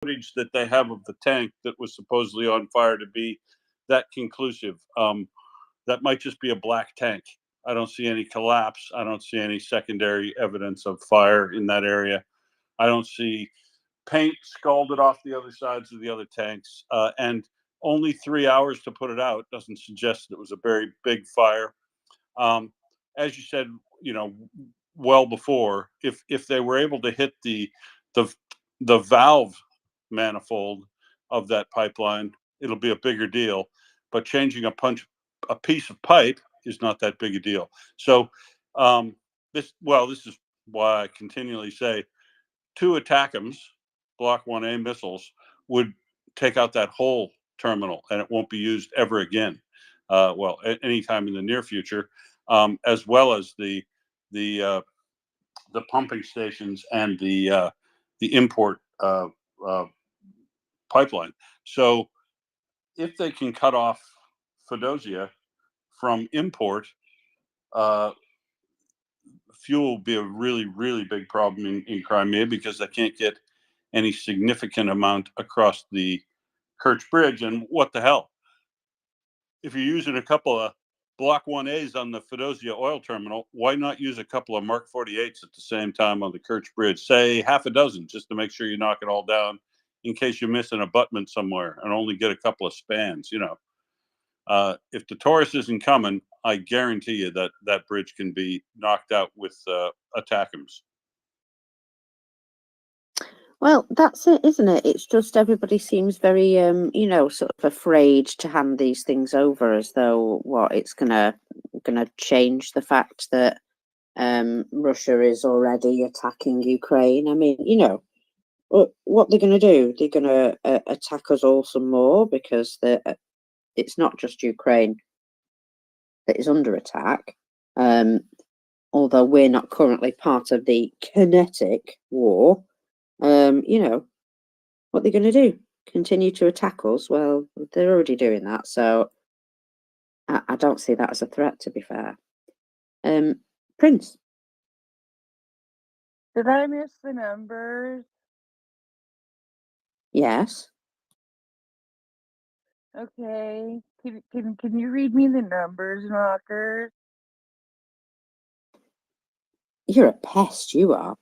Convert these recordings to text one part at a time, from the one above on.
footage that they have of the tank that was supposedly on fire to be that conclusive. That might just be a black tank. I don't see any collapse. I don't see any secondary evidence of fire in that area. I don't see paint scalded off the other sides of the other tanks. And only 3 hours to put it out doesn't suggest that it was a very big fire. As you said, you know, well before, if they were able to hit the the valve manifold of that pipeline, it'll be a bigger deal. But changing a piece of pipe is not that big a deal. So this is why I continually say two ATACMS, Block 1A missiles, would take out that whole terminal, and it won't be used ever again. Anytime in the near future, as well as the the pumping stations and the import uh, pipeline. So if they can cut off Fedosia from import, uh, fuel will be a really, really big problem in Crimea because they can't get any significant amount across the Kerch Bridge. And what the hell? If you're using a couple of Block 1As on the Fedosia oil terminal, why not use a couple of Mark 48s at the same time on the Kerch Bridge? Say half a dozen, just to make sure you knock it all down in case you're missing an abutment somewhere and only get a couple of spans, you know. If the Taurus isn't coming, I guarantee you that that bridge can be knocked out with ATACMS. Well, that's it, isn't it? It's just everybody seems very, sort of afraid to hand these things over, as though it's gonna change the fact that Russia is already attacking Ukraine. I mean, what they're gonna do? They're gonna attack us all some more because it's not just Ukraine that is under attack. Although we're not currently part of the kinetic war. What they're going to do? Continue to attack us? Well, they're already doing that, so I don't see that as a threat, to be fair. Prince? Did I miss the numbers? Yes. Okay. Can you read me the numbers, Knockers? You're a pest, you are.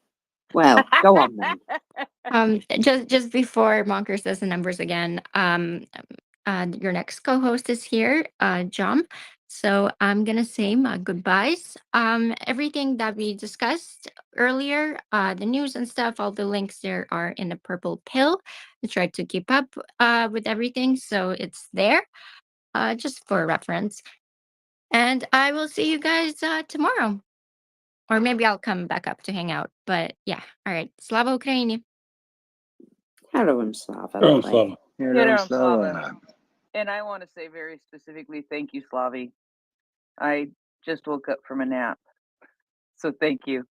Well, go on then. Just before Monker says the numbers again, your next co-host is here, John. So I'm gonna say my goodbyes. Everything that we discussed earlier, the news and stuff, all the links there are in the purple pill. I tried to keep up with everything, so it's there, just for reference. And I will see you guys tomorrow. Or maybe I'll come back up to hang out. But yeah, all right. Slava Ukraini. Heroin Slava. Heroin Slava. Heroin Slava. And I want to say very specifically, thank you, Slavi. I just woke up from a nap. So thank you.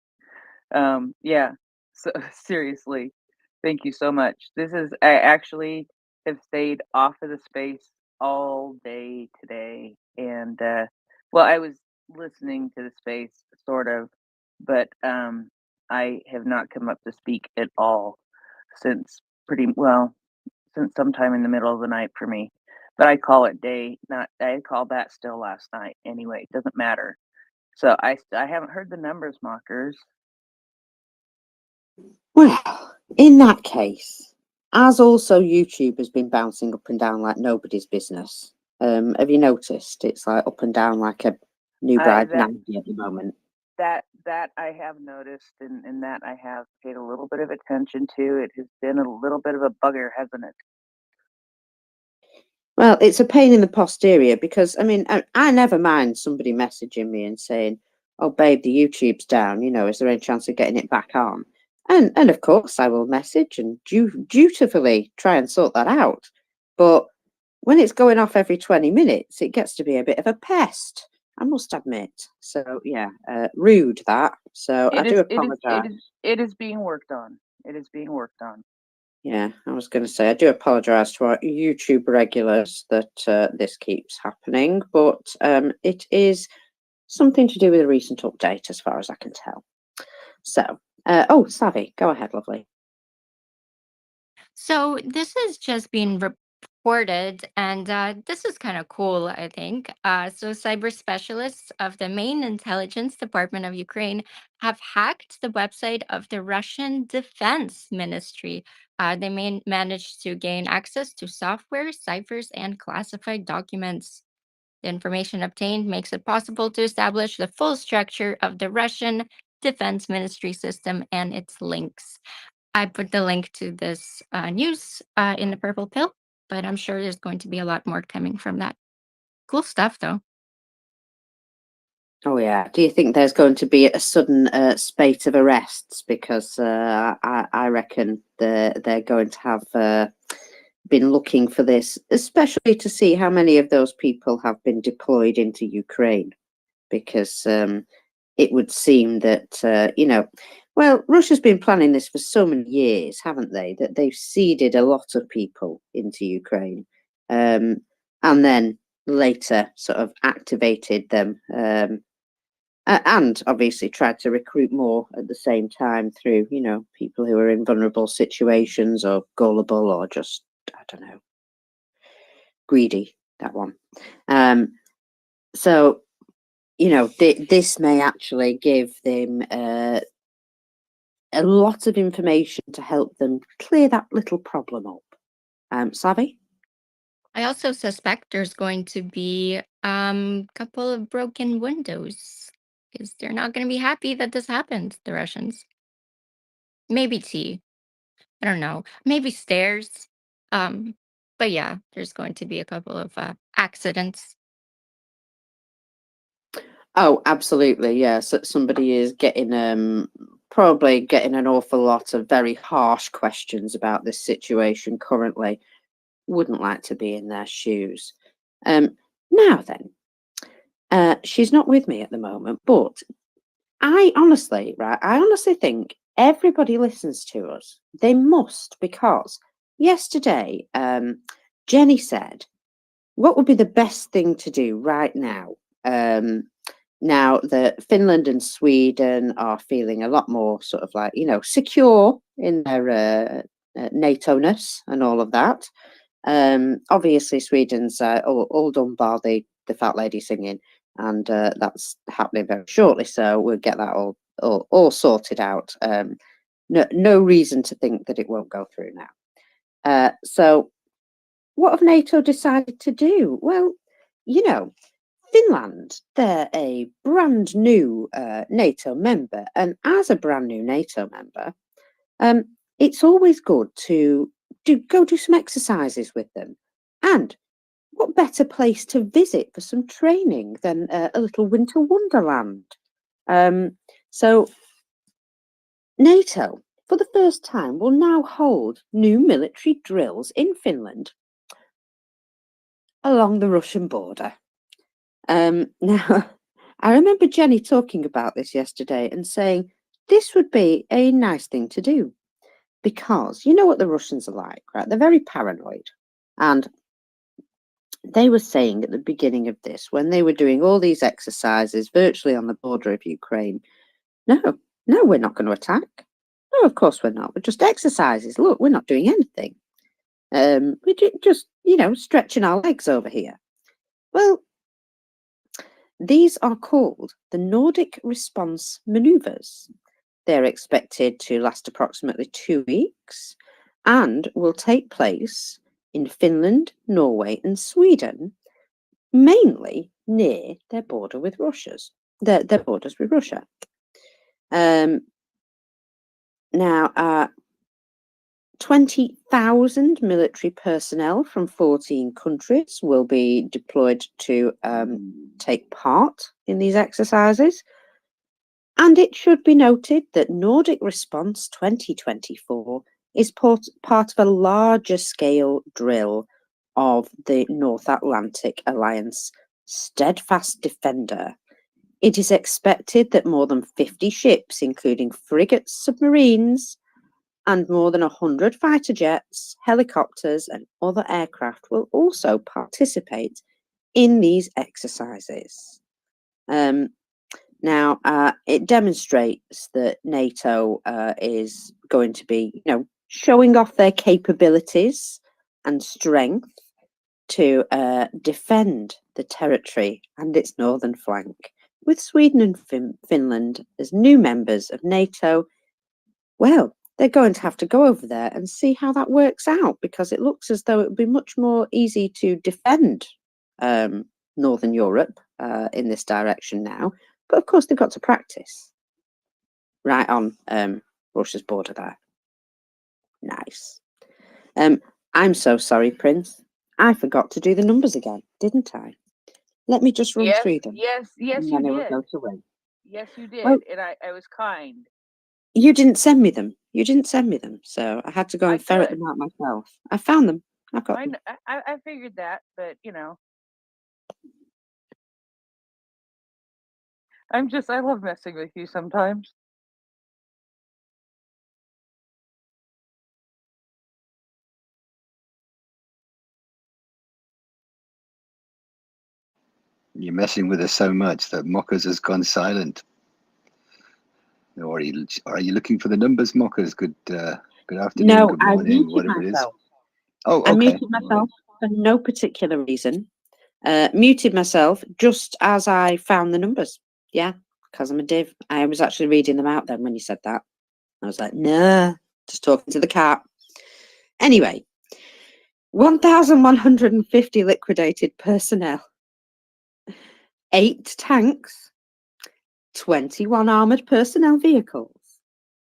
Yeah. So seriously, thank you so much. I actually have stayed off of the space all day today. And I was listening to the space sort of, but I have not come up to speak at all since since sometime in the middle of the night for me. But I call it day, I called that still last night anyway. It doesn't matter. So I haven't heard the numbers, Mockers. Well, in that case, as also YouTube has been bouncing up and down like nobody's business. Have you noticed? It's like up and down like a new bride Nancy at the moment. That I have noticed, and that I have paid a little bit of attention to. It has been a little bit of a bugger, hasn't it? Well, it's a pain in the posterior because, I mean, I never mind somebody messaging me and saying, oh, babe, the YouTube's down, is there any chance of getting it back on? And of course, I will message and dutifully try and sort that out. But when it's going off every 20 minutes, it gets to be a bit of a pest, I must admit. So, yeah, rude that. So I do apologize. It is being worked on. It is being worked on. Yeah, I was going to say, I do apologise to our YouTube regulars that this keeps happening, but it is something to do with a recent update as far as I can tell. So, Savvy, go ahead, lovely. So this is just being reported, and this is kind of cool, I think. So cyber specialists of the main intelligence department of Ukraine have hacked the website of the Russian Defense Ministry. They managed to gain access to software, ciphers, and classified documents. The information obtained makes it possible to establish the full structure of the Russian Defense Ministry system and its links. I put the link to this news in the purple pill, but I'm sure there's going to be a lot more coming from that. Cool stuff, though. Oh yeah. Do you think there's going to be a sudden spate of arrests? Because I reckon they're going to have been looking for this, especially to see how many of those people have been deployed into Ukraine. Because it would seem that well, Russia's been planning this for so many years, haven't they? That they've seeded a lot of people into Ukraine, and then later sort of activated them. And obviously tried to recruit more at the same time through, people who are in vulnerable situations or gullible or just, I don't know, greedy, that one. So, this may actually give them a lot of information to help them clear that little problem up. Savvy? I also suspect there's going to be a couple of broken windows because they're not going to be happy that this happened, the Russians. Maybe tea. I don't know. Maybe stairs. Um, but yeah, there's going to be a couple of accidents. Oh, absolutely. Yeah. So somebody is getting probably getting an awful lot of very harsh questions about this situation currently. Wouldn't like to be in their shoes. Now then, she's not with me at the moment, but I honestly think everybody listens to us. They must, because yesterday, Jenny said, what would be the best thing to do right now? Now that Finland and Sweden are feeling a lot more sort of like, secure in their NATO-ness and all of that. Obviously, Sweden's all done bar the fat lady singing, and that's happening very shortly. So we'll get that all sorted out. No reason to think that it won't go through now. So what have NATO decided to do? Well, Finland, they're a brand new NATO member, and as a brand new NATO member, it's always good to go do some exercises with them. And what better place to visit for some training than a little winter wonderland? So NATO, for the first time, will now hold new military drills in Finland along the Russian border. Now, I remember Jenny talking about this yesterday and saying this would be a nice thing to do because you know what the Russians are like, right? They're very paranoid. And they were saying at the beginning of this, when they were doing all these exercises virtually on the border of Ukraine, no, we're not going to attack. No, of course we're not. We're just exercises. Look, we're not doing anything. We're just, stretching our legs over here. Well, these are called the Nordic Response Manoeuvres. They're expected to last approximately 2 weeks and will take place in Finland, Norway, and Sweden, mainly near their border with their borders with Russia. Now, 20,000 military personnel from 14 countries will be deployed to take part in these exercises. And it should be noted that Nordic Response 2024 is part of a larger scale drill of the North Atlantic Alliance Steadfast Defender. It is expected that more than 50 ships, including frigates, submarines, and more than 100 fighter jets, helicopters, and other aircraft will also participate in these exercises. Now, it demonstrates that NATO is going to be, showing off their capabilities and strength to defend the territory and its northern flank, with Sweden and Finland as new members of NATO. Well, they're going to have to go over there and see how that works out, because it looks as though it would be much more easy to defend Northern Europe in this direction now. But of course, they've got to practice right on Russia's border there. Nice. I'm so sorry, Prince. I forgot to do the numbers again, didn't I? Let me just run through them. Yes, and you then I will did. go to win. Yes, you did. Well, And I was kind. you didn't send me them. You didn't send me them, so I had to go I and ferret could. them out myself. I found them. I've got them. I figured that, but you know, I love messing with you sometimes. You're messing with us so much that Mockers has gone silent. Or are you looking for the numbers, Mockers? Good afternoon, No, good I morning, muted whatever it is. myself. Oh, okay. I muted myself for no particular reason. Muted myself just as I found the numbers. Yeah, because I'm a div. I was actually reading them out then when you said that. I was like, nah, just talking to the cat. Anyway, 1,150 liquidated personnel, 8 tanks, 21 armoured personnel vehicles,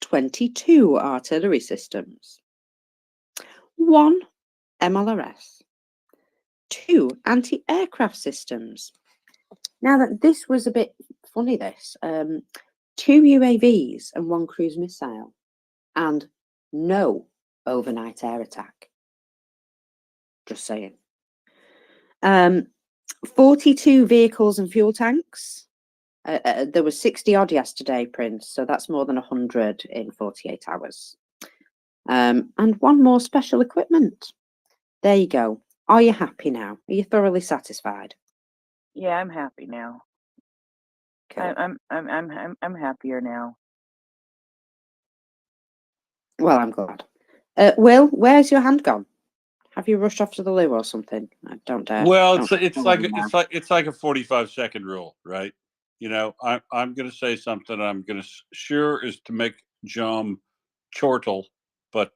22 artillery systems, 1 MLRS, 2 anti-aircraft systems. Now that this was a bit funny, 2 UAVs and 1 cruise missile, and no overnight air attack. Just saying. 42 vehicles and fuel tanks. There was 60 odd yesterday, Prince, so that's more than 100 in 48 hours. And 1 more special equipment. There you go. Are you happy now? Are you thoroughly satisfied? Yeah, I'm happy now. Cool. I'm happier now. Well, I'm glad. Will, where's your hand gone? Have you rushed off to the loo or something? I don't dare. Well, Don't it's like a 45-second rule, right? You know, I'm going to say something. I'm going to sure is to make Jom chortle, but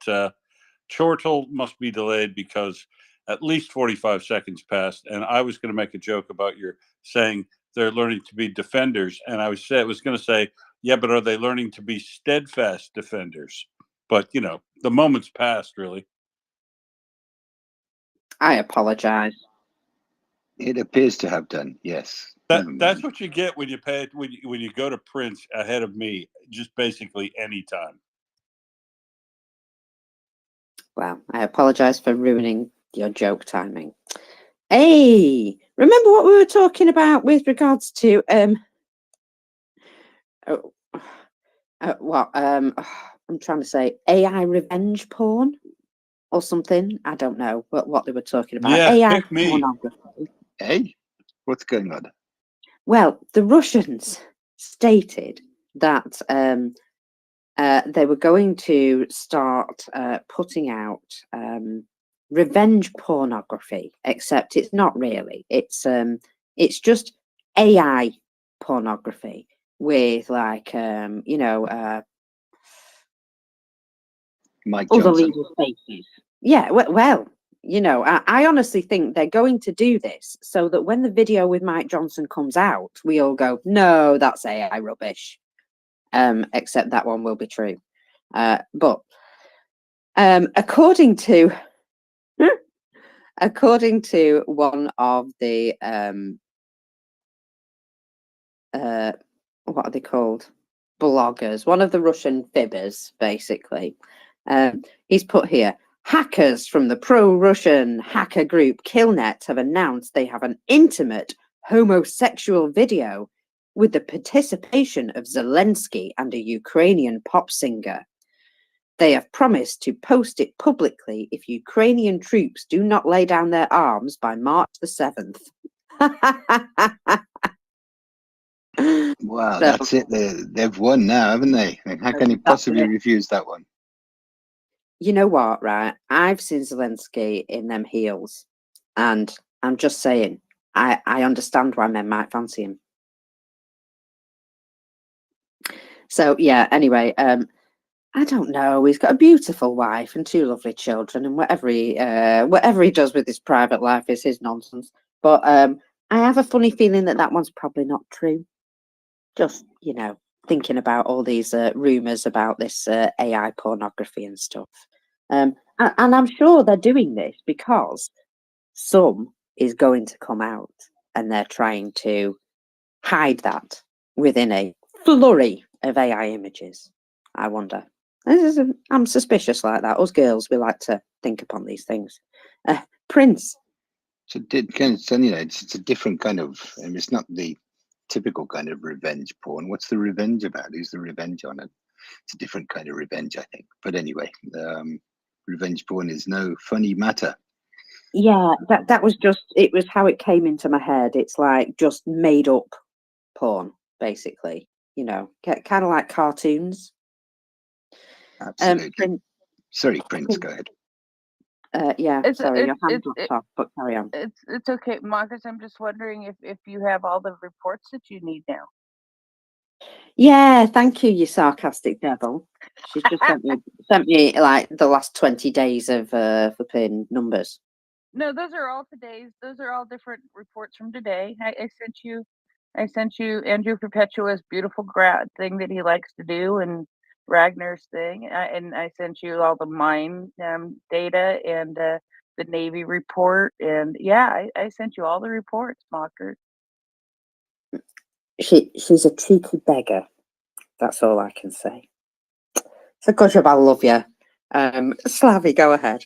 chortle must be delayed because at least 45 seconds passed. And I was going to make a joke about your saying they're learning to be defenders, and I was going to say, yeah, but are they learning to be steadfast defenders? But you know, the moment's passed, really. I apologize. It appears to have done, yes. That's what you get when you pay when you go to Prince ahead of me, just basically anytime. Well, I apologize for ruining your joke timing. Hey, remember what we were talking about with regards to I'm trying to say AI revenge porn or something. I don't know what they were talking about. Yeah, AI pick me. pornography. Hey, what's going on? Well, the Russians stated that they were going to start putting out revenge pornography, except it's not really. It's just AI pornography with like Mike other Johnson. legal faces. Yeah, well, you know, I honestly think they're going to do this so that when the video with Mike Johnson comes out, we all go, no, that's AI rubbish. Except that one will be true. But according to one of the what are they called? Bloggers, one of the Russian fibbers, basically. He's put here, hackers from the pro-Russian hacker group Killnet have announced they have an intimate homosexual video with the participation of Zelensky and a Ukrainian pop singer. They have promised to post it publicly if Ukrainian troops do not lay down their arms by March the 7th. Wow, that's it. They've won now, haven't they? How can he possibly refuse that one? you know what, right? I've seen Zelensky in them heels, and I'm just saying, I understand why men might fancy him. So yeah, anyway, I don't know. He's got a beautiful wife and 2 lovely children, and whatever he does with his private life is his nonsense. But I have a funny feeling that that one's probably not true. Just, you know, thinking about all these rumors about this AI pornography and stuff. And I'm sure they're doing this because some is going to come out, and they're trying to hide that within a flurry of AI images. I wonder. I'm suspicious like that. Us girls, we like to think upon these things. Prince. So it's a different kind of. I mean, it's not the typical kind of revenge porn. What's the revenge about? Who's the revenge on it? It's a different kind of revenge, I think. But anyway, revenge porn is no funny matter. Yeah, that was just, it was how it came into my head. It's like just made up porn, basically. You know, kind of like cartoons. Absolutely. Sorry, Prince, go ahead. Yeah, sorry, your hand dropped off, but carry on. It's okay, Marcus. I'm just wondering if you have all the reports that you need now. Yeah, thank you, you sarcastic devil. She's just sent me like the last 20 days of flipping numbers. No, those are all today's. Those are all different reports from today. I sent you Andrew Perpetua's beautiful thing that he likes to do, and Ragnar's thing, and I sent you all the mine data and the Navy report, and yeah, I sent you all the reports, Mocker. She's a cheeky beggar. That's all I can say. So good job, I love you. Slavy, go ahead.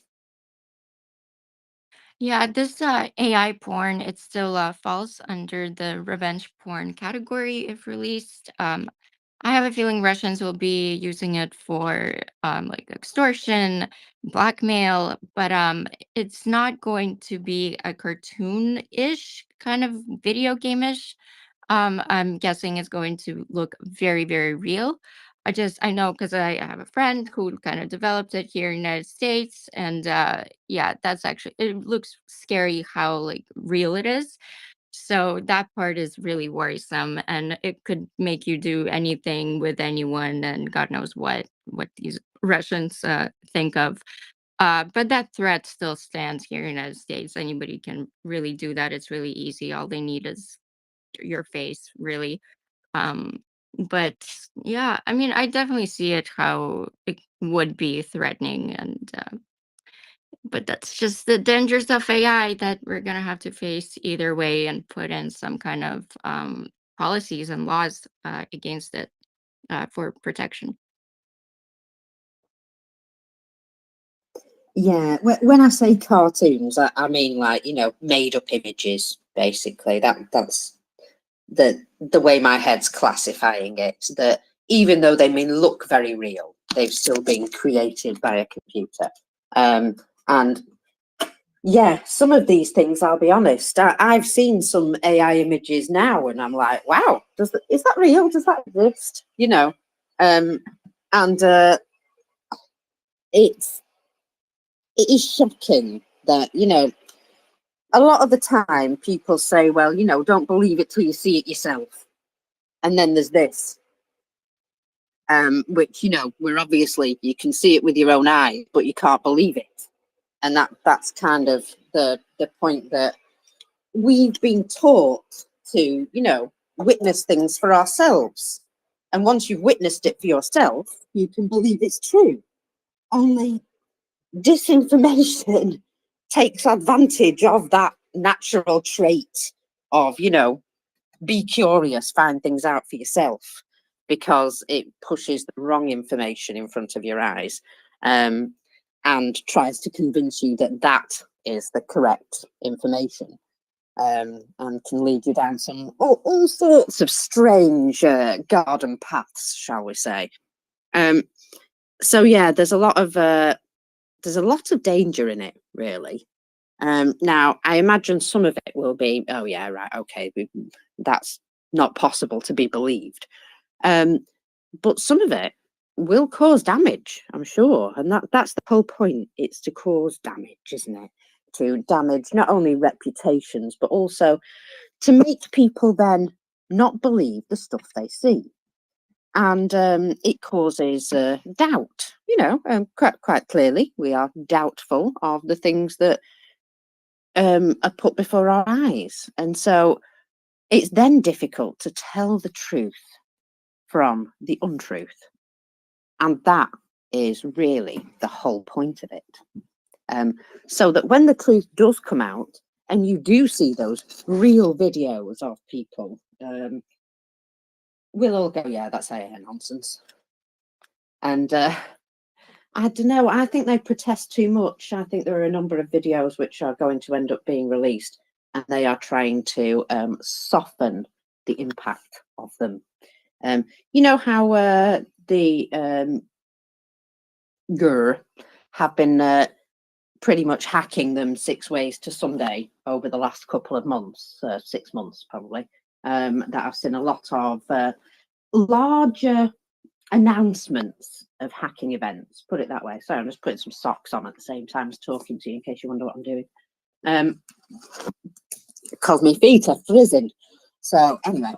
Yeah, this AI porn, it still falls under the revenge porn category if released. I have a feeling Russians will be using it for like extortion, blackmail, but it's not going to be a cartoon-ish kind of video game-ish. I'm guessing it's going to look very, very real. I know because I have a friend who kind of developed it here in the United States, and yeah, that's actually, it looks scary how like real it is. So that part is really worrisome, and it could make you do anything with anyone, and God knows what these Russians think of. But that threat still stands here in the United States. Anybody can really do that. It's really easy. All they need is your face, really. Um, but yeah, I mean, I definitely see it how it would be threatening, and but that's just the dangers of AI that we're gonna have to face either way, and put in some kind of policies and laws against it for protection. Yeah, when I say cartoons, I mean like, you know, made up images, basically. That's the way my head's classifying it. That even though they may look very real, they've still been created by a computer. And yeah, some of these things, I'll be honest, I've seen some AI images now, and I'm like, wow, is that real? Does that exist? You know, and it is shocking that, you know, a lot of the time people say, well, you know, don't believe it till you see it yourself. And then there's this, which, you know, where obviously you can see it with your own eye, but you can't believe it. And that's kind of the point, that we've been taught to, you know, witness things for ourselves. And once you've witnessed it for yourself, you can believe it's true. Only disinformation takes advantage of that natural trait of, you know, be curious, find things out for yourself, because it pushes the wrong information in front of your eyes, and tries to convince you that that is the correct information, and can lead you down some all sorts of strange garden paths, shall we say. So yeah, there's a lot of danger in it, really. Now, I imagine some of it will be, oh yeah, right, okay, that's not possible to be believed. But some of it will cause damage, I'm sure. And that's the whole point. It's to cause damage, isn't it? To damage not only reputations, but also to make people then not believe the stuff they see. And it causes doubt, quite clearly. We are doubtful of the things that are put before our eyes. And so it's then difficult to tell the truth from the untruth. And that is really the whole point of it. So that when the truth does come out and you do see those real videos of people, we'll all go, yeah, that's AA nonsense. And I don't know, I think they protest too much. I think there are a number of videos which are going to end up being released, and they are trying to soften the impact of them. You know how the GUR have been pretty much hacking them 6 ways to Sunday over the last couple of months, 6 months probably, that I've seen a lot of larger announcements of hacking events, put it that way. Sorry, I'm just putting some socks on at the same time as talking to you in case you wonder what I'm doing. Because my feet are frizzing. So anyway,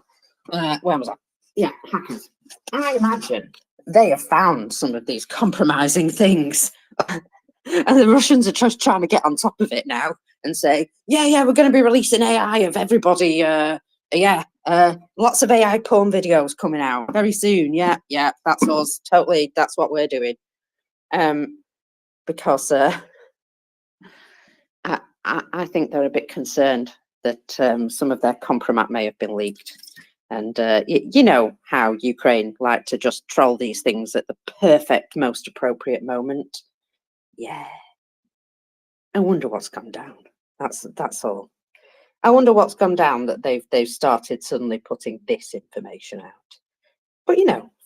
where was I? Yeah, hackers. I imagine they have found some of these compromising things. And the Russians are just trying to get on top of it now and say, yeah, we're going to be releasing AI of everybody. Lots of AI porn videos coming out very soon. Yeah, that's us. Totally, that's what we're doing. Because I think they're a bit concerned that some of their compromat may have been leaked. And you know how Ukraine like to just troll these things at the perfect, most appropriate moment. Yeah. I wonder what's gone down. That's all. I wonder what's gone down that they've started suddenly putting this information out. But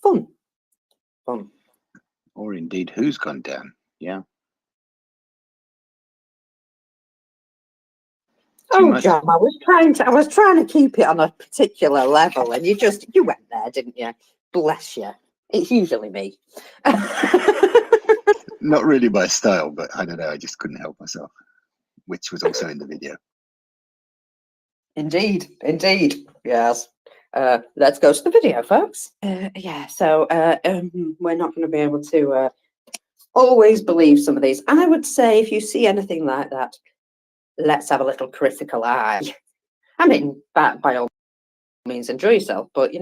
fun. Or indeed, who's gone down? Yeah. Oh, John, I was trying to keep it on a particular level, and you went there, didn't you? Bless you. It's usually me. Not really my style, but I don't know. I just couldn't help myself, which was also in the video. Indeed. Yes. Let's go to the video, folks. So we're not going to be able to always believe some of these. I would say if you see anything like that, let's have a little critical eye. I mean, by all means, enjoy yourself, but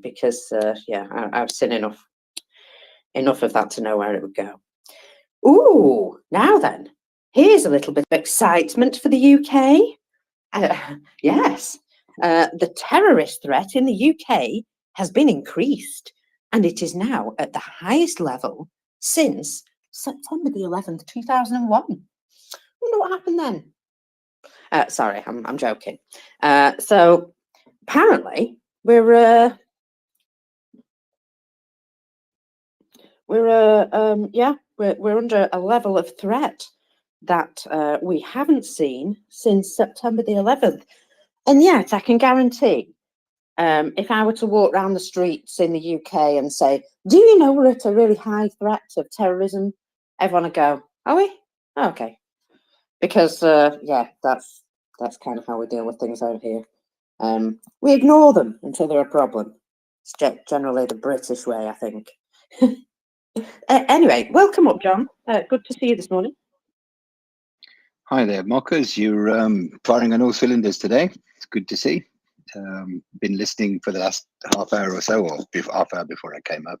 because I've seen enough of that to know where it would go. Ooh, now then, here's a little bit of excitement for the UK. Yes, the terrorist threat in the UK has been increased, and it is now at the highest level since September the 11th, 2001. Wonder what happened then. Sorry, I'm joking. So apparently we're under a level of threat that we haven't seen since September the 11th. And yet I can guarantee, if I were to walk around the streets in the UK and say, do you know we're at a really high threat of terrorism? Everyone would go, are we? Oh, okay. Because, that's kind of how we deal with things out here. We ignore them until they're a problem. It's generally the British way, I think. Anyway, welcome up, John. Good to see you this morning. Hi there, mockers. You're firing on all cylinders today. It's good to see. Been listening for the last half hour or so, or half hour before I came up.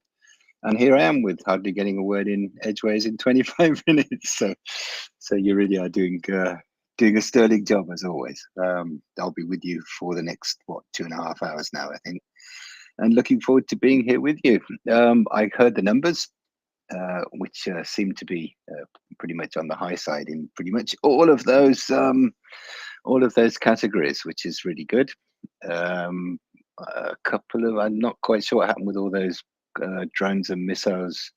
And here I am with hardly getting a word in edgeways in 25 minutes. So you really are doing a sterling job as always. I'll be with you for the next 2.5 hours now, I think, and looking forward to being here with you. I heard the numbers, which seem to be pretty much on the high side in pretty much all of those categories, which is really good. A couple of, I'm not quite sure what happened with all those drones and missiles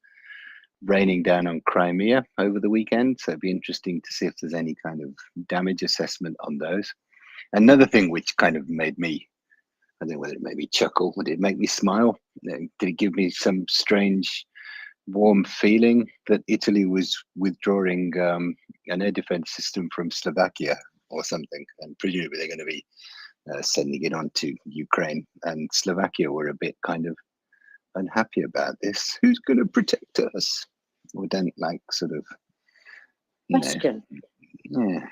raining down on Crimea over the weekend. So it'd be interesting to see if there's any kind of damage assessment on those. Another thing which kind of made me I don't know whether it made me chuckle. Did it make me smile? Did it give me some strange, warm feeling that Italy was withdrawing an air defense system from Slovakia or something? And presumably they're going to be sending it on to Ukraine. And Slovakia were a bit kind of unhappy about this. Who's going to protect us? We don't like sort of, you know, Question. yeah.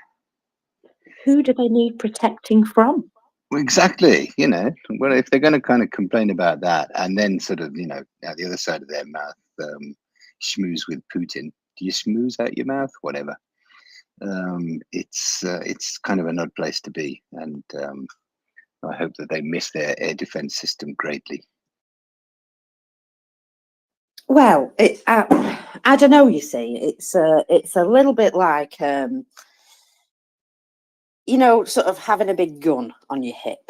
Who do they need protecting from? Well, exactly. You know, well, if they're going to kind of complain about that and then sort of, you know, out the other side of their mouth, schmooze with Putin. Do you schmooze out your mouth? Whatever. It's kind of an odd place to be, and I hope that they miss their air defense system greatly. Well, I don't know. You see, it's a little bit like you know, sort of having a big gun on your hip.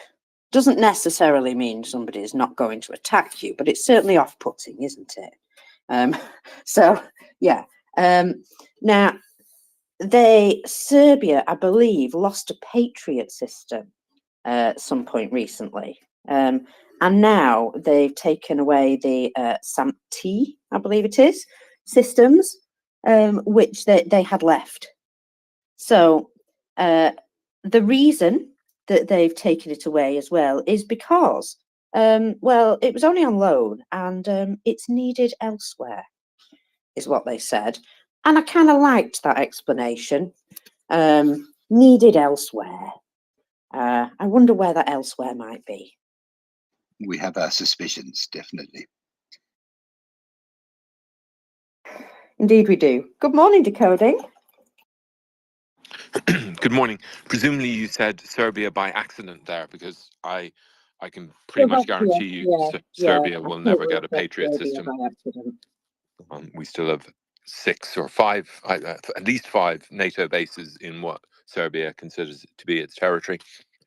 Doesn't necessarily mean somebody is not going to attack you, but it's certainly off-putting, isn't it? So yeah. Now, Serbia, I believe, lost a Patriot system at some point recently, and now they've taken away the SAMT, I believe it is, systems, which they had left. So the reason that they've taken it away as well is because, well, it was only on loan and it's needed elsewhere, is what they said. And I kind of liked that explanation. Needed elsewhere. I wonder where that elsewhere might be. We have our suspicions, definitely. Indeed we do. Good morning, Decoding. Good morning. Presumably you said Serbia by accident there, because I can pretty much guarantee you Serbia will never get a Patriot system. We still have 6 or 5, at least 5 NATO bases in what Serbia considers to be its territory.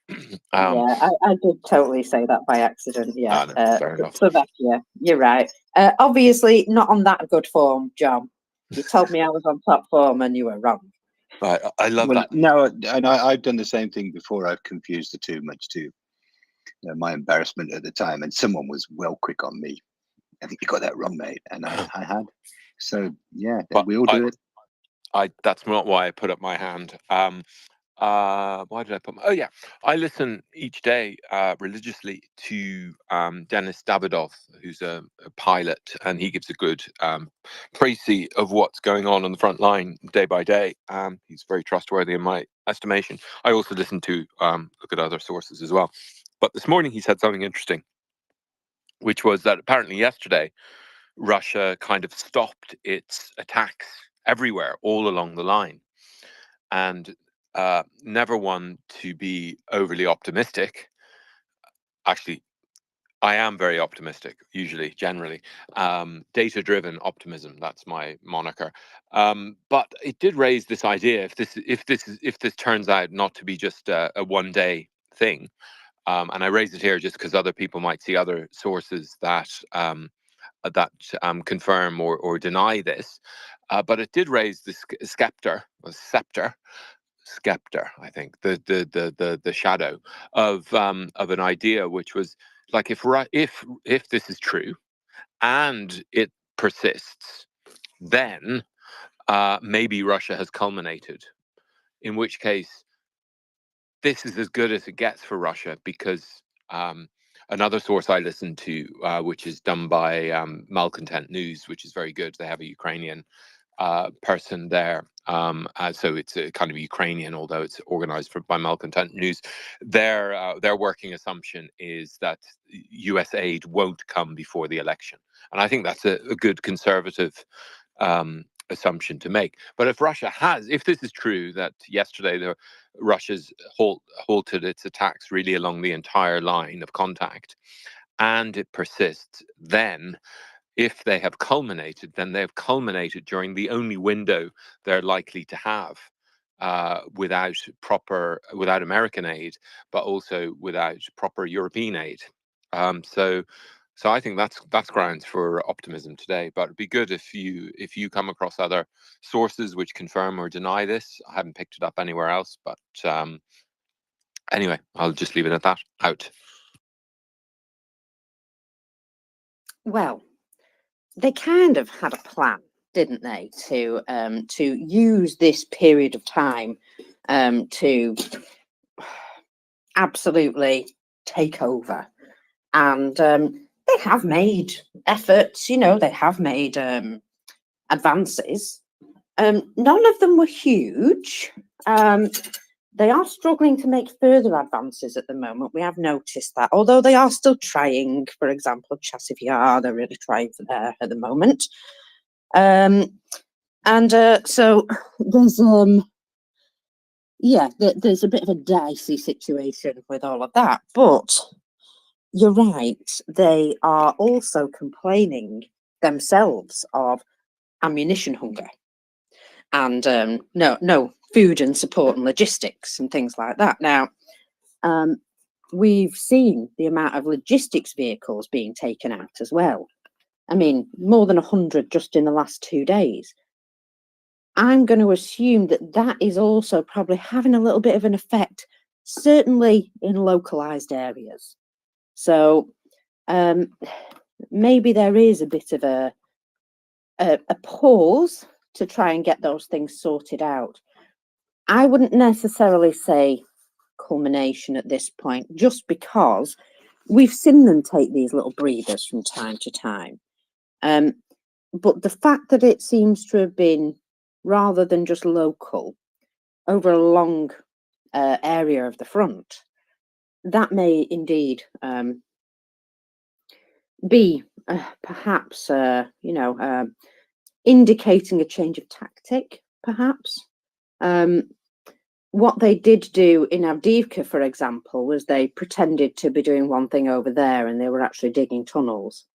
Yeah, I did totally say that by accident. Yeah, no, fair enough. Slovakia, you're right. Obviously not on that good form, John. You told me I was on top form and you were wrong. I love that. No, and I've done the same thing before. I've confused the two much too. My embarrassment at the time, and someone was well quick on me. I think you got that wrong, mate, and I had. So yeah, But we all do it. That's not why I put up my hand. Why did I put my, oh yeah, I listen each day religiously to Denis Davidov, who's a pilot, and he gives a good précis of what's going on the front line day by day. He's very trustworthy in my estimation. I also listen to look at other sources as well. But this morning he said something interesting, which was that apparently yesterday Russia kind of stopped its attacks everywhere all along the line, and never one to be overly optimistic. Actually, I am very optimistic, usually, generally. Data-driven optimism, that's my moniker. But it did raise this idea: if this turns out not to be just a one-day thing, and I raise it here just because other people might see other sources that confirm or deny this. But it did raise this scepter, I think, the shadow of an idea, which was like, if this is true and it persists, then maybe Russia has culminated. In which case, this is as good as it gets for Russia, because another source I listen to, which is done by Malcontent News, which is very good. They have a Ukrainian person there. So it's a kind of Ukrainian, although it's organized by Malcontent News. Their working assumption is that US aid won't come before the election. And I think that's a good conservative assumption to make. But if this is true, that yesterday Russia's halted its attacks really along the entire line of contact, and it persists, then if they have culminated, then they have culminated during the only window they're likely to have without American aid, but also without proper European aid. So I think that's grounds for optimism today. But it'd be good if you come across other sources which confirm or deny this. I haven't picked it up anywhere else, but anyway, I'll just leave it at that. Out. well, they kind of had a plan, didn't they, to use this period of time to absolutely take over. And they have made efforts, you know, they have made advances. None of them were huge. They are struggling to make further advances at the moment. We have noticed that, although they are still trying. For example, Chassivyar, they're really trying for there at the moment. So there's there's a bit of a dicey situation with all of that. But you're right, they are also complaining themselves of ammunition hunger and no food and support and logistics and things like that. Now, we've seen the amount of logistics vehicles being taken out as well. I mean, more than 100 just in the last 2 days. I'm going to assume that that is also probably having a little bit of an effect, certainly in localized areas. So maybe there is a bit of a pause to try and get those things sorted out. I wouldn't necessarily say culmination at this point, just because we've seen them take these little breathers from time to time. But the fact that it seems to have been, rather than just local, over a long area of the front, that may indeed be perhaps, indicating a change of tactic, perhaps. What they did do in Avdiivka, for example, was they pretended to be doing one thing over there and they were actually digging tunnels.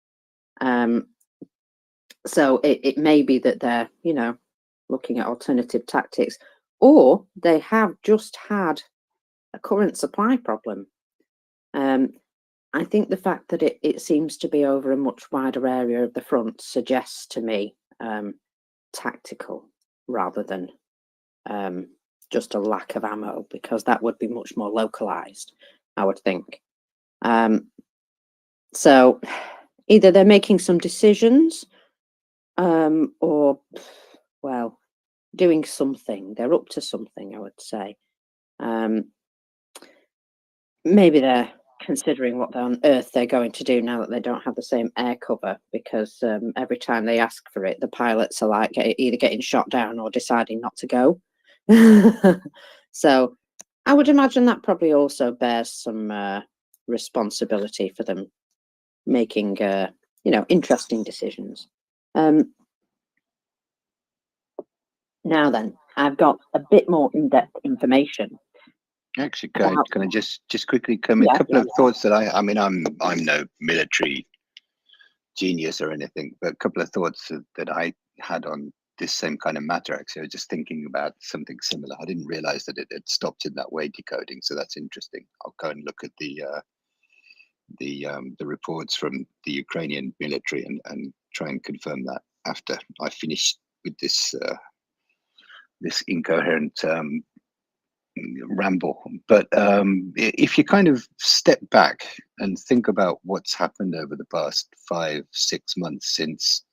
So it may be that they're, looking at alternative tactics, or they have just had a current supply problem. I think the fact that it seems to be over a much wider area of the front suggests to me tactical rather than just a lack of ammo, because that would be much more localized, I would think. So either they're making some decisions or, well, doing something. They're up to something, I would say. Maybe they're considering what on earth they're going to do now that they don't have the same air cover, because every time they ask for it, the pilots are like either getting shot down or deciding not to go. So I would imagine that probably also bears some responsibility for them making, interesting decisions. Now then, I've got a bit more in-depth information. Actually, can I just quickly come in? A couple of thoughts that I mean, I'm no military genius or anything, but a couple of thoughts that I had on this same kind of matter. Actually, I was just thinking about something similar. I didn't realize that it had stopped in that way, decoding. So that's interesting. I'll go and look at the reports from the Ukrainian military and try and confirm that after I finish with this this incoherent ramble. But if you kind of step back and think about what's happened over the past 5-6 months since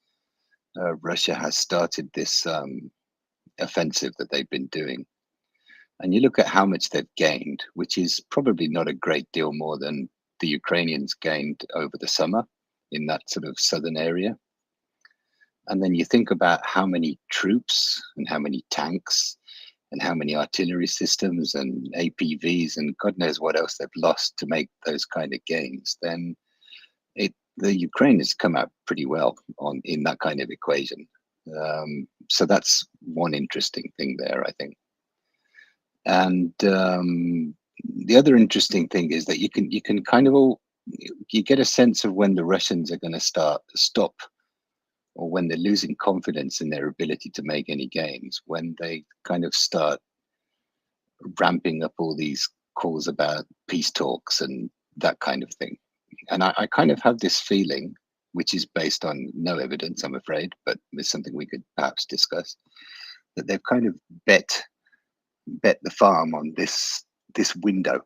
Russia has started this offensive that they've been doing, and you look at how much they've gained, which is probably not a great deal more than the Ukrainians gained over the summer in that sort of southern area. And then you think about how many troops and how many tanks and how many artillery systems and APVs and God knows what else they've lost to make those kind of gains, then the Ukraine has come out pretty well in that kind of equation. So that's one interesting thing there, I think. And the other interesting thing is that you can kind of you get a sense of when the Russians are going to stop, or when they're losing confidence in their ability to make any gains, when they kind of start ramping up all these calls about peace talks and that kind of thing. And I kind of have this feeling, which is based on no evidence, I'm afraid, but it's something we could perhaps discuss, that they've kind of bet the farm on this window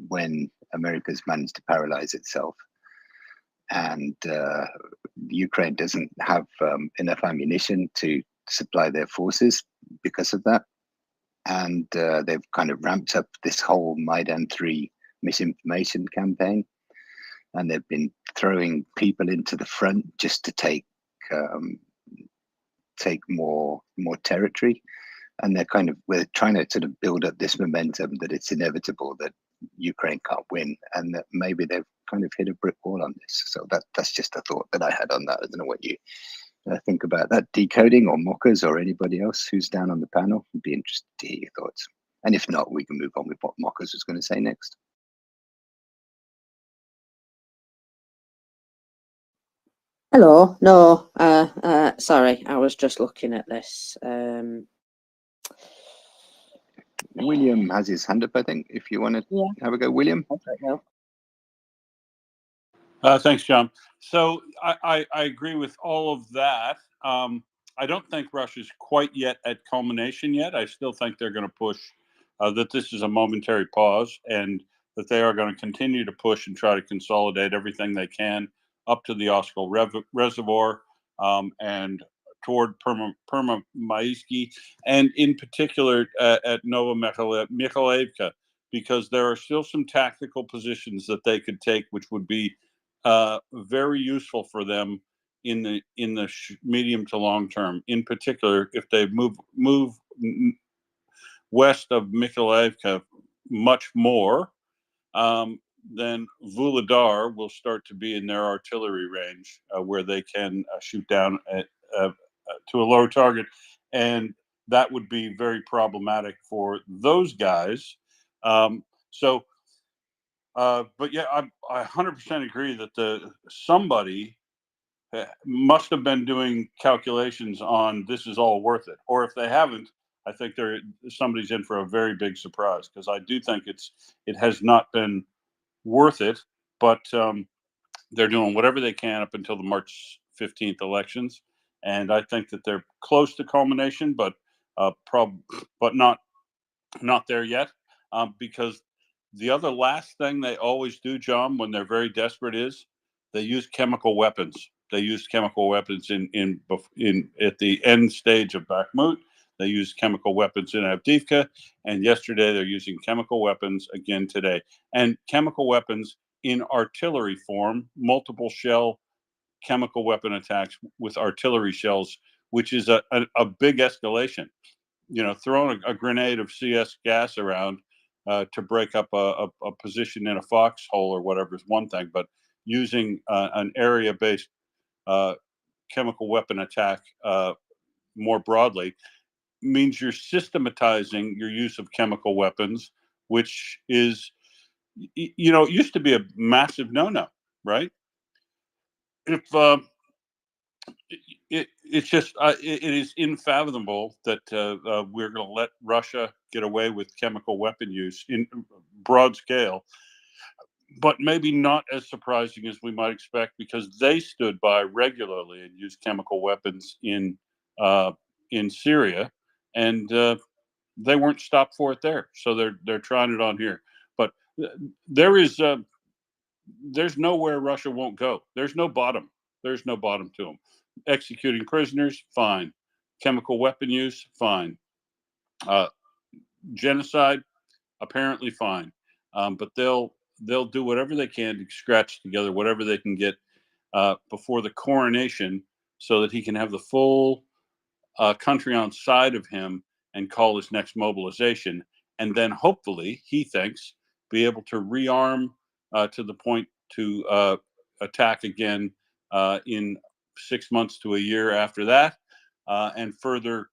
when America's managed to paralyze itself. and Ukraine doesn't have enough ammunition to supply their forces because of that. And they've kind of ramped up this whole Maidan 3 misinformation campaign, and they've been throwing people into the front just to take more territory. And we're trying to sort of build up this momentum that it's inevitable that Ukraine can't win, and that maybe they've kind of hit a brick wall on this. So that's just a thought that I had on that. I don't know what you think about that. Decoding or Mockers or anybody else who's down on the panel, would be interested to hear your thoughts. And if not, we can move on with what Mockers was going to say next. Hello. No, sorry, I was just looking at this. William has his hand up, I think, if you want to have a go, William. Thanks, John. So I agree with all of that. I don't think Russia's quite yet at culmination yet. I still think they're going to push, that this is a momentary pause, and that they are going to continue to push and try to consolidate everything they can up to the Oskol Reservoir and toward Permamaisky, and in particular at Novomikhailivka, because there are still some tactical positions that they could take, which would be very useful for them in the medium to long term. In particular, if they move west of Mykolaiv much more, then Vuhledar will start to be in their artillery range, where they can shoot down to a lower target, and that would be very problematic for those guys. But yeah, I 100% agree that somebody must have been doing calculations on this is all worth it, or if they haven't, I think somebody's in for a very big surprise, because I do think it has not been worth it, but they're doing whatever they can up until the March 15th elections, and I think that they're close to culmination, but not there yet, because the other last thing they always do, John, when they're very desperate, is they use chemical weapons. They used chemical weapons in at the end stage of Bakhmut. They used chemical weapons in Avdiivka, and yesterday they're using chemical weapons again today. And chemical weapons in artillery form, multiple shell chemical weapon attacks with artillery shells, which is a big escalation. Throwing a grenade of CS gas around to break up a position in a foxhole or whatever is one thing, but using an area-based chemical weapon attack more broadly means you're systematizing your use of chemical weapons, which is, it used to be a massive no-no, right? If it's just it is unfathomable that we're going to let Russia get away with chemical weapon use in broad scale, but maybe not as surprising as we might expect, because they stood by regularly and used chemical weapons in Syria, and they weren't stopped for it there. So they're trying it on here, but there's nowhere Russia won't go. There's no bottom. There's no bottom to them. Executing prisoners, fine. Chemical weapon use, fine. Genocide, apparently fine. But they'll do whatever they can to scratch together whatever they can get before the coronation, so that he can have the full country on side of him and call his next mobilization, and then hopefully, he thinks, be able to rearm to the point to attack again in 6 months to a year after that, and further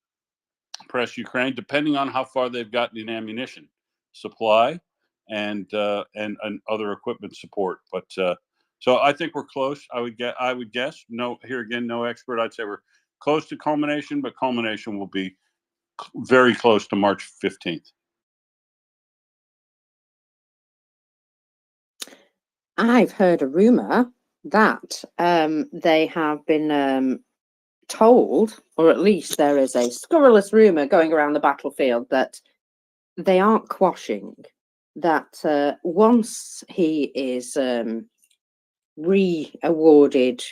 press Ukraine, depending on how far they've gotten in ammunition supply and other equipment support. But so I think we're close. I would guess. No, here again, no expert. I'd say we're close to culmination, but culmination will be very close to March 15th. I've heard a rumor that they have been told, or at least there is a scurrilous rumor going around the battlefield, that they aren't quashing, that once he is re-awarded,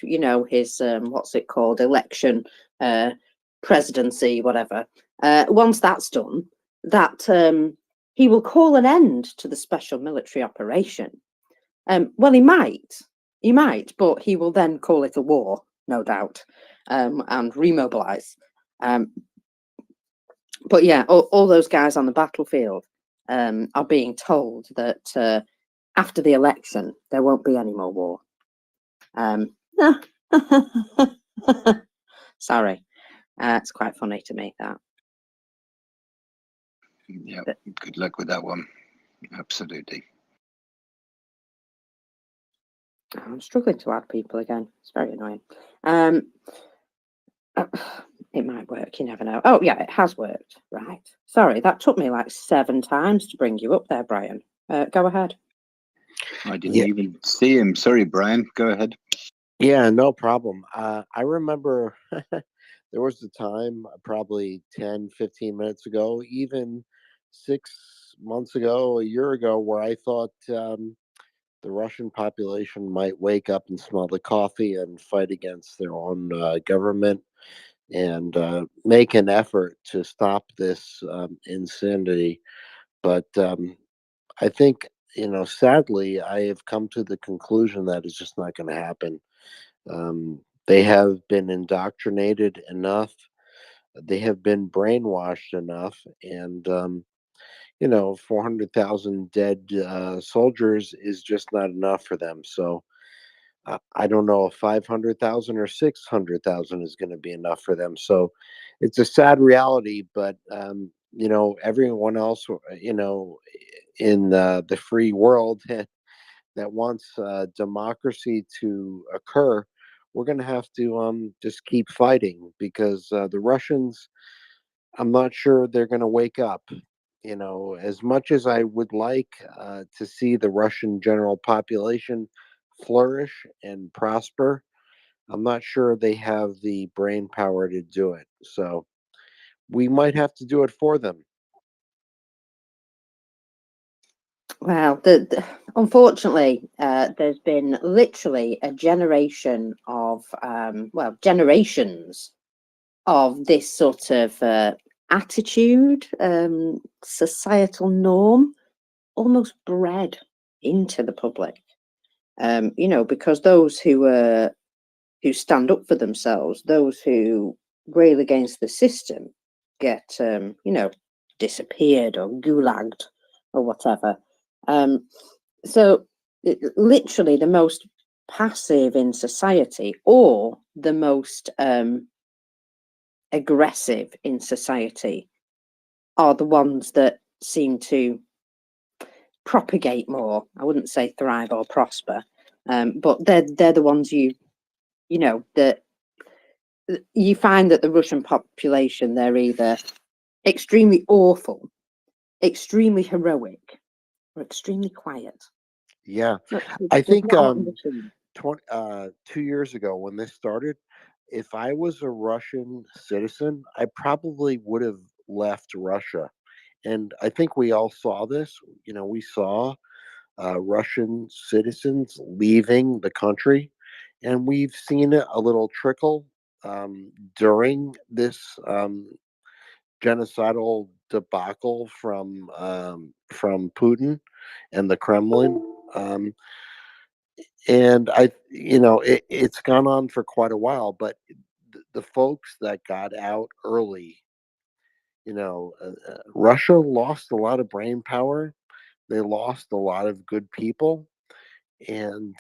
his what's it called, election, presidency, whatever. Once that's done, that he will call an end to the special military operation. Well, he might, but he will then call it a war, no doubt, and remobilize. But yeah, all those guys on the battlefield are being told that after the election there won't be any more war. Sorry, it's quite funny to me that. Yeah, good luck with that one. Absolutely. I'm struggling to add people again. It's very annoying. It might work, you never know. Oh yeah, it has worked. Right. Sorry, that took me like 7 times to bring you up there, Brian. Go ahead. I didn't even see him. Sorry, Brian. Go ahead. Yeah, no problem. I remember there was a time, probably 10, 15 minutes ago, even 6 months ago, a year ago, where I thought the Russian population might wake up and smell the coffee and fight against their own government and make an effort to stop this insanity. But I think, sadly, I have come to the conclusion that it's just not going to happen. They have been indoctrinated enough. They have been brainwashed enough, and 400,000 dead soldiers is just not enough for them. So I don't know if 500,000 or 600,000 is going to be enough for them. So it's a sad reality, but everyone else, in the free world that wants democracy to occur, we're going to have to just keep fighting, because the Russians, I'm not sure they're going to wake up. As much as I would like to see the Russian general population flourish and prosper, I'm not sure they have the brain power to do it. So we might have to do it for them. Well, unfortunately, there's been literally a generation of, generations of this sort of attitude, societal norm, almost bred into the public. Because those who stand up for themselves, those who rail against the system, get disappeared or gulagged or whatever. So literally the most passive in society, or the most aggressive in society, are the ones that seem to propagate more. I wouldn't say thrive or prosper, but they're the ones that you find that the Russian population, they're either extremely awful, extremely heroic, or extremely quiet. Yeah, There's I think not in between. 2 years ago when this started, if I was a Russian citizen, I probably would have left Russia. And I think we all saw this. We saw Russian citizens leaving the country, and we've seen it a little trickle during this genocidal debacle from Putin and the Kremlin. And it's gone on for quite a while, but the folks that got out early, Russia lost a lot of brain power. They lost a lot of good people. And,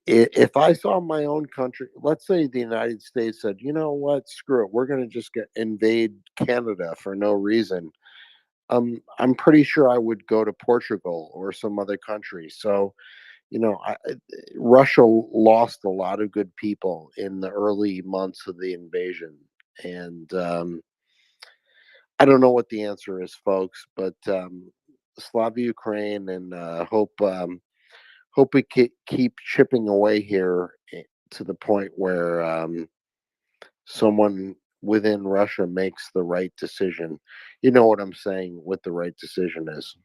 if I saw my own country, let's say the United States said, you know what, screw it, we're going to just invade Canada for no reason. I'm pretty sure I would go to Portugal or some other country. So, Russia lost a lot of good people in the early months of the invasion. And I don't know what the answer is, folks, but Slava Ukraine, and hope we keep chipping away here to the point where someone within Russia makes the right decision. You know what I'm saying, what the right decision is.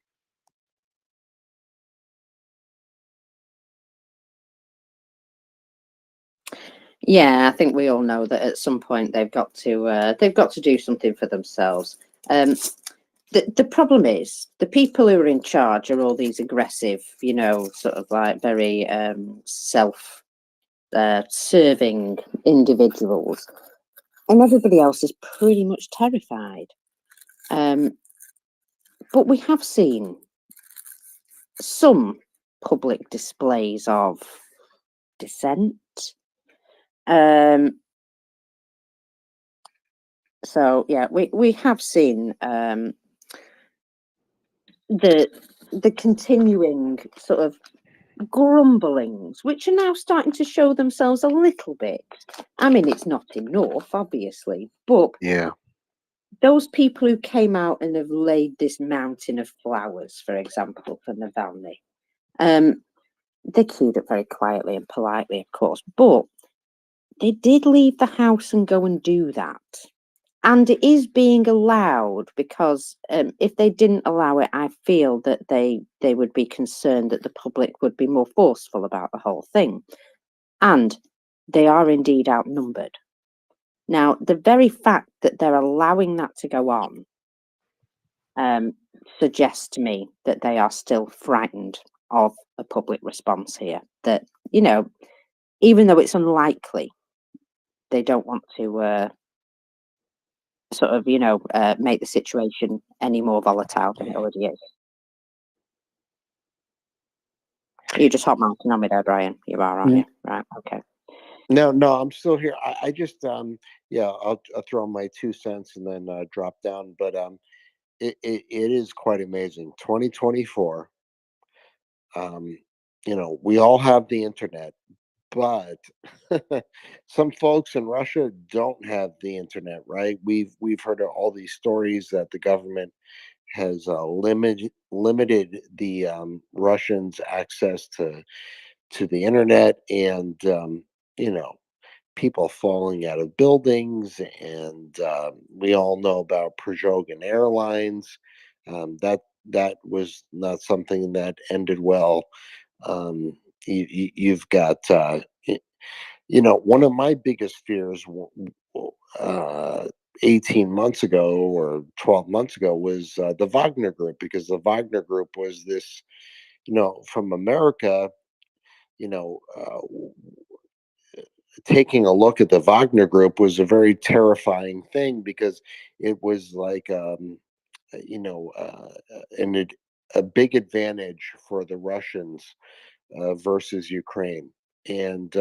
Yeah, I think we all know that at some point they've got to do something for themselves. The problem is the people who are in charge are all these aggressive, you know, sort of like very self serving individuals, and everybody else is pretty much terrified. But we have seen some public displays of dissent. So yeah, we have seen the continuing sort of grumblings, which are now starting to show themselves a little bit. I mean, it's not enough, obviously, but Yeah. those people who came out and have laid this mountain of flowers, for example, for Navalny, they queued up very quietly and politely, of course, but they did leave the house and go and do that. And it is being allowed because if they didn't allow it, I feel that they would be concerned that the public would be more forceful about the whole thing. And they are indeed outnumbered. Now, the very fact that they're allowing that to go on suggests to me that they are still frightened of a public response here. That, you know, even though it's unlikely, they don't want to sort of, you know, make the situation any more volatile than it already is. You just hot mountain on me there, Brian. You are, aren't you? Right. Okay. No, I'm still here. I just yeah, I'll throw my 2 cents and then drop down. But it is quite amazing. 2024. You know, we all have the internet, but some folks in Russia don't have the internet, right? We've heard of all these stories that the government has limited the Russians' access to the internet, and you know, people falling out of buildings, and we all know about Prigozhin Airlines. That was not something that ended well. You've got you know, one of my biggest fears 18 months ago or 12 months ago was the Wagner Group, because the Wagner Group was this, you know, from America, you know, taking a look at the Wagner Group was a very terrifying thing, because it was like, you know, a big advantage for the Russians versus Ukraine. And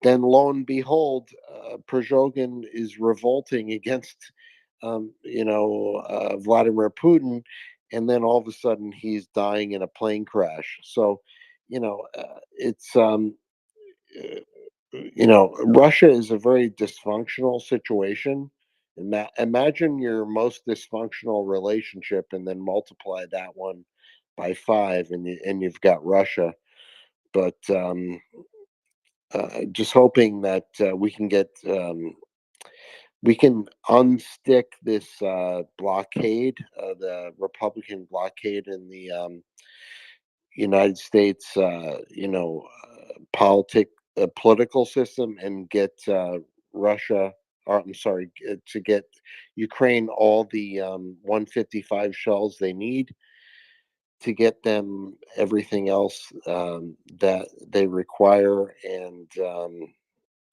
then lo and behold, Prigozhin is revolting against, you know, Vladimir Putin, and then all of a sudden he's dying in a plane crash. So, you know, it's you know, Russia is a very dysfunctional situation. Imagine your most dysfunctional relationship, and then multiply that one by 5, and you've got Russia. But just hoping that we can unstick this blockade, the Republican blockade in the United States, you know, political system, and get Russia, or I'm sorry, to get Ukraine all the 155 shells they need, to get them everything else that they require. And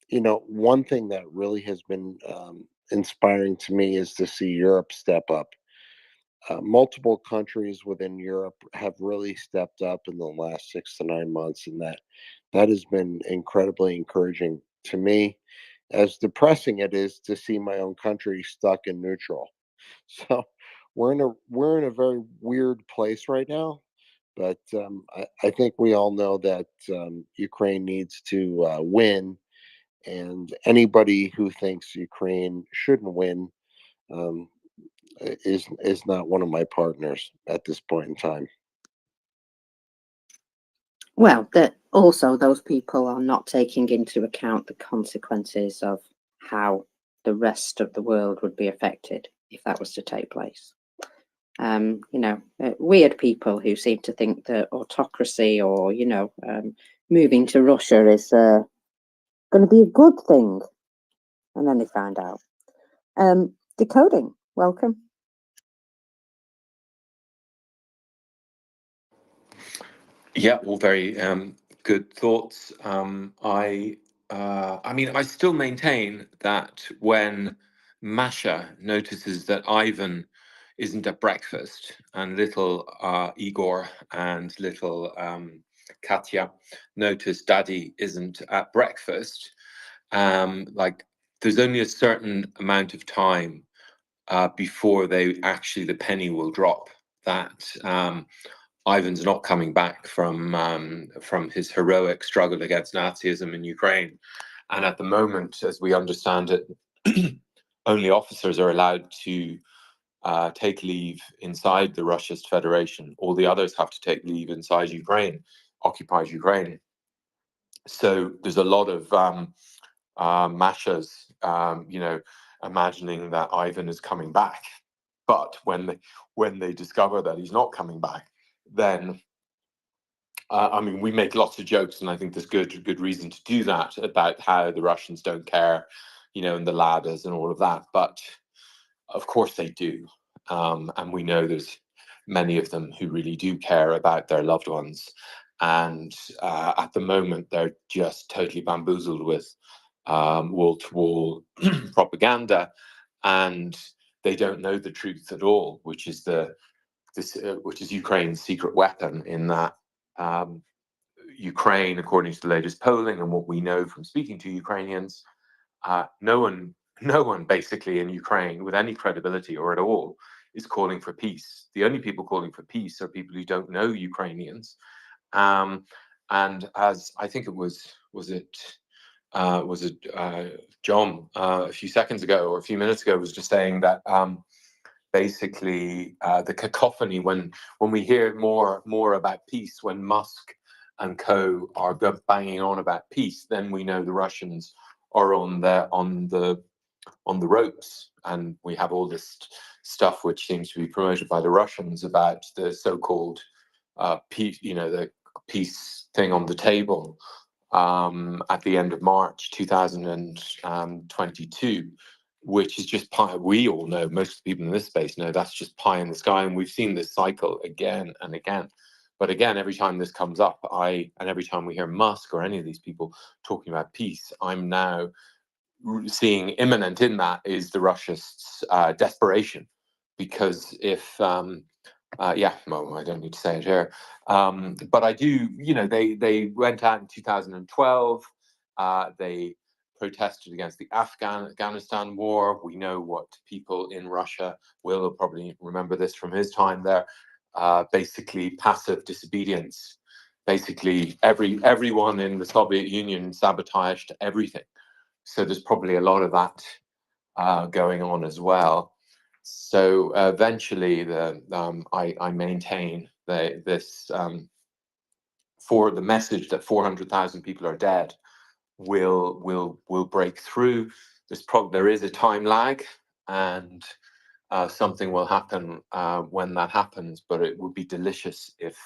you know, one thing that really has been inspiring to me is to see Europe step up. Multiple countries within Europe have really stepped up in the last 6 to 9 months, and that has been incredibly encouraging to me. As depressing it is to see my own country stuck in neutral. So we're in a very weird place right now. But I think we all know that Ukraine needs to win, and anybody who thinks Ukraine shouldn't win um, is not one of my partners at this point in time. Well, that also those people are not taking into account the consequences of how the rest of the world would be affected if that was to take place. You know, weird people who seem to think that autocracy, or, you know, moving to Russia is going to be a good thing. And then they find out. Decoding, welcome. Yeah, all very good thoughts. I mean, I still maintain that when Masha notices that Ivan isn't at breakfast, and little Igor and little Katya notice Daddy isn't at breakfast, like there's only a certain amount of time before the penny will drop that Ivan's not coming back from his heroic struggle against Nazism in Ukraine. And at the moment, as we understand it, only officers are allowed to take leave inside the Russian Federation. All the others have to take leave inside Ukraine, occupied Ukraine. So there's a lot of Mashas, imagining that Ivan is coming back. But when they discover that he's not coming back, then I mean, we make lots of jokes, and I think there's good reason to do that about how the Russians don't care, and the ladders and all of that. But of course they do, and we know there's many of them who really do care about their loved ones. And at the moment, they're just totally bamboozled with wall-to-wall propaganda, and they don't know the truth at all, which is Ukraine's secret weapon. In that Ukraine, according to the latest polling and what we know from speaking to Ukrainians, no one basically in Ukraine with any credibility or at all is calling for peace. The only people calling for peace are people who don't know Ukrainians. And as I think it was John a few seconds ago or a few minutes ago was just saying that basically the cacophony when we hear more about peace, when Musk and co are banging on about peace, then we know the Russians are on the ropes, and we have all this stuff which seems to be promoted by the Russians about the so-called peace, the peace thing on the table at the end of March 2022, which is just pie. We all know, most of the people in this space know, that's just pie in the sky, and we've seen this cycle again and again. But again, every time this comes up, and every time we hear Musk or any of these people talking about peace, I'm now seeing imminent in that is the Russians' desperation, because if well, I don't need to say it here, but I do. They went out in 2012. They protested against the Afghanistan war. We know what people in Russia will probably remember this from his time there. Basically, passive disobedience. Basically, everyone in the Soviet Union sabotaged everything. So there's probably a lot of that going on as well. So eventually, I maintain this for the message that 400,000 people are dead will break through. There is a time lag, and something will happen when that happens. But it would be delicious if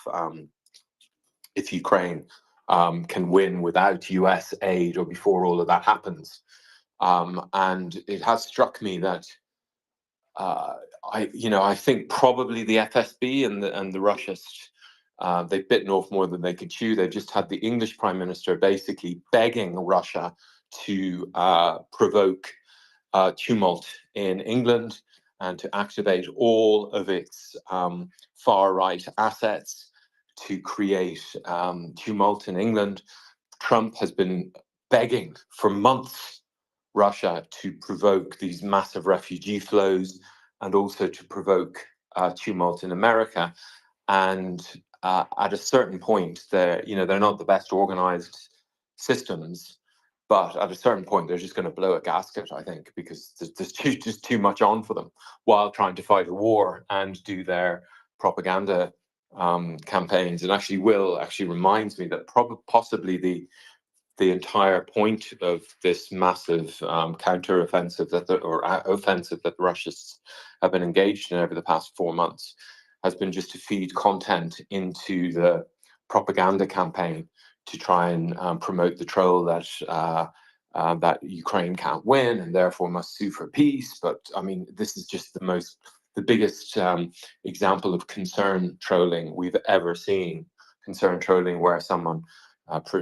Ukraine can win without US aid or before all of that happens. And it has struck me that I think probably the FSB and the Russians, they've bitten off more than they could chew. They've just had the English Prime Minister basically begging Russia to provoke tumult in England and to activate all of its far-right assets to create tumult in England. Trump has been begging for months Russia to provoke these massive refugee flows and also to provoke tumult in America. And at a certain point, they're not the best organized systems, but at a certain point, they're just going to blow a gasket, I think, because there's just too much on for them while trying to fight a war and do their propaganda campaigns. And actually reminds me that possibly the entire point of this massive counter-offensive offensive that the Russians have been engaged in over the past 4 months has been just to feed content into the propaganda campaign to try and promote the troll that that Ukraine can't win and therefore must sue for peace. But I mean, this is just the biggest example of concern trolling we've ever seen. Concern trolling where someone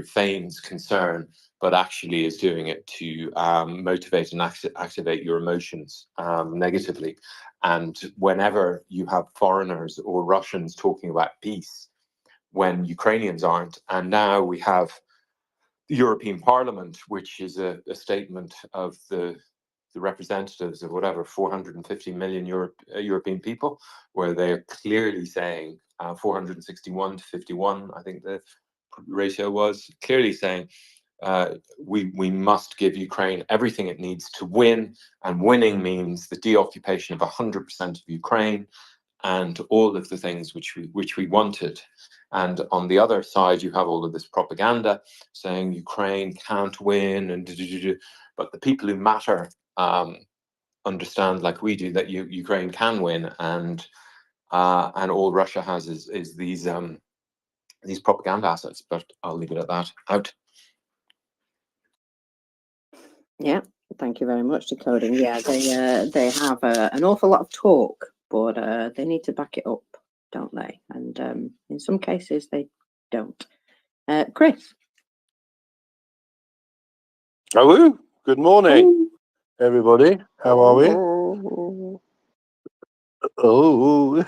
feigns concern, but actually is doing it to motivate and activate your emotions negatively. And whenever you have foreigners or Russians talking about peace, when Ukrainians aren't, and now we have the European Parliament, which is a statement of the representatives of whatever 450 million European people, where they are clearly saying 461 to 51, I think the ratio was, clearly saying we must give Ukraine everything it needs to win, and winning means the deoccupation of 100% of Ukraine and all of the things which we wanted. And on the other side, you have all of this propaganda saying Ukraine can't win, but the people who matter understand, like we do, that Ukraine can win, and all Russia has is these propaganda assets. But I'll leave it at that. Out. Yeah, thank you very much, Decoding. Yeah, they have an awful lot of talk, but they need to back it up, don't they? And in some cases, they don't. Chris. Hello, good morning, everybody. How are we? Oh,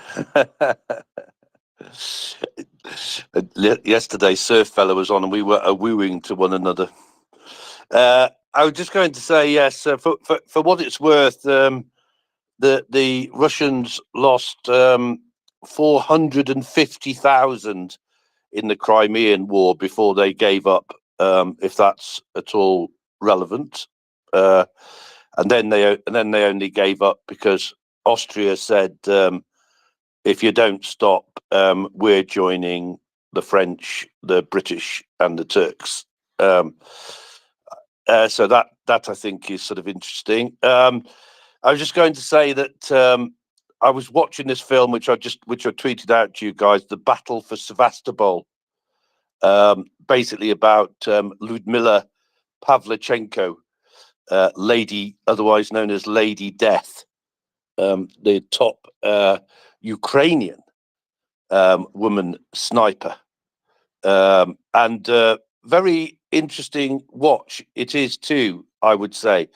yesterday Surf Fella was on, and we were wooing to one another. I was just going to say, yes, for what it's worth, the Russians lost 450,000 in the Crimean War before they gave up, if that's at all relevant. And then they only gave up because Austria said, if you don't stop, we're joining the French, the British, and the Turks. So that I think is sort of interesting. I was just going to say that I was watching this film, which I tweeted out to you guys, The Battle for Sevastopol, basically about Ludmila Pavlichenko, lady, otherwise known as Lady Death, the top Ukrainian woman sniper, and very interesting watch it is too, I would say.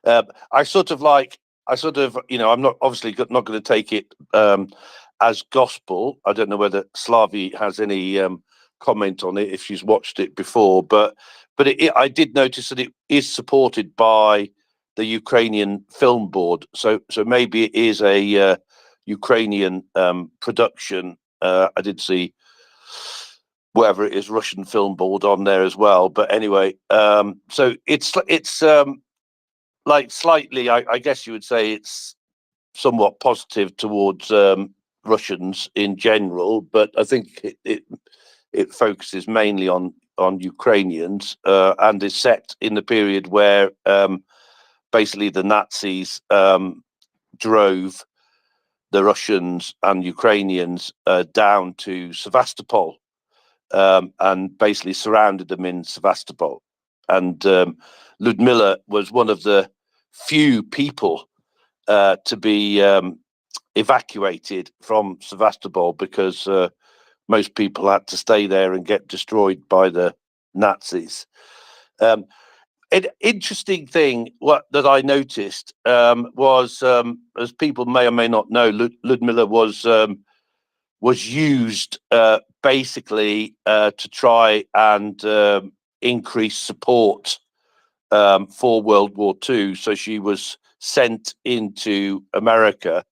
I sort of, I'm not obviously not going to take it as gospel. I don't know whether Slavi has any comment on it if she's watched it before, but I did notice that it is supported by the Ukrainian Film Board, so maybe it is a Ukrainian production. I did see whatever it is, Russian Film Board on there as well. But anyway, so it's like slightly, I guess you would say it's somewhat positive towards Russians in general, but I think it focuses mainly on Ukrainians, and is set in the period where basically the Nazis drove the Russians and Ukrainians down to Sevastopol, and basically surrounded them in Sevastopol. And Ludmila was one of the few people to be evacuated from Sevastopol, because most people had to stay there and get destroyed by the Nazis. An interesting thing that I noticed was, as people may or may not know, Ludmila was used basically to try and increase support for World War II. So she was sent into America,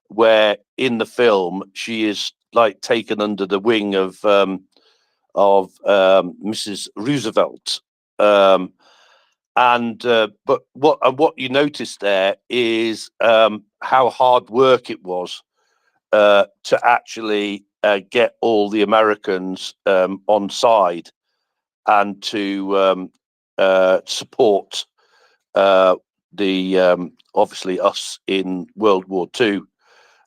where in the film she is like taken under the wing of Mrs. Roosevelt. But what you notice there is how hard work it was to actually get all the Americans on side and to support the obviously us in World War II.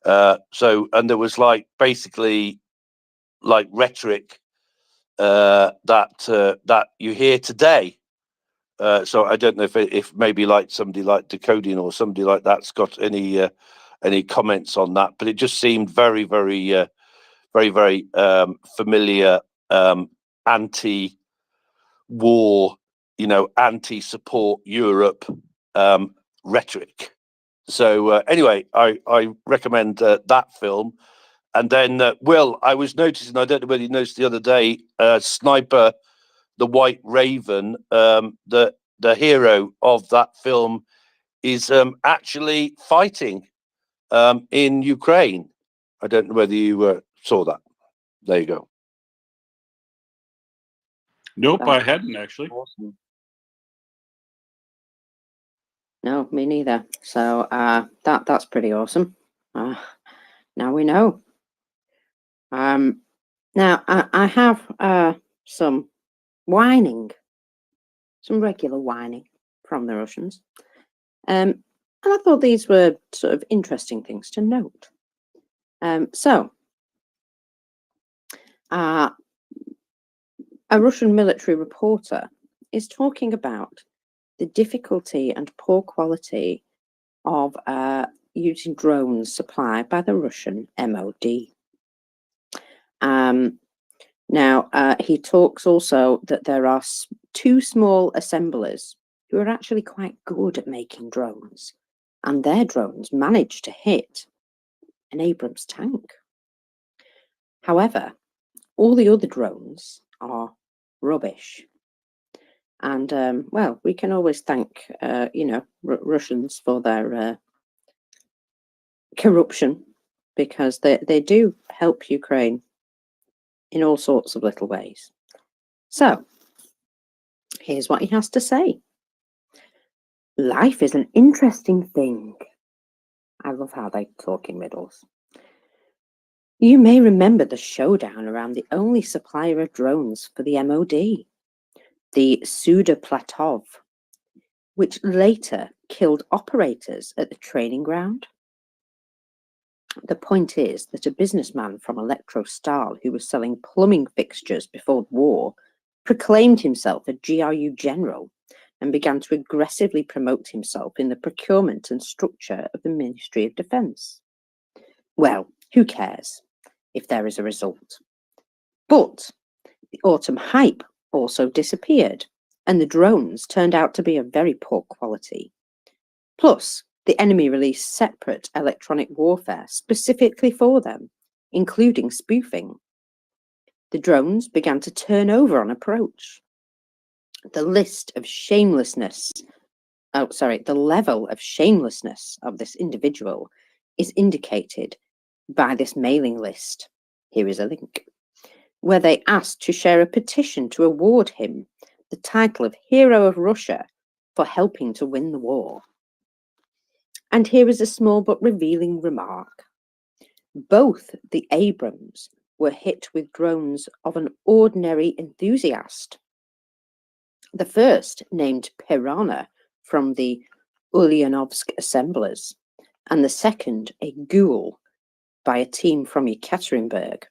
And there was basically rhetoric that you hear today So I don't know if maybe like somebody like Decoding or somebody like that's got any comments on that, but it just seemed very, very, very familiar, anti-war, anti-support Europe rhetoric. So anyway, I recommend that film. And then, Will, I was noticing, I don't know whether you noticed the other day, Sniper, the White Raven, the hero of that film is actually fighting in Ukraine. I don't know whether you saw that. There you go. Nope, I hadn't actually. Awesome. No, me neither. So that's pretty awesome. Now we know. Now I have some whining, some regular whining from the Russians. And I thought these were sort of interesting things to note. So a Russian military reporter is talking about the difficulty and poor quality of using drones supplied by the Russian MOD. Now, he talks also that there are two small assemblers who are actually quite good at making drones, and their drones managed to hit an Abrams tank. However, all the other drones are rubbish. And, well, we can always thank, Russians for their corruption, because they do help Ukraine in all sorts of little ways. So, here's what he has to say. Life is an interesting thing. I love how they talk in riddles. You may remember the showdown around the only supplier of drones for the MOD, the Suda Platov, which later killed operators at the training ground. The point is that a businessman from Electrostal who was selling plumbing fixtures before the war proclaimed himself a GRU general and began to aggressively promote himself in the procurement and structure of the Ministry of Defence. Well, who cares if there is a result? But the autumn hype also disappeared, and the drones turned out to be of very poor quality. Plus, the enemy released separate electronic warfare specifically for them, including spoofing. The drones began to turn over on approach. The level of shamelessness of this individual is indicated by this mailing list. Here is a link, where they asked to share a petition to award him the title of Hero of Russia for helping to win the war. And here is a small but revealing remark. Both the Abrams were hit with drones of an ordinary enthusiast. The first named Piranha from the Ulyanovsk assemblers, and the second a Ghoul by a team from Yekaterinburg.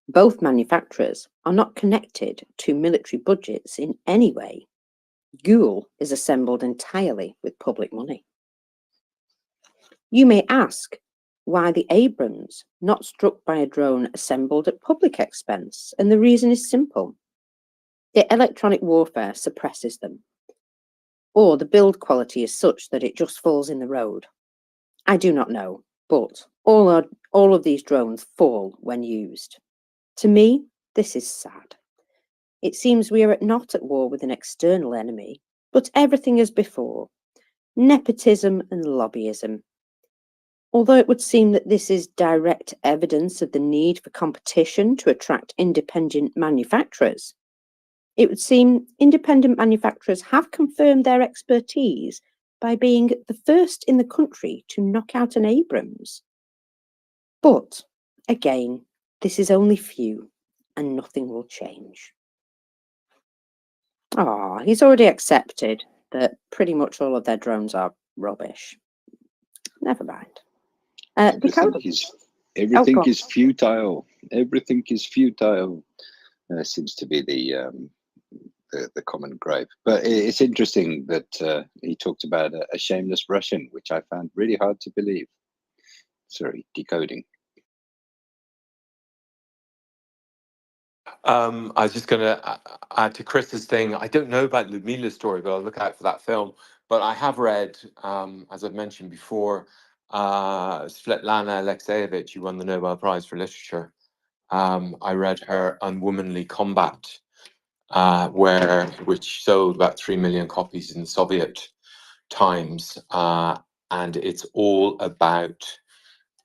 Both manufacturers are not connected to military budgets in any way. Ghoul is assembled entirely with public money. You may ask why the Abrams not struck by a drone assembled at public expense, and the reason is simple. The electronic warfare suppresses them, or the build quality is such that it just falls in the road. I do not know, but all of these drones fall when used. To me, this is sad. It seems we are not at war with an external enemy, but everything as before. Nepotism and lobbyism. Although it would seem that this is direct evidence of the need for competition to attract independent manufacturers, it would seem independent manufacturers have confirmed their expertise by being the first in the country to knock out an Abrams. But, again, this is only few, and nothing will change. He's already accepted that pretty much all of their drones are rubbish. Never mind. Everything is futile. Everything is futile. Seems to be the the common grave. But it's interesting that he talked about a shameless Russian, which I found really hard to believe. Sorry, decoding. I was just going to add to Chris's thing. I don't know about Ludmila's story, but I'll look out for that film. But I have read, as I've mentioned before, Svetlana Alexeyevich, who won the Nobel Prize for Literature. I read her Unwomanly Combat, which sold about 3 million copies in the Soviet times, and it's all about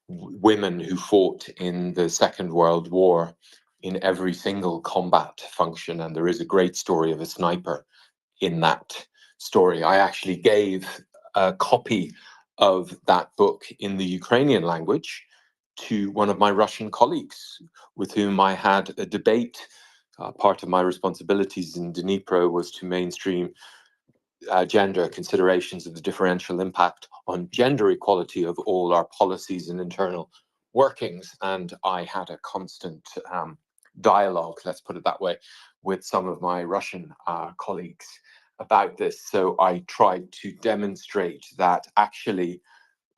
women who fought in the Second World War in every single combat function, and there is a great story of a sniper in that story. I actually gave a copy of that book in the Ukrainian language to one of my Russian colleagues with whom I had a debate. Part of my responsibilities in Dnipro was to mainstream gender considerations of the differential impact on gender equality of all our policies and internal workings. And I had a constant dialogue, let's put it that way, with some of my Russian colleagues about this. So I tried to demonstrate that actually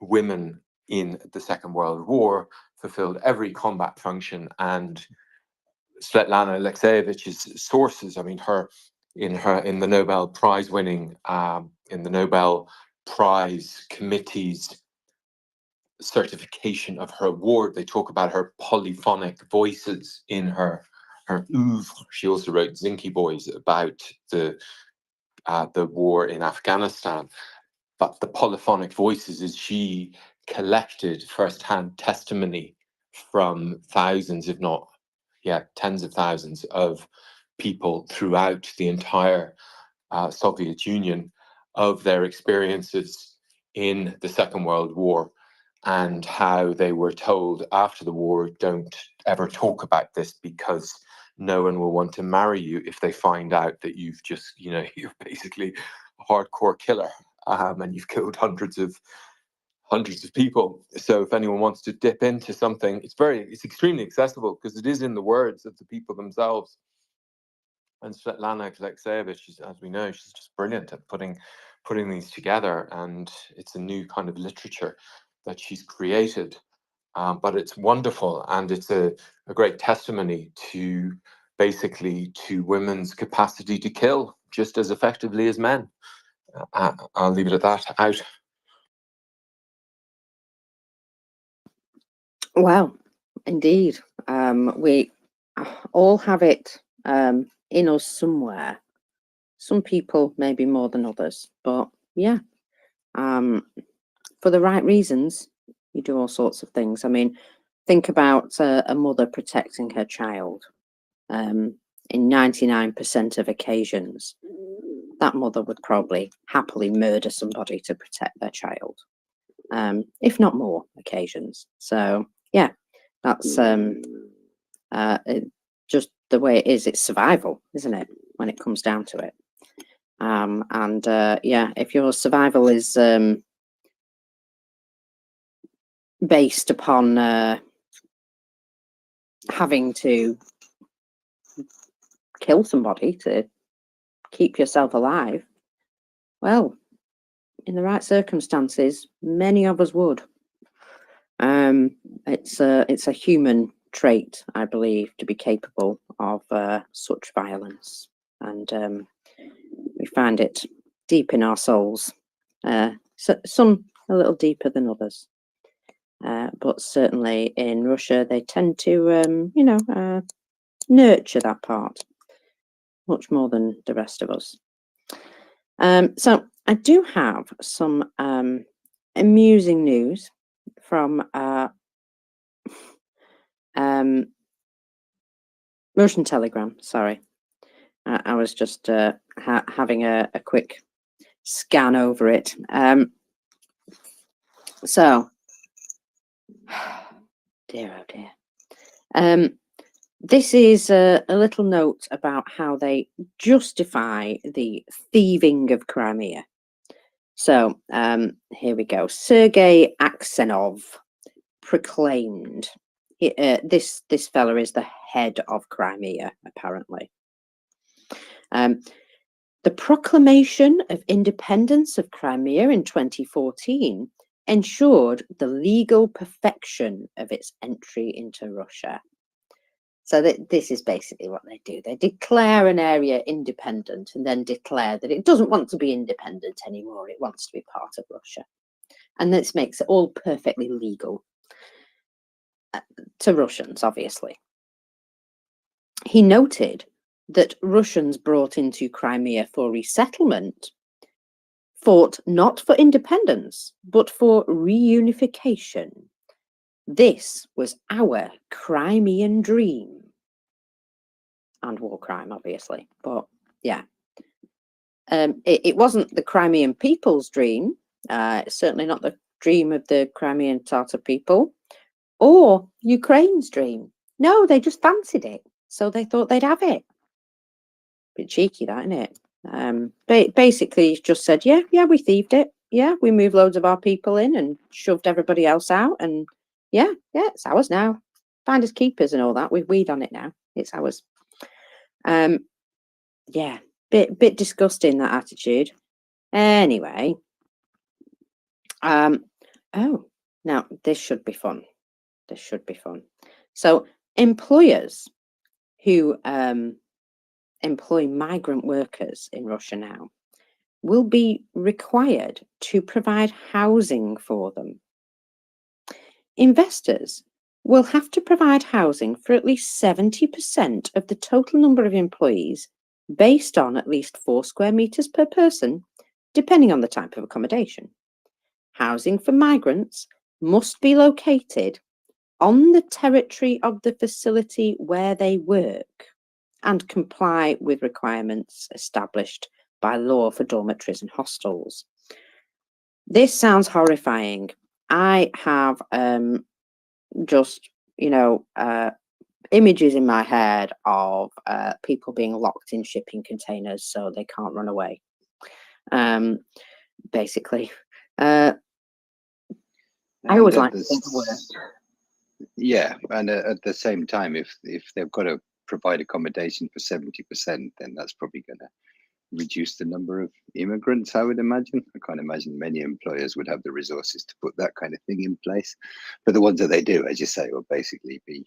women in the Second World War fulfilled every combat function, and Svetlana Alexeyevich's sources, I mean, in the Nobel Prize winning, in the Nobel Prize Committee's certification of her award, they talk about her polyphonic voices in her oeuvre. She also wrote Zinky Boys about the war in Afghanistan. But the polyphonic voices is she collected firsthand testimony from thousands, if not tens of thousands of people throughout the entire Soviet Union of their experiences in the Second World War, and how they were told after the war, don't ever talk about this because no one will want to marry you if they find out that you've just, you're basically a hardcore killer, and you've killed hundreds of people. So if anyone wants to dip into something, it's extremely accessible because it is in the words of the people themselves. And Svetlana Alexeyevich, as we know, she's just brilliant at putting these together, and it's a new kind of literature that she's created. But it's wonderful, and it's a great testimony to women's capacity to kill just as effectively as men. I'll leave it at that. Out. Well, indeed. We all have it in us somewhere. Some people maybe more than others, but yeah, for the right reasons, you do all sorts of things. I mean, think about a mother protecting her child. In 99% of occasions, that mother would probably happily murder somebody to protect their child, if not more occasions. So yeah, that's just the way it is. It's survival, isn't it, when it comes down to it? Yeah, if your survival is based upon having to kill somebody to keep yourself alive, well, in the right circumstances, many of us would. It's a human trait, I believe, to be capable of such violence, and we find it deep in our souls. Some a little deeper than others, but certainly in Russia, they tend to, nurture that part much more than the rest of us. So I do have some amusing news from Russian Telegram. Sorry, I was just having a quick scan over it. So, dear, oh dear. This is a little note about how they justify the thieving of Crimea. So, here we go. Sergei Aksenov proclaimed. This fella is the head of Crimea, apparently. The proclamation of independence of Crimea in 2014 ensured the legal perfection of its entry into Russia. So this is basically what they do. They declare an area independent and then declare that it doesn't want to be independent anymore. It wants to be part of Russia. And this makes it all perfectly legal to Russians, obviously. He noted that Russians brought into Crimea for resettlement fought not for independence, but for reunification. This was our Crimean dream. And war crime, obviously, but yeah. It wasn't the Crimean people's dream, certainly not the dream of the Crimean Tatar people, or Ukraine's dream. No, they just fancied it, so they thought they'd have it. Bit cheeky, that, isn't it? Basically, just said, yeah, we thieved it. Yeah, we moved loads of our people in and shoved everybody else out, and yeah, it's ours now. Find us keepers and all that. We've weed on it now. It's ours. Yeah, bit disgusting, that attitude. Anyway, oh, now this should be fun. So employers who employ migrant workers in Russia now will be required to provide housing for them. Investors will have to provide housing for at least 70% of the total number of employees based on at least 4 square meters per person, depending on the type of accommodation. Housing for migrants must be located on the territory of the facility where they work and comply with requirements established by law for dormitories and hostels. This sounds horrifying. I have just, images in my head of people being locked in shipping containers so they can't run away. Basically, I always like to think the worst. Yeah, and at the same time, if they've got to provide accommodation for 70%, then that's probably going to reduce the number of immigrants, I would imagine. I can't imagine many employers would have the resources to put that kind of thing in place. But the ones that they do, as you say, will basically be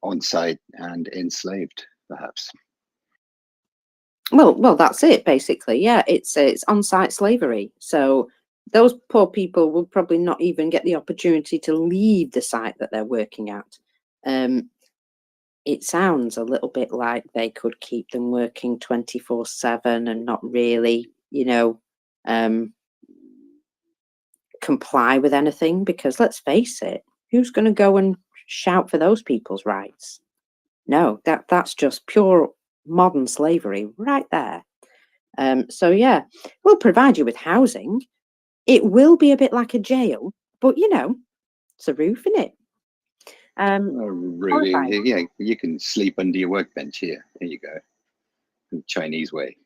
on site and enslaved, perhaps. Well, that's it, basically. Yeah, it's on-site slavery. So those poor people will probably not even get the opportunity to leave the site that they're working at. It sounds a little bit like they could keep them working 24/7 and not really, comply with anything, because let's face it, who's going to go and shout for those people's rights? No, that's just pure modern slavery right there. So yeah, we'll provide you with housing. It will be a bit like a jail, but it's a roof, isn't it? Really, yeah, you can sleep under your workbench here. There you go. The Chinese way.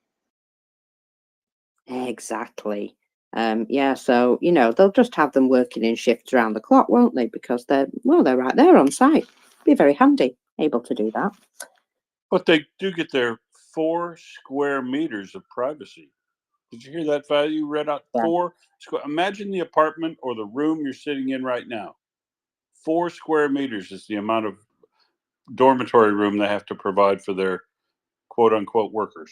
Exactly. Yeah, so they'll just have them working in shifts around the clock, won't they? Because they're right there on site. Be very handy, able to do that. But they do get their 4 square meters of privacy. Did you hear that value you read out? Yeah. 4 square. Imagine the apartment or the room you're sitting in right now. 4 square meters is the amount of dormitory room they have to provide for their quote unquote workers.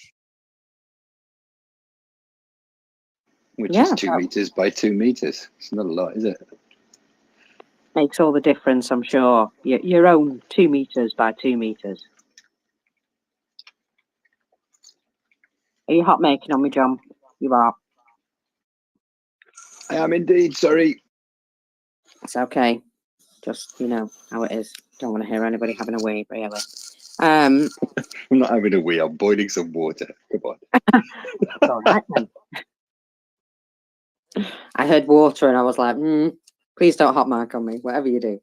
Which is 2 meters by 2 meters. It's not a lot, is it? Makes all the difference, I'm sure. Your own 2 meters by 2 meters. Are you hot making on me, John? You are. I am indeed, sorry. It's okay. Just, how it is. Don't want to hear anybody having a wee, really. I'm not having a wee. I'm boiling some water. Come on. It's all right, then. I heard water and I was like, please don't hot mic on me, whatever you do.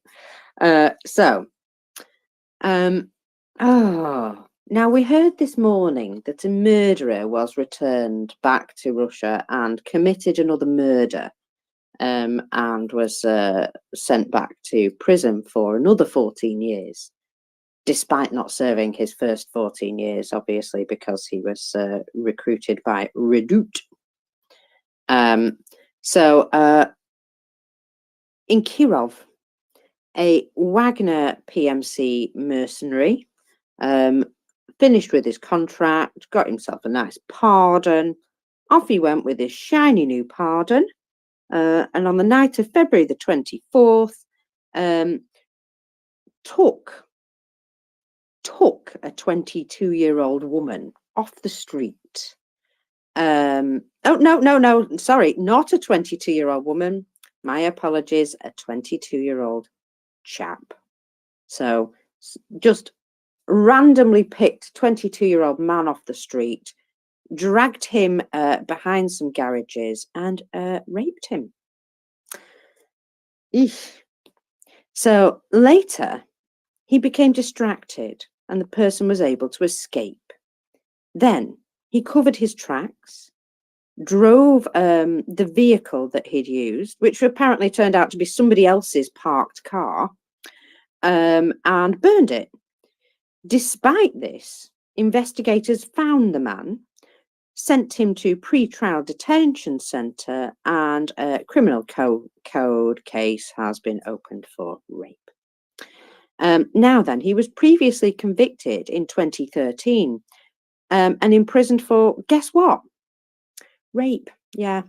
Now we heard this morning that a murderer was returned back to Russia and committed another murder, and was sent back to prison for another 14 years. despite not serving his first 14 years, obviously, because he was recruited by Redoute. So in Kirov, a Wagner PMC mercenary finished with his contract, got himself a nice pardon. Off he went with his shiny new pardon. And on the night of February the 24th, took a 22-year-old woman off the street. Oh, no, sorry, not a 22-year-old woman. My apologies, a 22-year-old chap. So just randomly picked 22-year-old man off the street, dragged him behind some garages and raped him. Eesh. So later, he became distracted and the person was able to escape. Then he covered his tracks, drove the vehicle that he'd used, which apparently turned out to be somebody else's parked car, and burned it. Despite this, investigators found the man, sent him to pre-trial detention centre, and a criminal code case has been opened for rape. Now then, he was previously convicted in 2013 and imprisoned for, guess what? Rape, yeah.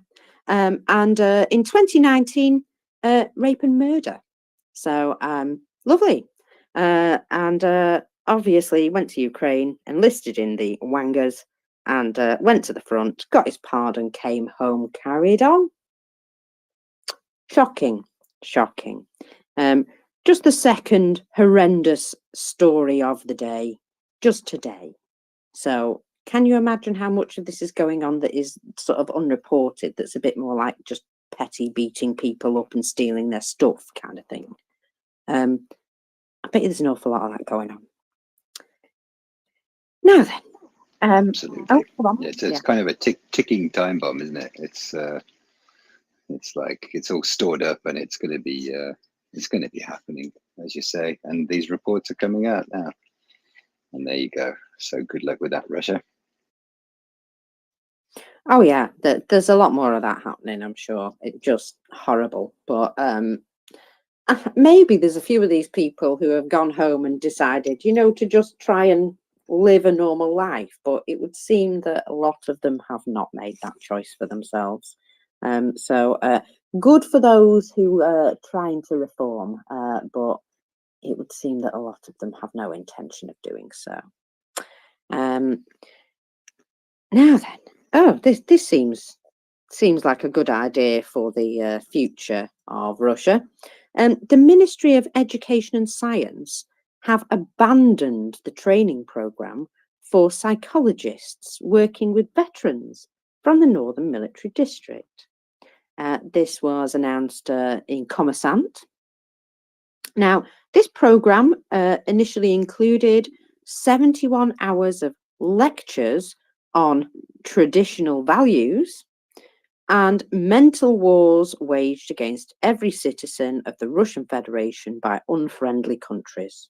And in 2019, rape and murder. So lovely. And obviously went to Ukraine, enlisted in the Wangers, and went to the front, got his pardon, came home, carried on. Shocking, shocking. Just the second horrendous story of the day, just today. So can you imagine how much of this is going on that is sort of unreported, that's a bit more like just petty beating people up and stealing their stuff kind of thing? I bet you there's an awful lot of that going on. Now then. Absolutely. Oh, come on. Yeah, it's kind of a ticking time bomb, isn't it? It's like it's all stored up and it's going to be happening, as you say. And these reports are coming out now. And there you go. So good luck with that, Russia. Oh yeah, there's a lot more of that happening, I'm sure. It's just horrible. But maybe there's a few of these people who have gone home and decided, to just try and live a normal life. But it would seem that a lot of them have not made that choice for themselves. So good for those who are trying to reform, but it would seem that a lot of them have no intention of doing so. Now then, oh, this seems like a good idea for the future of Russia. The Ministry of Education and Science have abandoned the training program for psychologists working with veterans from the Northern Military District. This was announced in Kommersant. Now, this program initially included 71 hours of lectures on traditional values and mental wars waged against every citizen of the Russian Federation by unfriendly countries.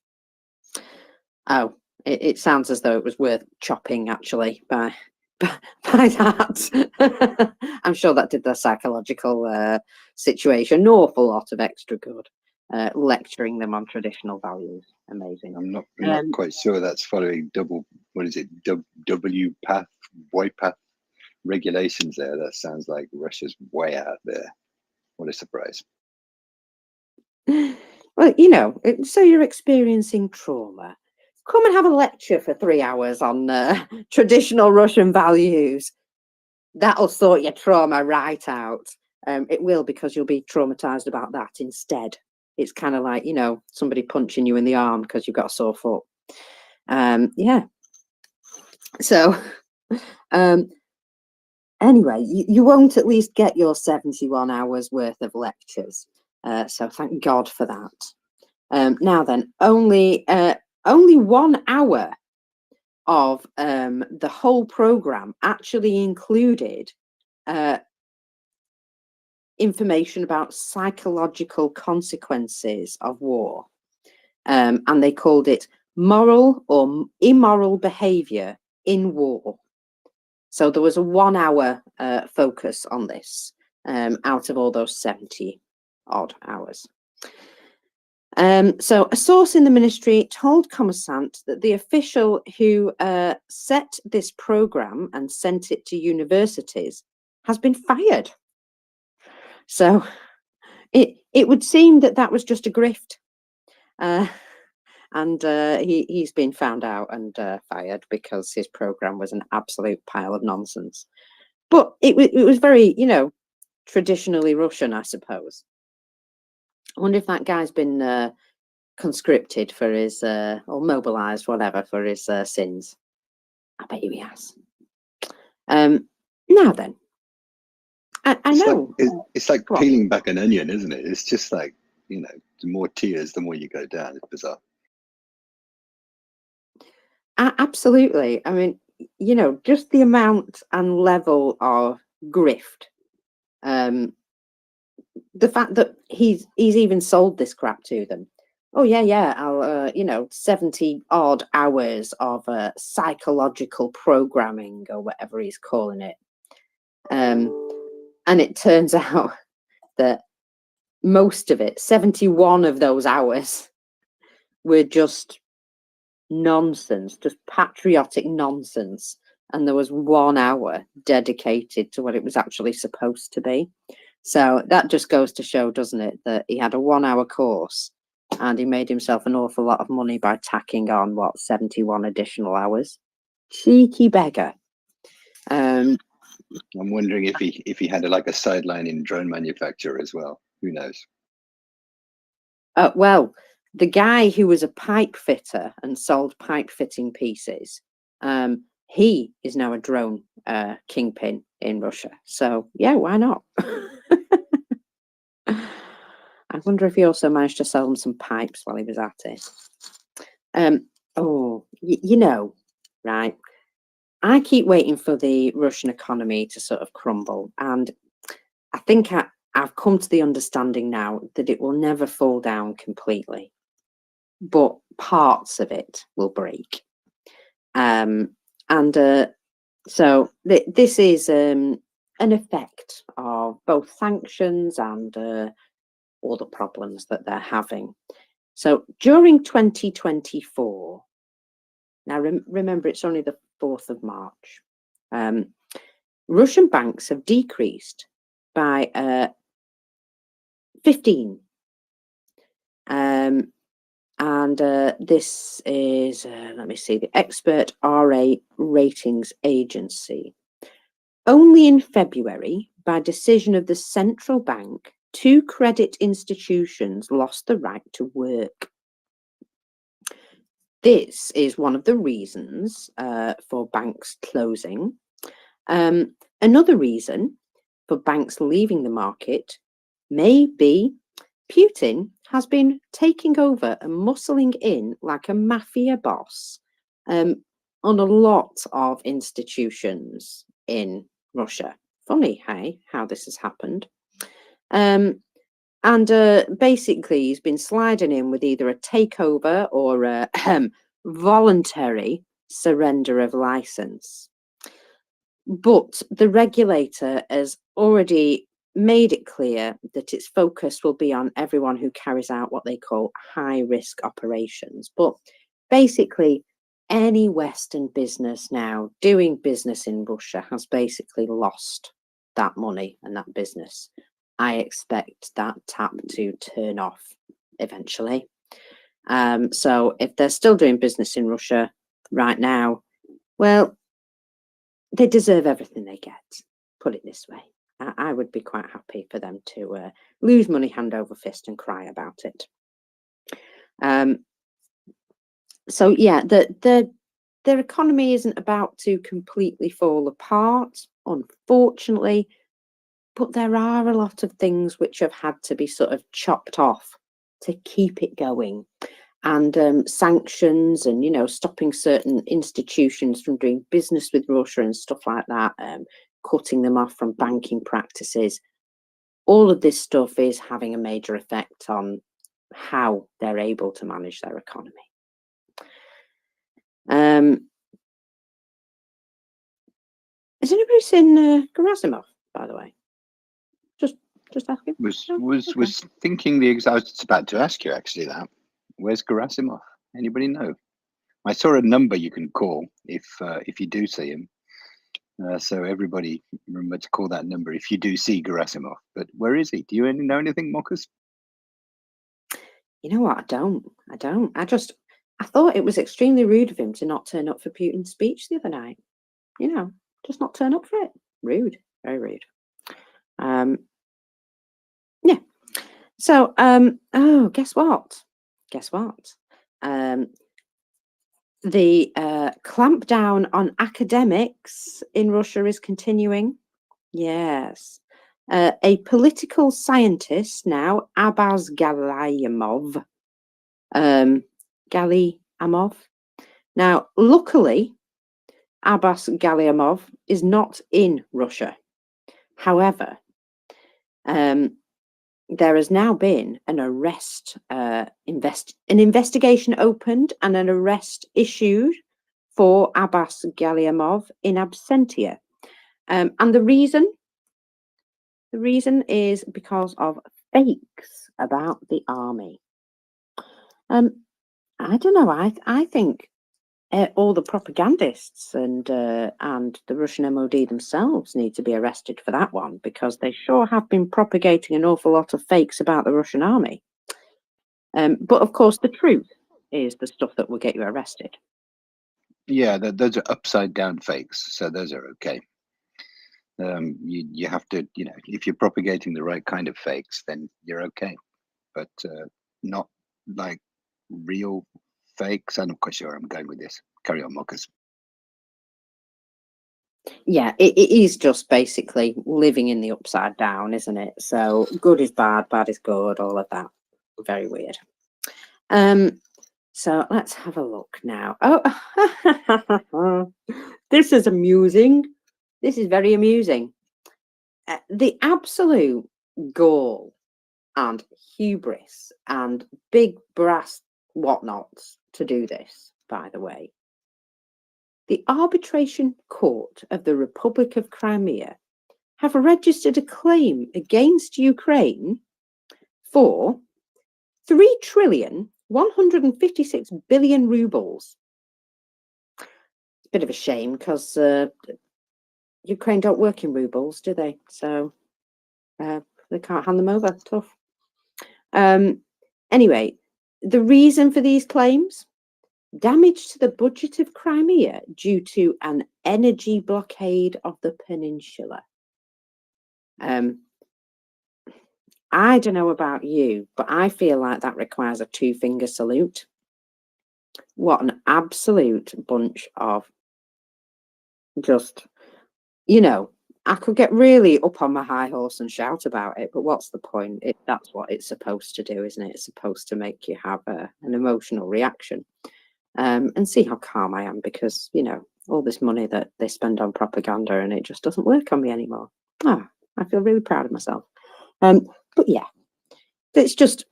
Oh, it sounds as though it was worth chopping, actually, by that. I'm sure that did the psychological situation an awful lot of extra good, lecturing them on traditional values. Amazing. I'm not quite sure that's following W path, Y path regulations there. That sounds like Russia's way out there. What a surprise. Well, so you're experiencing trauma. Come and have a lecture for 3 hours on traditional Russian values. That'll sort your trauma right out. It will, because you'll be traumatized about that instead. It's kind of like, somebody punching you in the arm because you've got a sore foot. Yeah. So, anyway, you won't at least get your 71 hours worth of lectures. So thank God for that. Now then, only 1 hour of the whole program actually included information about psychological consequences of war, and they called it moral or immoral behavior in war. So there was a 1 hour focus on this out of all those 70 odd hours. So a source in the ministry told Commersant that the official who set this program and sent it to universities has been fired. So it would seem that that was just a grift. And he's been found out and fired because his program was an absolute pile of nonsense. But it was very, you know, traditionally Russian, I suppose. I wonder if that guy's been conscripted for his, or mobilized, whatever, for his sins. I bet you he has. Now then, I know. It's like Go on. peeling back an onion, isn't it? It's just like, you know, the more tiers, the more you go down. It's bizarre. Absolutely. I mean, you know, just the amount and level of grift. The fact that he's even sold this crap to them. Oh yeah, I'll you know, 70 odd hours of psychological programming or whatever he's calling it. And it turns out that most of it, 71 of those hours, were just nonsense, just patriotic nonsense. And there was 1 hour dedicated to what it was actually supposed to be. So that just goes to show, doesn't it, that he had a 1 hour course and he made himself an awful lot of money by tacking on, what, 71 additional hours? Cheeky beggar. I'm wondering if he had like a sideline in drone manufacture as well. Who knows? Well, the guy who was a pipe fitter and sold pipe fitting pieces, he is now a drone kingpin in Russia. So yeah, why not? I wonder if he also managed to sell them some pipes while he was at it. You know, right? I keep waiting for the Russian economy to sort of crumble, and I think I've come to the understanding now that it will never fall down completely, but parts of it will break. So this is an effect of both sanctions and all the problems that they're having. So during 2024, now remember it's only the 4th of March, Russian banks have decreased by 15. And this is, let me see, the expert RA ratings agency. Only in February, by decision of the central bank, 2 credit institutions lost the right to work. This is one of the reasons for banks closing. Another reason for banks leaving the market may be Putin has been taking over and muscling in like a mafia boss on a lot of institutions in Russia. Funny, hey, how this has happened. And basically, he's been sliding in with either a takeover or a voluntary surrender of license. But the regulator has already made it clear that its focus will be on everyone who carries out what they call high-risk operations. But basically, any Western business now doing business in Russia has basically lost that money and that business. I expect that tap to turn off eventually. So if they're still doing business in Russia right now, well, they deserve everything they get, put it this way. I would be quite happy for them to lose money hand over fist and cry about it. So yeah, their economy isn't about to completely fall apart, unfortunately, but there are a lot of things which have had to be sort of chopped off to keep it going. And sanctions and, you know, stopping certain institutions from doing business with Russia and stuff like that, cutting them off from banking practices. All of this stuff is having a major effect on how they're able to manage their economy. Has anybody seen Gerasimov, by the way? Just asking. Was No? was Okay. was thinking I was just about to ask you actually that. Where's Gerasimov? Anybody know? I saw a number you can call if you do see him. So everybody remember to call that number if you do see Gerasimov. But where is he? Do you know anything, Marcus? You know what? I don't. I thought it was extremely rude of him to not turn up for Putin's speech the other night. You know, just not turn up for it. Rude. Very rude. Yeah. So, oh, guess what? The clampdown on academics in Russia is continuing. Yes. A political scientist now, Abbas Galyamov. Galyamov. Now, luckily, Abbas Galyamov is not in Russia. However, there has now been an arrest, an investigation opened and an arrest issued for Abbas Galyamov in absentia. And the reason is because of fakes about the army. I don't know. I think all the propagandists and the Russian MOD themselves need to be arrested for that one, because they sure have been propagating an awful lot of fakes about the Russian army. But of course, the truth is the stuff that will get you arrested. Yeah, those are upside down fakes, so those are okay. You have to, if you're propagating the right kind of fakes, then you're okay. But not like real fakes. I'm not quite sure I'm going with this. Carry on, Marcus. Yeah, it is just basically living in the upside down, isn't it? So good is bad, bad is good, all of that. Very weird. So let's have a look now. Oh, this is amusing. This is very amusing. The absolute gall and hubris and big brass whatnots to do this, by the way. The Arbitration Court of the Republic of Crimea have registered a claim against Ukraine for 3,156 billion rubles. It's a bit of a shame because Ukraine don't work in rubles, do they? So they can't hand them over. Tough. Anyway, the reason for these claims: damage to the budget of Crimea due to an energy blockade of the peninsula. I don't know about you, but I feel like that requires a two-finger salute. What an absolute bunch of just, I could get really up on my high horse and shout about it, but what's the point? That's what it's supposed to do, isn't it? It's supposed to make you have an emotional reaction. And see how calm I am, because, all this money that they spend on propaganda and it just doesn't work on me anymore. I feel really proud of myself. But yeah, it's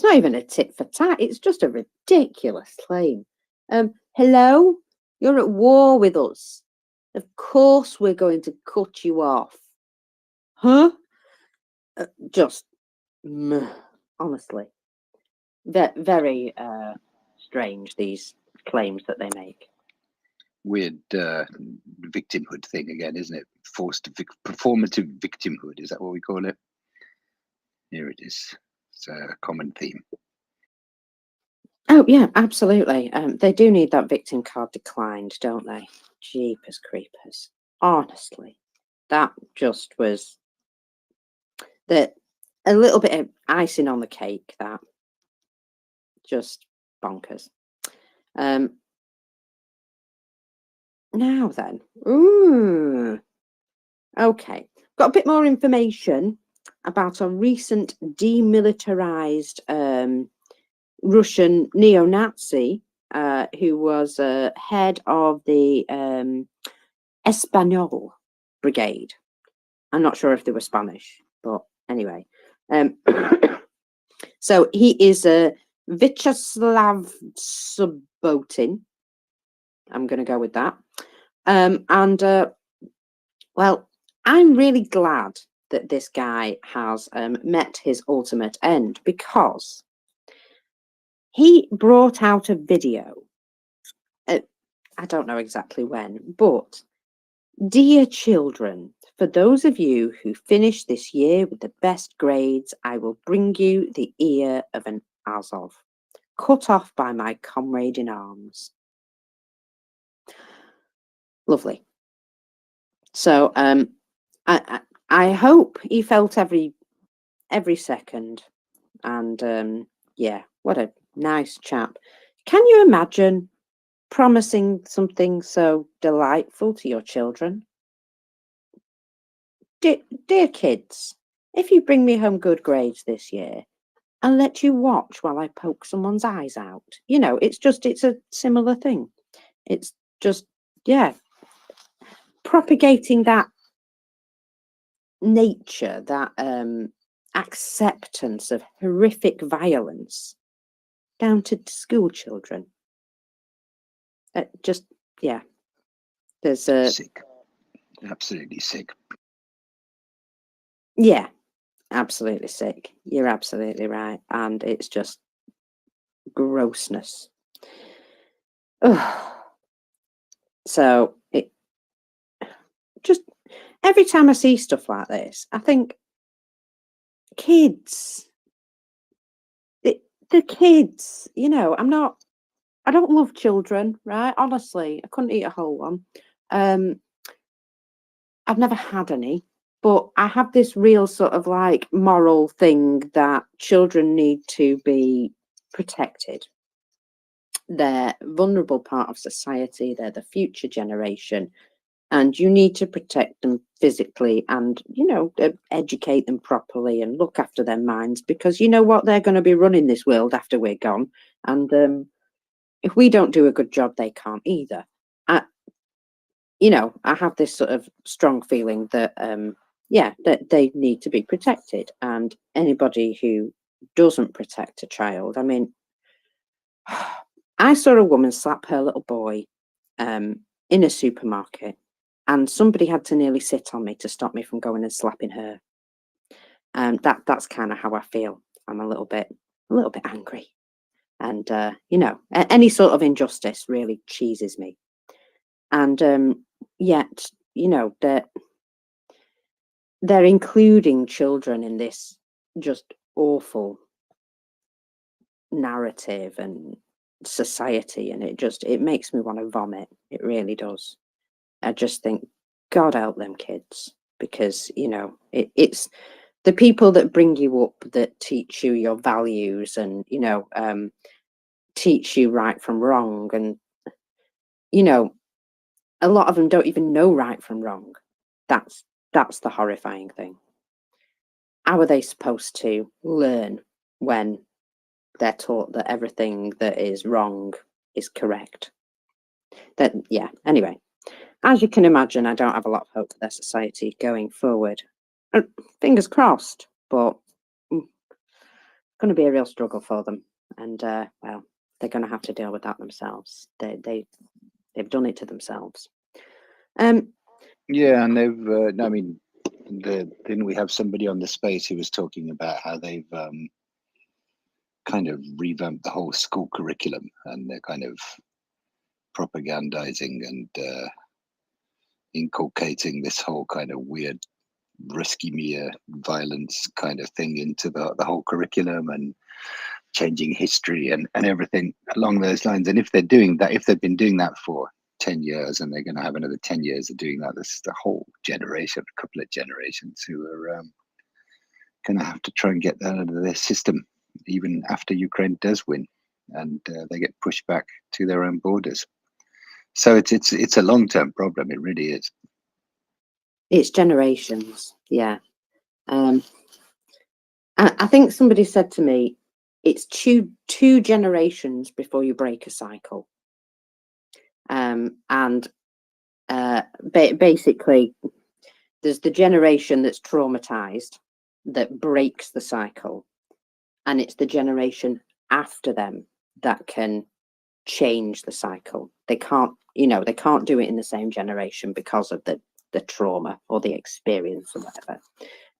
not even a tit for tat. It's just a ridiculous claim. Hello, you're at war with us. Of course we're going to cut you off. Huh? Honestly. Very strange, these claims that they make. Weird victimhood thing again, isn't it? Forced performative victimhood. Is that what we call it? Here it is. It's a common theme. Oh yeah, absolutely. They do need that victim card declined, don't they? Jeepers creepers. Honestly, that just was a little bit of icing on the cake. That just bonkers. Now then, okay, got a bit more information about a recent demilitarized Russian neo-Nazi who was head of the Espanol Brigade. I'm not sure if they were Spanish, but anyway. So he is Vyacheslav Subotin. I'm going to go with that. Well, I'm really glad that this guy has met his ultimate end, because he brought out a video. I don't know exactly when, but dear children, for those of you who finish this year with the best grades, I will bring you the ear of an Azov, cut off by my comrade in arms. Lovely. So I hope he felt every second, and yeah, what a nice chap. Can you imagine promising something so delightful to your children? Dear kids, if you bring me home good grades this year, I'll let you watch while I poke someone's eyes out. You know, it's a similar thing. It's just, yeah, propagating that nature, that acceptance of horrific violence down to school children. Just, yeah, there's a Sick, absolutely sick. Yeah, absolutely sick. You're absolutely right, and it's just grossness. Ugh. So it just, every time I see stuff like this, I think, kids, the kids, you know, I don't love children, right? Honestly, I couldn't eat a whole one. I've never had any, but I have this real sort of like moral thing that children need to be protected. They're a vulnerable part of society. They're the future generation, and you need to protect them physically and, you know, educate them properly and look after their minds, because you know what, they're going to be running this world after we're gone, and if we don't do a good job, they can't either. You know, I have this sort of strong feeling that yeah, that they need to be protected, and anybody who doesn't protect a child, I mean, I saw a woman slap her little boy in a supermarket, and somebody had to nearly sit on me to stop me from going and slapping her. That's kind of how I feel. I'm a little bit angry, and you know, any sort of injustice really cheeses me. And yet, you know, they're including children in this just awful narrative and society, and it makes me want to vomit. It really does. I just think, God help them kids, because, you know, it's the people that bring you up, that teach you your values, and, you know, teach you right from wrong, and, you know, a lot of them don't even know right from wrong. That's the horrifying thing. How are they supposed to learn when they're taught that everything that is wrong is correct? That, yeah, anyway, as you can imagine, I don't have a lot of hope for their society going forward. Fingers crossed, but it's going to be a real struggle for them, and well, they're going to have to deal with that themselves. They've done it to themselves. Yeah, and they've. I mean, didn't we have somebody on the space who was talking about how they've kind of revamped the whole school curriculum, and they're kind of propagandizing and inculcating this whole kind of weird risky mere violence kind of thing into the whole curriculum, and changing history and everything along those lines. And if they're doing that, if they've been doing that for 10 years, and they're going to have another 10 years of doing that, this is the whole generation, a couple of generations, who are going to have to try and get that out of their system, even after Ukraine does win and they get pushed back to their own borders. So it's a long-term problem. It really is. It's generations, yeah. I think somebody said to me, it's two generations before you break a cycle. Basically, there's the generation that's traumatized, that breaks the cycle, and it's the generation after them that can change the cycle. They can't, you know, they can't do it in the same generation because of the trauma or the experience or whatever.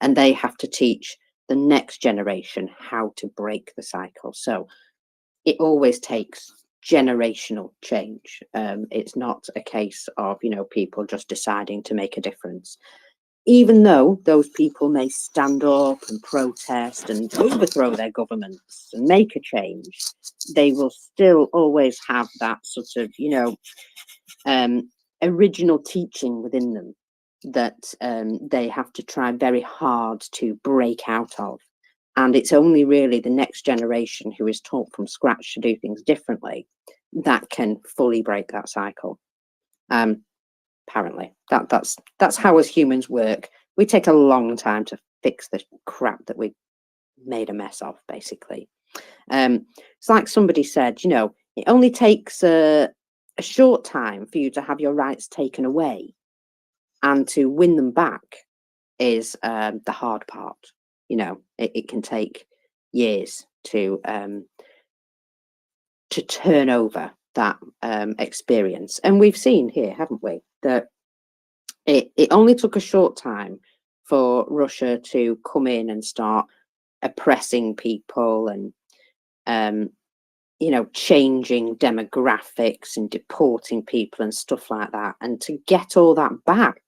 And they have to teach the next generation how to break the cycle. So it always takes generational change. It's not a case of, you know, people just deciding to make a difference. Even though those people may stand up and protest and overthrow their governments and make a change, they will still always have that sort of, you know, original teaching within them that they have to try very hard to break out of. And it's only really the next generation who is taught from scratch to do things differently that can fully break that cycle. Apparently, that's how as humans work. We take a long time to fix the crap that we made a mess of, basically. It's like somebody said, you know, it only takes a short time for you to have your rights taken away, and to win them back is the hard part. You know, it can take years to turn over that experience. And we've seen here, haven't we, that it only took a short time for Russia to come in and start oppressing people and you know, changing demographics and deporting people and stuff like that, and to get all that back,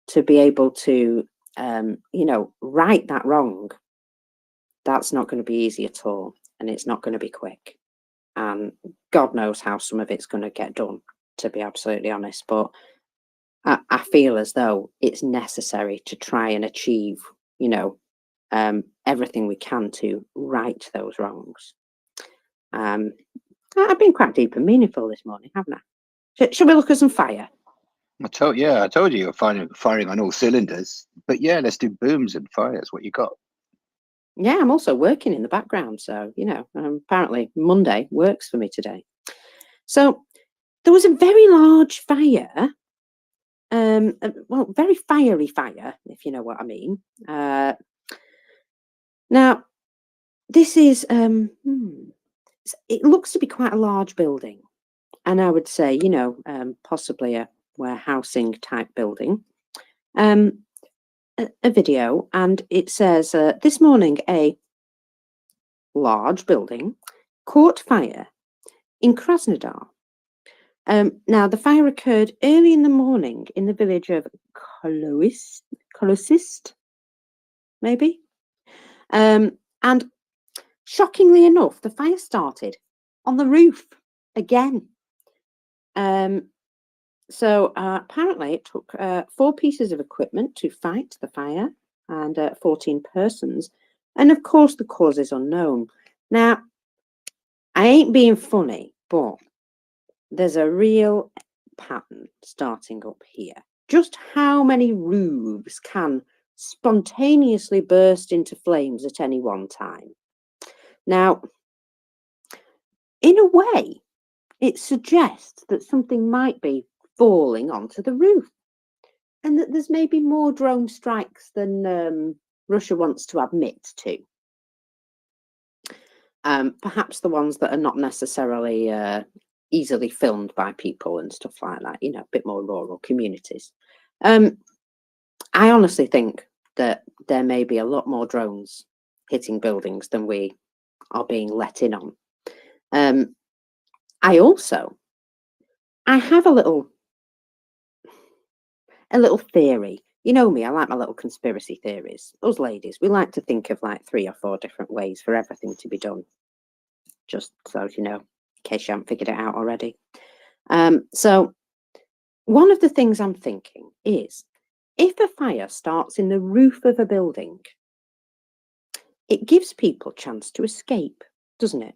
to be able to you know, right that wrong, that's not going to be easy at all, and it's not going to be quick, and God knows how some of it's going to get done, to be absolutely honest. But I feel as though it's necessary to try and achieve, you know, everything we can to right those wrongs. I've been quite deep and meaningful this morning, haven't I? Shall we look at some fire? I told you you're firing on all cylinders. But yeah, let's do booms and fires. What you got? Yeah, I'm also working in the background, so you know, apparently Monday works for me today. So there was a very large fire. Well, very fiery fire, if you know what I mean. Now, this is it looks to be quite a large building, and I would say, you know, possibly a warehousing type building. A video, and it says this morning a large building caught fire in Krasnodar. Now, the fire occurred early in the morning in the village of Kolosist, maybe. And shockingly enough, the fire started on the roof again. So apparently it took 4 pieces of equipment to fight the fire, and 14 persons. And of course, the cause is unknown. Now, I ain't being funny, but there's a real pattern starting up here. Just how many roofs can spontaneously burst into flames at any one time? Now, in a way, it suggests that something might be falling onto the roof, and that there's maybe more drone strikes than Russia wants to admit to. Perhaps the ones that are not necessarily easily filmed by people and stuff like that, you know, a bit more rural communities. I honestly think that there may be a lot more drones hitting buildings than we are being let in on. I have a little theory. You know me, I like my little conspiracy theories. Us ladies, we like to think of like 3 or 4 different ways for everything to be done. Just so you know, in case you haven't figured it out already. So one of the things I'm thinking is, if a fire starts in the roof of a building, it gives people a chance to escape, doesn't it?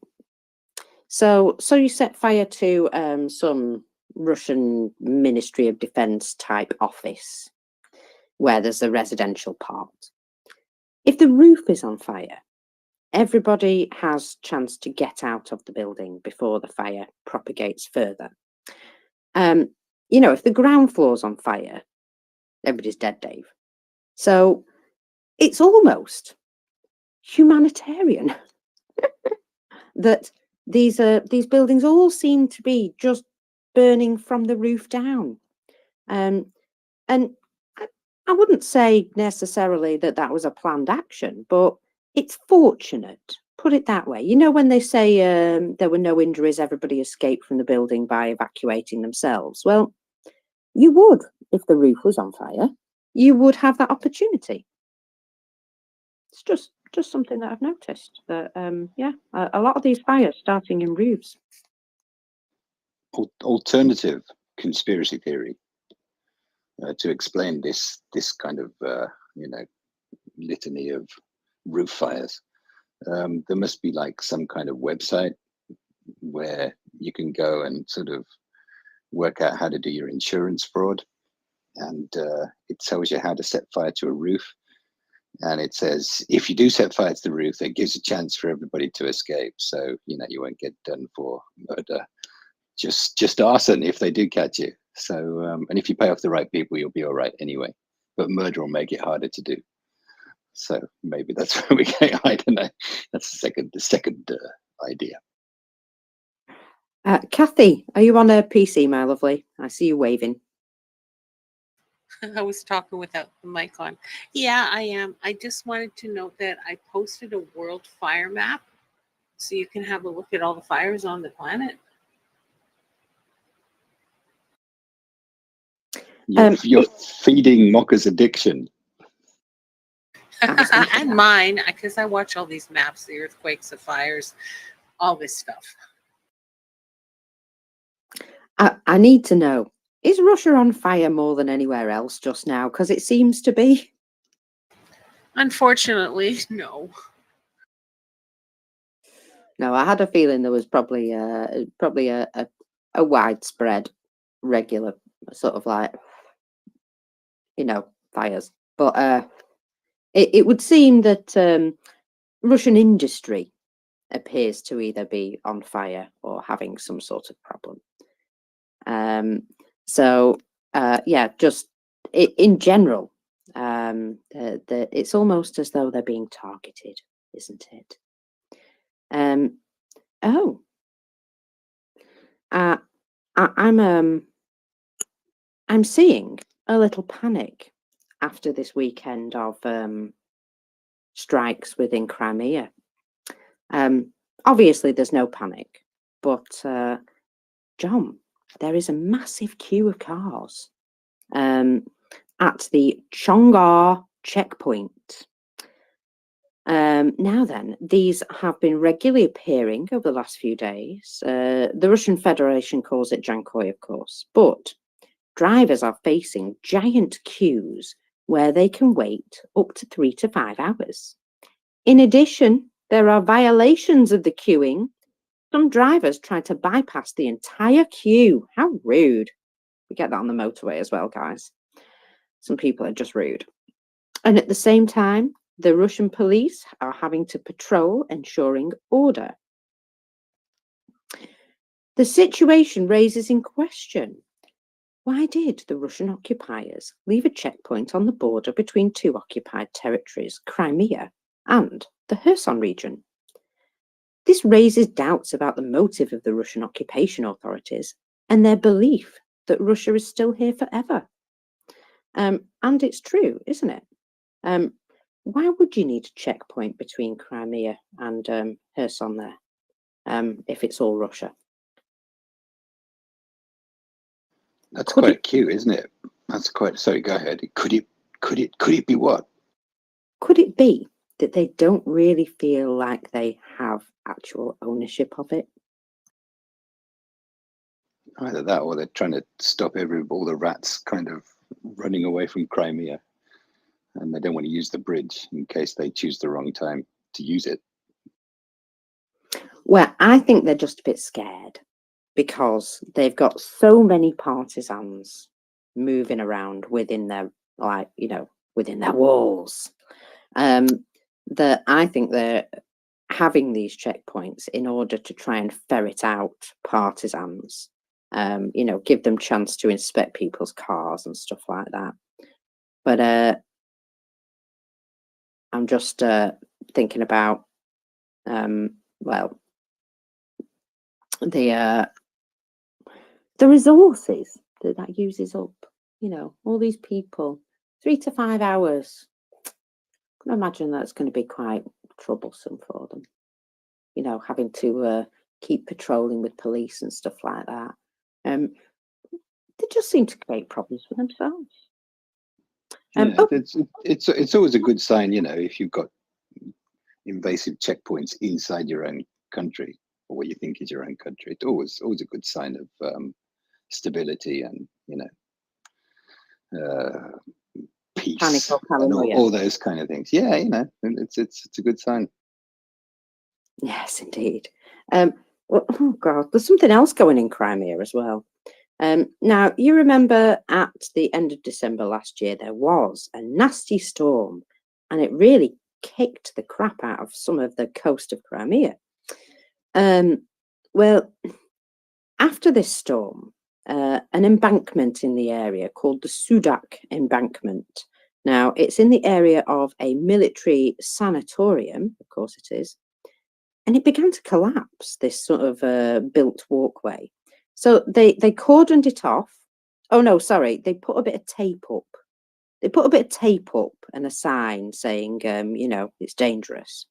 So you set fire to some Russian Ministry of Defense type office where there's a residential part. If the roof is on fire, everybody has a chance to get out of the building before the fire propagates further. You know, if the ground floor's on fire, everybody's dead, Dave. So it's almost humanitarian. that these buildings all seem to be just burning from the roof down. And I wouldn't say necessarily that that was a planned action, but it's fortunate. Put it that way. You know, when they say there were no injuries, everybody escaped from the building by evacuating themselves. Well, you would if the roof was on fire. You would have that opportunity. It's just something that I've noticed. That yeah, a lot of these fires starting in roofs. Alternative conspiracy theory to explain this kind of litany of roof fires. There must be like some kind of website where you can go and sort of work out how to do your insurance fraud, and it tells you how to set fire to a roof. And it says if you do set fire to the roof, it gives a chance for everybody to escape. So you won't get done for murder, just arson if they do catch you. So and if you pay off the right people, you'll be all right anyway. But murder will make it harder to do. So maybe that's where we get. I don't know. That's the second idea. Kathy, are you on a PC, my lovely? I see you waving. I was talking without the mic on. Yeah, I am. I just wanted to note that I posted a world fire map so you can have a look at all the fires on the planet. You're feeding Mocha's addiction. And mine, because I watch all these maps, the earthquakes, the fires, all this stuff. I need to know, is Russia on fire more than anywhere else just now? Because it seems to be. Unfortunately, no. No, I had a feeling there was probably a widespread, regular sort of like, fires. But it would seem that Russian industry appears to either be on fire or having some sort of problem. So yeah, just in general, it's almost as though they're being targeted, isn't it? Oh, I'm seeing a little panic after this weekend of strikes within Crimea. Obviously, there's no panic, but John, there is a massive queue of cars at the Chongar checkpoint. Now then, these have been regularly appearing over the last few days. The Russian Federation calls it Jankoy, of course, but drivers are facing giant queues where they can wait up to 3 to 5 hours. In addition, there are violations of the queuing. Some drivers try to bypass the entire queue. How rude. We get that on the motorway as well, guys. Some people are just rude. And at the same time, the Russian police are having to patrol, ensuring order. The situation raises in question, why did the Russian occupiers leave a checkpoint on the border between two occupied territories, Crimea and the Kherson region? This raises doubts about the motive of the Russian occupation authorities and their belief that Russia is still here forever. And it's true, isn't it? Why would you need a checkpoint between Crimea and Kherson there, if it's all Russia? That's quite cute, isn't it? That's quite. Sorry, go ahead. Could it be what? Could it be that they don't really feel like they have actual ownership of it? Either that, or they're trying to stop all the rats kind of running away from Crimea, and they don't want to use the bridge in case they choose the wrong time to use it. Well, I think they're just a bit scared because they've got so many partisans moving around within their, within their walls, that I think they're having these checkpoints in order to try and ferret out partisans, give them chance to inspect people's cars and stuff like that. But I'm just thinking about, well, the resources that uses up. You know, all these people, 3 to 5 hours. I can imagine that's going to be quite troublesome for them. You know, having to keep patrolling with police and stuff like that. They just seem to create problems for themselves. Yeah, Oh, it's always a good sign, you know, if you've got invasive checkpoints inside your own country, or what you think is your own country. It's always a good sign of stability and, you know, peace panic or and paranoia. all those kind of things. Yeah, you know, it's a good sign. Yes, indeed. Well, oh God, there's something else going in Crimea as well. Now, you remember at the end of December last year, there was a nasty storm, and it really kicked the crap out of some of the coast of Crimea. Well, after this storm, an embankment in the area called the Sudak embankment. Now, it's in the area of a military sanatorium, of course it is, and it began to collapse, this sort of built walkway. So they cordoned it off. Oh no, sorry, they put a bit of tape up. They put a bit of tape up and a sign saying, you know, it's dangerous.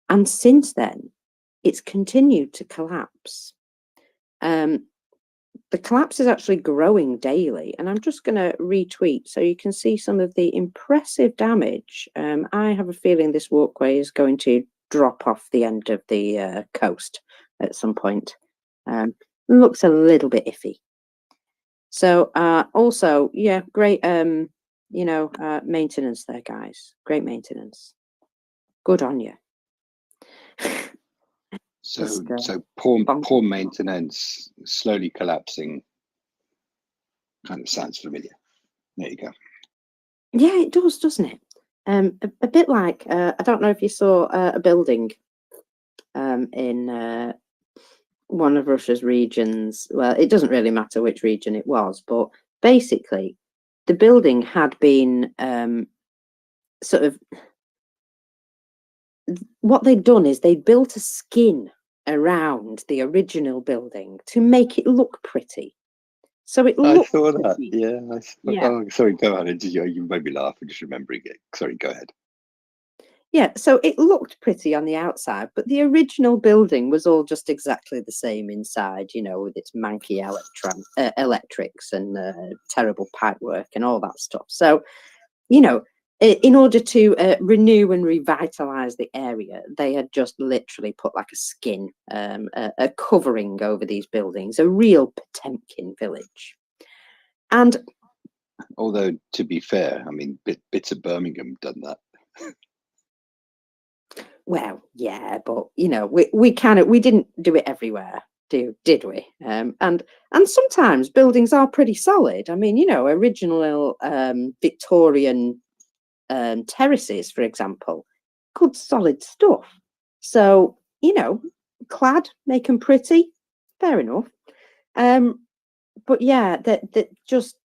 And since then, it's continued to collapse. The collapse is actually growing daily, and I'm just going to retweet so you can see some of the impressive damage. I have a feeling this walkway is going to drop off the end of the coast at some point. Looks a little bit iffy. So also, yeah, great, you know, maintenance there, guys. Great maintenance. Good on you. So poor maintenance, slowly collapsing. Kind of sounds familiar. There you go. Yeah, it does, doesn't it? A bit like I don't know if you saw a building in one of Russia's regions. Well, it doesn't really matter which region it was, but basically, the building had been sort of. What they'd done is they built a skin around the original building to make it look pretty. So it I looked saw that. pretty. Yeah. Yeah. Oh, sorry. Go on. You made me laugh. I'm just remembering it. Sorry. Go ahead. Yeah, so it looked pretty on the outside, but the original building was all just exactly the same inside, you know, with its manky electrics and terrible pipework and all that stuff. So, you know, in order to renew and revitalize the area, they had just literally put like a skin, a covering over these buildings, a real Potemkin village. And although, to be fair, I mean, bits of Birmingham done that. well, yeah, but you know, we didn't do it everywhere, did we? And sometimes buildings are pretty solid. I mean, you know, original Victorian terraces, for example, good solid stuff. So, you know, clad, make them pretty, fair enough. But yeah, that just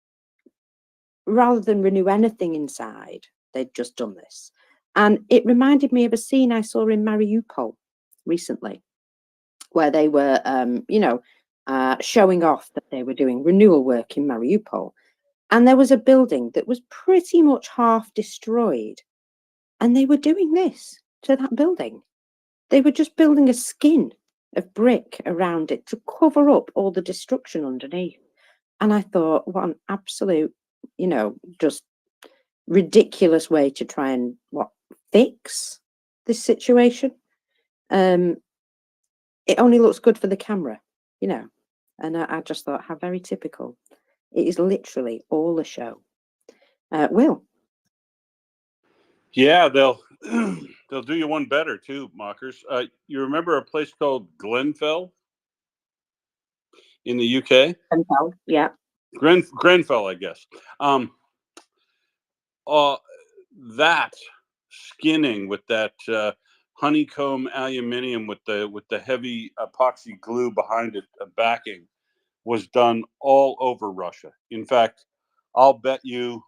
rather than renew anything inside, they'd just done this. And it reminded me of a scene I saw in Mariupol recently, where they were, you know, showing off that they were doing renewal work in Mariupol. And there was a building that was pretty much half destroyed. And they were doing this to that building. They were just building a skin of brick around it to cover up all the destruction underneath. And I thought, what an absolute, you know, just ridiculous way to try and fix this situation. It only looks good for the camera, you know. And I just thought, how very typical. It is literally all a show. Will. Yeah, they'll do you one better too, mockers. You remember a place called Glenfell in the UK? Grenfell, yeah. Grenfell, I guess. That skinning with that honeycomb aluminium with the heavy epoxy glue behind it backing was done all over Russia. In fact, I'll bet you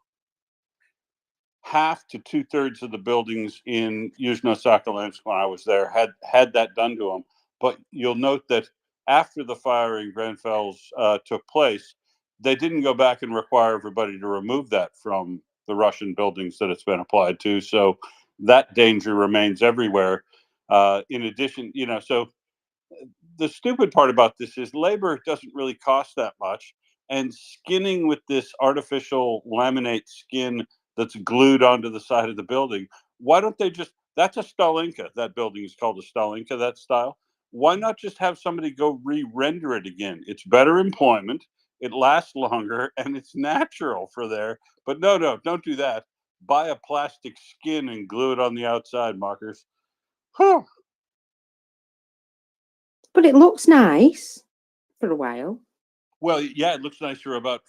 half to 2/3 of the buildings in Yuzhno-Sakhalinsk when I was there had that done to them. But you'll note that after the fire in Grenfell's took place, they didn't go back and require everybody to remove that from the Russian buildings that it's been applied to. So that danger remains everywhere. In addition, so the stupid part about this is labor doesn't really cost that much. And skinning with this artificial laminate skin that's glued onto the side of the building, why don't they just, that's a Stalinka. That building is called a Stalinka, that style. Why not just have somebody go re-render it again? It's better employment, it lasts longer, and it's natural for there. But no, don't do that. Buy a plastic skin and glue it on the outside, mockers. Whew. But it looks nice for a while. Well, yeah, it looks nice for about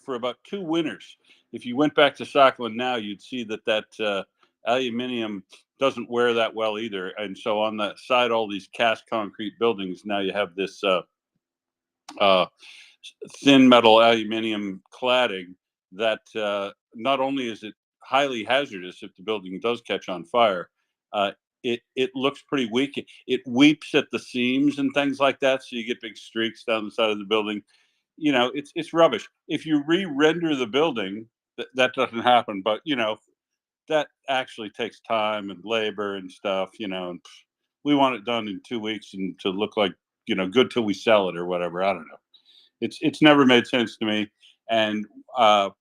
2 winters. If you went back to Sakhalin now, you'd see that aluminium doesn't wear that well either. And so on the side, all these cast concrete buildings, now you have this thin metal aluminium cladding that not only is it highly hazardous if the building does catch on fire, it looks pretty weak. It weeps at the seams and things like that, so you get big streaks down the side of the building. It's rubbish. If you re-render the building, that doesn't happen. But that actually takes time and labor and stuff. And we want it done in 2 weeks and to look like good till we sell it or whatever. I don't know. It's never made sense to me. And I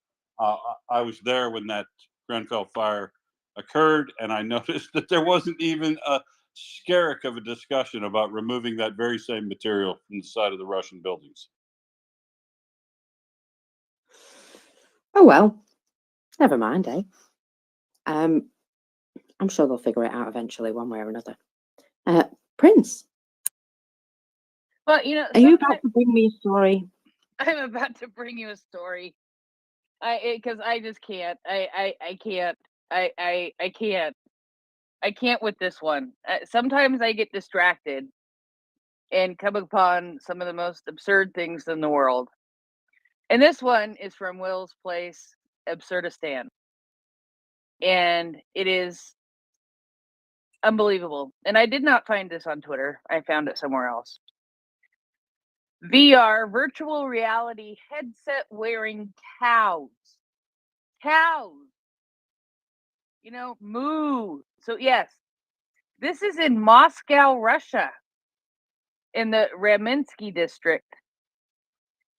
was there when that Grenfell fire occurred, and I noticed that there wasn't even a skerrick of a discussion about removing that very same material from the side of the Russian buildings. Oh well, never mind, eh? I'm sure they'll figure it out eventually, one way or another. Prince, Well, are you about to bring me a story? I'm about to bring you a story. Because I just can't. I can't. I can't. I can't with this one. Sometimes I get distracted and come upon some of the most absurd things in the world. And this one is from Will's Place, Absurdistan. And it is unbelievable. And I did not find this on Twitter. I found it somewhere else. VR, virtual reality headset wearing cows. Cows. Moo. So yes, this is in Moscow, Russia, in the Raminsky district.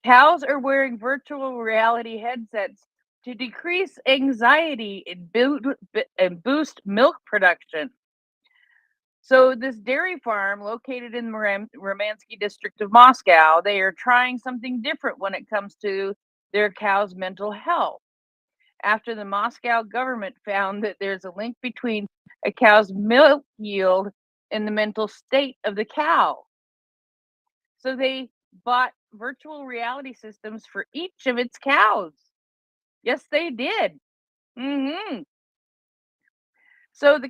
Cows are wearing virtual reality headsets to decrease anxiety and boost milk production. So this dairy farm located in the Raminsky district of Moscow, they are trying something different when it comes to their cows' mental health. After the Moscow government found that there's a link between a cow's milk yield and the mental state of the cow. So they bought virtual reality systems for each of its cows. Yes, they did. So the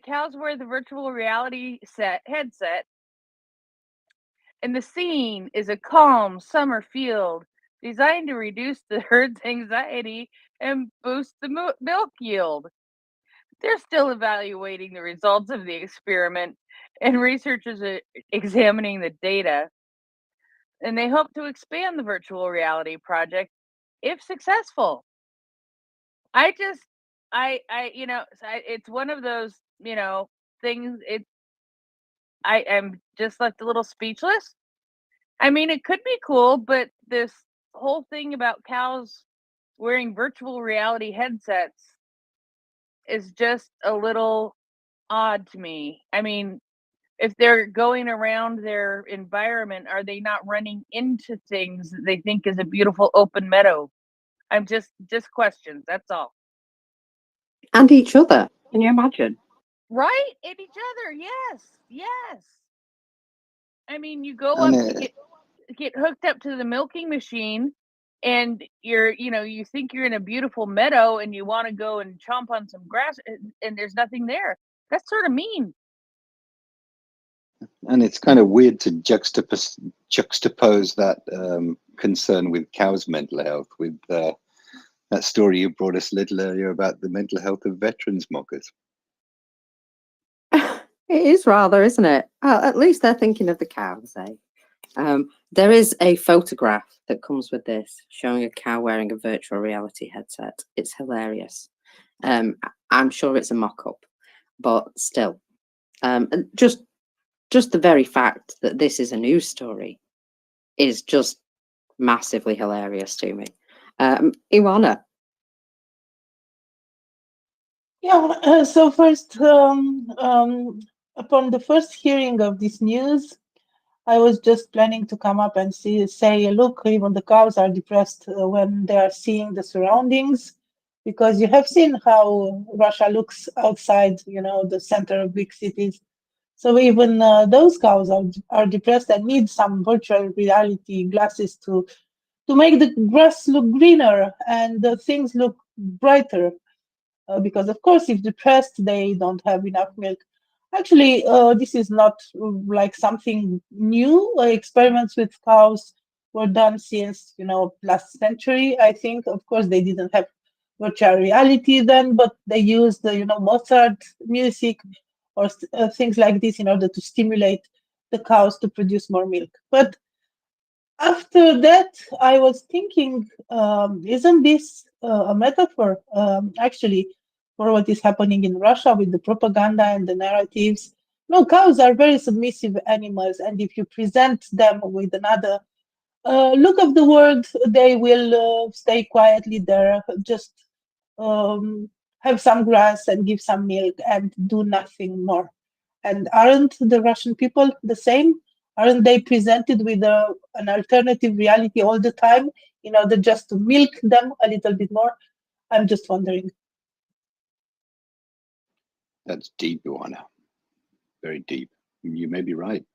cows wear the virtual reality headset, and the scene is a calm summer field designed to reduce the herd's anxiety and boost the milk yield. They're still evaluating the results of the experiment, and researchers are examining the data. And they hope to expand the virtual reality project if successful. It's one of those, things. I am just left a little speechless. I mean, it could be cool, but this whole thing about cows wearing virtual reality headsets is just a little odd to me. I mean, if they're going around their environment, are they not running into things that they think is a beautiful open meadow? I'm just questions. That's all. And each other. Can you imagine? Right? And each other. Yes. I mean, you go up to get hooked up to the milking machine, and you think you're in a beautiful meadow, and you want to go and chomp on some grass, and there's nothing there. That's sort of mean. And it's kind of weird to juxtapose that concern with cows' mental health with that story you brought us a little earlier about the mental health of veterans mockers. It is rather, isn't it? Well, at least they're thinking of the cows, eh? There is a photograph that comes with this showing a cow wearing a virtual reality headset. It's hilarious. I'm sure it's a mock-up, but still, and just the very fact that this is a news story is just massively hilarious to me. Iwana. Yeah, so first, upon the first hearing of this news, I was just planning to come up and say, look, even the cows are depressed when they are seeing the surroundings, because you have seen how Russia looks outside, the center of big cities. So even those cows are depressed and need some virtual reality glasses to make the grass look greener and things look brighter. Because of course, if depressed, they don't have enough milk. Actually, this is not like something new. Experiments with cows were done since last century. I think, of course, they didn't have virtual reality then, but they used Mozart music or things like this in order to stimulate the cows to produce more milk. But after that, I was thinking, isn't this a metaphor, actually, for what is happening in Russia with the propaganda and the narratives? No, cows are very submissive animals, and if you present them with another look of the world, they will stay quietly there, just have some grass and give some milk and do nothing more. And aren't the Russian people the same? Aren't they presented with an alternative reality all the time in order just to milk them a little bit more? I'm just wondering. That's deep, Ioana. Very deep. You may be right.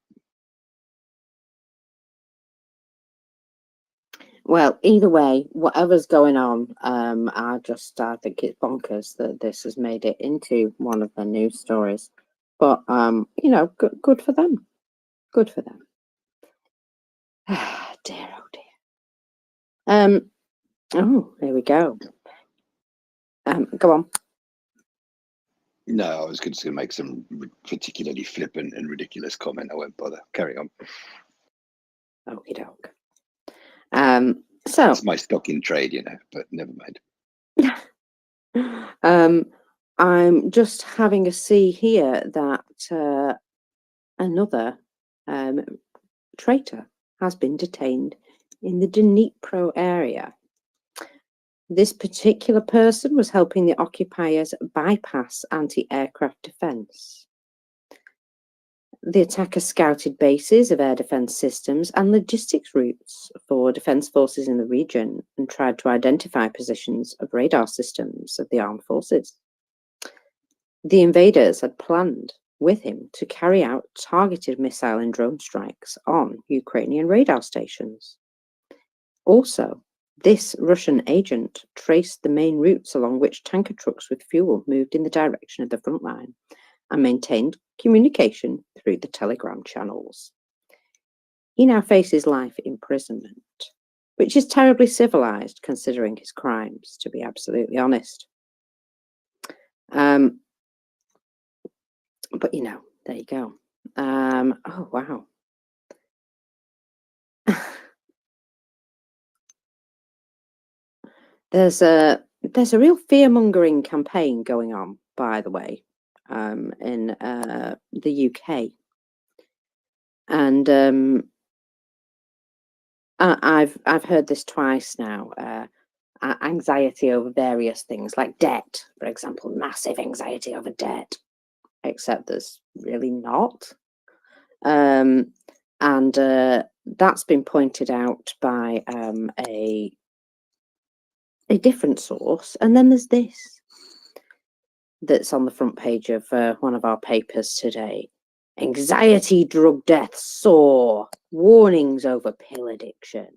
Well, either way, whatever's going on, I think it's bonkers that this has made it into one of the news stories. But good for them. Good for them. Dear, oh dear. Oh, there we go. Go on. No, I was just going to make some particularly flippant and ridiculous comment. I won't bother. Carry on. Okie doke. So it's my stock in trade, but never mind. I'm just having a see here that another traitor has been detained in the Dnipro area. This particular person was helping the occupiers bypass anti-aircraft defense. The attacker scouted bases of air defense systems and logistics routes for defense forces in the region and tried to identify positions of radar systems of the armed forces. The invaders had planned with him to carry out targeted missile and drone strikes on Ukrainian radar stations. Also, this Russian agent traced the main routes along which tanker trucks with fuel moved in the direction of the front line and maintained communication through the Telegram channels. He now faces life imprisonment, which is terribly civilized considering his crimes, to be absolutely honest. But there you go. Oh wow. There's a real fear-mongering campaign going on, by the way, in the UK, and I've heard this twice now. Anxiety over various things like debt, for example, massive anxiety over debt, except there's really not. And that's been pointed out by a different source. And then there's this that's on the front page of one of our papers today. Anxiety drug deaths soar. Warnings over pill addiction.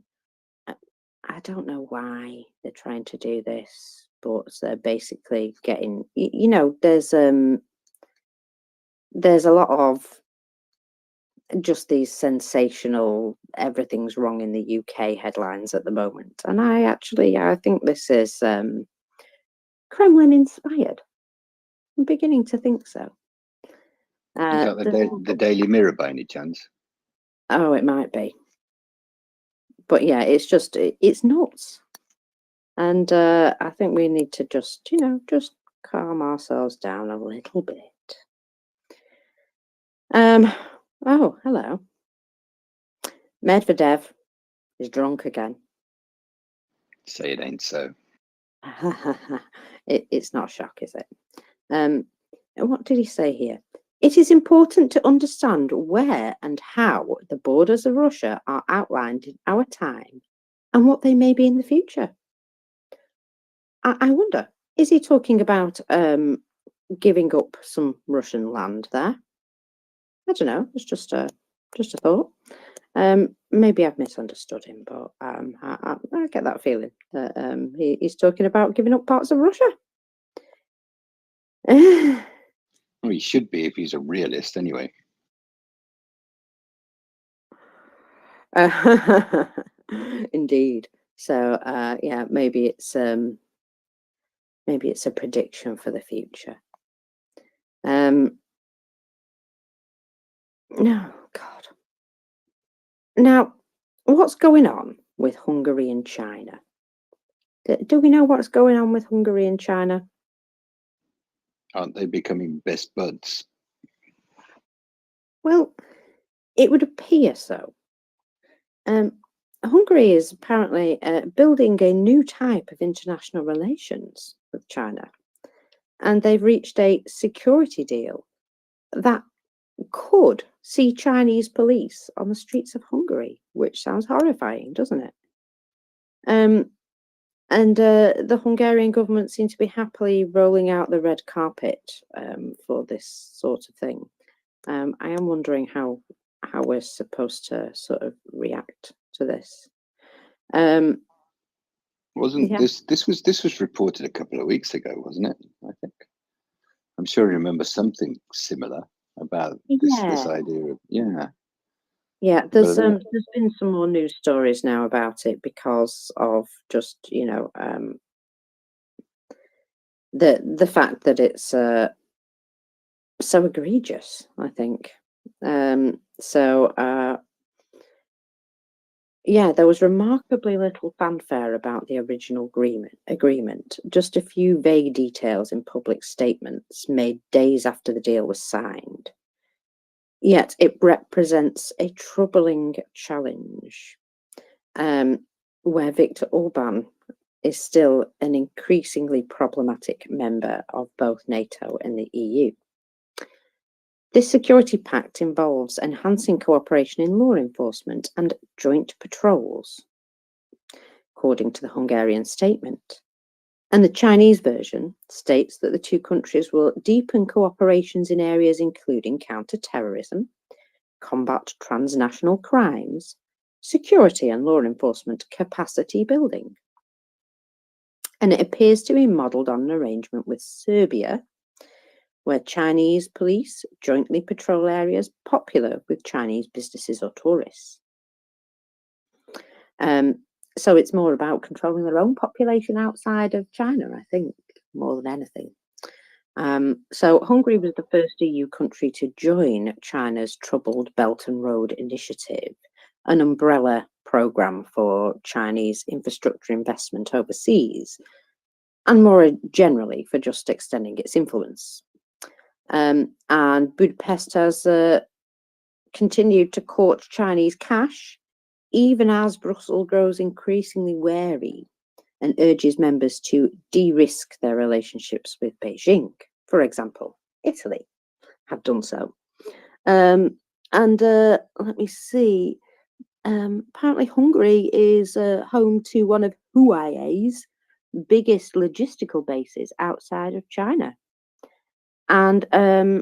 I don't know why they're trying to do this, but they're basically getting, there's a lot of just these sensational everything's wrong in the UK headlines at the moment. And I think this is Kremlin inspired. I'm beginning to think so. Is that there's- the Daily Mirror by any chance? oh, it might be. But yeah, it's nuts. And I think we need to just calm ourselves down a little bit. Oh, hello. Medvedev is drunk again. Say it ain't so. It's not a shock, is it? What did he say here? It is important to understand where and how the borders of Russia are outlined in our time and what they may be in the future. I wonder, is he talking about giving up some Russian land there? I don't know. It's just a thought. Maybe I've misunderstood him, but I get that feeling that he's talking about giving up parts of Russia. Well, he should be if he's a realist, anyway. Indeed. So yeah, maybe it's a prediction for the future. No, God. Now, what's going on with Hungary and China? Do we know what's going on with Hungary and China? Aren't they becoming best buds? Well, it would appear so. Hungary is apparently building a new type of international relations with China, and they've reached a security deal that could see Chinese police on the streets of Hungary, which sounds horrifying, doesn't it? And the Hungarian government seems to be happily rolling out the red carpet for this sort of thing. I am wondering how we're supposed to sort of react to this. Wasn't Yeah. this was reported a couple of weeks ago, wasn't it? I think. I'm sure I remember something similar about this idea of Yeah, there's been some more news stories now about it because of just the fact that it's so egregious, I think. Yeah, there was remarkably little fanfare about the original agreement, just a few vague details in public statements made days after the deal was signed. Yet it represents a troubling challenge, where Viktor Orban is still an increasingly problematic member of both NATO and the EU. This security pact involves enhancing cooperation in law enforcement and joint patrols, according to the Hungarian statement. And the Chinese version states that the two countries will deepen cooperations in areas including counter-terrorism, combat transnational crimes, security and law enforcement capacity building. And it appears to be modelled on an arrangement with Serbia, where Chinese police jointly patrol areas popular with Chinese businesses or tourists. So it's more about controlling their own population outside of China, I think, more than anything. So Hungary was the first EU country to join China's Troubled Belt and Road Initiative, an umbrella program for Chinese infrastructure investment overseas, and more generally for just extending its influence. And Budapest has continued to court Chinese cash, even as Brussels grows increasingly wary and urges members to de-risk their relationships with Beijing. For example, Italy have done so. Let me see. Apparently Hungary is home to one of Huawei's biggest logistical bases outside of China. And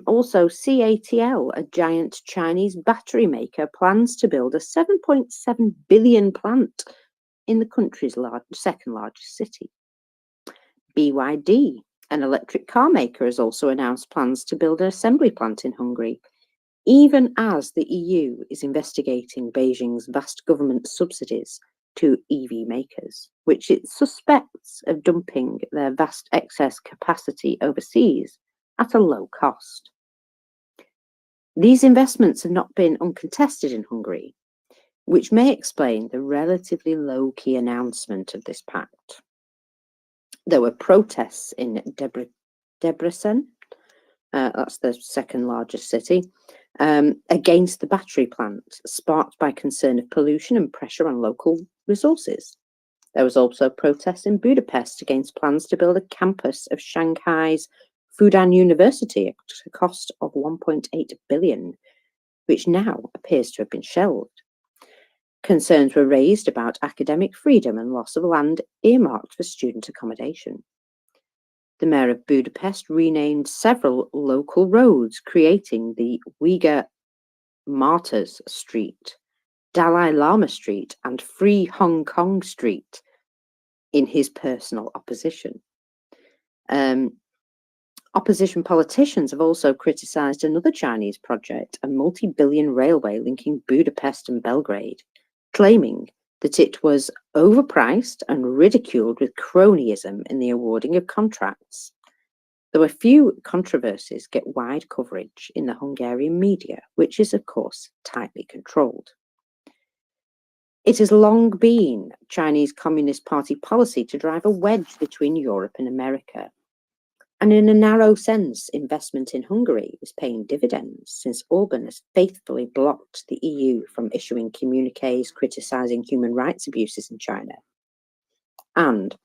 also CATL, a giant Chinese battery maker, plans to build a 7.7 billion plant in the country's second largest city. BYD, an electric car maker, has also announced plans to build an assembly plant in Hungary, even as the EU is investigating Beijing's vast government subsidies to EV makers, which it suspects of dumping their vast excess capacity overseas at a low cost. These investments have not been uncontested in Hungary, which may explain the relatively low-key announcement of this pact. There were protests in Debrecen, that's the second largest city, against the battery plant, sparked by concern of pollution and pressure on local resources. There was also protests in Budapest against plans to build a campus of Shanghai's Fudan University at a cost of 1.8 billion, which now appears to have been shelved. Concerns were raised about academic freedom and loss of land earmarked for student accommodation. The mayor of Budapest renamed several local roads, creating the Uyghur Martyrs Street, Dalai Lama Street, and Free Hong Kong Street in his personal opposition. Opposition politicians have also criticised another Chinese project, a multi-billion railway linking Budapest and Belgrade, claiming that it was overpriced and ridiculed with cronyism in the awarding of contracts. Though a few controversies get wide coverage in the Hungarian media, which is, of course, tightly controlled. It has long been Chinese Communist Party policy to drive a wedge between Europe and America. And in a narrow sense, investment in Hungary is paying dividends, since Orban has faithfully blocked the EU from issuing communiques criticising human rights abuses in China, and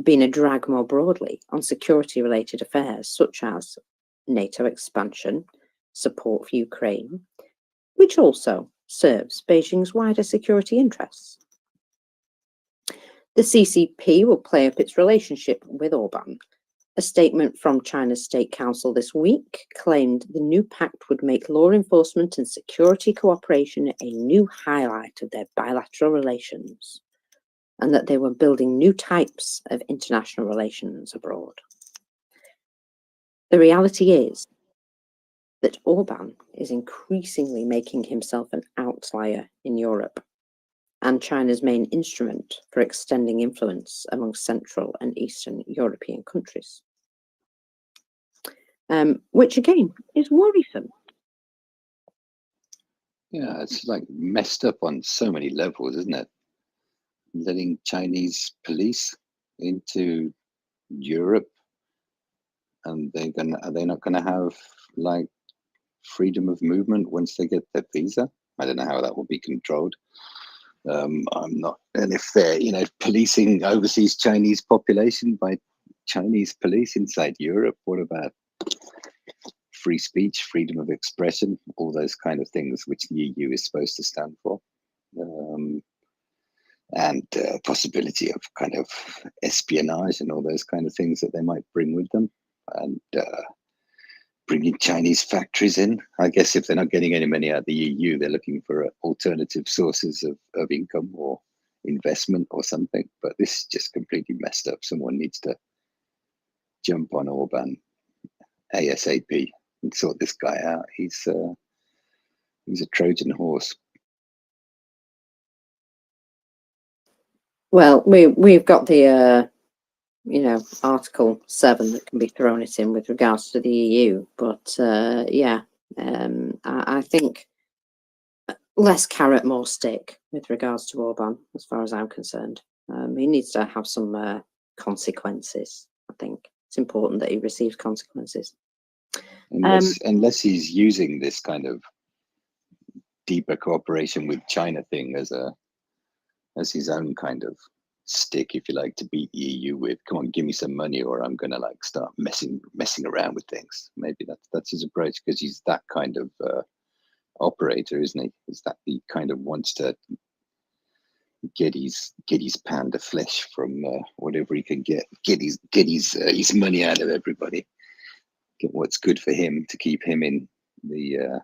been a drag more broadly on security-related affairs such as NATO expansion, support for Ukraine, which also serves Beijing's wider security interests. The CCP will play up its relationship with Orban. A statement from China's State Council this week claimed the new pact would make law enforcement and security cooperation a new highlight of their bilateral relations, and that they were building new types of international relations abroad. The reality is that Orban is increasingly making himself an outlier in Europe and China's main instrument for extending influence among Central and Eastern European countries. Which again is worrisome. Yeah, it's like messed up on so many levels, isn't it? Letting Chinese police into Europe, and are they not gonna have like freedom of movement once they get their visa? I don't know how that will be controlled. I'm not, and if they're, policing overseas Chinese population by Chinese police inside Europe, what about free speech, freedom of expression, all those kind of things which the EU is supposed to stand for? And possibility of kind of espionage and all those kind of things that they might bring with them, and bringing Chinese factories in. I guess if they're not getting any money out of the EU, they're looking for alternative sources of income or investment or something. But this is just completely messed up. Someone needs to jump on Orban ASAP and sort this guy out. He's a Trojan horse. Well, we've got the Article 7 that can be thrown at him with regards to the EU, but I think less carrot, more stick with regards to Orban, as far as I'm concerned. He needs to have some consequences. I think it's important that he receives consequences. Unless he's using this kind of deeper cooperation with China thing as his own kind of stick, if you like, to beat the EU with. Come on, give me some money, or I'm gonna like start messing around with things. Maybe that's his approach, because he's that kind of operator, isn't he? Is that he kind of wants to get his pound of flesh from whatever he can get his money out of everybody, get what's good for him to keep him in the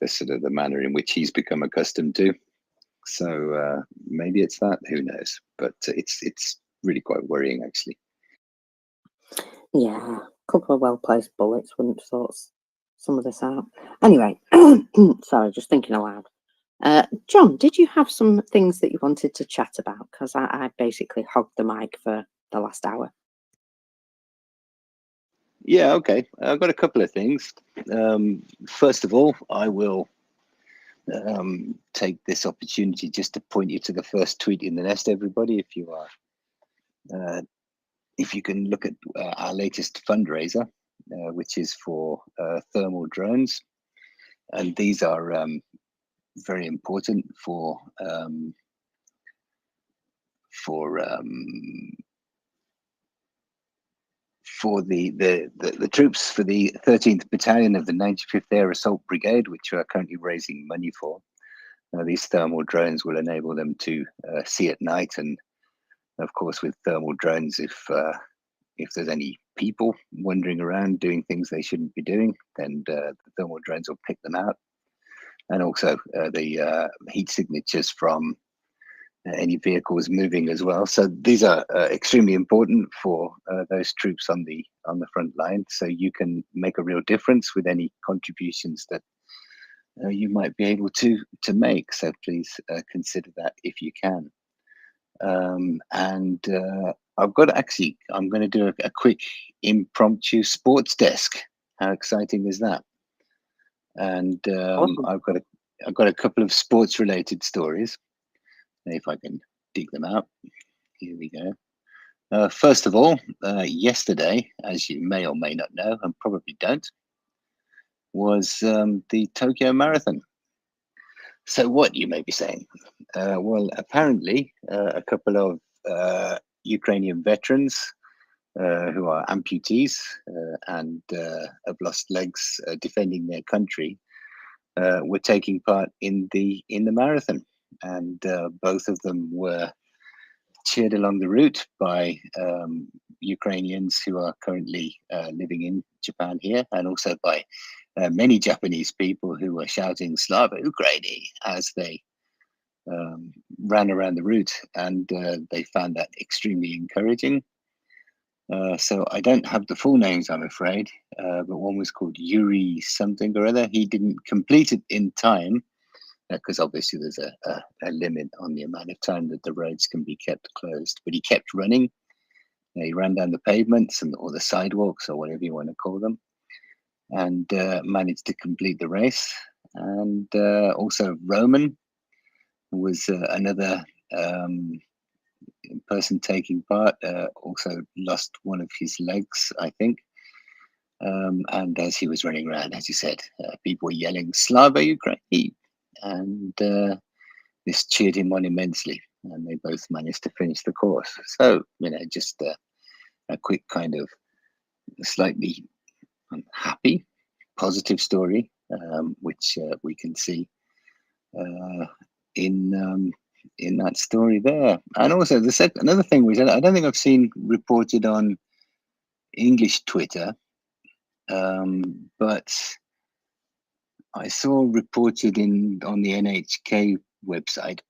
sort of the manner in which he's become accustomed to. So maybe it's that, who knows? But it's really quite worrying, actually. Yeah, a couple of well-placed bullets wouldn't sort some of this out. Anyway, sorry, just thinking aloud. John, did you have some things that you wanted to chat about? Because I basically hogged the mic for the last hour. Yeah, okay. I've got a couple of things. First of all, I will take this opportunity just to point you to the first tweet in the nest, everybody. If you can look at our latest fundraiser, which is for thermal drones, and these are very important for the troops for the 13th Battalion of the 95th Air Assault Brigade, which we are currently raising money for. These thermal drones will enable them to see at night, and of course, with thermal drones, if there's any people wandering around doing things they shouldn't be doing, then the thermal drones will pick them out, and also the heat signatures from any vehicles moving as well. So these are extremely important for those troops on the front line. So you can make a real difference with any contributions that you might be able to make. So please consider that if you can. And I'm going to do a quick impromptu sports desk. How exciting is that? And Awesome. I've got a couple of sports related stories. If I can dig them out. Here we go. First of all, yesterday, as you may or may not know, and probably don't, was the Tokyo Marathon. So what, you may be saying? Well, apparently a couple of Ukrainian veterans who are amputees and have lost legs defending their country were taking part in the marathon, and both of them were cheered along the route by Ukrainians who are currently living in Japan here, and also by many Japanese people who were shouting "Slava Ukraini" as they ran around the route, and they found that extremely encouraging. So I don't have the full names, I'm afraid, but one was called Yuri something or other. He didn't complete it in time, because obviously there's a limit on the amount of time that the roads can be kept closed. But he kept running. He ran down the pavements or the sidewalks or whatever you want to call them, and managed to complete the race. And also Roman was another person taking part, also lost one of his legs, I think. And as he was running around, as you said, people were yelling "Slava Ukraini," and this cheered him on immensely, and they both managed to finish the course. So, just a quick kind of slightly happy, positive story, which we can see in that story there. And also, another thing which I don't think I've seen reported on English Twitter, but I saw reported on the NHK website,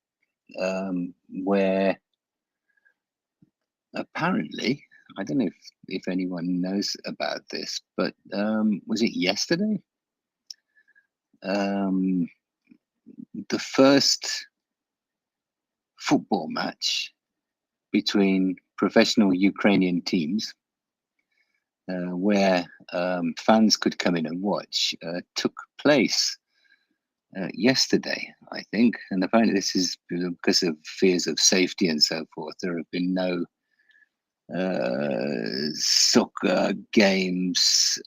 where apparently, I don't know if anyone knows about this, but was it yesterday? The first football match between professional Ukrainian teams, where fans could come in and watch, took place yesterday, I think. And apparently this is because of fears of safety and so forth. There have been no soccer games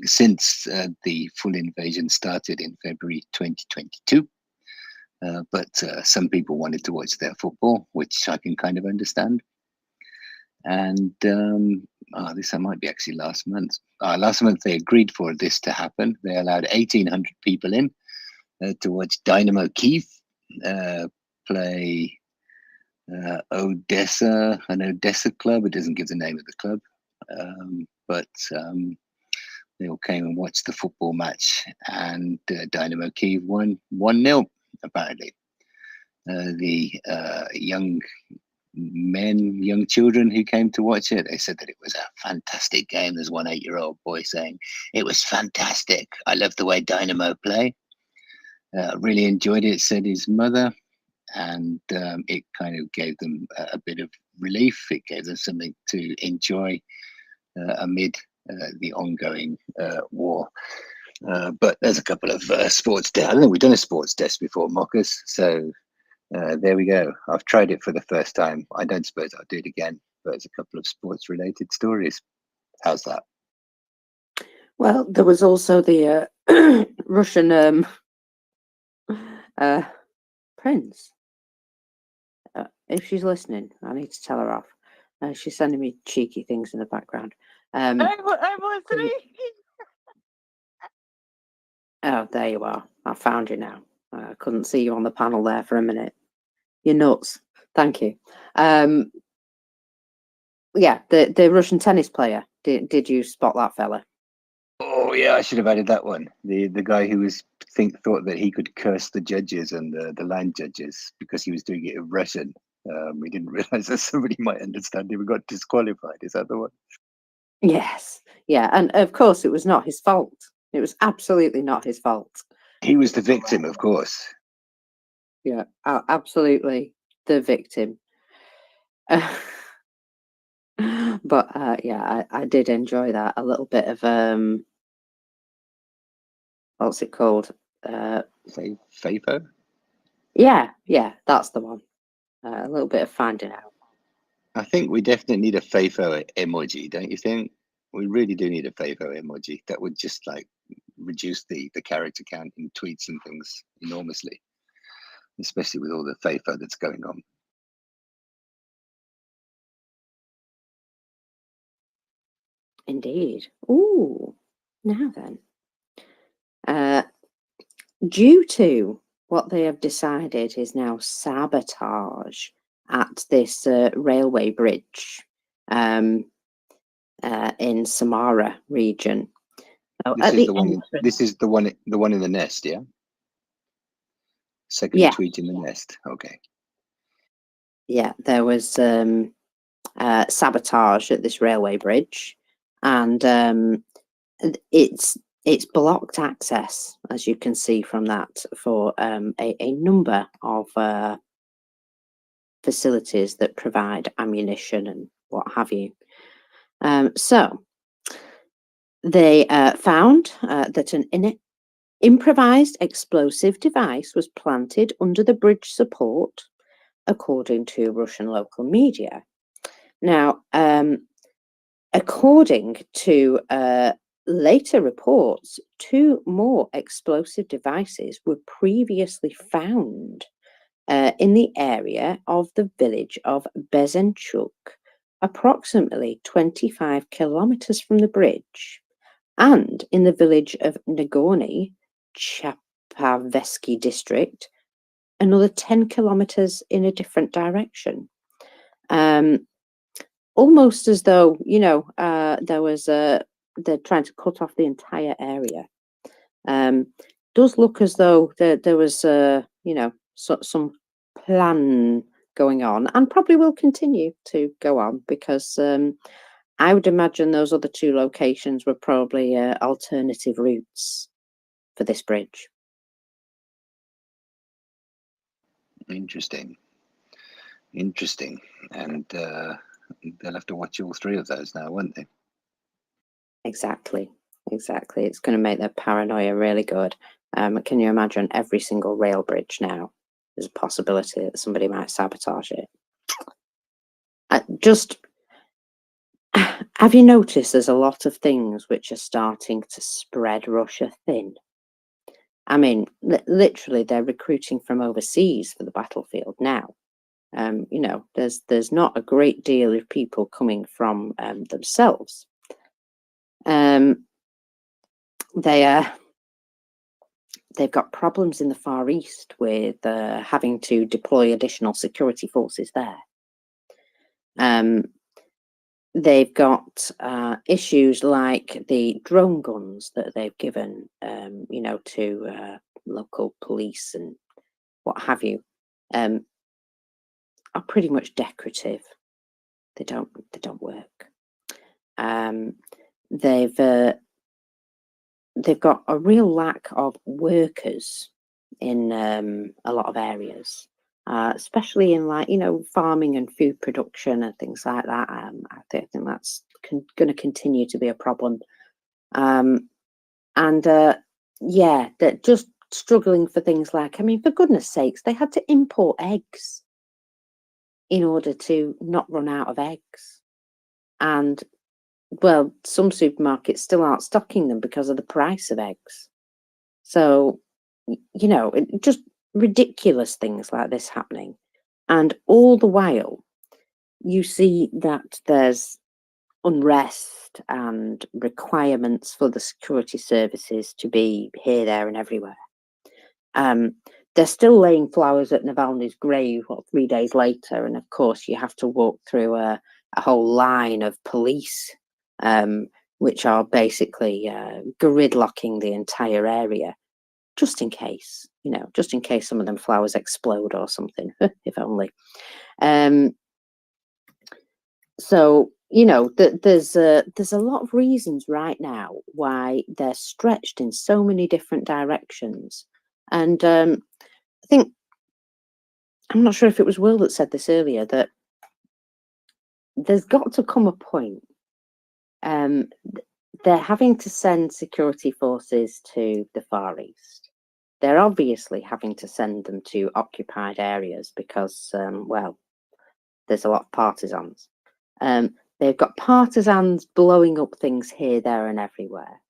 since the full invasion started in February 2022. But some people wanted to watch their football, which I can kind of understand. And this might be actually last month. Last month they agreed for this to happen. They allowed 1,800 people in to watch Dynamo Kyiv play Odessa, an Odessa club. It doesn't give the name of the club, but they all came and watched the football match, and Dynamo Kyiv won 1-0. Apparently, the young children who came to watch it, they said that it was a fantastic game. There's one 8-year-old boy saying it was fantastic. I love the way Dynamo play. Really enjoyed it, said his mother. And it kind of gave them a bit of relief. It gave them something to enjoy amid the ongoing war. But there's a couple of sports desk. I don't think we've done a sports desk before, Mockers. So there we go. I've tried it for the first time. I don't suppose I'll do it again. But there's a couple of sports related stories. How's that? Well, there was also the Russian prince. If she's listening, I need to tell her off. She's sending me cheeky things in the background. I'm listening. Oh, there you are. I found you now. I couldn't see you on the panel there for a minute. You're nuts. Thank you. Yeah, the Russian tennis player. Did you spot that fella? Oh yeah, I should have added that one. The guy who thought that he could curse the judges and the land judges because he was doing it in Russian. We didn't realize that somebody might understand him and got disqualified. Is that the one? Yes. Yeah, and of course it was not his fault. It was absolutely not his fault. He was the victim, of course. Yeah, absolutely the victim. But yeah, I did enjoy that. A little bit of what's it called? FAFO? Yeah, that's the one. A little bit of finding out. I think we definitely need a FAFO emoji, don't you think? We really do need a FAFO emoji. That would just like reduce the character count in tweets and things enormously, especially with all the FAFO that's going on. Indeed. Ooh, now then. Due to what they have decided is now sabotage at this railway bridge in Samara region. Oh, This is the one in the nest, yeah? Second tweet in the nest. Okay. Yeah, there was sabotage at this railway bridge, and it's blocked access, as you can see from that, for a number of facilities that provide ammunition and what have you. So they found that an improvised explosive device was planted under the bridge support, according to Russian local media. Now, according to later reports, 2 more explosive devices were previously found in the area of the village of Bezenchuk, approximately 25 kilometers from the bridge, and in the village of Nagorny, Chapavesky district, another 10 kilometers in a different direction. Almost as though, there was they're trying to cut off the entire area. Does look as though there was, some plan going on, and probably will continue to go on, because I would imagine those other 2 locations were probably alternative routes for this bridge. Interesting. And they'll have to watch all 3 of those now, won't they? Exactly. It's going to make their paranoia really good. Can you imagine every single rail bridge now? There's a possibility that somebody might sabotage it. Have you noticed there's a lot of things which are starting to spread Russia thin? I mean, literally, they're recruiting from overseas for the battlefield now. There's not a great deal of people coming from themselves. They've got problems in the Far East with having to deploy additional security forces there. They've got issues like the drone guns that they've given, to local police and what have you, are pretty much decorative. They don't work. They've got a real lack of workers in a lot of areas, especially in farming and food production and things like that. I think that's going to continue to be a problem. Yeah, they're just struggling for things like, I mean, for goodness sakes, they had to import eggs in order to not run out of eggs. And, well, some supermarkets still aren't stocking them because of the price of eggs. So, you know, just ridiculous things like this happening. And all the while, you see that there's unrest and requirements for the security services to be here, there, and everywhere. They're still laying flowers at Navalny's grave, 3 days later, and of course you have to walk through a whole line of police, which are basically gridlocking the entire area, just in case, you know, just in case some of them flowers explode or something, if only. So, you know, there's a lot of reasons right now why they're stretched in so many different directions. And I think, I'm not sure if it was Will that said this earlier, that there's got to come a point. They're having to send security forces to the Far East. They're obviously having to send them to occupied areas because, well, there's a lot of partisans. They've got partisans blowing up things here, there, and everywhere.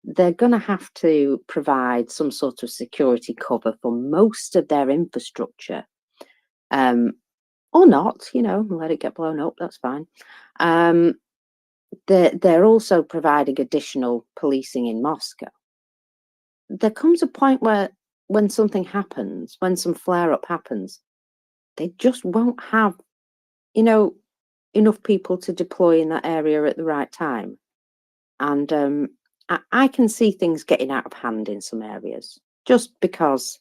They're going to have to provide some sort of security cover for most of their infrastructure. Or not, you know, let it get blown up, that's fine. They're also providing additional policing in Moscow. There comes a point where when something happens, when some flare-up happens, they just won't have, you know, enough people to deploy in that area at the right time. And I can see things getting out of hand in some areas just because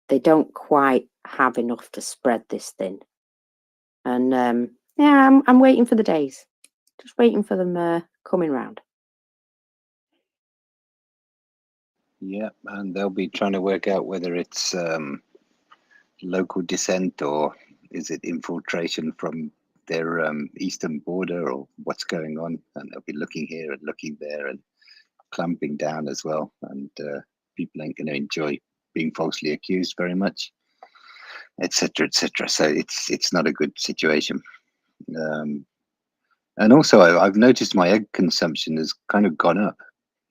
they don't quite have enough to spread this thin. And yeah, I'm waiting for the days, just waiting for them coming round. Yeah, and they'll be trying to work out whether it's local dissent or is it infiltration from their eastern border or what's going on, and they'll be looking here and looking there and clamping down as well, and people ain't going to enjoy being falsely accused very much, etc., etc. So it's not a good situation. And also I've noticed my egg consumption has kind of gone up.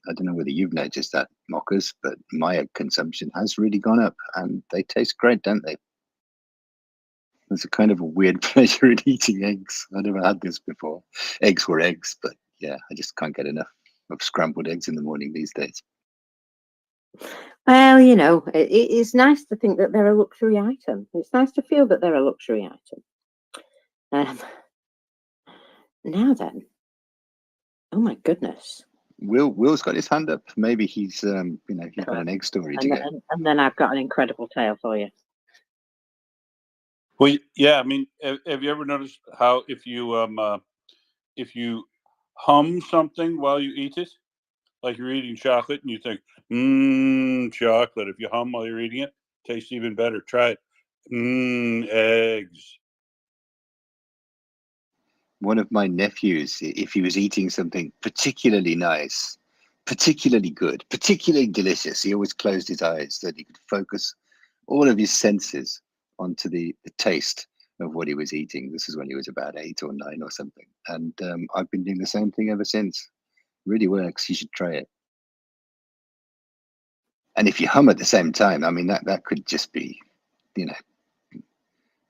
I don't know whether you've noticed that, Mockers, but my egg consumption has really gone up, and they taste great, don't they? There's a kind of a weird pleasure in eating eggs. I never had this before. Eggs were eggs, but yeah, I just can't get enough of scrambled eggs in the morning these days. Well, you know, it's nice to think that they're a luxury item. It's nice to feel that they're a luxury item. Now then, oh my goodness. Will's got his hand up. Maybe he's you know, he's got an egg story to go. And then I've got an incredible tale for you. Well, yeah, I mean, have you ever noticed how if you hum something while you eat it, like you're eating chocolate and you think, chocolate. If you hum while you're eating it, tastes even better. Try it. Eggs. One of my nephews, if he was eating something particularly nice, particularly good, particularly delicious, he always closed his eyes so that he could focus all of his senses onto the taste of what he was eating. This is when he was about 8 or 9 or something. And I've been doing the same thing ever since. Really works. You should try it. And if you hum at the same time, I mean, that could just be, you know,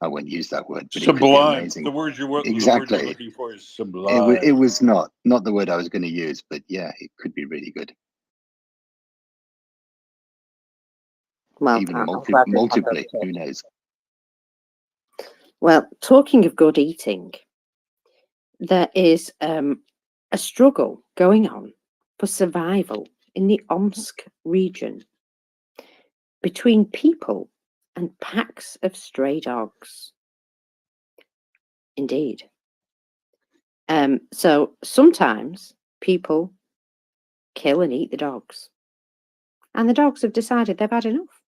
I won't use that word, but it could be Sublime. amazing. The word you're Exactly. looking for is sublime. It was not the word I was going to use, but yeah, it could be really good. Well, even I'm multiply, glad who knows? Well, talking of good eating, there is a struggle going on for survival in the Omsk region between people and packs of stray dogs. Indeed. So sometimes people kill and eat the dogs, and the dogs have decided they've had enough.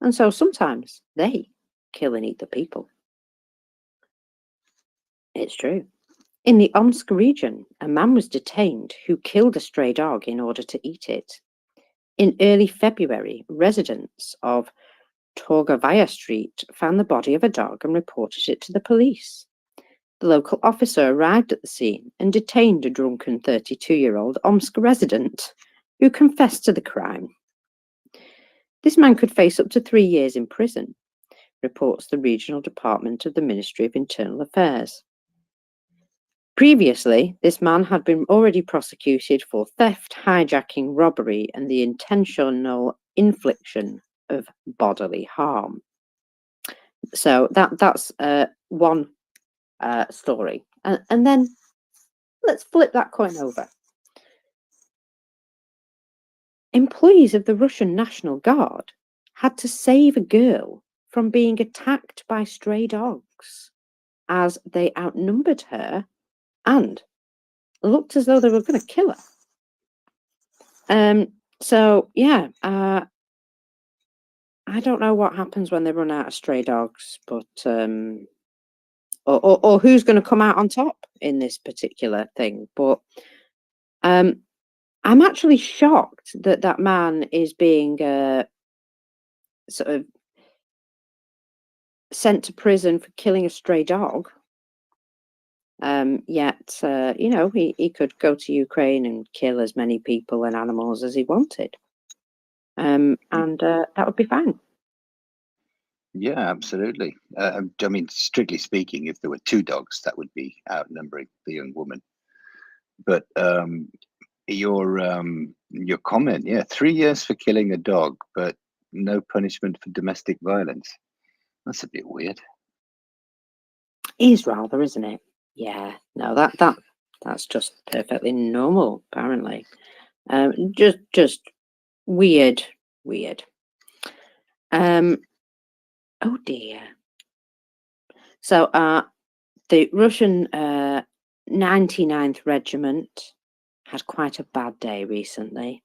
And so sometimes they kill and eat the people. It's true. In the Omsk region, a man was detained who killed a stray dog in order to eat it. In early February, residents of Torgovaya Street found the body of a dog and reported it to the police. The local officer arrived at the scene and detained a drunken 32-year-old Omsk resident who confessed to the crime. This man could face up to 3 years in prison, reports the regional department of the Ministry of Internal Affairs. Previously, this man had been already prosecuted for theft, hijacking, robbery, and the intentional infliction of bodily harm. So that's one story. And then let's flip that coin over. Employees of the Russian National Guard had to save a girl from being attacked by stray dogs as they outnumbered her and looked as though they were going to kill her. So yeah, I don't know what happens when they run out of stray dogs, but or who's going to come out on top in this particular thing. But I'm actually shocked that that man is being sort of sent to prison for killing a stray dog. Yet, you know, he could go to Ukraine and kill as many people and animals as he wanted. And that would be fine. Yeah, absolutely. I mean, strictly speaking, if there were 2 dogs, that would be outnumbering the young woman. But your comment, yeah, 3 years for killing a dog, but no punishment for domestic violence. That's a bit weird. Is rather, isn't it? Yeah. No, that's just perfectly normal, apparently. Just weird. Oh dear. So the Russian 99th Regiment had quite a bad day recently.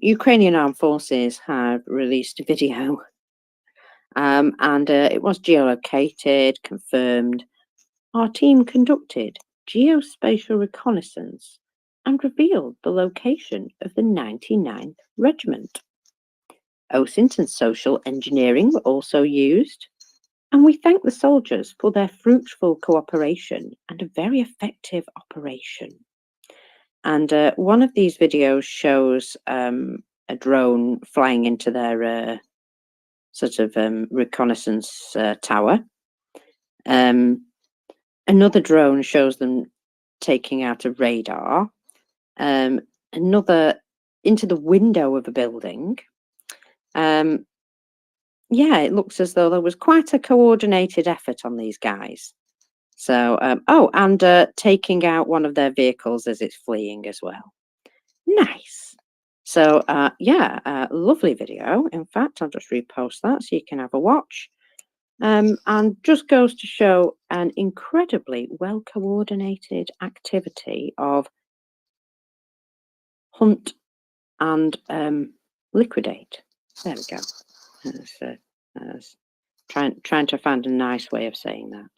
Ukrainian armed forces have released a video, and it was geolocated, confirmed. Our team conducted geospatial reconnaissance and revealed the location of the 99th Regiment. OSINT and social engineering were also used, and we thank the soldiers for their fruitful cooperation and a very effective operation. And one of these videos shows a drone flying into their sort of reconnaissance tower. Another drone shows them taking out a radar. Another into the window of a building. Yeah, it looks as though there was quite a coordinated effort on these guys. So, and taking out one of their vehicles as it's fleeing as well. Nice. So, yeah, lovely video. In fact, I'll just repost that so you can have a watch. And just goes to show an incredibly well-coordinated activity of hunt and liquidate. There we go. That's trying to find a nice way of saying that.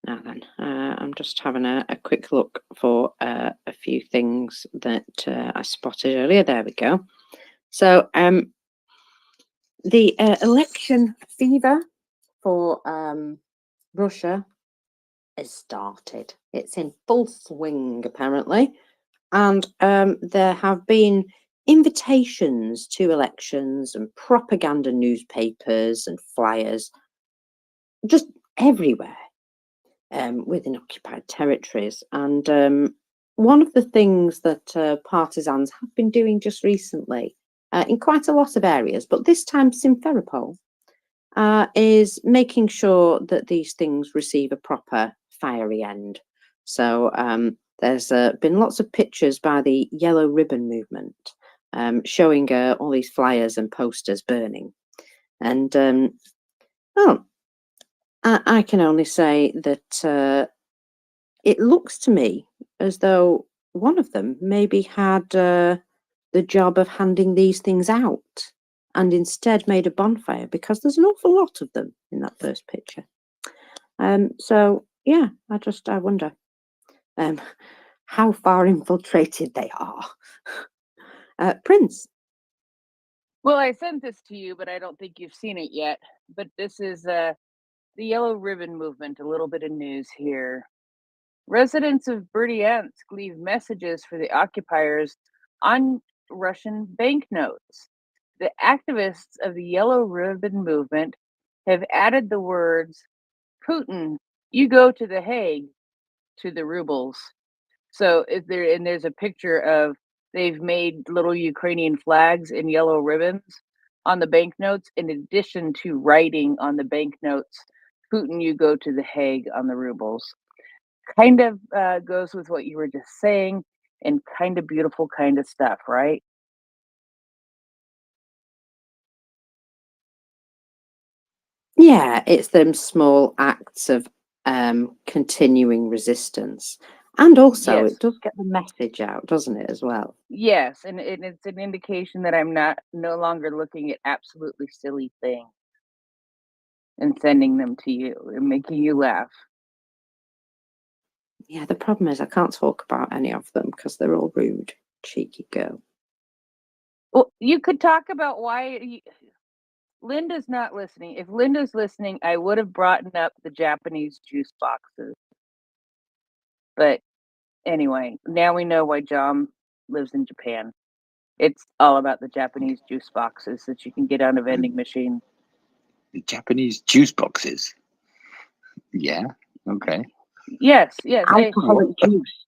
Now then, I'm just having a quick look for a few things that I spotted earlier. There we go. So the election fever for Russia has started. It's in full swing, apparently. And there have been invitations to elections and propaganda newspapers and flyers just everywhere within occupied territories. And one of the things that partisans have been doing just recently in quite a lot of areas, but this time Simferopol, is making sure that these things receive a proper fiery end. So there's been lots of pictures by the Yellow Ribbon Movement showing all these flyers and posters burning. And I can only say that it looks to me as though one of them maybe had the job of handing these things out and instead made a bonfire because there's an awful lot of them in that first picture. So yeah, I wonder how far infiltrated they are. Prince. Well, I sent this to you, but I don't think you've seen it yet. But this is the Yellow Ribbon Movement. A little bit of news here. Residents of Berdyansk leave messages for the occupiers on Russian banknotes. The activists of the Yellow Ribbon Movement have added the words, Putin, you go to The Hague, to the rubles. So there's a picture of, they've made little Ukrainian flags in yellow ribbons on the banknotes, in addition to writing on the banknotes, Putin, you go to The Hague, on the rubles. Kind of goes with what you were just saying, and kind of beautiful kind of stuff, right? Yeah, it's them small acts of continuing resistance. And also, Yes. it does get the message out, doesn't it, as well? Yes, and it's an indication that I'm no longer looking at absolutely silly things and sending them to you and making you laugh. Yeah, the problem is I can't talk about any of them because they're all rude. Cheeky girl. Well, you could talk about why Linda's not listening. If Linda's listening, I would have brought up the Japanese juice boxes. But anyway, now we know why John lives in Japan. It's all about the Japanese juice boxes that you can get on a vending machine. The Japanese juice boxes. Yeah. Okay. Yes. Alcoholic juice.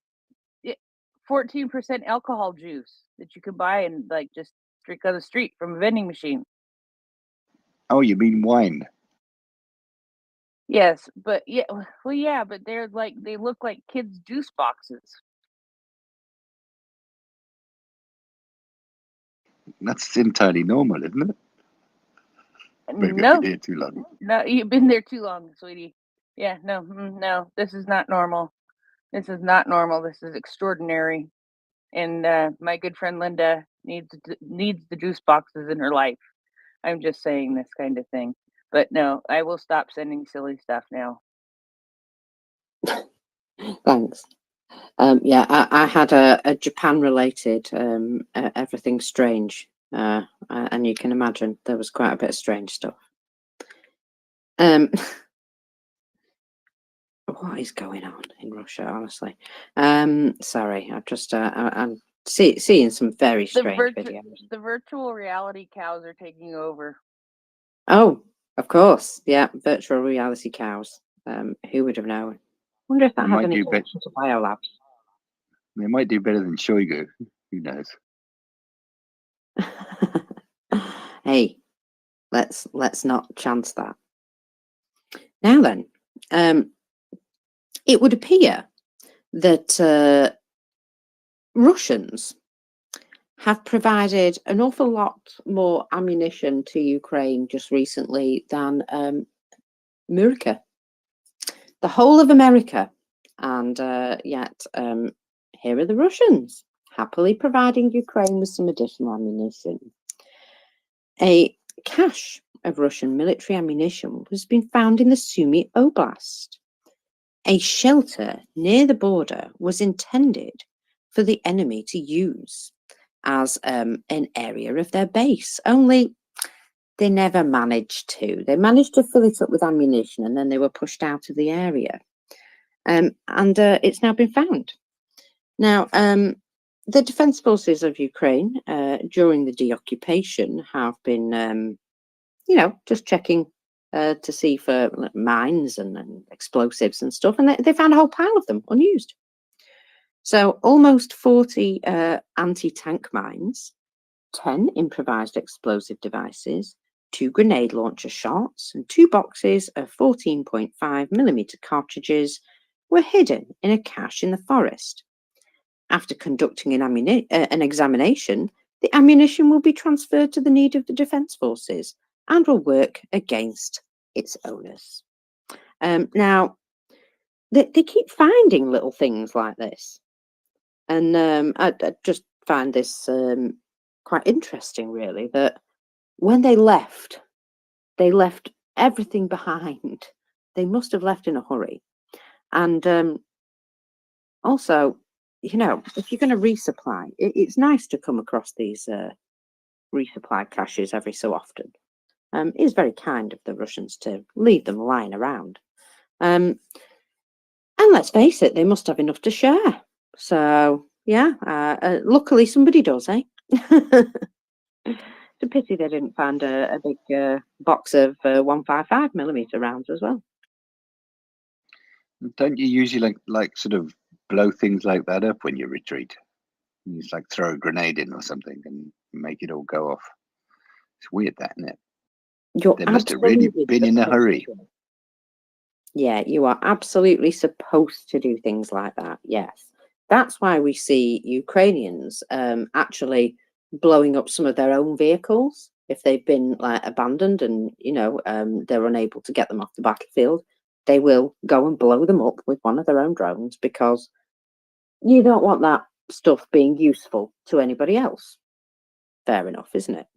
14% alcohol juice that you could buy and like just drink on the street from a vending machine. Oh, you mean wine? Yes, but but they're like, they look like kids' juice boxes. That's entirely normal, isn't it? Maybe No, I've been here too long. no, you've been there too long, sweetie. Yeah, no, this is not normal. This is not normal. This is extraordinary. And my good friend Linda needs the juice boxes in her life. I'm just saying this kind of thing. But no, I will stop sending silly stuff now. Thanks. Yeah, I had a Japan-related everything strange, and you can imagine there was quite a bit of strange stuff. What is going on in Russia, honestly? Sorry, I'm seeing some very strange videos. The virtual reality cows are taking over. Oh, of course, yeah, virtual reality cows. Who would have known? Wonder if that has any connection to biolabs. They might do better than Shoigu. Who knows? Hey, let's not chance that. Now then, it would appear that Russians have provided an awful lot more ammunition to Ukraine just recently than America, the whole of America, and yet here are the Russians happily providing Ukraine with some additional ammunition. A cache of Russian military ammunition has been found in the Sumy Oblast. A shelter near the border was intended for the enemy to use as an area of their base, only they never managed to. They managed to fill it up with ammunition and then they were pushed out of the area. And it's now been found. Now, the Defence Forces of Ukraine, during the deoccupation, have been, just checking to see for mines and explosives and stuff, and they found a whole pile of them unused. So almost 40 anti-tank mines, 10 improvised explosive devices, 2 grenade launcher shots, and 2 boxes of 14.5mm cartridges were hidden in a cache in the forest. After conducting an examination, the ammunition will be transferred to the need of the Defence Forces and will work against its owners. Now, they keep finding little things like this. And I just find this quite interesting, really, that when they left everything behind. They must have left in a hurry. And also, you know, if you're going to resupply, it's nice to come across these resupply caches every so often. It is very kind of the Russians to leave them lying around. And let's face it, they must have enough to share. So, yeah, luckily somebody does, eh? It's a pity they didn't find a big box of 155mm rounds as well. Don't you usually like sort of blow things like that up when you retreat? You just like throw a grenade in or something and make it all go off. It's weird, that, isn't it? You're They must have really absolutely been in a supposed hurry. to. Yeah, you are absolutely supposed to do things like that. Yes. That's why we see Ukrainians actually blowing up some of their own vehicles if they've been like abandoned and, you know, they're unable to get them off the battlefield. They will go and blow them up with one of their own drones because you don't want that stuff being useful to anybody else. Fair enough, isn't it?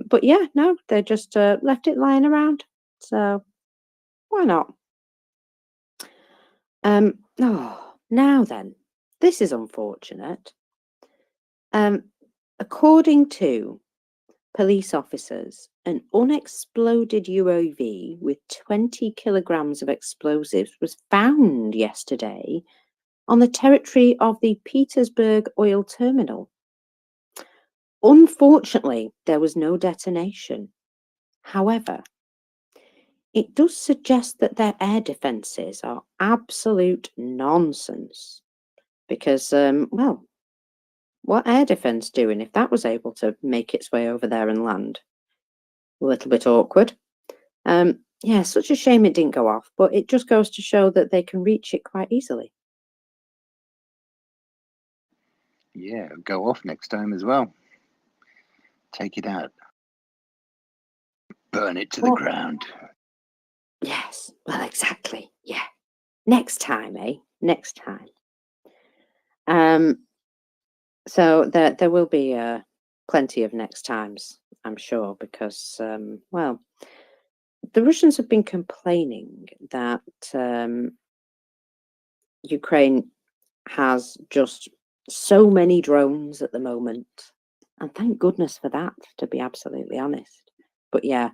But yeah, no, they just left it lying around. So why not? Oh, now then, this is unfortunate. According to police officers, an unexploded UAV with 20 kilograms of explosives was found yesterday on the territory of the Petersburg oil terminal. Unfortunately, there was no detonation. However, it does suggest that their air defences are absolute nonsense. Because, well, what air defence doing if that was able to make its way over there and land? A little bit awkward. Yeah, such a shame it didn't go off, but it just goes to show that they can reach it quite easily. Yeah, go off next time as well. Take it out. Burn it to the Well, ground. yes, well, exactly. Yeah. Next time, eh? Next time. So there will be plenty of next times, I'm sure, because well, the Russians have been complaining that Ukraine has just so many drones at the moment, and thank goodness for that, to be absolutely honest. But yeah,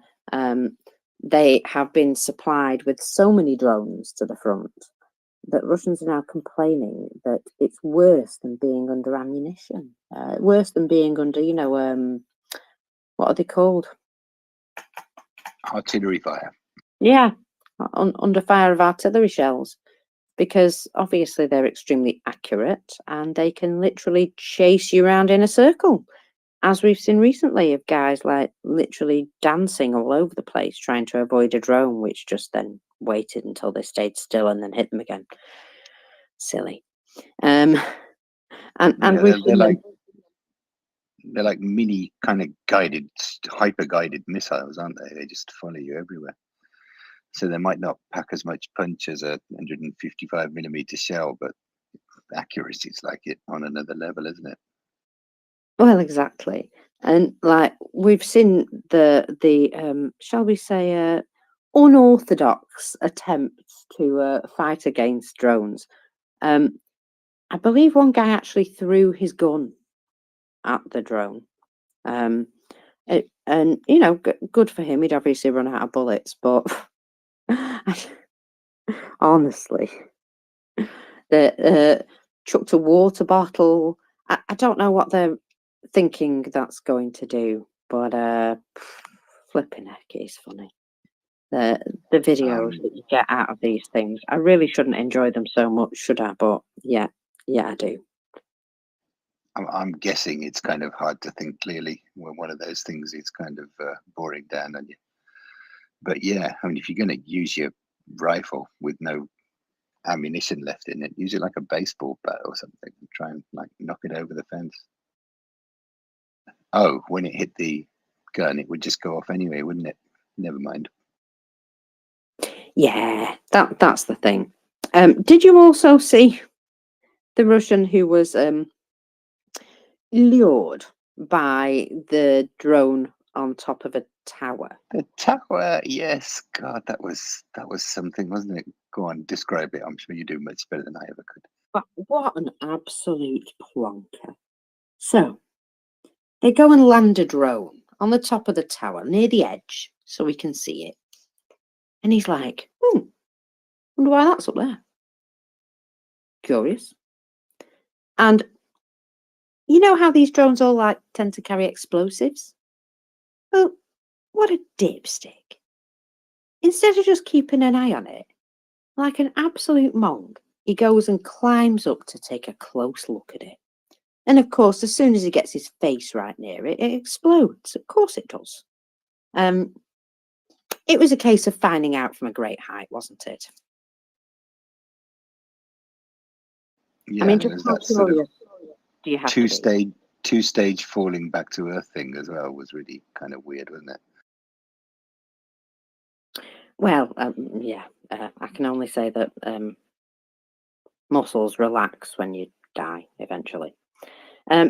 they have been supplied with so many drones to the front that Russians are now complaining that it's worse than being under ammunition, worse than being under, you know, what are they called? Artillery fire. Yeah, under fire of artillery shells, because obviously they're extremely accurate and they can literally chase you around in a circle, as we've seen recently of guys like literally dancing all over the place trying to avoid a drone, which just then waited until they stayed still and then hit them again. Silly. And Yeah, we've seen them. they're like mini kind of guided, hyper guided missiles, aren't they? They just follow you everywhere. So they might not pack as much punch as a 155mm shell, but accuracy is like it on another level, isn't it? Well, exactly. And like we've seen the shall we say unorthodox attempts to fight against drones. I believe one guy actually threw his gun at the drone. And you know, good for him. He'd obviously run out of bullets, but honestly, the chucked a water bottle. I don't know what they're thinking that's going to do, but flipping heck, it's funny. The videos that you get out of these things, I really shouldn't enjoy them so much, should I? But yeah, I do. I'm guessing it's kind of hard to think clearly when one of those things is kind of boring down on you. But yeah, I mean, if you're going to use your rifle with no ammunition left in it, use it like a baseball bat or something and try and like knock it over the fence. Oh, when it hit the gun, it would just go off anyway, wouldn't it? Never mind. Yeah, that's the thing. Did you also see the Russian who was lured by the drone on top of a tower. The tower, yes. God, that was something, wasn't it? Go on, describe it. I'm sure you do much better than I ever could. But what an absolute plonker. So they go and land a drone on the top of the tower near the edge so we can see it. And he's like, wonder why that's up there. Curious. And you know how these drones all like tend to carry explosives? Well, what a dipstick. Instead of just keeping an eye on it, like an absolute monk, he goes and climbs up to take a close look at it. And of course, as soon as he gets his face right near it, it explodes. Of course it does. It was a case of finding out from a great height, wasn't it? Yeah, I mean, and just there's how that sort of curious do you have to be? two-stage falling back to earth thing as well was really kind of weird, wasn't it? Well, yeah, I can only say that muscles relax when you die eventually.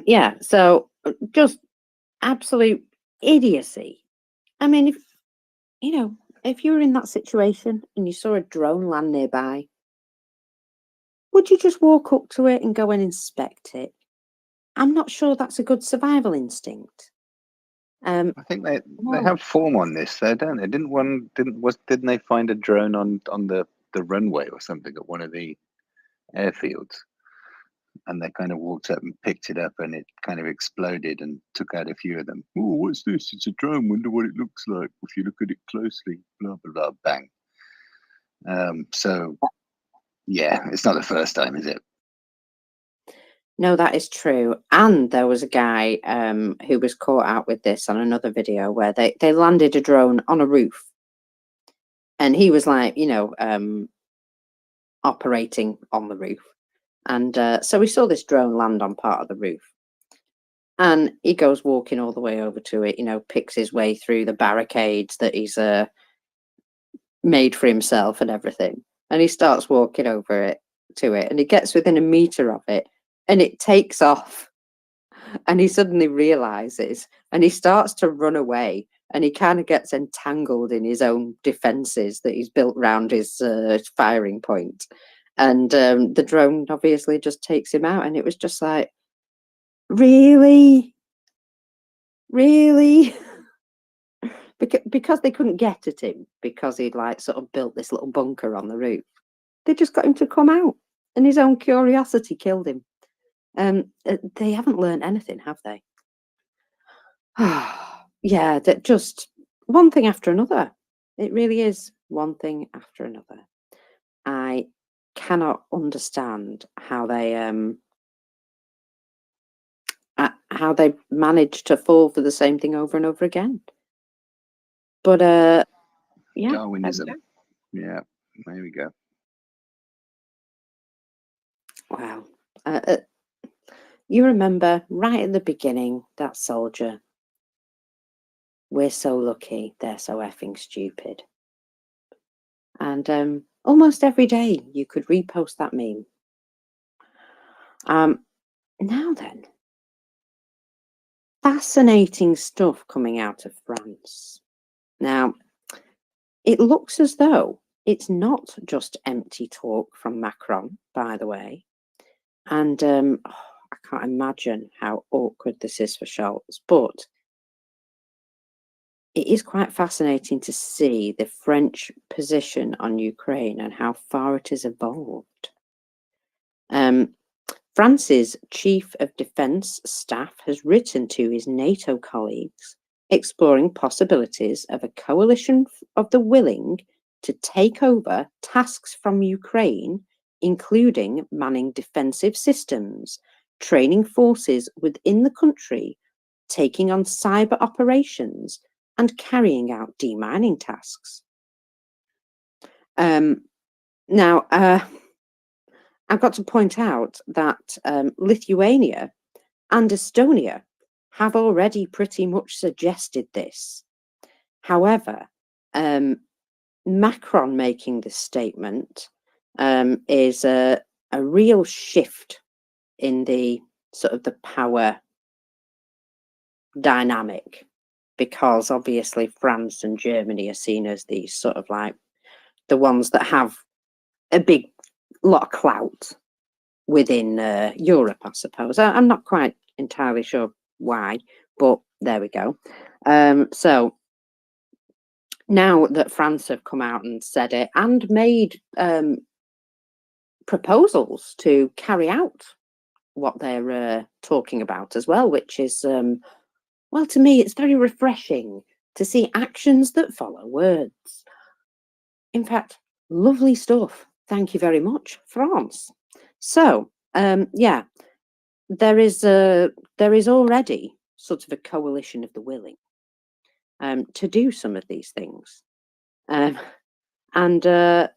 Yeah, so just absolute idiocy. I mean, if you were in that situation and you saw a drone land nearby, would you just walk up to it and go and inspect it? I'm not sure that's a good survival instinct. I think they No. have form on this, though, don't they? Didn't they find a drone on the runway or something at one of the airfields? And they kind of walked up and picked it up, and it kind of exploded and took out a few of them. Oh, what's this? It's a drone. Wonder what it looks like if you look at it closely. Blah blah blah. Bang. So yeah, it's not the first time, is it? No, that is true. And there was a guy who was caught out with this on another video where they landed a drone on a roof. And he was like, operating on the roof. And so we saw this drone land on part of the roof. And he goes walking all the way over to it, picks his way through the barricades that he's made for himself and everything. And he starts walking over to it, and he gets within a meter of it, and it takes off. And he suddenly realizes, and he starts to run away, and he kind of gets entangled in his own defenses that he's built around his firing point. And the drone obviously just takes him out. And it was just like, really? Because they couldn't get at him because he'd like sort of built this little bunker on the roof. They just got him to come out, and his own curiosity killed him. They haven't learned anything, have they? Yeah, that just one thing after another. It really is one thing after another. I cannot understand how they manage to fall for the same thing over and over again. But yeah, Darwinism. Yeah, there we go. Wow. You remember right at the beginning, that soldier. We're so lucky, they're so effing stupid. And almost every day you could repost that meme. Now then, fascinating stuff coming out of France. Now, it looks as though it's not just empty talk from Macron, by the way. And I can't imagine how awkward this is for Scholz, but it is quite fascinating to see the French position on Ukraine and how far it has evolved. France's Chief of Defence Staff has written to his NATO colleagues, exploring possibilities of a coalition of the willing to take over tasks from Ukraine, including manning defensive systems, training forces within the country, taking on cyber operations, and carrying out demining tasks. Now, I've got to point out that Lithuania and Estonia have already pretty much suggested this. However, Macron making this statement is a real shift in the sort of the power dynamic because obviously France and Germany are seen as these sort of like the ones that have a big lot of clout within Europe, I suppose. I'm not quite entirely sure why, but there we go. So now that France have come out and said it and made proposals to carry out what they're talking about as well, which is, well, to me, it's very refreshing to see actions that follow words. In fact, lovely stuff. Thank you very much, France. So, yeah, there is already sort of a coalition of the willing to do some of these things, and I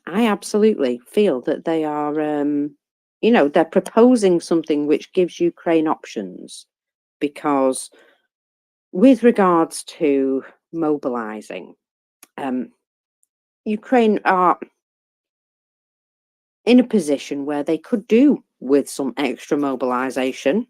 absolutely feel that they are, you know, they're proposing something which gives Ukraine options, because with regards to mobilizing, Ukraine are in a position where they could do with some extra mobilization,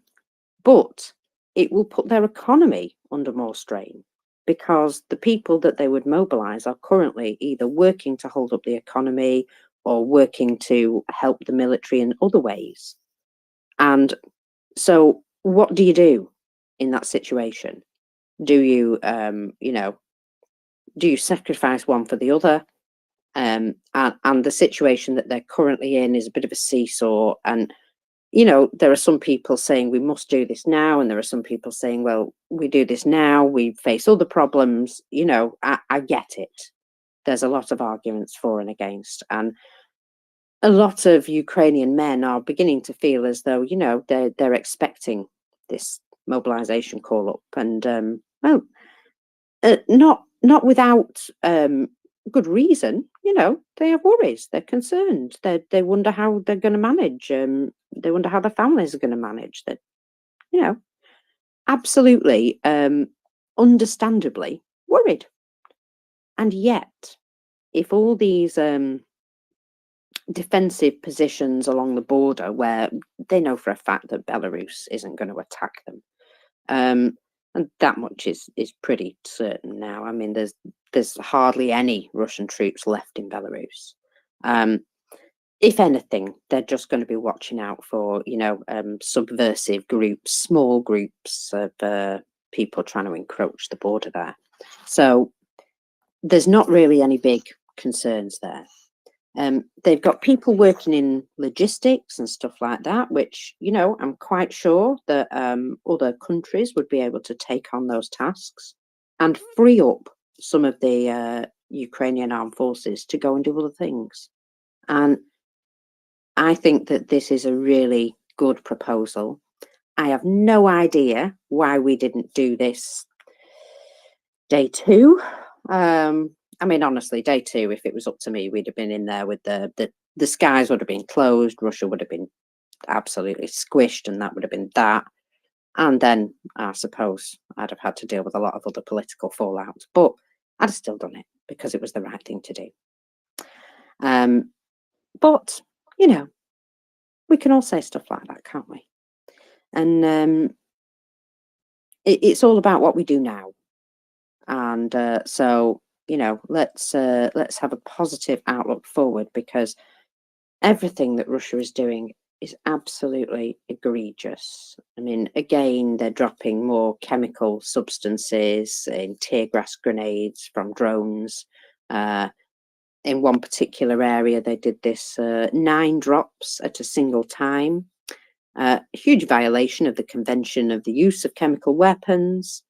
but it will put their economy under more strain, because the people that they would mobilize are currently either working to hold up the economy or working to help the military in other ways. And so what do you do in that situation? Do you, you know, do you sacrifice one for the other? And the situation that they're currently in is a bit of a seesaw. And, you know, there are some people saying we must do this now, and there are some people saying, well, we do this now, we face other problems. You know, I get it. There's a lot of arguments for and against, and a lot of Ukrainian men are beginning to feel as though, you know, they're expecting this mobilization call up, and well, not without good reason. You know, they have worries, they're concerned, they wonder how they're going to manage. They wonder how their families are going to manage. That, you know, absolutely, understandably worried. And yet, if all these defensive positions along the border, where they know for a fact that Belarus isn't going to attack them, and that much is pretty certain now. I mean, there's hardly any Russian troops left in Belarus. If anything, they're just going to be watching out for, you know, subversive groups, small groups of people trying to encroach the border there. So there's not really any big concerns there. They've got people working in logistics and stuff like that, which, you know, I'm quite sure that other countries would be able to take on those tasks and free up some of the Ukrainian armed forces to go and do other things. And I think that this is a really good proposal. I have no idea why we didn't do this day two. I mean, honestly, day two, if it was up to me, we'd have been in there with the skies would have been closed, Russia would have been absolutely squished, and that would have been that. And then I suppose I'd have had to deal with a lot of other political fallout, but I'd have still done it because it was the right thing to do. But, you know, we can all say stuff like that, can't we? And it's all about what we do now. And so, you know, let's have a positive outlook forward, because everything that Russia is doing is absolutely egregious. I mean, again, they're dropping more chemical substances in tear gas grenades from drones. In one particular area, they did this 9 drops at a single time. Huge violation of the Convention of the Use of Chemical Weapons.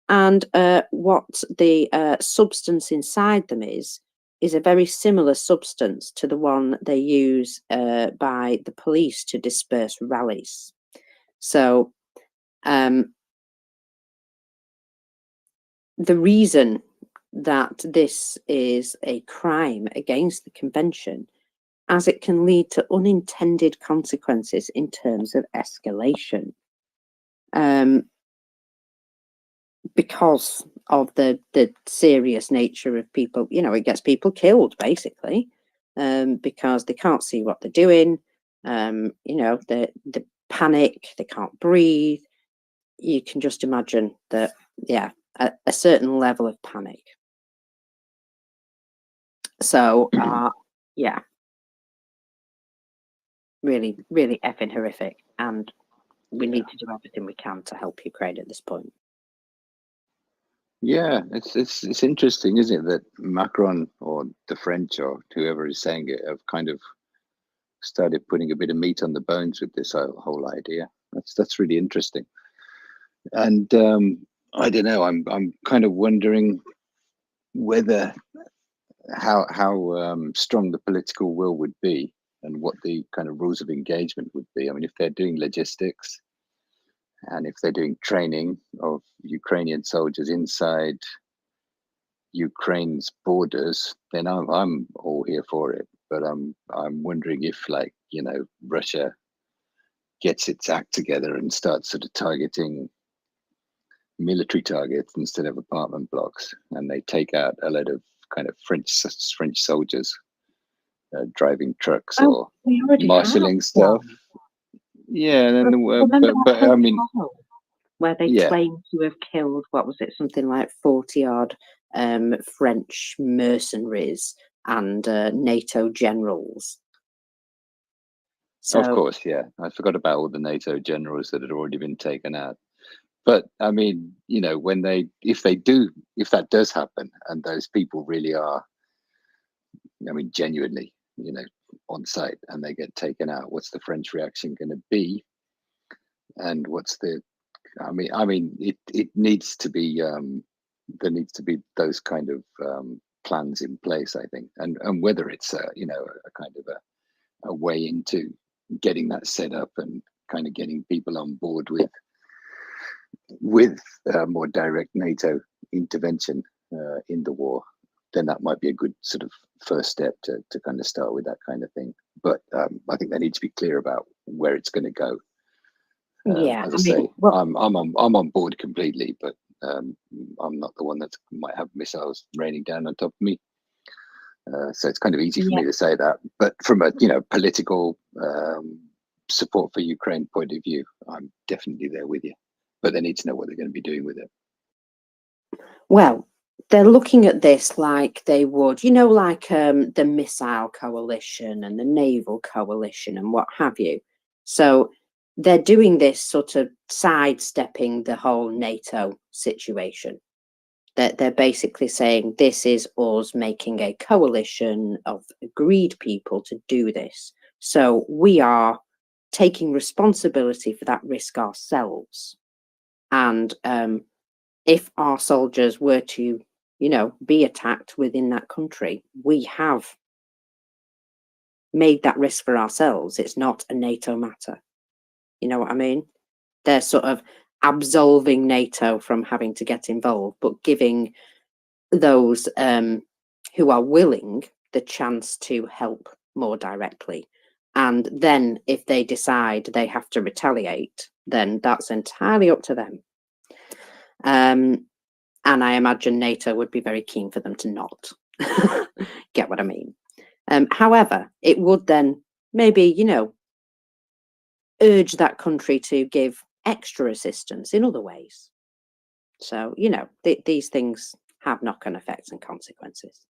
And what the substance inside them is a very similar substance to the one they use by the police to disperse rallies. So the reason that this is a crime against the convention, as it can lead to unintended consequences in terms of escalation. Because of the serious nature of people, you know, it gets people killed basically, because they can't see what they're doing. You know, the panic, they can't breathe. You can just imagine that a certain level of panic. So, yeah, really, really effing horrific. And we need to do everything we can to help Ukraine at this point. Yeah, it's interesting, isn't it, that Macron or the French or whoever is saying it have kind of started putting a bit of meat on the bones with this whole idea. That's really interesting. And I don't know. I'm kind of wondering whether how strong the political will would be and what the kind of rules of engagement would be. I mean, if they're doing logistics and if they're doing training of Ukrainian soldiers inside Ukraine's borders, then I'm all here for it. But I'm wondering if, like, Russia gets its act together and starts sort of targeting military targets instead of apartment blocks, and they take out a lot of kind of French soldiers driving trucks or we already marshalling have stuff. one. Yeah, and then Remember but that I mean, hotel where they yeah, claimed to have killed, what was it, something like 40 odd French mercenaries and NATO generals. of So course, yeah. I forgot about all the NATO generals that had already been taken out. But I mean, if that does happen, and those people really are, I mean, genuinely, on site, and they get taken out, what's the French reaction going to be? And what's the, I mean, it needs to be, there needs to be those kind of plans in place, I think, and whether it's a kind of a way into getting that set up and kind of getting people on board with more direct NATO intervention in the war, then that might be a good sort of first step to kind of start with that kind of thing. But I think they need to be clear about where it's going to go. yeah, As I I mean, say, well, I'm on board completely, but I'm not the one that might have missiles raining down on top of me. So it's kind of easy for yeah, me to say that. But from a political support for Ukraine point of view, I'm definitely there with you. But they need to know what they're going to be doing with it. well, they're looking at this like they would, like the missile coalition and the naval coalition and what have you. So they're doing this sort of sidestepping the whole NATO situation. They're basically saying this is us making a coalition of agreed people to do this. So we are taking responsibility for that risk ourselves. And if our soldiers were to, be attacked within that country, we have made that risk for ourselves. It's not a NATO matter. You know what I mean? They're sort of absolving NATO from having to get involved, but giving those who are willing the chance to help more directly. And then if they decide they have to retaliate, then that's entirely up to them. And I imagine NATO would be very keen for them to not. Get what I mean? However, it would then maybe, urge that country to give extra assistance in other ways. So, these things have knock-on effects and consequences.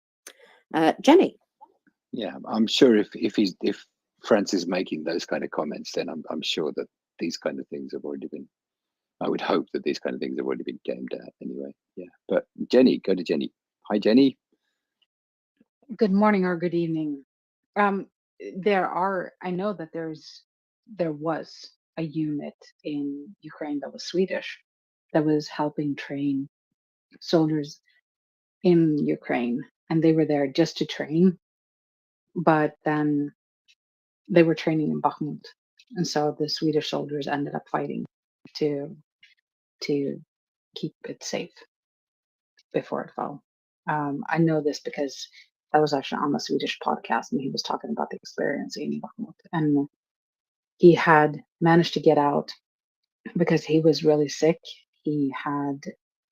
Jenny? Yeah, I'm sure if France is making those kind of comments, then I'm sure that these kind of things have already been. I would hope that these kind of things have already been gamed out anyway. Yeah, but Jenny, go to Jenny. Hi, Jenny. Good morning or good evening. I know that there was a unit in Ukraine that was Swedish that was helping train soldiers in Ukraine, and they were there just to train, but then they were training in Bakhmut, and so the Swedish soldiers ended up fighting to to keep it safe before it fell. I know this because I was actually on a Swedish podcast and he was talking about the experience in Bakhmut. And he had managed to get out because he was really sick. He had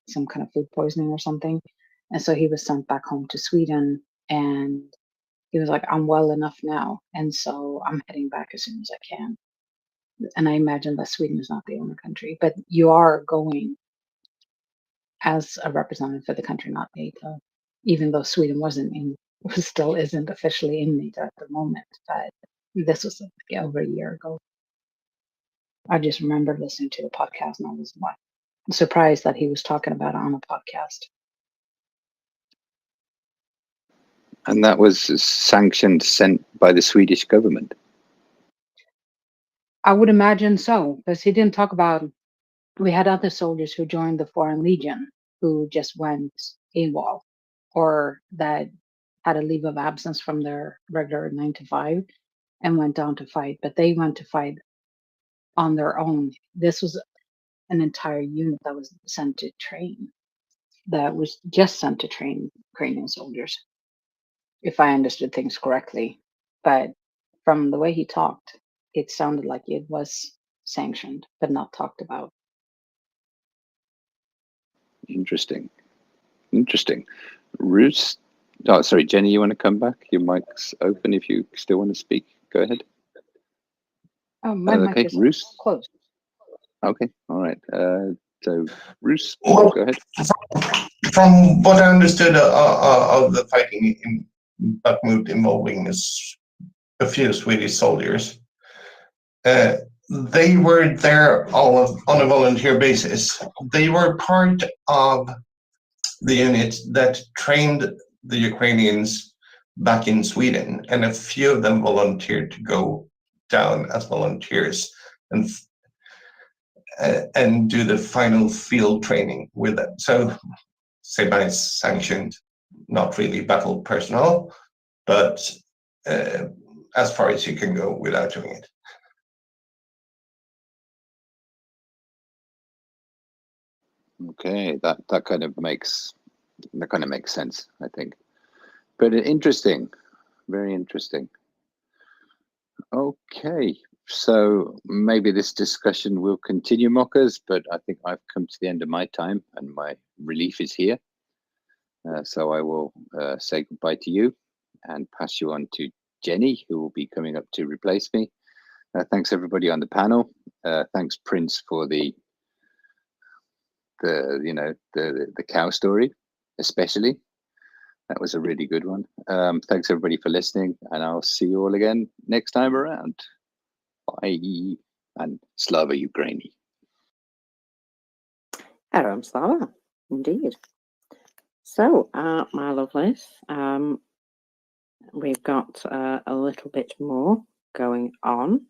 some kind of food poisoning or something. And so he was sent back home to Sweden. And he was like, I'm well enough now. And so I'm heading back as soon as I can. And I imagine that Sweden is not the only country, but you are going as a representative for the country, not NATO, even though Sweden still isn't officially in NATO at the moment. But this was over a year ago. I just remember listening to the podcast and I was surprised that he was talking about it on a podcast. And that was sanctioned, sent by the Swedish government. I would imagine so, because he didn't talk about. We had other soldiers who joined the Foreign Legion who just went AWOL, or that had a leave of absence from their regular 9 to 5 and went down to fight, but they went to fight on their own. This was an entire unit that was sent to train, that was just sent to train Ukrainian soldiers, if I understood things correctly. But from the way he talked, it sounded like it was sanctioned, but not talked about. Interesting. Interesting. Roos, oh, sorry, Jenny, you want to come back? Your mic's open if you still want to speak. Go ahead. Oh, my mic is Roos. closed. Okay, all right. So, Roos, Well, go ahead. From what I understood of the fighting in Bakhmut involving a few Swedish soldiers, they were there all on a volunteer basis. They were part of the unit that trained the Ukrainians back in Sweden, and a few of them volunteered to go down as volunteers and do the final field training with them. So semi-sanctioned, not really battle personnel, but as far as you can go without doing it. Okay, that kind of makes sense, I think. But interesting, very interesting. Okay, so maybe this discussion will continue, mockers, but I think I've come to the end of my time and my relief is here. So I will say goodbye to you and pass you on to Jenny, who will be coming up to replace me. Thanks everybody on the panel. Thanks Prince for the cow story, especially. That was a really good one. Thanks everybody for listening, and I'll see you all again next time around. Bye, and Slava Ukraini. Hello, Slava. Indeed. So, my lovelies, we've got a little bit more going on.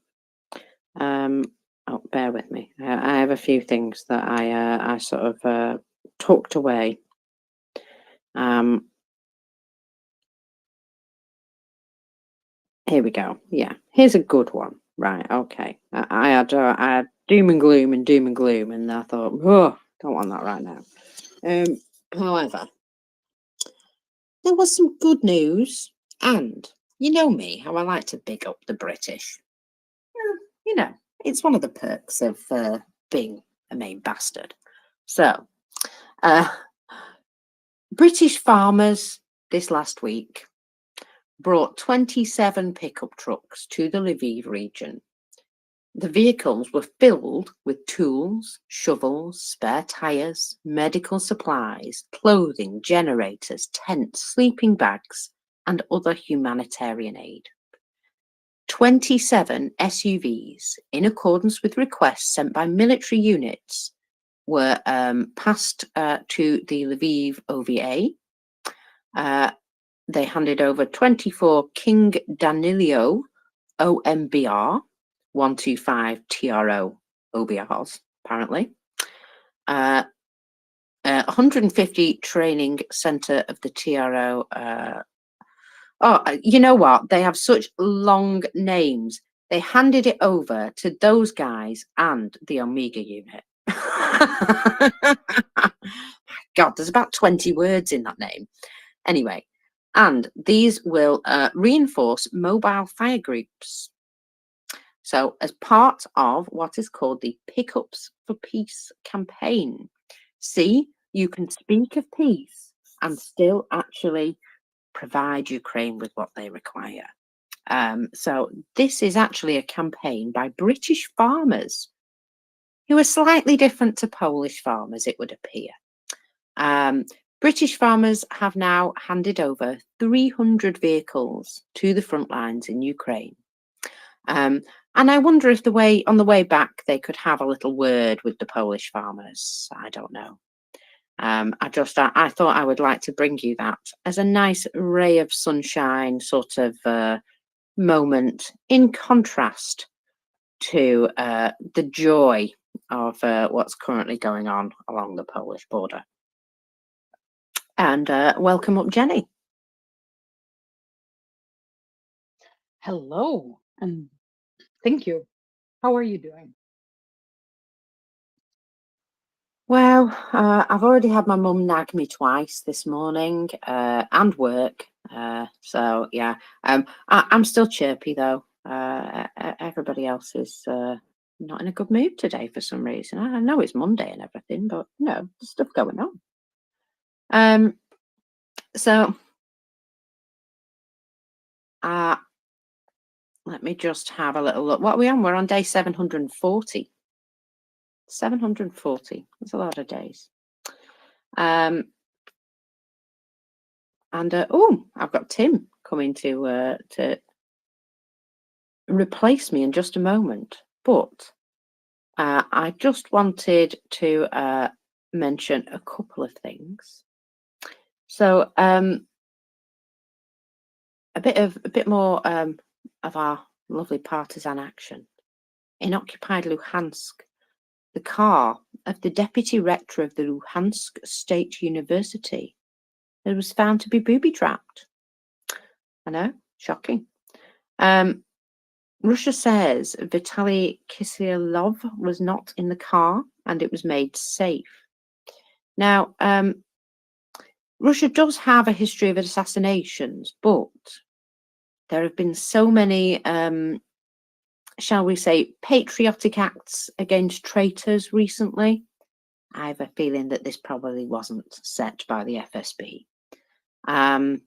Oh, bear with me. I have a few things that I sort of tucked away. Here we go. Yeah, here's a good one. Right. Okay. I had doom and gloom, and I thought, oh, don't want that right now. However, there was some good news, and you know me, how I like to big up the British. You know, it's one of the perks of being a main bastard. So, British farmers this last week brought 27 pickup trucks to the Lviv region. The vehicles were filled with tools, shovels, spare tyres, medical supplies, clothing, generators, tents, sleeping bags, and other humanitarian aid. 27 SUVs, in accordance with requests sent by military units, were passed to the Lviv OVA. They handed over 24 King Danilo OMBR 125 TRO OBRs, apparently. 150 training centre of the TRO. You know what? They have such long names. They handed it over to those guys and the Omega unit. God, there's about 20 words in that name. Anyway, and these will reinforce mobile fire groups. So, as part of what is called the Pickups for Peace campaign. See, you can speak of peace and still actually provide Ukraine with what they require. So this is actually a campaign by British farmers who are slightly different to Polish farmers, it would appear. British farmers have now handed over 300 vehicles to the front lines in Ukraine. And I wonder if on the way back they could have a little word with the Polish farmers. I don't know. I thought I would like to bring you that as a nice ray of sunshine sort of moment, in contrast to the joy of what's currently going on along the Polish border. And welcome up, Jenny. Hello, and thank you. How are you doing? Well, I've already had my mum nag me twice this morning and work. So, yeah, I'm still chirpy, though. Everybody else is not in a good mood today for some reason. I know it's Monday and everything, but, you know, there's stuff going on. So, let me just have a little look. What are we on? We're on day 740. 740. That's a lot of days. And I've got Tim coming to replace me in just a moment. But I just wanted to mention a couple of things. So a bit more of our lovely partisan action in occupied Luhansk. The car of the deputy rector of the Luhansk State University was found to be booby-trapped. I know, shocking. Russia says Vitaly Kisilov was not in the car and it was made safe. Now, Russia does have a history of assassinations, but there have been so many, shall we say, patriotic acts against traitors recently. I have a feeling that this probably wasn't set by the FSB. And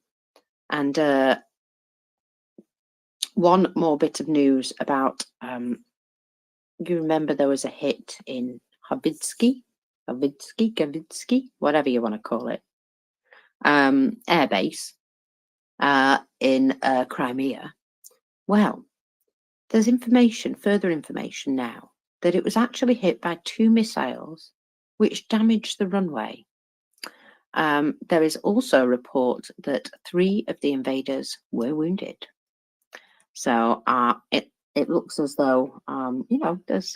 one more bit of news about, you remember there was a hit in Kavitsky, whatever you want to call it, airbase in Crimea. Well, there's further information now, that it was actually hit by 2 missiles which damaged the runway. There is also a report that 3 of the invaders were wounded. So it looks as though, you know, there's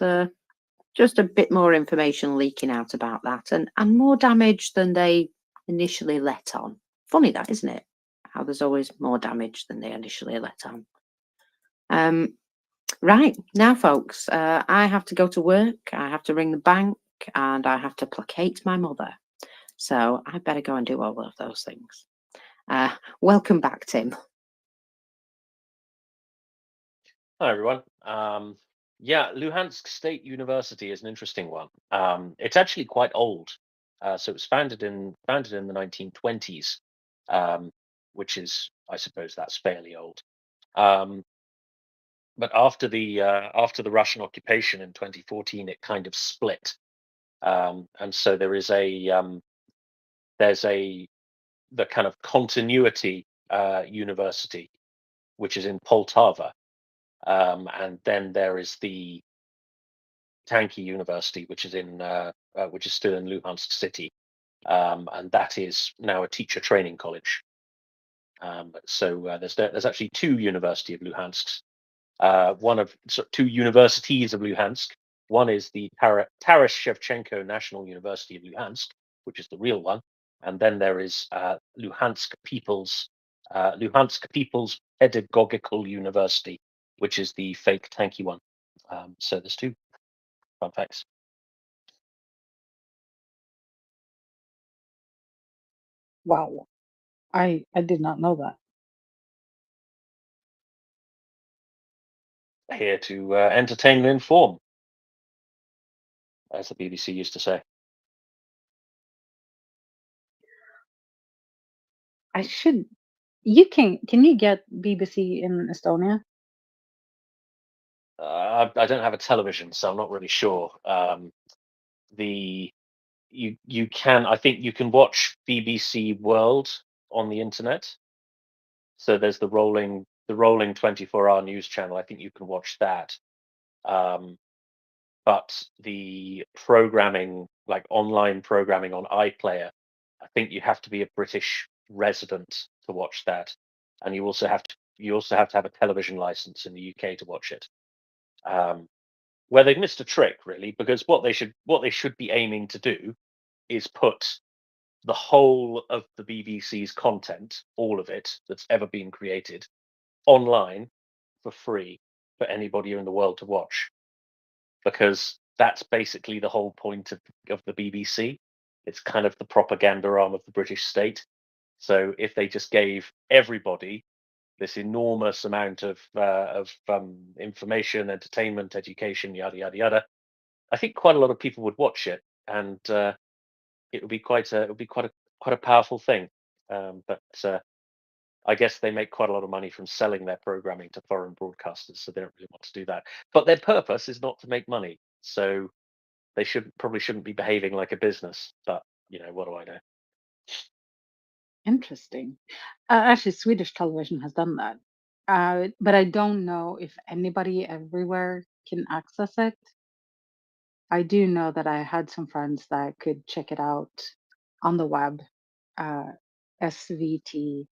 just a bit more information leaking out about that, and more damage than they initially let on. Funny that, isn't it? How there's always more damage than they initially let on. Right, now, folks, I have to go to work, I have to ring the bank, and I have to placate my mother. So I better go and do all of those things. Welcome back, Tim. Hi, everyone. Yeah, Luhansk State University is an interesting one. It's actually quite old. So it was founded in the 1920s, which is, I suppose, that's fairly old. But after the Russian occupation in 2014, it kind of split, and so there's the kind of continuity university, which is in Poltava. And then there is the Tanki University, which is still in Luhansk City, and that is now a teacher training college. So there's actually 2 University of Luhansks, two universities of Luhansk. One is the Taras Shevchenko National University of Luhansk, which is the real one, and then there is Luhansk People's Pedagogical University, which is the fake Tanki one. So there's 2 fun facts. Wow, I did not know that. Here to entertain and inform, as the BBC used to say. Can you get BBC in Estonia? I don't have a television, so I'm not really sure. The you can, I think you can watch BBC World on the internet. So there's the rolling 24-hour news channel. I think you can watch that. But the programming, like online programming on iPlayer, I think you have to be a British resident to watch that, and you also have to have a television license in the UK to watch it. Where they've missed a trick, really, because what they should be aiming to do is put the whole of the BBC's content, all of it that's ever been created, online for free for anybody in the world to watch, because that's basically the whole point of the BBC. It's kind of the propaganda arm of the British state. So if they just gave everybody this enormous amount of information, entertainment, education, yada yada yada, I think quite a lot of people would watch it, and it would be quite a powerful thing. But I guess they make quite a lot of money from selling their programming to foreign broadcasters, so they don't really want to do that. But their purpose is not to make money, so they probably shouldn't be behaving like a business. But what do I know? Interesting. Actually, Swedish television has done that. But I don't know if anybody everywhere can access it. I do know that I had some friends that could check it out on the web, svt.se,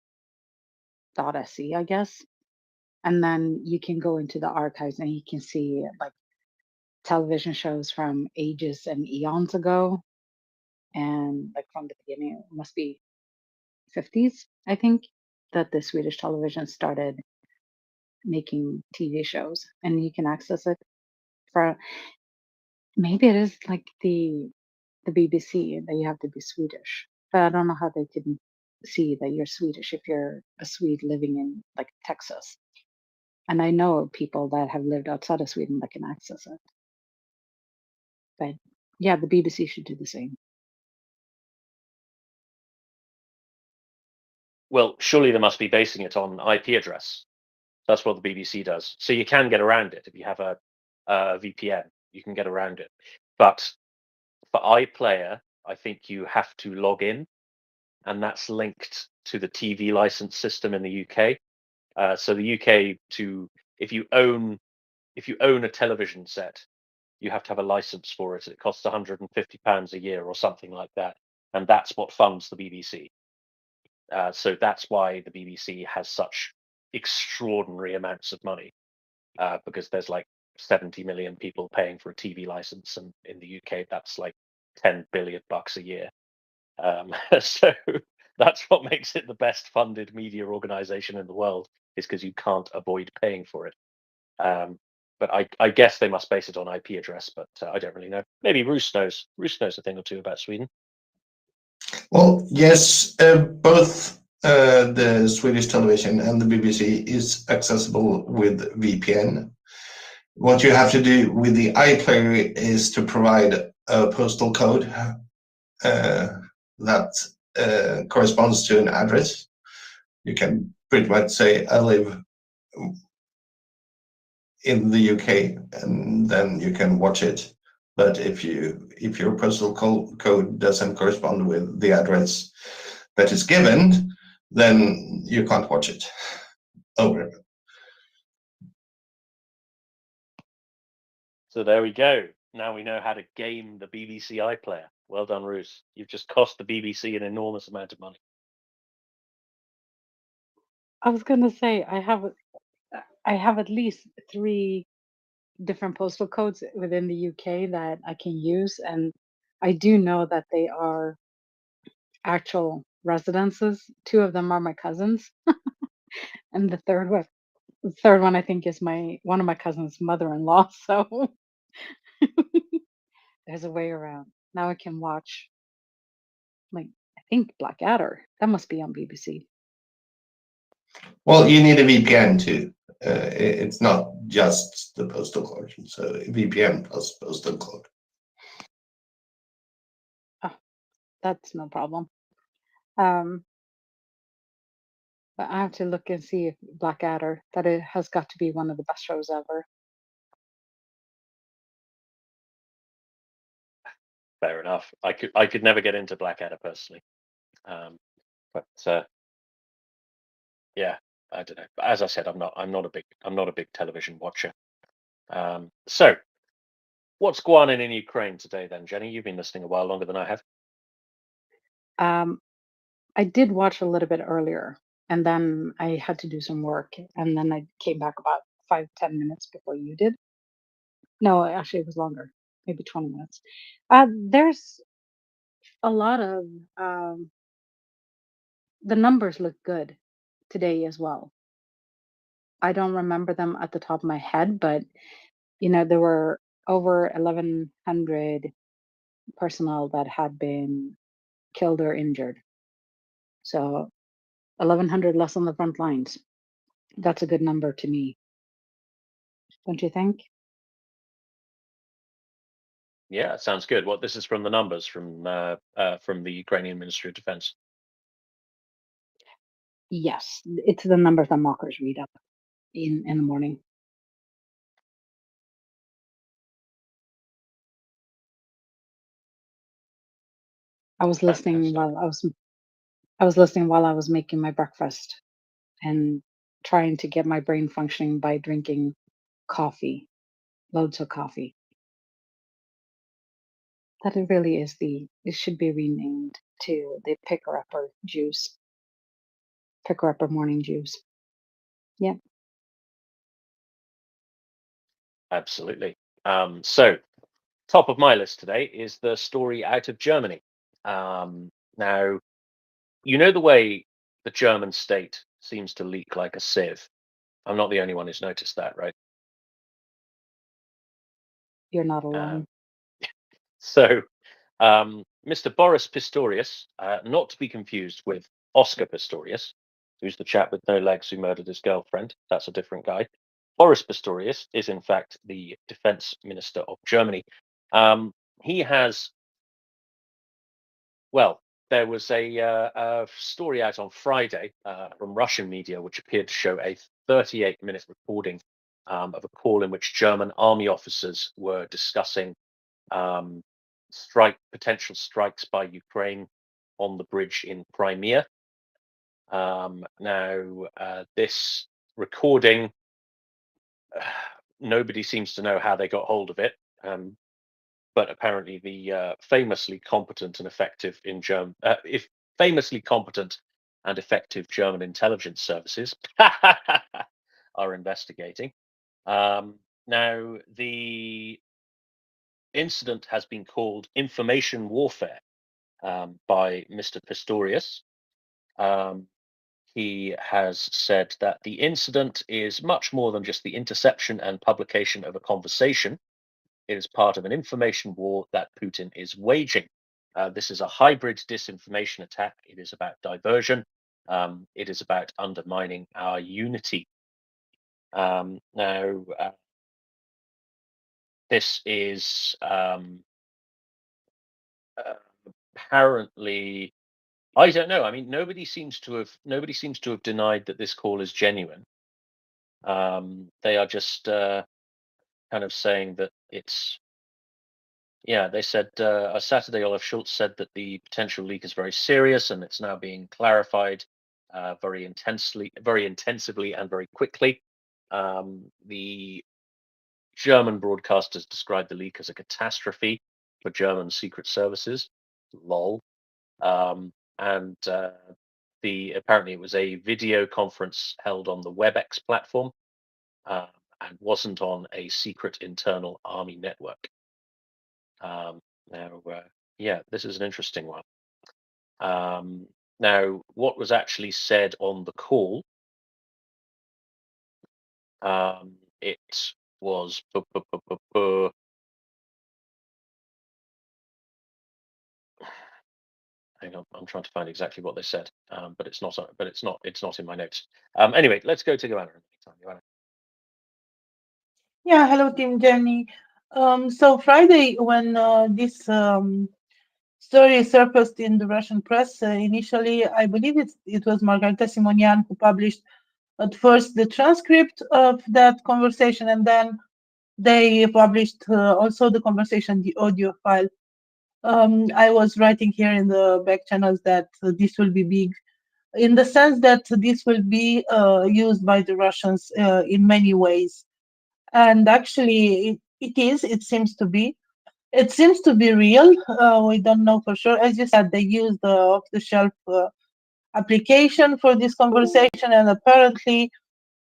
I guess. And then you can go into the archives and you can see like television shows from ages and eons ago, and like from the beginning, it must be 50s, I think, that the Swedish television started making TV shows, and you can access it for, maybe it is like the BBC that you have to be Swedish, but I don't know how they can see that you're Swedish if you're a Swede living in like Texas. And I know people that have lived outside of Sweden that can access it. But yeah, the BBC should do the same. Well, surely they must be basing it on IP address. That's what the BBC does. So you can get around it if you have a VPN. You can get around it. But for iPlayer, I think you have to log in, and that's linked to the TV license system in the UK. So the UK, if you own a television set, you have to have a license for it. It costs £150 a year or something like that, and that's what funds the BBC. So that's why the BBC has such extraordinary amounts of money, because there's like 70 million people paying for a TV license, and in the UK that's like $10 billion a year. So that's what makes it the best funded media organization in the world, is because you can't avoid paying for it. But I guess they must base it on IP address, but I don't really know. Maybe Roos knows. Roos knows a thing or two about Sweden. Well, yes, both the Swedish television and the BBC is accessible with VPN. What you have to do with the iPlayer is to provide a postal code that corresponds to an address. You can pretty much say, I live in the UK, and then you can watch it. But if your postal code doesn't correspond with the address that is given, then you can't watch it. Over. So there we go. Now we know how to game the BBC iPlayer. Well done, Roos. You've just cost the BBC an enormous amount of money. I was gonna say I have at least 3 different postal codes within the UK that I can use, and I do know that they are actual residences. 2 of them are my cousins, and the third one I think is one of my cousin's mother-in-law. So there's a way around. Now I can watch, like, I think Blackadder. That must be on BBC. Well, you need a VPN too. It's not just the postal code. So VPN plus postal code. Oh, that's no problem. Um, but I have to look and see if Blackadder, that it has got to be one of the best shows ever. Fair enough. I could never get into Blackadder personally, but yeah, I don't know. As I said, I'm not a big television watcher. So what's going on in Ukraine today then, Jenny? You've been listening a while longer than I have. I did watch a little bit earlier, and then I had to do some work, and then I came back about 5-10 minutes before you did. No, actually, it was longer, maybe 20 minutes. There's a lot of the numbers look good today as well. I don't remember them at the top of my head, but there were over 1,100 personnel that had been killed or injured. So 1,100 less on the front lines. That's a good number to me. Don't you think? Yeah, sounds good. What this is from the numbers from the Ukrainian Ministry of Defense. Yes, it's the numbers that mockers read up in the morning. I was listening Fantastic. while I was making my breakfast and trying to get my brain functioning by drinking coffee, loads of coffee. That it really is it should be renamed to the picker-upper juice. Picker-upper morning juice. Yeah. Absolutely. So top of my list today is the story out of Germany. Now, the way the German state seems to leak like a sieve. I'm not the only one who's noticed that, right? You're not alone. So, Mr. Boris Pistorius, not to be confused with Oscar Pistorius, who's the chap with no legs who murdered his girlfriend. That's a different guy. Boris Pistorius is, in fact, the defense minister of Germany. He has, well, there was a story out on Friday from Russian media, which appeared to show a 38-minute recording of a call in which German army officers were discussing potential strikes by Ukraine on the bridge in Crimea. Now, this recording, nobody seems to know how they got hold of it, but apparently the famously competent and effective German intelligence services are investigating. Now, the incident has been called information warfare by Mr. Pistorius. He has said that the incident is much more than just the interception and publication of a conversation. It is part of an information war that Putin is waging. This is a hybrid disinformation attack. It is about diversion. It is about undermining our unity. Now, this is apparently, I don't know. I mean, nobody seems to have denied that this call is genuine. They are just kind of saying that it's. Yeah, they said Saturday. Olaf Schultz said that the potential leak is very serious and it's now being clarified very intensively, and very quickly. The German broadcasters described the leak as a catastrophe for German secret services. Lol. And apparently it was a video conference held on the WebEx platform and wasn't on a secret internal army network. Now, yeah, this is an interesting one. Now, what was actually said on the call? It was. Hang on, I'm trying to find exactly what they said, but it's not. It's not in my notes. Anyway, let's go to Joanna in the meantime. Joanna. Yeah, hello, Team Jenny. So Friday, when this story surfaced in the Russian press, initially, I believe it was Margarita Simonian who published at first the transcript of that conversation, and then they published also the conversation, the audio file. I was writing here in the back channels that this will be big, in the sense that this will be used by the Russians in many ways. And actually, it is. It seems to be. It seems to be real. We don't know for sure. As you said, they use the off-the-shelf application for this conversation, and apparently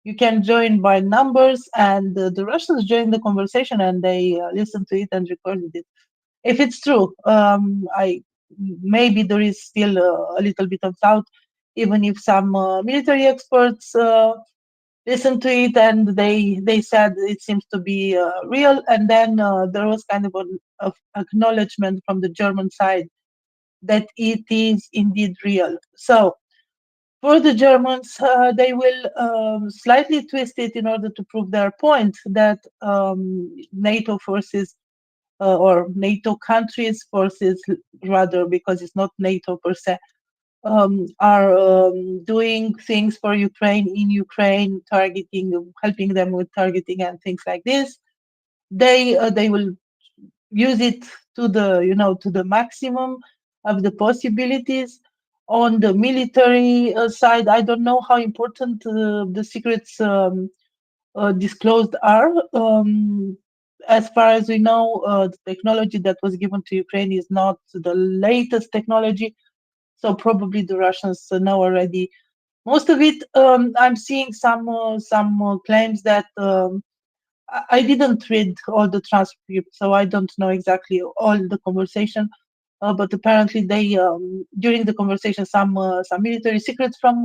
you can join by numbers. And the Russians joined the conversation, and they listened to it and recorded it. If it's true, I maybe there is still a little bit of doubt, even if some military experts listened to it and they said it seems to be real. And then there was kind of an acknowledgement from the German side that it is indeed real. So for the Germans, they will slightly twist it in order to prove their point that NATO forces or NATO countries' forces, rather, because it's not NATO per se, are doing things for Ukraine in Ukraine, targeting, helping them with targeting and things like this. They will use it to the to the maximum of the possibilities. On the military side, I don't know how important the secrets disclosed are. As far as we know, the technology that was given to Ukraine is not the latest technology, so probably the Russians know already most of it. I'm seeing some claims that I didn't read all the transcript, so I don't know exactly all the conversation. But apparently, they during the conversation, some military secrets from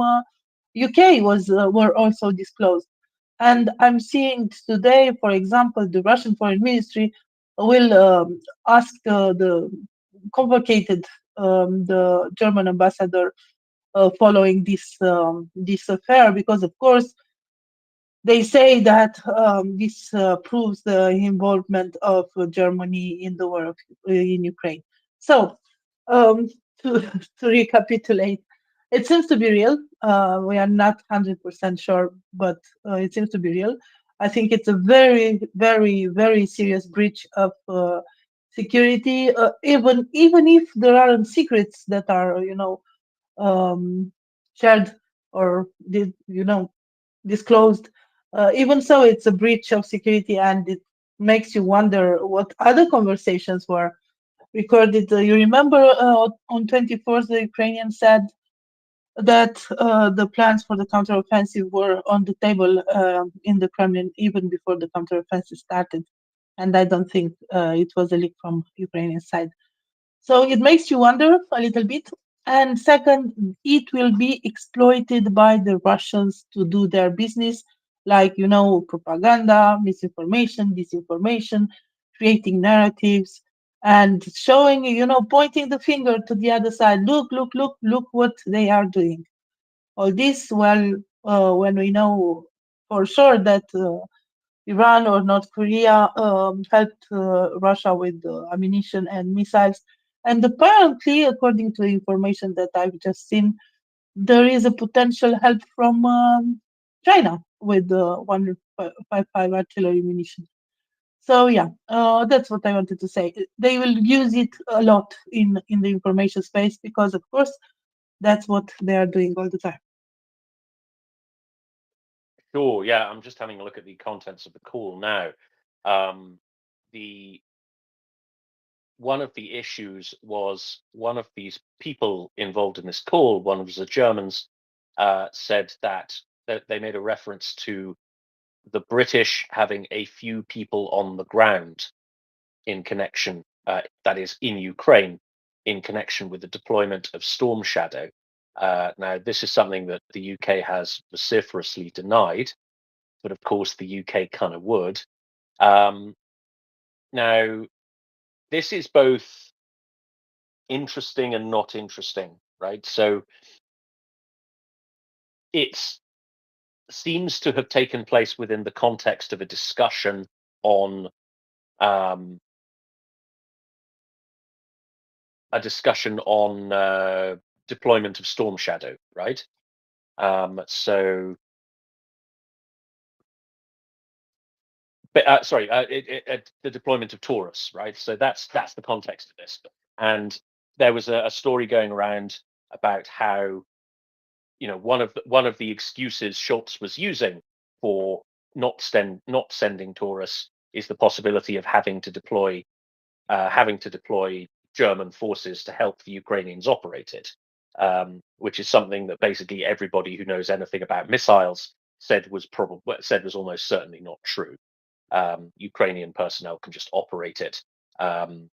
UK were also disclosed. And I'm seeing today, for example, the Russian Foreign Ministry will ask the convocated the German ambassador following this affair, because of course they say that this proves the involvement of Germany in the war in Ukraine. So, to, to recapitulate, it seems to be real. We are not 100% sure, but it seems to be real. I think it's a very, very, very serious breach of security. Even if there aren't secrets that are, shared or disclosed. Even so, it's a breach of security, and it makes you wonder what other conversations were recorded. You remember on 24th, the Ukrainians said that the plans for the counteroffensive were on the table in the Kremlin even before the counteroffensive started, and I don't think it was a leak from Ukrainian side. So it makes you wonder a little bit. And second, it will be exploited by the Russians to do their business, like, propaganda, misinformation, disinformation, creating narratives, and showing, pointing the finger to the other side. Look, look, look, look what they are doing. All this, well, when we know for sure that Iran or North Korea helped Russia with ammunition and missiles. And apparently, according to the information that I've just seen, there is a potential help from China with 155 artillery munition. So yeah, that's what I wanted to say. They will use it a lot in the information space because, of course, that's what they are doing all the time. Sure. Yeah, I'm just having a look at the contents of the call now. The one of the issues was one of these people involved in this call, one of the Germans, said that they made a reference to the British having a few people on the ground in connection, that is in Ukraine, in connection with the deployment of Storm Shadow. Now, this is something that the UK has vociferously denied, but of course the UK kind of would. Now, this is both interesting and not interesting, right? So it seems to have taken place within the context of a discussion on deployment of Storm Shadow, right? So, but sorry, the deployment of Taurus, right? So that's the context of this. And there was a story going around about how, one of the excuses Schultz was using for not sending Taurus is the possibility of having to deploy German forces to help the Ukrainians operate it, which is something that basically everybody who knows anything about missiles said was almost certainly not true. Ukrainian personnel can just operate it, and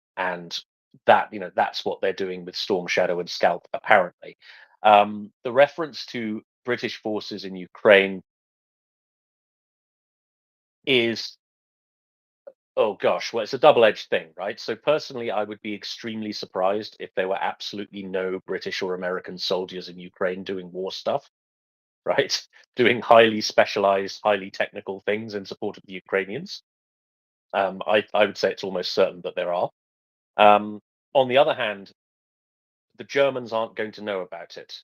that's what they're doing with Storm Shadow and Scalp apparently. The reference to British forces in Ukraine is, oh gosh, well, it's a double-edged thing, right? So personally, I would be extremely surprised if there were absolutely no British or American soldiers in Ukraine doing war stuff, right? Doing highly specialized, highly technical things in support of the Ukrainians. I would say it's almost certain that there are. On the other hand, the Germans aren't going to know about it,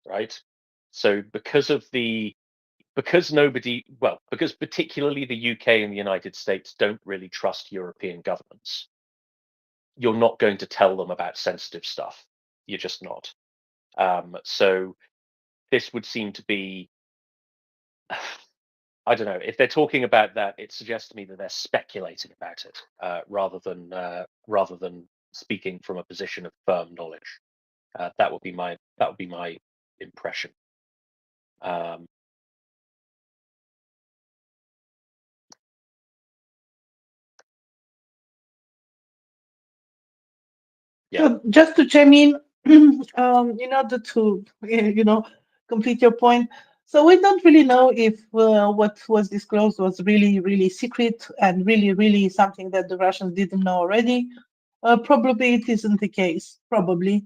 right? So because particularly the UK and the United States don't really trust European governments, you're not going to tell them about sensitive stuff. You're just not. So this would seem to be, I don't know, if they're talking about that, it suggests to me that they're speculating about it rather than speaking from a position of firm knowledge. That would be my impression. Yeah. So just to chime in, in order to, complete your point. So we don't really know if what was disclosed was really, really secret and really, really something that the Russians didn't know already. Probably it isn't the case. Probably.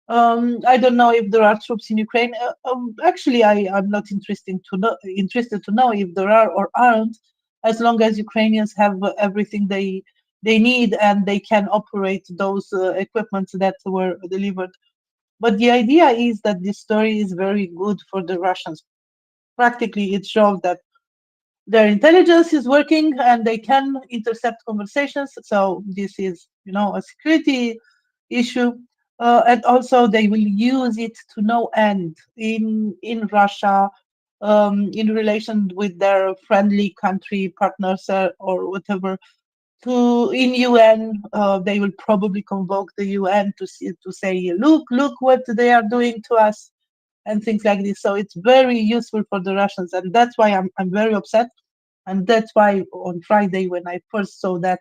I don't know if there are troops in Ukraine. Actually, I'm not interested to know if there are or aren't, as long as Ukrainians have everything they need and they can operate those equipments that were delivered. But the idea is that this story is very good for the Russians. Practically, it shows that their intelligence is working and they can intercept conversations. So this is, a security issue. And also they will use it to no end in Russia, in relation with their friendly country partners or whatever. In UN, they will probably convoke the UN to say, look what they are doing to us, and things like this. So it's very useful for the Russians, and that's why I'm very upset. And that's why on Friday, when I first saw that,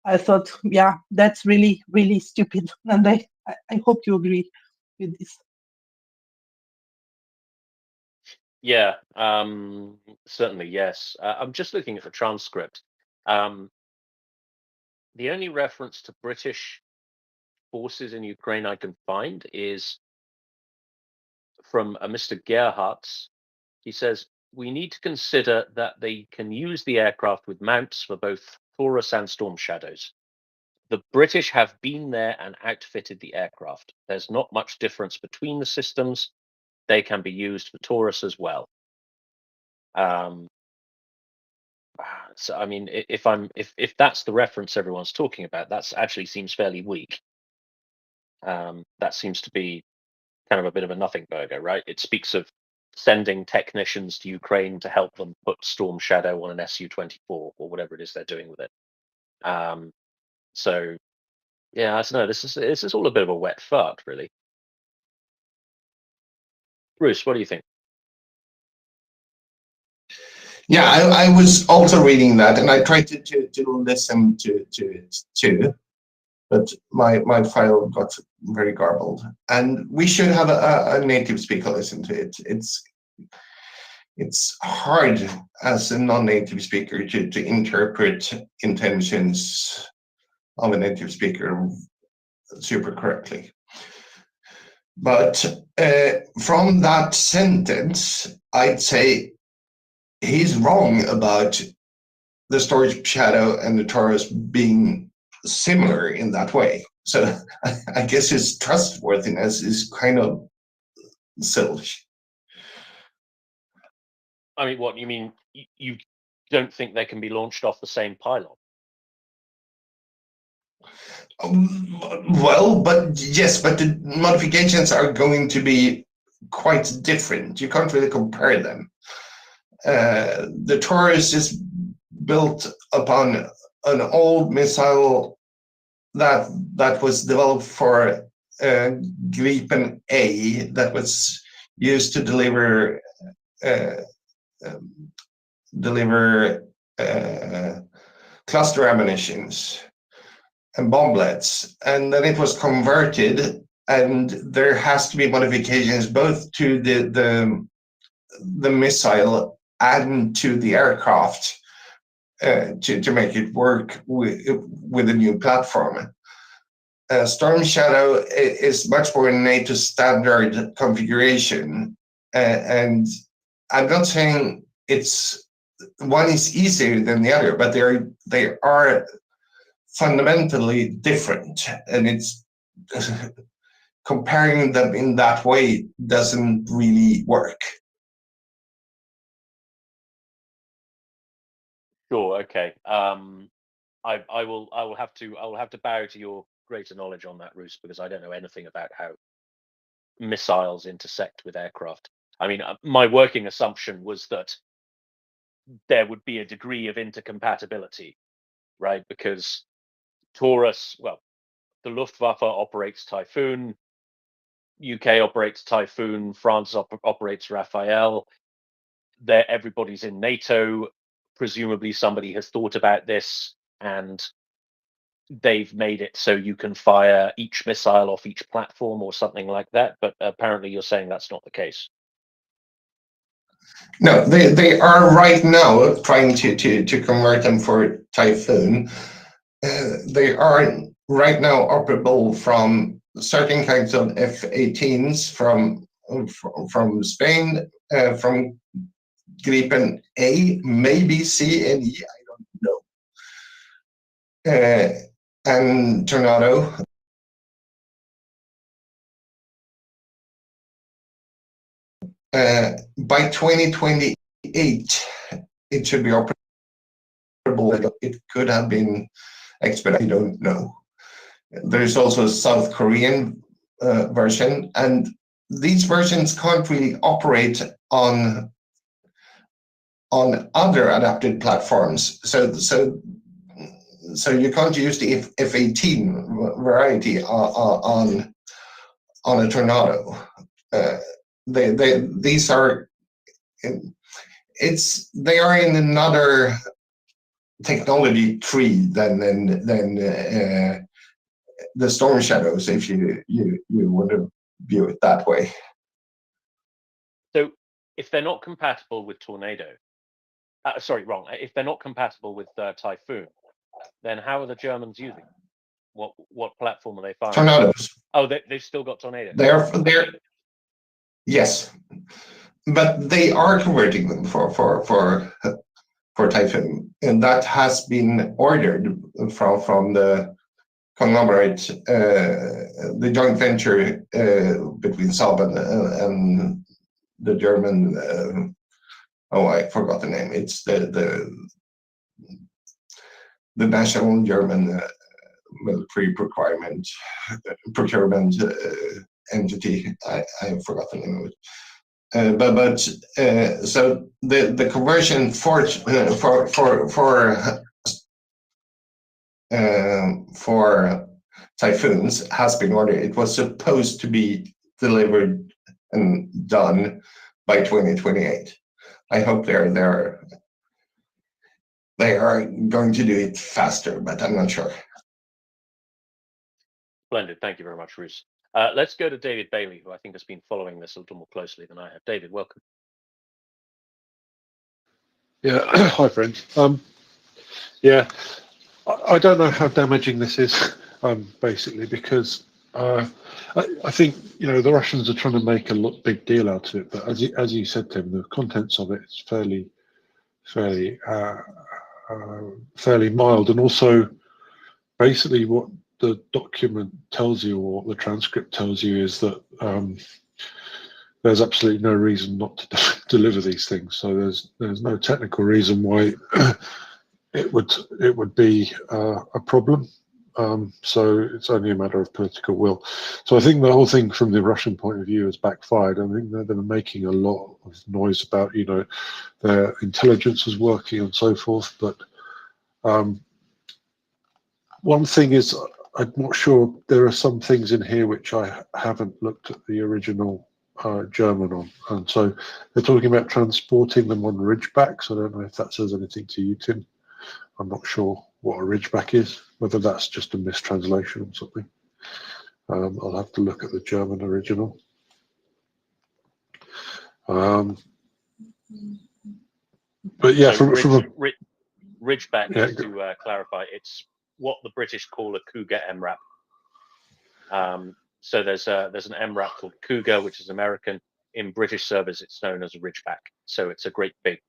I thought, yeah, that's really, really stupid. And I hope you agree with this. Yeah, certainly, yes. I'm just looking at the transcript. The only reference to British forces in Ukraine I can find is from a Mr. Gerhardt. He says, we need to consider that they can use the aircraft with mounts for both Taurus and Storm Shadows. The British have been there and outfitted the aircraft. There's not much difference between the systems. They can be used for Taurus as well. So I mean, if that's the reference everyone's talking about, that's actually seems fairly weak. That seems to be kind of a bit of a nothing burger, right? It speaks of sending technicians to Ukraine to help them put Storm Shadow on an Su-24 or whatever it is they're doing with it. So yeah, I don't know. This is all a bit of a wet fart, really. Bruce, what do you think? Yeah, I was also reading that, and I tried to listen to it too, but my file got very garbled. And we should have a native speaker listen to it. It's hard as a non-native speaker to interpret intentions of a native speaker super correctly. But from that sentence, I'd say he's wrong about the Storage Shadow and the Taurus being similar in that way. So I guess his trustworthiness is kind of zilch. I mean, what you mean? You don't think they can be launched off the same pylon? Well, but yes, but the modifications are going to be quite different. You can't really compare them. The Taurus is built upon an old missile that was developed for Gripen A, that was used to deliver cluster ammunitions and bomblets, and then it was converted, and there has to be modifications both to the missile and to the aircraft to make it work with a new platform. Storm Shadow is much more NATO standard configuration, and I'm not saying it's one is easier than the other, but they are fundamentally different, and it's comparing them in that way doesn't really work. Sure. Okay. I will have to bow to your greater knowledge on that, Roos, because I don't know anything about how missiles intersect with aircraft. I mean, my working assumption was that there would be a degree of intercompatibility, right? Because Taurus, well, the Luftwaffe operates Typhoon, UK operates Typhoon, France operates Raphael. Everybody's in NATO. Presumably somebody has thought about this and they've made it so you can fire each missile off each platform or something like that. But apparently you're saying that's not the case. No, they are right now trying to convert them for Typhoon. They are right now operable from certain kinds of F-18s from Spain, from Gripen A, maybe C and E, I don't know, and Tornado. By 2028, it should be operable. It could have been expedited, I don't know. There's also a South Korean version, and these versions can't really operate on other adapted platforms. So you can't use the F-18 variety on a Tornado. These are they are in another technology tree than the Storm Shadows, if you want to view it that way. So if they're not compatible with Tornado, sorry, wrong. If they're not compatible with Typhoon, then how are the Germans using? What platform are they firing? Tornadoes. Oh, they've still got Tornado. They're yes, but they are converting them for Typhoon, and that has been ordered from the conglomerate, the joint venture between Saab and the German. Oh, I forgot the name. It's the national German military procurement entity. I forgot the name of it. So the conversion for Typhoons has been ordered. It was supposed to be delivered and done by 2028. I hope they are going to do it faster, but I'm not sure. Splendid. Thank you very much, Roos. Let's go to David Bailey, who I think has been following this a little more closely than I have. David, welcome. Yeah, hi friends. Yeah, I don't know how damaging this is, basically, because I think the Russians are trying to make a big deal out of it. But as you said, Tim, the contents of it is fairly mild, and also basically what the document tells you, or what the transcript tells you, is that there's absolutely no reason not to deliver these things. So there's no technical reason why it would be a problem. So it's only a matter of political will. So I think the whole thing from the Russian point of view has backfired. I think they're making a lot of noise about, you know, their intelligence is working and so forth. But one thing is, I'm not sure, there are some things in here which I haven't looked at the original German on. And so they're talking about transporting them on ridgebacks. I don't know if that says anything to you, Tim. I'm not sure what a ridgeback is, whether that's just a mistranslation or something. I'll have to look at the German original. But yeah, So yeah, ridgeback, just to clarify, it's what the British call a Cougar MRAP. So there's an MRAP called Cougar, which is American. In British service, it's known as a ridgeback. So it's a great big,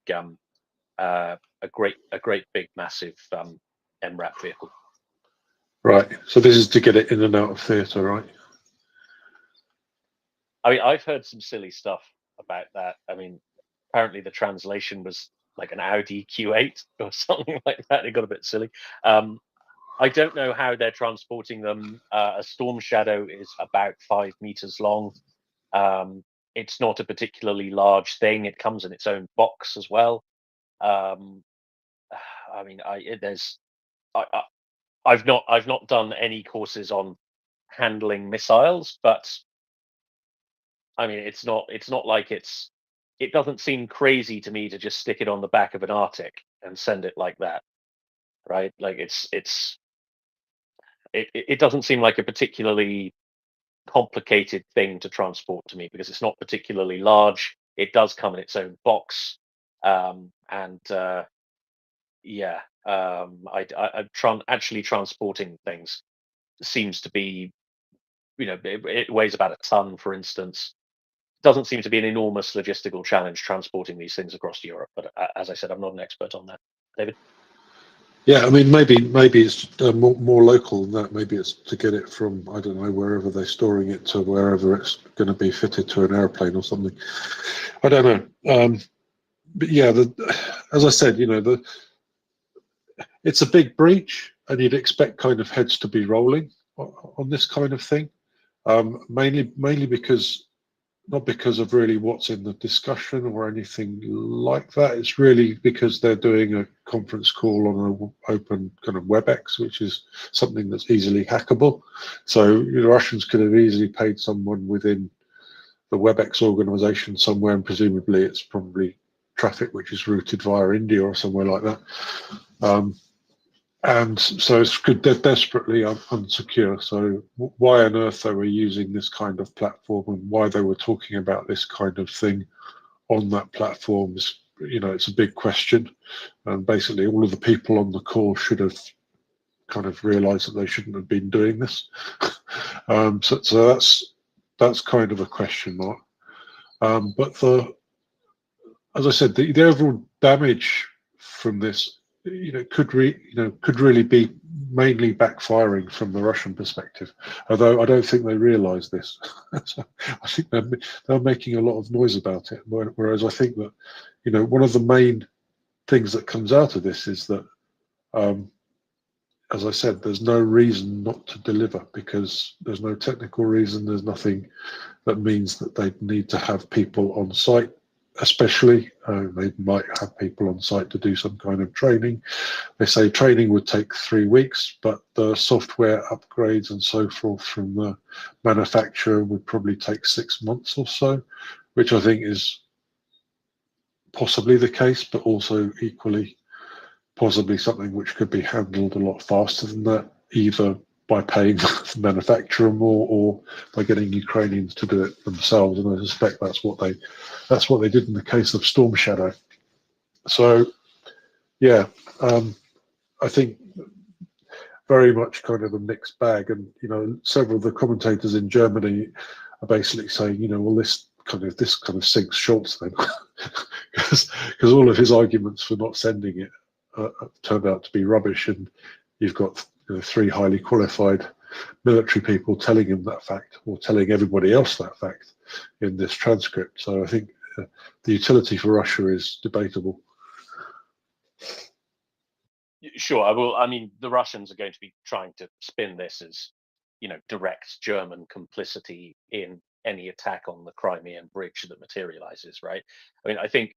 massive MRAP vehicle. Right. So this is to get it in and out of theatre, right? I mean, I've heard some silly stuff about that. I mean, apparently the translation was like an Audi Q8 or something like that. It got a bit silly. I don't know how they're transporting them. A Storm Shadow is about 5 meters long. It's not a particularly large thing. It comes in its own box as well. I mean, I've not done any courses on handling missiles, but I mean, it's not like it doesn't seem crazy to me to just stick it on the back of an Arctic and send it like that, right? Like it doesn't seem like a particularly complicated thing to transport to me, because it's not particularly large. It does come in its own box, actually transporting things seems to be, you know, it weighs about a ton, for instance. Doesn't seem to be an enormous logistical challenge transporting these things across Europe. But as I said, I'm not an expert on that. David? Yeah, I mean, maybe it's more local than that. Maybe it's to get it from, I don't know, wherever they're storing it to wherever it's going to be fitted to an airplane or something. I don't know. But yeah, as I said, you know, it's a big breach, and you'd expect kind of heads to be rolling on this kind of thing. Mainly because, not because of really what's in the discussion or anything like that. It's really because they're doing a conference call on an open kind of WebEx, which is something that's easily hackable. So the Russians could have easily paid someone within the WebEx organization somewhere, and presumably it's probably traffic which is routed via India or somewhere like that. And so it's good, they're desperately unsecure. So why on earth they were using this kind of platform, and why they were talking about this kind of thing on that platform is, you know, it's a big question. And basically all of the people on the call should have kind of realized that they shouldn't have been doing this. So that's kind of a question mark. But as I said, the overall damage from this, you know, could really be mainly backfiring from the Russian perspective. Although I don't think they realise this. So I think they're making a lot of noise about it. Whereas I think that, you know, one of the main things that comes out of this is that, as I said, there's no reason not to deliver, because there's no technical reason. There's nothing that means that they need to have people on site. Especially, they might have people on site to do some kind of training. They say training would take 3 weeks, but the software upgrades and so forth from the manufacturer would probably take 6 months or so, which I think is possibly the case, but also equally possibly something which could be handled a lot faster than that, either by paying the manufacturer more or by getting Ukrainians to do it themselves. And I suspect that's what they did in the case of Storm Shadow. So yeah, I think very much kind of a mixed bag. And, you know, several of the commentators in Germany are basically saying, you know, well, this kind of sinks Schultz then, because all of his arguments for not sending it turned out to be rubbish. And you've got, you know, 3 highly qualified military people telling him that fact, or telling everybody else that fact in this transcript. So I think the utility for Russia is debatable. Sure, I will. I mean, the Russians are going to be trying to spin this as, direct German complicity in any attack on the Crimean bridge that materializes, right? I mean, I think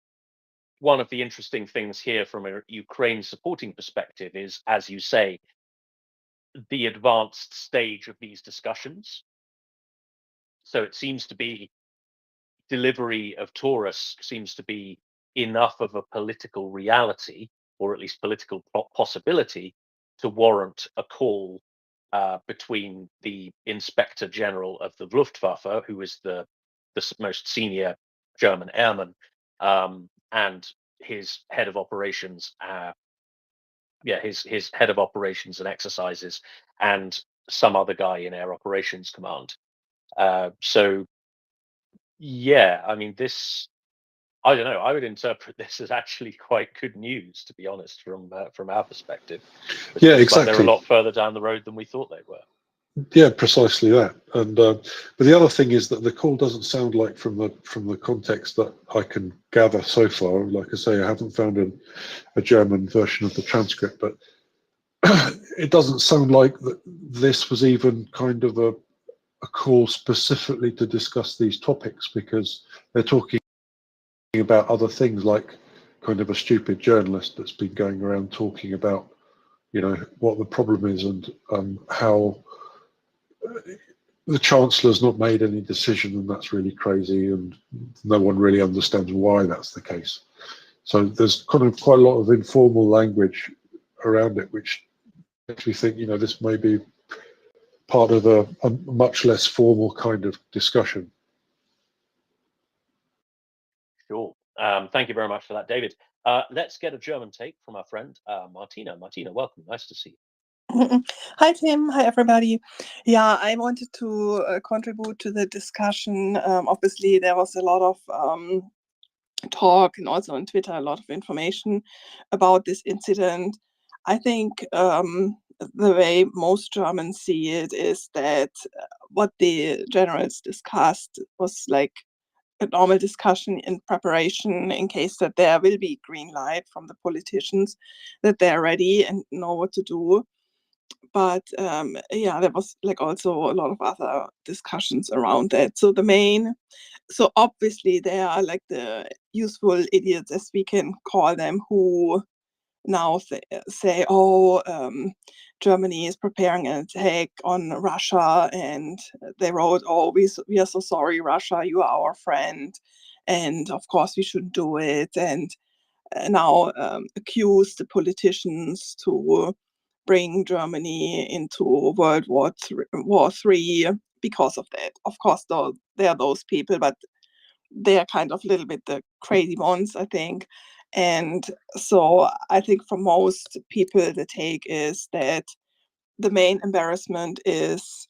one of the interesting things here from a Ukraine supporting perspective is, as you say, the advanced stage of these discussions. So it seems to be delivery of Taurus seems to be enough of a political reality, or at least political possibility, to warrant a call between the Inspector General of the Luftwaffe, who is the most senior German airman, and his head of operations. His head of operations and exercises, and some other guy in Air Operations Command. So, yeah, I mean, this. I don't know. I would interpret this as actually quite good news, to be honest, from our perspective. It Yeah, looks like exactly. they're a lot further down the road than we thought they were. Yeah, precisely that. And but the other thing is that the call doesn't sound like, from the context that I can gather so far. Like I say, I haven't found a German version of the transcript, but it doesn't sound like that this was even kind of a call specifically to discuss these topics, because they're talking about other things, like kind of a stupid journalist that's been going around talking about, what the problem is, and how the Chancellor's not made any decision, and that's really crazy, and no one really understands why that's the case. So there's kind of quite a lot of informal language around it, which makes me think, this may be part of a much less formal kind of discussion. Sure. Thank you very much for that, David. Let's get a German take from our friend Martina. Martina, welcome. Nice to see you. Hi, Tim. Hi, everybody. Yeah, I wanted to contribute to the discussion. Obviously, there was a lot of talk, and also on Twitter, a lot of information about this incident. I think the way most Germans see it is that what the generals discussed was like a normal discussion in preparation in case that there will be green light from the politicians, that they're ready and know what to do. But there was like also a lot of other discussions around that. So obviously there are like the useful idiots, as we can call them, who now say, Germany is preparing an attack on Russia, and they wrote, we are so sorry, Russia, you are our friend, and of course we shouldn't do it, and now accuse the politicians to bring Germany into World War III because of that. Of course, though, there are those people, but they are kind of a little bit the crazy ones, I think. And so I think for most people, the take is that the main embarrassment is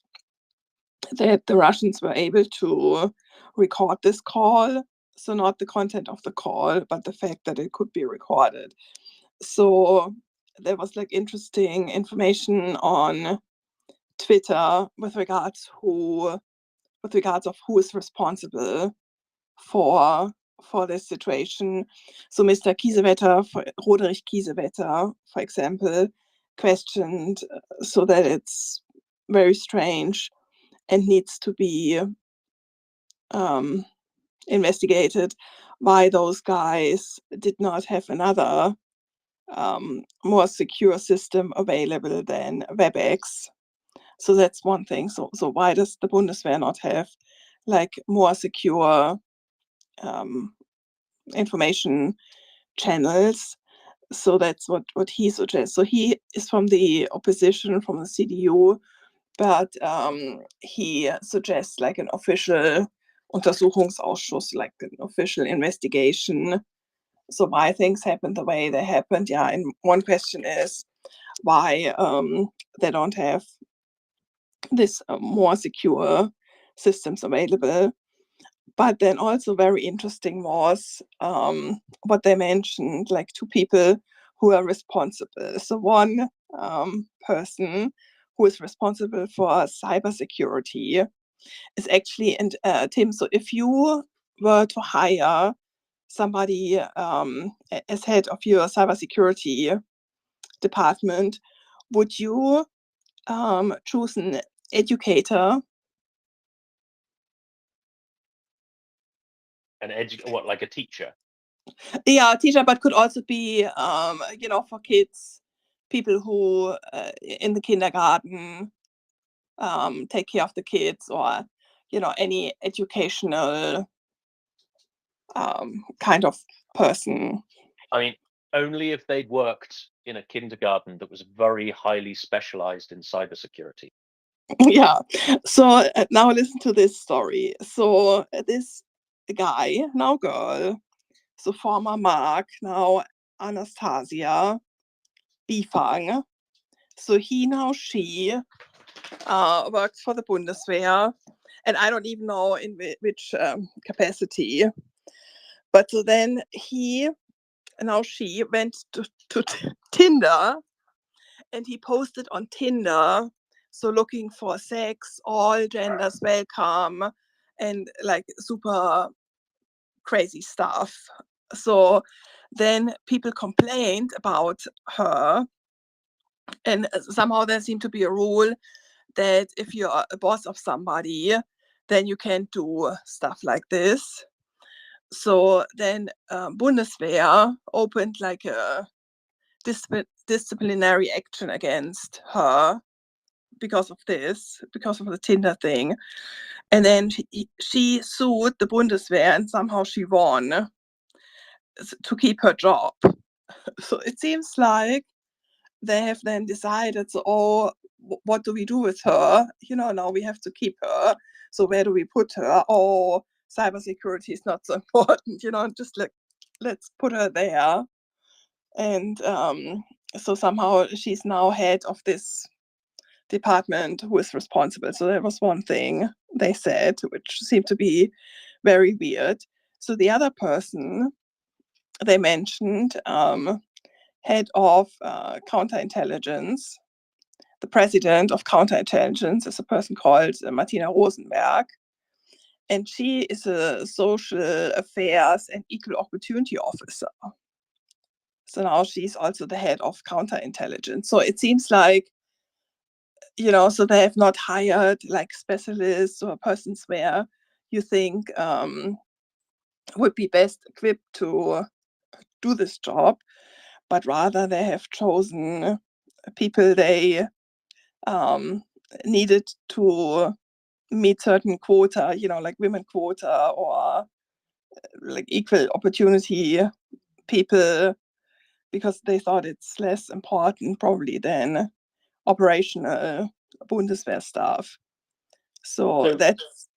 that the Russians were able to record this call. So not the content of the call, but the fact that it could be recorded. So there was like interesting information on Twitter with regards of who is responsible for this situation. So Mr. Roderich Kiesewetter, for example, questioned so that it's very strange and needs to be investigated why those guys did not have another more secure system available than WebEx. So that's one thing. So why does the Bundeswehr not have like more secure information channels? So that's what he suggests. So he is from the opposition, from the CDU, but he suggests like an official Untersuchungsausschuss, like an official investigation. So why things happened the way they happened. Yeah, and one question is why they don't have this more secure systems available. But then also very interesting was what they mentioned, like two people who are responsible. So one person who is responsible for cybersecurity is actually, and Tim, so if you were to hire somebody as head of your cybersecurity department, would you choose an educator? What, like a teacher? Yeah, a teacher, but could also be, for kids, people who in the kindergarten take care of the kids, or, any educational kind of person. I mean, only if they'd worked in a kindergarten that was very highly specialized in cybersecurity. Yeah. So now listen to this story. So this guy, now girl, so former Mark, now Anastasia Bifang. So she works for the Bundeswehr, and I don't even know in which capacity. But so then she went to Tinder, and he posted on Tinder, so looking for sex, all genders welcome, and like super crazy stuff. So then people complained about her, and somehow there seemed to be a rule that if you're a boss of somebody, then you can't do stuff like this. So then Bundeswehr opened like a disciplinary action against her because of the Tinder thing. And then she sued the Bundeswehr, and somehow she won to keep her job. So it seems like they have then decided, so, what do we do with her? Now we have to keep her. So where do we put her? Oh, cybersecurity is not so important, just like, let's put her there. And so somehow she's now head of this department who is responsible. So that was one thing they said, which seemed to be very weird. So the other person they mentioned, head of counterintelligence, the president of counterintelligence is a person called Martina Rosenberg. And she is a social affairs and equal opportunity officer. So now she's also the head of counterintelligence. So it seems like, so they have not hired like specialists or persons where you think would be best equipped to do this job, but rather they have chosen people they needed to meet certain quota, like women quota, or like equal opportunity people, because they thought it's less important probably than operational Bundeswehr stuff. So that's.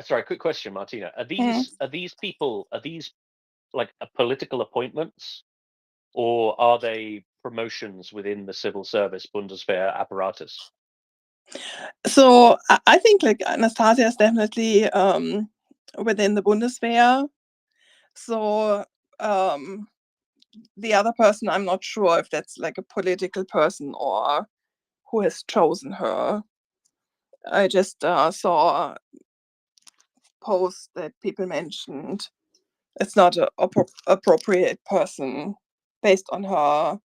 Sorry, quick question, Martina. Are these people like political appointments, or are they promotions within the civil service Bundeswehr apparatus? So I think like Anastasia is definitely within the Bundeswehr. So the other person, I'm not sure if that's like a political person or who has chosen her. I just saw a post that people mentioned it's not an appropriate person based on her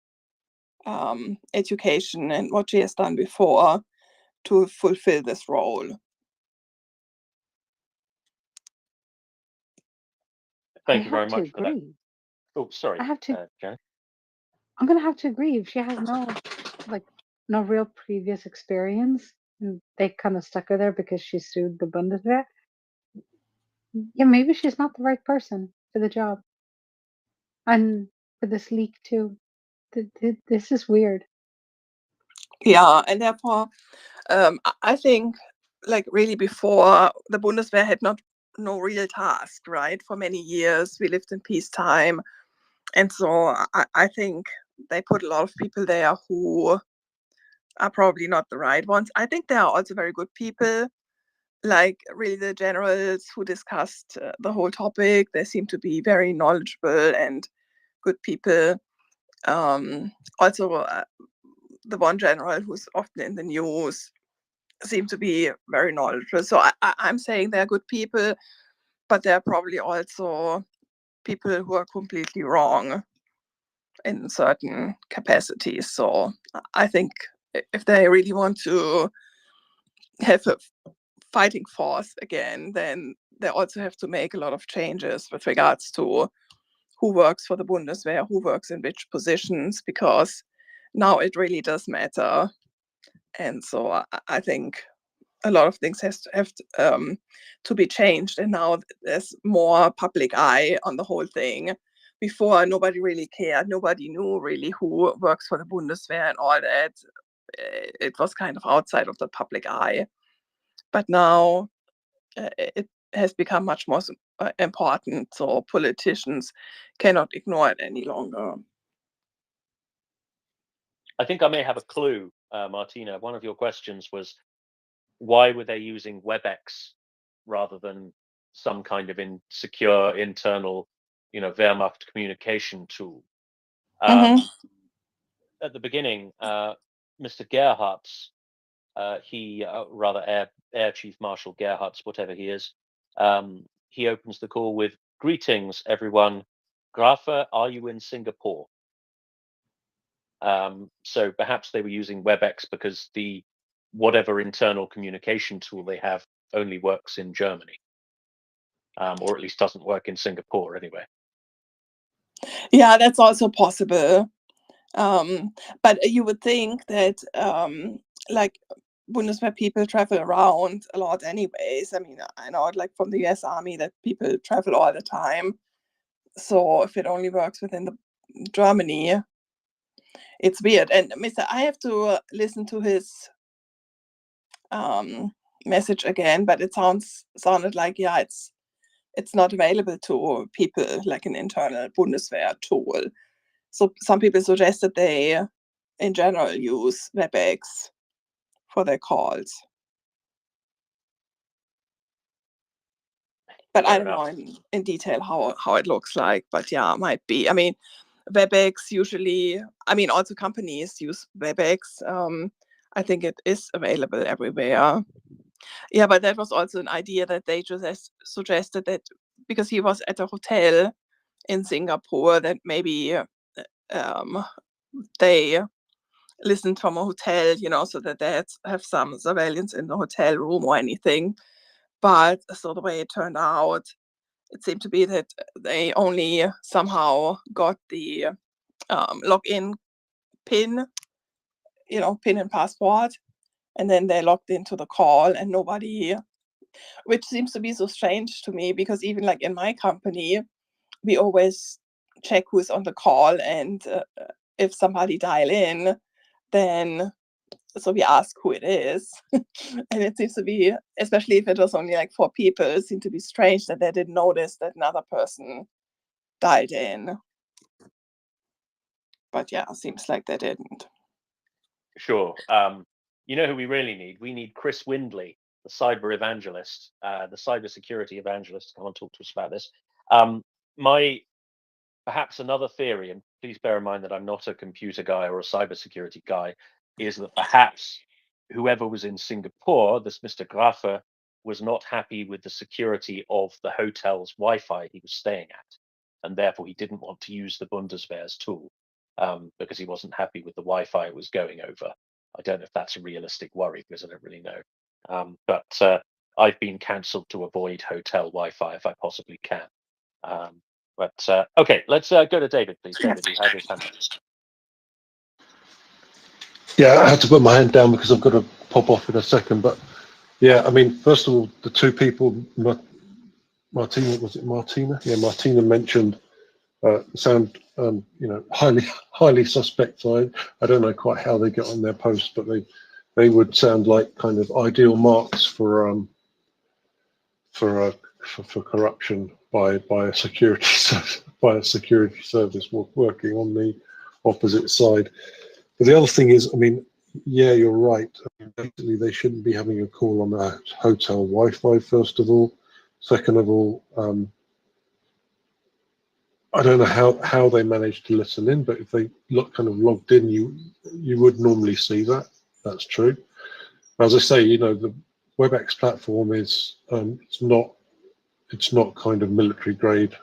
education and what she has done before to fulfill this role. Thank you very much for that. Agree. Oh, sorry. I have to. Janet. I'm gonna have to agree. If she has no real previous experience, and they kind of stuck her there because she sued the Bundeswehr. Yeah, maybe she's not the right person for the job. And for this leak too. This is weird. Yeah, and therefore, I think like really before the Bundeswehr had no real task, right? For many years we lived in peacetime, and so I think they put a lot of people there who are probably not the right ones. I think there are also very good people, like really the generals who discussed the whole topic. They seem to be very knowledgeable and good people. Also, the one general who's often in the news seemed to be very knowledgeable. So I'm saying they're good people, but they're probably also people who are completely wrong. in certain capacities. So I think if they really want to have a fighting force again, then they also have to make a lot of changes with regards to who works for the Bundeswehr, who works in which positions, because now it really does matter. And so I think a lot of things have to be changed, and now there's more public eye on the whole thing. Before, nobody really cared. Nobody knew really who works for the Bundeswehr and all that. It was kind of outside of the public eye. But now it has become much more important, so politicians cannot ignore it any longer. I think I may have a clue, Martina. One of your questions was, why were they using WebEx rather than some kind of secure internal, Wehrmacht communication tool? At the beginning, Mr. Gerhards, rather Air Chief Marshal Gerhards, whatever he is, he opens the call with, "Greetings, everyone. Grafe, are you in Singapore?" So perhaps they were using WebEx because whatever internal communication tool they have only works in Germany, or at least doesn't work in Singapore anyway. Yeah, that's also possible. But you would think that like Bundeswehr people travel around a lot anyways. I mean, I know it like from the US Army that people travel all the time. So if it only works within Germany, it's weird. And Mr. I have to listen to his message again, but it sounded like, yeah, it's not available to people like an internal Bundeswehr tool. So some people suggest that they, in general, use WebEx for their calls. But I don't know in detail how it looks like. But yeah, it might be. I mean, WebEx usually, also companies use WebEx. I think it is available everywhere. Yeah, but that was also an idea that they just suggested that because he was at a hotel in Singapore, that maybe they listened from a hotel, so that they have some surveillance in the hotel room or anything. But so the way it turned out, it seemed to be that they only somehow got the login PIN, PIN and passport, and then they logged into the call and nobody, which seems to be so strange to me, because even like in my company, we always check who's on the call, and if somebody dial in, then so we ask who it is. And it seems to be, especially if it was only like 4 people, it seemed to be strange that they didn't notice that another person dialed in. But yeah, seems like they didn't. Sure. You know who we really need? We need Chris Windley, the cyber evangelist, the cyber security evangelist, to come and talk to us about this. Perhaps another theory, and please bear in mind that I'm not a computer guy or a cybersecurity guy, is that perhaps whoever was in Singapore, this Mr. Grafe, was not happy with the security of the hotel's Wi-Fi he was staying at, and therefore he didn't want to use the Bundeswehr's tool because he wasn't happy with the Wi-Fi it was going over. I don't know if that's a realistic worry, because I don't really know. But I've been cancelled to avoid hotel Wi-Fi if I possibly can. But okay, let's go to David, please. David, you had his hand up. Yeah, I had to put my hand down because I've got to pop off in a second. But yeah, I mean, first of all, the 2 people, Martina, was it Martina? Yeah, Martina mentioned sound, highly suspect. I don't know quite how they get on their posts, but they would sound like kind of ideal marks for corruption by a security service working on the opposite side. But the other thing is, I mean, yeah, you're right. I mean, basically, they shouldn't be having a call on a hotel Wi-Fi. First of all, second of all, I don't know how they managed to listen in, but if they kind of logged in, you would normally see that. That's true. As I say, the WebEx platform is it's not kind of military grade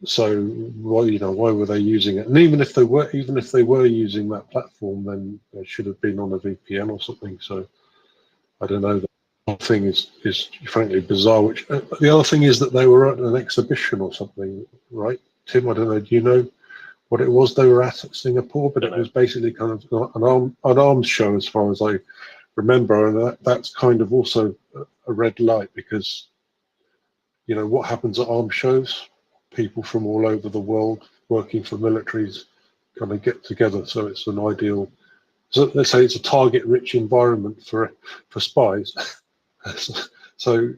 So why were they using it? And even if they were using that platform, then they should have been on a VPN or something. So I don't know. The whole thing is frankly bizarre. Which the other thing is that they were at an exhibition or something, right? Tim, I don't know. Do you know what it was they were at Singapore? But it was basically kind of an arms show, as far as I remember, and that's kind of also a red light, because what happens at arms shows? People from all over the world working for militaries kind of get together. So it's an ideal. So let's say it's a target-rich environment for spies. So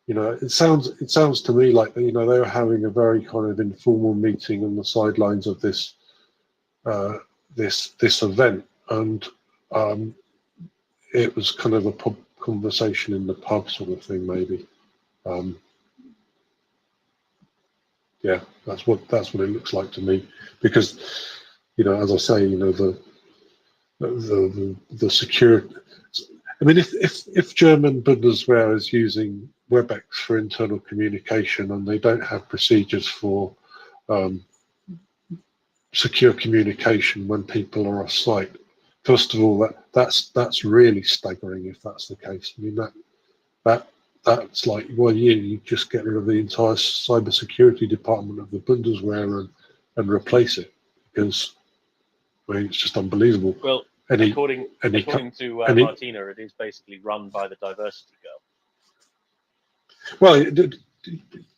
it sounds to me like they were having a very kind of informal meeting on the sidelines of this this event, and it was kind of a pub conversation in the pub sort of thing, maybe. Yeah, that's what it looks like to me, because as I say, the security. I mean, if German Bundeswehr is using WebEx for internal communication and they don't have procedures for secure communication when people are off site, first of all, that's really staggering if that's the case. I mean, that's like, well, you just get rid of the entire cybersecurity department of the Bundeswehr and replace it, because I mean, it's just unbelievable. Well, according to Martina, it is basically run by the diversity girl. Well,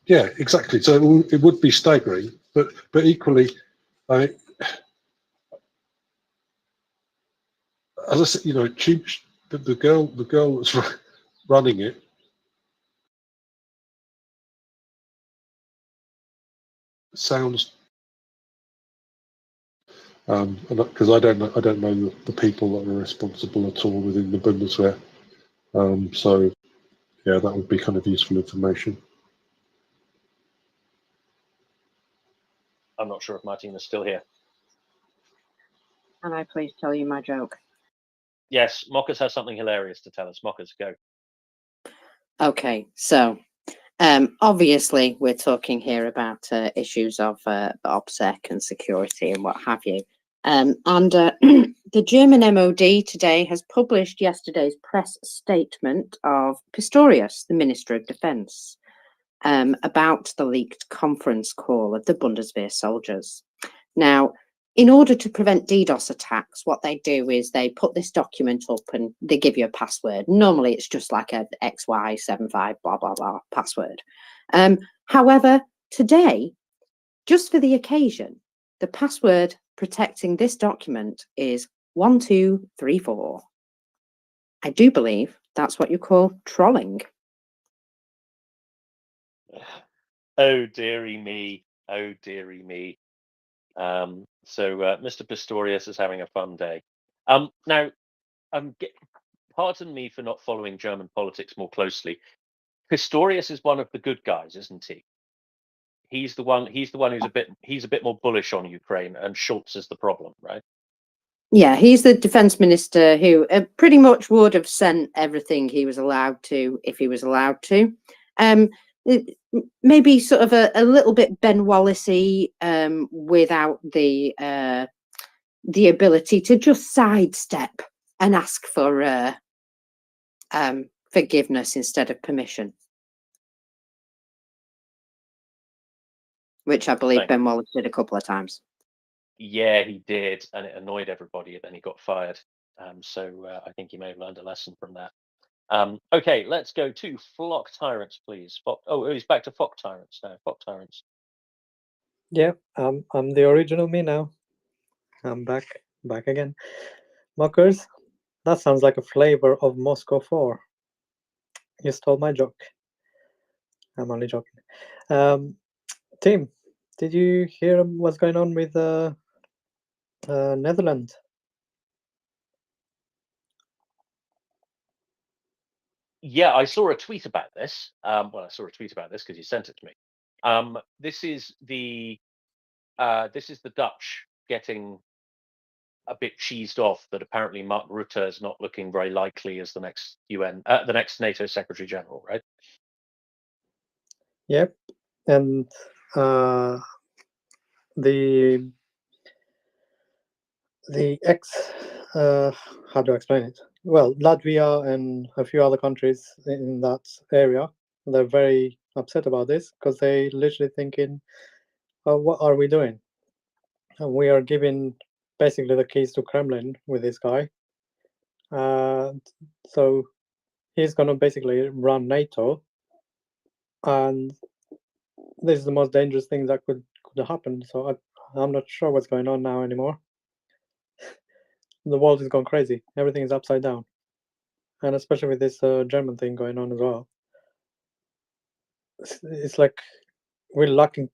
yeah, exactly. So it would be staggering, but equally, as I said, the girl that's running it sounds, because I don't know the people that are responsible at all within the Bundeswehr. So yeah, that would be kind of useful information. I'm not sure if Martina's still here. Can I please tell you my joke? Yes, Mockers has something hilarious to tell us. Mockers, go. Okay, so obviously we're talking here about issues of OPSEC and security and what have you. And the German MOD today has published yesterday's press statement of Pistorius, the Minister of Defence, about the leaked conference call of the Bundeswehr soldiers. Now, in order to prevent DDoS attacks, what they do is they put this document up and they give you a password. Normally, it's just like a XY75 blah, blah, blah password. However, today, just for the occasion, the password protecting this document is 1234. I do believe that's what you call trolling. Oh, dearie me. Oh, dearie me. So Mr. Pistorius is having a fun day. Now, pardon me for not following German politics more closely. Pistorius is one of the good guys, isn't he? He's the one who's a bit more bullish on Ukraine, and Schultz is the problem, right? Yeah, he's the defense minister who pretty much would have sent everything he was allowed to if he was allowed to. Maybe sort of a little bit Ben Wallace-y, without the ability to just sidestep and ask for forgiveness instead of permission, which I believe Ben Wallace did a couple of times. Yeah, he did, and it annoyed everybody, and then he got fired. So I think he may have learned a lesson from that. Okay, let's go to Flock Tyrants, please. He's back to Flock Tyrants now. Flock Tyrants. Yeah, I'm the original me now. I'm back again. Mockers, that sounds like a flavor of Moscow 4. You stole my joke. I'm only joking. Tim, did you hear what's going on with Netherlands? Yeah, I saw a tweet about this. Well, I saw a tweet about this because you sent it to me. This is the Dutch getting a bit cheesed off that apparently Mark Rutte is not looking very likely as the next the next NATO Secretary General, right? Yep, and the ex how do I explain it? Well, Latvia and a few other countries in that area, they're very upset about this because they literally thinking, oh, what are we doing? And we are giving basically the keys to Kremlin with this guy. So he's going to basically run NATO, and this is the most dangerous thing that could happen. So I'm not sure what's going on now anymore. The world has gone crazy. Everything is upside down, and especially with this German thing going on as well. It's like we're lacking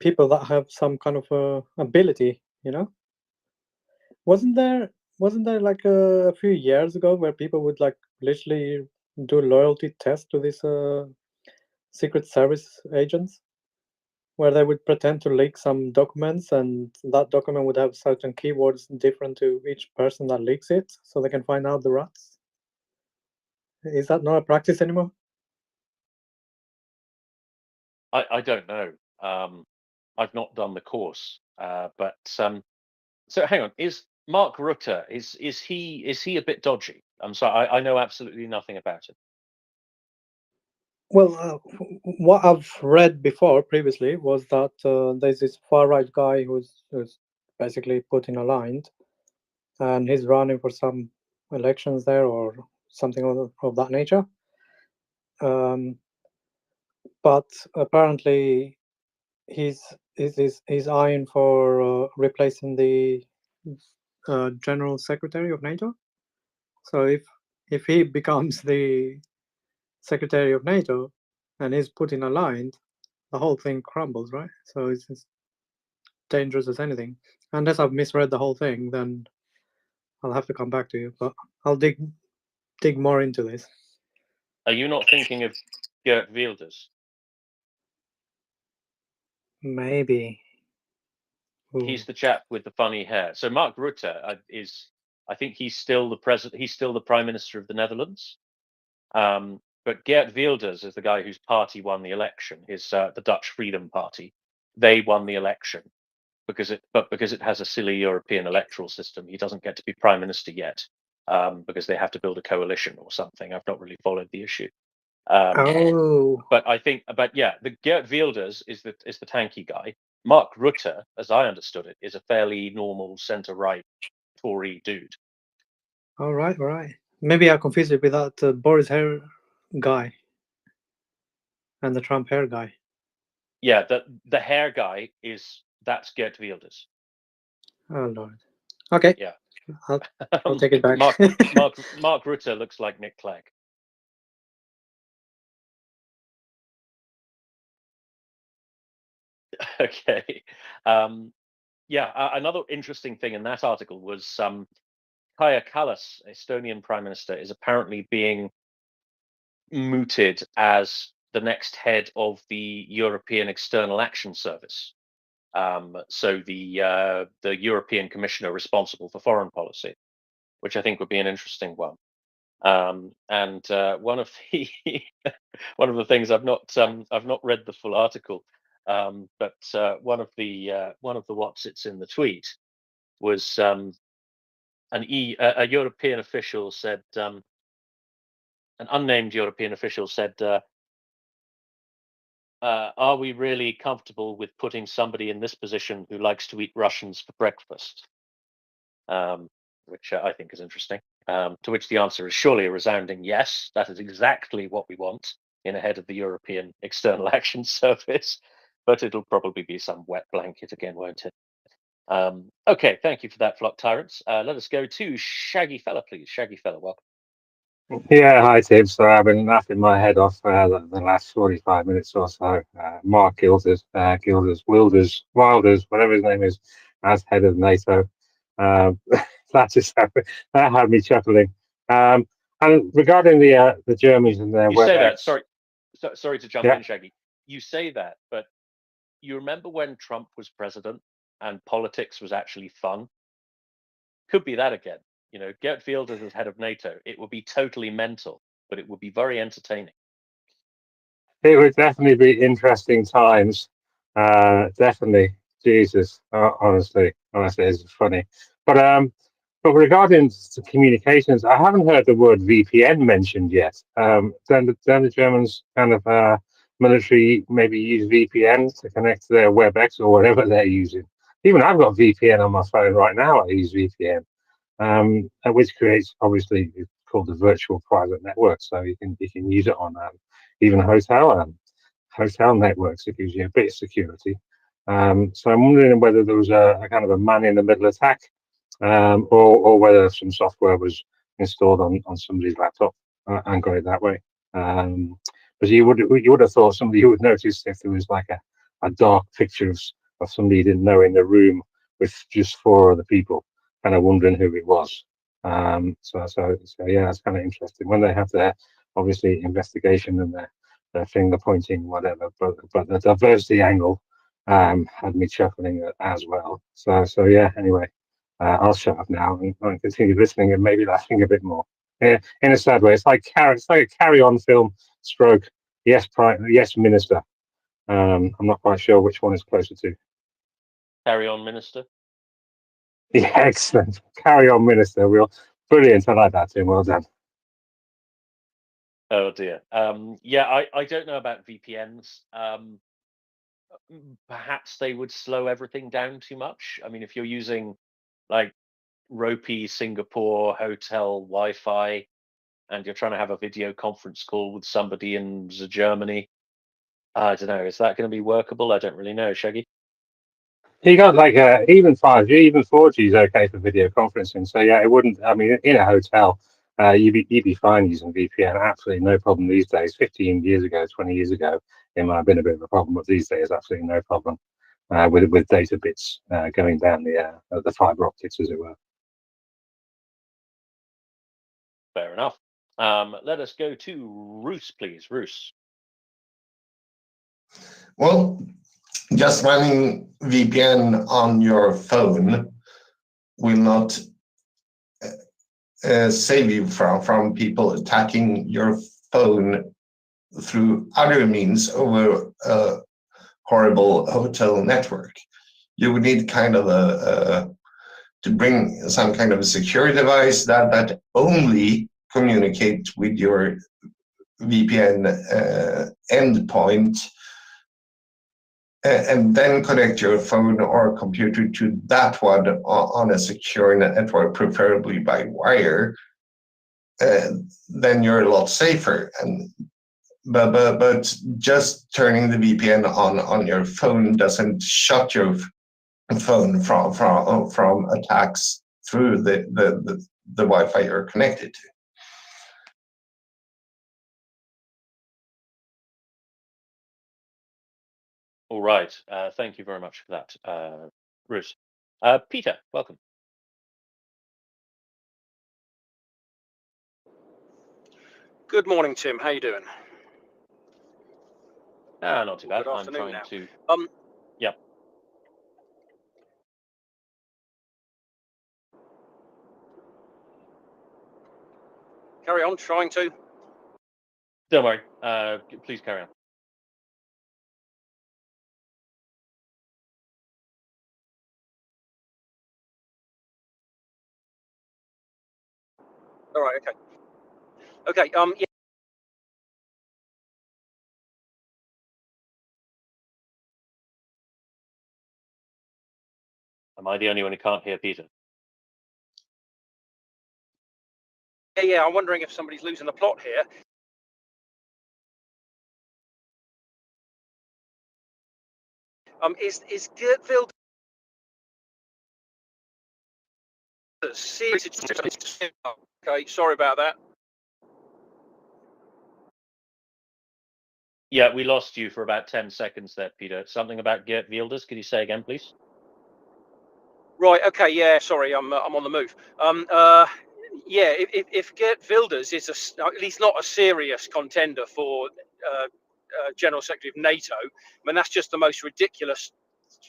people that have some kind of ability. Wasn't there like a few years ago where people would like literally do loyalty tests to these secret service agents, where they would pretend to leak some documents, and that document would have certain keywords different to each person that leaks it, so they can find out the rats? Is that not a practice anymore? I don't know. I've not done the course, but so hang on. Is Mark Rutte is he a bit dodgy? I'm sorry, I know absolutely nothing about it. Well, what I've read before previously was that there's this far right guy who's basically Putin aligned, and he's running for some elections there or something of that nature. But apparently, he's eyeing for replacing the General Secretary of NATO. So if he becomes the Secretary of NATO and is Putin aligned, the whole thing crumbles, right? So it's dangerous as anything. Unless I've misread the whole thing, then I'll have to come back to you. But I'll dig more into this. Are you not thinking of Geert Wilders? Maybe. Ooh. He's the chap with the funny hair. So Mark Rutte is, I think he's still the president. He's still the prime minister of the Netherlands. But Geert Wilders is the guy whose party won the election. His the Dutch Freedom Party. They won the election because it has a silly European electoral system. He doesn't get to be prime minister yet because they have to build a coalition or something. I've not really followed the issue. But yeah, the Geert Wilders is the tanky guy. Mark Rutte, as I understood it, is a fairly normal centre-right Tory dude. All right. Maybe I confused it with that Boris hair guy and the Trump hair guy. Yeah, the hair guy that's Geert Wilders. Oh Lord. Okay. Yeah. I'll take it back. Mark Rutte looks like Nick Clegg. Okay. Another interesting thing in that article was Kaja Kallas, Estonian Prime Minister, is apparently being mooted as the next head of the European External Action Service. So the European Commissioner responsible for foreign policy, which I think would be an interesting one. And one of the things I've not read the full article, but one of the whatsits in the tweet was a European official said, an unnamed European official said, are we really comfortable with putting somebody in this position who likes to eat Russians for breakfast? Which I think is interesting. To which the answer is surely a resounding yes. That is exactly what we want in a head of the European External Action Service. But it'll probably be some wet blanket again, won't it? Okay, thank you for that, Flock Tyrants. Let us go to Shaggy Fella, please. Shaggy Fella, welcome. Yeah, hi Tim. So I've been laughing my head off the last 45 minutes or so. Mark Wilders, Wilders, whatever his name is, as head of NATO. That had me chuckling. And regarding the Germans and their You say that. WebEx, Sorry to jump in, Shaggy. You say that, but you remember when Trump was president and politics was actually fun? Could be that again. Geert Wilders as head of NATO, it would be totally mental, but it would be very entertaining. it would definitely be interesting times. Definitely, Jesus, honestly, it's funny. But regarding communications, I haven't heard the word VPN mentioned yet. Then the Germans kind of military maybe use VPN to connect to their WebEx or whatever they're using. Even I've got VPN on my phone right now. I use VPN, which creates obviously it's called a virtual private network. So you can use it on even a hotel networks. It gives you a bit of security. So I'm wondering whether there was a kind of a man in the middle attack, or whether some software was installed on somebody's laptop and got it that way. But you would have thought somebody would notice if there was like a dark picture of somebody you didn't know in the room with just 4 other people, kind of wondering who it was. So yeah, it's kind of interesting when they have their obviously investigation and their finger pointing, whatever. But the diversity angle had me chuckling as well. So yeah. Anyway, I'll shut up now and continue listening and maybe laughing a bit more. Yeah, in a sad way, it's like a carry-on film. Stroke. Yes, yes, Minister. I'm not quite sure which one is closer to. Carry on, Minister. Yeah, excellent. Carry on, Minister. Brilliant. I like that, Tim. Well done. Oh dear. Yeah, I don't know about VPNs. Perhaps they would slow everything down too much. I mean, if you're using like ropey Singapore hotel Wi-Fi and you're trying to have a video conference call with somebody in Germany, I don't know. Is that going to be workable? I don't really know, Shaggy. You got like even 5G, even 4G is okay for video conferencing. So yeah, it wouldn't. I mean, in a hotel, you'd be fine using VPN. Absolutely no problem these days. 15 years ago, 20 years ago, it might have been a bit of a problem, but these days, absolutely no problem with data bits going down the fiber optics, as it were. Fair enough. Let us go to Roos, please. Roos. Well, just running VPN on your phone will not save you from people attacking your phone through other means over a horrible hotel network. You would need kind of to bring some kind of a security device that only communicate with your VPN endpoint, and then connect your phone or computer to that one on a secure network, preferably by wire. Then you're a lot safer. But just turning the VPN on your phone doesn't shut your phone from attacks through the Wi-Fi you're connected to. All right. Thank you very much for that, Bruce. Peter, welcome. Good morning, Tim. How you doing? Not too bad. Good I'm afternoon trying now. to. Yep. Carry on. Trying to. Don't worry. Please carry on. All right. Okay. Okay. Yeah. Am I the only one who can't hear Peter? Yeah. I'm wondering if somebody's losing the plot here. Is Geert Wilders serious? Okay. Sorry about that. Yeah, we lost you for about 10 seconds there, Peter. Something about Geert Wilders. Could you say again, please? Right. Okay. Yeah. Sorry. I'm on the move. Yeah. If Geert Wilders is at least not a serious contender for General Secretary of NATO, I mean that's just the most ridiculous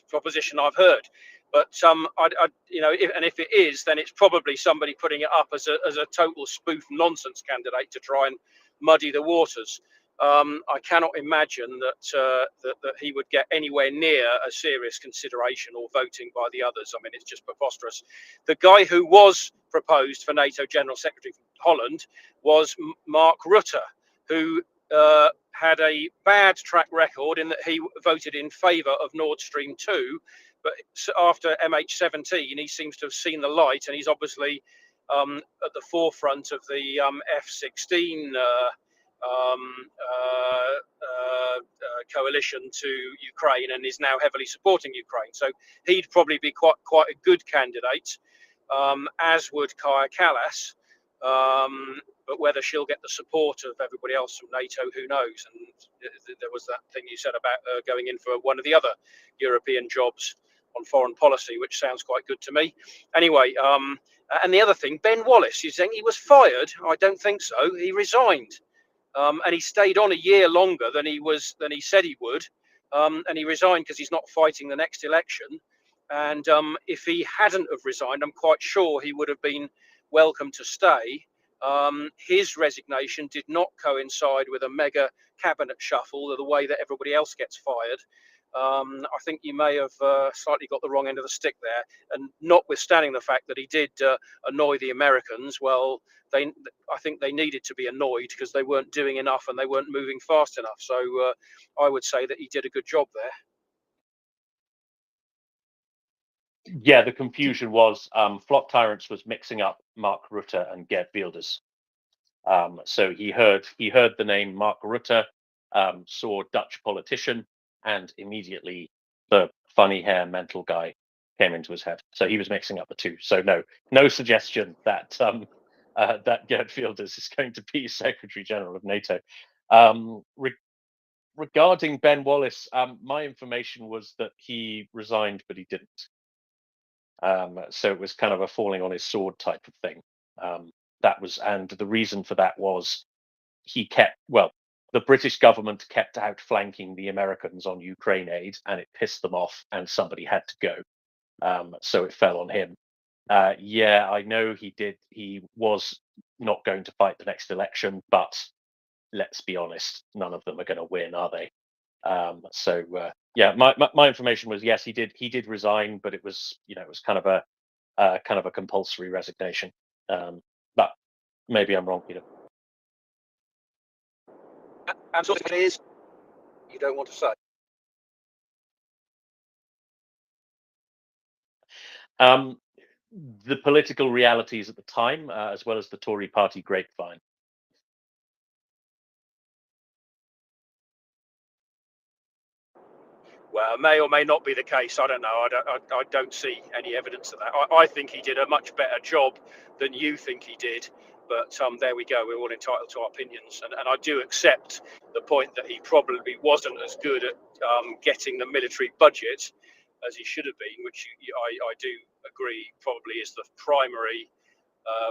proposition I've heard. But if it is, then it's probably somebody putting it up as a total spoof nonsense candidate to try and muddy the waters. I cannot imagine that he would get anywhere near a serious consideration or voting by the others. I mean, it's just preposterous. The guy who was proposed for NATO General Secretary from Holland was Mark Rutte, who had a bad track record in that he voted in favour of Nord Stream 2, but after MH17 he seems to have seen the light, and he's obviously at the forefront of the F-16 coalition to Ukraine, and is now heavily supporting Ukraine. So he'd probably be quite a good candidate, as would Kaja Kallas. But whether she'll get the support of everybody else from NATO, who knows? And there was that thing you said about going in for one of the other European jobs on foreign policy, which sounds quite good to me. Anyway, and the other thing, Ben Wallace, you think he was fired? I don't think so. He resigned. And he stayed on a year longer than he said he would, and he resigned because he's not fighting the next election. And if he hadn't have resigned, I'm quite sure he would have been welcome to stay. His resignation did not coincide with a mega cabinet shuffle, the way that everybody else gets fired. I think you may have slightly got the wrong end of the stick there. And notwithstanding the fact that he did annoy the Americans, well, I think they needed to be annoyed because they weren't doing enough and they weren't moving fast enough. So I would say that he did a good job there. Yeah, the confusion was Flock Tyrants was mixing up Mark Rutte and Geert Wilders. So he heard the name Mark Rutte, saw Dutch politician, and immediately the funny hair mental guy came into his head. So he was mixing up the two. So no suggestion that that Geert Wilders is going to be Secretary General of NATO. Regarding Ben Wallace, my information was that he resigned, but he didn't. So it was kind of a falling on his sword type of thing. And the reason for that was the British government kept outflanking the Americans on Ukraine aid, and it pissed them off, and somebody had to go. So it fell on him. Yeah, I know he was not going to fight the next election, but let's be honest, none of them are going to win, are they? Yeah, my information was yes, he did resign, but it was kind of a compulsory resignation. But maybe I'm wrong, Peter. And so it is. You don't want to say. The political realities at the time, as well as the Tory party grapevine. Well, may or may not be the case. I don't know. I don't see any evidence of that. I think he did a much better job than you think he did. But there we go. We're all entitled to our opinions. And I do accept the point that he probably wasn't as good at getting the military budget as he should have been, which I do agree probably is the primary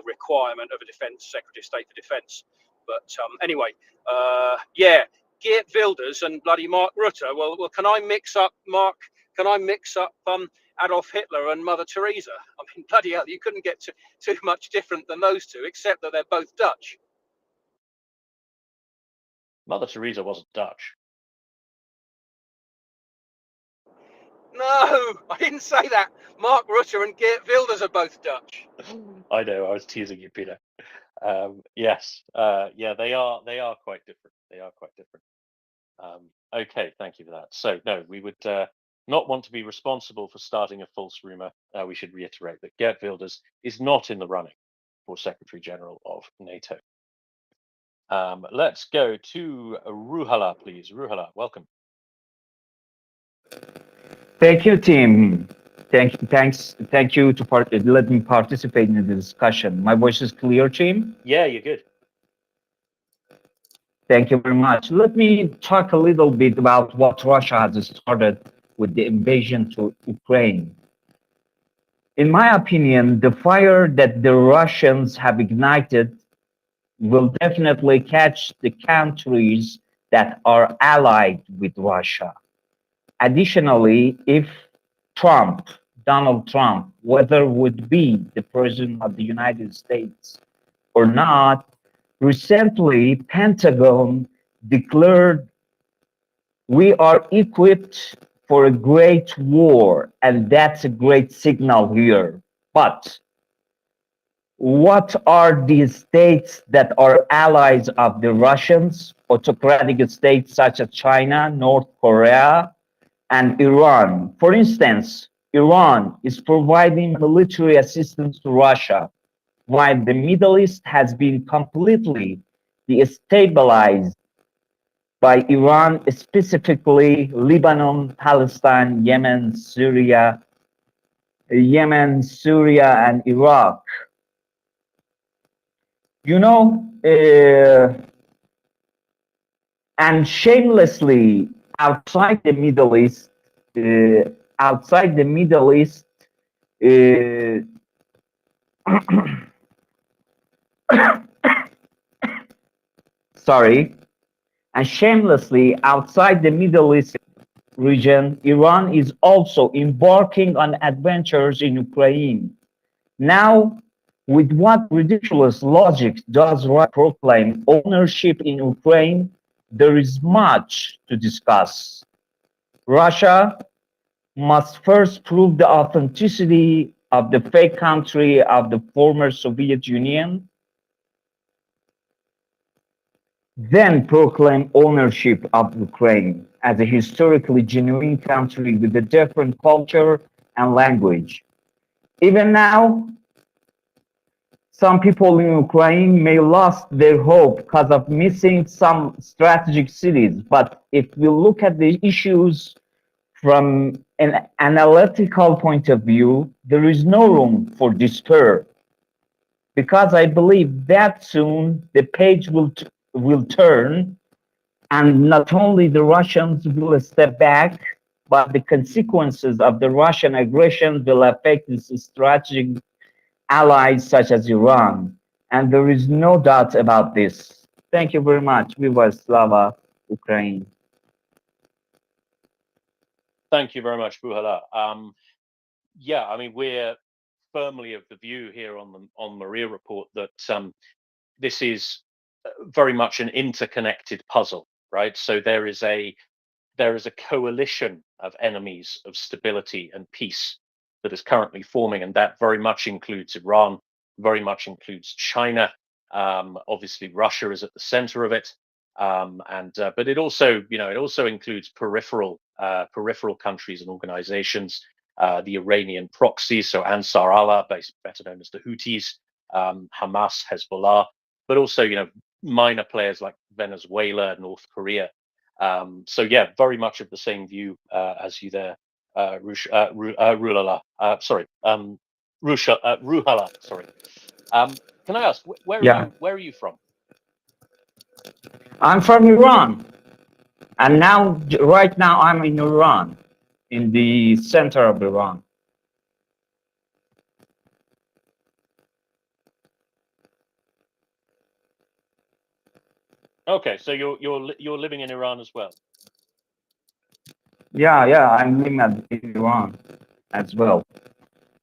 requirement of a defence Secretary of State for Defence. But anyway, yeah. Geert Wilders and bloody Mark Rutte. Well, can I mix up Adolf Hitler and Mother Teresa? I mean, bloody hell, you couldn't get too much different than those two, except that they're both Dutch. Mother Teresa wasn't Dutch. No, I didn't say that. Mark Rutte and Geert Wilders are both Dutch. I know, I was teasing you, Peter. Yes, yeah, they are quite different. They are quite different. Okay, thank you for that. So no, we would not want to be responsible for starting a false rumor. We should reiterate that Geert Wilders is not in the running for Secretary General of NATO. Let's go to Ruhala, please. Ruhala, welcome. Thank you, team. Thank you to let me participate in the discussion. My voice is clear, team? Yeah, you're good. Thank you very much. Let me talk a little bit about what Russia has started with the invasion to Ukraine. In my opinion, the fire that the Russians have ignited will definitely catch the countries that are allied with Russia. Additionally, if Donald Trump, whether would be the president of the United States or not, recently Pentagon declared we are equipped for a great war, and that's a great signal here. But what are these states that are allies of the Russians, autocratic states such as China, North Korea, and Iran? For instance, Iran is providing military assistance to Russia, while the Middle East has been completely destabilized by Iran, specifically Lebanon, Palestine, Yemen, Syria, and Iraq. You know, and shamelessly outside the Middle East, outside the Middle East, uh, sorry, and shamelessly outside the Middle East region, Iran is also embarking on adventures in Ukraine. Now, with what ridiculous logic does Russia proclaim ownership in Ukraine? There is much to discuss. Russia must first prove the authenticity of the fake country of the former Soviet Union, then proclaim ownership of Ukraine as a historically genuine country with a different culture and language. Even now, some people in Ukraine may lost their hope because of missing some strategic cities. But if we look at the issues from an analytical point of view, there is no room for despair, because I believe that soon the page will turn, and not only the Russians will step back, but the consequences of the Russian aggression will affect its strategic allies such as Iran. And there is no doubt about this. Thank you very much. Viva Slava Ukraine. Thank you very much, Buhala. Yeah, I mean, we're firmly of the view here on MriyaReport that this is very much an interconnected puzzle, right? So there is a coalition of enemies of stability and peace that is currently forming, and that very much includes Iran, very much includes China. Obviously, Russia is at the center of it, but it also, it also includes peripheral countries and organizations, the Iranian proxy, so Ansar Allah, better known as the Houthis, Hamas, Hezbollah, but also, minor players like Venezuela, North Korea. So yeah, very much of the same view as you there, Ruhala. Ruhala. Sorry. Can I ask where are you from? I'm from Iran, and right now, I'm in Iran, in the center of Iran. Okay, so you're living in Iran as well. Yeah, I'm living in Iran as well.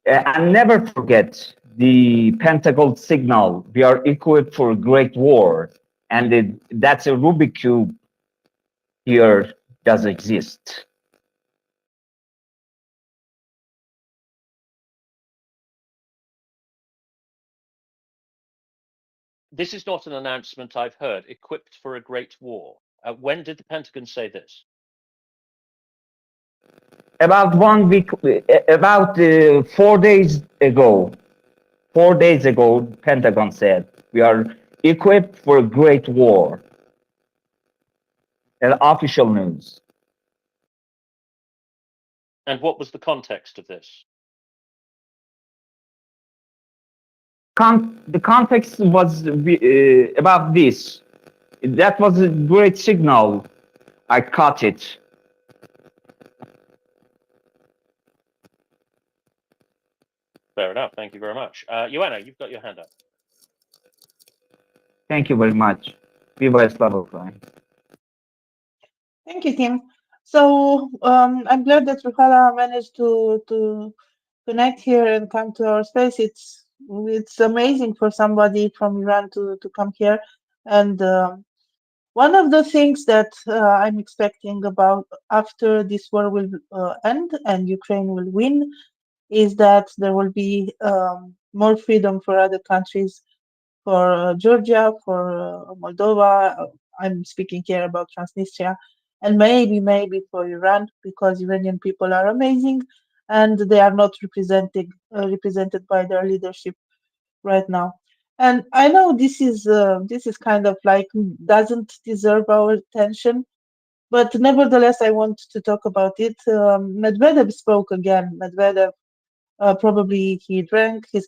And never forget the Pentagon signal. We are equipped for a great war, and that's a Rubik cube here does exist. This is not an announcement I've heard. Equipped for a great war. When did the Pentagon say this? About 1 week, about 4 days ago. 4 days ago, Pentagon said we are equipped for a great war. An official news. And what was the context of this? The context was about this. That was a great signal. I caught it. Fair enough. Thank you very much. Joanna, you've got your hand up. Thank you very much. Viva Slava Ukraine. Thank you, Tim. So I'm glad that Ruhala managed to connect here and come to our space. It's amazing for somebody from Iran to come here. And One of the things that I'm expecting about after this war will end and Ukraine will win is that there will be more freedom for other countries, for Georgia, for Moldova. I'm speaking here about Transnistria, and maybe for Iran, because Iranian people are amazing, and they are not represented by their leadership right now. And I know this is kind of like doesn't deserve our attention, but nevertheless, I want to talk about it. Medvedev spoke again. Medvedev probably he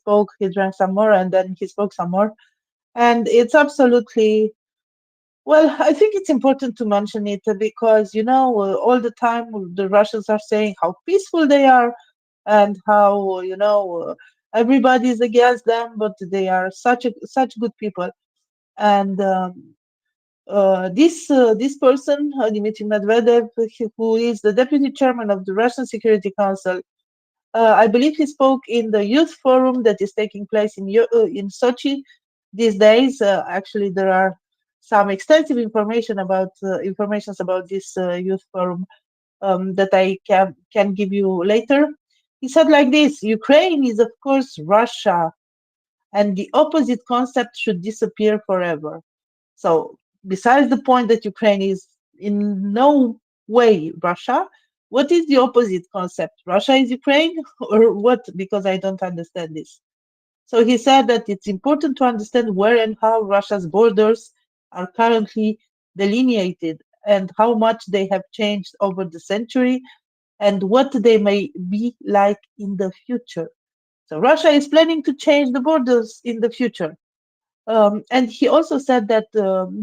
spoke, he drank some more, and then he spoke some more. And it's absolutely, well, I think it's important to mention it because, all the time the Russians are saying how peaceful they are and how, everybody's against them, but they are such good people. And this person, Dmitry Medvedev, who is the deputy chairman of the Russian Security Council, I believe he spoke in the youth forum that is taking place in Sochi these days. Actually, there are some extensive informations about this youth forum that I can give you later. He said like this: Ukraine is of course Russia, and the opposite concept should disappear forever. So, besides the point that Ukraine is in no way Russia, what is the opposite concept? Russia is Ukraine, or what? Because I don't understand this. So he said that it's important to understand where and how Russia's borders are currently delineated and how much they have changed over the century and what they may be like in the future. So Russia is planning to change the borders in the future. And he also said that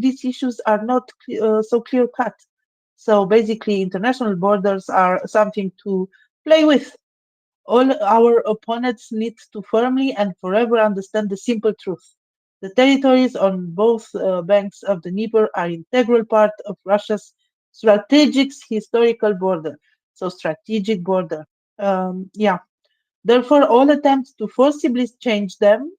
these issues are not so clear cut. So basically, international borders are something to play with. All our opponents need to firmly and forever understand the simple truth. The territories on both banks of the Dnieper are integral part of Russia's strategic historical border. So strategic border. Yeah. Therefore, all attempts to forcibly change them,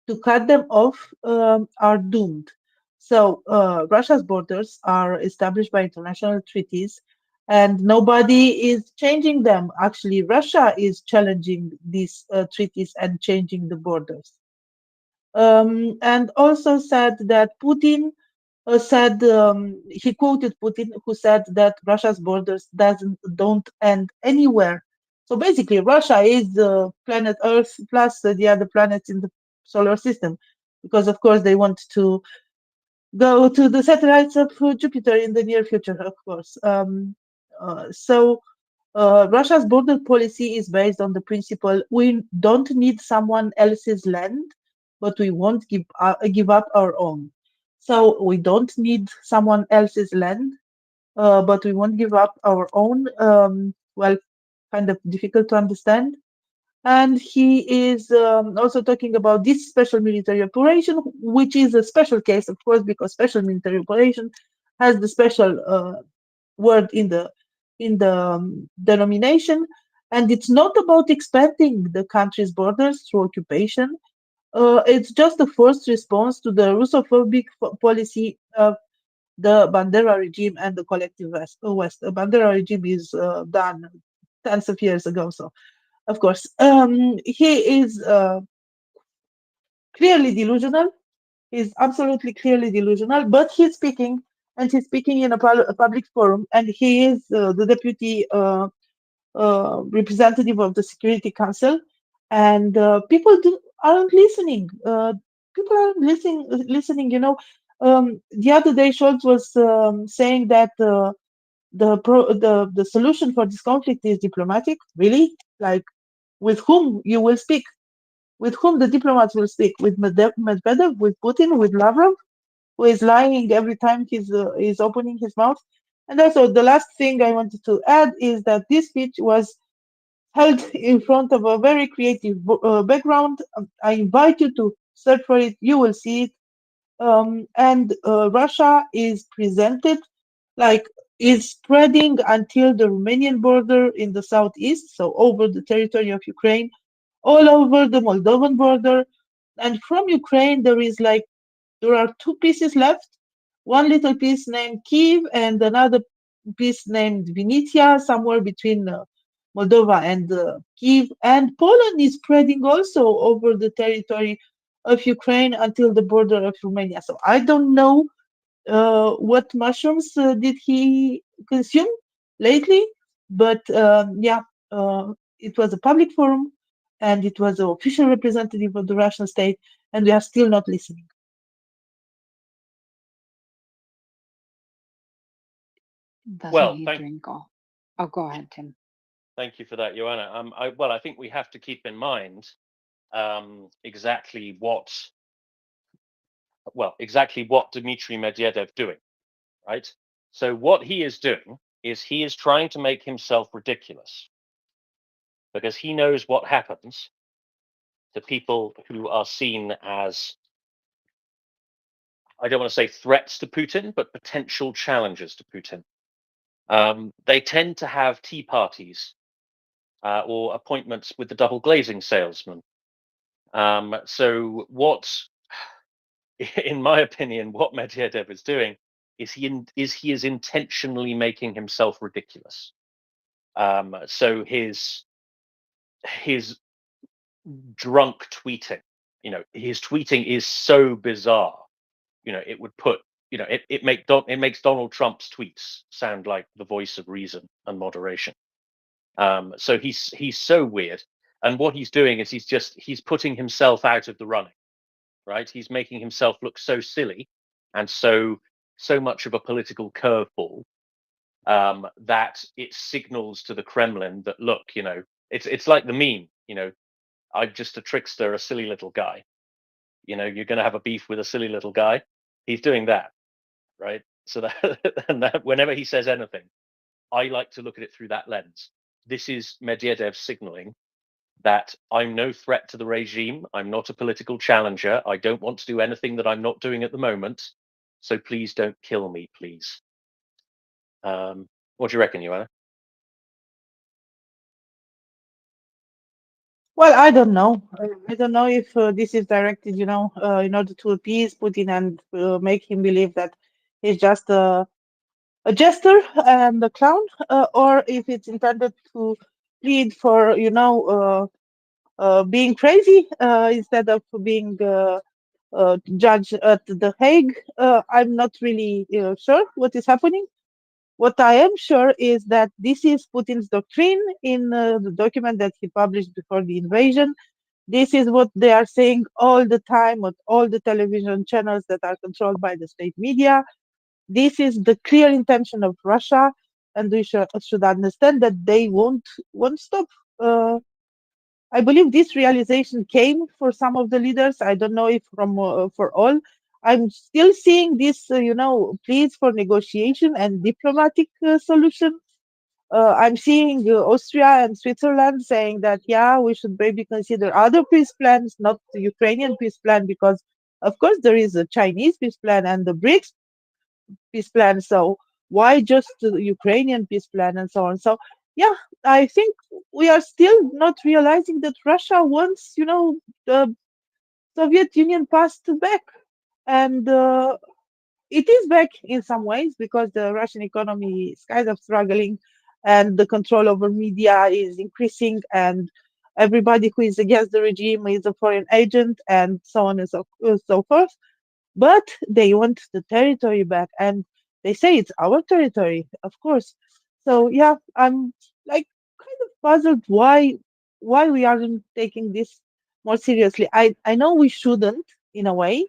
to cut them off, are doomed. So Russia's borders are established by international treaties, and nobody is changing them. Actually, Russia is challenging these treaties and changing the borders. And also said that Putin he quoted Putin, who said that Russia's borders don't end anywhere. So basically, Russia is the planet Earth plus the other planets in the solar system, because of course they want to go to the satellites of Jupiter in the near future, of course. So Russia's border policy is based on the principle: we don't need someone else's land, but we won't give up our own. So we don't need someone else's land, but we won't give up our own. Well, kind of difficult to understand. And he is also talking about this special military operation, which is a special case, of course, because special military operation has the special word in the denomination, and it's not about expanding the country's borders through occupation. It's just a forced response to the Russophobic policy of the Bandera regime and the collective West. The Bandera regime is done tens of years ago, so of course he is clearly delusional. He's absolutely clearly delusional, but he's speaking, and he's speaking in a public forum, and he is the deputy representative of the Security Council, and people aren't listening. People aren't listening. The other day, Scholz was saying that the solution for this conflict is diplomatic. Really, like, with whom you will speak? With whom the diplomats will speak? With Medvedev, with Putin, with Lavrov, who is lying every time he's opening his mouth. And also, the last thing I wanted to add is that this speech was held in front of a very creative background. I invite you to search for it. You will see it. And Russia is presented like is spreading until the Romanian border in the southeast, so over the territory of Ukraine, all over the Moldovan border. And from Ukraine, there are two pieces left. one little piece named Kiev and another piece named Vinnytsia, somewhere between Moldova and Kiev. And Poland is spreading also over the territory of Ukraine until the border of Romania. So I don't know what mushrooms did he consume lately, but yeah, it was a public forum and it was an official representative of the Russian state, and we are still not listening. Doesn't Well, he thank drink all? Oh, go ahead, Tim. thank you for that, Joanna. I think we have to keep in mind exactly what Dmitry Medvedev doing, right? So what he is doing is he is trying to make himself ridiculous because he knows what happens to people who are seen as, I don't want to say threats to Putin, but potential challenges to Putin. They tend to have tea parties or appointments with the double glazing salesman. So what, in my opinion, what Medvedev is doing is he is intentionally making himself ridiculous. So his drunk tweeting, his tweeting is so bizarre. It would put, it makes Donald Trump's tweets sound like the voice of reason and moderation. So he's so weird, and what he's doing is he's putting himself out of the running, right? He's making himself look so silly and so much of a political curveball that it signals to the Kremlin that, look, it's like the meme, I'm just a trickster, a silly little guy. You're going to have a beef with a silly little guy. He's doing that, right? So that whenever he says anything, I like to look at it through that lens. This is Medvedev signaling that I'm no threat to the regime. I'm not a political challenger. I don't want to do anything that I'm not doing at the moment. So please don't kill me, please. What do you reckon, Joanna? Well, I don't know. I don't know if this is directed, in order to appease Putin and make him believe that he's just a jester and a clown, or if it's intended to plead for, being crazy instead of being judged at The Hague. I'm not really sure what is happening. What I am sure is that this is Putin's doctrine in the document that he published before the invasion. This is what they are saying all the time on all the television channels that are controlled by the state media. This is the clear intention of Russia, and we should understand that they won't stop. I believe this realization came for some of the leaders. I don't know if for all. I'm still seeing this, pleas for negotiation and diplomatic solution. I'm seeing Austria and Switzerland saying that, yeah, we should maybe consider other peace plans, not the Ukrainian peace plan, because, of course, there is a Chinese peace plan and the BRICS peace plan. So why just the Ukrainian peace plan and so on? So, yeah, I think we are still not realizing that Russia wants, the Soviet Union past back. And it is back in some ways because the Russian economy is kind of struggling and the control over media is increasing, and everybody who is against the regime is a foreign agent, and so on and so forth. But they want the territory back, and they say it's our territory, of course. So yeah, I'm like kind of puzzled why we aren't taking this more seriously. I know we shouldn't, in a way,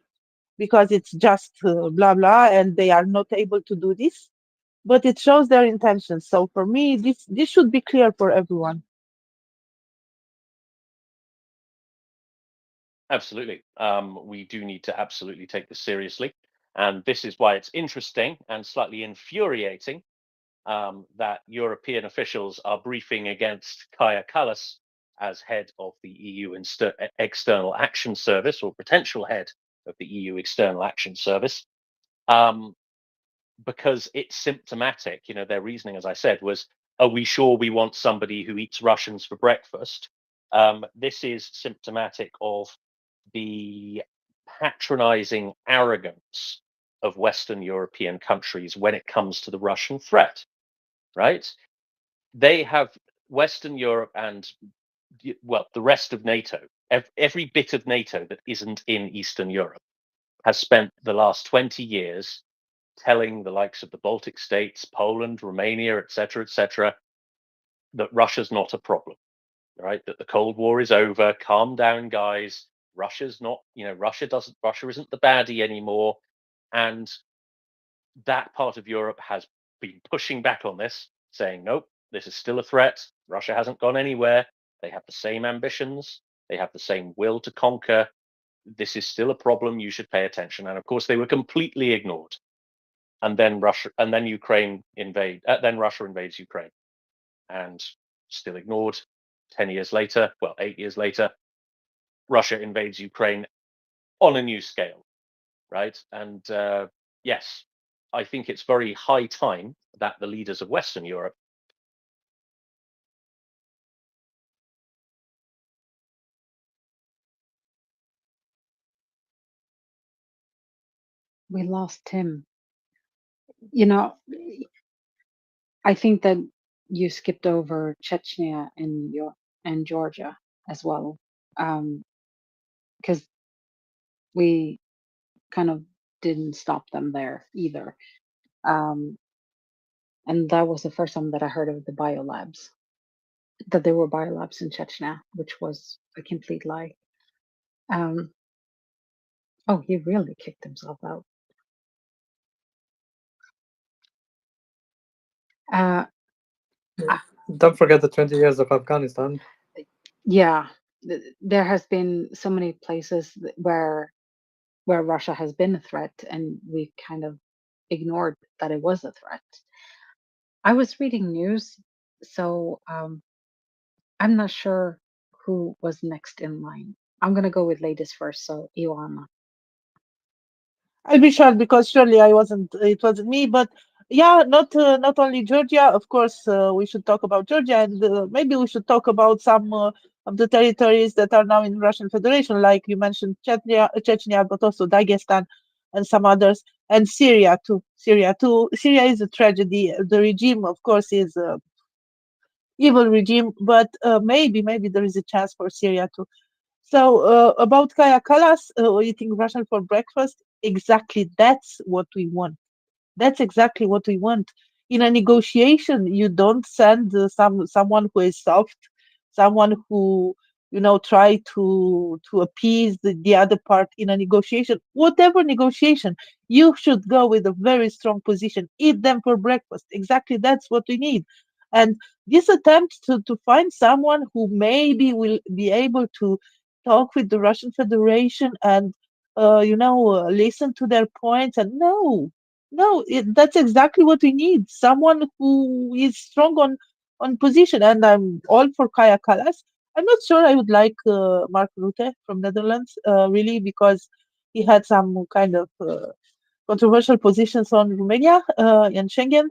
because it's just blah blah and they are not able to do this, but it shows their intentions. So for me, this should be clear for everyone. Absolutely. We do need to absolutely take this seriously. And this is why it's interesting and slightly infuriating that European officials are briefing against Kaja Kallas as head of the EU External Action Service, or potential head of the EU External Action Service, because it's symptomatic. Their reasoning, as I said, was, are we sure we want somebody who eats Russians for breakfast? This is symptomatic of the patronizing arrogance of Western European countries when it comes to the Russian threat, right? They have Western Europe and, well, the rest of NATO, every bit of NATO that isn't in Eastern Europe has spent the last 20 years telling the likes of the Baltic states, Poland, Romania, etc., that Russia's not a problem, right? That the Cold War is over. Calm down, guys. Russia's not, Russia isn't the baddie anymore. And that part of Europe has been pushing back on this, saying, nope, this is still a threat. Russia hasn't gone anywhere. They have the same ambitions. They have the same will to conquer. This is still a problem. You should pay attention. And of course, they were completely ignored. And then Russia invades Ukraine, and still ignored. 10 years later, well, 8 years later, Russia invades Ukraine on a new scale, right? And yes, I think it's very high time that the leaders of Western Europe We lost Tim. I think that you skipped over Chechnya and Georgia as well, because we kind of didn't stop them there either. And that was the first time that I heard of the biolabs, that there were biolabs in Chechnya, which was a complete lie. Oh, he really kicked himself out. Don't forget the 20 years of Afghanistan. Yeah, there has been so many places where Russia has been a threat, and we kind of ignored that it was a threat. I was reading news, so I'm not sure who was next in line. I'm gonna go with ladies first. So Ioana. I'll be short because surely it wasn't me, but yeah, not only Georgia. Of course, we should talk about Georgia, and maybe we should talk about some of the territories that are now in Russian Federation, like you mentioned, Chechnya, but also Dagestan and some others, and Syria too. Syria is a tragedy. The regime, of course, is evil regime, but maybe there is a chance for Syria too. So about Kaya Kallas eating Russian for breakfast, exactly that's what we want. That's exactly what we want. In a negotiation, you don't send someone who is soft, someone who try to appease the other part in a negotiation. Whatever negotiation, you should go with a very strong position. Eat them for breakfast. Exactly, that's what we need. And this attempt to find someone who maybe will be able to talk with the Russian Federation and listen to their points, and no, that's exactly what we need. Someone who is strong on position, and I'm all for Kaya Kallas. I'm not sure I would like Mark Rutte from Netherlands, really, because he had some kind of controversial positions on Romania and Schengen.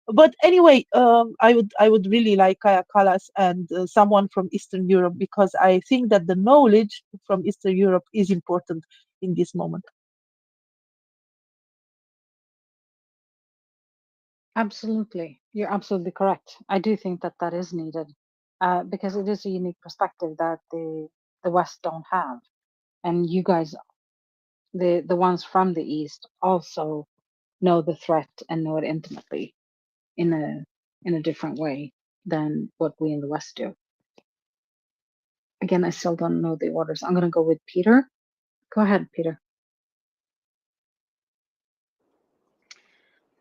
But anyway, I would really like Kaya Kallas and someone from Eastern Europe, because I think that the knowledge from Eastern Europe is important in this moment. Absolutely, you're absolutely correct. I do think that that is needed, because it is a unique perspective that the West don't have, and you guys, the ones from the East, also know the threat and know it intimately in a different way than what we in the West do. Again, I still don't know the orders. I'm gonna go with Peter. Go ahead, Peter.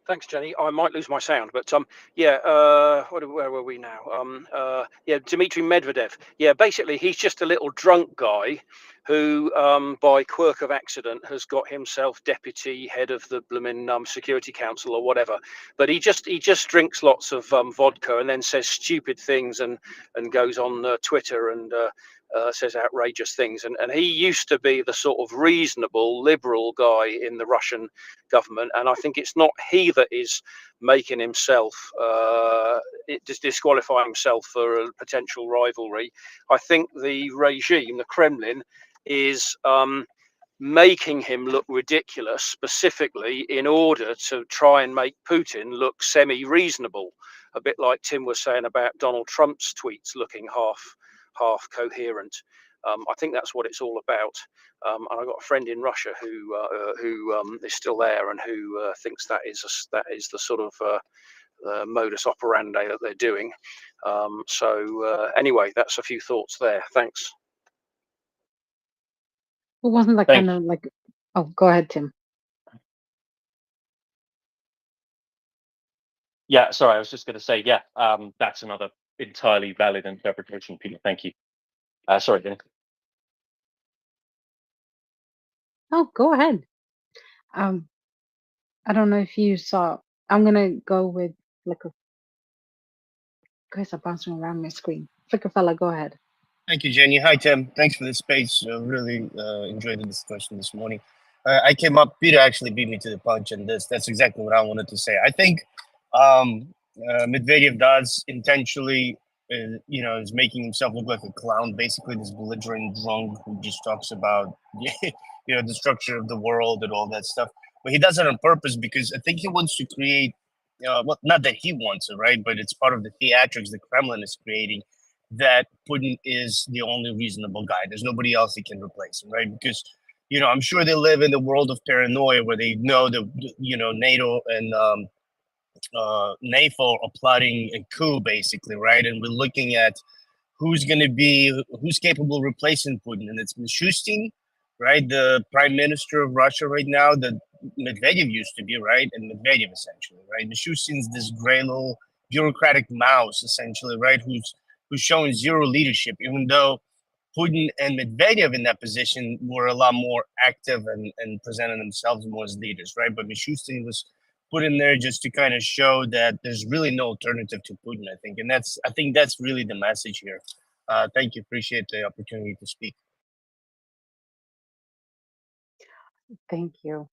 Thanks, Jenny. I might lose my sound, but yeah. Where were we now? Yeah, Dmitry Medvedev. Yeah, basically, he's just a little drunk guy who, by quirk of accident, has got himself deputy head of the blooming Security Council or whatever. But he just drinks lots of vodka and then says stupid things and goes on Twitter and says outrageous things. And he used to be the sort of reasonable liberal guy in the Russian government, and I think it's not he that is making himself disqualifying himself for a potential rivalry. I think the regime, the Kremlin, is making him look ridiculous specifically in order to try and make Putin look semi-reasonable, a bit like Tim was saying about Donald Trump's tweets looking half coherent. I think that's what it's all about. And I've got a friend in Russia who is still there and who thinks that is the sort of modus operandi that they're doing. Anyway, that's a few thoughts there. Thanks. It wasn't that Thank kind of like, oh, go ahead, Tim. Yeah, sorry, I was just going to say, yeah, that's another entirely valid interpretation, Peter. Thank you. Sorry, Jenny. Oh, go ahead. I don't know if you saw. I'm gonna go with Flicker. Guys are bouncing around my screen. Flicker fella, go ahead. Thank you, Jenny. Hi, Tim. Thanks for the space. Really enjoyed the discussion this morning. I came up. Peter actually beat me to the punch, and that's exactly what I wanted to say. I think Medvedev does intentionally, is making himself look like a clown. Basically, this belligerent drunk who just talks about, the structure of the world and all that stuff. But he does it on purpose because I think he wants to create. Well, not that he wants it, right? But it's part of the theatrics the Kremlin is creating, that Putin is the only reasonable guy. There's nobody else he can replace him, right? Because, I'm sure they live in the world of paranoia where they know that, NATO and NAFO are plotting a coup, basically, right? And we're looking at who's capable of replacing Putin, and it's Mishustin, right? The prime minister of Russia right now, that Medvedev used to be, right? And Medvedev, essentially, right? Mishustin's this gray little bureaucratic mouse, essentially, right? Who's showing zero leadership, even though Putin and Medvedev in that position were a lot more active and presented themselves more as leaders, right? But Mishustin was put in there just to kind of show that there's really no alternative to Putin, I think. And I think that's really the message here. Thank you. Appreciate the opportunity to speak. Thank you.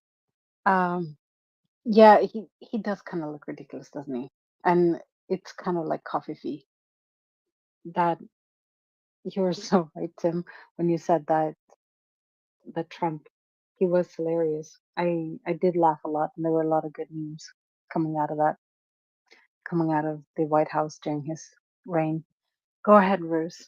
Yeah, he does kind of look ridiculous, doesn't he? And it's kind of like coffee fee. That you were so right, Tim, when you said that Trump, he was hilarious. I did laugh a lot, and there were a lot of good memes coming out of that, coming out of the White House during his reign. Go ahead, Bruce.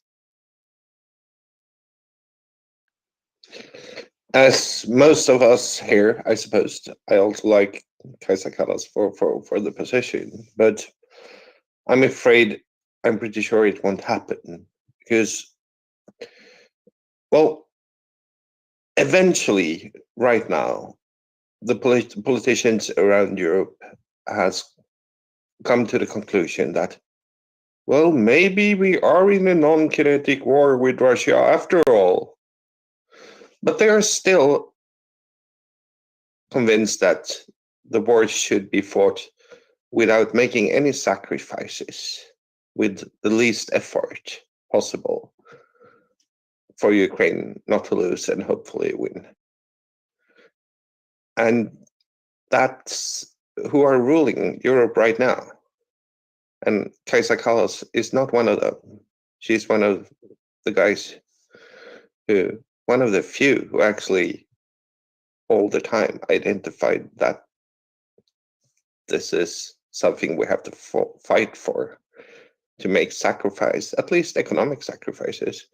As most of us here, I suppose, I also like Kaisa Kallas for the position, but I'm afraid, I'm pretty sure it won't happen because, well, eventually, right now, the politicians around Europe has come to the conclusion that, well, maybe we are in a non-kinetic war with Russia after all. But they are still convinced that the war should be fought without making any sacrifices, with the least effort possible for Ukraine not to lose and hopefully win. And that's who are ruling Europe right now. And Kaisa Kallas is not one of them. She's one of the guys one of the few who actually all the time identified that this is something we have to fight for, to make sacrifice, at least economic sacrifices.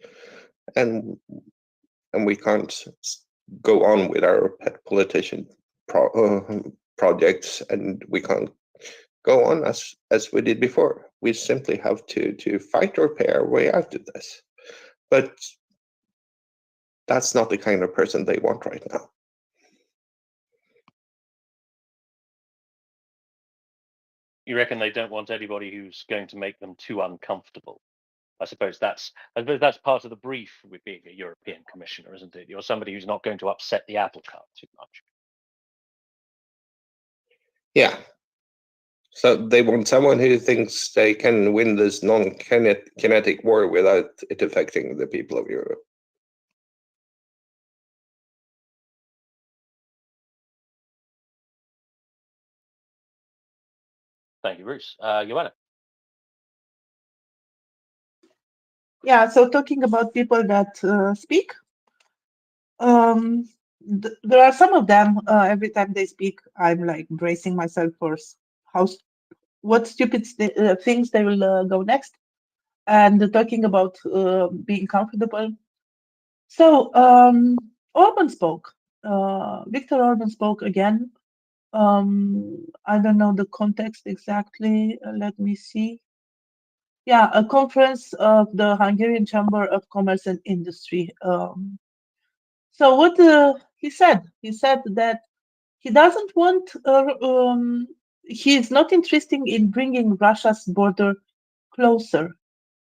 And we can't go on with our pet politician projects, and we can't go on as we did before. We simply have to fight or pay our way out of this. But that's not the kind of person they want right now. You reckon they don't want anybody who's going to make them too uncomfortable? I suppose that's part of the brief with being a European commissioner, isn't it? You're somebody who's not going to upset the apple cart too much. Yeah. So they want someone who thinks they can win this non-kinetic war without it affecting the people of Europe. Thank you, Bruce. Joanna. Yeah, so talking about people that speak, there are some of them. Every time they speak, I'm like bracing myself for what stupid things they will go next, and talking about being comfortable. So Orban spoke. Viktor Orban spoke again. I don't know the context exactly. Let me see. Yeah, a conference of the Hungarian Chamber of Commerce and Industry. So what he said that he doesn't want. He is not interested in bringing Russia's border closer.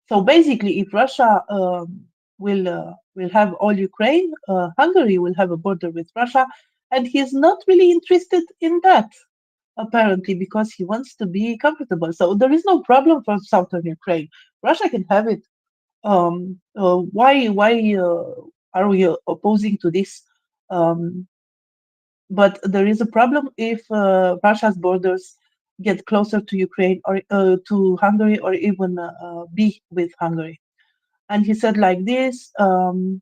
So basically, if Russia will have all Ukraine, Hungary will have a border with Russia, and he's not really interested in that apparently because he wants to be comfortable. So there is no problem for southern Ukraine. Russia can have it. Why are we opposing to this? But there is a problem if Russia's borders get closer to Ukraine or to Hungary or even be with Hungary. And he said like this, the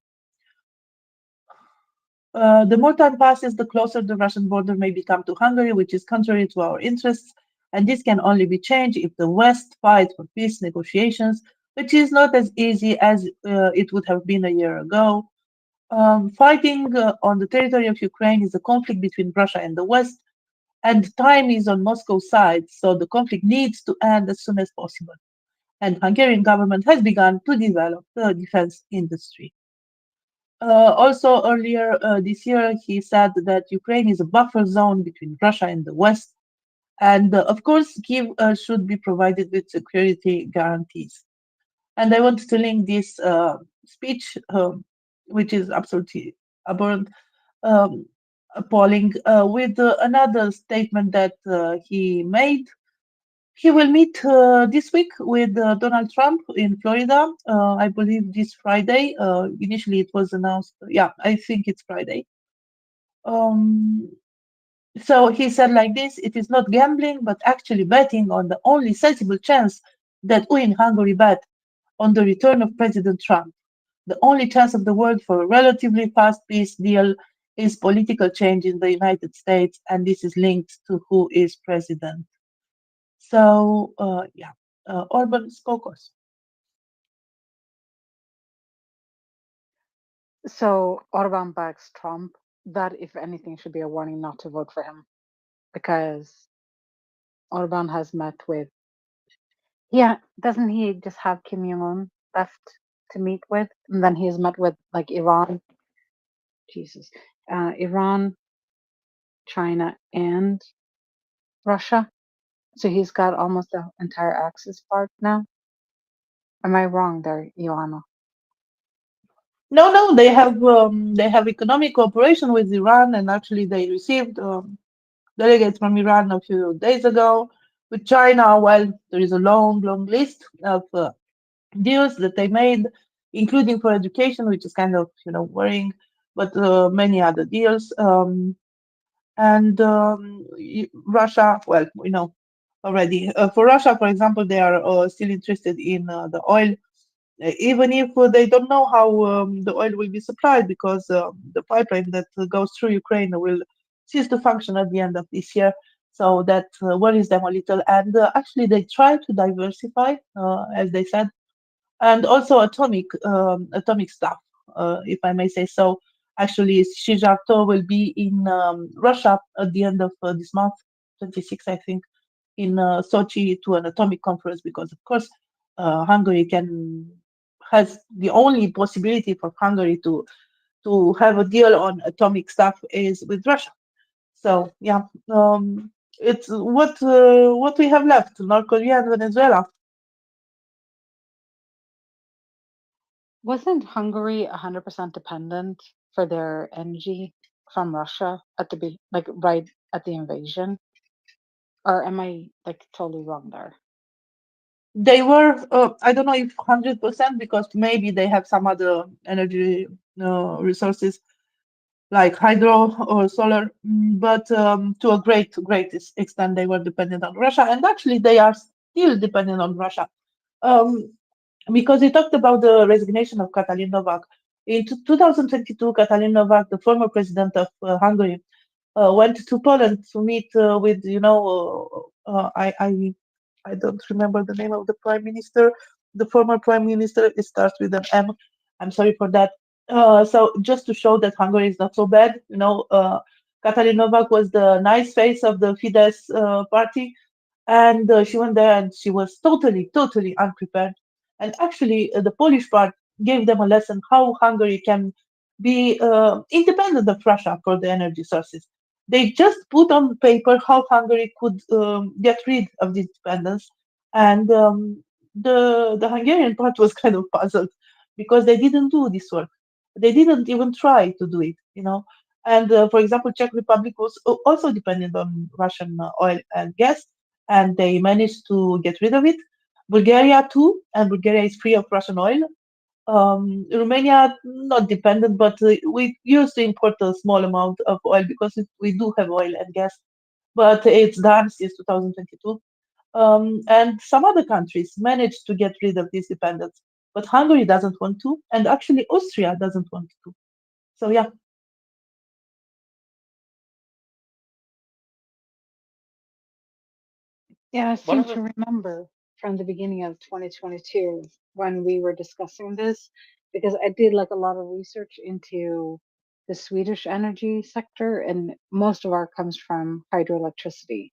more time passes, the closer the Russian border may become to Hungary, which is contrary to our interests. And this can only be changed if the West fights for peace negotiations, which is not as easy as it would have been a year ago. Fighting on the territory of Ukraine is a conflict between Russia and the West, and time is on Moscow's side, so the conflict needs to end as soon as possible. And Hungarian government has begun to develop the defense industry. Also, earlier this year, he said that Ukraine is a buffer zone between Russia and the West, and of course, Kiev should be provided with security guarantees. And I want to link this speech, which is absolutely abhorrent, appalling, with another statement that he made. He will meet this week with Donald Trump in Florida, I believe this Friday. Initially, it was announced. Yeah, I think it's Friday. So he said like this, it is not gambling, but actually betting on the only sensible chance that we in Hungary bet on the return of President Trump. The only chance of the world for a relatively fast peace deal is political change in the United States, and this is linked to who is president. So, yeah, Orban spoke also. So Orban backs Trump. That, if anything, should be a warning not to vote for him, because Orban has met with. Yeah, doesn't he just have Kim Jong Un left to meet with, and then he's met with like Iran, Jesus, Iran, China, and Russia. So he's got almost the entire Axis part now. Am I wrong there, Ioana? No, they have economic cooperation with Iran, and actually they received delegates from Iran a few days ago. With China, well, there is a long list of deals that they made, including for education, which is kind of worrying, but many other deals. And Russia, well, we know already. For Russia, for example, they are still interested in the oil, even if they don't know how the oil will be supplied, because the pipeline that goes through Ukraine will cease to function at the end of this year. So that worries them a little. And actually, they try to diversify, as they said, and also atomic stuff, if I may say so. Actually, Xi Jinping will be in Russia at the end of this month, 26, I think, in Sochi to an atomic conference, because of course Hungary has the only possibility for Hungary to have a deal on atomic stuff is with Russia. So yeah, it's what we have left: North Korea and Venezuela. Wasn't Hungary 100% dependent for their energy from Russia at the right at the invasion? Or am I like totally wrong there? They were, I don't know if 100%, because maybe they have some other energy resources like hydro or solar, but to a great extent they were dependent on Russia, and actually they are still dependent on Russia, because they talked about the resignation of Katalin Novak. In 2022, Katalin Novak, the former president of Hungary, went to Poland to meet with, I don't remember the name of the prime minister. The former prime minister, it starts with an M. I'm sorry for that. So just to show that Hungary is not so bad, Katalin Novak was the nice face of the Fidesz party, and she went there and she was totally unprepared. And actually, the Polish part gave them a lesson how Hungary can be independent of Russia for the energy sources. They just put on paper how Hungary could get rid of this dependence, and the Hungarian part was kind of puzzled because they didn't do this work. They didn't even try to do it. And for example, Czech Republic was also dependent on Russian oil and gas, and they managed to get rid of it. Bulgaria too, and Bulgaria is free of Russian oil. Romania, not dependent, but we used to import a small amount of oil because we do have oil and gas, but it's done since 2022. And some other countries managed to get rid of this dependence, but Hungary doesn't want to, and actually Austria doesn't want to. So yeah. Yeah, I One seem of the to remember from the beginning of 2022 when we were discussing this, because I did like a lot of research into the Swedish energy sector, and most of our comes from hydroelectricity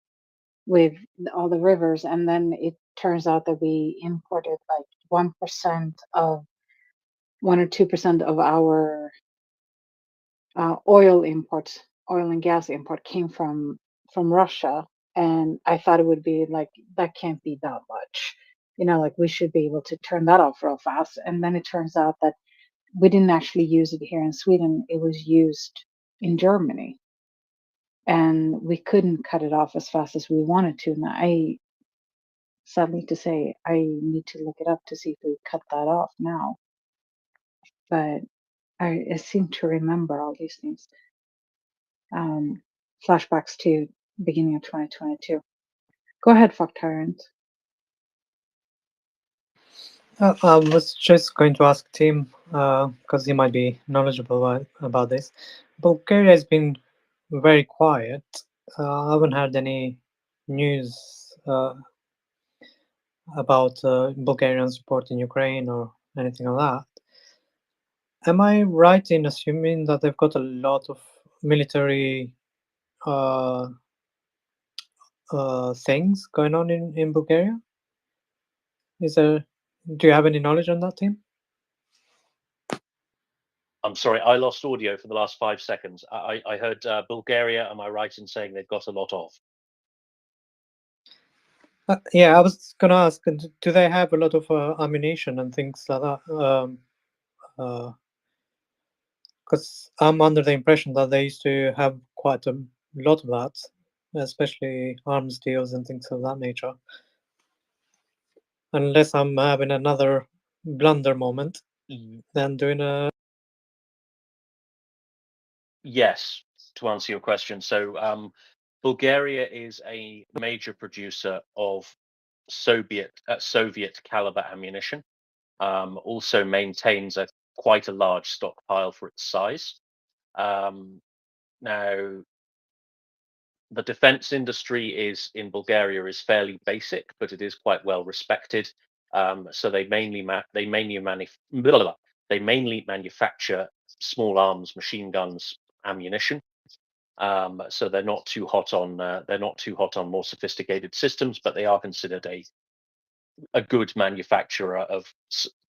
with all the rivers. And then it turns out that we imported like 1% of 1 or 2% of our oil imports, oil and gas import came from Russia, and I thought it would be like that can't be that much, like we should be able to turn that off real fast. And then it turns out that we didn't actually use it here in Sweden; it was used in Germany, and we couldn't cut it off as fast as we wanted to. And sadly to say, I need to look it up to see if we cut that off now. But I seem to remember all these things. Flashbacks to beginning of 2022. Go ahead, Fuck Tyrant. I was just going to ask Tim, because he might be knowledgeable about this. Bulgaria has been very quiet. I haven't heard any news about Bulgarian support in Ukraine or anything like that. Am I right in assuming that they've got a lot of military things going on in Bulgaria? Do you have any knowledge on that, Tim? I'm sorry, I lost audio for the last 5 seconds. I heard Bulgaria. Am I right in saying they've got a lot of? Yeah, I was gonna ask, do they have a lot of ammunition and things like that? Because I'm under the impression that they used to have quite a lot of that, especially arms deals and things of that nature. Unless I'm having another blunder moment, then doing a... Yes, to answer your question. So Bulgaria is a major producer of Soviet caliber ammunition. Also maintains quite a large stockpile for its size. Now, the defense industry in Bulgaria is fairly basic, but it is quite well respected. So they mainly manufacture small arms, machine guns, ammunition. So they're not too hot on more sophisticated systems, but they are considered a good manufacturer of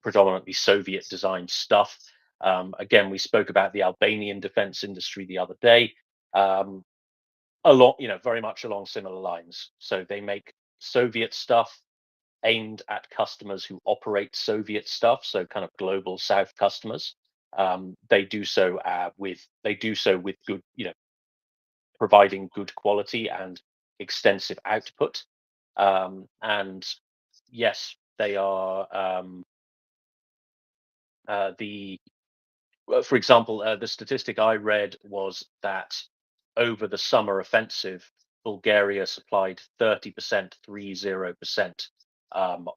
predominantly Soviet designed stuff. Again, we spoke about the Albanian defense industry the other day. Very much along similar lines. So they make Soviet stuff aimed at customers who operate Soviet stuff, so kind of global South customers. They do so with good, providing good quality and extensive output. And yes, they are for example, the statistic I read was that over the summer offensive, Bulgaria supplied 30%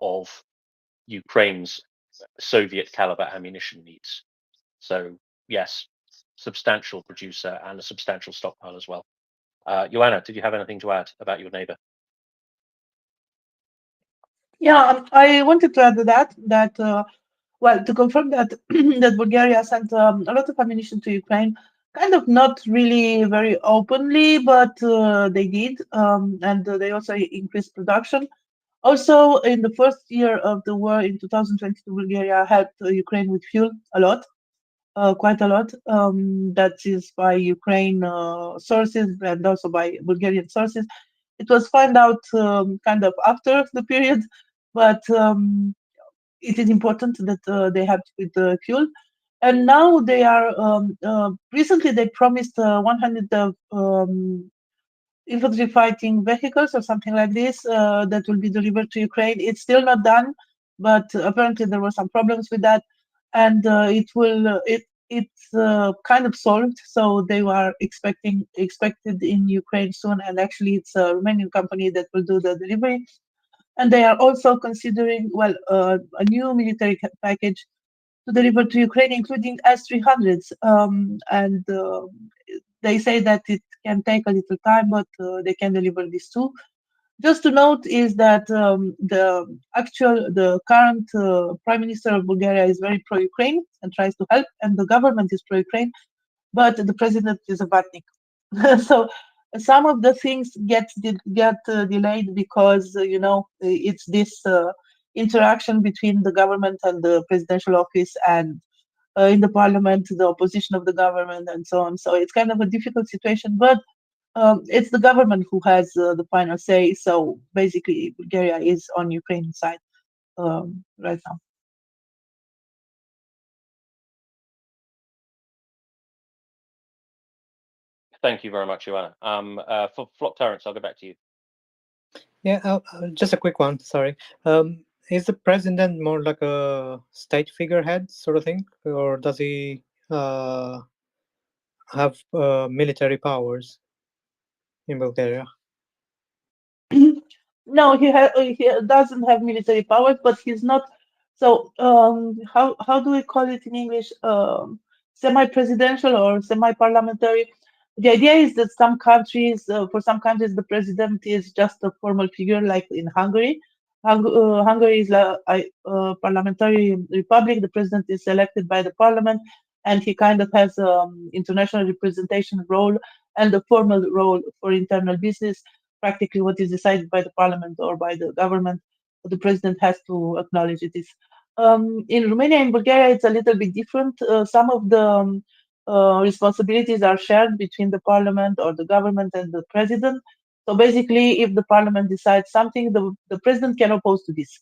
of Ukraine's Soviet caliber ammunition needs. So yes, substantial producer and a substantial stockpile as well. Joanna, did you have anything to add about your neighbor? Yeah, I wanted to add to that well, to confirm that that Bulgaria sent a lot of ammunition to Ukraine, kind of not really very openly, but they did, and they also increased production. Also, in the first year of the war in 2022, Bulgaria helped Ukraine with fuel a lot, quite a lot. That is by Ukraine sources and also by Bulgarian sources. It was found out kind of after the period, but it is important that they have with fuel. And now they are recently they promised 100 infantry fighting vehicles or something like this that will be delivered to Ukraine. It's still not done, but apparently there were some problems with that, and it's kind of solved. So they were expected in Ukraine soon, and actually it's a Romanian company that will do the delivery. And they are also considering a new military package to deliver to Ukraine, including S-300s, and they say that it can take a little time, but they can deliver this too. Just to note is that the current Prime Minister of Bulgaria is very pro-Ukraine and tries to help, and the government is pro-Ukraine, but the president is a vatnik. So some of the things get delayed because it's this interaction between the government and the presidential office, and in the parliament, the opposition of the government, and so on. So it's kind of a difficult situation, but it's the government who has the final say. So basically, Bulgaria is on Ukraine's side right now. Thank you very much, Joanna. For Flock Terrence, I'll go back to you. Yeah, just a quick one. Sorry. Is the president more like a state figurehead sort of thing, or does he have military powers in Bulgaria? No, he doesn't have military powers, but he's not. So how do we call it in English? Semi-presidential or semi-parliamentary. The idea is that some countries, for some countries, the president is just a formal figure, like in Hungary. Hungary is a parliamentary republic. The president is elected by the parliament, and he kind of has international representation role and a formal role for internal business. Practically, what is decided by the parliament or by the government, the president has to acknowledge it. Is in Romania and Bulgaria, it's a little bit different. Some of the responsibilities are shared between the parliament or the government and the president. So basically, if the parliament decides something, the president can oppose to this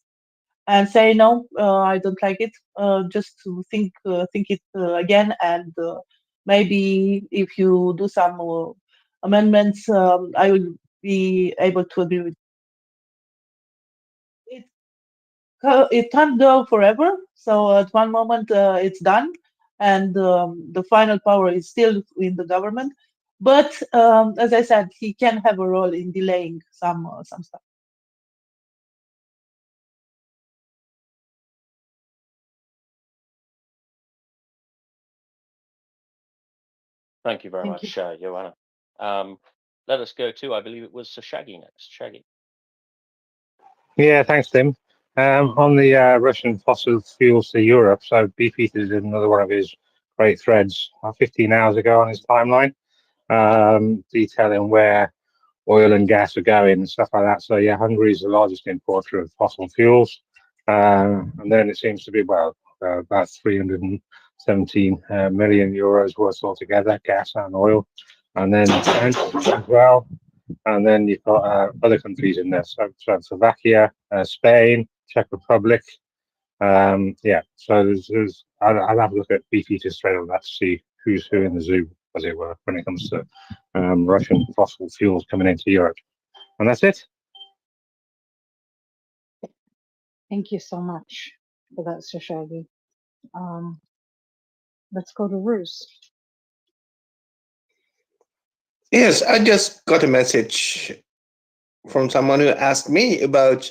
and say no, I don't like it. Just to think it again, and maybe if you do some amendments, I will be able to agree with it. It can't go forever. So at one moment it's done, and the final power is still in the government. But as I said, he can have a role in delaying some stuff. Thank you very Thank much, you. Joanna. Let us go to, I believe it was Shaggy next. Shaggy. Yeah, thanks, Tim. On the Russian fossil fuels to Europe, so Beefeater did another one of his great threads 15 hours ago on his timeline, detailing where oil and gas are going and stuff like that. So yeah, Hungary is the largest importer of fossil fuels, and then it seems to be about 317 million euros worth altogether, gas and oil, and then as well. And then you've got other countries in there, so Slovakia, Spain, Czech Republic. Yeah, so I'll have a look at Beefeater straight on that to see who's who in the zoo, as it were, when it comes to Russian fossil fuels coming into Europe. And that's it. Thank you so much for that, Sir Shaggy. Let's go to Bruce. Yes, I just got a message from someone who asked me about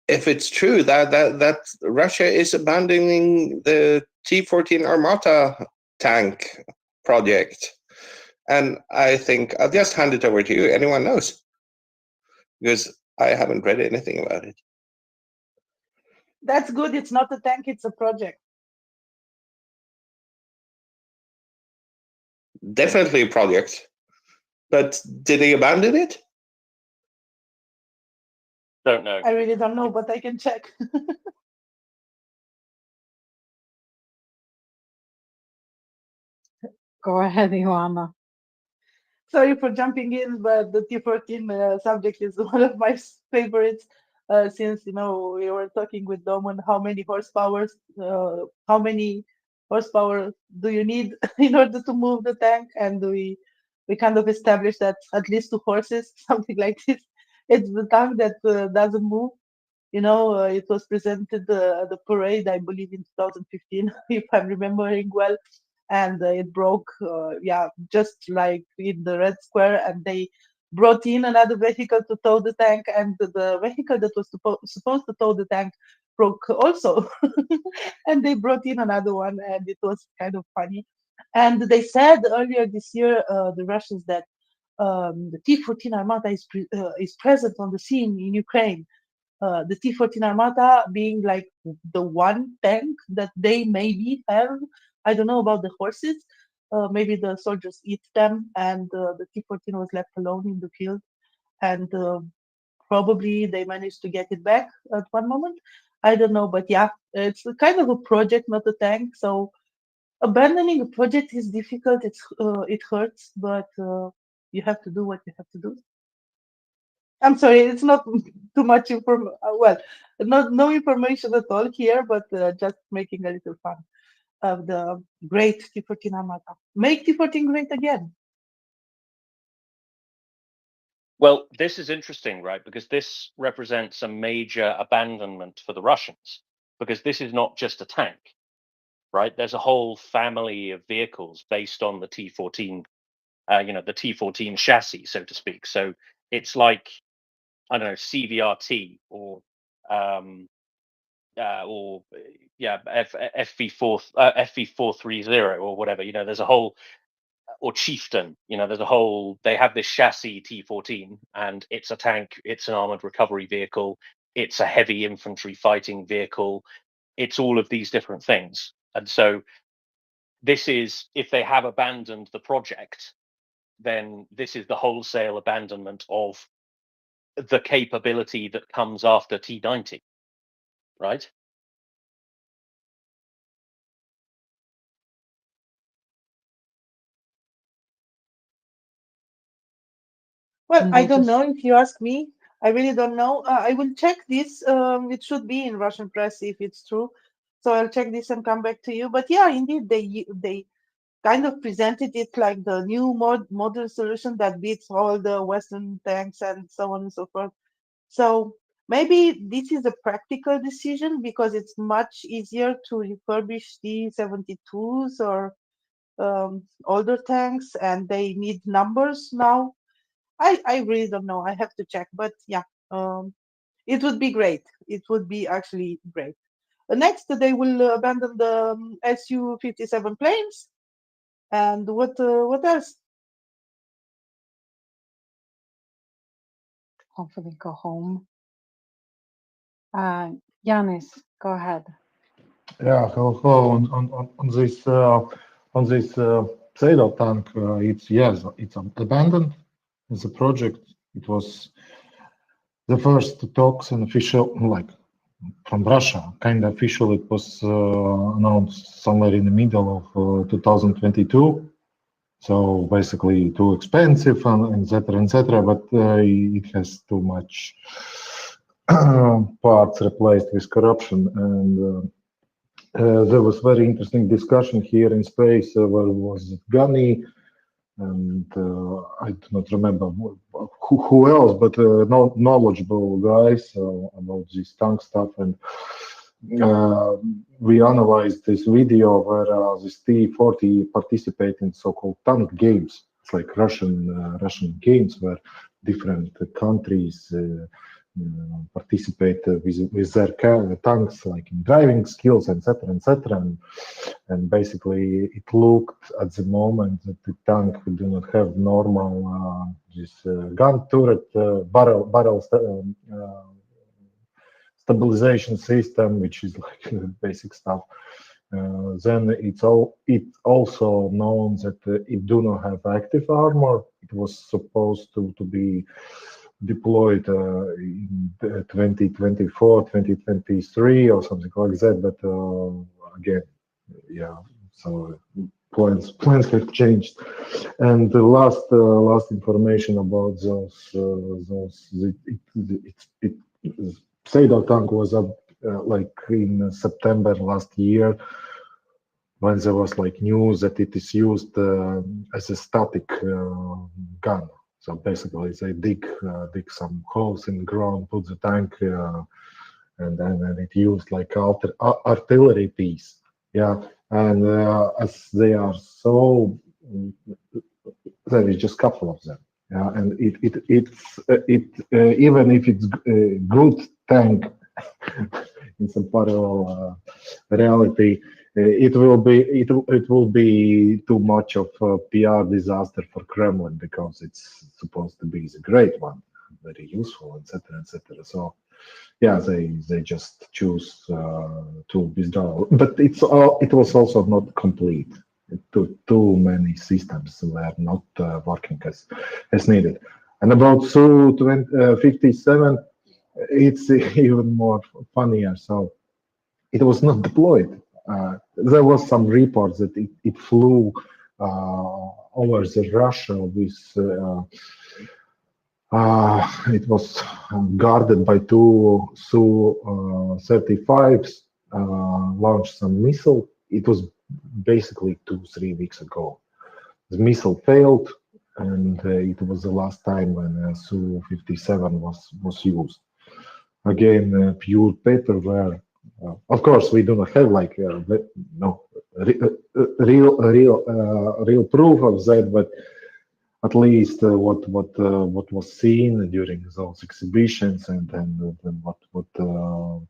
if it's true that Russia is abandoning the T-14 Armata tank project? And I think I'll just hand it over to you. Anyone knows? Because I haven't read anything about it. That's good. It's not a tank, it's a project. Definitely a project. But did they abandon it? Don't know. I really don't know, but I can check. Go ahead, Joanna. Sorry for jumping in, but the T14 subject is one of my favorites. Since we were talking with Dom on how many horsepower do you need in order to move the tank, and we kind of established that at least 2 horses, something like this. It's the tank that doesn't move. It was presented at the parade, I believe, in 2015, if I'm remembering well. And it broke, just like in the Red Square, and they brought in another vehicle to tow the tank, and the vehicle that was supposed to tow the tank broke also. And they brought in another one, and it was kind of funny. And they said earlier this year, the Russians, that the T-14 Armata is present on the scene in Ukraine. The T-14 Armata being like the one tank that they maybe have. I don't know about the horses. Maybe the soldiers eat them, and the T-14 was left alone in the field. And probably they managed to get it back at one moment. I don't know, but yeah, it's a kind of a project, not a tank. So abandoning a project is difficult. It hurts, but you have to do what you have to do. I'm sorry, it's not too much information. Well, no information at all here, but just making a little fun of the great T-14 Armata. Make T-14 great again. Well, this is interesting, right? Because this represents a major abandonment for the Russians, because this is not just a tank, right? There's a whole family of vehicles based on the T-14, the T-14 chassis, so to speak. So it's like, I don't know, CVRT or FV430 or whatever. There's a whole, or Chieftain. There's a whole. They have this chassis T-14, and it's a tank. It's an armored recovery vehicle. It's a heavy infantry fighting vehicle. It's all of these different things. And so this is, if they have abandoned the project, then this is the wholesale abandonment of the capability that comes after T-90, right? Well, I don't know if you ask me. I really don't know. I will check this. It should be in Russian press if it's true. So I'll check this and come back to you. But yeah, indeed, they kind of presented it like the new modern solution that beats all the Western tanks and so on and so forth. So maybe this is a practical decision because it's much easier to refurbish T-72s or older tanks, and they need numbers now. I really don't know. I have to check, but yeah, it would be great. It would be actually great. Next, they will abandon the Su-57 planes, and what else? Hopefully go home. Yanis, go ahead. Yeah, hello. On this Cedar tank, it's abandoned as a project. It was the first talks and official, like from Russia, kind of official. It was announced somewhere in the middle of 2022. So basically too expensive and etc. But it has too much parts replaced with corruption. And there was very interesting discussion here in space where was Gunny and I do not remember who else, but knowledgeable guys about this tank stuff. And we analyzed this video where this T-40 participate in so-called tank games. It's like Russian games where different countries participate with their tanks, like in driving skills, etc., etc. And basically, it looked at the moment that the tank do not have normal gun turret barrel stabilization system, which is like basic stuff. Then it also known that it do not have active armor. It was supposed to be deployed in 2024, 2023 or something like that. But again, yeah, so plans have changed. And the last information about those Seydo tank was up like in September last year, when there was like news that it is used as a static gun. So basically, they dig some holes in the ground, put the tank, and then it used like artillery piece. Yeah, and as they are so, there is just a couple of them. Yeah, and it's even if it's a good tank in some parallel reality, it will be too much of a PR disaster for Kremlin, because it's supposed to be the great one, very useful, etc., etc. So yeah, they just choose to withdraw, but it was also not complete. Too many systems were not working as needed. And about Su-57, it's even more funnier. So it was not deployed. There was some reports that it flew over the Russia with. It was guarded by two Su-35s, launched some missile. It was basically 2-3 weeks ago. The missile failed, and it was the last time when Su-57 was used. Again, pure paperware. Of course, we do not have like real proof of that, but at least what was seen during those exhibitions, and what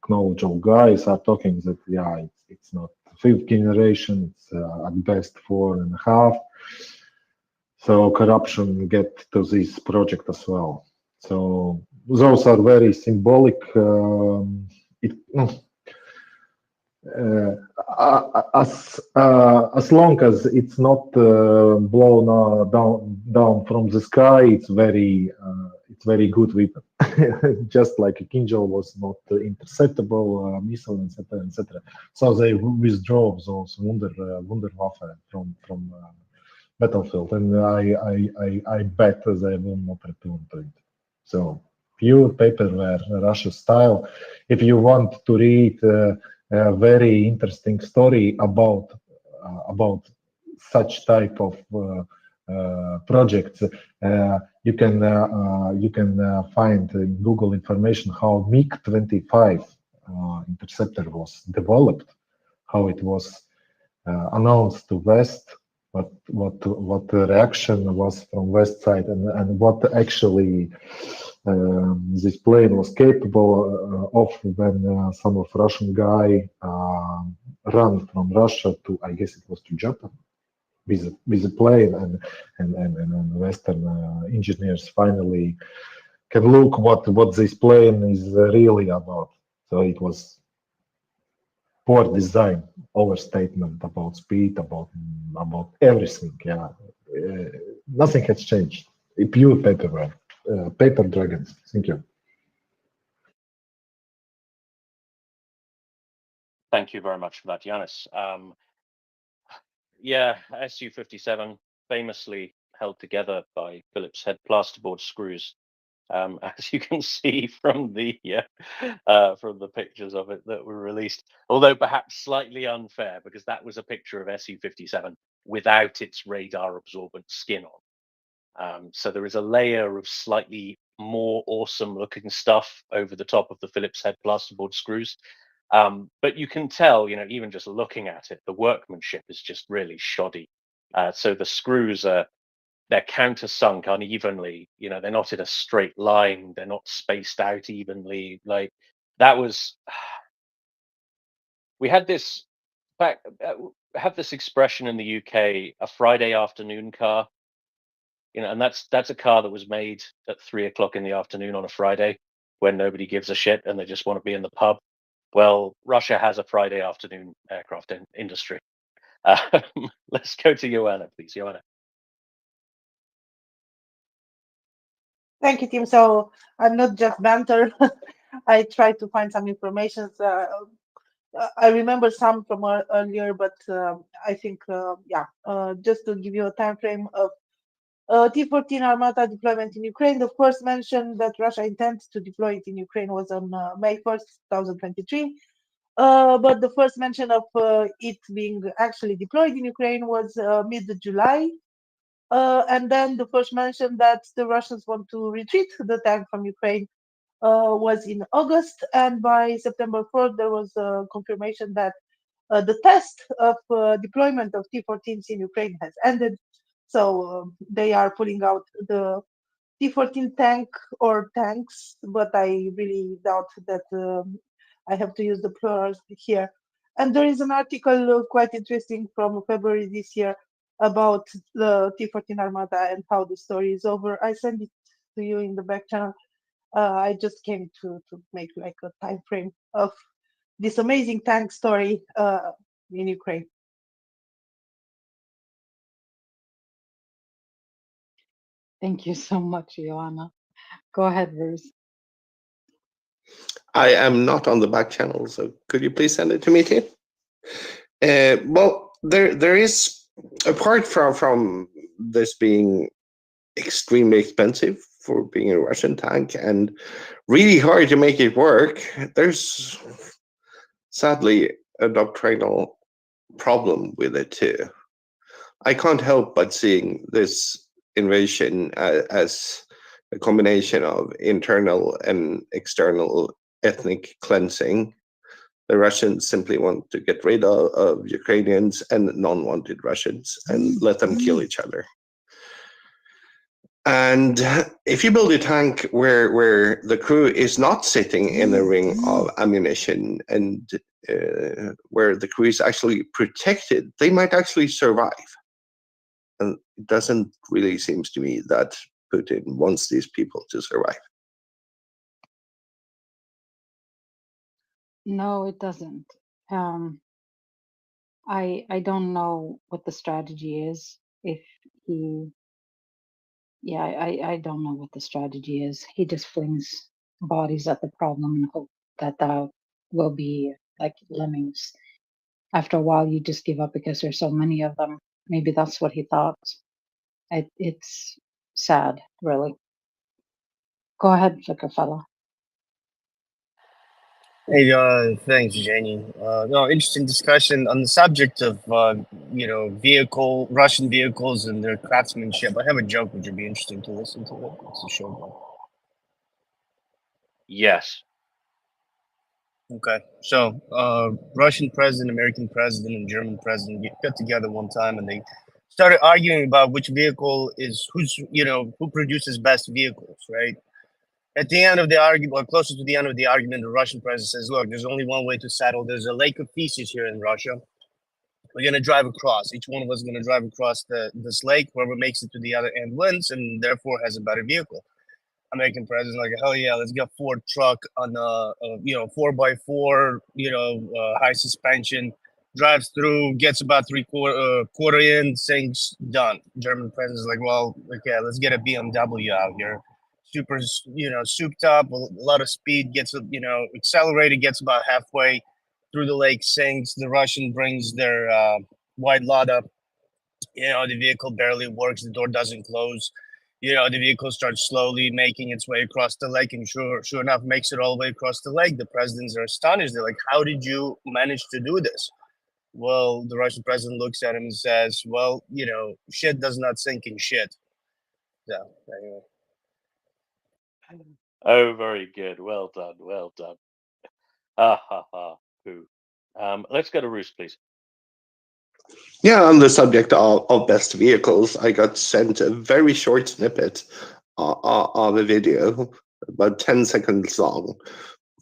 knowledgeable guys are talking, that yeah, it's not fifth generation, it's at best 4.5. So corruption get to this project as well. So those are very symbolic. As long as it's not blown down from the sky, it's very good weapon. Just like a Kinjal was not interceptable missile, etc., etc. So they withdraw those Wunderwaffe from battlefield, and I bet they will not return to it. So pure paperware, Russia style. If you want to read a very interesting story about such type of projects, you can find in Google information how MiG-25 interceptor was developed, how it was announced to West, what the reaction was from West side, and what actually this plane was capable of when some of Russian guy ran from Russia to, I guess it was to Japan with a plane, and Western engineers finally can look what this plane is really about. So it was poor design, overstatement about speed, about everything. Yeah, nothing has changed. Pure paperware, paper dragons. Thank you. Thank you very much for that, Yanis. Yeah, Su-57 famously held together by Phillips head plasterboard screws, as you can see from the pictures of it that were released. Although perhaps slightly unfair, because that was a picture of Su-57 without its radar absorbent skin on. So there is a layer of slightly more awesome looking stuff over the top of the Phillips head plasterboard screws. But you can tell, even just looking at it, the workmanship is just really shoddy. So the screws are they're countersunk unevenly. You know, they're not in a straight line. They're not spaced out evenly. Like that was. We had this fact. Have this expression in the UK: a Friday afternoon car. You know, and that's a car that was made at 3 o'clock in the afternoon on a Friday when nobody gives a shit and they just want to be in the pub. Well, Russia has a Friday afternoon aircraft industry. Let's go to Joanna, please. Joanna. Thank you, Tim. So I'm not just banter. I try to find some information. I remember some from earlier, but I think, just to give you a time frame of T-14 Armata deployment in Ukraine, the first mention that Russia intends to deploy it in Ukraine was on May 1st, 2023. But the first mention of it being actually deployed in Ukraine was mid-July. And then the first mention that the Russians want to retreat the tank from Ukraine was in August. And by September 4th, there was a confirmation that the test of deployment of T-14s in Ukraine has ended. So they are pulling out the T-14 tank or tanks, but I really doubt that I have to use the plural here. And there is an article quite interesting from February this year about the T-14 Armata and how the story is over. I sent it to you in the back channel. I just came to make like a time frame of this amazing tank story in Ukraine. Thank you so much, Joanna. Go ahead, Bruce. I am not on the back channel, so could you please send it to me too? Well, there is, apart from this being extremely expensive for being a Russian tank and really hard to make it work, there's sadly a doctrinal problem with it too. I can't help but seeing this invasion as a combination of internal and external ethnic cleansing. The Russians simply want to get rid of Ukrainians and non-wanted Russians and let them kill each other. And if you build a tank where the crew is not sitting in a ring of ammunition and where the crew is actually protected, they might actually survive. And it doesn't really seem to me that Putin wants these people to survive. No, it doesn't. I don't know what the strategy is. If he, yeah, I don't know what the strategy is. He just flings bodies at the problem and hope that that will be like lemmings. After a while, you just give up because there's so many of them. Maybe that's what he thought. It's sad, really. Go ahead, Flicker fella. Hey, thanks, Jenny. No, interesting discussion on the subject of Russian vehicles and their craftsmanship. I have a joke which would be interesting to listen to. It's a short one. Yes. Okay, so Russian president, American president, and German president got together one time, and they started arguing about which vehicle is who produces best vehicles, right? At the end of the argument, or closer to the end of the argument, the Russian president says, "Look, there's only one way to settle. There's a lake of feces here in Russia. We're gonna drive across. Each one of us is gonna drive across this lake. Whoever makes it to the other end wins, and therefore has a better vehicle." American president like, hell yeah, let's get Ford truck on a 4x4, high suspension, drives through, gets about quarter in, things done. German president's like, well, okay, let's get a BMW out here, super, souped up, a lot of speed, gets accelerated, gets about halfway through the lake, sinks. The Russian brings their white Lada. The vehicle barely works, the door doesn't close. The vehicle starts slowly making its way across the lake, and sure enough, makes it all the way across the lake. The presidents are astonished. They're like, how did you manage to do this? Well, the Russian president looks at him and says, well, shit does not sink in shit. So, anyway. Oh, very good. Well done. Well done. Ha ha ha. Pooh. Let's go to Roos, please. Yeah, on the subject of best vehicles, I got sent a very short snippet of a video, about 10 seconds long,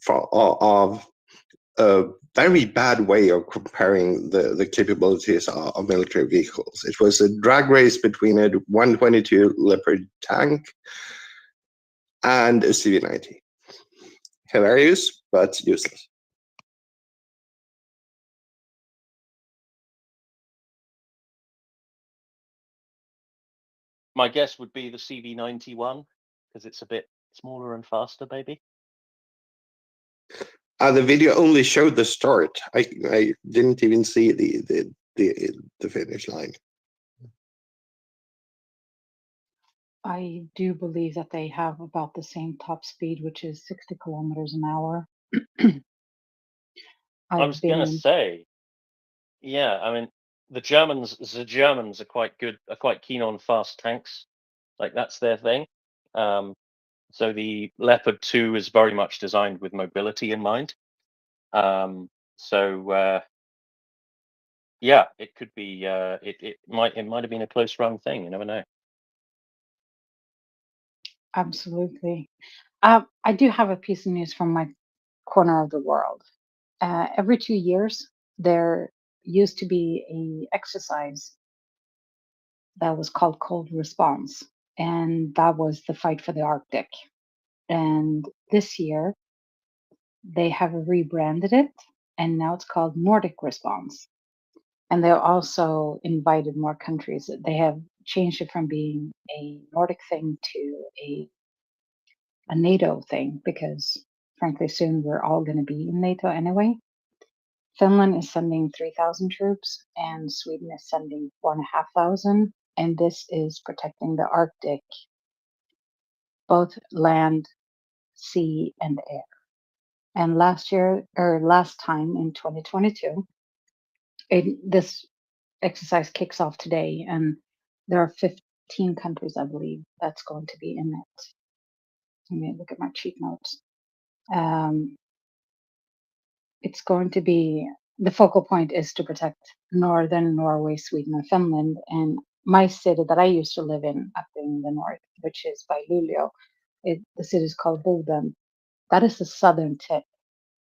of a very bad way of comparing the capabilities of military vehicles. It was a drag race between a 122 Leopard tank and a CV90. Hilarious, but useless. My guess would be the CV91 because it's a bit smaller and faster, maybe. The video only showed the start. I didn't even see the finish line. I do believe that they have about the same top speed, which is 60 kilometers an hour. I was gonna say, yeah. I mean, the Germans are quite good, are quite keen on fast tanks. Like that's their thing. So the Leopard 2 is very much designed with mobility in mind. Yeah, it could be. It might have been a close run thing. You never know. Absolutely. I do have a piece of news from my corner of the world. Every 2 years, there used to be a exercise that was called Cold Response, and that was the fight for the Arctic. And this year, they have rebranded it, and now it's called Nordic Response. And they also invited more countries. They have changed it from being a Nordic thing to a NATO thing because, frankly, soon we're all going to be in NATO anyway. Finland is sending 3,000 troops, and Sweden is sending 4,500. And this is protecting the Arctic, both land, sea, and air. And last time in 2022, this exercise kicks off today, and there are 15 countries, I believe, that's going to be in it. Let me look at my cheat notes. It's going to be the focal point is to protect northern Norway, Sweden, and Finland. And my city that I used to live in up in the north, which is by Luleå, the city is called Boden. That is the southern tip.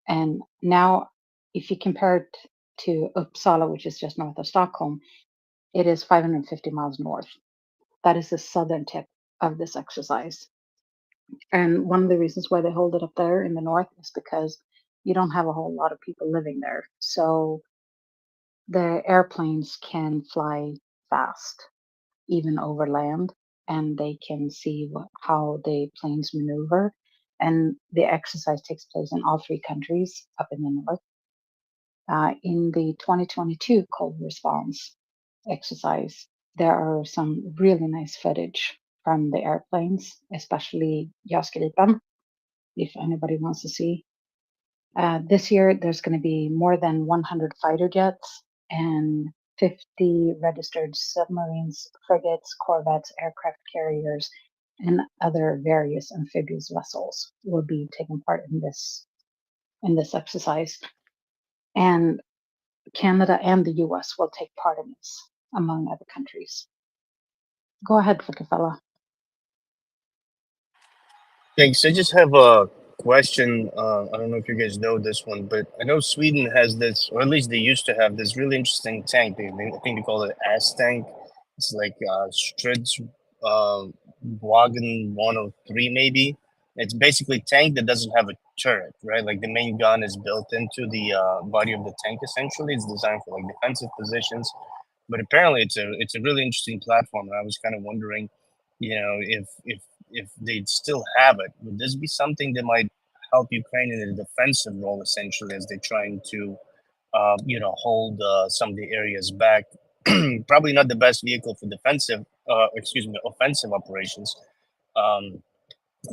And now, if you compare it to Uppsala, which is just north of Stockholm, it is 550 miles north. That is the southern tip of this exercise. And one of the reasons why they hold it up there in the north is because you don't have a whole lot of people living there. So the airplanes can fly fast, even over land, and they can see how the planes maneuver. And the exercise takes place in all three countries up in the north. In the 2022 cold response exercise, there are some really nice footage from the airplanes, especially JAS Gripen, if anybody wants to see. This year, there's going to be more than 100 fighter jets and 50 registered submarines, frigates, corvettes, aircraft carriers, and other various amphibious vessels will be taking part in this exercise. And Canada and the US will take part in this, among other countries. Go ahead, Fella. Thanks. I just have a question. I don't know if you guys know this one, but I know Sweden has this, or at least they used to have this really interesting tank. I think they call it AS tank. It's like Strids Wagen 103 maybe. It's basically a tank that doesn't have a turret, right? Like the main gun is built into the body of the tank. Essentially, it's designed for like defensive positions. But apparently, it's a really interesting platform. And I was kind of wondering, if they'd still have it, would this be something that might help Ukraine in a defensive role, essentially, as they're trying to, hold some of the areas back? Probably not the best vehicle for offensive operations.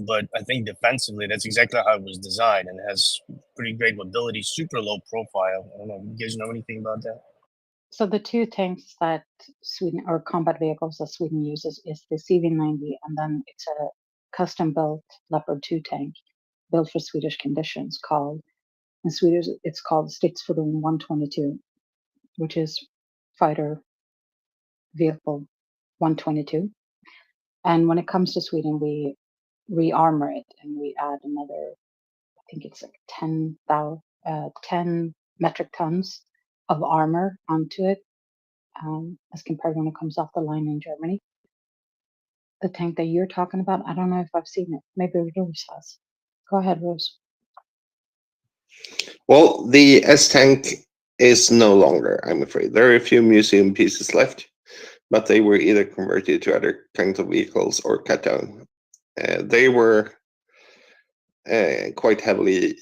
But I think defensively, that's exactly how it was designed, and it has pretty great mobility, super low profile. I don't know. You guys know anything about that? So the two tanks that Sweden, or combat vehicles that Sweden uses, is the CV90, and then it's a custom-built Leopard 2 tank built for Swedish conditions in Swedish it's called Stridsfordon 122, which is fighter vehicle 122. And when it comes to Sweden, we re-armor it and we add another, I think it's like 10 metric tons of armor onto it, as compared when it comes off the line in Germany. The tank that you're talking about, I don't know if I've seen it. Maybe Rose has. Go ahead, Rose. Well, the S-Tank is no longer, I'm afraid. There are a few museum pieces left, but they were either converted to other kinds of vehicles or cut down. They were quite heavily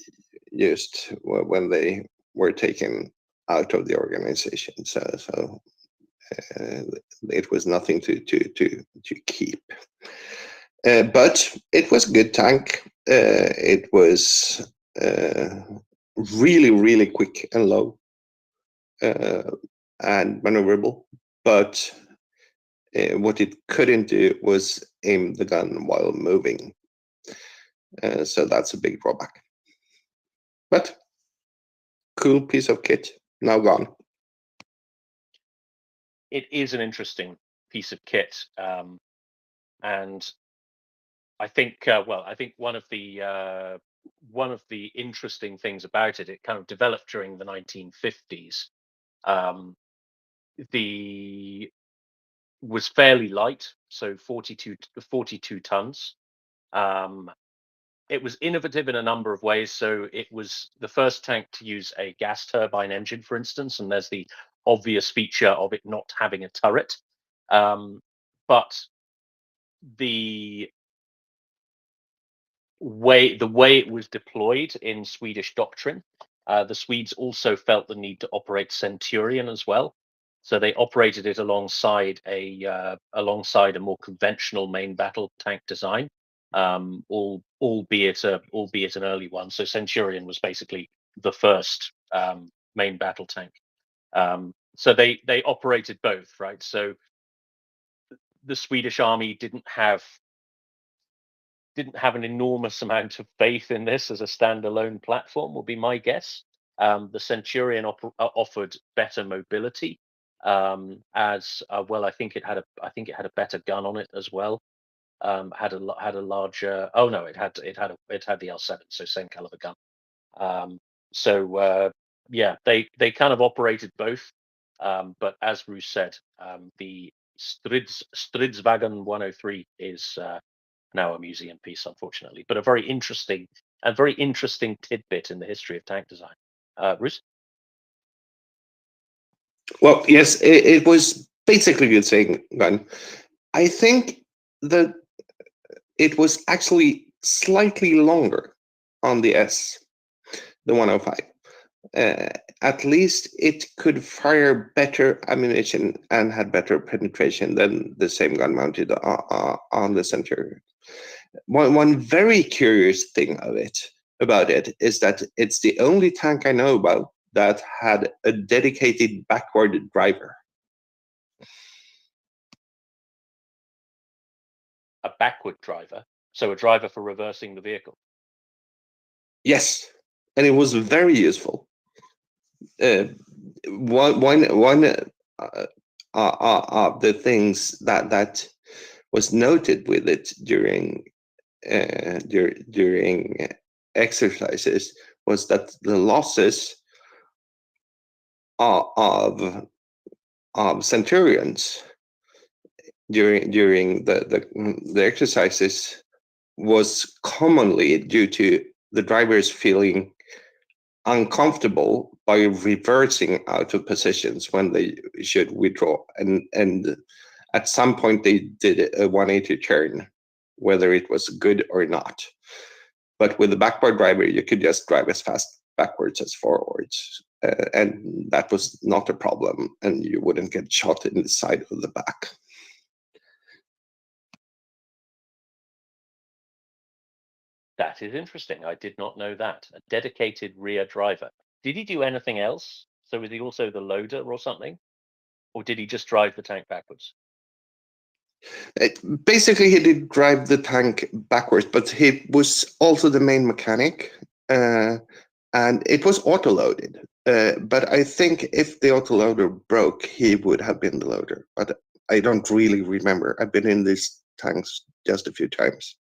used when they were taken out of the organization. So it was nothing to keep. But it was a good tank. It was really, really quick and low and maneuverable. But what it couldn't do was aim the gun while moving. So that's a big drawback. But cool piece of kit, now gone. It is an interesting piece of kit, and I think, I think one of the interesting things about it, it kind of developed during the 1950s. Was fairly light, so 42 tons. It was innovative in a number of ways. So it was the first tank to use a gas turbine engine, for instance, and there's the obvious feature of it not having a turret. But the way it was deployed in Swedish doctrine, the Swedes also felt the need to operate Centurion as well. So they operated it alongside a more conventional main battle tank design, albeit an early one. So Centurion was basically the first main battle tank. So they operated both, right? So the Swedish army didn't have an enormous amount of faith in this as a standalone platform, would be my guess. The Centurion offered better mobility, as well. I think it had a better gun on it as well. Had a larger. Oh no, it had the L7, so same caliber gun. Yeah, they kind of operated both. But as Bruce said, the Stridsvagn 103 is now a museum piece, unfortunately, but a very interesting tidbit in the history of tank design. Bruce? Well, yes, it was basically the same gun. I think that it was actually slightly longer on the S, the 105. At least it could fire better ammunition and had better penetration than the same gun mounted on the Centurion. One very curious thing about it is that it's the only tank I know about that had a dedicated backward driver. A backward driver, so a driver for reversing the vehicle. Yes, and it was very useful. One of the things that was noted with it during exercises was that the losses of Centurions during the exercises was commonly due to the drivers feeling uncomfortable by reversing out of positions when they should withdraw, and at some point they did a 180 turn, whether it was good or not. But with the backward driver, you could just drive as fast backwards as forwards, and that was not a problem, and you wouldn't get shot in the side of the back. That is interesting. I did not know that. A dedicated rear driver. Did he do anything else? So was he also the loader or something? Or did he just drive the tank backwards? Basically, he did drive the tank backwards, but he was also the main mechanic. and it was auto-loaded. But I think if the autoloader broke, he would have been the loader. But I don't really remember. I've been in these tanks just a few times.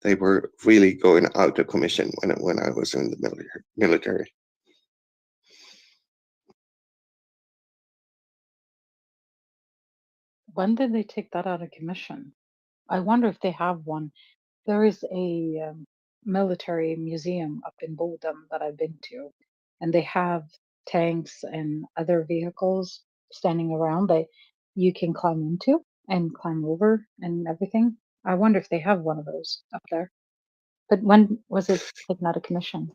They were really going out of commission when I was in the military. When did they take that out of commission? I wonder if they have one. There is a military museum up in Bodom that I've been to, and they have tanks and other vehicles standing around that you can climb into and climb over and everything. I wonder if they have one of those up there. But when was it taken out of commission?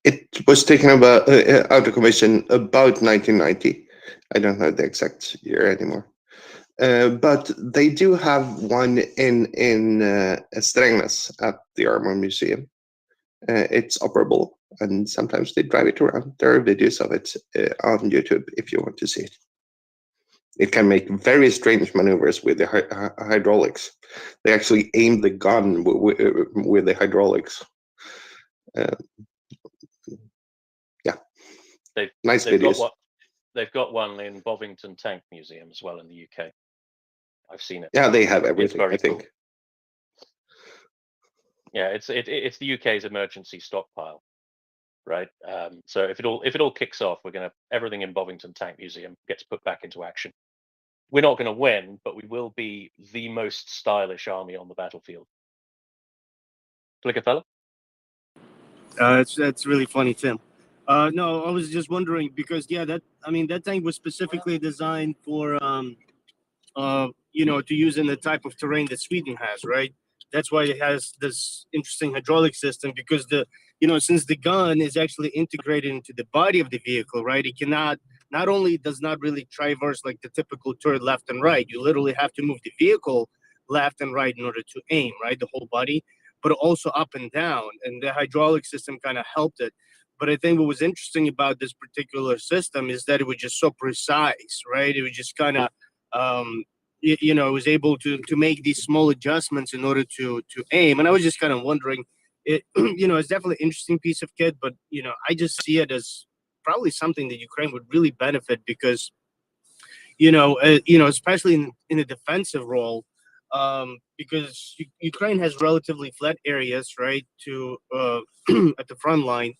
It was taken out of commission about 1990. I don't know the exact year anymore. But they do have one in Strängnäs at the Armor Museum. It's operable, and sometimes they drive it around. There are videos of it on YouTube if you want to see it. It can make very strange maneuvers with the hydraulics. They actually aim the gun with the hydraulics. Yeah, nice videos. They've got one in Bovington Tank Museum as well in the UK. I've seen it. Yeah, they have everything, I think. Cool. Yeah, it's the UK's emergency stockpile, right? So if it all kicks off, everything in Bovington Tank Museum gets put back into action. We're not going to win, but we will be the most stylish army on the battlefield. Clicker fella? That's really funny, Tim. No, I was just wondering because that tank was specifically designed for to use in the type of terrain that Sweden has, right? That's why it has this interesting hydraulic system because since the gun is actually integrated into the body of the vehicle, right? It not only does not really traverse like the typical turret left and right, you literally have to move the vehicle left and right in order to aim, right? The whole body, but also up and down. And the hydraulic system kind of helped it. But I think what was interesting about this particular system is that it was just so precise, right? It was just kind of it was able to make these small adjustments in order to aim. And I was just kind of wondering, it's definitely an interesting piece of kit, but I just see it as probably something that Ukraine would really benefit because especially in a defensive role, because Ukraine has relatively flat areas, right, to at the front line.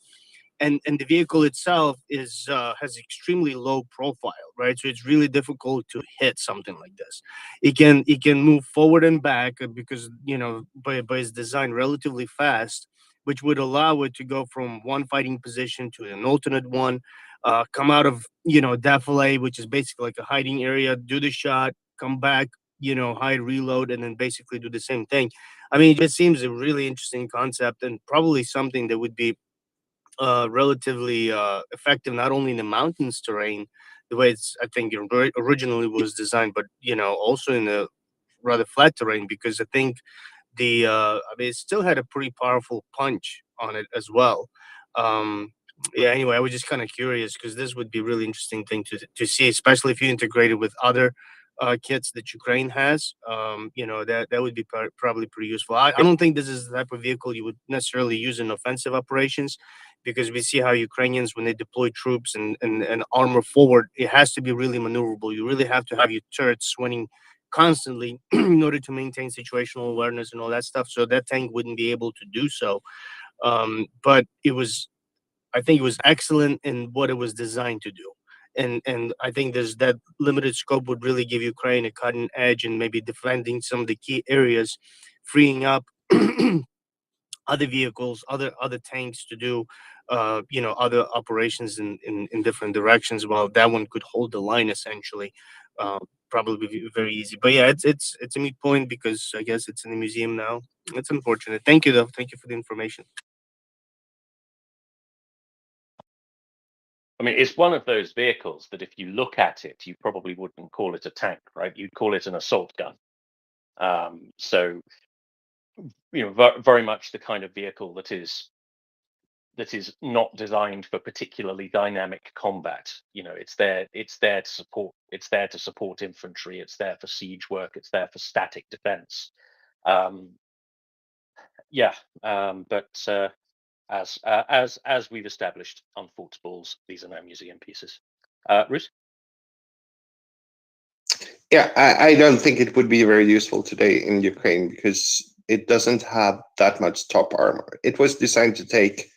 And the vehicle itself has extremely low profile, right? So it's really difficult to hit something like this. It can move forward and back because by its design relatively fast, which would allow it to go from one fighting position to an alternate one, come out of defile, which is basically like a hiding area, do the shot, come back, hide, reload, and then basically do the same thing. I mean, it just seems a really interesting concept and probably something that would be relatively effective not only in the mountains terrain the way it's I think it originally was designed, but also in the rather flat terrain because I think it still had a pretty powerful punch on it as well. Yeah, anyway, I was just kind of curious because this would be a really interesting thing to see, especially if you integrate it with other kits that Ukraine has. That would be probably pretty useful. I don't think this is the type of vehicle you would necessarily use in offensive operations because we see how Ukrainians, when they deploy troops and armor forward, it has to be really maneuverable. You really have to have your turrets swinging constantly in order to maintain situational awareness and all that stuff. So that tank wouldn't be able to do so. But I think it was excellent in what it was designed to do. And I think there's that limited scope would really give Ukraine a cutting edge and maybe defending some of the key areas, freeing up other vehicles, other tanks to do other operations in different directions. While that one could hold the line essentially. Probably be very easy. But yeah, it's a moot point because I guess it's in the museum now. It's unfortunate. Thank you though. Thank you for the information. I mean, it's one of those vehicles that if you look at it, you probably wouldn't call it a tank, right? You'd call it an assault gun. So, very much the kind of vehicle that is not designed for particularly dynamic combat. It's there to support infantry. It's there for siege work. It's there for static defense. But as we've established on Balls, these are now museum pieces. Ruth? Yeah, I don't think it would be very useful today in Ukraine because it doesn't have that much top armor. It was designed to take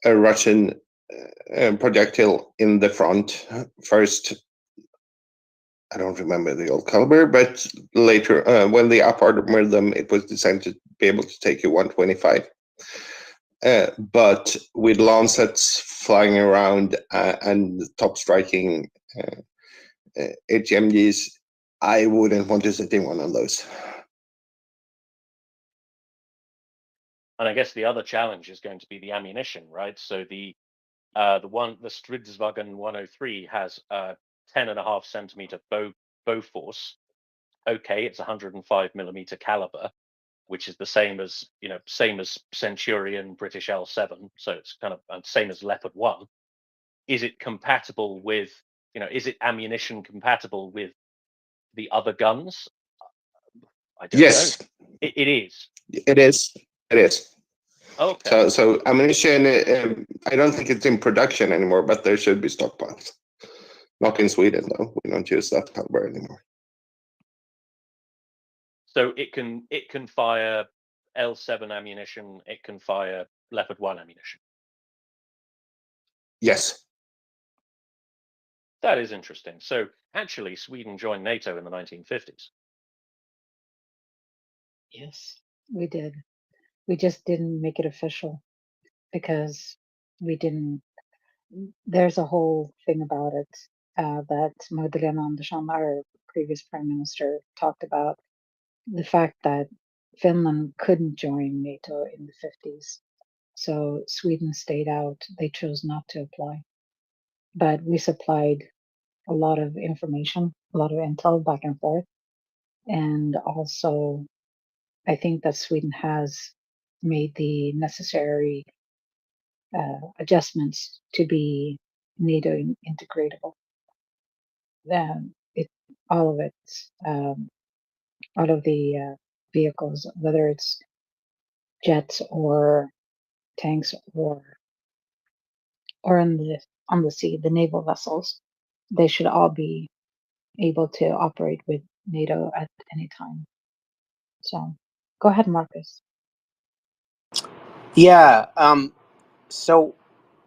a Russian projectile in the front first. I don't remember the old caliber, but later when they up-armored them, it was designed to be able to take a 125. But with lancets flying around and top striking HMGs, I wouldn't want to sit in one of those. And I guess the other challenge is going to be the ammunition, right? So the Stridsvagn 103 has a 10.5 centimeter bow force. Okay, it's 105 millimeter caliber, which is the same as Centurion British L7, so it's kind of same as Leopard 1. Is it compatible with, is it ammunition compatible with the other guns? I don't Yes. know. It is. It is. It is. Okay. So ammunition, I don't think it's in production anymore, but there should be stockpiles. Not in Sweden though. We don't use that caliber anymore. So it can fire L7 ammunition. It can fire Leopard 1 ammunition. Yes. That is interesting. So actually, Sweden joined NATO in the 1950s. Yes, we did. We just didn't make it official because we didn't. There's a whole thing about it that Magdalena Andersson, our previous prime minister, talked about the fact that Finland couldn't join NATO in the 50s. So Sweden stayed out. They chose not to apply. But we supplied a lot of information, a lot of intel back and forth. And also, I think that Sweden has made the necessary adjustments to be NATO integratable. Then all of it, all of the vehicles, whether it's jets or tanks or on the sea, the naval vessels, they should all be able to operate with NATO at any time. So, go ahead, Marcus. Yeah. So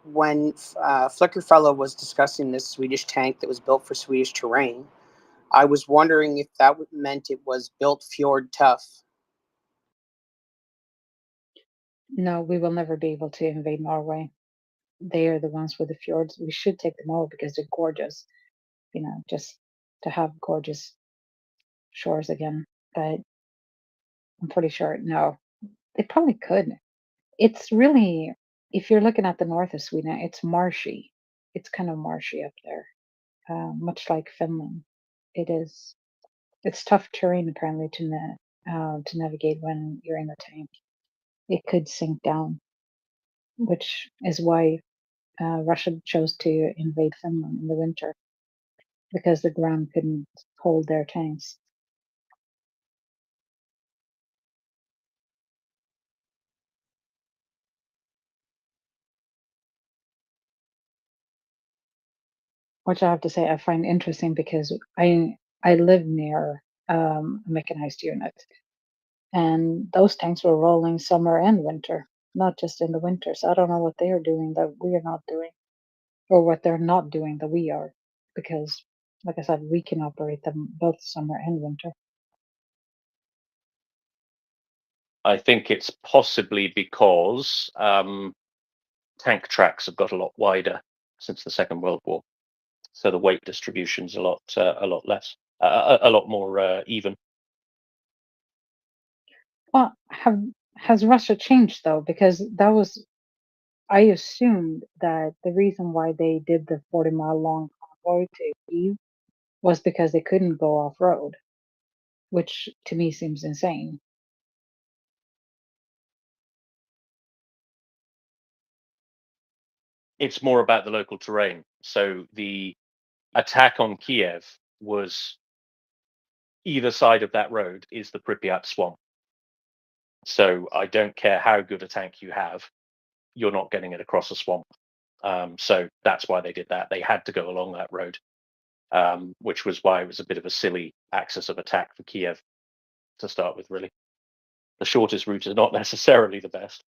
when Flickerfellow was discussing this Swedish tank that was built for Swedish terrain, I was wondering if that meant it was built fjord tough. No, we will never be able to invade Norway. They are the ones with the fjords. We should take them over because they're gorgeous. Just to have gorgeous shores again. But I'm pretty sure no, they probably could. It's really, if you're looking at the north of Sweden, it's marshy. It's kind of marshy up there, much like Finland. It is. It's tough terrain apparently to navigate when you're in the tank. It could sink down, which is why Russia chose to invade Finland in the winter because the ground couldn't hold their tanks. Which I have to say I find interesting because I live near a mechanized unit, and those tanks were rolling summer and winter, not just in the winter. So I don't know what they are doing that we are not doing, or what they're not doing that we are, because, like I said, we can operate them both summer and winter. I think it's possibly because tank tracks have got a lot wider since the Second World War, so the weight distribution's a lot less, a lot more even. Well, has Russia changed though? Because that was, I assumed that the reason why they did the 40-mile long convoy to Kyiv was because they couldn't go off road, which to me seems insane. It's more about the local terrain. So the attack on Kiev was either side of that road is the Pripyat swamp. So I don't care how good a tank you have, you're not getting it across a swamp. So that's why they did that. They had to go along that road, which was why it was a bit of a silly axis of attack for Kiev to start with, really. The shortest route is not necessarily the best.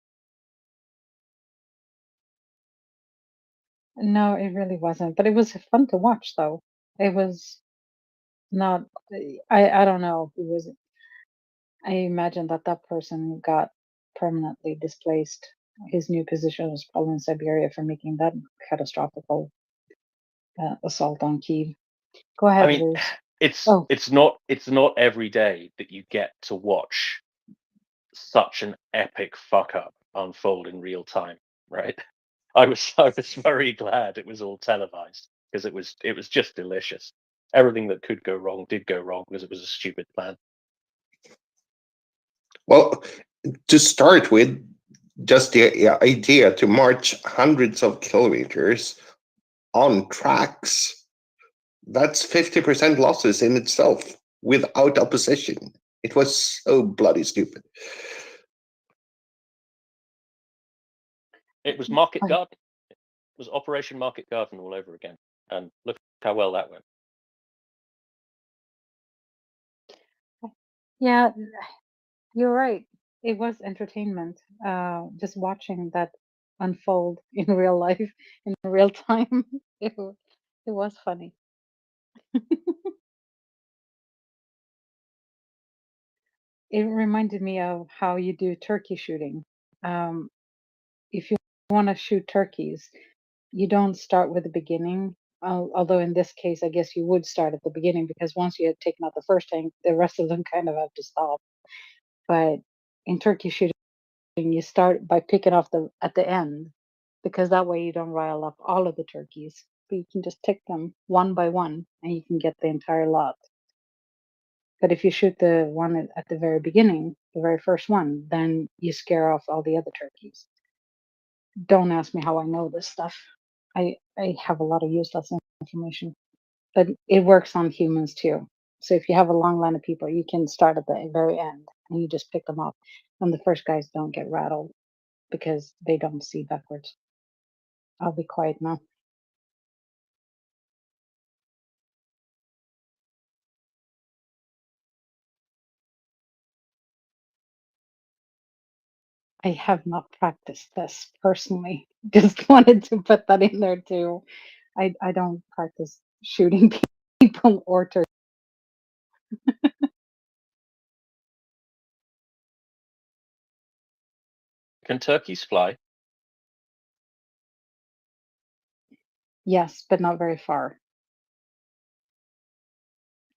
No, it really wasn't. But it was fun to watch, though. It was not. I don't know. It was. I imagine that that person got permanently displaced. His new position was probably in Siberia for making that catastrophical assault on Kiev. Go I ahead, mean, Luz. it's Oh, it's not every day that you get to watch such an epic fuck up unfold in real time, right? I was very glad it was all televised because it was just delicious. Everything that could go wrong did go wrong because it was a stupid plan. Well, to start with, just the idea to march hundreds of kilometers on tracks, that's 50% losses in itself without opposition. It was so bloody stupid. It was Market Garden. It was Operation Market Garden all over again. And look how well that went. yeah, you're right. It was entertainment. Just watching that unfold in real life, in real time. It was funny. It reminded me of how you do turkey shooting. Um, if you want to shoot turkeys, you don't start with the beginning. Although in this case, I guess you would start at the beginning because once you had taken out the first tank, the rest of them kind of have to stop. But in turkey shooting, you start by picking off the at the end because that way you don't rile up all of the turkeys. But you can just pick them one by one and you can get the entire lot. But if you shoot the one at the very beginning, the very first one, then you scare off all the other turkeys. Don't ask me how I know this stuff. I have a lot of useless information, but it works on humans too. So if you have a long line of people, you can start at the very end and you just pick them off, and the first guys don't get rattled because they don't see backwards. I'll be quiet now. I have not practiced this personally. Just wanted to put that in there too. I don't practice shooting people or turkeys. Can turkeys fly? Yes, but not very far.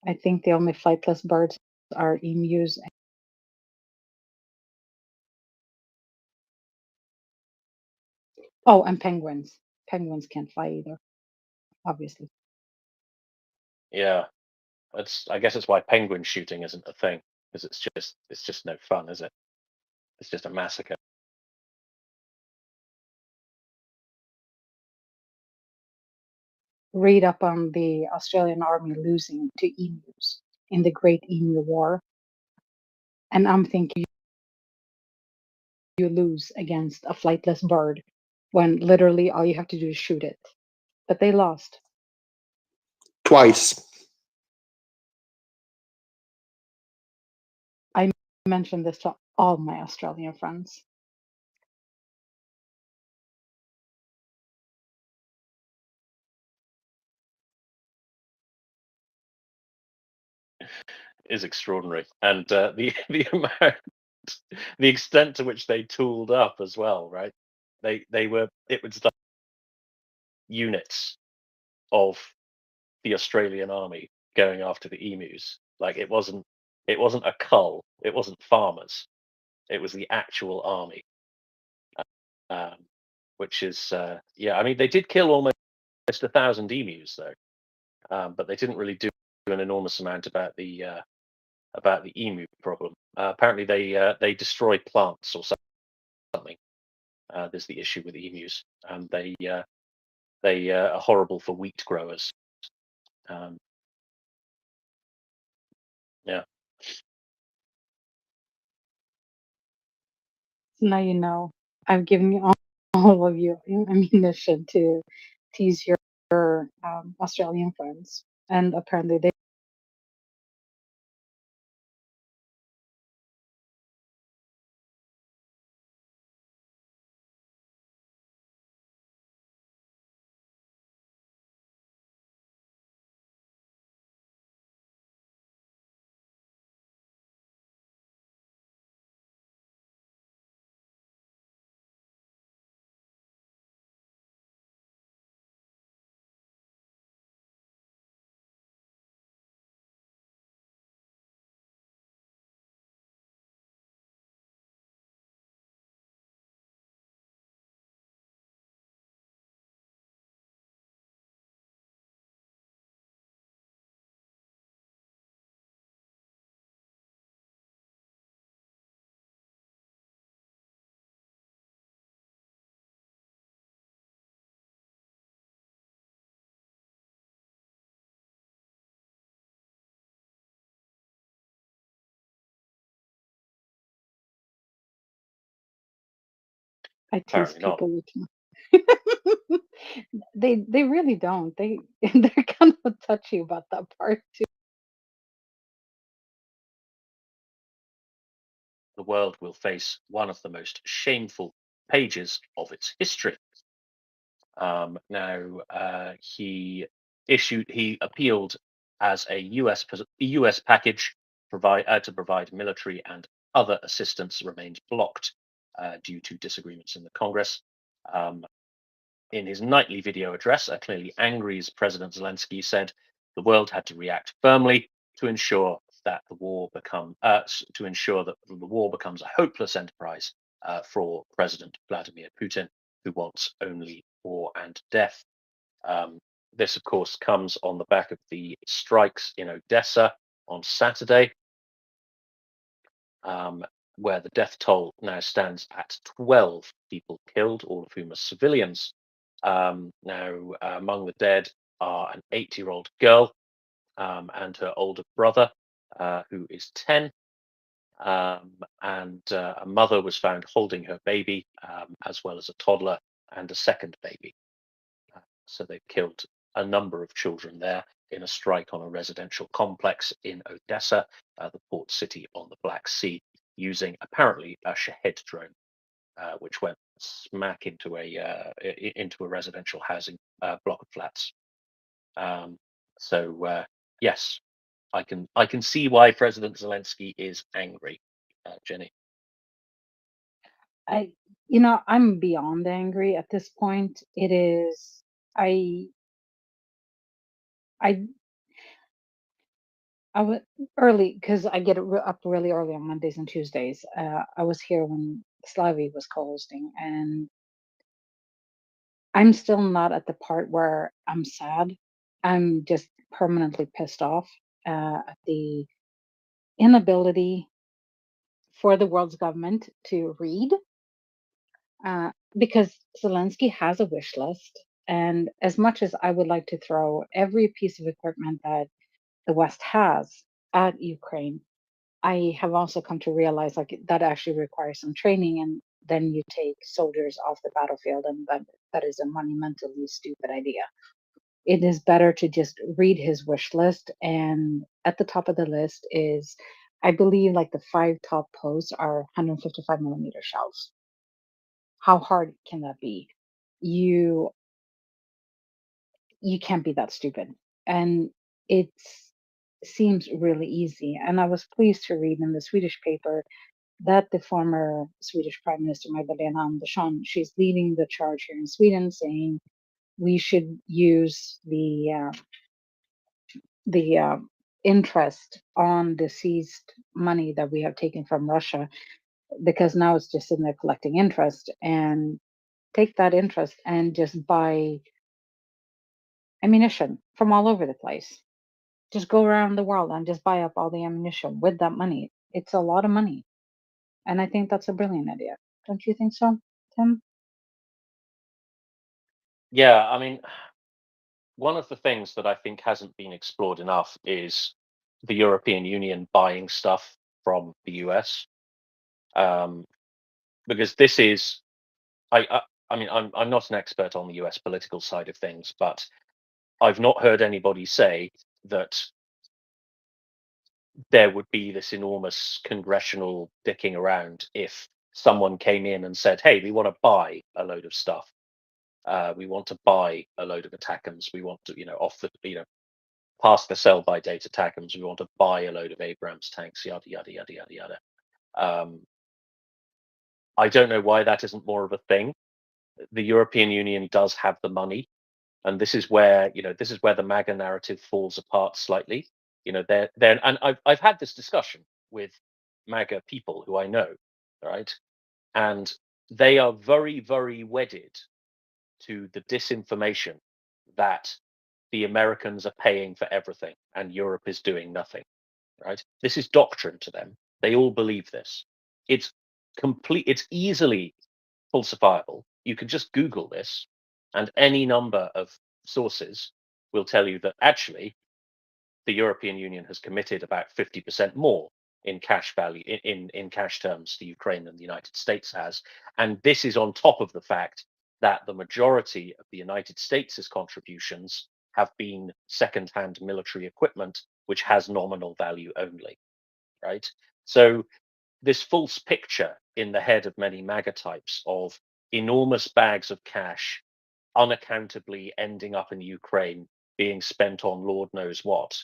I think the only flightless birds are emus. Oh, and penguins. Penguins can't fly either, obviously. Yeah. I guess it's why penguin shooting isn't a thing, because it's just no fun, is it? It's just a massacre. Read up on the Australian Army losing to emus in the Great Emu War. And I'm thinking you lose against a flightless bird when literally all you have to do is shoot it. But they lost. Twice. I mentioned this to all my Australian friends. Is extraordinary, and the amount, the extent to which they tooled up as well, right? It was like units of the Australian army going after the emus. Like it wasn't a cull, it wasn't farmers, it was the actual army. Um, which is yeah, I mean they did kill almost 1,000 emus though, but they didn't really do an enormous amount about the emu problem. Apparently, they destroy plants or something. There's the issue with emus, and they are horrible for wheat growers. Um, yeah, So now you know. I've given you all all of your ammunition to tease your Australian friends, and apparently they. I tease Apparently not. people with they really don't. They're kind of touchy about that part too. The world will face one of the most shameful pages of its history. He appealed as a US package to provide military and other assistance remained blocked due to disagreements in the Congress. In his nightly video address, a clearly angry President Zelensky said the world had to react firmly to ensure that the war becomes a hopeless enterprise for President Vladimir Putin, who wants only war and death. This, of course, comes on the back of the strikes in Odessa on Saturday, where the death toll now stands at 12 people killed, all of whom are civilians. Among the dead are an 8-year-old girl and her older brother, who is 10. And a mother was found holding her baby, as well as a toddler and a second baby. So they've killed a number of children there in a strike on a residential complex in Odessa, the port city on the Black Sea, using apparently a Shahed drone, which went smack into a residential housing block of flats. Yes, I can see why President Zelensky is angry, Jenny. I'm beyond angry at this point. It is I I I was early because I get up really early on Mondays and Tuesdays. I was here when Slavy was co-hosting, and I'm still not at the part where I'm sad. I'm just permanently pissed off at the inability for the world's government to read, because Zelensky has a wish list. And as much as I would like to throw every piece of equipment that the West has at Ukraine, I have also come to realize like that actually requires some training, and then you take soldiers off the battlefield, and that is a monumentally stupid idea. It is better to just read his wish list, and at the top of the list is, I believe, like the 5 top posts are 155 millimeter shells. How hard can that be? You you can't be that stupid, and it seems really easy. And I was pleased to read in the Swedish paper that the former Swedish Prime Minister Magdalena Andersson, she's leading the charge here in Sweden, saying we should use the interest on the seized money that we have taken from Russia, because now it's just sitting there collecting interest, and take that interest and just buy ammunition from all over the place. Just go around the world and just buy up all the ammunition with that money. It's a lot of money. And I think that's a brilliant idea. Don't you think so, Tim? Yeah, I mean, one of the things that I think hasn't been explored enough is the European Union buying stuff from the US, because this is, I I mean, I'm not an expert on the US political side of things, but I've not heard anybody say that there would be this enormous congressional dicking around if someone came in and said, "Hey, we want to buy a load of stuff. We want to buy a load of ATACMS. We want to, off the, past the sell by date ATACMS. We want to buy a load of Abrams tanks, yada yada yada yada yada." I don't know why that isn't more of a thing. The European Union does have the money, and this is where the MAGA narrative falls apart slightly. And I've had this discussion with MAGA people who I know, right, and they are very, very wedded to the disinformation that the Americans are paying for everything and Europe is doing nothing, right? This is doctrine to them. They all believe this. It's it's easily falsifiable. You can just Google this, and any number of sources will tell you that actually the European Union has committed about 50% more in cash value in cash terms to Ukraine than the United States has. And this is on top of the fact that the majority of the United States' contributions have been second-hand military equipment, which has nominal value only, right? So this false picture in the head of many MAGA types of enormous bags of cash unaccountably ending up in Ukraine, being spent on Lord knows what,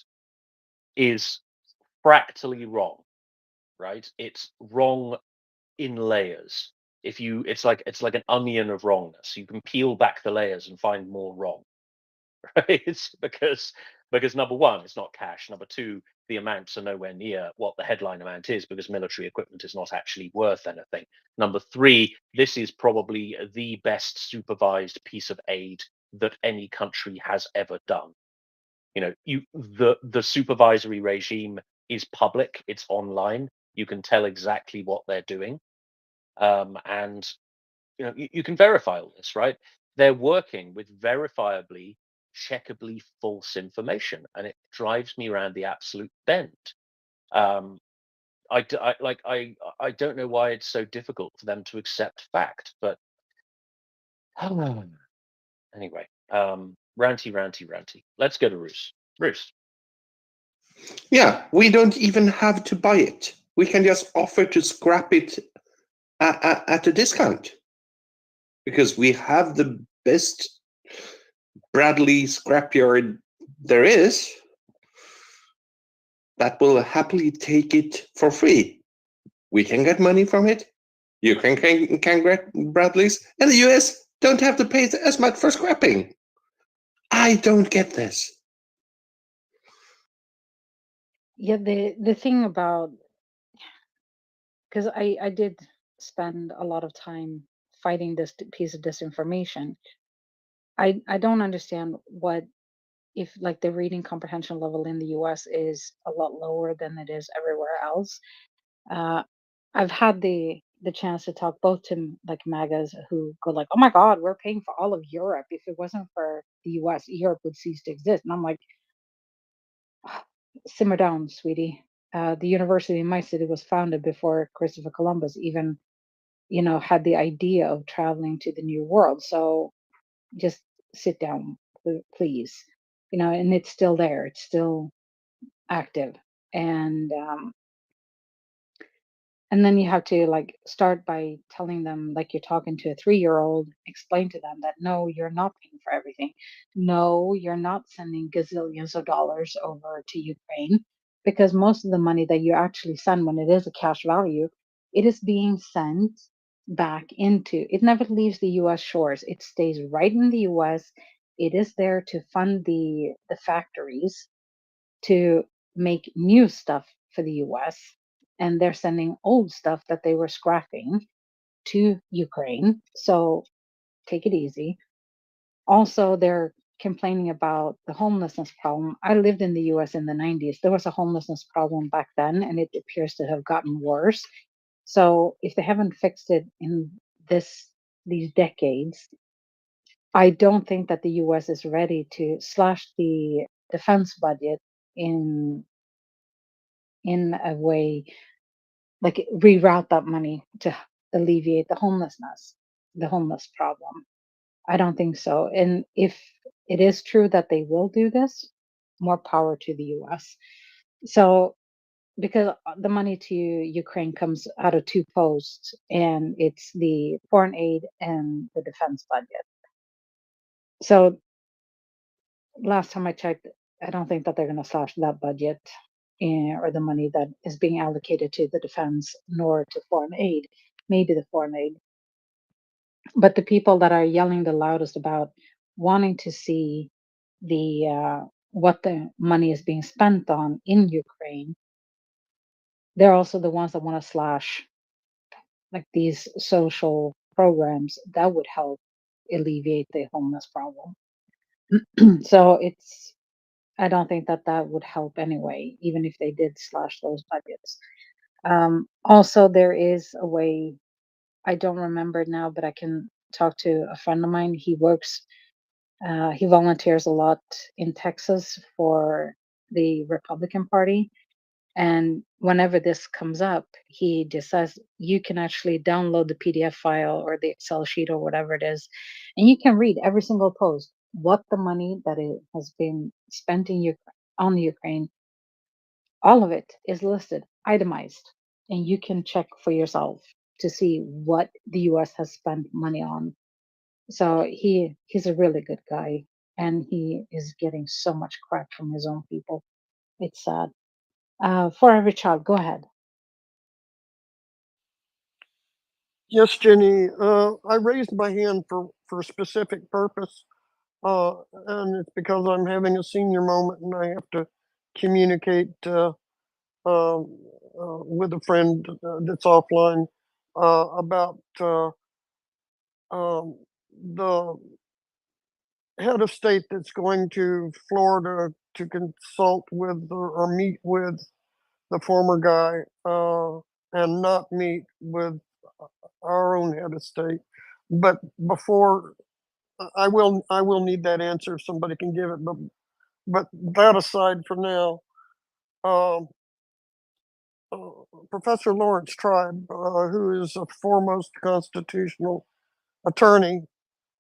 is fractally wrong, right? It's wrong in layers. It's like an onion of wrongness. You can peel back the layers and find more wrong, right? It's because number one, it's not cash. Number two, the amounts are nowhere near what the headline amount is because military equipment is not actually worth anything. Number three, this is probably the best supervised piece of aid that any country has ever done. The supervisory regime is public, it's online, you can tell exactly what they're doing, and you can verify all this, right? They're working with verifiably checkably false information, and it drives me around the absolute bend. I don't know why it's so difficult for them to accept fact, but anyway, ranty. Let's go to Roos. Roos. Yeah, we don't even have to buy it. We can just offer to scrap it at a discount because we have the best Bradley scrapyard there is that will happily take it for free. We can get money from it. You can get Bradleys, and the US don't have to pay as much for scrapping. I don't get this. Yeah, the thing about, because I did spend a lot of time fighting this piece of disinformation. I don't understand what, if like the reading comprehension level in the US is a lot lower than it is everywhere else. I've had the chance to talk both to like MAGAs who go like, "Oh my God, we're paying for all of Europe. If it wasn't for the US, Europe would cease to exist." And I'm like, simmer down, sweetie. The university in my city was founded before Christopher Columbus even, had the idea of traveling to the New World. So just sit down, please. And it's still there. It's still active. And then you have to like start by telling them, like you're talking to a 3-year-old, explain to them that no, you're not paying for everything. No, you're not sending gazillions of dollars over to Ukraine, because most of the money that you actually send when it is a cash value, it is being sent back into, it never leaves the US shores. It stays right in the US. It is there to fund the factories to make new stuff for the US, and they're sending old stuff that they were scrapping to Ukraine. So take it easy. Also, they're complaining about the homelessness problem. I lived in the US in the 90s. There was a homelessness problem back then, and it appears to have gotten worse. So if they haven't fixed it in these decades, I don't think that the US is ready to slash the defense budget in a way, like reroute that money to alleviate the homelessness. the homeless problem. I don't think so. And if it is true that they will do this, more power to the US. So, because the money to Ukraine comes out of two posts, and it's the foreign aid and the defense budget. So, last time I checked, I don't think that they're going to slash that budget or the money that is being allocated to the defense nor to foreign aid, maybe the foreign aid. But the people that are yelling the loudest about wanting to see the what the money is being spent on in Ukraine, they're also the ones that want to slash like these social programs that would help alleviate the homeless problem. So it's I don't think that that would help anyway, even if they did slash those budgets. Also, there is a way, I don't remember it now, but I can talk to a friend of mine. He volunteers a lot in Texas for the Republican Party. And whenever this comes up, he just says you can actually download the PDF file or the Excel sheet or whatever it is, and you can read every single post what the money that it has been spent in on Ukraine, all of it is listed, itemized, and you can check for yourself to see what the US has spent money on. So he's a really good guy, and he is getting so much crap from his own people. It's sad. For every child, go ahead. Yes, Jenny. I raised my hand for a specific purpose, and it's because I'm having a senior moment and I have to communicate with a friend that's offline about the head of state that's going to Florida to consult with or meet with the former guy and not meet with our own head of state. But before I will need that answer if somebody can give it. But that aside for now, um, Professor Lawrence Tribe, who is a foremost constitutional attorney,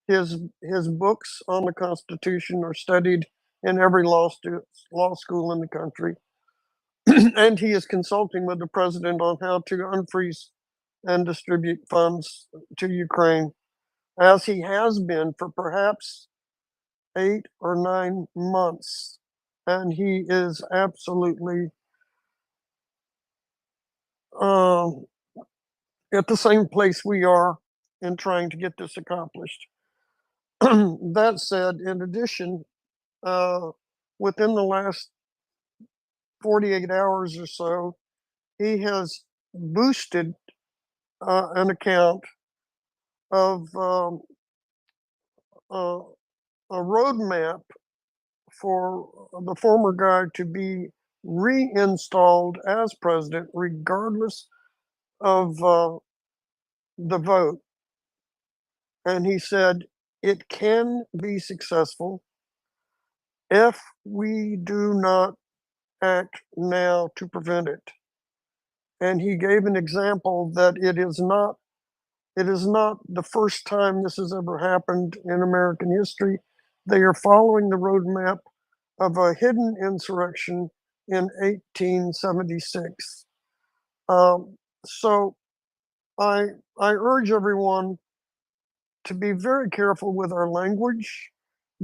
his books on the Constitution are studied in every law school in the country, and he is consulting with the president on how to unfreeze and distribute funds to Ukraine, as he has been for perhaps 8 or 9 months, and he is absolutely at the same place we are in trying to get this accomplished. That said, in addition, within the last 48 hours or so, he has boosted an account of a roadmap for the former guy to be reinstalled as president, regardless of the vote. And he said it can be successful if we do not act now to prevent it. And he gave an example that it is not the first time this has ever happened in American history. They are following the roadmap of a hidden insurrection in 1876. So I urge everyone to be very careful with our language,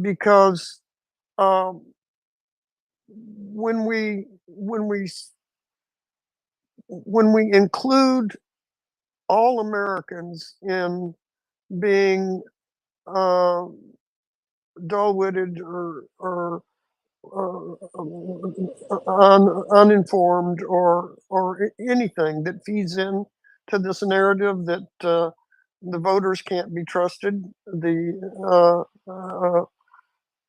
because when we include all Americans in being dull-witted or uninformed or anything that feeds in to this narrative that the voters can't be trusted.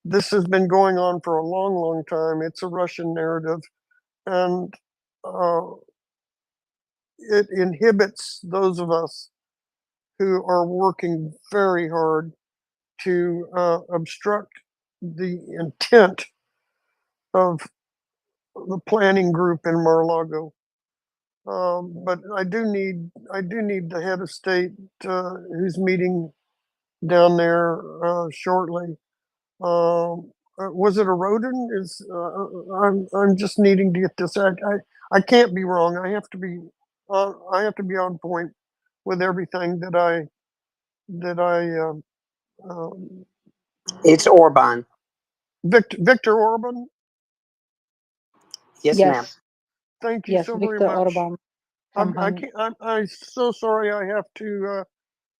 This has been going on for a long, long time. It's a Russian narrative, and it inhibits those of us who are working very hard to obstruct the intent of the planning group in Mar-a-Lago. But I do need the head of state who's meeting down there shortly. Was it a rodent? I'm just needing to get this. I can't be wrong. I have to be on point with everything that I It's Orban. Victor Orban. Yes, ma'am. Yes, Thank you yes, so very Viktor much. Orban from Hungary. I'm so sorry I have to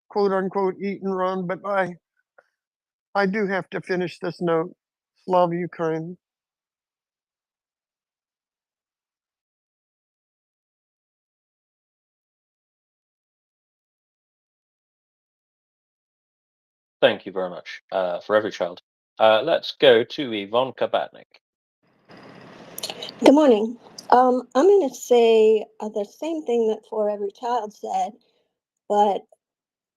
quote unquote eat and run, but I do have to finish this note. Slava Ukraine. Thank you very much for every child. Let's go to Ivanka Batnik. Good morning. I'm going to say the same thing that For Every Child said, but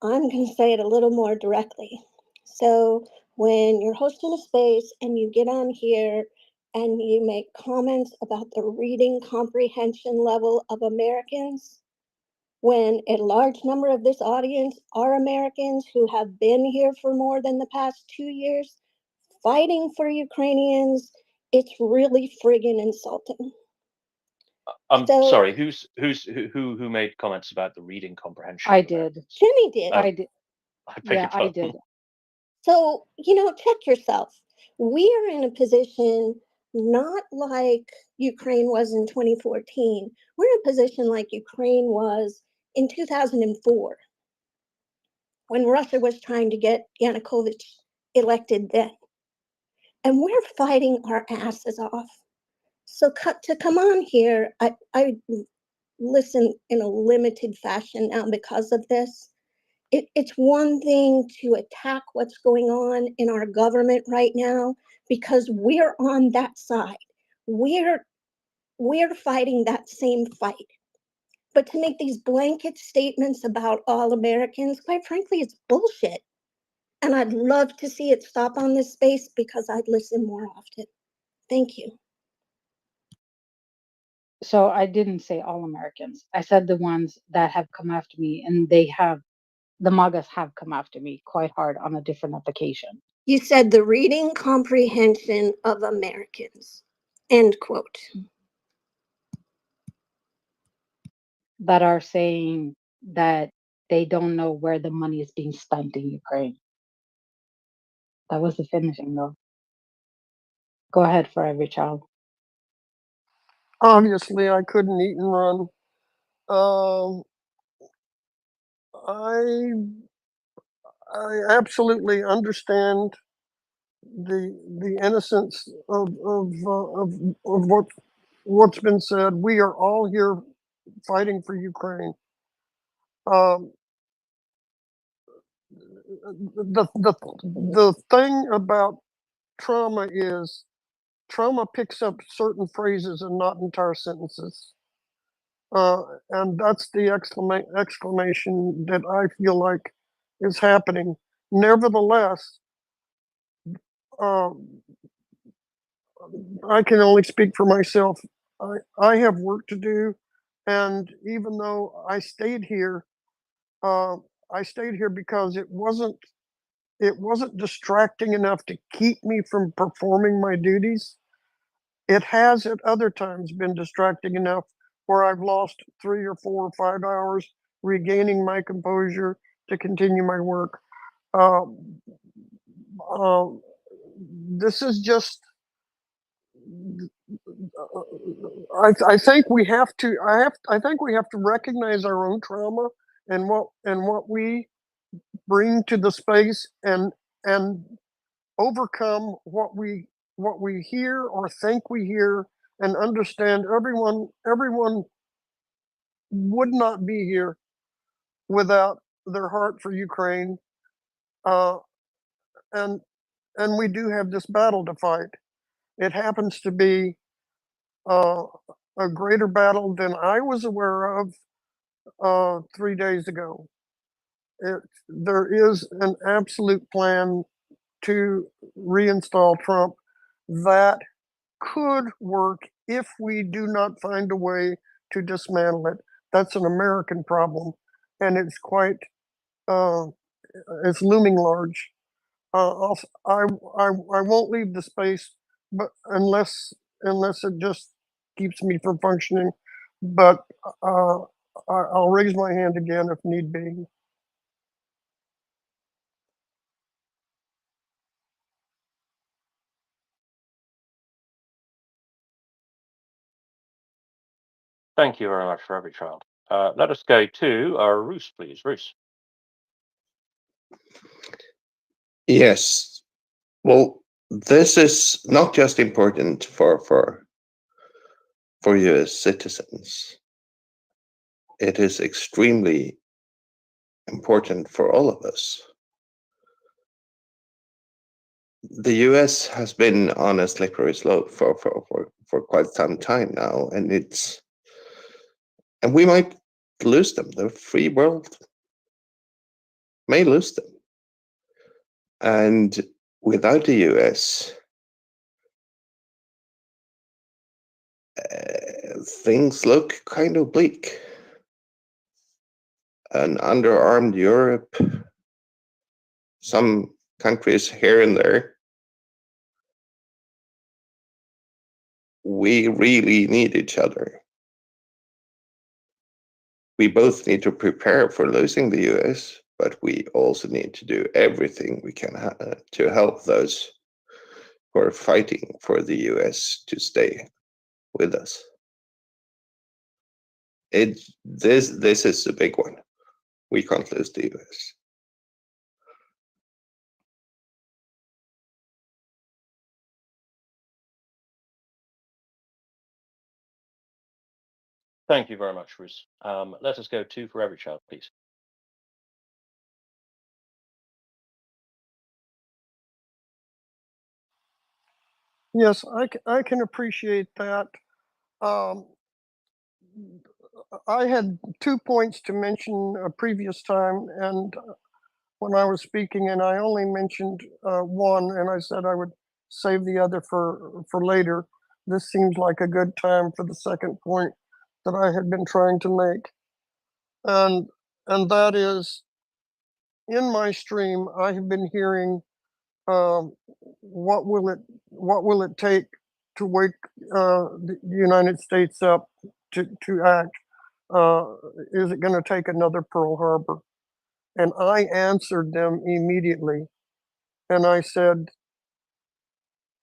I'm going to say it a little more directly. So when you're hosting a space and you get on here and you make comments about the reading comprehension level of Americans, when a large number of this audience are Americans who have been here for more than the past 2 years, fighting for Ukrainians, it's really friggin' insulting. I'm So- sorry. Who made comments about the reading comprehension? I did. Jimmy did. I did. I beg Yeah, your I pardon. did. So, check yourself. We are in a position not like Ukraine was in 2014. We're in a position like Ukraine was in 2004 when Russia was trying to get Yanukovych elected then. And we're fighting our asses off. So to come on here, I listen in a limited fashion now because of this. It's one thing to attack what's going on in our government right now because we're on that side. We're fighting that same fight. But to make these blanket statements about all Americans, quite frankly, it's bullshit. And I'd love to see it stop on this space because I'd listen more often. Thank you. So I didn't say all Americans. I said the ones that have come after me, and the MAGAs have come after me quite hard on a different application. You said the reading comprehension of Americans. End quote. That are saying that they don't know where the money is being spent in Ukraine. That was the finishing though. Go ahead, For Every Child. Obviously, I couldn't eat and run. I absolutely understand the innocence of what's been said. We are all here fighting for Ukraine. The thing about trauma is trauma picks up certain phrases and not entire sentences. And that's the exclamation that I feel like is happening. Nevertheless, I can only speak for myself. I have work to do, and even though I stayed here because it wasn't distracting enough to keep me from performing my duties. It has at other times been distracting enough where I've lost 3 or 4 or 5 hours regaining my composure to continue my work. This is just. I think we have to. I think we have to recognize our own trauma and what we bring to the space and overcome what we hear or think we hear and understand everyone would not be here without their heart for Ukraine, and we do have this battle to fight. It happens to be a greater battle than I was aware of 3 days ago. There is an absolute plan to reinstall Trump that could work if we do not find a way to dismantle it. That's an American problem, and it's quite it's looming large. I won't leave the space, but unless it just keeps me from functioning. But I'll raise my hand again if need be. Thank you very much for every child. Let us go to Roos, please. Roos. Yes. Well, this is not just important for US citizens. It is extremely important for all of us. The US has been on a slippery slope for quite some time now, and we might lose them. The free world may lose them. And without the US, things look kind of bleak. An underarmed Europe, some countries here and there. We really need each other. We both need to prepare for losing the US, but we also need to do everything we can to help those who are fighting for the US to stay with us. This is a big one. We can't lose the US. Thank you very much, Roos. Let us go to for every child, please. Yes, I can appreciate that. I had 2 points to mention a previous time, and when I was speaking, and I only mentioned one, and I said I would save the other for later. This seems like a good time for the second point that I had been trying to make, and that is, in my stream, I have been hearing, what will it take to wake the United States up to act? Is it going to take another Pearl Harbor? And I answered them immediately. And I said,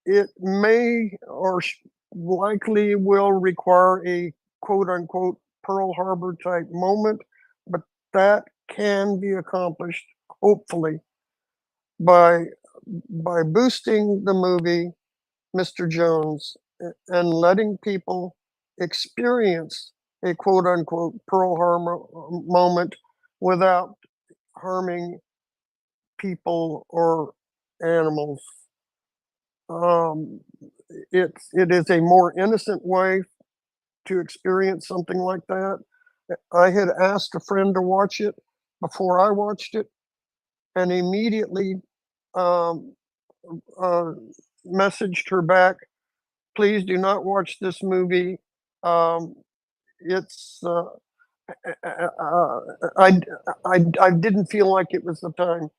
it may or likely will require a quote unquote Pearl Harbor type moment, but that can be accomplished, hopefully, by boosting the movie Mr. Jones and letting people experience a quote unquote Pearl Harbor moment without harming people or animals. It is a more innocent way to experience something like that. I had asked a friend to watch it before I watched it, and immediately messaged her back, please do not watch this movie. It's I didn't feel like it was the time.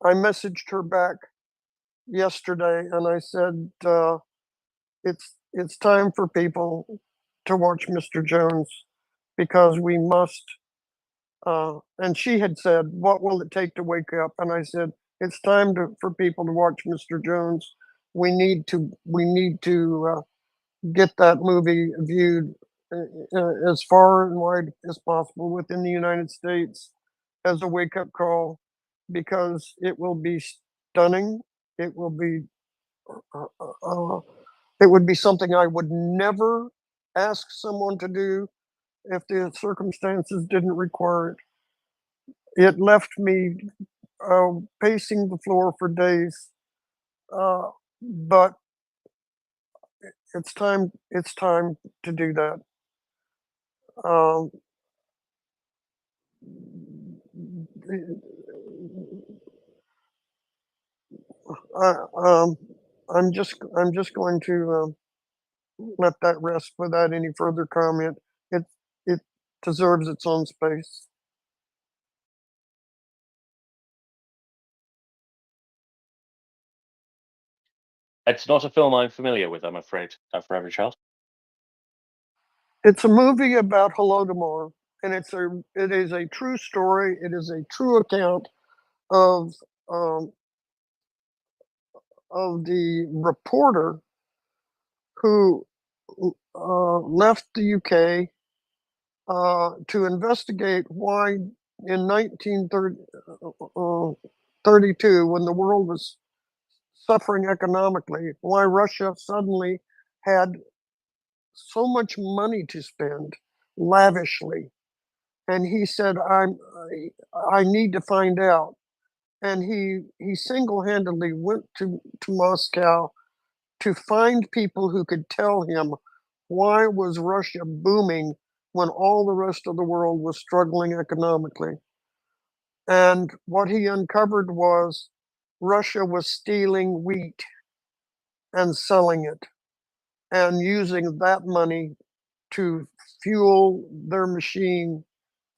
I messaged her back yesterday and I said, it's time for people to watch Mr. Jones because we must. And she had said, what will it take to wake up? And I said, it's time for people to watch Mr. Jones. We need to get that movie viewed as far and wide as possible within the United States as a wake-up call, because it will be stunning. It will be it would be something I would never ask someone to do if the circumstances didn't require it. It left me pacing the floor for days, but it's time to do that. I'm just going to let that rest without any further comment. deserves its own space. It's not a film I'm familiar with, I'm afraid, For Every Child. It's a movie about Holodomor, and it is a true story. It is a true account of the reporter who left the UK to investigate why in 1932, when the world was suffering economically, why Russia suddenly had so much money to spend lavishly. And he said, I need to find out. And he single-handedly went to Moscow to find people who could tell him why was Russia booming when all the rest of the world was struggling economically. And what he uncovered was Russia was stealing wheat and selling it and using that money to fuel their machine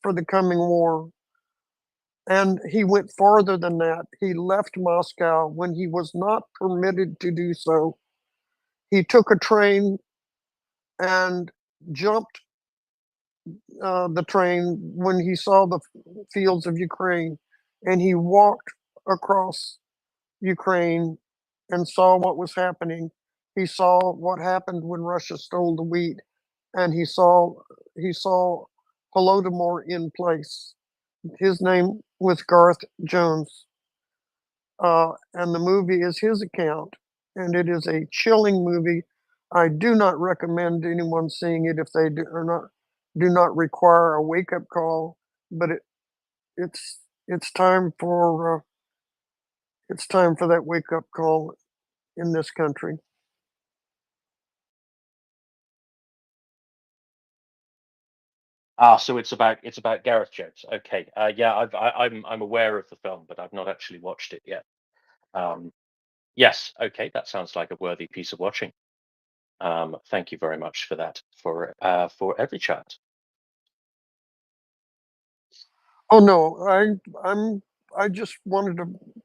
for the coming war. And he went farther than that. He left Moscow when he was not permitted to do so. He took a train and jumped the train when he saw the fields of Ukraine, and he walked across Ukraine and saw what was happening. He saw what happened when Russia stole the wheat, and he saw Holodomor in place. His name was Garth Jones, and the movie is his account, and it is a chilling movie. I do not recommend anyone seeing it if they do not require a wake up call, but it's time for that wake up call in this country. So it's about Gareth Jones. Okay. Yeah, I'm aware of the film, but I've not actually watched it yet. Yes. Okay, that sounds like a worthy piece of watching. Thank you very much for that. For Every Child. Oh no, I just wanted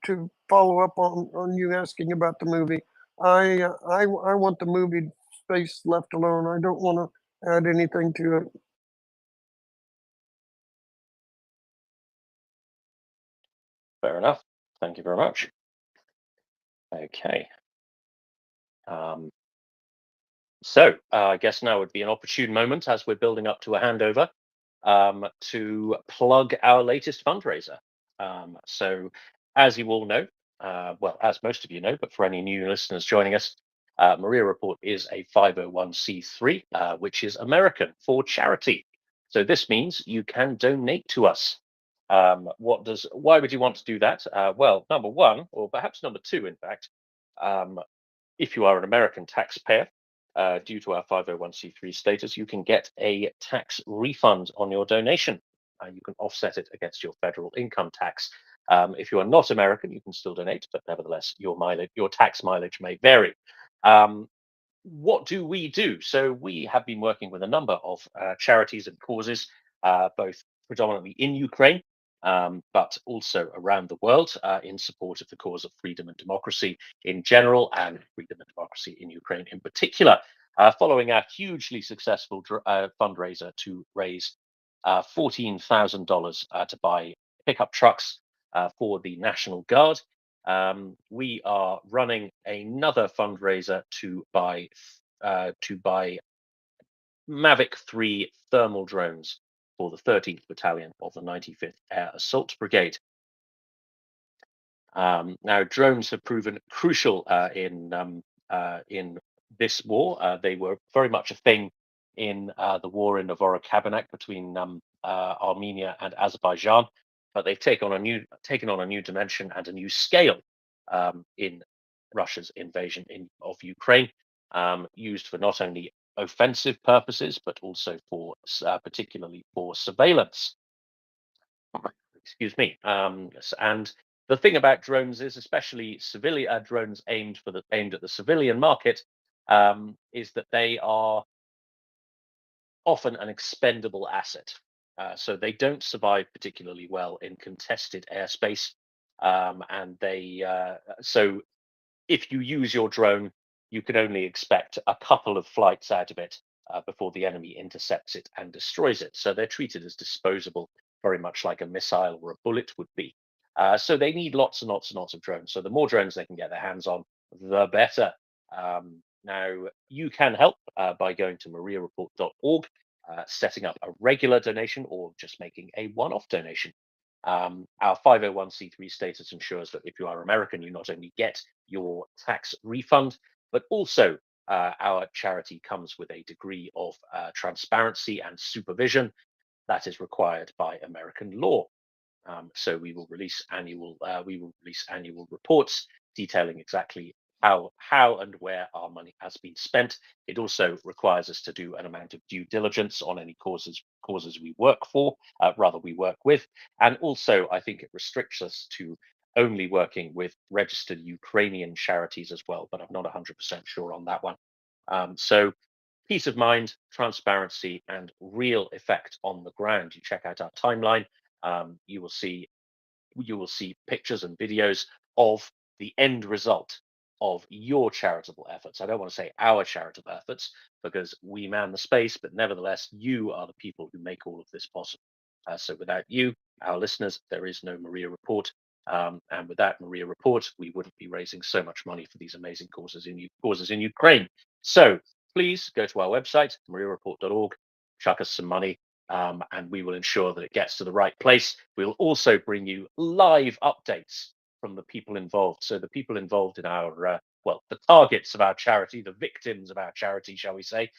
to follow up on you asking about the movie. I want the movie space left alone. I don't want to add anything to it. Fair enough. Thank you very much. Okay. So I guess now would be an opportune moment, as we're building up to a handover, to plug our latest fundraiser. So as you all know, well, as most of you know, but for any new listeners joining us, MriyaReport is a 501c3, which is American for charity. So this means you can donate to us. Why would you want to do that? Well, number one, or perhaps number two, in fact, if you are an American taxpayer, due to our 501c3 status, you can get a tax refund on your donation. You can offset it against your federal income tax. If you are not American, you can still donate, but nevertheless, your tax mileage may vary. What do we do? So we have been working with a number of charities and causes, both predominantly in Ukraine, but also around the world, in support of the cause of freedom and democracy in general, and freedom and democracy in Ukraine in particular, following our hugely successful fundraiser to raise $14,000 to buy pickup trucks for the National Guard. We are running another fundraiser to buy Mavic 3 thermal drones for the 13th Battalion of the 95th Air Assault Brigade. Now, drones have proven crucial in this war. They were very much a thing in the war in Nagorno-Karabakh between Armenia and Azerbaijan, but they've taken on a new dimension and a new scale in Russia's invasion of Ukraine, used for not only offensive purposes but also for particularly for surveillance. Excuse me. And the thing about drones is, especially civilian drones aimed at the civilian market, is that they are often an expendable asset. So they don't survive particularly well in contested airspace. And so if you use your drone, you can only expect a couple of flights out of it before the enemy intercepts it and destroys it. So they're treated as disposable, very much like a missile or a bullet would be. So they need lots and lots and lots of drones. So the more drones they can get their hands on, the better. Now, you can help by going to MriyaReport.org, setting up a regular donation, or just making a one-off donation. Our 501c3 status ensures that if you are American, you not only get your tax refund, but also our charity comes with a degree of transparency and supervision that is required by American law. So we will release annual reports detailing exactly how and where our money has been spent. It also requires us to do an amount of due diligence on any causes we work for, we work with, and also I think it restricts us to only working with registered Ukrainian charities as well, but I'm not 100% sure on that one. So peace of mind, transparency, and real effect on the ground. You check out our timeline. You will see pictures and videos of the end result of your charitable efforts. I don't want to say our charitable efforts because we man the space, but nevertheless, you are the people who make all of this possible. So without you, our listeners, there is no Maria Report. And without Maria Report, we wouldn't be raising so much money for these amazing causes in Ukraine. So please go to our website, MriyaReport.org, chuck us some money, and we will ensure that it gets to the right place. We'll also bring you live updates from the people involved. So the people involved in our, the targets of our charity, the victims of our charity, shall we say,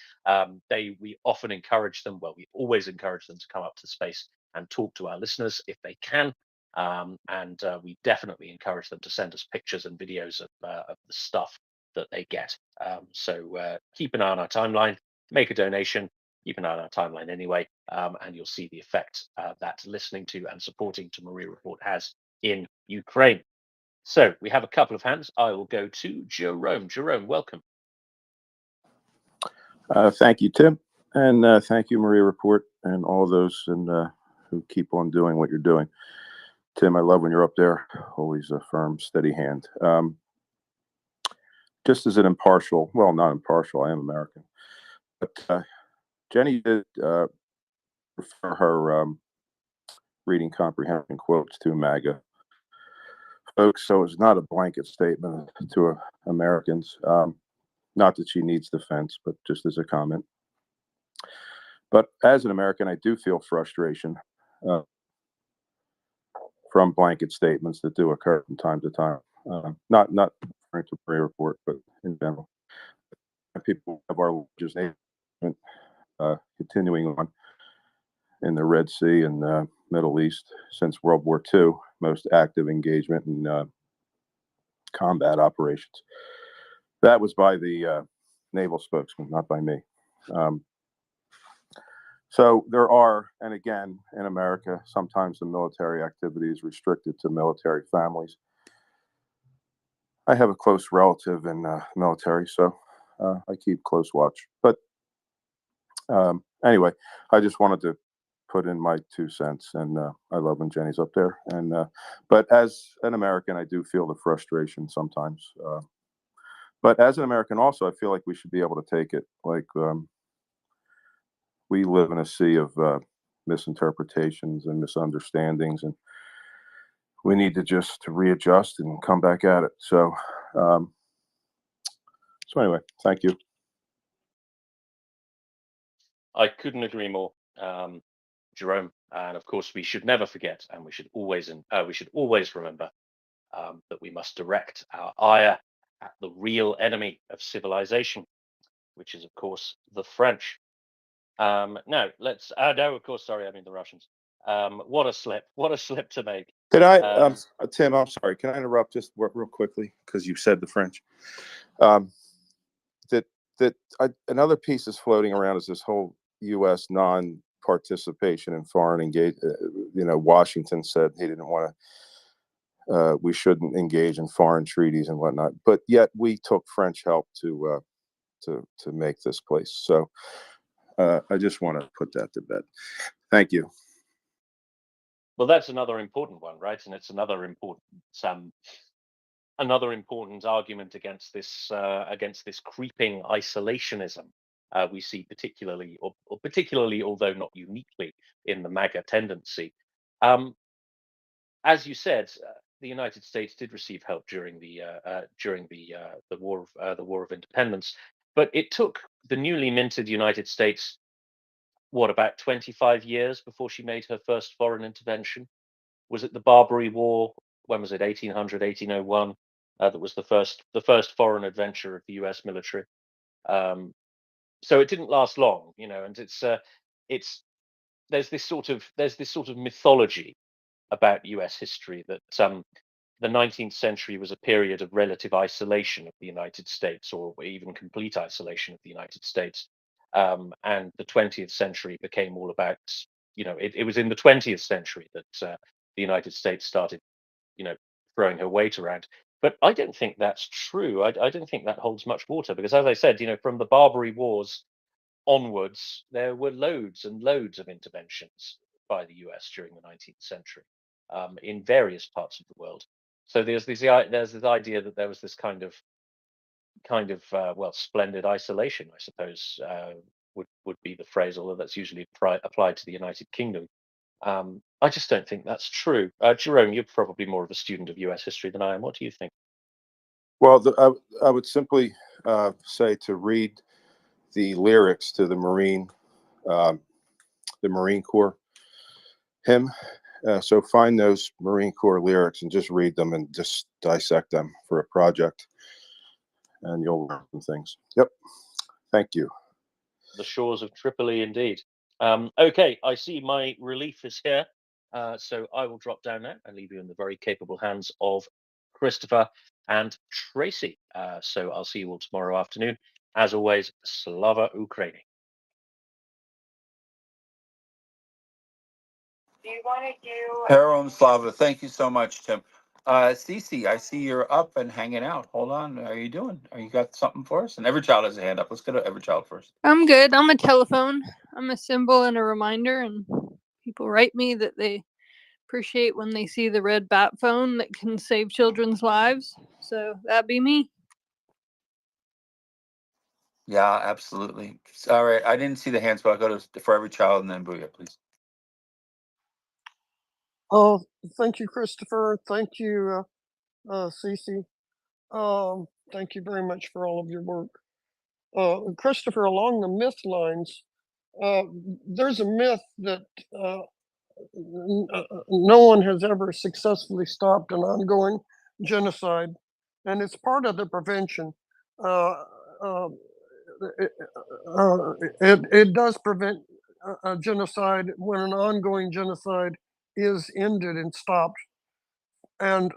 we often encourage them, we always encourage them to come up to space and talk to our listeners if they can. And we definitely encourage them to send us pictures and videos of the stuff that they get. So keep an eye on our timeline, make a donation, keep an eye on our timeline anyway, and you'll see the effect that listening to and supporting to Maria Report has in Ukraine. So we have a couple of hands. I will go to Jerome. Jerome, welcome. Thank you, Tim, and thank you, Maria Report, and all those who keep on doing what you're doing. Tim, I love when you're up there, always a firm, steady hand. Just as an impartial, well, not impartial, I am American, but Jenny did refer her reading comprehension quotes to MAGA folks, so it's not a blanket statement to Americans. Not that she needs defense, but just as a comment. But as an American, I do feel frustration from blanket statements that do occur from time to time. Not referring to Maria Report, but in general. People of our legislation continuing on in the Red Sea and Middle East since World War II, most active engagement in combat operations. That was by the naval spokesman, not by me. So there are, and again, in America, sometimes the military activity is restricted to military families. I have a close relative in military, so I keep close watch. But anyway, I just wanted to put in my 2 cents, and I love when Jenny's up there. And but as an American, I do feel the frustration sometimes. But as an American, also, I feel like we should be able to take it. Like we live in a sea of misinterpretations and misunderstandings, and we need to just readjust and come back at it. So, anyway, thank you. I couldn't agree more, Jerome. And of course, we should never forget, and we should always remember that we must direct our ire at the real enemy of civilization, which is, of course, the French. No, let's. No, of course. Sorry, I mean the Russians. What a slip! What a slip to make. Could I, Tim? I'm sorry. Can I interrupt just real quickly because you said the French? Another piece is floating around is this whole U.S. non-participation in foreign engagement. Washington said he didn't want to. We shouldn't engage in foreign treaties and whatnot, but yet we took French help to make this place. So I just want to put that to bed. Thank you. Well, that's another important one, right? And it's another important argument against this creeping isolationism we see particularly, or particularly, although not uniquely, in the MAGA tendency. As you said, the United States did receive help during the War of Independence, but it took the newly minted United States about 25 years before she made her first foreign intervention. Was it the Barbary War? When was it? 1800, 1801. That was the first foreign adventure of the U.S. military. So it didn't last long, and there's this sort of mythology about U.S. history that the 19th century was a period of relative isolation of the United States, or even complete isolation of the United States, and the 20th century became all about, it was in the 20th century that the United States started, throwing her weight around. But I don't think that's true. I don't think that holds much water, because, as I said, from the Barbary Wars onwards, there were loads and loads of interventions by the US during the 19th century in various parts of the world. So there's this idea that there was this kind of splendid isolation, I suppose, would be the phrase, although that's usually applied to the United Kingdom. I just don't think that's true. Jerome, you're probably more of a student of US history than I am. What do you think? Well, I would simply say to read the lyrics to the Marine Corps hymn. So find those Marine Corps lyrics and just read them and just dissect them for a project, and you'll learn some things. Yep. Thank you. The shores of Tripoli, indeed. Okay, I see my relief is here. So I will drop down now and leave you in the very capable hands of Christopher and Tracy. So I'll see you all tomorrow afternoon. As always, Slava Ukraini. Do you want to do? Heroam Slava, thank you so much, Tim. Cece, I see you're up and hanging out. Hold on, how are you doing? Are you got something for us? And Everchild has a hand up. Let's go to Everchild first. I'm good. I'm a telephone. I'm a symbol and a reminder, and people write me that they appreciate when they see the red bat phone that can save children's lives. So that'd be me. Yeah, absolutely. All right, I didn't see the hands, but I'll go to For Every Child and then Booyah, please. Oh, thank you, Christopher. Thank you, Cece. Thank you very much for all of your work. Christopher, along the myth lines, there's a myth that no one has ever successfully stopped an ongoing genocide, and it's part of the prevention. It does prevent a genocide when an ongoing genocide is ended and stopped. And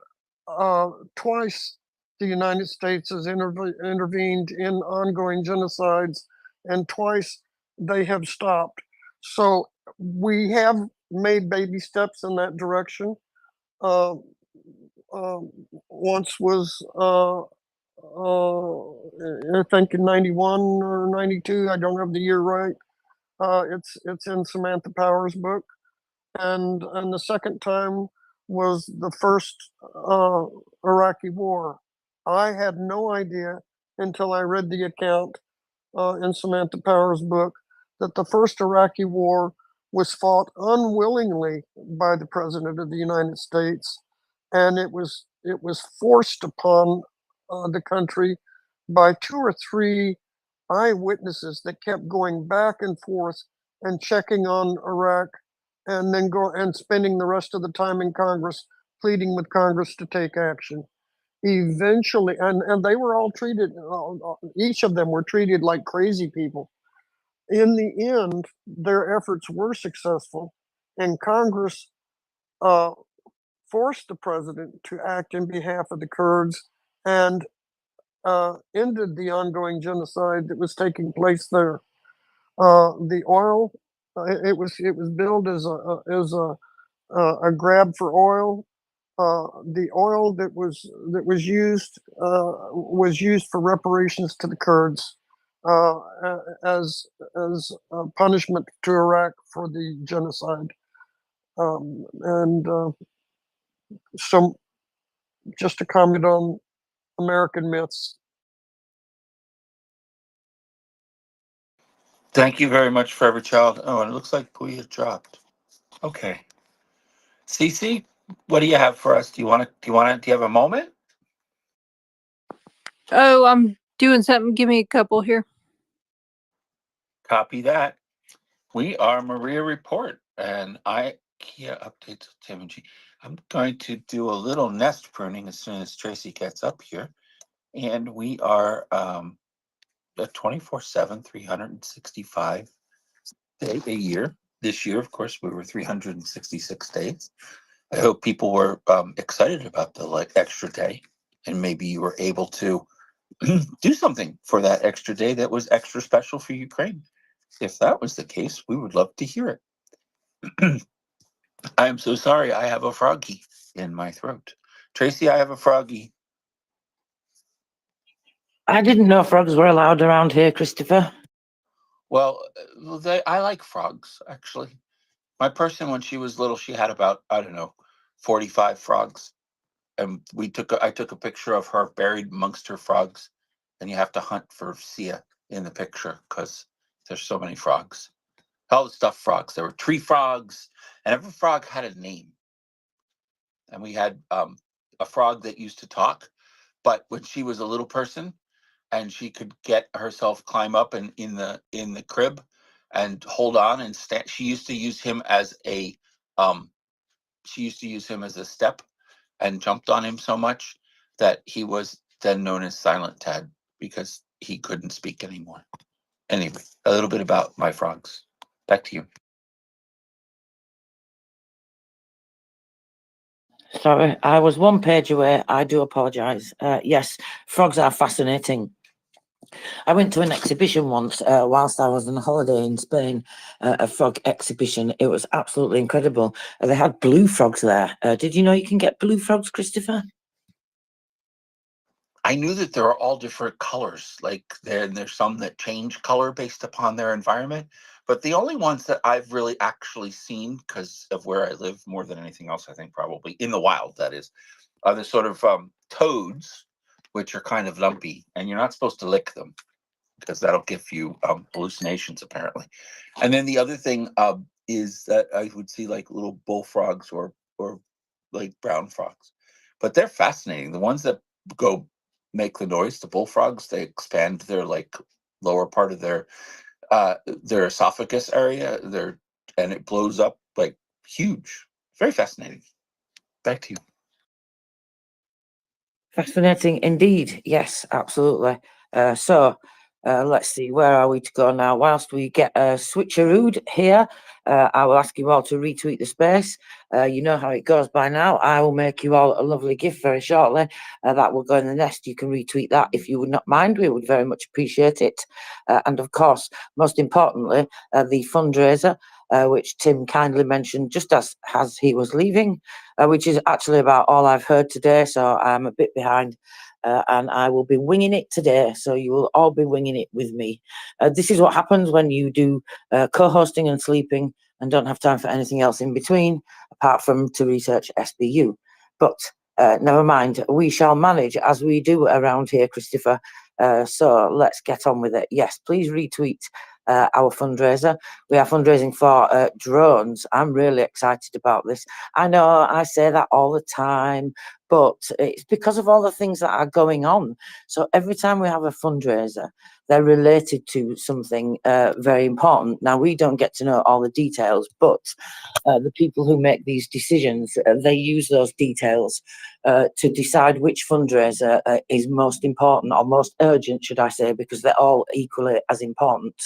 twice the United States has intervened in ongoing genocides, and twice they have stopped. So we have made baby steps in that direction. Once was, I think in 91 or 92, I don't have the year right. It's in Samantha Power's book. And the second time was the first Iraqi war. I had no idea until I read the account in Samantha Power's book that the first Iraqi war was fought unwillingly by the President of the United States, and it was forced upon the country by 2 or 3 eyewitnesses that kept going back and forth and checking on Iraq, and then spending the rest of the time in Congress pleading with Congress to take action. Eventually, and they were all treated, each of them were treated like crazy people. In the end, their efforts were successful, and Congress forced the president to act in behalf of the Kurds and ended the ongoing genocide that was taking place there. The oil, it was billed as a grab for oil. The oil that was used for reparations to the Kurds as a punishment to Iraq for the genocide. And some, just to comment on American myths. Thank you very much, Forever Child. Oh, and it looks like Puya dropped. Okay. Cece, what do you have for us? Do you have a moment? Oh, I'm doing something. Give me a couple here. Copy that. We are MriyaReport, and Kia updates with Tim and G. I'm going to do a little nest pruning as soon as Tracy gets up here. And we are a 24/7, 365 day a year. This year, of course, we were 366 days. I hope people were excited about the extra day, and maybe you were able to do something for that extra day that was extra special for Ukraine. If that was the case, we would love to hear it. I am so sorry. I have a froggy in my throat. Tracy, I have a froggy. I didn't know frogs were allowed around here, Christopher. Well, I like frogs, actually. My person, when she was little, she had about, I don't know, 45 frogs. And I took a picture of her buried amongst her frogs. And you have to hunt for Sia in the picture because there's so many frogs. All the stuffed frogs. There were tree frogs, and every frog had a name. And we had a frog that used to talk, but when she was a little person and she could get herself climb up and in the crib and hold on and stand, she used to use him as a step and jumped on him so much that he was then known as Silent Tad because he couldn't speak anymore. Anyway, a little bit about my frogs. Back to you. Sorry, I was one page away. I do apologise. Yes, frogs are fascinating. I went to an exhibition once whilst I was on holiday in Spain, a frog exhibition. It was absolutely incredible. They had blue frogs there. Did you know you can get blue frogs, Christopher? I knew that there are all different colors. Like there's some that change color based upon their environment. But the only ones that I've really actually seen, because of where I live more than anything else, I think probably in the wild, that is, are the sort of toads, which are kind of lumpy, and you're not supposed to lick them because that'll give you hallucinations, apparently. And then the other thing is that I would see like little bullfrogs or like brown frogs, but they're fascinating. The ones that go make the noise, the bullfrogs, they expand their like lower part of their esophagus area, and it blows up like huge. Very fascinating. Back to you. Fascinating indeed. Yes, absolutely. So let's see, where are we to go now? Whilst we get a switcherooed here, I will ask you all to retweet the space. You know how it goes by now. I will make you all a lovely gift very shortly. That will go in the nest. You can retweet that if you would not mind. We would very much appreciate it. And of course, most importantly, the fundraiser, which Tim kindly mentioned just as he was leaving, which is actually about all I've heard today. So I'm a bit behind. And I will be winging it today, so you will all be winging it with me. This is what happens when you do co-hosting and sleeping and don't have time for anything else in between, apart from to research SBU. But never mind, we shall manage as we do around here, Christopher. So let's get on with it. Yes, please retweet our fundraiser. We are fundraising for drones. I'm really excited about this. I know I say that all the time, but it's because of all the things that are going on. So every time we have a fundraiser, they're related to something very important. Now, we don't get to know all the details, but the people who make these decisions, they use those details to decide which fundraiser is most important or most urgent, should I say, because they're all equally as important.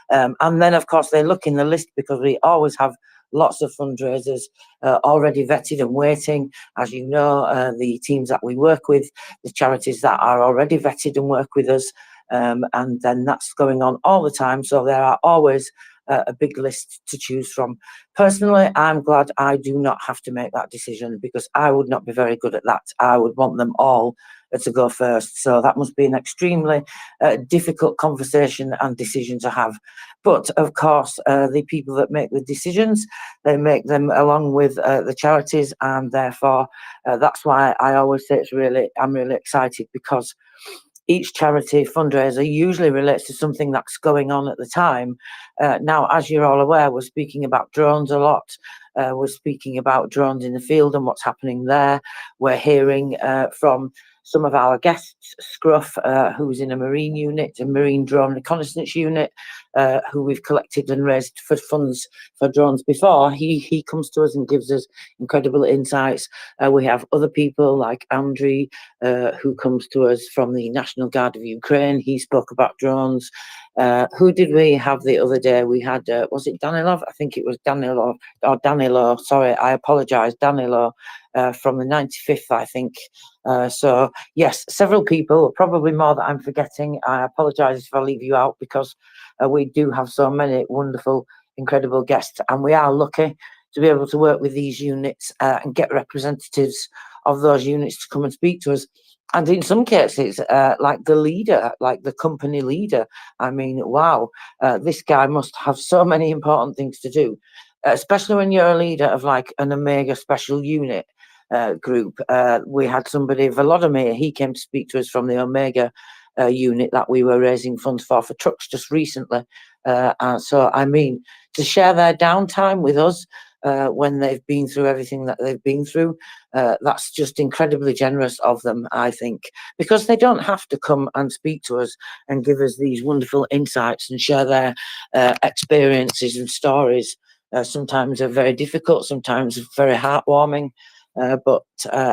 And then, of course, they look in the list because we always have lots of fundraisers already vetted and waiting. As you know, the teams that we work with, the charities that are already vetted and work with us, and then that's going on all the time. So there are always a big list to choose from. Personally, I'm glad I do not have to make that decision, because I would not be very good at that. I would want them all to go first. So that must be an extremely difficult conversation and decision to have. But of course, the people that make the decisions, they make them along with the charities, and therefore that's why I always say I'm really excited, because each charity fundraiser usually relates to something that's going on at the time. Now, as you're all aware, we're speaking about drones a lot. We're speaking about drones in the field and what's happening there. We're hearing from some of our guests, Scruff, who's in a marine unit, a marine drone reconnaissance unit, who we've collected and raised for funds for drones before. He comes to us and gives us incredible insights. We have other people like Andriy, who comes to us from the National Guard of Ukraine. He spoke about drones. Who did we have the other day? We had, was it Danilov? I think it was Danilov, or Danilo, sorry, I apologize, Danilo, from the 95th, I think. So yes, several people, probably more that I'm forgetting. I apologize if I leave you out, because we do have so many wonderful, incredible guests, and we are lucky to be able to work with these units and get representatives of those units to come and speak to us. And in some cases, like the leader, like the company leader, I mean, wow, this guy must have so many important things to do, especially when you're a leader of like an Omega special unit group. We had somebody, Volodymyr, he came to speak to us from the Omega unit that we were raising funds for trucks just recently. So, I mean, to share their downtime with us when they've been through everything that they've been through, that's just incredibly generous of them, I think, because they don't have to come and speak to us and give us these wonderful insights and share their experiences and stories. Sometimes they're very difficult, sometimes very heartwarming. But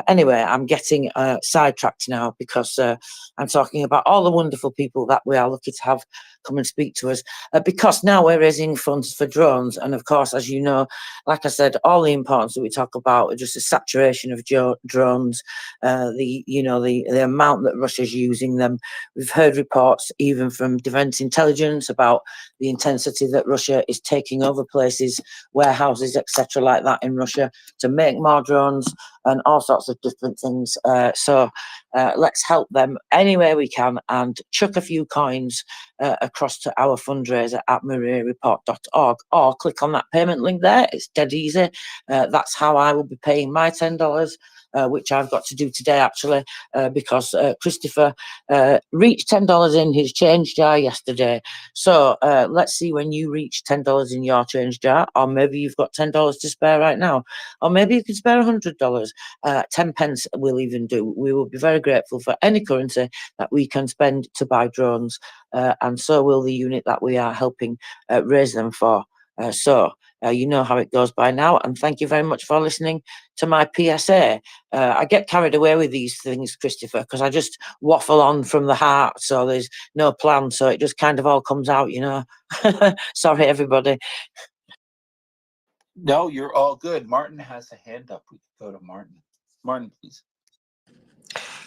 anyway, I'm getting sidetracked now, because I'm talking about all the wonderful people that we are lucky to have come and speak to us, because now we're raising funds for drones. And of course, as you know, like I said, all the importance that we talk about are just a saturation of drones, the amount that Russia's using them. We've heard reports even from defense intelligence about the intensity that Russia is taking over places, warehouses, etc. like that in Russia, to make more drones and all sorts of different things. So let's help them any way we can, and chuck a few coins across to our fundraiser at MriyaReport.org, or click on that payment link there. It's dead easy. That's how I will be paying my $10. Which I've got to do today, actually, because Christopher reached $10 in his change jar yesterday. So let's see when you reach $10 in your change jar, or maybe you've got $10 to spare right now, or maybe you can spare $100. 10 pence will even do. We will be very grateful for any currency that we can spend to buy drones, and so will the unit that we are helping raise them for. So you know how it goes by now, and thank you very much for listening to my PSA. I get carried away with these things, Christopher, because I just waffle on from the heart, so there's no plan, so it just kind of all comes out, you know. Sorry, everybody. No, you're all good. Martin has a hand up. We can go to Martin. Martin, please.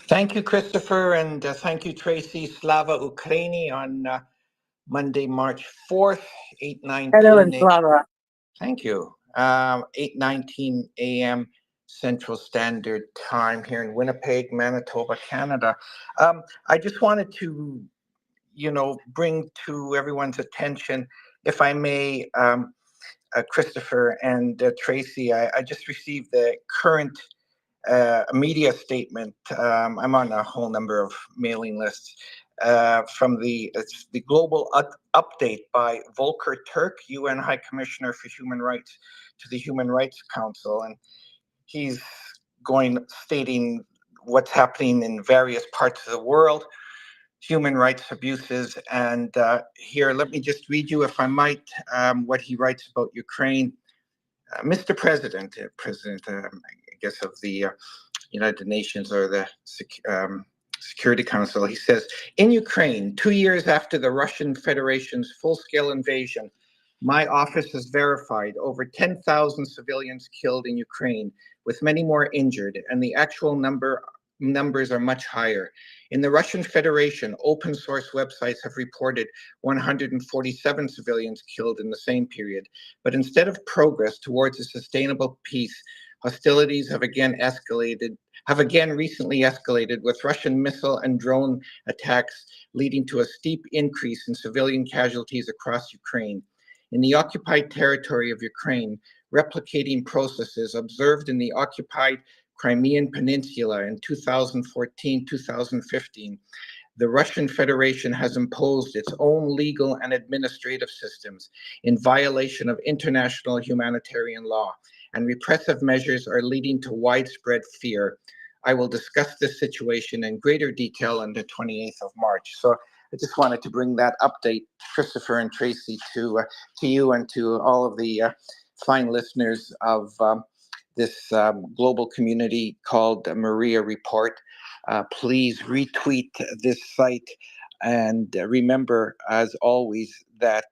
Thank you, Christopher, and thank you, Tracy. Slava Ukraini on Monday, March 4th, 8:19. Hello, and Slava. Thank you. 8:19 a.m. Central Standard Time here in Winnipeg, Manitoba, Canada. I just wanted to, bring to everyone's attention, if I may, Christopher and Tracy, I just received the current media statement. I'm on a whole number of mailing lists from the global update by Volker Turk, UN High Commissioner for Human Rights, to the Human Rights Council, and he's stating what's happening in various parts of the world, human rights abuses, and here, let me just read you, if I might, what he writes about Ukraine. Mr. President, I guess of the United Nations or the Security Council, he says, in Ukraine, 2 years after the Russian Federation's full-scale invasion, my office has verified over 10,000 civilians killed in Ukraine, with many more injured, and the actual number numbers are much higher. In the Russian Federation, open source websites have reported 147 civilians killed in the same period. But instead of progress towards a sustainable peace, hostilities have again recently escalated, with Russian missile and drone attacks leading to a steep increase in civilian casualties across Ukraine. In the occupied territory of Ukraine, replicating processes observed in the occupied Crimean Peninsula in 2014-2015, the Russian Federation has imposed its own legal and administrative systems in violation of international humanitarian law, and repressive measures are leading to widespread fear. I will discuss this situation in greater detail on the 28th of March. So I just wanted to bring that update, Christopher and Tracy, to you and to all of the fine listeners of this global community called MriyaReport. Please retweet this site, and remember, as always, that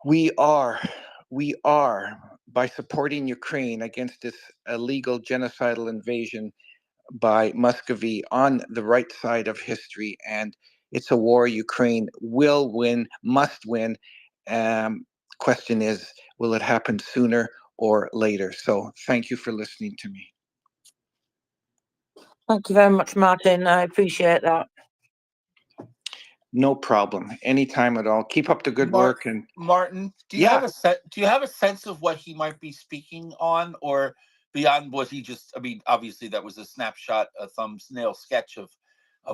we are, by supporting Ukraine against this illegal genocidal invasion by Muscovy, on the right side of history, and it's a war Ukraine will win, must win. Question is, will it happen sooner or later? So thank you for listening to me. Thank you very much, Martin. I appreciate that. No problem. Anytime at all. Keep up the good work. And Martin, do you have a sense of what he might be speaking on, or beyond what he just? I mean, obviously that was a snapshot, a thumbnail sketch of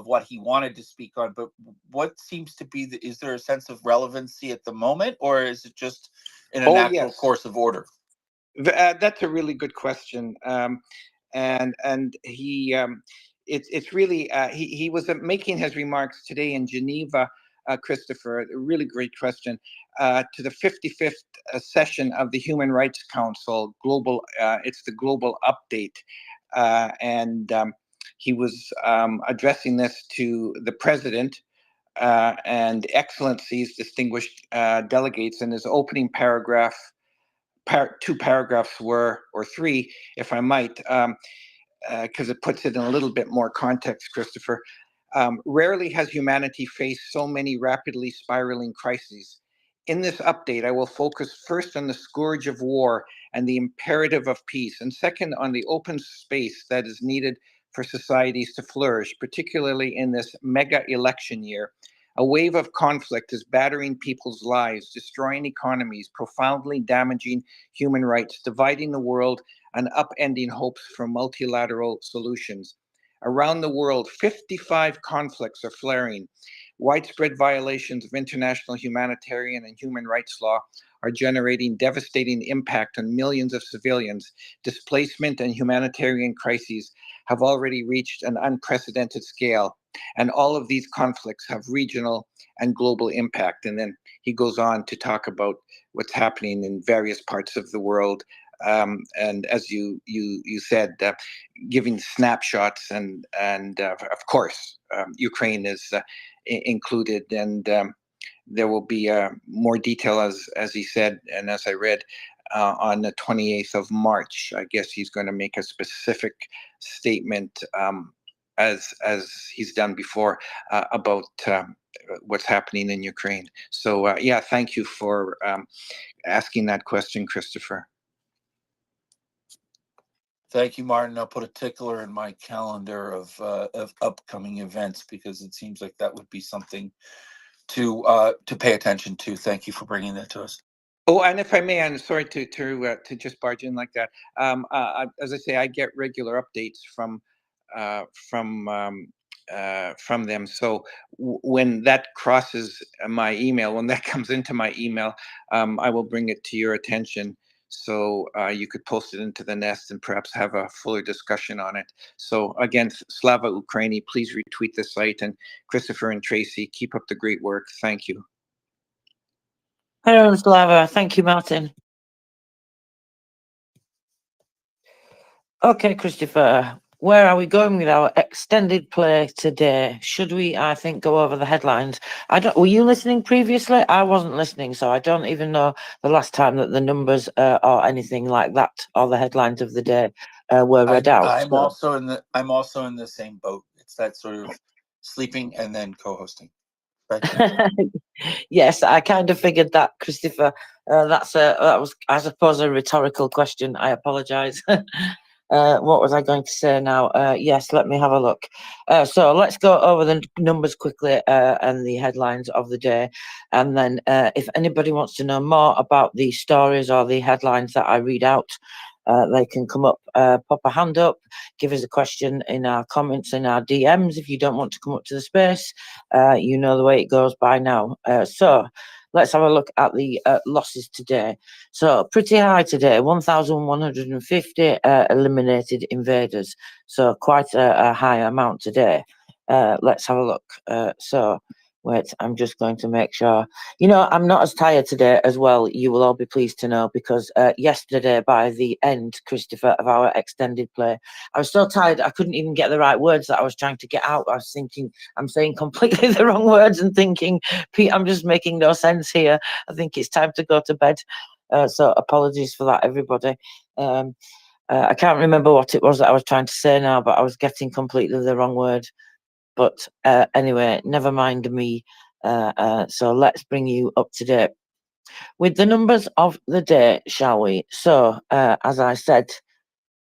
what he wanted to speak on. But what seems to be is there a sense of relevancy at the moment, or is it just in a natural course of order? That's a really good question. And he, it's really he was making his remarks today in Geneva, Christopher. A really great question, to the 55th session of the Human Rights Council global. It's the global update, and he was addressing this to the president and excellencies, distinguished delegates. In his opening paragraph, two paragraphs were, or three, if I might, because it puts it in a little bit more context, Christopher. Rarely has humanity faced so many rapidly spiraling crises. In this update, I will focus first on the scourge of war and the imperative of peace, and second on the open space that is needed for societies to flourish, particularly in this mega election year. A wave of conflict is battering people's lives, destroying economies, profoundly damaging human rights, dividing the world, and upending hopes for multilateral solutions. Around the world, 55 conflicts are flaring. Widespread violations of international humanitarian and human rights law are generating devastating impact on millions of civilians. Displacement and humanitarian crises have already reached an unprecedented scale, and all of these conflicts have regional and global impact. And then he goes on to talk about what's happening in various parts of the world. And as you said, giving snapshots, and of course, Ukraine is included, and there will be more detail, as he said, and as I read, on the 28th of March. I guess he's going to make a specific statement, as he's done before, about what's happening in Ukraine. So yeah, thank you for asking that question, Christopher. Thank you, Martin. I'll put a tickler in my calendar of upcoming events, because it seems like that would be something to pay attention to. Thank you for bringing that to us. Oh, and if I may, I'm sorry to just barge in like that. As I say, I get regular updates from them. So when that crosses my email, when that comes into my email, I will bring it to your attention. So you could post it into the nest and perhaps have a fuller discussion on it. So again, Slava Ukraini, please retweet the site. And Christopher and Tracy, keep up the great work. Thank you. Hello, Slava. Thank you, Martin. Okay, Christopher, where are we going with our extended play today? Should we, I think, go over the headlines? Were you listening previously? I wasn't listening, so I don't even know the last time that the numbers or anything like that, or the headlines of the day, were read out. I'm also in the same boat. It's that sort of sleeping and then co-hosting. Right. Yes, I kind of figured that, Christopher. That was, I suppose, a rhetorical question. I apologise. What was I going to say now? Yes, let me have a look. So let's go over the numbers quickly and the headlines of the day. And then if anybody wants to know more about the stories or the headlines that I read out, they can come up, pop a hand up, give us a question in our comments, in our DMs. If you don't want to come up to the space, you know the way it goes by now. So let's have a look at the losses today. So pretty high today, 1,150 eliminated invaders. So quite a high amount today. Let's have a look. So wait, I'm just going to make sure. You know, I'm not as tired today as well, you will all be pleased to know, because yesterday by the end, Christopher, of our extended play, I was so tired I couldn't even get the right words that I was trying to get out. I was thinking, I'm saying completely the wrong words and thinking, Pete, I'm just making no sense here. I think it's time to go to bed. So apologies for that, everybody. I can't remember what it was that I was trying to say now, but I was getting completely the wrong word. But anyway, never mind me. So let's bring you up to date with the numbers of the day, shall we? So, as I said,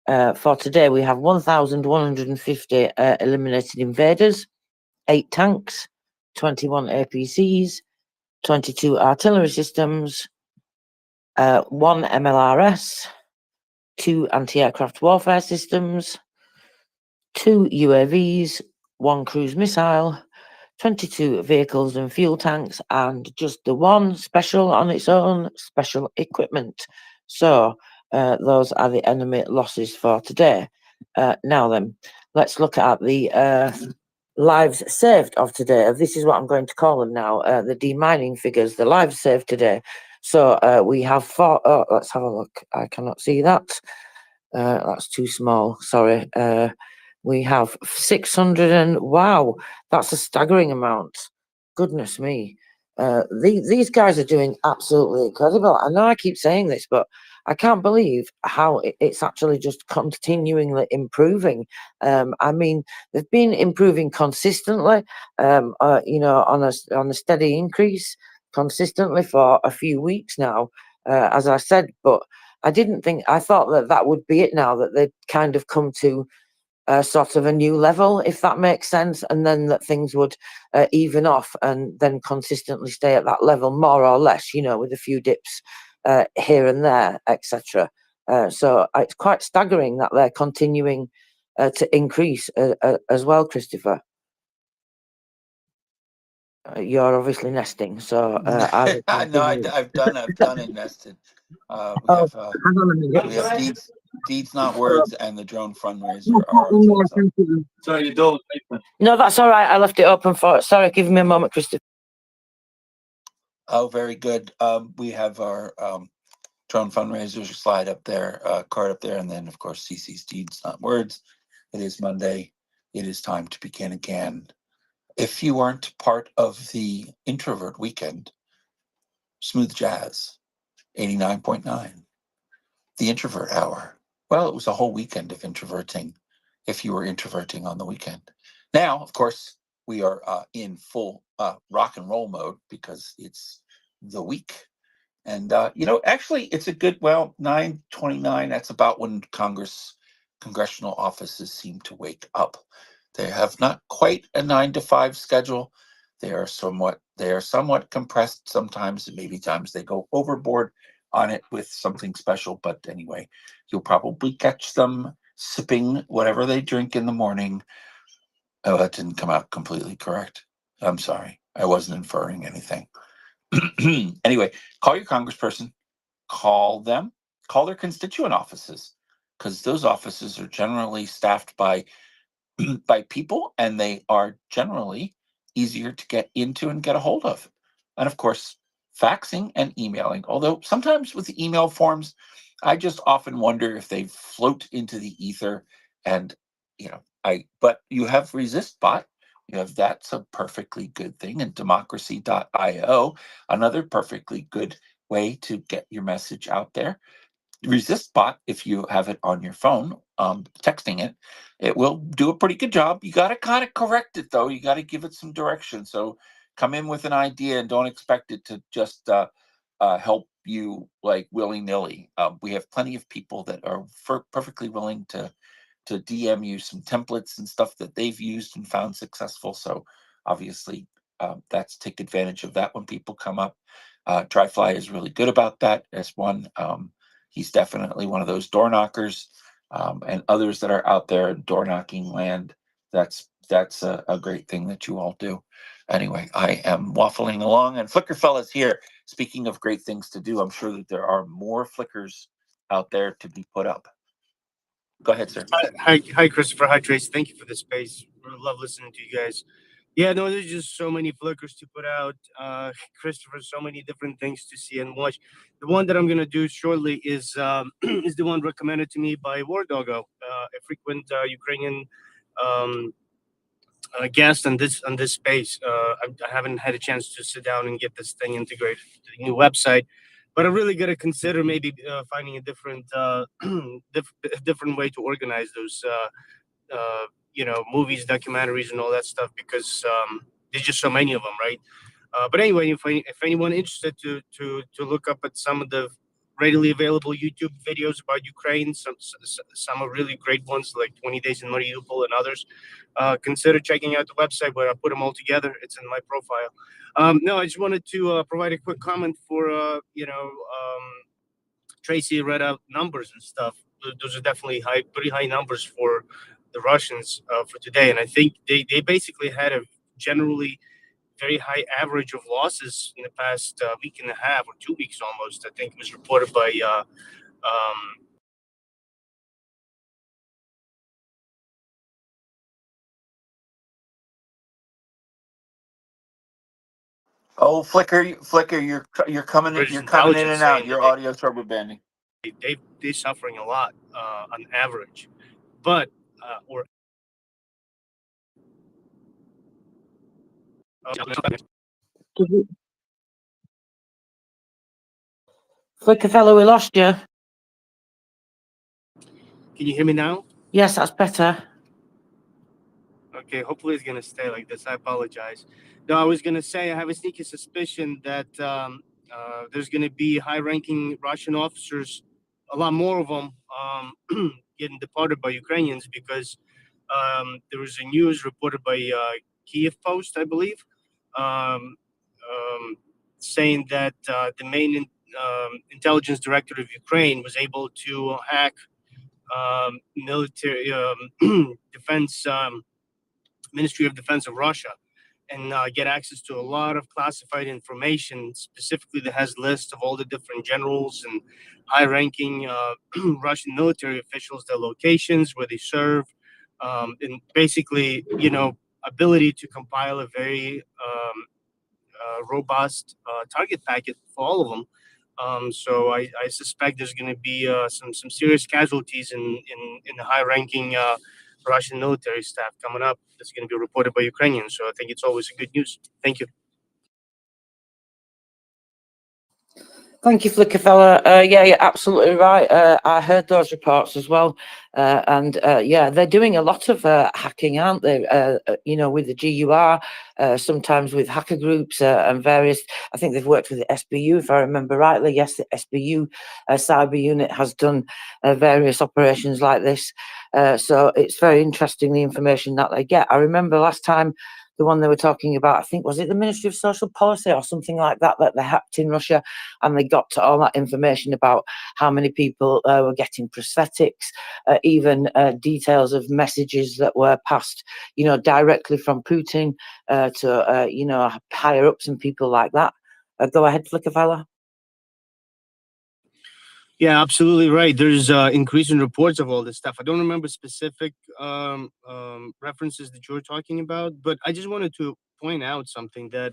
for today, we have 1,150 eliminated invaders, 8 tanks, 21 APCs, 22 artillery systems, 1 MLRS, 2 anti-aircraft warfare systems, 2 UAVs, 1 cruise missile, 22 vehicles and fuel tanks, and just the 1 special on its own, special equipment. So those are the enemy losses for today. Now then, let's look at the lives saved of today. This is what I'm going to call them now, the demining figures, the lives saved today. So we have 4, let's have a look. I cannot see that. That's too small, sorry. We have 600 and wow, that's a staggering amount. Goodness me. These guys are doing absolutely incredible. I know I keep saying this, but I can't believe how it's actually just continually improving. I mean, they've been improving consistently, you know, on a steady increase consistently for a few weeks now, as I said, but I didn't think, I thought that would be it now, that they'd kind of come to sort of a new level, if that makes sense, and then that things would even off and then consistently stay at that level, more or less, you know, with a few dips here and there, etc. So it's quite staggering that they're continuing to increase as well, Christopher. You're obviously nesting, so I know I've done and nested. We have hang on a minute. we have deeds not words and the drone fundraiser are our things up. Sorry, you don't. No, that's all right. I left it open for. Sorry, give me a moment, Christopher. Oh, very good. We have our drone fundraiser slide up there, card up there, and then of course CC's deeds not words. It is Monday. It is time to begin again. If you aren't part of the introvert weekend, Smooth Jazz, 89.9. The introvert hour. Well, it was a whole weekend of introverting if you were introverting on the weekend. Now, of course, we are in full rock and roll mode because it's the week. And, you know, actually, it's a good, well, 9:29, that's about when congressional offices seem to wake up. They have not quite a 9 to 5 schedule. They are somewhat compressed sometimes, and maybe times they go overboard on it with something special. But anyway, you'll probably catch them sipping whatever they drink in the morning. Oh, that didn't come out completely correct. I'm sorry. I wasn't inferring anything. Anyway, call your congressperson, call their constituent offices, because those offices are generally staffed by people, and they are generally easier to get into and get a hold of. And of course, faxing and emailing, although sometimes with the email forms, I just often wonder if they float into the ether. And, you know, but you have ResistBot. That's a perfectly good thing. And democracy.io, another perfectly good way to get your message out there. resist bot, if you have it on your phone, texting it, it will do a pretty good job. You got to kind of correct it though. You got to give it some direction. So come in with an idea and don't expect it to just help you like willy-nilly. We have plenty of people that are perfectly willing to DM you some templates and stuff that they've used and found successful. So obviously, that's take advantage of that when people come up. Dryfly is really good about that as one. He's definitely one of those door knockers, and others that are out there in door knocking land. That's a great thing that you all do. Anyway, I am waffling along, and Flickr Fella's here. Speaking of great things to do, I'm sure that there are more Flickrs out there to be put up. Go ahead, sir. Hi, Christopher. Hi, Trace. Thank you for the space. I love listening to you guys. Yeah, no, there's just so many Flickrs to put out. Christopher, so many different things to see and watch. The one that I'm gonna do shortly is is the one recommended to me by War Doggo, a frequent Ukrainian guest on this space. I haven't had a chance to sit down and get this thing integrated to the new website, but I really got to consider maybe finding a different different way to organize those movies, documentaries, and all that stuff, because there's just so many of them, right? But anyway, if anyone interested to look up at some of the readily available YouTube videos about Ukraine, some are really great ones like 20 Days in Mariupol and others, consider checking out the website where I put them all together. It's in my profile. No, I just wanted to provide a quick comment for Tracy read out numbers and stuff. Those are definitely pretty high numbers for the Russians for today, and I think they basically had a generally very high average of losses in the past week and a half or 2 weeks almost. I think it was reported by Oh, Flickr, you're coming in, British you're coming in intelligence and out. saying Your that audio's rubber banding. they're suffering a lot on average, but or Flickr fellow, we lost you. Can you hear me now? Yes, that's better. Okay, hopefully it's gonna stay like this. I apologize. No, I was gonna say I have a sneaky suspicion that there's gonna be high-ranking Russian officers, a lot more of them, getting deported by Ukrainians because there was a news reported by Kiev Post, I believe, um, saying that the main intelligence director of Ukraine was able to hack military defense. Ministry of Defense of Russia and get access to a lot of classified information, specifically that has lists of all the different generals and high-ranking Russian military officials, their locations, where they serve, and basically, ability to compile a very robust target packet for all of them. So I suspect there's going to be some serious casualties in the high-ranking Russian military staff coming up. That's going to be reported by Ukrainians. So I think it's always a good news. Thank you. Thank you, Flickr fella. Yeah, you're absolutely right. I heard those reports as well. And yeah, they're doing a lot of hacking, aren't they? With the GUR, sometimes with hacker groups and various. I think they've worked with the SBU, if I remember rightly. Yes, the SBU cyber unit has done various operations like this. So it's very interesting, the information that they get. I remember last time, the one they were talking about, I think, was it the Ministry of Social Policy or something like that, that they hacked in Russia, and they got to all that information about how many people were getting prosthetics, even details of messages that were passed, directly from Putin to, higher ups and people like that. Go ahead, Flickr fella. Yeah, absolutely right. There's increasing reports of all this stuff. I don't remember specific references that you're talking about, but I just wanted to point out something that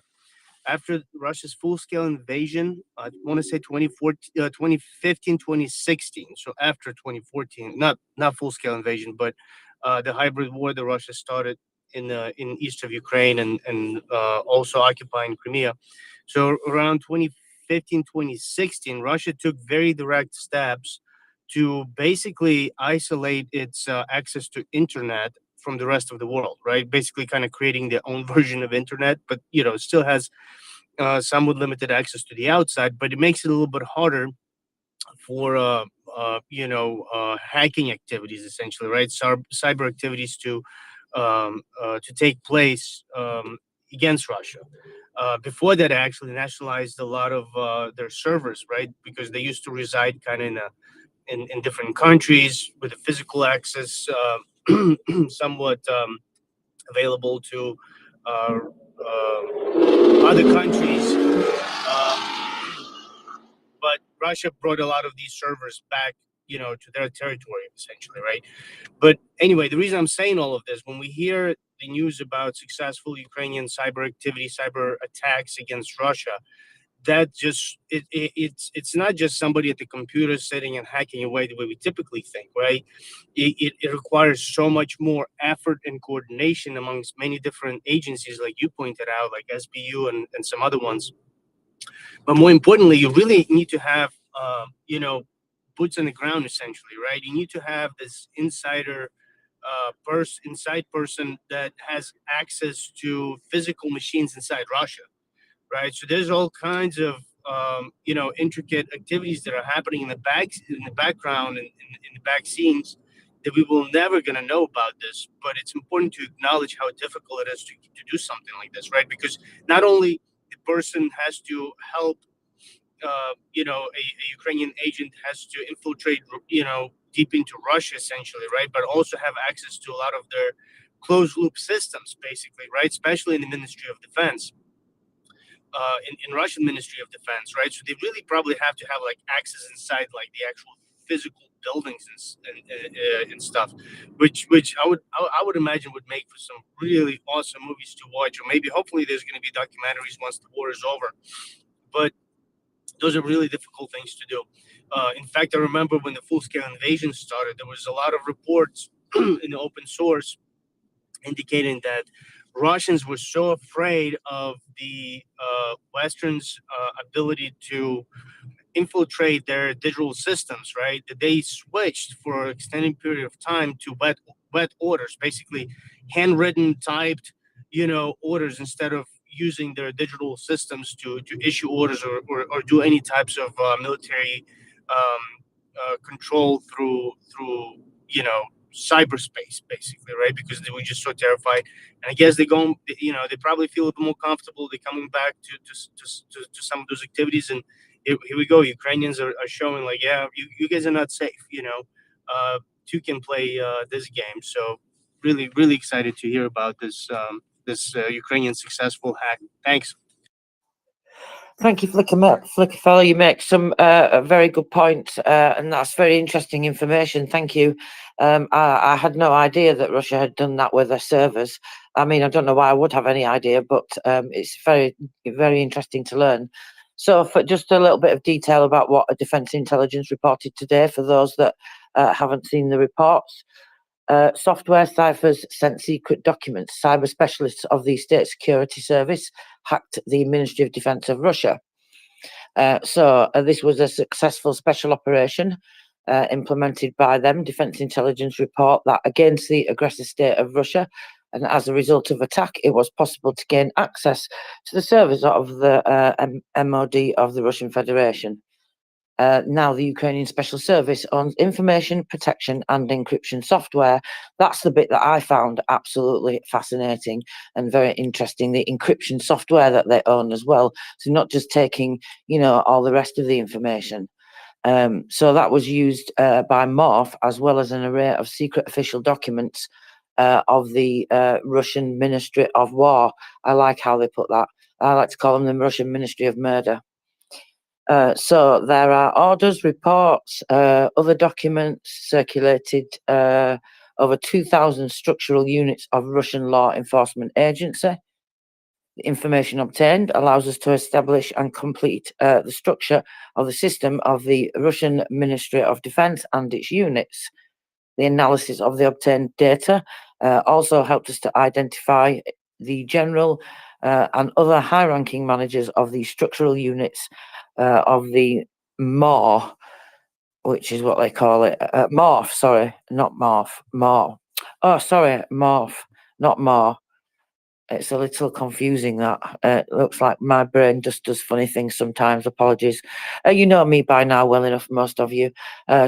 after Russia's full-scale invasion, I want to say 2015, 2016. So after 2014, not full-scale invasion, but the hybrid war that Russia started in east of Ukraine and also occupying Crimea. So around 2015, 2016, Russia took very direct steps to basically isolate its access to internet from the rest of the world, right? Basically, kind of creating their own version of internet, but still has somewhat limited access to the outside. But it makes it a little bit harder for hacking activities, essentially, right? Cyber activities to take place against Russia. Before that, I actually nationalized a lot of their servers, right? Because they used to reside kind of in different countries with a physical access somewhat available to other countries. But Russia brought a lot of these servers back, to their territory, essentially, right? But anyway, the reason I'm saying all of this, when we hear the news about successful Ukrainian cyber activity, cyber attacks against Russia, that just it's not just somebody at the computer sitting and hacking away the way we typically think, right? It requires so much more effort and coordination amongst many different agencies, like you pointed out, like SBU and some other ones. But more importantly, you really need to have boots on the ground, essentially, right? You need to have this inside person that has access to physical machines inside Russia, right? So there's all kinds of intricate activities that are happening in the background, and in the back scenes that we will never gonna know about this. But it's important to acknowledge how difficult it is to do something like this, right? Because not only the person has to help, a Ukrainian agent has to infiltrate, deep into Russia, essentially, right? But also have access to a lot of their closed loop systems, basically, right? Especially in the Ministry of Defense. In Russian Ministry of Defense, right? So they really probably have to have like access inside like the actual physical buildings and stuff, which I would imagine would make for some really awesome movies to watch, or maybe hopefully there's going to be documentaries once the war is over. But those are really difficult things to do. In fact, I remember when the full-scale invasion started, there was a lot of reports in the open source indicating that Russians were so afraid of the Western's ability to infiltrate their digital systems, right, that they switched for an extended period of time to wet orders, basically handwritten, typed, orders, instead of using their digital systems to issue orders or do any types of military control through cyberspace, basically, right? Because they were just so terrified. And I guess they probably feel a little more comfortable. They're coming back to some of those activities. And here we go. Ukrainians are showing like, yeah, you guys are not safe. Two can play this game. So really, really excited to hear about this Ukrainian successful hack. Thanks. Thank you, Flicker Fellow. You make some very good points, and that's very interesting information. Thank you. I had no idea that Russia had done that with their servers. I mean, I don't know why I would have any idea, but it's very, very interesting to learn. So, for just a little bit of detail about what a Defence Intelligence reported today, for those that haven't seen the reports. Software ciphers sent secret documents. Cyber specialists of the State Security Service hacked the Ministry of Defense of Russia. So this was a successful special operation implemented by them. Defense Intelligence report that against the aggressive state of Russia, and as a result of attack, it was possible to gain access to the servers of the MOD of the Russian Federation. Now the Ukrainian Special Service owns information protection and encryption software. That's the bit that I found absolutely fascinating and very interesting, the encryption software that they own as well. So not just taking, all the rest of the information. So that was used by Morph, as well as an array of secret official documents of the Russian Ministry of War. I like how they put that. I like to call them the Russian Ministry of Murder. So there are orders, reports, other documents circulated, over 2,000 structural units of Russian law enforcement agency. The information obtained allows us to establish and complete the structure of the system of the Russian Ministry of Defense and its units. The analysis of the obtained data also helped us to identify the general and other high-ranking managers of the structural units of the MOR, which is what they call it. Morph, sorry, not morph, more. Oh, sorry, morph, not more. It's a little confusing that. It looks like my brain just does funny things sometimes. Apologies. You know me by now well enough, most of you.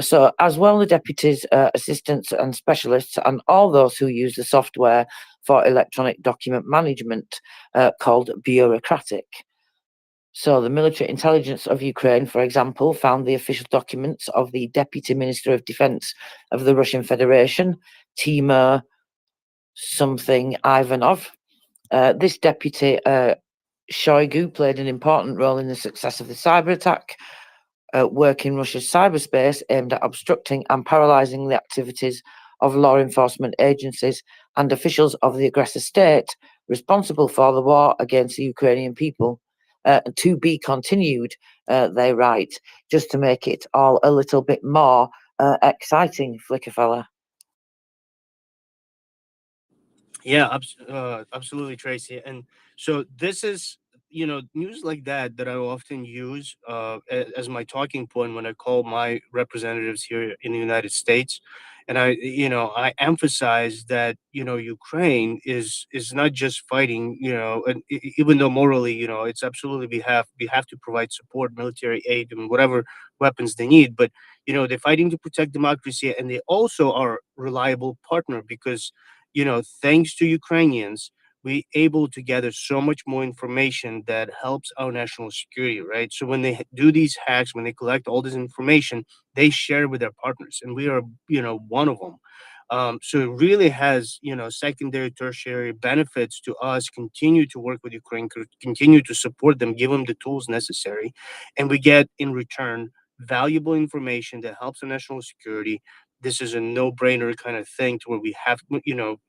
So as well, the deputies, assistants and specialists and all those who use the software for electronic document management called bureaucratic. So the military intelligence of Ukraine, for example, found the official documents of the Deputy Minister of Defense of the Russian Federation, Timur something Ivanov. This deputy, Shoigu, played an important role in the success of the cyber attack, work in Russia's cyberspace aimed at obstructing and paralysing the activities of law enforcement agencies and officials of the aggressor state responsible for the war against the Ukrainian people. To be continued, they write, just to make it all a little bit more exciting, Flickerfella. Yeah, absolutely, Tracy. And so this is, news like that I often use as my talking point when I call my representatives here in the United States. And I emphasize that, Ukraine is not just fighting, and even though morally, it's absolutely we have to provide support, military aid, and whatever weapons they need. But, they're fighting to protect democracy, and they also are a reliable partner because thanks to Ukrainians, we able to gather so much more information that helps our national security, right? So when they do these hacks, when they collect all this information, they share with their partners, and we are, one of them. So it really has, secondary, tertiary benefits to us. Continue to work with Ukraine, continue to support them, give them the tools necessary, and we get in return valuable information that helps our national security. This is a no-brainer kind of thing to where we have,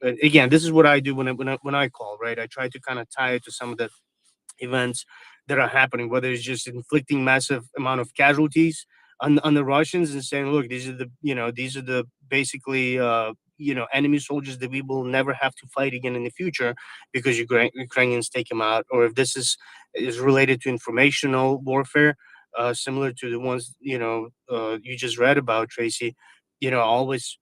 again, this is what I do when I call, right? I try to kind of tie it to some of the events that are happening, whether it's just inflicting massive amount of casualties on the Russians and saying, look, these are the basically enemy soldiers that we will never have to fight again in the future because Ukrainians take them out, or if this is related to informational warfare, similar to the ones you just read about, Tracy. Always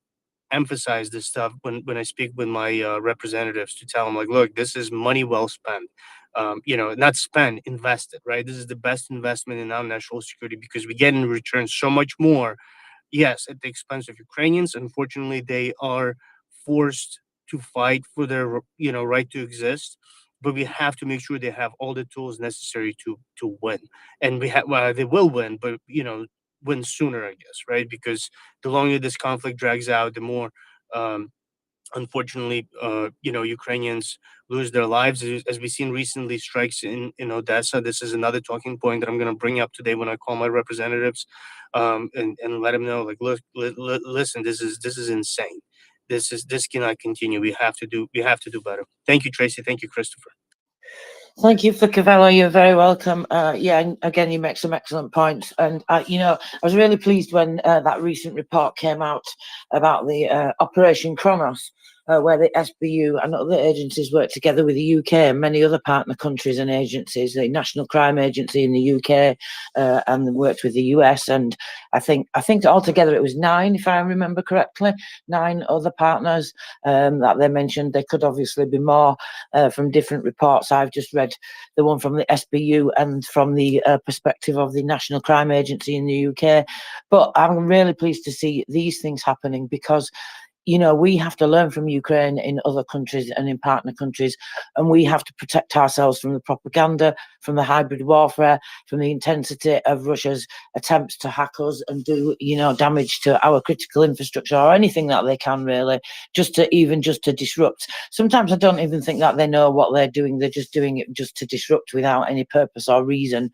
emphasize this stuff when I speak with my representatives to tell them, like, look, this is money well spent. Not spent, invested, right? This is the best investment in our national security because we get in return so much more. Yes, at the expense of Ukrainians. Unfortunately, they are forced to fight for their right to exist. But we have to make sure they have all the tools necessary to win, and they will win, but win sooner, I guess, right? Because the longer this conflict drags out, the more unfortunately, Ukrainians lose their lives, as we've seen recently strikes in Odessa. This is another talking point that I'm going to bring up today when I call my representatives, and let them know, like, look, listen, this is insane. This cannot continue. We have to do better. Thank you, Tracy. Thank you, Christopher. Thank you, Flickerfella. You're very welcome. Yeah, and again, you make some excellent points. And, I was really pleased when that recent report came out about the Operation Kronos, where the SBU and other agencies work together with the UK and many other partner countries and agencies, the National Crime Agency in the UK, and worked with the US. And I think altogether it was 9, if I remember correctly, 9 other partners that they mentioned. There could obviously be more from different reports. I've just read the one from the SBU and from the perspective of the National Crime Agency in the UK. But I'm really pleased to see these things happening because we have to learn from Ukraine in other countries and in partner countries, and we have to protect ourselves from the propaganda, from the hybrid warfare, from the intensity of Russia's attempts to hack us and do, damage to our critical infrastructure or anything that they can, really, just to disrupt. Sometimes I don't even think that they know what they're doing. They're just doing it just to disrupt without any purpose or reason,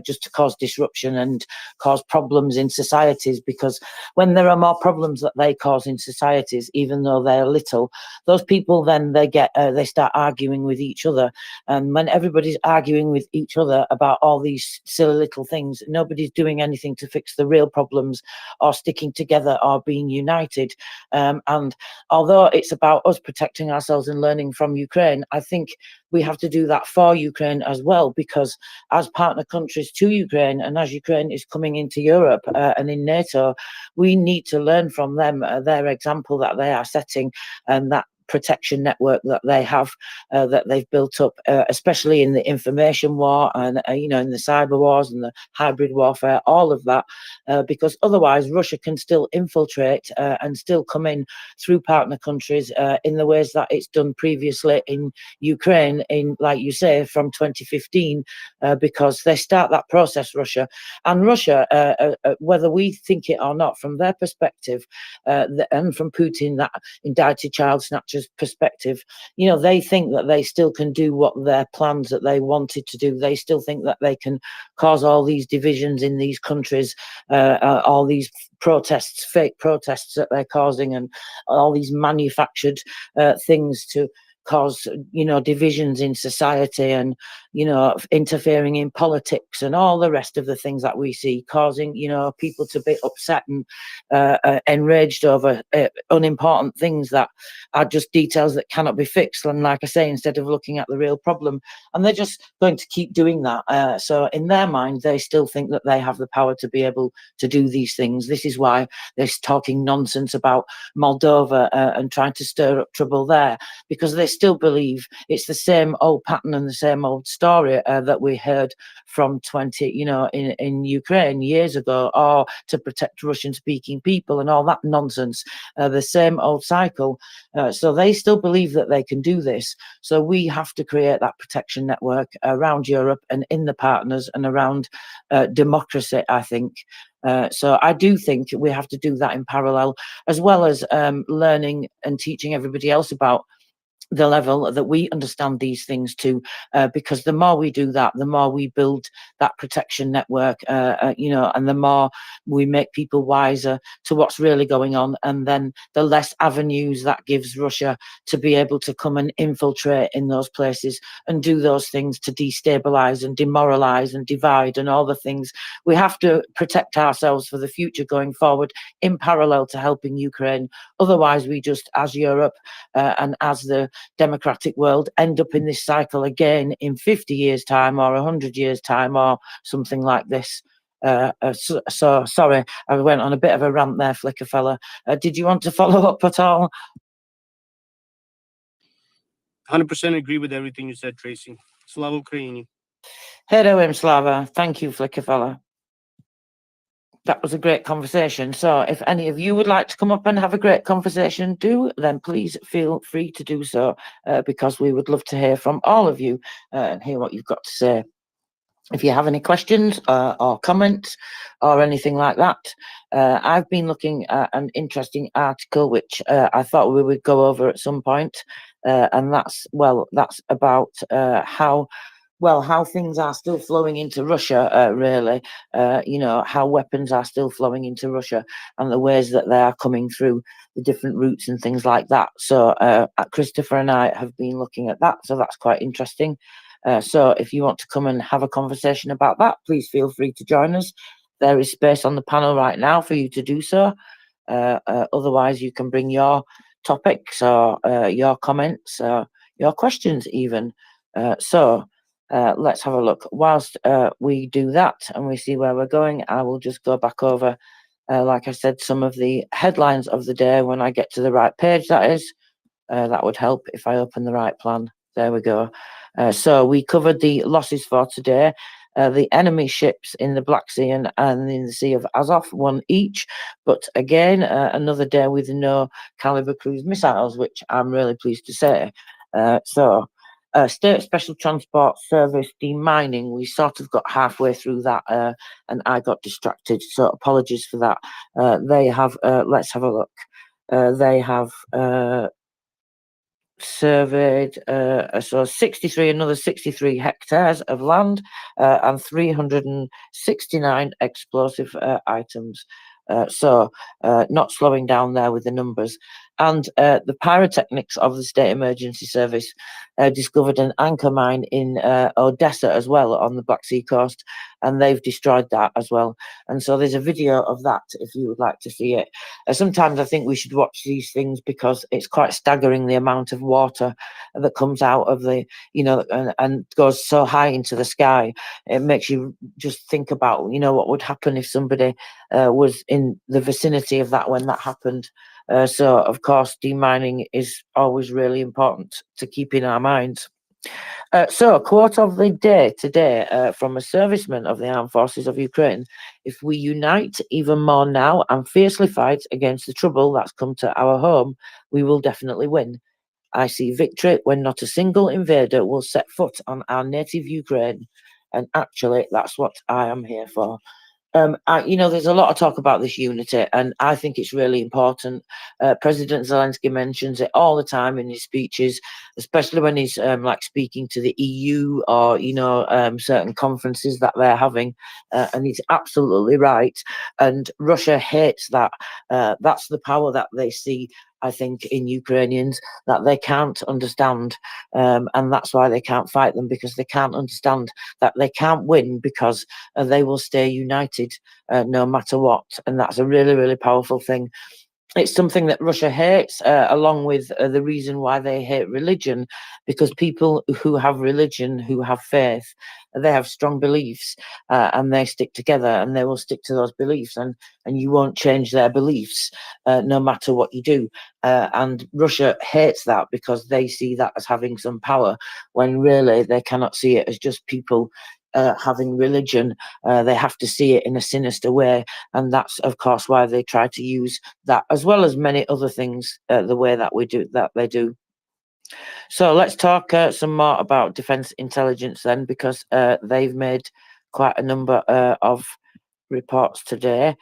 just to cause disruption and cause problems in societies, because when there are more problems that they cause in societies, even though they're little, those people then they start arguing with each other, and when everybody's arguing with each other about all these silly little things. Nobody's doing anything to fix the real problems or sticking together or being united. And although it's about us protecting ourselves and learning from Ukraine, I think we have to do that for Ukraine as well, because as partner countries to Ukraine, and as Ukraine is coming into Europe and in NATO, we need to learn from them, their example that they are setting, and that protection network that they have, that they've built up, especially in the information war and in the cyber wars and the hybrid warfare, all of that, because otherwise Russia can still infiltrate and still come in through partner countries in the ways that it's done previously in Ukraine, in, like you say, from 2015, because they start that process, Russia. And Russia, whether we think it or not, from their perspective, and from Putin, that indicted child snatchers perspective, they think that they still can do what their plans that they wanted to do. They still think that they can cause all these divisions in these countries, all these protests, fake protests that they're causing, and all these manufactured things to cause divisions in society, and interfering in politics and all the rest of the things that we see, causing people to be upset and enraged over unimportant things that are just details that cannot be fixed, and like I say, instead of looking at the real problem. And they're just going to keep doing that, so in their mind they still think that they have the power to be able to do these things. This is why they're talking nonsense about Moldova and trying to stir up trouble there, because they still believe it's the same old pattern and the same old story that we heard from in Ukraine years ago, or to protect Russian speaking people and all that nonsense, the same old cycle. So they still believe that they can do this. So we have to create that protection network around Europe and in the partners and around democracy, I think. So I do think we have to do that in parallel, as well as learning and teaching everybody else about the level that we understand these things to, because the more we do that, the more we build that protection network, and the more we make people wiser to what's really going on, and then the less avenues that gives Russia to be able to come and infiltrate in those places and do those things to destabilize and demoralize and divide and all the things. We have to protect ourselves for the future going forward in parallel to helping Ukraine. Otherwise, we just, as Europe and as the democratic world, end up in this cycle again in 50 years time or 100 years time or something like this. So sorry, I went on a bit of a rant there, Flicker fella. Did you want to follow up at all? 100% agree with everything you said, Tracy. Slava Ukraini. Heroim Slava. Thank you, Flicker fella. That was a great conversation. So if any of you would like to come up and have a great conversation, then please feel free to do so, because we would love to hear from all of you and hear what you've got to say. If you have any questions or comments or anything like that, I've been looking at an interesting article which I thought we would go over at some point, and that's about how things are still flowing into Russia, really, how weapons are still flowing into Russia and the ways that they are coming through the different routes and things like that. So Christopher and I have been looking at that, so that's quite interesting. So if you want to come and have a conversation about that, please feel free to join us. There is space on the panel right now for you to do so. Otherwise, you can bring your topics or your comments, your questions even. So let's have a look. Whilst we do that and we see where we're going, I will just go back over, like I said, some of the headlines of the day when I get to the right page, that is. That would help if I open the right plan. There we go. So we covered the losses for today. The enemy ships in the Black Sea and in the Sea of Azov, one each. But again, another day with no caliber cruise missiles, which I'm really pleased to say. State Special Transport Service demining, we sort of got halfway through that and I got distracted, so apologies for that. They have, let's have a look. They have surveyed so 63 hectares of land and 369 explosive items. So not slowing down there with the numbers. And the pyrotechnics of the State Emergency Service discovered an anchor mine in Odessa as well on the Black Sea coast, and they've destroyed that as well. And so there's a video of that if you would like to see it. Sometimes I think we should watch these things because it's quite staggering the amount of water that comes out of the, and goes so high into the sky. It makes you just think about, what would happen if somebody was in the vicinity of that when that happened. So, of course, demining is always really important to keep in our minds. So, quote of the day today from a serviceman of the Armed Forces of Ukraine: "If we unite even more now and fiercely fight against the trouble that's come to our home, we will definitely win. I see victory when not a single invader will set foot on our native Ukraine. And actually, that's what I am here for." There's a lot of talk about this unity, and I think it's really important. President Zelensky mentions it all the time in his speeches, especially when he's speaking to the EU or certain conferences that they're having, and he's absolutely right. And Russia hates that. That's the power that they see, I think, in Ukrainians, that they can't understand, and that's why they can't fight them, because they can't understand that they can't win, because they will stay united no matter what. And that's a really, really powerful thing. It's something that Russia hates, along with the reason why they hate religion, because people who have religion, who have faith, they have strong beliefs, and they stick together, and they will stick to those beliefs, and you won't change their beliefs no matter what you do. And Russia hates that because they see that as having some power, when really they cannot see it as just people having religion. They have to see it in a sinister way, and that's of course why they try to use that, as well as many other things, the way that they do. So let's talk some more about defence intelligence then, because they've made quite a number of reports today.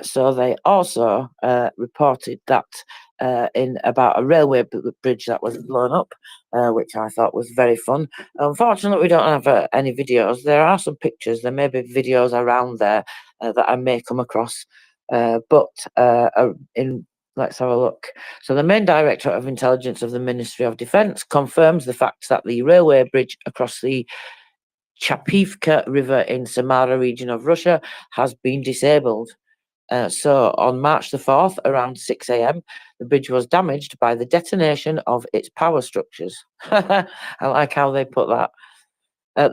So they also reported that in about a railway bridge that was blown up, which I thought was very fun. Unfortunately, we don't have any videos. There are some pictures. There may be videos around there that I may come across. Let's have a look. So the main director of intelligence of the Ministry of Defence confirms the fact that the railway bridge across the Chapivka River in Samara region of Russia has been disabled. So on March the 4th, around 6 a.m., the bridge was damaged by the detonation of its power structures. I like how they put that.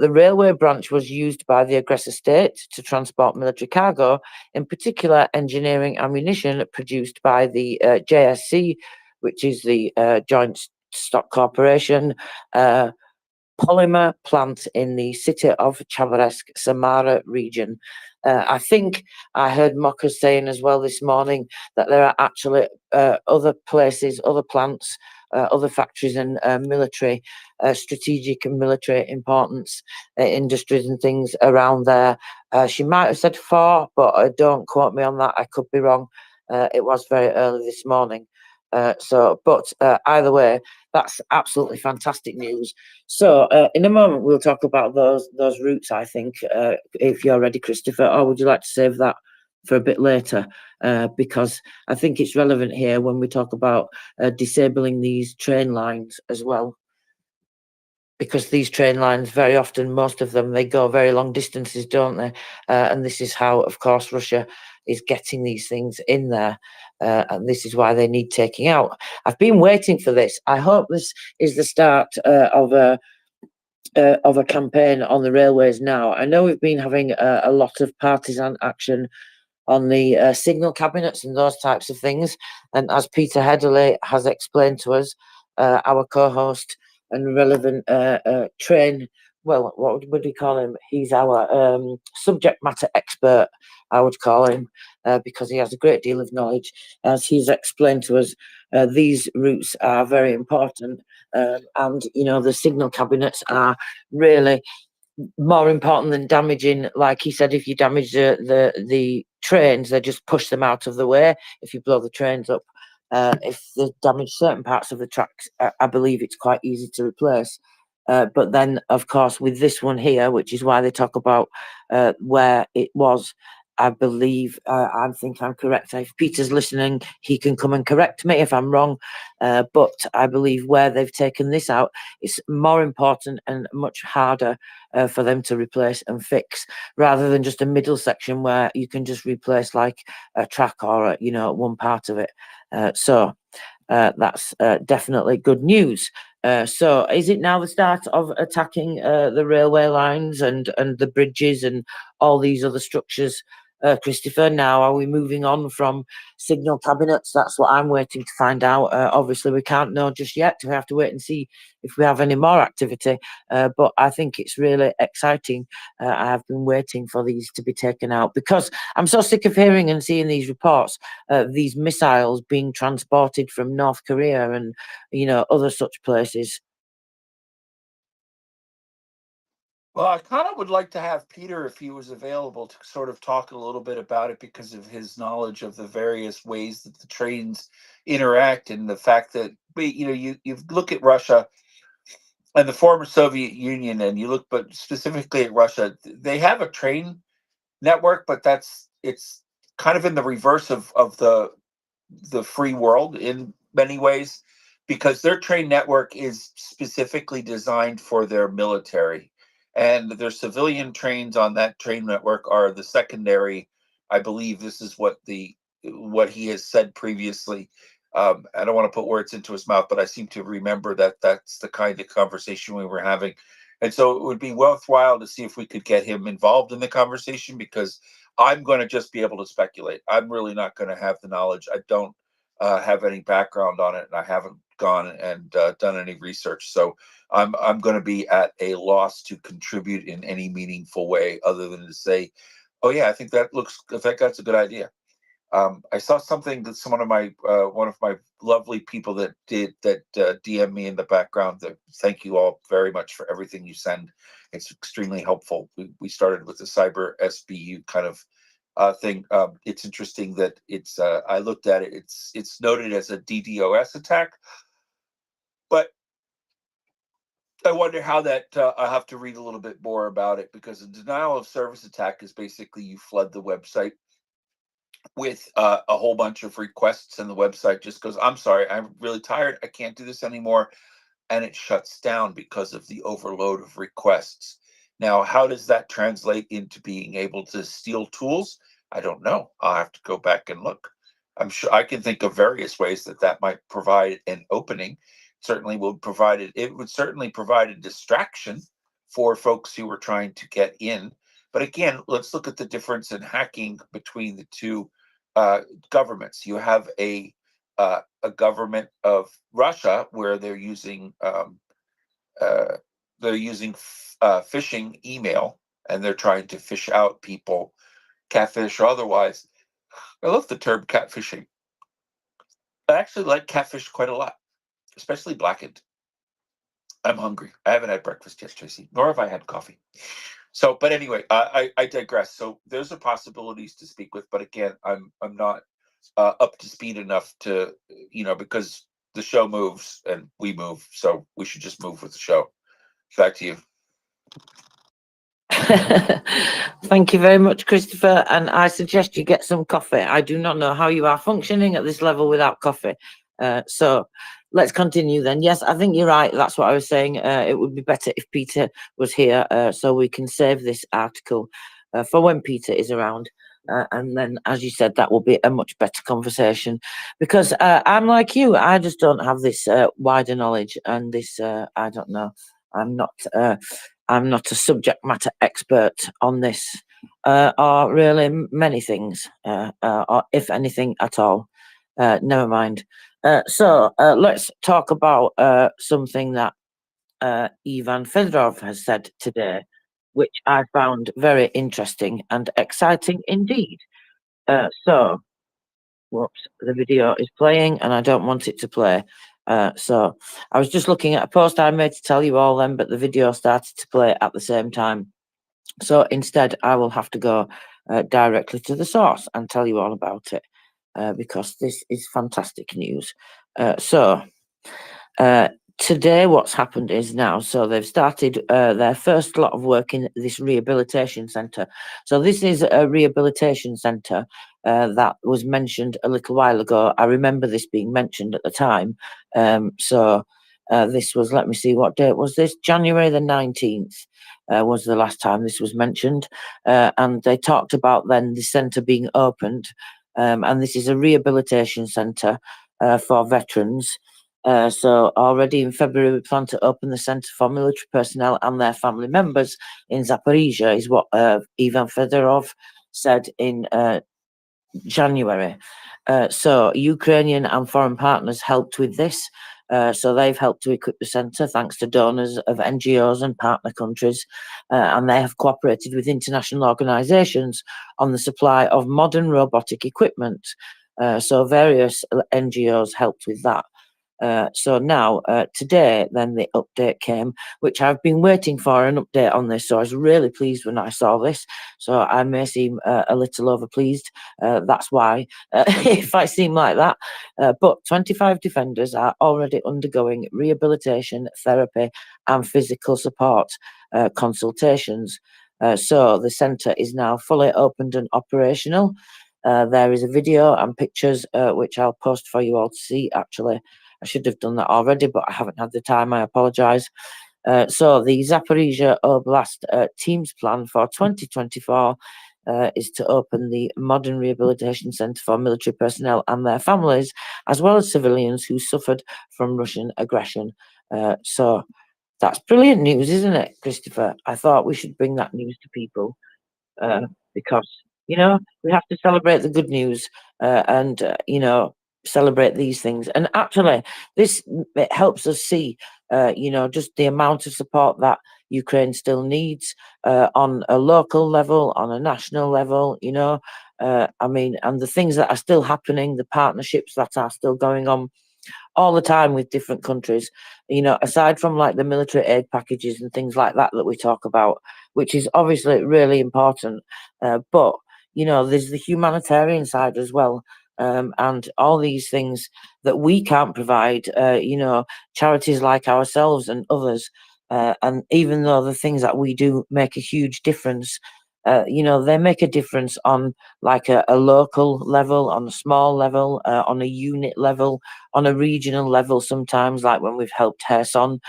The railway branch was used by the aggressor state to transport military cargo, in particular engineering ammunition produced by the JSC, which is the Joint Stock Corporation, polymer plant in the city of Chabarovsk, Samara region. I think I heard mockers saying as well this morning that there are actually other places, other plants, other factories and military, strategic and military importance industries and things around there. She might have said 4, but don't quote me on that. I could be wrong. It was very early this morning. Either way, that's absolutely fantastic news. So in a moment, we'll talk about those routes, I think, if you're ready, Christopher, or would you like to save that for a bit later? Because I think it's relevant here when we talk about disabling these train lines as well. Because these train lines, very often, most of them, they go very long distances, don't they? And this is how, of course, Russia is getting these things in there. And this is why they need taking out. I've been waiting for this. I hope this is the start of a campaign on the railways now. I know we've been having a lot of partisan action on the signal cabinets and those types of things. And as Peter Headley has explained to us, our co-host and relevant train, well, what would we call him? He's our subject matter expert, I would call him, because he has a great deal of knowledge. As he's explained to us, these routes are very important, and the signal cabinets are really more important than damaging. Like he said, if you damage the trains, they just push them out of the way. If you blow the trains up, if they damage certain parts of the tracks, I believe it's quite easy to replace. But then, of course, with this one here, which is why they talk about where it was I believe, I think I'm correct. If Peter's listening, he can come and correct me if I'm wrong. But I believe where they've taken this out, it's more important and much harder for them to replace and fix, rather than just a middle section where you can just replace like a track or one part of it. So that's definitely good news. So is it now the start of attacking the railway lines and the bridges and all these other structures, Christopher? Now are we moving on from signal cabinets? That's what I'm waiting to find out. Obviously we can't know just yet. We have to wait and see if we have any more activity, but I think it's really exciting. I have been waiting for these to be taken out because I'm so sick of hearing and seeing these reports, these missiles being transported from North Korea and other such places. Well, I kind of would like to have Peter, if he was available, to sort of talk a little bit about it because of his knowledge of the various ways that the trains interact and the fact that you look at Russia and the former Soviet Union, and you look, but specifically at Russia, they have a train network, but it's kind of in the reverse of the free world in many ways, because their train network is specifically designed for their military, and their civilian trains on that train network are the secondary. I believe this is what he has said previously. I don't want to put words into his mouth, but I seem to remember that that's the kind of conversation we were having. And so it would be worthwhile to see if we could get him involved in the conversation, because I'm going to just be able to speculate. I'm really not going to have the knowledge. I don't have any background on it, and I haven't gone and done any research. So I'm going to be at a loss to contribute in any meaningful way, other than to say, "Oh yeah, I think that's a good idea." I saw something that one of my lovely people that DM me in the background. That thank you all very much for everything you send. It's extremely helpful. We started with the cyber SBU kind of thing. It's interesting that I looked at it. It's noted as a DDoS attack, but I wonder how that. I have to read a little bit more about it, because a denial of service attack is basically you flood the website with a whole bunch of requests, and the website just goes, "I'm sorry, I'm really tired. I can't do this anymore." And it shuts down because of the overload of requests. Now, how does that translate into being able to steal tools? I don't know. I'll have to go back and look. I'm sure I can think of various ways that might provide an opening. Certainly would provide it. It would certainly provide a distraction for folks who were trying to get in. But again, let's look at the difference in hacking between the two governments. You have a government of Russia where they're using phishing email, and they're trying to fish out people, catfish or otherwise. I love the term catfishing. I actually like catfish quite a lot, especially blackened. I'm hungry. I haven't had breakfast yet, Tracy, nor have I had coffee. So, but anyway, I digress. So there's the possibilities to speak with, but again, I'm not up to speed enough to, because the show moves and we move, so we should just move with the show. Back to you. Thank you very much, Christopher. And I suggest you get some coffee. I do not know how you are functioning at this level without coffee. So let's continue then. Yes, I think you're right. That's what I was saying. It would be better if Peter was here, so we can save this article for when Peter is around. And then, as you said, that will be a much better conversation, because I'm like you. I just don't have this wider knowledge and this, I don't know. I'm not a subject matter expert on this, or really many things, or if anything at all. Never mind. So let's talk about something that Ivan Fedorov has said today, which I found very interesting and exciting indeed. So, whoops, the video is playing and I don't want it to play. So I was just looking at a post I made to tell you all then, but the video started to play at the same time. So instead, I will have to go directly to the source and tell you all about it, because this is fantastic news. So today what's happened is now, so they've started their first lot of work in this rehabilitation centre. So this is a rehabilitation centre that was mentioned a little while ago. I remember this being mentioned at the time. This was, let me see, what date was this? January the 19th was the last time this was mentioned. And they talked about then the centre being opened. And this is a rehabilitation centre for veterans. So already in February, we plan to open the Centre for Military Personnel and their family members in Zaporizhia, is what Ivan Fedorov said in January. So Ukrainian and foreign partners helped with this. So they've helped to equip the centre thanks to donors of NGOs and partner countries. And they have cooperated with international organisations on the supply of modern robotic equipment. So various NGOs helped with that. So now, today, then the update came, which I've been waiting for an update on this. So I was really pleased when I saw this. So I may seem a little overpleased. That's why, if I seem like that. But 25 defenders are already undergoing rehabilitation, therapy, and physical support consultations. So the centre is now fully opened and operational. There is a video and pictures which I'll post for you all to see, actually. I should have done that already, but I haven't had the time. I apologise. So the Zaporizhia Oblast team's plan for 2024 is to open the modern rehabilitation centre for military personnel and their families, as well as civilians who suffered from Russian aggression. So that's brilliant news, isn't it, Christopher? I thought we should bring that news to people because, you know, we have to celebrate the good news and, you know, celebrate these things. And actually, it helps us see, you know, just the amount of support that Ukraine still needs on a local level, on a national level, you know. I mean, and the things that are still happening, the partnerships that are still going on all the time with different countries, you know, aside from like the military aid packages and things like that that we talk about, which is obviously really important. But, you know, there's the humanitarian side as well. And all these things that we can't provide, you know, charities like ourselves and others. And even though the things that we do make a huge difference, you know, they make a difference on like a local level, on a small level, on a unit level, on a regional level sometimes, like when we've helped Kherson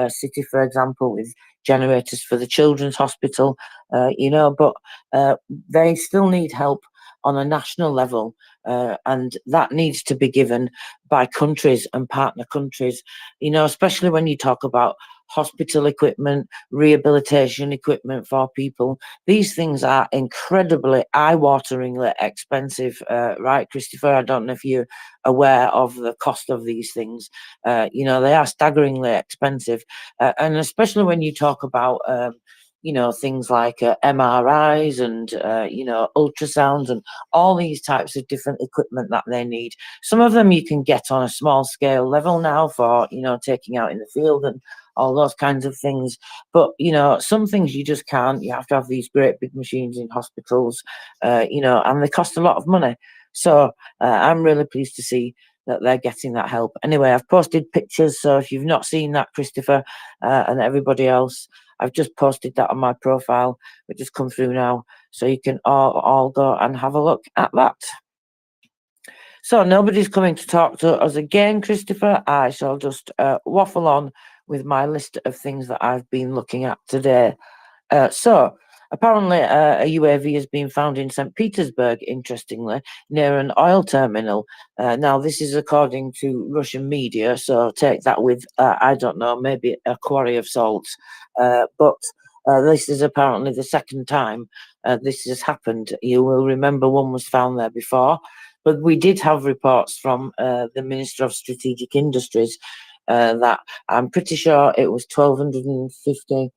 City, for example, with generators for the Children's Hospital, you know, but they still need help on a national level, and that needs to be given by countries and partner countries, you know, especially when you talk about hospital equipment, rehabilitation equipment for people. These things are incredibly eye-wateringly expensive, right, Christopher? I don't know if you're aware of the cost of these things. You know, they are staggeringly expensive, and especially when you talk about you know, things like MRIs and, you know, ultrasounds and all these types of different equipment that they need. Some of them you can get on a small scale level now for, you know, taking out in the field and all those kinds of things. But, you know, some things you just can't. You have to have these great big machines in hospitals, you know, and they cost a lot of money. So I'm really pleased to see that they're getting that help. Anyway, I've posted pictures. So if you've not seen that, Christopher and everybody else, I've just posted that on my profile, which has come through now. So you can all go and have a look at that. So nobody's coming to talk to us again, Christopher. I shall just waffle on with my list of things that I've been looking at today. So apparently a UAV has been found in St. Petersburg, interestingly, near an oil terminal. Now, this is according to Russian media, so take that with, I don't know, maybe a quarry of salt. But this is apparently the second time this has happened. You will remember one was found there before. But we did have reports from the Minister of Strategic Industries that I'm pretty sure it was 1,250,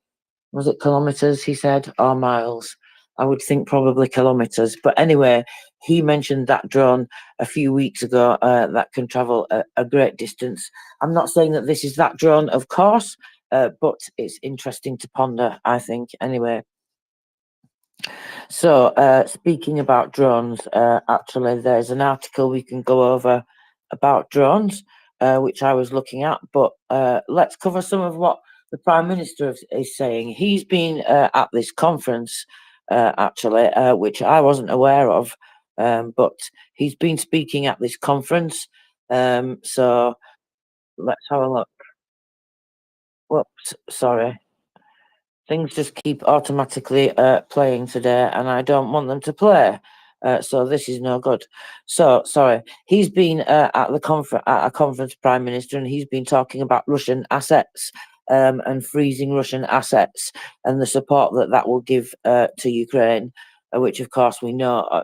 was it kilometres, he said, or miles? I would think probably kilometres. But anyway, he mentioned that drone a few weeks ago that can travel a great distance. I'm not saying that this is that drone, of course, but it's interesting to ponder, I think, anyway. So, speaking about drones, actually, there's an article we can go over about drones, which I was looking at. But let's cover some of what the Prime Minister is saying. He's been at this conference, actually, which I wasn't aware of, but he's been speaking at this conference. So let's have a look. Whoops, sorry. Things just keep automatically playing today, and I don't want them to play. So this is no good. So sorry. He's been at a conference, Prime Minister, and he's been talking about Russian assets and freezing Russian assets and the support that will give to Ukraine, which of course we know.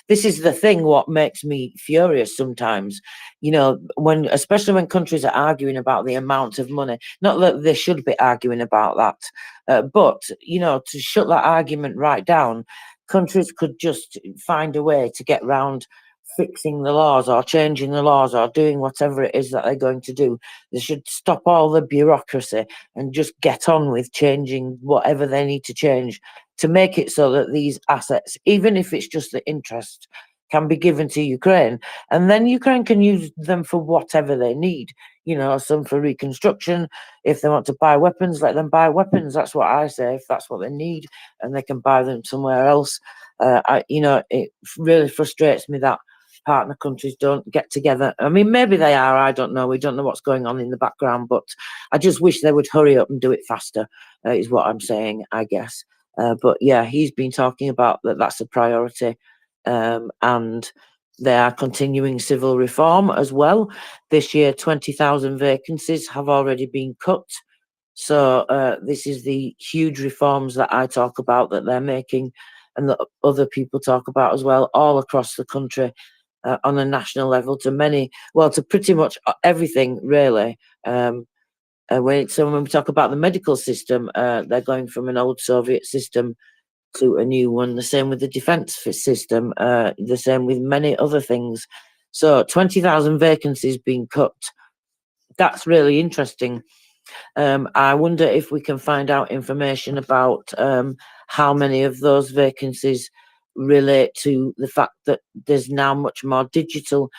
This is the thing. What makes me furious sometimes, especially when countries are arguing about the amount of money. Not that they should be arguing about that, but to shut that argument right down, countries could just find a way to get round fixing the laws or changing the laws or doing whatever it is that they're going to do. They should stop all the bureaucracy and just get on with changing whatever they need to change to make it so that these assets, even if it's just the interest, can be given to Ukraine. And then Ukraine can use them for whatever they need. Some for reconstruction. If they want to buy weapons, let them buy weapons. That's what I say, if that's what they need, and they can buy them somewhere else. It really frustrates me that partner countries don't get together. I mean, maybe they are, I don't know. We don't know what's going on in the background, but I just wish they would hurry up and do it faster, is what I'm saying, I guess. But yeah, he's been talking about that's a priority, and they are continuing civil reform as well. This year, 20,000 vacancies have already been cut. So this is the huge reforms that I talk about that they're making and that other people talk about as well, all across the country on a national level to pretty much everything, really. When we talk about the medical system, they're going from an old Soviet system to a new one. The same with the defence system. The same with many other things. So 20,000 vacancies being cut. That's really interesting. I wonder if we can find out information about how many of those vacancies relate to the fact that there's now much more digital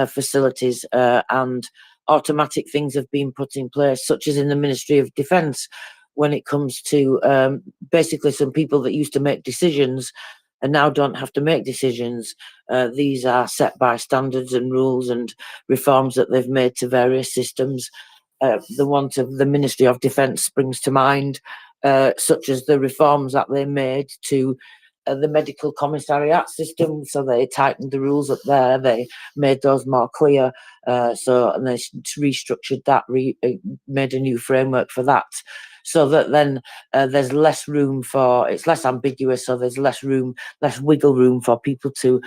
facilities and automatic things have been put in place, such as in the Ministry of Defence, when it comes to basically some people that used to make decisions and now don't have to make decisions. These are set by standards and rules and reforms that they've made to various systems. The one of the Ministry of Defence springs to mind, such as the reforms that they made to the medical commissariat system. So they tightened the rules up there. They made those more clear. And they restructured that, made a new framework for that. So that then there's less room it's less ambiguous. So there's less wiggle room for people to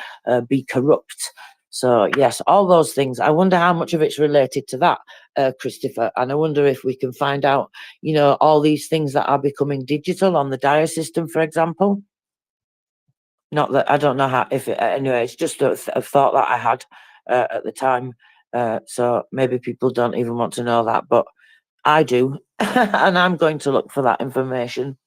be corrupt. So yes, all those things. I wonder how much of it's related to that, Christopher. And I wonder if we can find out, all these things that are becoming digital on the DIA system, for example. Not that I don't know how. Anyway, it's just a thought that I had at the time. So maybe people don't even want to know that, but I do, and I'm going to look for that information.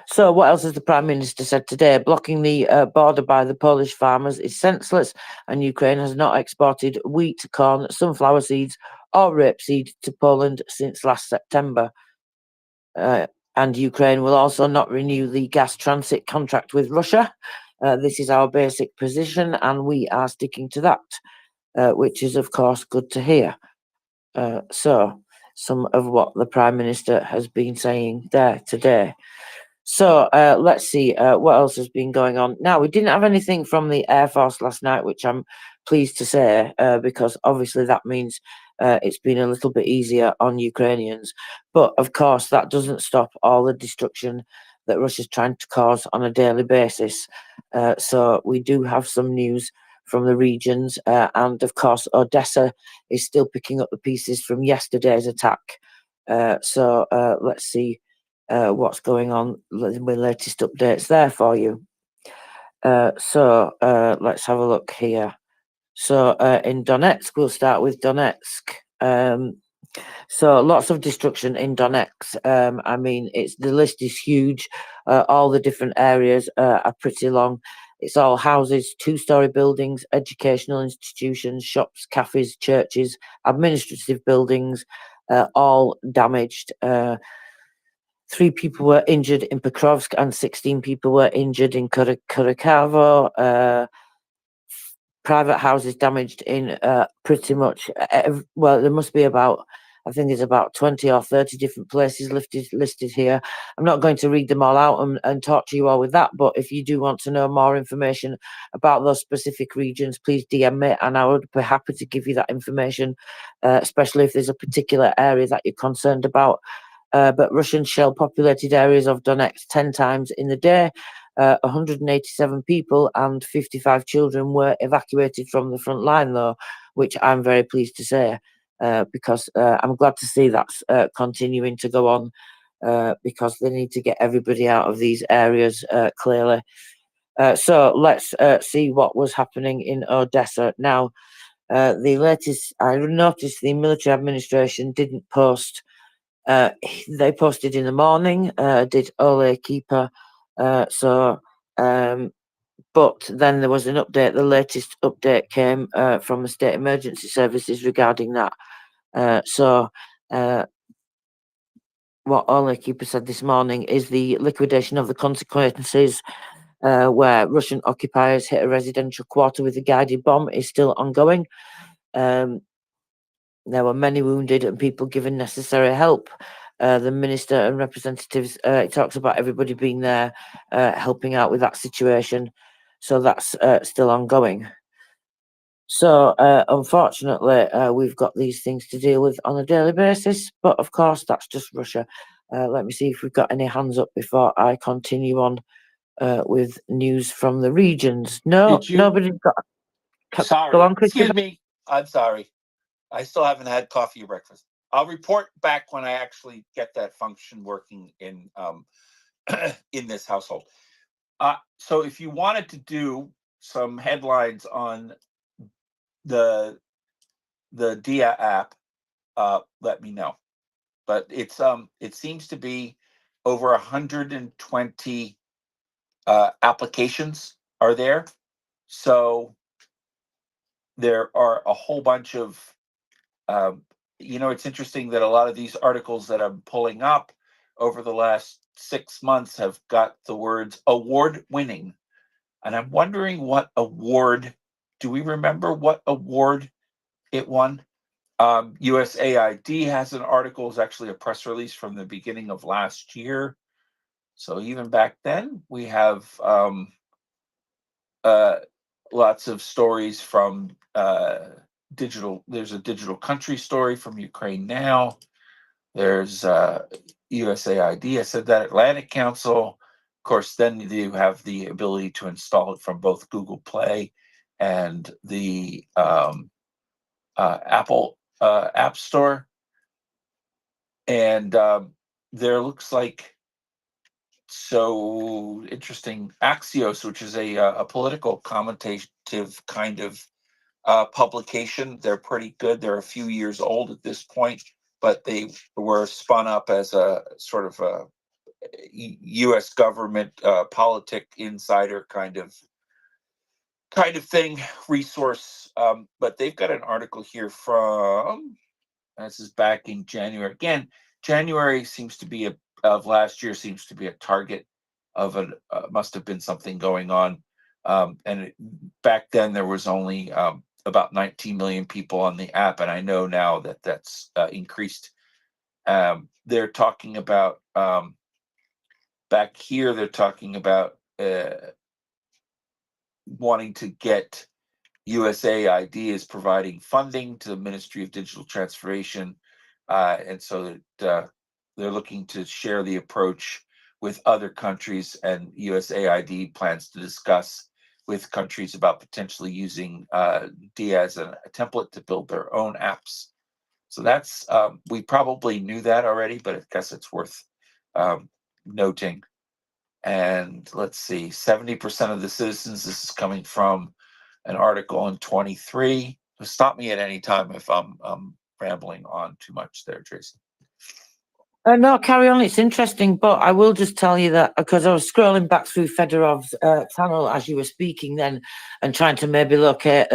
So what else has the Prime Minister said today? Blocking the border by the Polish farmers is senseless, and Ukraine has not exported wheat, corn, sunflower seeds or rapeseed to Poland since last September. And Ukraine will also not renew the gas transit contract with Russia. This is our basic position, and we are sticking to that, which is, of course, good to hear. So some of what the Prime Minister has been saying there today. So let's see what else has been going on. Now, we didn't have anything from the Air Force last night, which I'm pleased to say, because obviously that means it's been a little bit easier on Ukrainians. But of course, that doesn't stop all the destruction that Russia's trying to cause on a daily basis. So we do have some news from the regions. And of course, Odessa is still picking up the pieces from yesterday's attack. So let's see what's going on with the latest updates there for you. So let's have a look here. So in Donetsk, we'll start with Donetsk. So lots of destruction in Donetsk. I mean, the list is huge. All the different areas are pretty long. It's all houses, 2-story buildings, educational institutions, shops, cafes, churches, administrative buildings, all damaged. 3 people were injured in Pokrovsk and 16 people were injured in Kurakavo. Private houses damaged in pretty much, well, there must be about, I think there's about 20 or 30 different places listed here. I'm not going to read them all out and torture you all with that, but if you do want to know more information about those specific regions, please DM me and I would be happy to give you that information, especially if there's a particular area that you're concerned about. But Russian shell populated areas of Donetsk 10 times in the day. 187 people and 55 children were evacuated from the front line, though, which I'm very pleased to say, because I'm glad to see that's continuing to go on, because they need to get everybody out of these areas, clearly. So let's see what was happening in Odessa. Now, the latest, I noticed the military administration didn't post. They posted in the morning, did Ole Keeper. But then there was an update. The latest update came from the State Emergency Services regarding that. What Ole Keeper said this morning is the liquidation of the consequences where Russian occupiers hit a residential quarter with a guided bomb is still ongoing. There were many wounded and people given necessary help. The minister and representatives, it talks about everybody being there, helping out with that situation. So that's still ongoing. So unfortunately, we've got these things to deal with on a daily basis. But of course, that's just Russia. Let me see if we've got any hands up before I continue on with news from the regions. No, nobody's got. Sorry, Go on, excuse Christopher. me. I'm sorry. I still haven't had coffee or breakfast. I'll report back when I actually get that function working in in this household. So if you wanted to do some headlines on the Dia app, let me know. But it's it seems to be over 120 applications are there. So there are a whole bunch of it's interesting that a lot of these articles that I'm pulling up over the last 6 months have got the words award winning. And I'm wondering what award, do we remember what award it won? USAID has an article, it's actually a press release from the beginning of last year. So even back then, we have lots of stories from digital. There's a digital country story from Ukraine Now. There's USAID. I said that Atlantic Council. Of course, then you have the ability to install it from both Google Play and the Apple App Store. And there looks like so interesting. Axios, which is a political commentative kind of publication. They're pretty good. They're a few years old at this point, but they were spun up as a sort of a U.S. government politic insider kind of thing resource. But they've got an article here from, this is back in January. Again, January seems to be of last year seems to be a target of a must have been something going on. Back then there was only about 19 million people on the app, and I know now that that's increased. They're talking about back here. They're talking about wanting to get USAID is providing funding to the Ministry of Digital Transformation, and so that they're looking to share the approach with other countries, and USAID plans to discuss with countries about potentially using DIA as a template to build their own apps. So that's, we probably knew that already, but I guess it's worth noting. And let's see, 70% of the citizens, this is coming from an article in 23. Stop me at any time if I'm rambling on too much there, Tracy. No, carry on. It's interesting, but I will just tell you that because I was scrolling back through Fedorov's channel as you were speaking then, and trying to maybe locate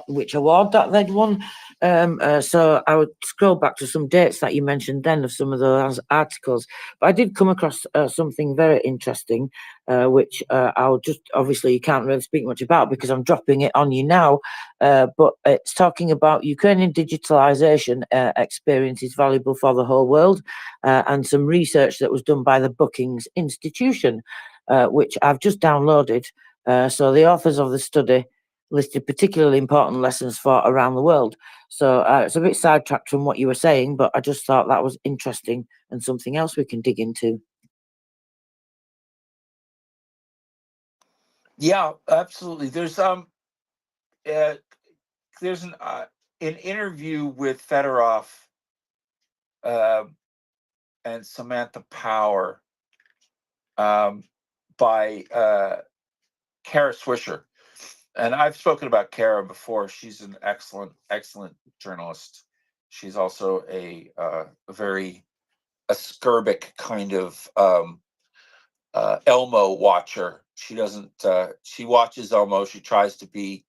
which award that they'd won. So I would scroll back to some dates that you mentioned then of some of those articles. But I did come across something very interesting, which I'll just obviously you can't really speak much about because I'm dropping it on you now. But it's talking about Ukrainian digitalization experience is valuable for the whole world, and some research that was done by the Brookings Institution, which I've just downloaded. So the authors of the study listed particularly important lessons for around the world. So it's a bit sidetracked from what you were saying, but I just thought that was interesting and something else we can dig into. Yeah, absolutely. There's an interview with Fedorov and Samantha Power by Kara Swisher. And I've spoken about Kara before. She's an excellent journalist. She's also a very ascorbic kind of Elmo watcher. She doesn't. She watches Elmo. She tries to be.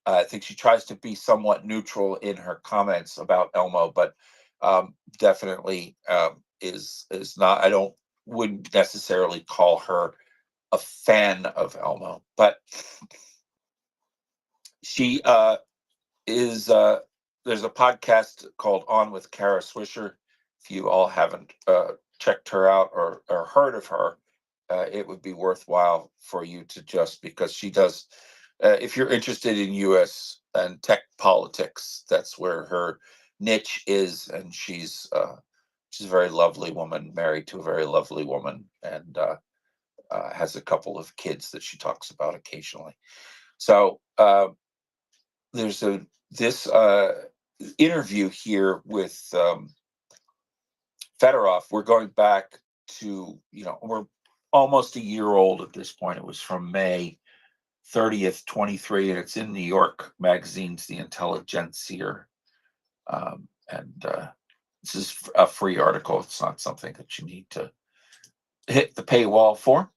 I think she tries to be somewhat neutral in her comments about Elmo, but definitely is not. Wouldn't necessarily call her a fan of Elmo, but she is. There's a podcast called On with Kara Swisher. If you all haven't checked her out or heard of her, it would be worthwhile for you to just because she does. If you're interested in U.S. and tech politics, that's where her niche is, and she's a very lovely woman, married to a very lovely woman, and has a couple of kids that she talks about occasionally. So there's this interview here with Fedorov. We're going back to, we're almost a year old at this point. It was from May 30th, 23, and it's in New York Magazine's The Intelligencer. And this is a free article. It's not something that you need to hit the paywall for.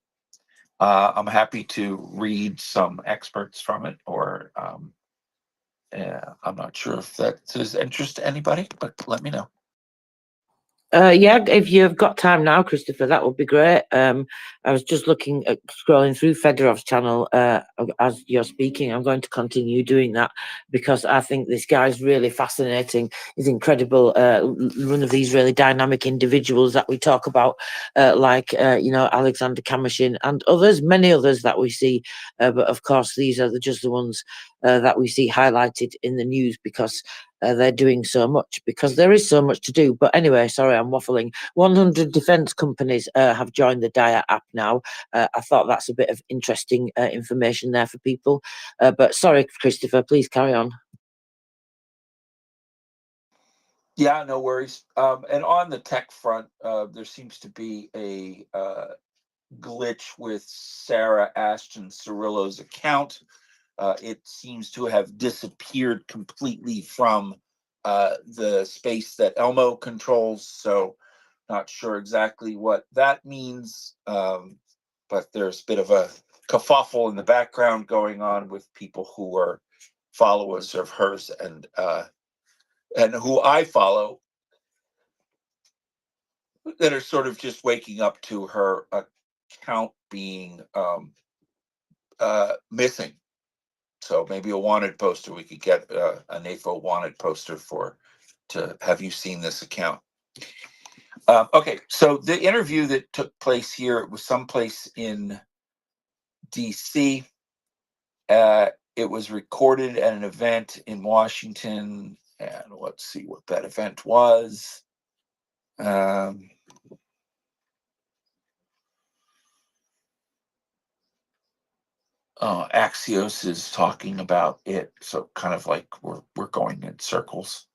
I'm happy to read some excerpts from it, or I'm not sure if that is interest to anybody, but let me know. Yeah, if you've got time now, Christopher, that would be great. I was just looking at scrolling through Fedorov's channel as you're speaking. I'm going to continue doing that because I think this guy's really fascinating. He's incredible. One of these really dynamic individuals that we talk about, like Alexander Kamashin and others, many others that we see. But of course, these are just the ones that we see highlighted in the news because they're doing so much, because there is so much to do. But anyway, sorry, I'm waffling. 100 defense companies have joined the Dia app now. I thought that's a bit of interesting information there for people. But sorry, Christopher, please carry on. Yeah, no worries. And on the tech front, there seems to be a glitch with Sarah Ashton Cirillo's account. It seems to have disappeared completely from the space that Elmo controls. So not sure exactly what that means. But there's a bit of a kerfuffle in the background going on with people who are followers of hers and who I follow that are sort of just waking up to her account being missing. So maybe a wanted poster. We could get a NAFO wanted poster to have you seen this account. Okay, so the interview that took place here, it was someplace in DC. It was recorded at an event in Washington, and let's see what that event was. Axios is talking about it, so kind of like we're going in circles.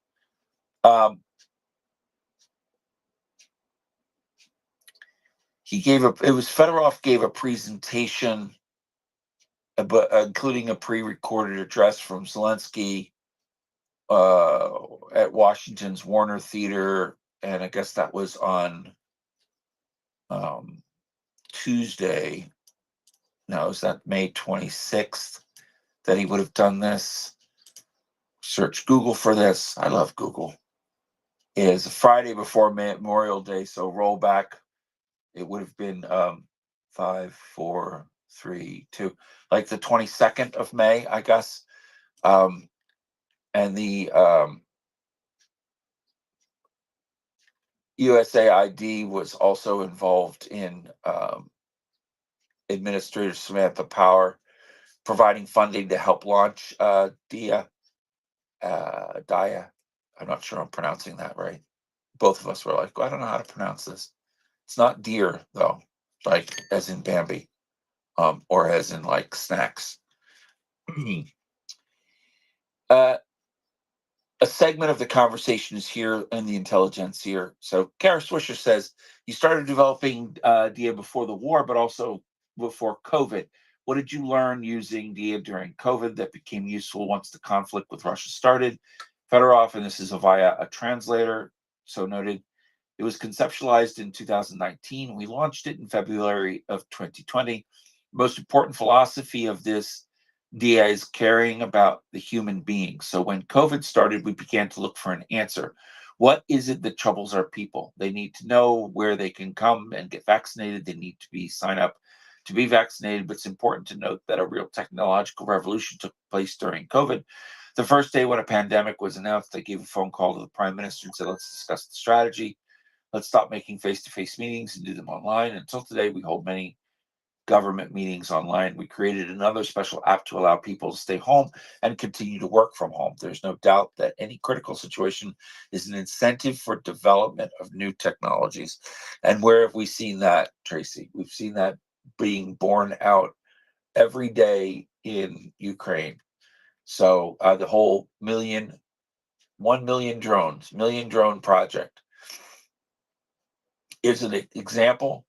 Fedorov gave a presentation, including a pre-recorded address from Zelensky at Washington's Warner Theater and I guess that was on Tuesday. No, is that May 26th that he would have done this? Search Google for this. I love Google. It is Friday before Memorial Day, so roll back. It would have been 5, 4, 3, 2, like the 22nd of May, I guess. And the USAID was also involved in Administrator Samantha Power providing funding to help launch DIA. I'm not sure I'm pronouncing that right. Both of us were like, I don't know how to pronounce this. It's not deer, though, like as in Bambi, or as in like snacks. A segment of the conversation is here in the intelligence here. So Kara Swisher says, you started developing DIA before the war, but also before COVID. What did you learn using DIA during COVID that became useful once the conflict with Russia started? Fedorov, and this is via a translator, so noted, it was conceptualized in 2019. We launched it in February of 2020. Most important philosophy of this DIA is caring about the human being. So when COVID started, we began to look for an answer. What is it that troubles our people? They need to know where they can come and get vaccinated. They need to sign up to be vaccinated. But it's important to note that a real technological revolution took place during COVID. The first day when a pandemic was announced, I gave a phone call to the Prime Minister and said, let's discuss the strategy. Let's stop making face-to-face meetings and do them online. Until today, we hold many government meetings online. We created another special app to allow people to stay home and continue to work from home. There's no doubt that any critical situation is an incentive for development of new technologies. And where have we seen that, Tracy? We've seen that being borne out every day in Ukraine. So the whole 1 million drone project is an example.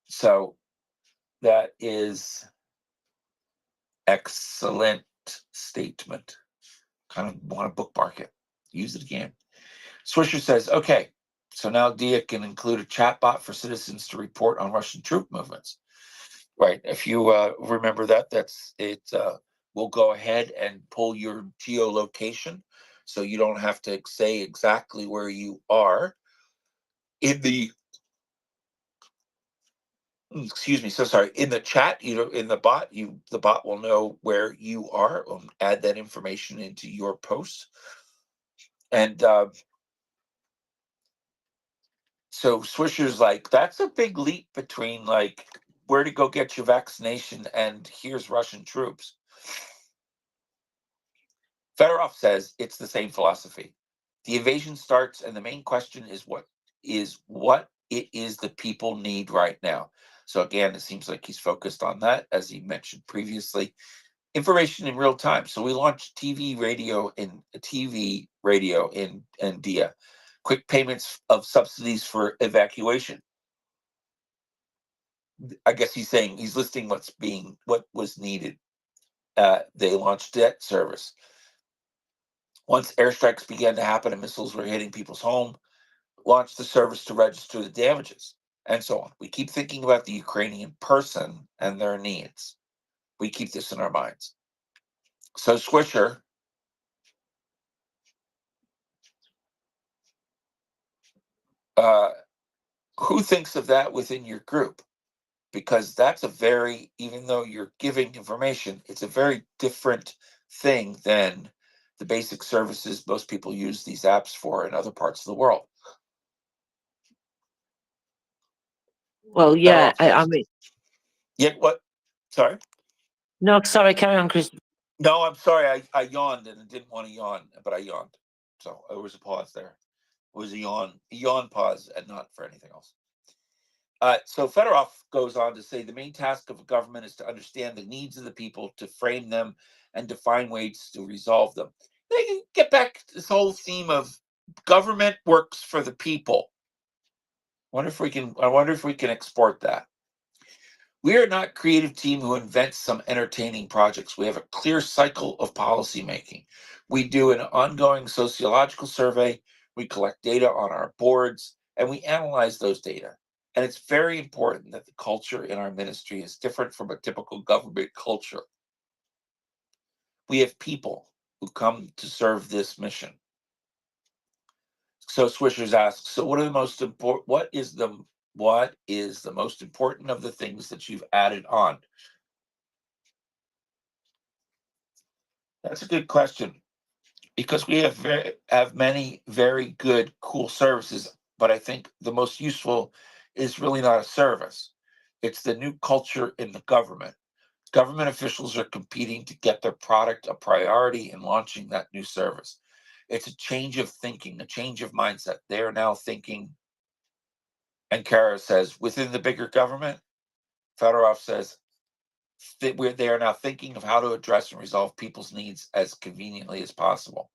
So that is excellent statement. Kind of want to bookmark it. Use it again. Swisher says, okay, so now DIA can include a chatbot for citizens to report on Russian troop movements. Right. If you remember that, that's it. We'll go ahead and pull your geolocation so you don't have to say exactly where you are in the in the chat, in the bot, the bot will know where you are, add that information into your post. And so Swisher's like, that's a big leap between like where to go get your vaccination and here's Russian troops. Fedorov says it's the same philosophy. The invasion starts and the main question is what it is the people need right now. So again, it seems like he's focused on that, as he mentioned previously. Information in real time. So we launched TV, radio in DIA. Quick payments of subsidies for evacuation. I guess he's saying he's listing what was needed. They launched debt service. Once airstrikes began to happen and missiles were hitting people's home, launched the service to register the damages, and so on. We keep thinking about the Ukrainian person and their needs. We keep this in our minds. So Swisher, who thinks of that within your group? Because that's even though you're giving information, it's a very different thing than the basic services most people use these apps for in other parts of the world. Well, yeah, I mean, yeah, what? Sorry? No, sorry, carry on, Chris. No, I'm sorry. I yawned and didn't want to yawn, but I yawned. So there was a pause there. It was a yawn pause, and not for anything else. So Fedorov goes on to say the main task of a government is to understand the needs of the people, to frame them, and to find ways to resolve them. They can get back to this whole theme of government works for the people. I wonder if we can export that. We are not a creative team who invents some entertaining projects. We have a clear cycle of policy making. We do an ongoing sociological survey, we collect data on our boards, and we analyze those data. And it's very important that the culture in our ministry is different from a typical government culture. We have people who come to serve this mission. So Swishers asks, so what are the most important, what is the most important of the things that you've added on? That's a good question, because we have many very good, cool services, but I think the most useful is really not a service. It's the new culture in the government. Government officials are competing to get their product a priority in launching that new service. It's a change of thinking, a change of mindset. They are now thinking, and Kara says, within the bigger government, Fedorov says, they are now thinking of how to address and resolve people's needs as conveniently as possible.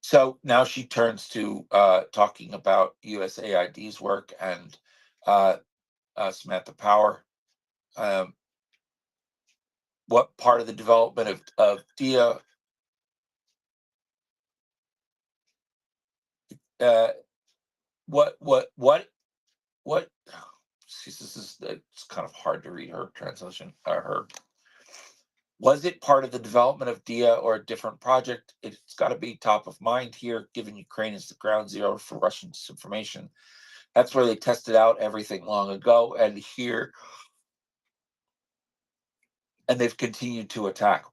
So now she turns to talking about USAID's work and Samantha Power. What part of the development of DIA what it's kind of hard to read her translation. Was it part of the development of DIA or a different project? It's got to be top of mind here, given Ukraine is the ground zero for Russian disinformation. That's where they tested out everything long ago, and here, and they've continued to attack.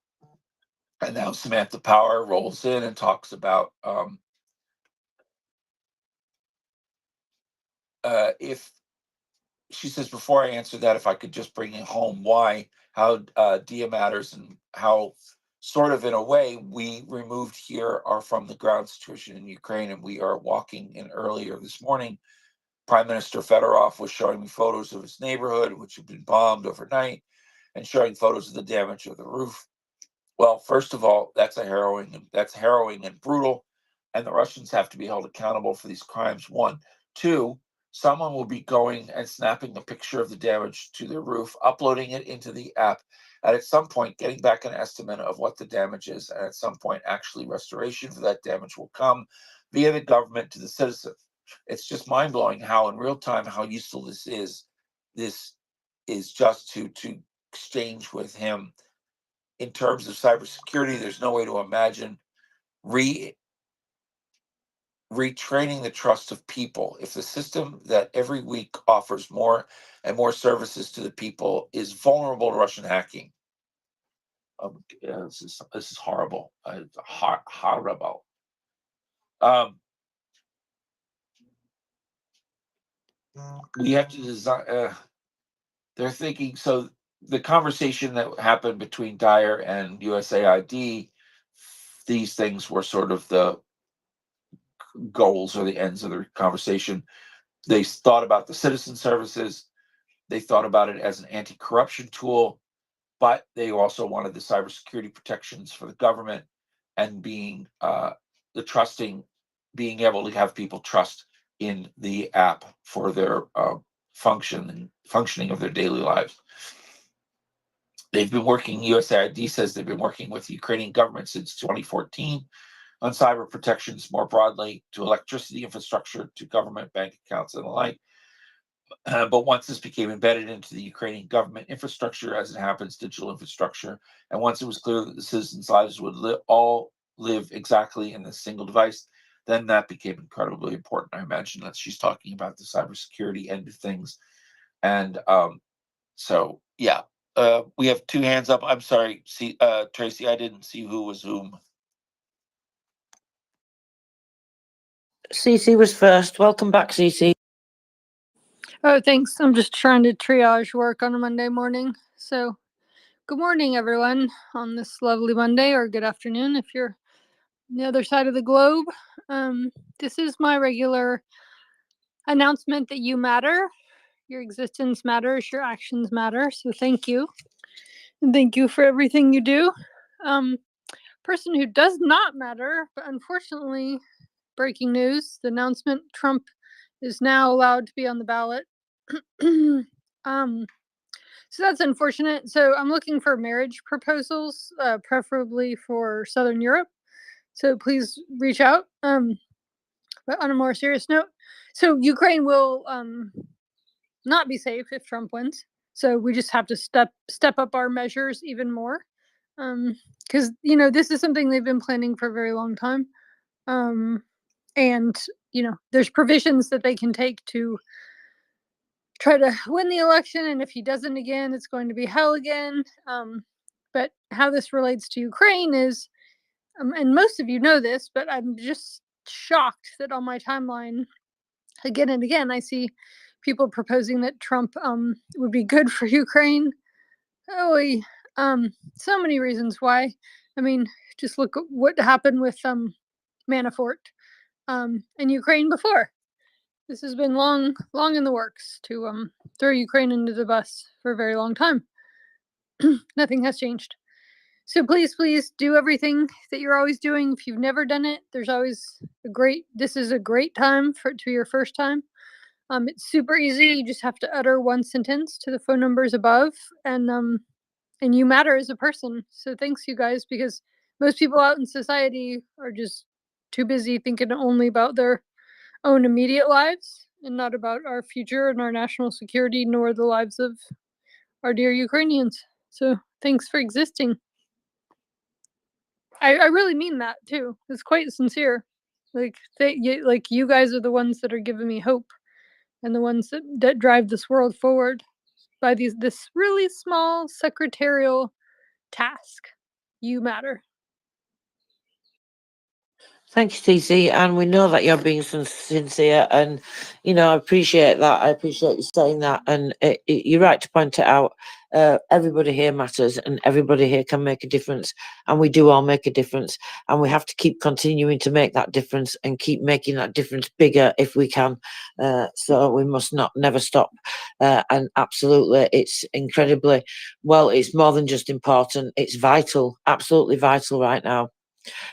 And now Samantha Power rolls in and talks about if she says, before I answer that, if I could just bring it home how DIA matters and how sort of in a way we removed here are from the ground situation in Ukraine, and we are walking in earlier this morning. Prime Minister Fedorov was showing me photos of his neighborhood, which had been bombed overnight, and showing photos of the damage of the roof. Well, first of all, that's harrowing and brutal, and the Russians have to be held accountable for these crimes. One, two, someone will be going and snapping a picture of the damage to their roof, uploading it into the app, and at some point getting back an estimate of what the damage is, and at some point actually restoration for that damage will come via the government to the citizen. It's just mind-blowing how in real time how useful this is. This is just to exchange with him. In terms of cybersecurity, there's no way to imagine retraining the trust of people. If the system that every week offers more and more services to the people is vulnerable to Russian hacking, this is horrible. Horrible. We have to design. They're thinking so. The conversation that happened between Dyer and USAID, these things were sort of the goals or the ends of the conversation. They thought about the citizen services. They thought about it as an anti-corruption tool, but they also wanted the cybersecurity protections for the government and being able to have people trust in the app for their functioning of their daily lives. They've been working, USAID says they've been working with the Ukrainian government since 2014 on cyber protections more broadly, to electricity infrastructure, to government bank accounts and the like. But once this became embedded into the Ukrainian government infrastructure, as it happens, digital infrastructure, and once it was clear that the citizens' lives would all live exactly in this single device, then that became incredibly important. I imagine that she's talking about the cybersecurity end of things. And so, yeah, we have two hands up. I'm sorry, Tracy, I didn't see who was whom. CC was first. Welcome back, CC. Oh, thanks. I'm just trying to triage work on a Monday morning. So, good morning, everyone, on this lovely Monday, or good afternoon if you're on the other side of the globe. This is my regular announcement that you matter. Your existence matters. Your actions matter. So, thank you. And thank you for everything you do. Person who does not matter, but unfortunately, breaking news, the announcement, Trump is now allowed to be on the ballot. So that's unfortunate. So I'm looking for marriage proposals, preferably for Southern Europe. So please reach out. But on a more serious note, so Ukraine will not be safe if Trump wins. So we just have to step up our measures even more, because this is something they've been planning for a very long time, and there's provisions that they can take to try to win the election, and if he doesn't again, it's going to be hell again. But how this relates to Ukraine is, and most of you know this, but I'm just shocked that on my timeline, again and again, I see people proposing that Trump would be good for Ukraine. Oh, so many reasons why. I mean, just look at what happened with Manafort and Ukraine before. This has been long in the works to throw Ukraine into the bus for a very long time. Nothing has changed. So please do everything that you're always doing. If you've never done it, there's always this is a great time to your first time. It's super easy. You just have to utter one sentence to the phone numbers above, and you matter as a person. So thanks, you guys, because most people out in society are just too busy thinking only about their own immediate lives and not about our future and our national security, nor the lives of our dear Ukrainians. So thanks for existing. I really mean that too. It's quite sincere. Like you guys are the ones that are giving me hope, and the ones that drive this world forward by this really small secretarial task. You matter. Thank you, TC, and we know that you're being sincere, and I appreciate that. I appreciate you saying that, and you're right to point it out. Everybody here matters, and everybody here can make a difference, and we do all make a difference, and we have to keep continuing to make that difference and keep making that difference bigger if we can. So we must never stop. And absolutely, it's incredibly well. It's more than just important; it's vital, absolutely vital right now.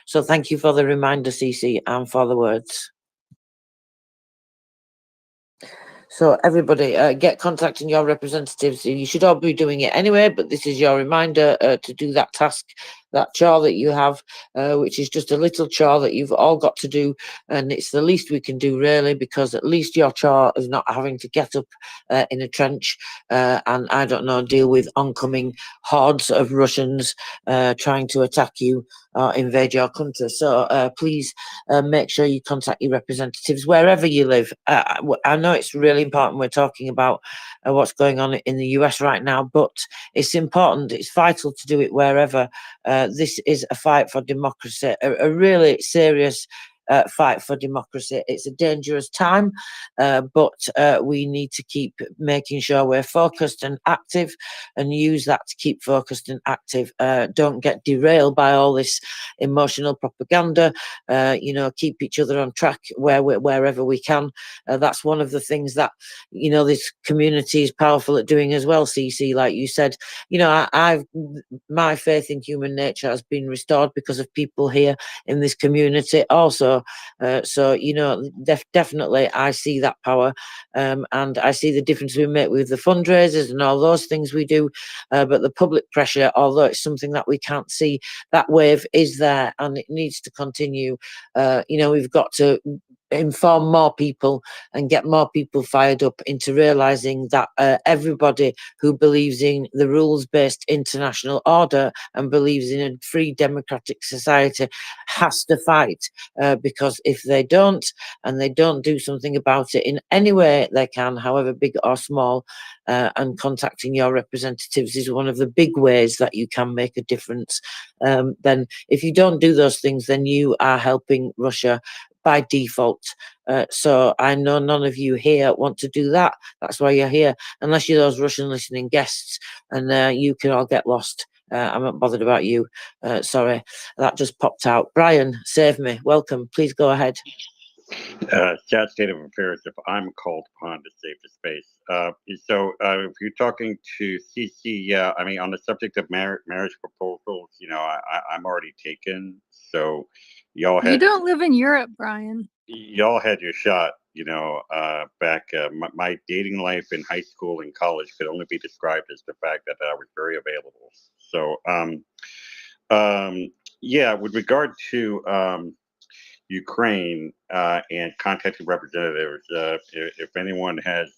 So thank you for the reminder, Cece, and for the words. So everybody, get contacting your representatives. You should all be doing it anyway, but this is your reminder to do that task, that chore that you have, which is just a little chore that you've all got to do, and it's the least we can do really, because at least your chore is not having to get up in a trench and I don't know, deal with oncoming hordes of Russians trying to attack you or invade your country. So please make sure you contact your representatives wherever you live. I know it's really important we're talking about what's going on in the US right now, but it's important, it's vital to do it wherever. This is a fight for democracy, a really serious fight for democracy. It's a dangerous time, but we need to keep making sure we're focused and active, and use that to keep focused and active. Don't get derailed by all this emotional propaganda. Keep each other on track wherever we can. That's one of the things that this community is powerful at doing as well. CC, like you said, my faith in human nature has been restored because of people here in this community also. So definitely I see that power, and I see the difference we make with the fundraisers and all those things we do. But the public pressure, although it's something that we can't see, that wave is there and it needs to continue. We've got to inform more people and get more people fired up into realizing that everybody who believes in the rules-based international order and believes in a free democratic society has to fight, because if they don't, and they don't do something about it in any way they can, however big or small, and contacting your representatives is one of the big ways that you can make a difference. Then if you don't do those things, then you are helping Russia by default. So I know none of you here want to do that. That's why you're here, unless you're those Russian listening guests, and you can all get lost. I'm not bothered about you. Sorry, that just popped out. Brian, save me. Welcome. Please go ahead. Sad state of affairs if I'm called upon to save the space. So if you're talking to CC, yeah, I mean, on the subject of marriage proposals, I'm already taken. So You don't live in Europe, Brian. y'all had your shot. back my dating life in high school and college could only be described as the fact that I was very available. So, yeah, with regard to Ukraine and contacting representatives, if anyone has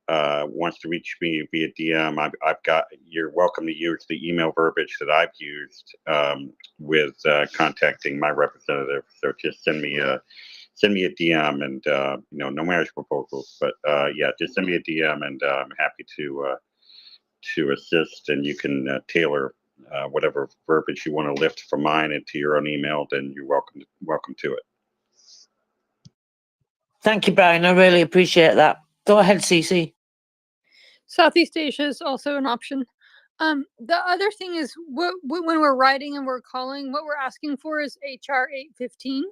wants to reach me via DM, I've got. You're welcome to use the email verbiage that I've used with contacting my representative. So just send me a DM, and no marriage proposals, but yeah, just send me a DM, and I'm happy to assist, and you can tailor whatever verbiage you want to lift from mine into your own email. Then you're welcome to it. Thank you, Brian. I really appreciate that. Go ahead, Cece. Southeast Asia is also an option. The other thing is when we're writing and we're calling, what we're asking for is HR 815.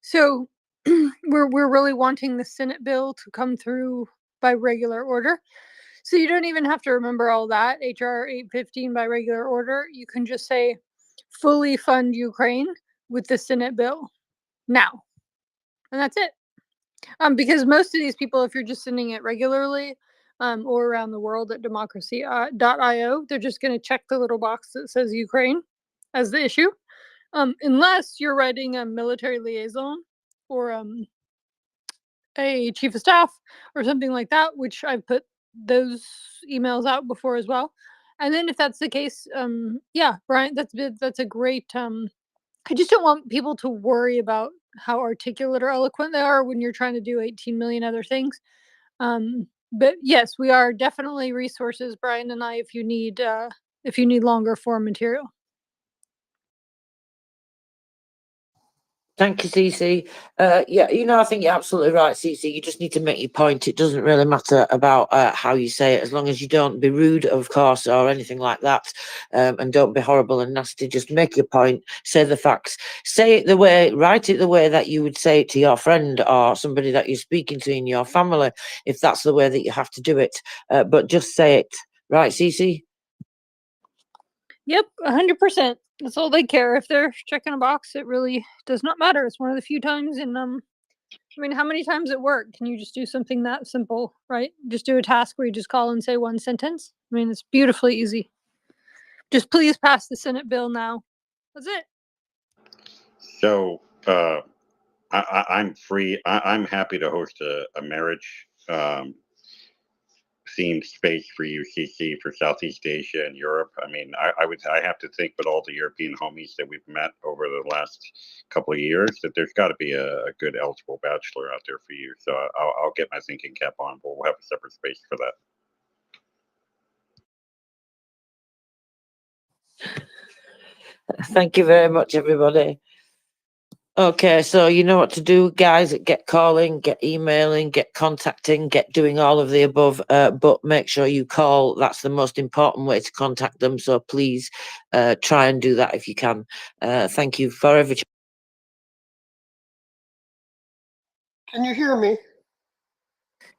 So we're really wanting the Senate bill to come through by regular order. So you don't even have to remember all that. HR 815 by regular order. You can just say fully fund Ukraine with the Senate bill now. And that's it. Because most of these people, if you're just sending it regularly or around the world at democracy.io, they're just going to check the little box that says Ukraine as the issue. Unless you're writing a military liaison or a chief of staff or something like that, which I've put those emails out before as well. And then if that's the case, yeah, Brian, that's a great. I just don't want people to worry about how articulate or eloquent they are when you're trying to do 18 million other things. But yes, we are definitely resources, Brian and I, if you need longer form material. Thank you, Cece. Yeah, I think you're absolutely right, Cece. You just need to make your point. It doesn't really matter about how you say it, as long as you don't be rude, of course, or anything like that, and don't be horrible and nasty. Just make your point, say the facts, write it the way that you would say it to your friend or somebody that you're speaking to in your family, if that's the way that you have to do it. But just say it, right, Cece? Yep, 100%. That's all they care. If they're checking a box, it really does not matter. It's one of the few times in how many times at work can you just do something that simple, right? Just do a task where you just call and say one sentence. It's beautifully easy. Just please pass the Senate bill now. That's it. So I'm free. I'm happy to host a marriage themed space for UCC for Southeast Asia and Europe. I have to think with all the European homies that we've met over the last couple of years that there's got to be a good eligible bachelor out there for you. So I'll get my thinking cap on, but we'll have a separate space for that. Thank you very much, everybody. Okay, so you know what to do, guys. Get calling, get emailing, get contacting, get doing all of the above, but make sure you call. That's the most important way to contact them, so please try and do that if you can. Thank you for everything. Can you hear me?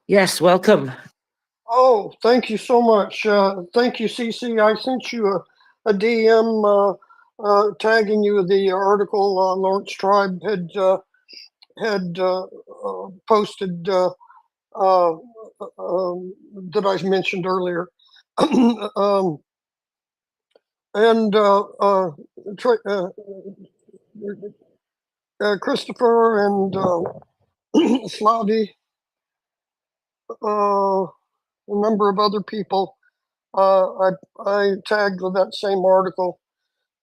Yes, welcome. Oh, thank you so much. Thank you, Cece. I sent you a DM tagging you the article Lawrence Tribe had posted that I mentioned earlier. And Christopher and Slavi, a number of other people, I tagged with that same article.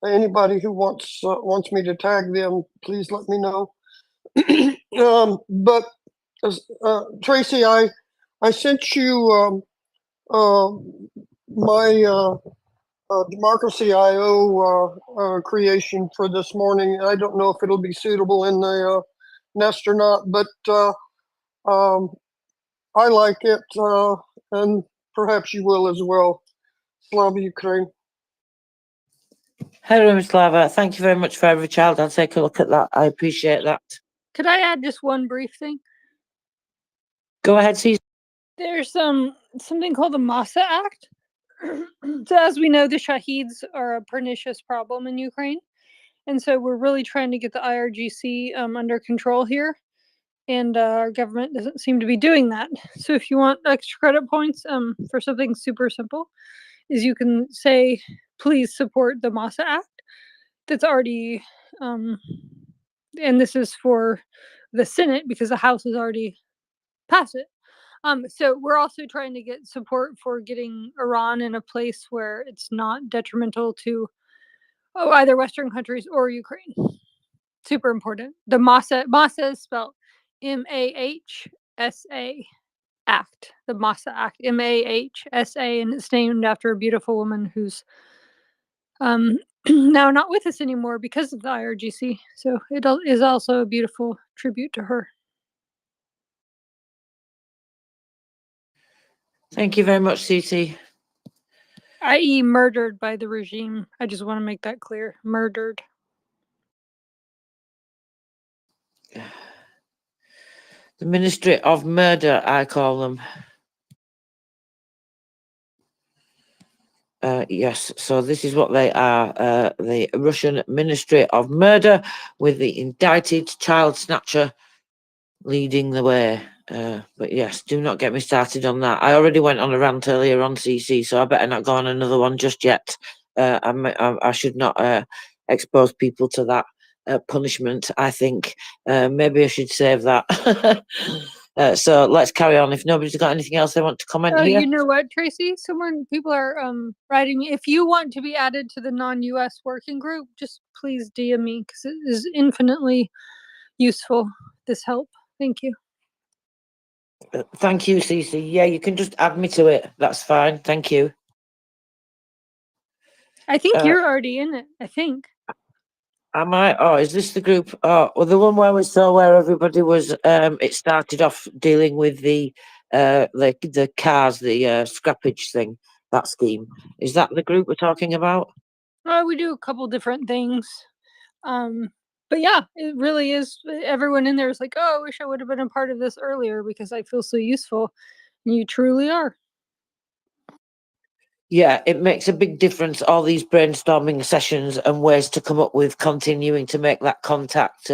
Anybody who wants me to tag them, please let me know. But Tracy, I sent you my Democracy.io creation for this morning. I don't know if it'll be suitable in the nest or not, but I like it, and perhaps you will as well. Slava Ukraine. Hello, Slava. Thank you very much for every child. I'll take a look at that. I appreciate that. Could I add just one brief thing? Go ahead, Cece. There's something called the Masa Act. So as we know, the Shaheeds are a pernicious problem in Ukraine. And so we're really trying to get the IRGC under control here. and our government doesn't seem to be doing that. So if you want extra credit points for something super simple, is you can say, please support the MASA Act that's already, and this is for the Senate because the House has already passed it. So we're also trying to get support for getting Iran in a place where it's not detrimental to either Western countries or Ukraine. Super important. The MASA is spelled MAHSA Act. The MASA Act, MAHSA, and it's named after a beautiful woman who's now not with us anymore because of the IRGC. So it is also a beautiful tribute to her. Thank you very much, CC. I.e. murdered by the regime. I just want to make that clear. Murdered. The Ministry of Murder, I call them. Yes, so this is what they are, the Russian Ministry of Murder, with the indicted child snatcher leading the way. But yes, do not get me started on that. I already went on a rant earlier on CC, so I better not go on another one just yet. I should not expose people to that punishment, I think. Maybe I should save that. So let's carry on. If nobody's got anything else they want to comment here. You know what, Tracy? People are writing me. If you want to be added to the non-US working group, just please DM me because it is infinitely useful, this help. Thank you. Thank you, CC. Yeah, you can just add me to it. That's fine. Thank you. I think you're already in it. I think. Am I? Oh, is this the group? Oh, well, the one where we saw where everybody was. It started off dealing with the cars, the scrappage thing. That scheme. Is that the group we're talking about? We do a couple different things. But yeah, it really is. Everyone in there is like, oh, I wish I would have been a part of this earlier because I feel so useful. And you truly are. Yeah, it makes a big difference, all these brainstorming sessions and ways to come up with continuing to make that contact,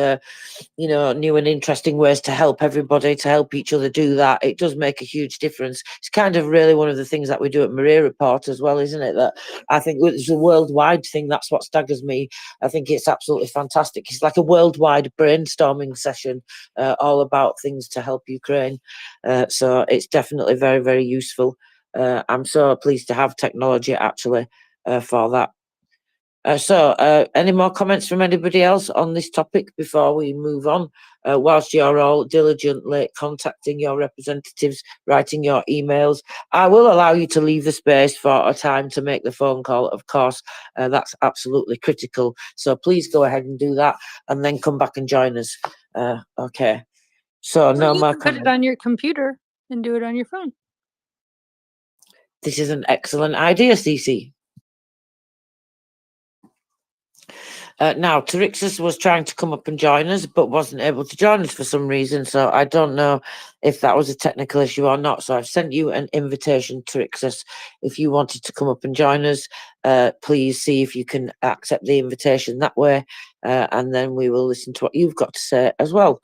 new and interesting ways to help everybody, to help each other do that. It does make a huge difference. It's kind of really one of the things that we do at MriyaReport as well, isn't it? That I think it's a worldwide thing. That's what staggers me. I think it's absolutely fantastic. It's like a worldwide brainstorming session, all about things to help Ukraine. So it's definitely very, very useful. I'm so pleased to have technology actually for that. Any more comments from anybody else on this topic before we move on? Whilst you're all diligently contacting your representatives, writing your emails, I will allow you to leave the space for a time to make the phone call, of course. That's absolutely critical. So please go ahead and do that and then come back and join us. Okay. So Or no you more can put it on your computer and do it on your phone. This is an excellent idea, CC. Now, Tarixis was trying to come up and join us, but wasn't able to join us for some reason. So I don't know if that was a technical issue or not. So I've sent you an invitation, Tarixis. If you wanted to come up and join us, please see if you can accept the invitation that way. And then we will listen to what you've got to say as well.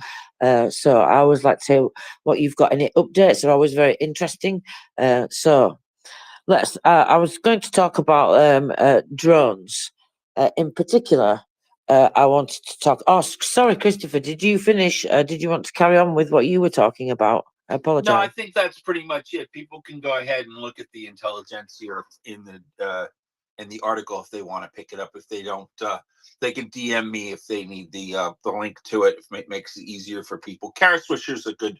So I always like to say what you've got. Any updates are always very interesting. I was going to talk about drones. In particular, I wanted to talk. Oh, sorry, Christopher. Did you finish? Did you want to carry on with what you were talking about? I apologize. No, I think that's pretty much it. People can go ahead and look at the intelligence here in the article if they want to pick it up. If they don't, they can DM me if they need the link to it. If it makes it easier for people. Kara Swisher's a good.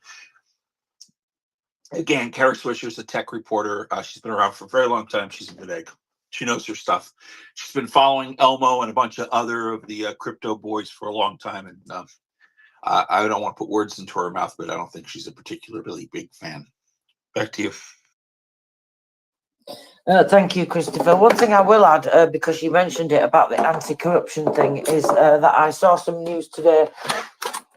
Again, Kara Swisher's a tech reporter. She's been around for a very long time. She's a good egg. She knows her stuff. She's been following Elmo and a bunch of other of the crypto boys for a long time. And I don't want to put words into her mouth, but I don't think she's a particularly big fan. Back to you. Thank you, Christopher. One thing I will add, because you mentioned it about the anti-corruption thing, is that I saw some news today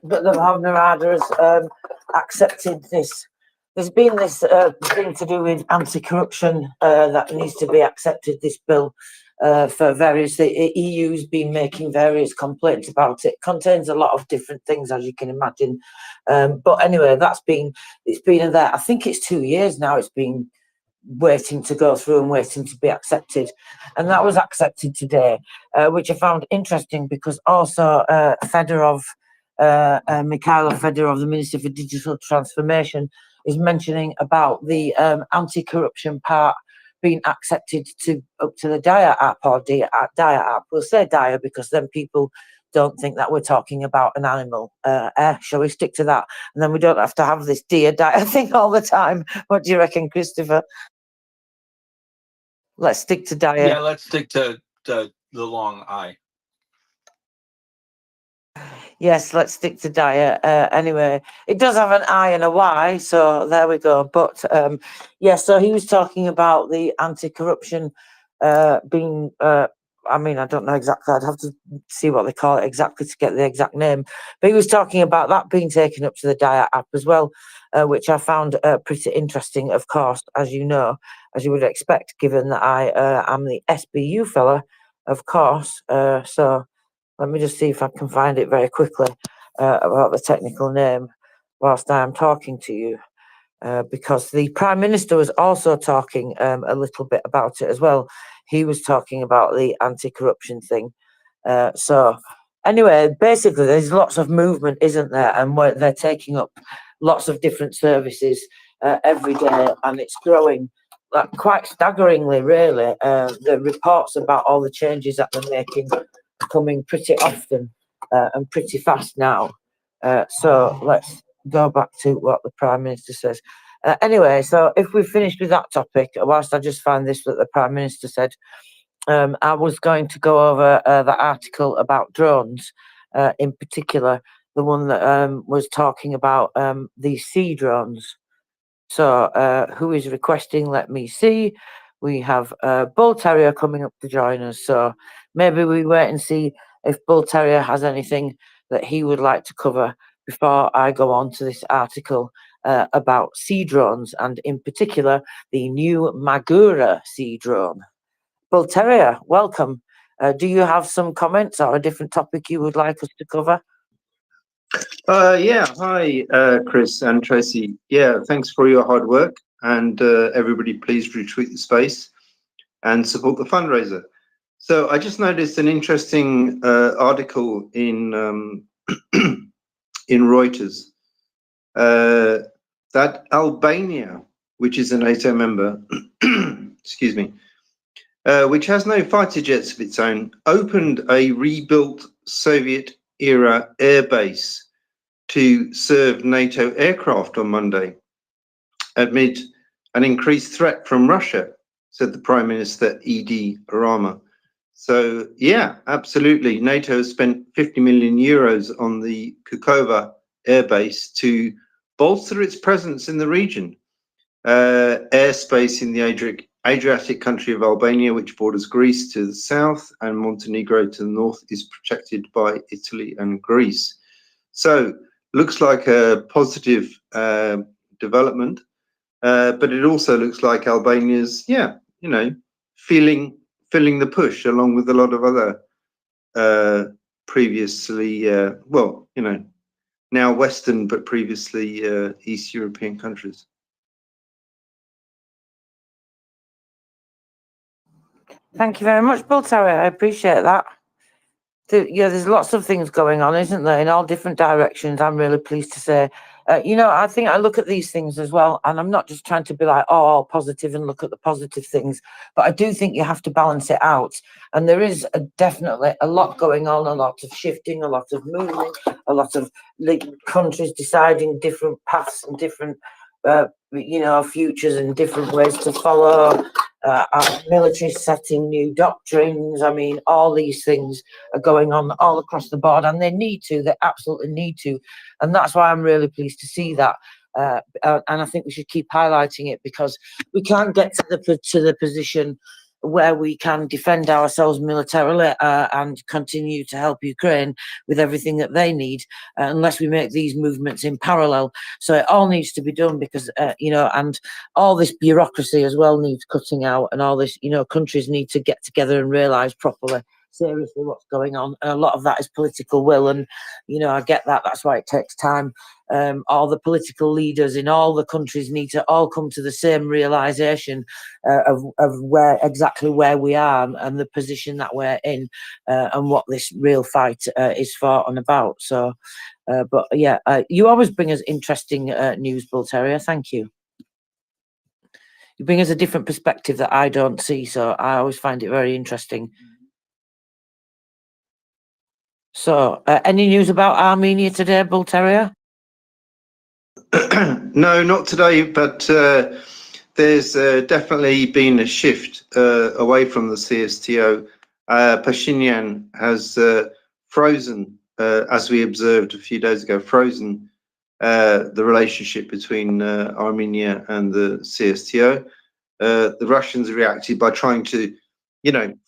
that the Havnarada has accepted this. There's been this thing to do with anti-corruption that needs to be accepted, this bill. for various, the EU's been making various complaints about it. Contains a lot of different things, as you can imagine. But anyway, it's been there. I think it's 2 years now. It's been waiting to go through and waiting to be accepted, and that was accepted today, which I found interesting because also Fedorov, Mikhailo Fedorov, the Minister for Digital Transformation, is mentioning about the anti-corruption part being accepted up to the Dia app or Dia app. We'll say Dia because then people don't think that we're talking about an animal. Shall we stick to that? And then we don't have to have this Dia thing all the time. What do you reckon, Christopher? Let's stick to Dia. Yeah, let's stick to the long I. Yes, let's stick to Dia. Anyway, it does have an I and a Y, so there we go. But yeah, so he was talking about the anti-corruption being. I mean, I don't know exactly. I'd have to see what they call it exactly to get the exact name. But he was talking about that being taken up to the Dia app as well, which I found pretty interesting. Of course, as you know, as you would expect, given that I am the SBU fella, of course. So. Let me just see if I can find it very quickly about the technical name whilst I am talking to you, because the Prime Minister was also talking a little bit about it as well. He was talking about the anti-corruption thing. So anyway, basically there's lots of movement, isn't there? And they're taking up lots of different services every day, and it's growing quite staggeringly, really. The reports about all the changes that they're making coming pretty often and pretty fast now. So let's go back to what the Prime Minister says. Anyway, so if we've finished with that topic, whilst I just find this that the Prime Minister said, I was going to go over the article about drones, in particular, the one that was talking about the sea drones. So who is requesting? Let me see. We have Bull Terrier coming up to join us. So maybe we wait and see if Bull Terrier has anything that he would like to cover before I go on to this article about sea drones, and in particular, the new Magura sea drone. Bull Terrier, welcome. Do you have some comments or a different topic you would like us to cover? Yeah, hi, Chris and Tracy. Yeah, thanks for your hard work, and everybody please retweet the space and support the fundraiser. So I just noticed an interesting article in in Reuters that Albania, which is a NATO member, excuse me, which has no fighter jets of its own, opened a rebuilt Soviet-era airbase to serve NATO aircraft on Monday, amid an increased threat from Russia, said the Prime Minister Edi Rama. So yeah, absolutely. NATO has spent 50 million euros on the Kukova airbase to bolster its presence in the region. Airspace in the Adriatic country of Albania, which borders Greece to the south and Montenegro to the north, is protected by Italy and Greece. So looks like a positive development, but it also looks like Albania's, yeah, you know, feeling the push, along with a lot of other previously, well, you know, now Western but previously East European countries. Thank you very much, Bull Terrier. I appreciate that. Yeah, there's lots of things going on, isn't there, in all different directions. I'm really pleased to say. You know, I think I look at these things as well, and I'm not just trying to be like, oh, all positive and look at the positive things, but I do think you have to balance it out. And there is definitely a lot going on, a lot of shifting, a lot of movement, a lot of countries deciding different paths and different, you know, futures and different ways to follow. Our military setting new doctrines. I mean, all these things are going on all across the board, and they need to. They absolutely need to, and that's why I'm really pleased to see that. And I think we should keep highlighting it, because we can't get to the position where we can defend ourselves militarily and continue to help Ukraine with everything that they need, unless we make these movements in parallel. So it all needs to be done because, and all this bureaucracy as well needs cutting out, and all this, countries need to get together and realise properly, seriously, what's going on. And a lot of that is political will, and, I get that. That's why it takes time. All the political leaders in all the countries need to all come to the same realisation of exactly where we are and the position that we're in, and what this real fight is for and about. So, but yeah, you always bring us interesting news, Bull Terrier. Thank you. You bring us a different perspective that I don't see, so I always find it very interesting. So, any news about Armenia today, Bull Terrier? No, not today, but there's definitely been a shift away from the CSTO. Pashinyan has frozen, as we observed a few days ago, frozen the relationship between Armenia and the CSTO. The Russians reacted by trying to,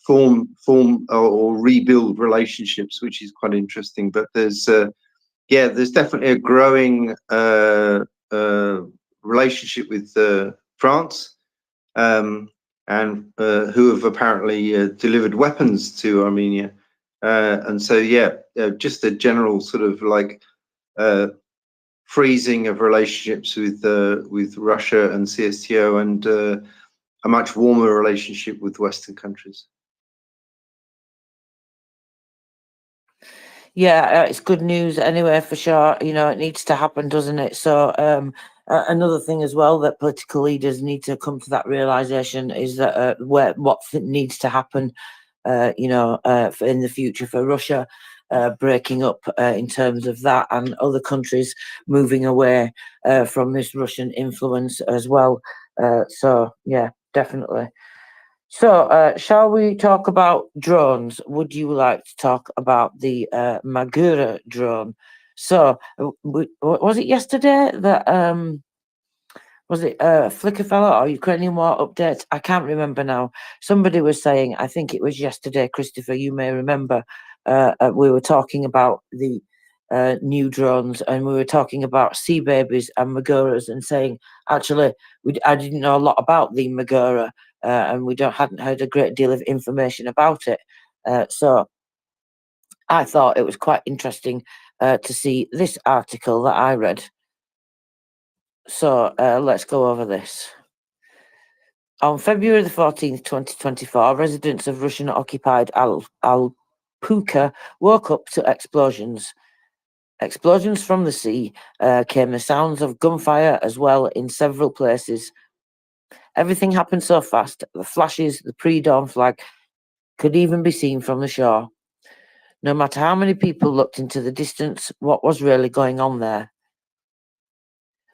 form or rebuild relationships, which is quite interesting. But there's definitely a growing relationship with France, and who have apparently delivered weapons to Armenia. And so, just a general sort of like freezing of relationships with Russia and CSTO, and a much warmer relationship with Western countries. Yeah, it's good news anyway, for sure. It needs to happen, doesn't it? So another thing as well that political leaders need to come to that realization is that what needs to happen, in the future for Russia, breaking up in terms of that, and other countries moving away from this Russian influence as well. So yeah, definitely. So, shall we talk about drones? Would you like to talk about the Magura drone? So, was it yesterday that was it Flickr fella or Ukrainian War update? I can't remember now. Somebody was saying, I think it was yesterday, Christopher, you may remember, we were talking about the new drones, and we were talking about sea babies and Maguras, and saying, actually, I didn't know a lot about the Magura, and we hadn't heard a great deal of information about it. So I thought it was quite interesting to see this article that I read. So let's go over this. On February the 14th, 2024, residents of Russian-occupied Al-Puka woke up to explosions. Explosions from the sea came the sounds of gunfire as well in several places. Everything happened so fast, the flashes, the pre-dawn flag could even be seen from the shore. No matter how many people looked into the distance, what was really going on there?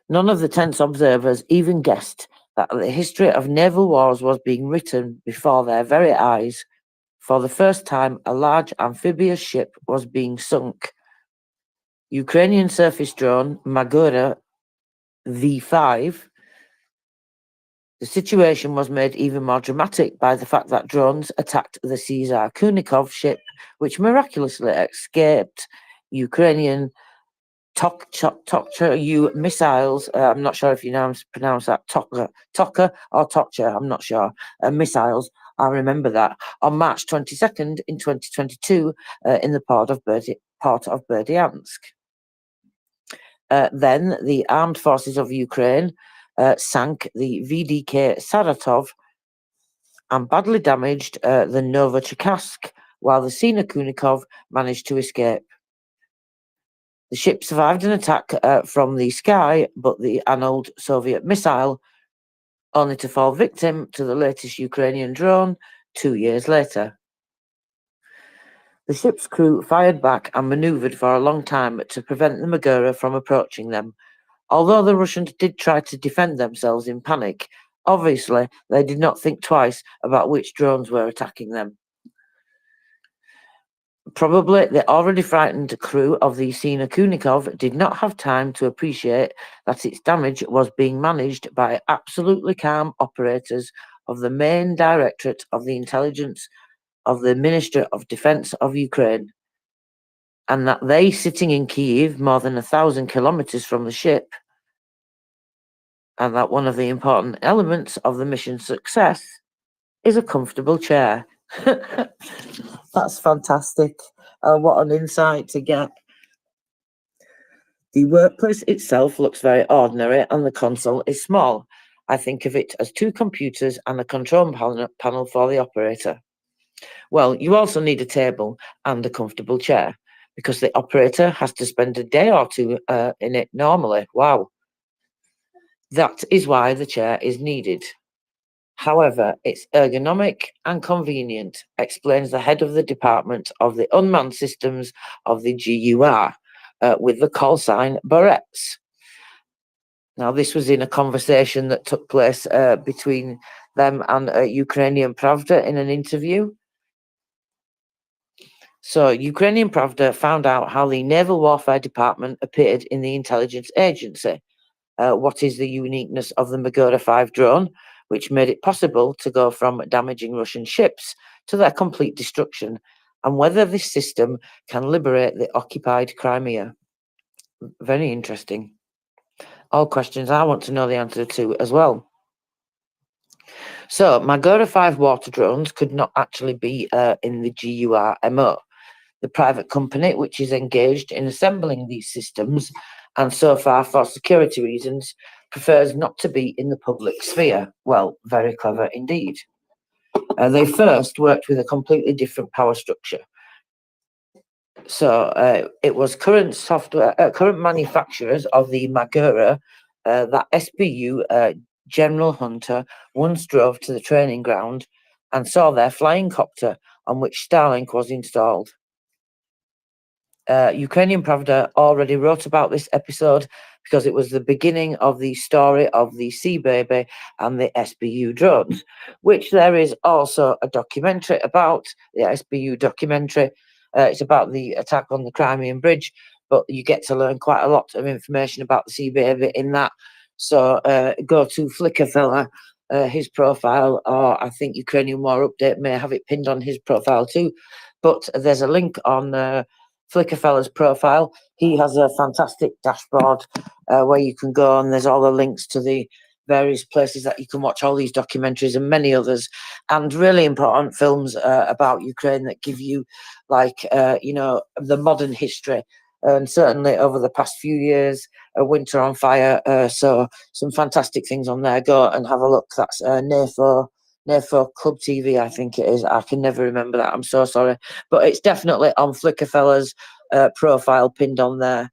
None of the tense observers even guessed that the history of naval wars was being written before their very eyes. For the first time, a large amphibious ship was being sunk. Ukrainian surface drone Magura V5. The situation was made even more dramatic by the fact that drones attacked the Caesar Kunikov ship, which miraculously escaped Ukrainian Tokcha-U missiles. I'm not sure if you pronounce that Toka or Tokcha, I'm not sure. Missiles, I remember that, on March 22nd in 2022 in the port of Berdyansk. Then the armed forces of Ukraine sank the VDK Saratov and badly damaged the Novocherkassk, while the Sina Kunikov managed to escape. The ship survived an attack from the sky, but an old Soviet missile, only to fall victim to the latest Ukrainian drone 2 years later. The ship's crew fired back and manoeuvred for a long time to prevent the Magura from approaching them. Although the Russians did try to defend themselves in panic, obviously they did not think twice about which drones were attacking them. Probably the already frightened crew of the Sina Kunikov did not have time to appreciate that its damage was being managed by absolutely calm operators of the main directorate of the intelligence of the Ministry of Defense of Ukraine, and that they, sitting in Kyiv, more than 1,000 kilometers from the ship, and that one of the important elements of the mission's success is a comfortable chair. That's fantastic. What an insight to get. The workplace itself looks very ordinary and the console is small. I think of it as 2 computers and a control panel for the operator. Well, you also need a table and a comfortable chair because the operator has to spend a day or 2 in it normally. Wow. That is why the chair is needed. However, it's ergonomic and convenient, explains the head of the Department of the Unmanned Systems of the GUR, with the call sign Barretts. Now, this was in a conversation that took place between them and Ukrainian Pravda in an interview. So, Ukrainian Pravda found out how the Naval Warfare Department appeared in the intelligence agency. What is the uniqueness of the Magura 5 drone, which made it possible to go from damaging Russian ships to their complete destruction, and whether this system can liberate the occupied Crimea. Very interesting. All questions I want to know the answer to as well. So, Magura 5 water drones could not actually be in the GURMO, the private company which is engaged in assembling these systems, and so far, for security reasons, prefers not to be in the public sphere. Well, very clever indeed. They first worked with a completely different power structure. So it was current manufacturers of the Magura that SBU General Hunter once drove to the training ground and saw their flying copter on which Starlink was installed. Ukrainian Pravda already wrote about this episode because it was the beginning of the story of the Sea Baby and the SBU drones, which there is also a documentary about, the SBU documentary. It's about the attack on the Crimean Bridge, but you get to learn quite a lot of information about the Sea Baby in that. So go to Flickr fella, his profile, or I think Ukrainian War Update may have it pinned on his profile too. But there's a link on Flickr fella's profile. He has a fantastic dashboard where you can go, and there's all the links to the various places that you can watch all these documentaries and many others, and really important films about Ukraine that give you, like, the modern history. And certainly over the past few years, Winter on Fire. So some fantastic things on there. Go and have a look. That's NAFO Club TV, I think it is. I can never remember that. I'm so sorry. But it's definitely on Flickr fella's profile pinned on there.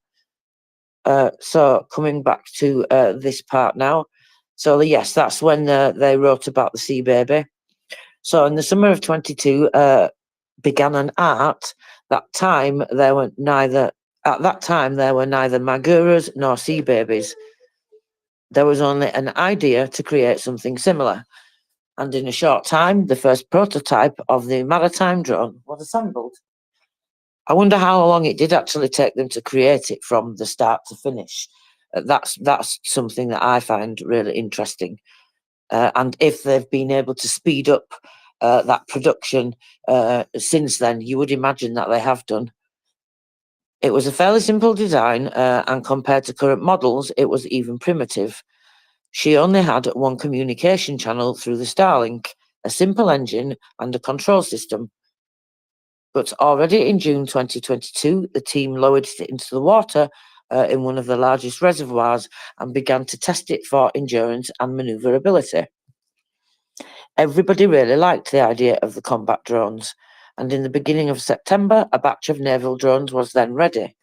So coming back to this part now. So yes, that's when they wrote about the Sea Baby. So in the summer of 22 began an art. At that time there were neither Maguras nor Sea Babies. There was only an idea to create something similar. And in a short time, the first prototype of the maritime drone was assembled. I wonder how long it did actually take them to create it from the start to finish. That's something that I find really interesting. And if they've been able to speed up that production since then, you would imagine that they have done. It was a fairly simple design, and compared to current models, it was even primitive. She only had one communication channel through the Starlink, a simple engine and a control system. But already in June 2022, the team lowered it into the water in one of the largest reservoirs and began to test it for endurance and manoeuvrability. Everybody really liked the idea of the combat drones, and in the beginning of September, a batch of naval drones was then ready.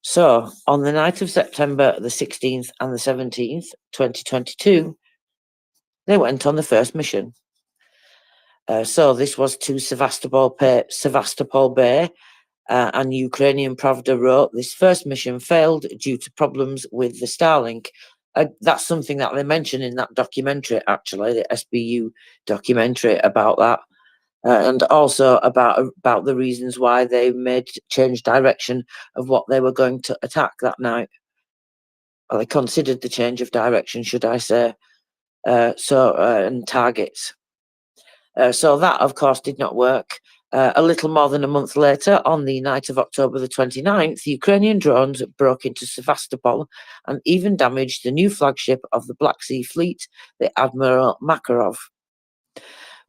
So, on the night of September the 16th and the 17th, 2022, they went on the first mission. So this was to Sevastopol Bay, and Ukrainian Pravda wrote, this first mission failed due to problems with the Starlink. That's something that they mention in that documentary, actually, the SBU documentary about that. And also about the reasons why they changed direction of what they were going to attack that night. Well, they considered the change of direction, should I say. and targets. So that, of course, did not work. A little more than a month later, on the night of October the 29th, Ukrainian drones broke into Sevastopol and even damaged the new flagship of the Black Sea Fleet, the Admiral Makarov.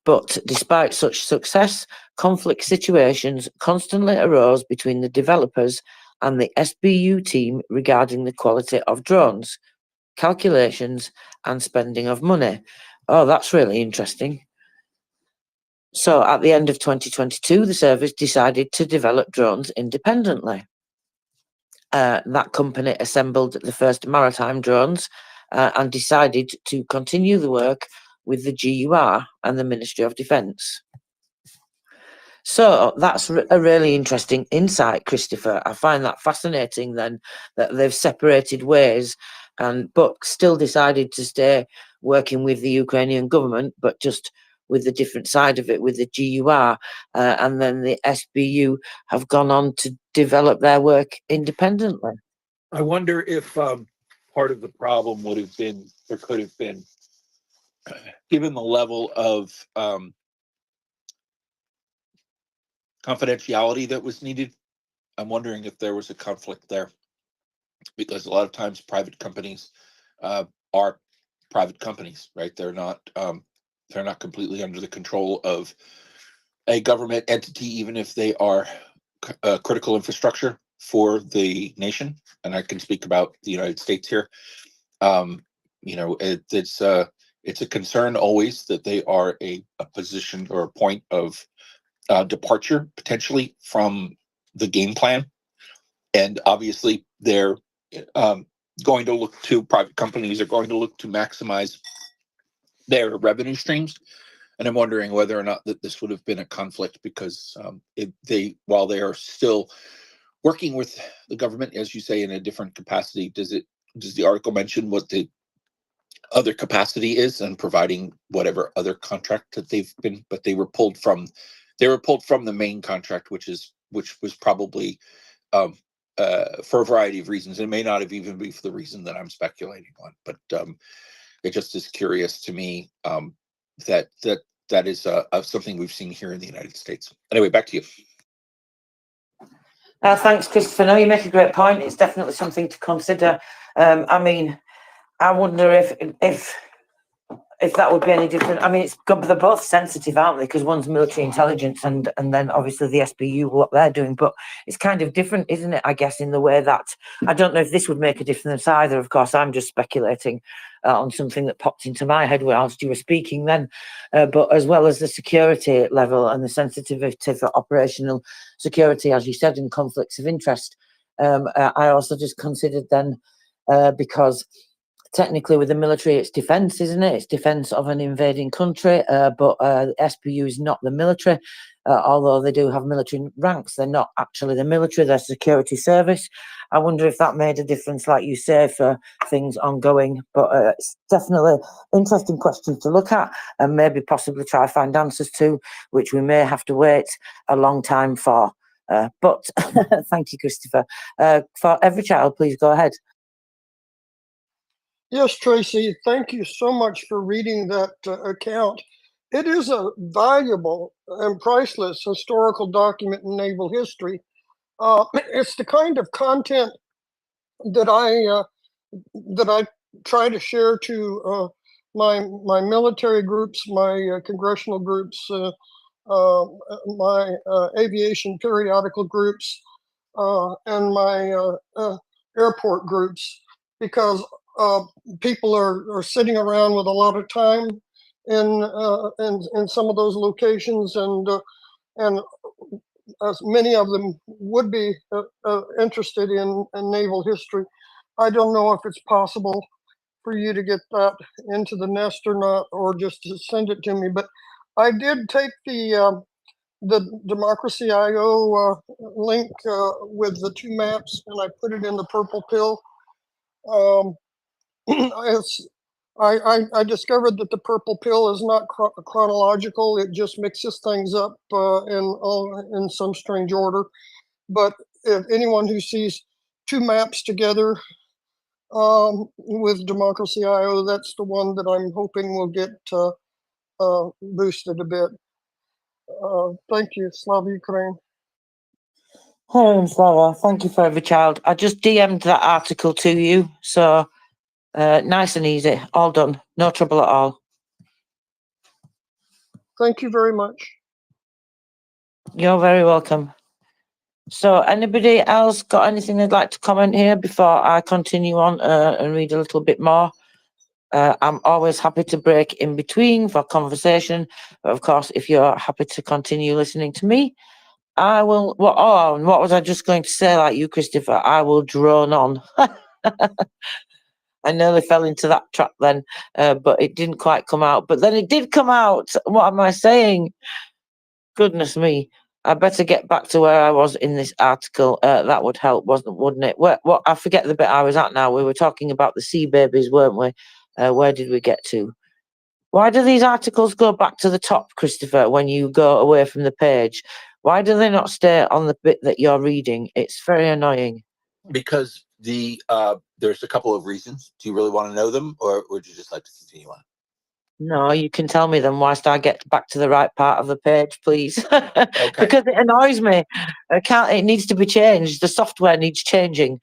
But despite such success, conflict situations constantly arose between the developers and the SBU team regarding the quality of drones, calculations, and spending of money. Oh, that's really interesting. So at the end of 2022, the service decided to develop drones independently. That company assembled the first maritime drones and decided to continue the work with the GUR and the Ministry of Defence. So that's a really interesting insight, Christopher. I find that fascinating then that they've separated ways but still decided to stay working with the Ukrainian government, but just with the different side of it, with the GUR, and then the SBU have gone on to develop their work independently. I wonder if part of the problem would have been, or could have been, given the level of confidentiality that was needed. I'm wondering if there was a conflict there, because a lot of times private companies are private companies, right? They're not completely under the control of a government entity, even if they are critical infrastructure for the nation. And I can speak about the United States here. It's a concern always that they are a position or a point of departure potentially from the game plan. And obviously they're going to look to, private companies are going to look to maximize their revenue streams. And I'm wondering whether or not that this would have been a conflict, because while they are still working with the government, as you say, in a different capacity, does the article mention what the other capacity is and providing whatever other contract that but they were pulled from the main contract, which was probably for a variety of reasons. It may not have even been for the reason that I'm speculating on, but it just is curious to me that is something we've seen here in the United States. Anyway, back to you. Thanks, Christopher. No, you make a great point. It's definitely something to consider. I mean, I wonder if that would be any different. I mean, they're both sensitive, aren't they? Because one's military intelligence and then obviously the SBU, what they're doing. But it's kind of different, isn't it? I guess in the way that I don't know if this would make a difference either. Of course, I'm just speculating on something that popped into my head whilst you were speaking then. But as well as the security level and the sensitivity for operational security, as you said, and conflicts of interest, I also just considered then because technically with the military it's defence, isn't it? It's defence of an invading country, but the SBU is not the military, although they do have military ranks. They're not actually the military, they're security service. I wonder if that made a difference, like you say, for things ongoing, but it's definitely interesting questions to look at and maybe possibly try to find answers to, which we may have to wait a long time for. But thank you, Christopher. For Every Child, please go ahead. Yes, Tracy, thank you so much for reading that account. It is a valuable and priceless historical document in naval history. It's the kind of content that I try to share to my military groups, my congressional groups, my aviation periodical groups, and my airport groups, because people are sitting around with a lot of time in some of those locations, and as many of them would be interested in naval history. I don't know if it's possible for you to get that into the nest or not, or just to send it to me. But I did take the Democracy IO link with the two maps, and I put it in the purple pill. I discovered that the purple pill is not chronological. It just mixes things up in some strange order. But if anyone who sees two maps together with Democracy.io. That's the one that I'm hoping will get boosted a bit. Thank you. Slava Ukraine. Hello, Slava. Thank you for every child. I just DM'd that article to you, so nice and easy. All done. No trouble at all. Thank you very much. You're very welcome. So anybody else got anything they'd like to comment here before I continue on and read a little bit more? I'm always happy to break in between for conversation. But of course, if you're happy to continue listening to me, I will. What was I just going to say like you, Christopher? I will drone on. I nearly fell into that trap then, but it didn't quite come out. But then it did come out. What am I saying? Goodness me. I better get back to where I was in this article. That would help, wouldn't it? What I forget the bit I was at now. We were talking about the sea babies, weren't we? Where did we get to? Why do these articles go back to the top, Christopher, when you go away from the page? Why do they not stay on the bit that you're reading? It's very annoying. Because there's a couple of reasons. Do you really want to know them, or would you just like to continue on? No, you can tell me them whilst I get back to the right part of the page, please. Okay. Because it annoys me. It needs to be changed. The software needs changing.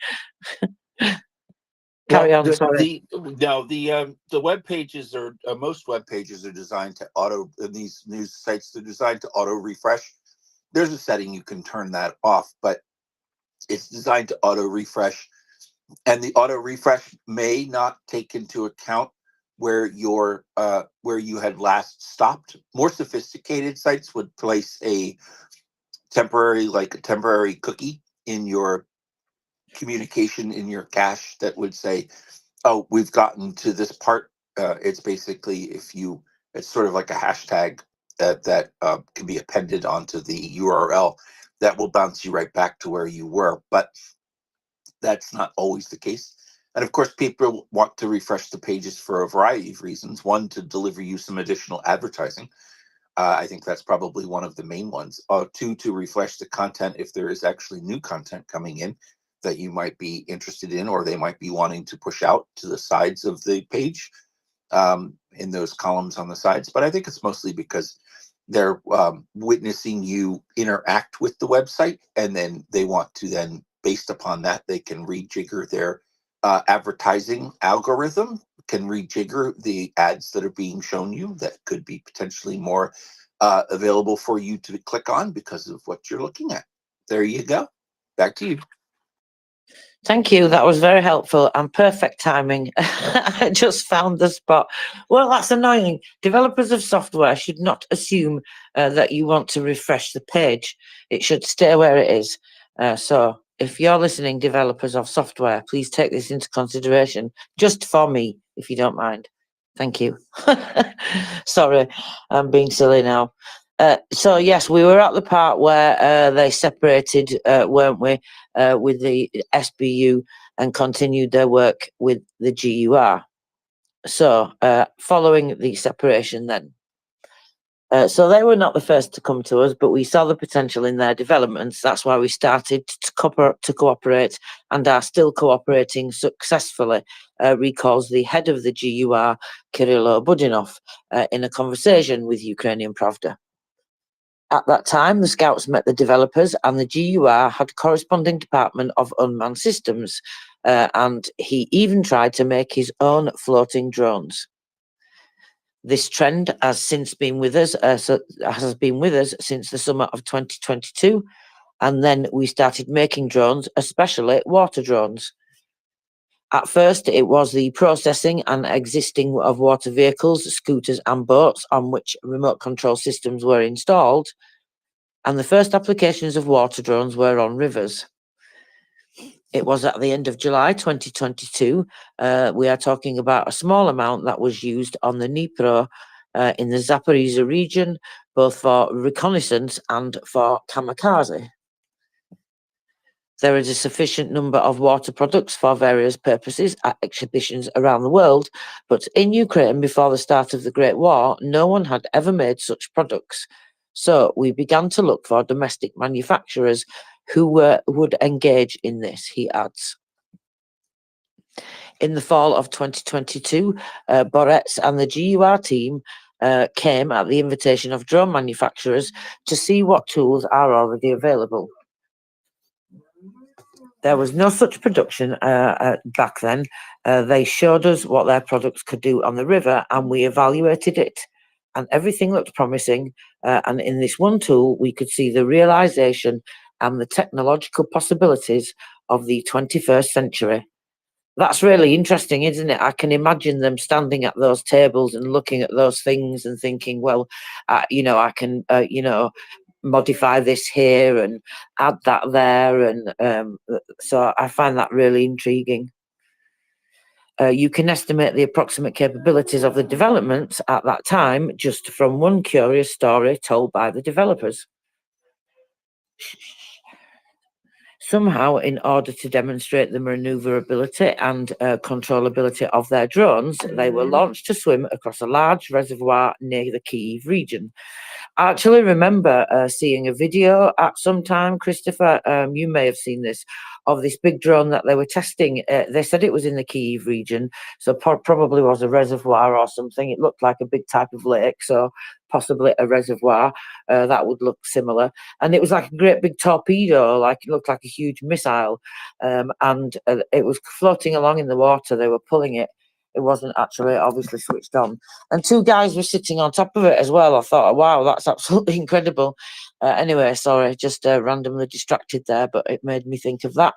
Carry on, sorry. The web pages are most web pages are designed to these news sites. They're designed to auto refresh. There's a setting you can turn that off, but it's designed to auto refresh, and the auto refresh may not take into account where you had last stopped. More sophisticated sites would place a temporary cookie in your communication in your cache that would say, oh, we've gotten to this part. It's basically it's sort of like a hashtag that can be appended onto the URL that will bounce you right back to where you were. But that's not always the case. And of course, people want to refresh the pages for a variety of reasons. One, to deliver you some additional advertising. I think that's probably one of the main ones. Two, to refresh the content if there is actually new content coming in that you might be interested in, or they might be wanting to push out to the sides of the page in those columns on the sides. But I think it's mostly because they're witnessing you interact with the website, and then they want to then, based upon that, they can rejigger their advertising algorithm, can rejigger the ads that are being shown you that could be potentially more available for you to click on because of what you're looking at. There you go. Back to you. Thank you. That was very helpful and perfect timing. I just found the spot. Well, that's annoying. Developers of software should not assume that you want to refresh the page. It should stay where it is. So if you're listening, developers of software, please take this into consideration, just for me, if you don't mind. Thank you. Sorry, I'm being silly now. So yes, we were at the part where they separated, weren't we, with the SBU and continued their work with the GUR. So following the separation then. So they were not the first to come to us, but we saw the potential in their developments. That's why we started to cooperate and are still cooperating successfully, recalls the head of the GUR, Kirilo Budinov, in a conversation with Ukrainian Pravda. At that time, the Scouts met the developers, and the GUR had a corresponding department of unmanned systems, and he even tried to make his own floating drones. This trend has since been with us, since the summer of 2022, and then we started making drones, especially water drones. At first, it was the processing and existing of water vehicles, scooters and boats on which remote control systems were installed, and the first applications of water drones were on rivers. It was at the end of July 2022. We are talking about a small amount that was used on the Dnipro in the Zaporizhzhia region, both for reconnaissance and for kamikaze. There is a sufficient number of water products for various purposes at exhibitions around the world, but in Ukraine, before the start of the Great War, no one had ever made such products. So we began to look for domestic manufacturers who would engage in this, he adds. In the fall of 2022, Boretz and the GUR team came at the invitation of drone manufacturers to see what tools are already available. There was no such production back then. They showed us what their products could do on the river, and we evaluated it, and everything looked promising. And in this one tool, we could see the realization and the technological possibilities of the 21st century. That's really interesting, isn't it? I can imagine them standing at those tables and looking at those things and thinking, well, you know, I can, you know, modify this here and add that there. And so I find that really intriguing. You can estimate the approximate capabilities of the developments at that time just from one curious story told by the developers. Somehow, in order to demonstrate the maneuverability and controllability of their drones, they were launched to swim across a large reservoir near the Kyiv region. I actually remember seeing a video at some time, Christopher, you may have seen this, of this big drone that they were testing. They said it was in the Kyiv region, so probably was a reservoir or something. It looked like a big type of lake, so possibly a reservoir that would look similar. And it was like a great big torpedo, like it looked like a huge missile, and it was floating along in the water. They were pulling it. It wasn't actually obviously switched on. And two guys were sitting on top of it as well. I thought, wow, that's absolutely incredible. Anyway, sorry, just randomly distracted there, but it made me think of that.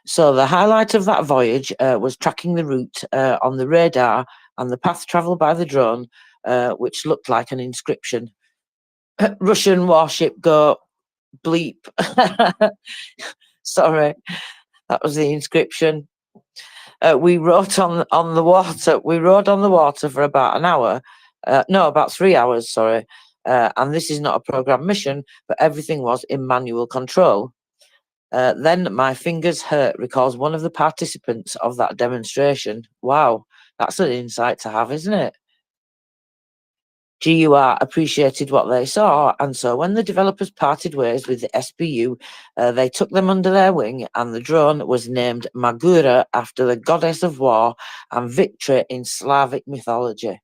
So the highlight of that voyage was tracking the route on the radar and the path travelled by the drone, which looked like an inscription. Russian warship go bleep. Sorry, that was the inscription. We rode on the water. We rode on the water for about an hour. No, about 3 hours, sorry. And this is not a programmed mission, but everything was in manual control. Then my fingers hurt, recalls one of the participants of that demonstration. Wow, that's an insight to have, isn't it? GUR appreciated what they saw, and so when the developers parted ways with the SBU, they took them under their wing, and the drone was named Magura after the goddess of war and victory in Slavic mythology.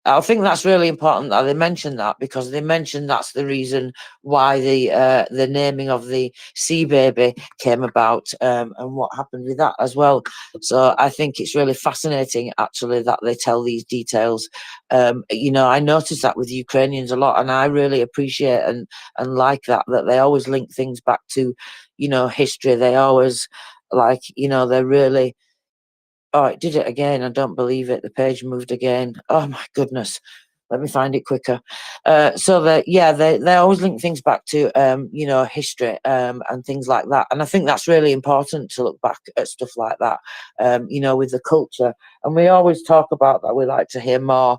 I think that's really important that they mention that, because they mentioned that's the reason why the naming of the sea baby came about, and what happened with that as well. So I think it's really fascinating actually that they tell these details. You know, I notice that with Ukrainians a lot, and I really appreciate and like that they always link things back to, you know, history. They always, like, you know, they're really. Oh, it did it again. I don't believe it. The page moved again. Oh my goodness. Let me find it quicker. So they always link things back to you know, history and things like that. And I think that's really important to look back at stuff like that, you know, with the culture. And we always talk about that. We like to hear more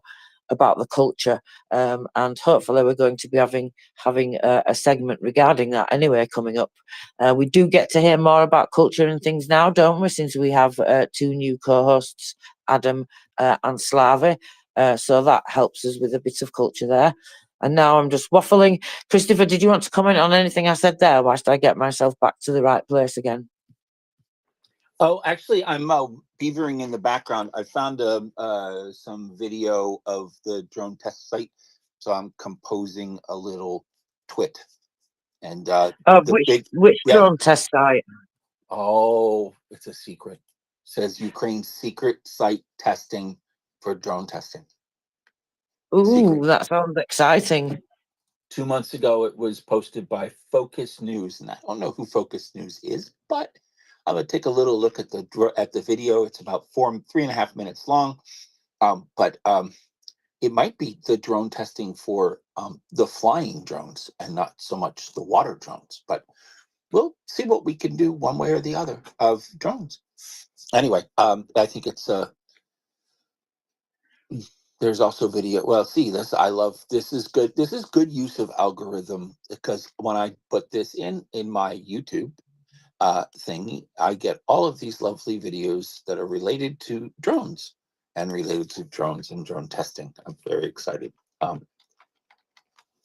about the culture, and hopefully we're going to be having a segment regarding that anyway coming up. We do get to hear more about culture and things now, don't we, since we have two new co-hosts, Adam and Slavi, so that helps us with a bit of culture there. And now I'm just waffling. Christopher, did you want to comment on anything I said there whilst I get myself back to the right place again? Oh, actually, I'm beavering in the background. I found some video of the drone test site, so I'm composing a little twit. And which drone test site? Oh, it's a secret. Says Ukraine's secret site testing for drone testing. Ooh, secret. That sounds exciting. 2 months ago, it was posted by Focus News, and I don't know who Focus News is, but I'm gonna take a little look at the video. It's about 3.5 minutes long, but it might be the drone testing for the flying drones and not so much the water drones. But we'll see what we can do one way or the other of drones. Anyway, I think it's there's also video. Well, see this. This is good. This is good use of algorithm, because when I put this in my YouTube thing, I get all of these lovely videos that are related to drones and drone testing. I'm very excited.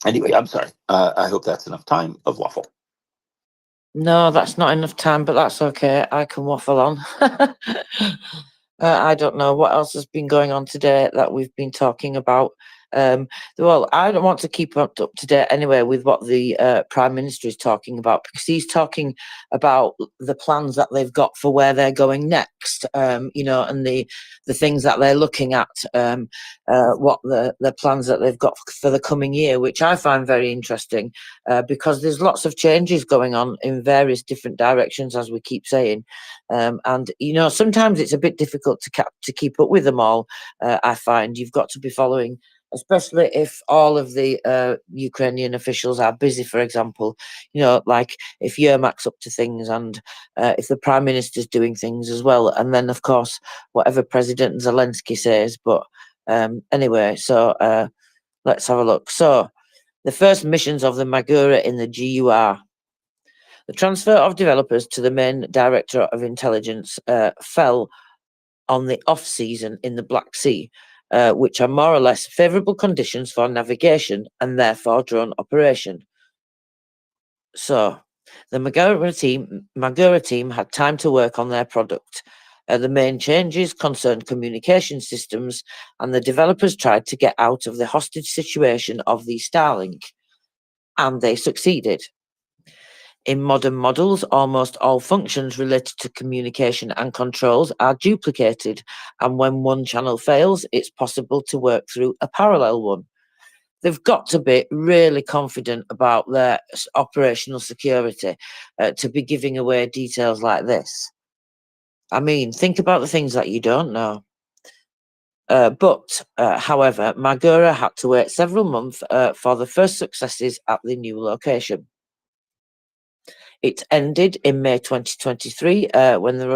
Anyway, I'm sorry. I hope that's enough time of waffle. No, that's not enough time, but that's okay. I can waffle on. I don't know what else has been going on today that we've been talking about. Well, I don't want to keep up to date anyway with what the Prime Minister is talking about, because he's talking about the plans that they've got for where they're going next, you know, and the things that they're looking at, what the plans that they've got for the coming year, which I find very interesting, because there's lots of changes going on in various different directions, as we keep saying. And, you know, sometimes it's a bit difficult to keep up with them all. I find you've got to be following, especially if all of the Ukrainian officials are busy, for example, you know, like if Yermak's up to things, and if the Prime Minister's doing things as well. And then, of course, whatever President Zelensky says. But anyway, so let's have a look. So the first missions of the Magura in the GUR. The transfer of developers to the main Directorate of Intelligence fell on the off-season in the Black Sea, which are more or less favourable conditions for navigation and therefore drone operation. So, the Magura team had time to work on their product. The main changes concerned communication systems, and the developers tried to get out of the hostage situation of the Starlink, and they succeeded. In modern models, almost all functions related to communication and controls are duplicated, and when one channel fails, it's possible to work through a parallel one. They've got to be really confident about their operational security to be giving away details like this. I mean, think about the things that you don't know. But, however, Magura had to wait several months for the first successes at the new location. It ended in May 2023 when the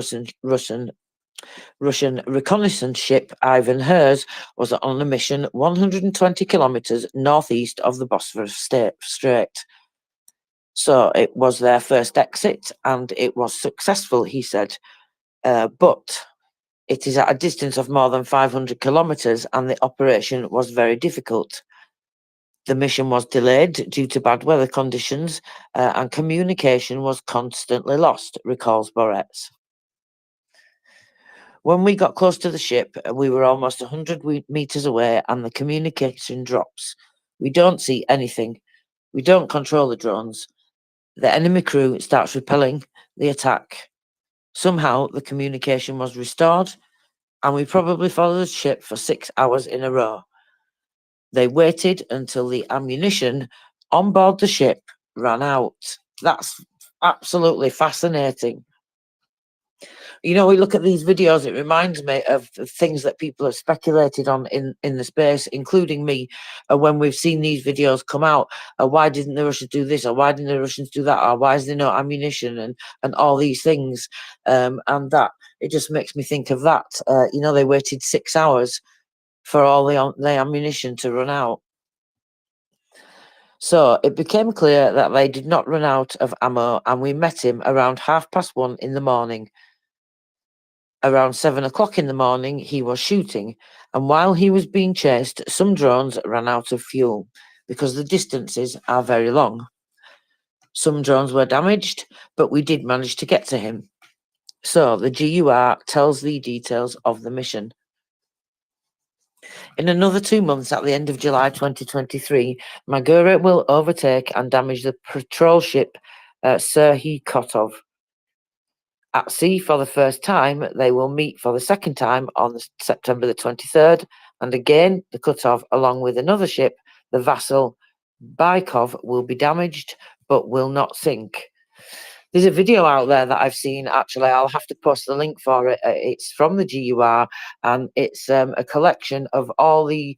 Russian reconnaissance ship Ivan Hers was on a mission 120 kilometers northeast of the Bosphorus Strait. So it was their first exit, and it was successful, he said. But it is at a distance of more than 500 kilometers, and the operation was very difficult. The mission was delayed due to bad weather conditions, and communication was constantly lost, recalls Boretz. When we got close to the ship, we were almost 100 meters away, and the communication drops. We don't see anything. We don't control the drones. The enemy crew starts repelling the attack. Somehow the communication was restored, and we probably followed the ship for 6 hours in a row. They waited until the ammunition on board the ship ran out. That's absolutely fascinating. You know, we look at these videos, it reminds me of things that people have speculated on in the space, including me, when we've seen these videos come out. Why didn't the Russians do this? Or why didn't the Russians do that? Or why is there no ammunition? And all these things. And that, it just makes me think of that. You know, they waited 6 hours for all the ammunition to run out. So it became clear that they did not run out of ammo, and we met him around 1:30 in the morning. Around 7 o'clock in the morning, he was shooting, and while he was being chased, some drones ran out of fuel because the distances are very long. Some drones were damaged, but we did manage to get to him. So the GUR tells the details of the mission. In another 2 months, at the end of July 2023, Magura will overtake and damage the patrol ship Serhiy Kotov. At sea for the first time, they will meet for the second time on September the 23rd, and again, the Kotov, along with another ship, the vassal Baikov, will be damaged but will not sink. There's a video out there that I've seen, actually, I'll have to post the link for it. It's from the GUR, and it's a collection of all the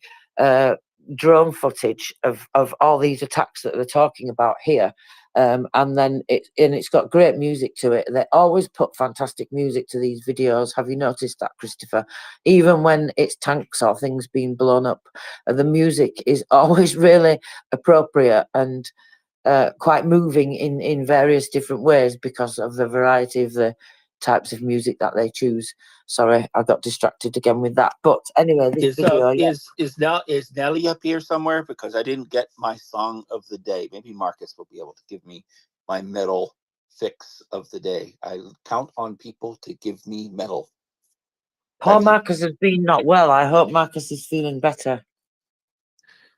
drone footage of all these attacks that they're talking about here. And then it's got great music to it. They always put fantastic music to these videos. Have you noticed that, Christopher? Even when it's tanks or things being blown up, the music is always really appropriate and quite moving in various different ways because of the variety of the types of music that they choose. Sorry, I got distracted again with that. But anyway, this video, is Nelly up here somewhere? Because I didn't get my song of the day. Maybe Marcus will be able to give me my middle fix of the day. I count on people to give me metal. Poor Back to you. Marcus has been not well. I hope Marcus is feeling better.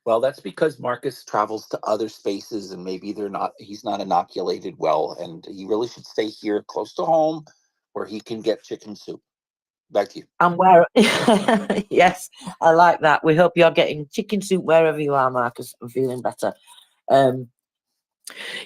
Well, that's because Marcus travels to other spaces and maybe he's not inoculated well, and he really should stay here close to home where he can get chicken soup. Back to you. And where, yes, I like that. We hope you're getting chicken soup wherever you are, Marcus, and feeling better.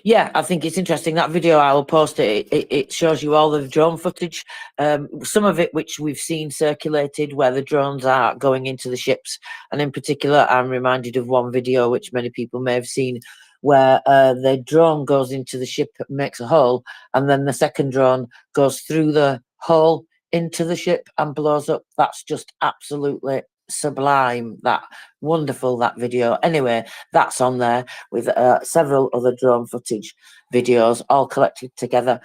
Yeah, I think it's interesting. That video, I will post it. It shows you all the drone footage, some of it which we've seen circulated where the drones are going into the ships. And in particular, I'm reminded of one video which many people may have seen where the drone goes into the ship, makes a hole, and then the second drone goes through the hole into the ship and blows up. That's just absolutely sublime. That wonderful, that video. Anyway, that's on there with several other drone footage videos all collected together,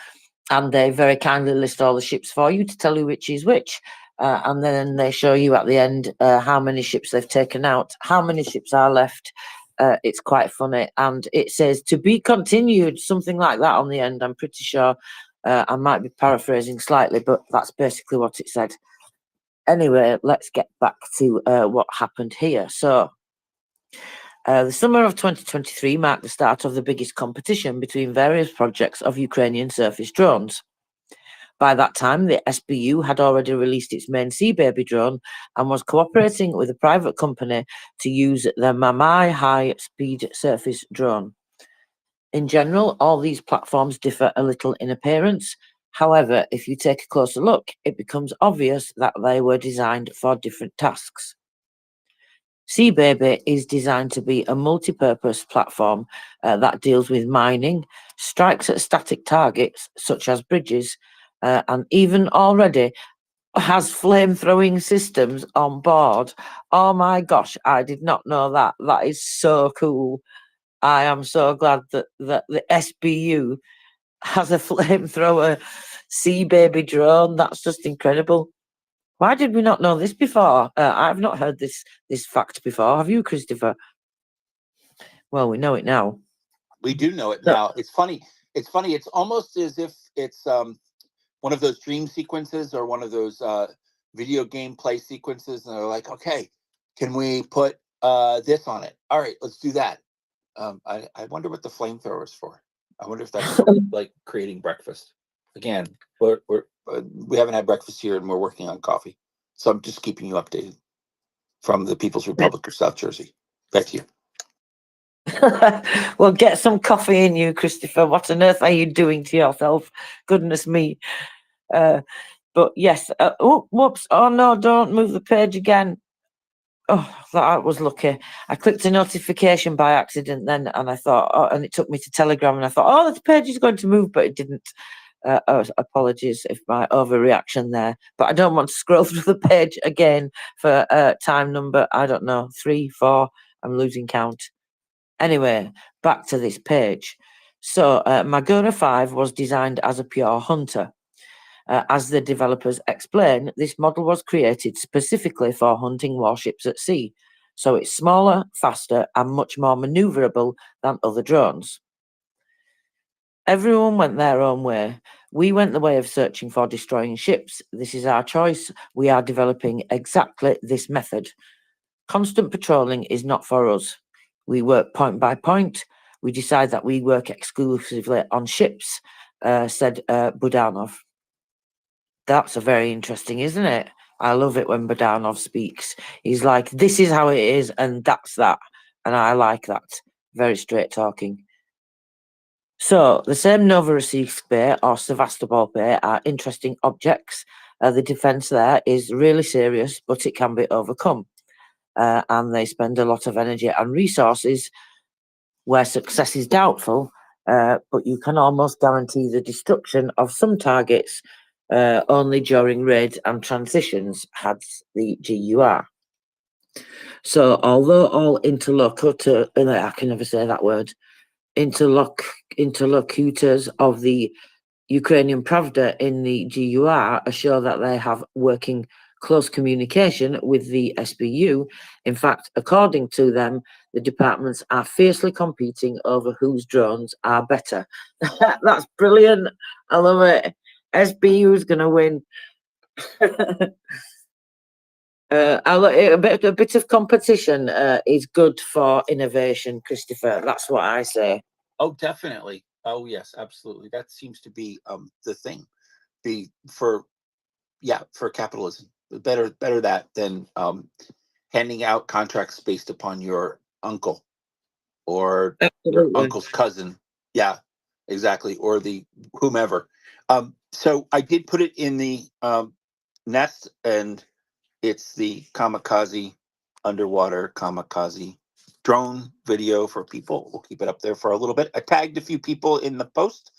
and they very kindly list all the ships for you to tell you which is which, and then they show you at the end how many ships they've taken out, how many ships are left. It's quite funny, and it says to be continued, something like that on the end. I'm pretty sure. I might be paraphrasing slightly, but that's basically what it said. Anyway, let's get back to what happened here. So, the summer of 2023 marked the start of the biggest competition between various projects of Ukrainian surface drones. By that time, the SBU had already released its main Sea Baby drone and was cooperating with a private company to use the Mamai high-speed surface drone. In general, all these platforms differ a little in appearance. However, if you take a closer look, it becomes obvious that they were designed for different tasks. Sea Baby is designed to be a multi-purpose platform that deals with mining, strikes at static targets such as bridges, and even already has flame-throwing systems on board. Oh my gosh, I did not know that. That is so cool. I am so glad that the SBU has a flamethrower Sea Baby drone. That's just incredible. Why did we not know this before? I've not heard this fact before. Have you, Christopher? Well, we know it now. We do know it So- now. It's funny. It's funny. It's almost as if it's one of those dream sequences or one of those video game play sequences, and they're like, okay, can we put this on it? All right, let's do that. I wonder what the flamethrower is for. I wonder if that's like creating breakfast. Again, we haven't had breakfast here, and we're working on coffee. So I'm just keeping you updated from the People's Republic of South Jersey. Back to you. Well, get some coffee in you, Christopher. What on earth are you doing to yourself? Goodness me. But yes. Oh, whoops. Oh no! Don't move the page again. Oh, that was lucky. I clicked a notification by accident then, and I thought, oh, and it took me to Telegram, and I thought, oh, the page is going to move, but it didn't. Apologies if my overreaction there, but I don't want to scroll through the page again for time number, I don't know, 3, 4, I'm losing count. Anyway, back to this page. So Magura 5 was designed as a pure hunter. As the developers explain, this model was created specifically for hunting warships at sea, so it's smaller, faster, and much more maneuverable than other drones. Everyone went their own way. We went the way of searching for destroying ships. This is our choice. We are developing exactly this method. Constant patrolling is not for us. We work point by point. We decide that we work exclusively on ships, said Budanov. That's a very interesting, isn't it? I love it when Budanov speaks. He's like, this is how it is, and that's that. And I like that. Very straight talking. So, the same Novorossiysk Bay or Sevastopol Bay are interesting objects. The defence there is really serious, but it can be overcome. And they spend a lot of energy and resources where success is doubtful, but you can almost guarantee the destruction of some targets only during raids and transitions, had the GUR. So, although all interlocutors, I can never say that word, interlocutors of the Ukrainian Pravda in the GUR assure that they have working close communication with the SBU. In fact, according to them, the departments are fiercely competing over whose drones are better. That's brilliant. I love it. SBU is going to win. A bit of competition is good for innovation, Christopher. That's what I say. Oh, definitely. Oh, yes, absolutely. That seems to be the thing. For capitalism. Better that than handing out contracts based upon your uncle or your uncle's cousin. Yeah, exactly. Or the whomever. So I did put it in the nest, and it's the underwater kamikaze drone video for people. We'll keep it up there for a little bit. I tagged a few people in the post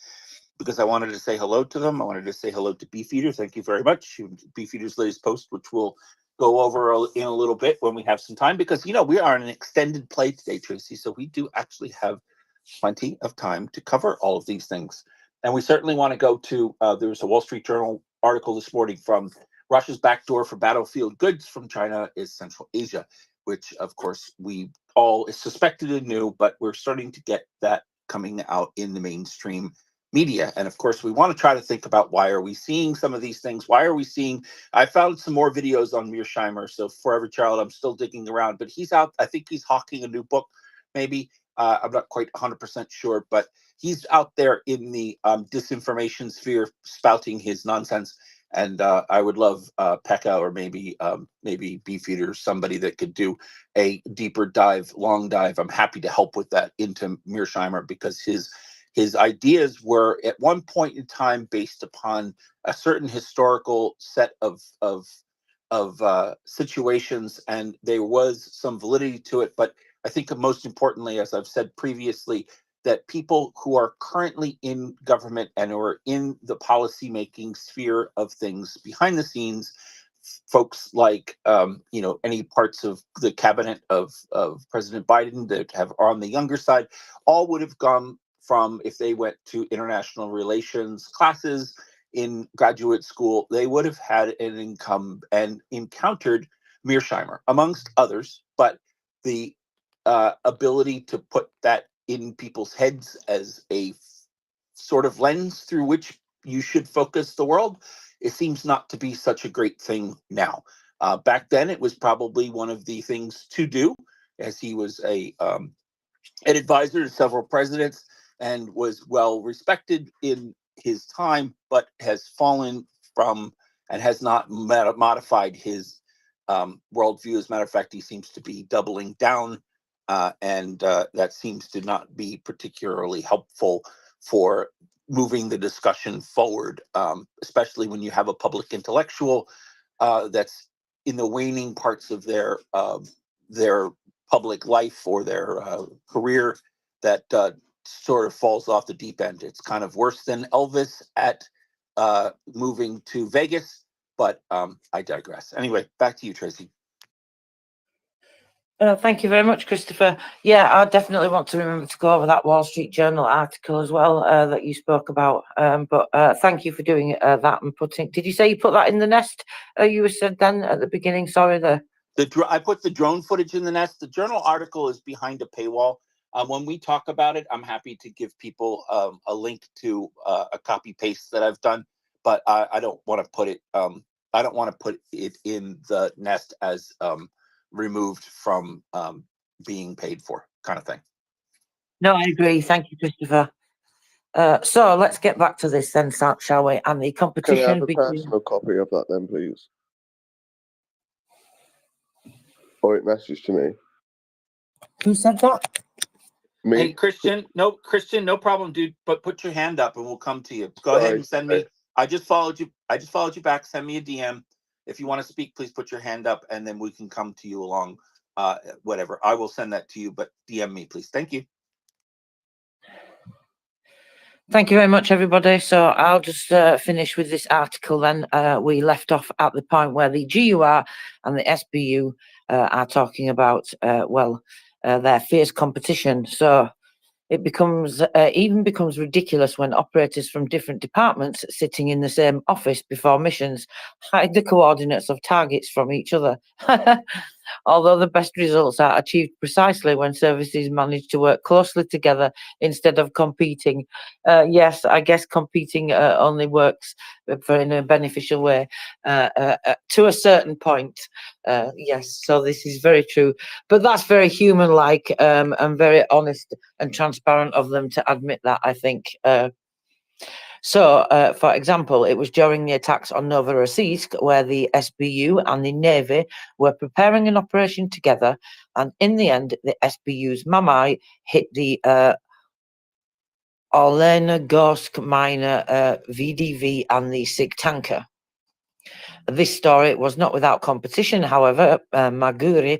because I wanted to say hello to them. I wanted to say hello to Beefeater. Thank you very much. Beefeater's latest post, which we'll go over in a little bit when we have some time, because, we are in an extended play today, Tracy. So we do actually have plenty of time to cover all of these things. And we certainly want to go to, there was a Wall Street Journal article this morning from Russia's backdoor for battlefield goods from China is Central Asia, which, of course, we all suspected and knew, but we're starting to get that coming out in the mainstream media. And of course, we want to try to think about, why are we seeing some of these things? Why are we seeing, I found some more videos on Mearsheimer. So Forever Child, I'm still digging around, but he's out. I think he's hawking a new book, maybe. I'm not quite 100% sure, but he's out there in the disinformation sphere spouting his nonsense. And I would love Pekka or maybe Beefeater, somebody that could do a deeper dive, long dive. I'm happy to help with that into Mearsheimer, because his ideas were at one point in time based upon a certain historical set of situations, and there was some validity to it. But I think most importantly, as I've said previously, that people who are currently in government and who are in the policymaking sphere of things behind the scenes, folks like, any parts of the cabinet of President Biden that are on the younger side, all would have gone from, if they went to international relations classes in graduate school, they would have had an income and encountered Mearsheimer, amongst others. But the ability to put that in people's heads as a sort of lens through which you should focus the world, it seems not to be such a great thing now. Back then, it was probably one of the things to do, as he was an advisor to several presidents and was well respected in his time, but has fallen from and has not modified his worldview. As a matter of fact, he seems to be doubling down, and that seems to not be particularly helpful for moving the discussion forward, especially when you have a public intellectual that's in the waning parts of their public life or their career that sort of falls off the deep end. It's kind of worse than Elvis at moving to Vegas, but I digress. Anyway, back to you, Tracy. Thank you very much, Christopher. Yeah, I definitely want to remember to go over that Wall Street Journal article as well that you spoke about. But thank you for doing that and putting. Did you say you put that in the nest? You said then at the beginning. Sorry, I put the drone footage in the nest. The journal article is behind a paywall. When we talk about it, I'm happy to give people a link to a copy paste that I've done, but I don't want to put it. I don't want to put it in the nest as removed from being paid for, kind of thing. No, I agree. Thank you, Christopher. So let's get back to this then, shall we? And the competition Can I have a between. personal copy of that then, please? Or it messaged to me. Who said that? Me. Hey, Christian, no problem, dude. But put your hand up and we'll come to you. Go ahead and send me. I just followed you back. Send me a DM. If you want to speak, please put your hand up and then we can come to you along. Whatever. I will send that to you, but DM me, please. Thank you. Thank you very much, everybody. So I'll just finish with this article then. We left off at the point where the GUR and the SBU are talking about, their fierce competition. So It even becomes ridiculous when operators from different departments sitting in the same office before missions hide the coordinates of targets from each other. Although the best results are achieved precisely when services manage to work closely together instead of competing. Yes, I guess competing only works in a beneficial way to a certain point. Yes, so this is very true. But that's very human-like and very honest and transparent of them to admit that, I think. So, for example, it was during the attacks on Novorossiysk where the SBU and the Navy were preparing an operation together, and in the end, the SBU's Mamai hit the Olenogorsk miner VDV and the SIG tanker. This story was not without competition, however. Maguri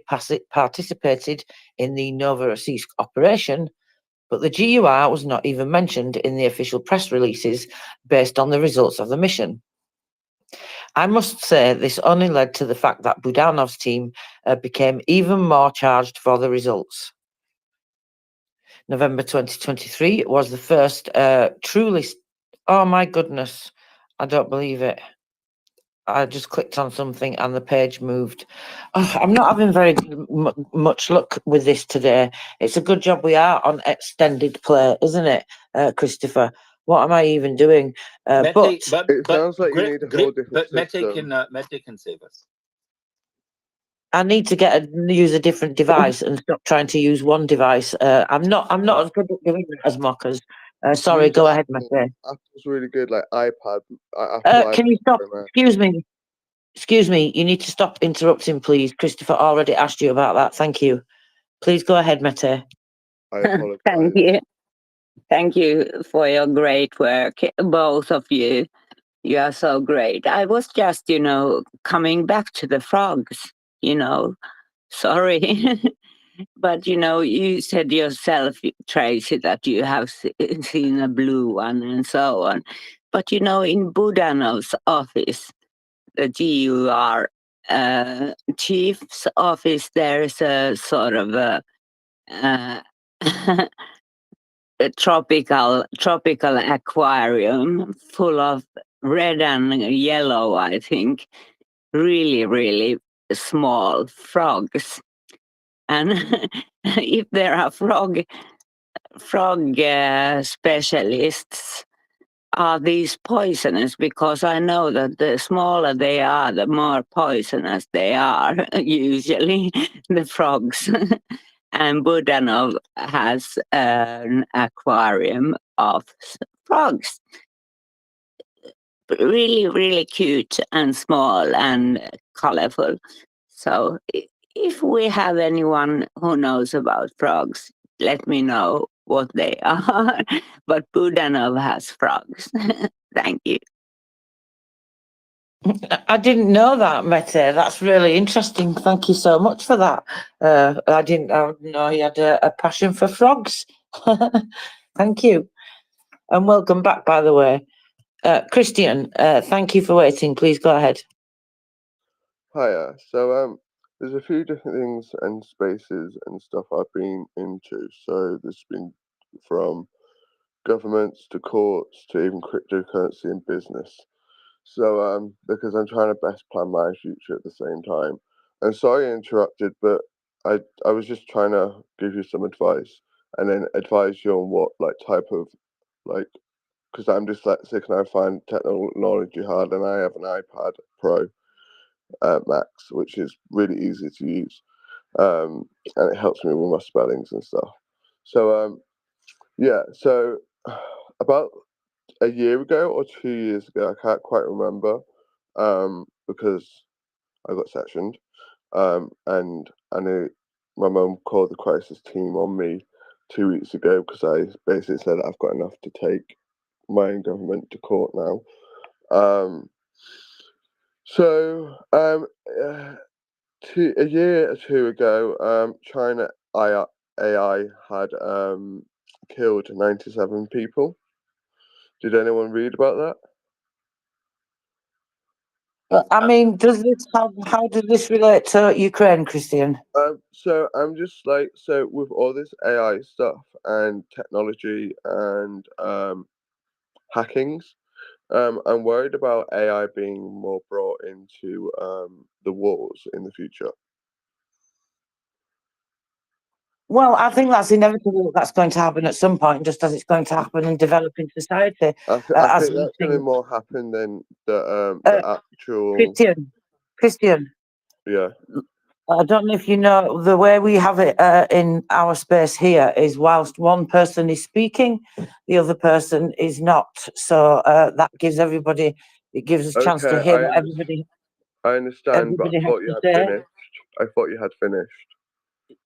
participated in the Novorossiysk operation, but the GUR was not even mentioned in the official press releases based on the results of the mission. I must say this only led to the fact that Budanov's team became even more charged for the results. November 2023 was the first truly... Oh my goodness, I don't believe it. I just clicked on something and the page moved. Oh, I'm not having very much luck with this today. It's a good job we are on extended play, isn't it, Christopher? What am I even doing? Mete, But It sounds like you need a whole different Mete system. can save us. I need to use a different device and stop trying to use one device. I'm not as good at doing that as Mockers. Sorry, Use go ahead, Apple. Mete. Apple's really good, like iPad. Apple Can you iPad stop? Pro Max. Excuse me, you need to stop interrupting, please. Christopher already asked you about that. Thank you. Please go ahead, Mete. I apologize. Thank you. Thank you for your great work, both of you. You are so great. I was just, coming back to the frogs, sorry. But, you said yourself, Tracy, that you have seen a blue one and so on. But, in Budanov's office, the GUR chief's office, there's a sort of a tropical aquarium full of red and yellow, I think, really, really small frogs. And if there are frog specialists, are these poisonous? Because I know that the smaller they are, the more poisonous they are, usually, the frogs. And Budanov has an aquarium of frogs. Really, really cute and small and colorful. So if we have anyone who knows about frogs, let me know what they are. But Budanov has frogs. Thank you. I didn't know that, Mete. That's really interesting. Thank you so much for that. I didn't know you had a passion for frogs. Thank you. And welcome back, by the way. Christian, thank you for waiting. Please go ahead. Hiya. So there's a few different things and spaces and stuff I've been into. So there's been from governments to courts to even cryptocurrency and business. So because I'm trying to best plan my future at the same time. And sorry I interrupted, but I was just trying to give you some advice and then advise you on what type of because I'm dyslexic and I find technology hard, and I have an iPad Pro Max, which is really easy to use, and it helps me with my spellings and stuff. So so about a year ago or 2 years ago, I can't quite remember, because I got sectioned, and I knew my mum called the crisis team on me 2 weeks ago because I basically said I've got enough to take my own government to court now. A year or two ago, China AI had killed 97 people. Did anyone read about that? I mean, how does this relate to Ukraine, Christian? So I'm just like, so with all this AI stuff and technology and hackings, I'm worried about AI being more brought into the wars in the future. Well, I think that's inevitable. That's going to happen at some point, just as it's going to happen in developing society. I As think we've that's going to seen, more happen than the actual. Christian, Yeah. I don't know if you know, the way we have it in our space here is whilst one person is speaking, the other person is not. So that gives everybody, it gives us a chance to Okay, hear what everybody understand, but I has thought to you had say. finished. I thought you had finished.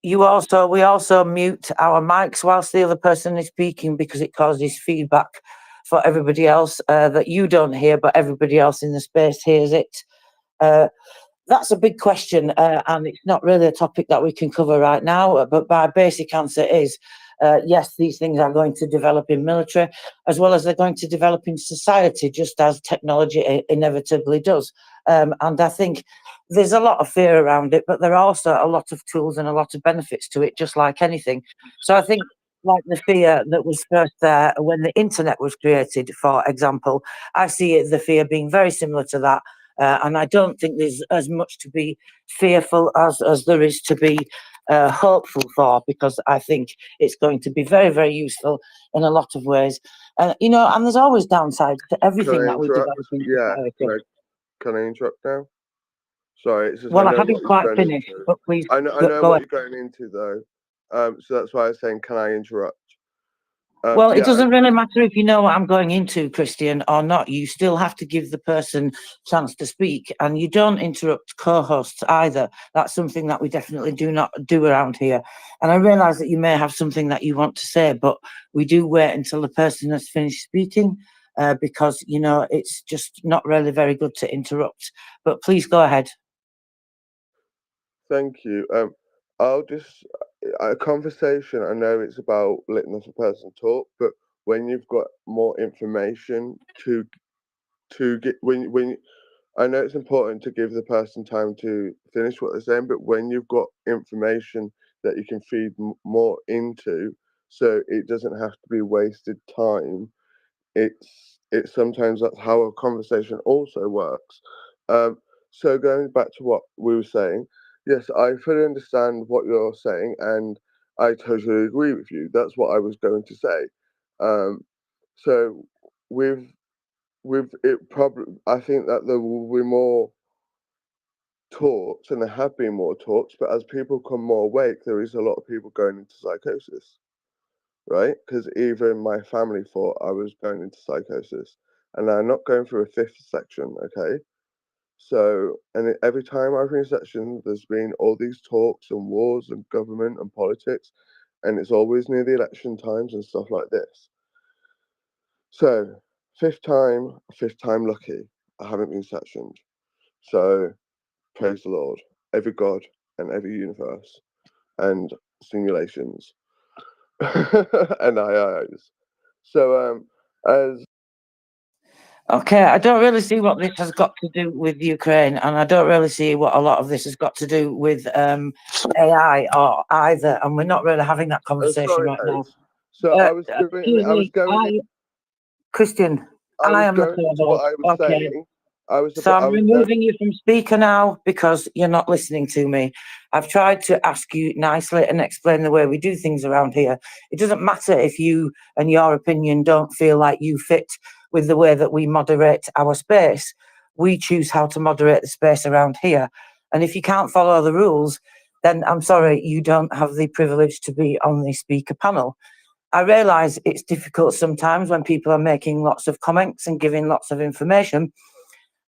We also mute our mics whilst the other person is speaking because it causes feedback for everybody else that you don't hear, but everybody else in the space hears it. That's a big question, and it's not really a topic that we can cover right now, but my basic answer is yes, these things are going to develop in military, as well as they're going to develop in society, just as technology inevitably does. And I think there's a lot of fear around it, but there are also a lot of tools and a lot of benefits to it, just like anything. So I think, like the fear that was first there when the internet was created, for example, I see the fear being very similar to that. And I don't think there's as much to be fearful as there is to be hopeful for, because I think it's going to be very, very useful in a lot of ways. And there's always downsides to Can everything I that we interrupt? develop in Yeah. society. Can I interrupt now? Sorry, it's just I Well, I know what haven't you're quite going finished, into. but please I know go what ahead. you're going into though. So that's why I was saying, can I interrupt? Well, it Yeah. doesn't really matter if you know what I'm going into, Christian, or not. You still have to give the person chance to speak, and you don't interrupt co-hosts either. That's something that we definitely do not do around here. And I realise that you may have something that you want to say, but we do wait until the person has finished speaking, because it's just not really very good to interrupt. But please go ahead. Thank you. I'll just a conversation. I know it's about letting the person talk, but when you've got more information to get when I know it's important to give the person time to finish what they're saying, but when you've got information that you can feed more into, so it doesn't have to be wasted time. It's sometimes that's how a conversation also works. So going back to what we were saying, yes, I fully understand what you're saying, and I totally agree with you. That's what I was going to say. So with with it, probably I think that there will be more talks, and there have been more talks. But as people become more awake, there is a lot of people going into psychosis, right? Because even my family thought I was going into psychosis, and I'm not going through a fifth section, okay? So, and every time I've been in section, there's been all these talks and wars and government and politics, and it's always near the election times and stuff like this. So, fifth time lucky. I haven't been sectioned. So, praise the Lord, every God and every universe and simulations and IIs. So, as Okay, I don't really see what this has got to do with Ukraine, and I don't really see what a lot of this has got to do with AI or either, and we're not really having that conversation sorry, right now. so I was Excuse me, Christian, I I was am the going into what co-host. I was Okay. saying. I was So I'm going. removing you from speaker now because you're not listening to me. I've tried to ask you nicely and explain the way we do things around here. It doesn't matter if you and your opinion don't feel like you fit with the way that we moderate our space. We choose how to moderate the space around here. And if you can't follow the rules, then I'm sorry, you don't have the privilege to be on the speaker panel. I realise it's difficult sometimes when people are making lots of comments and giving lots of information.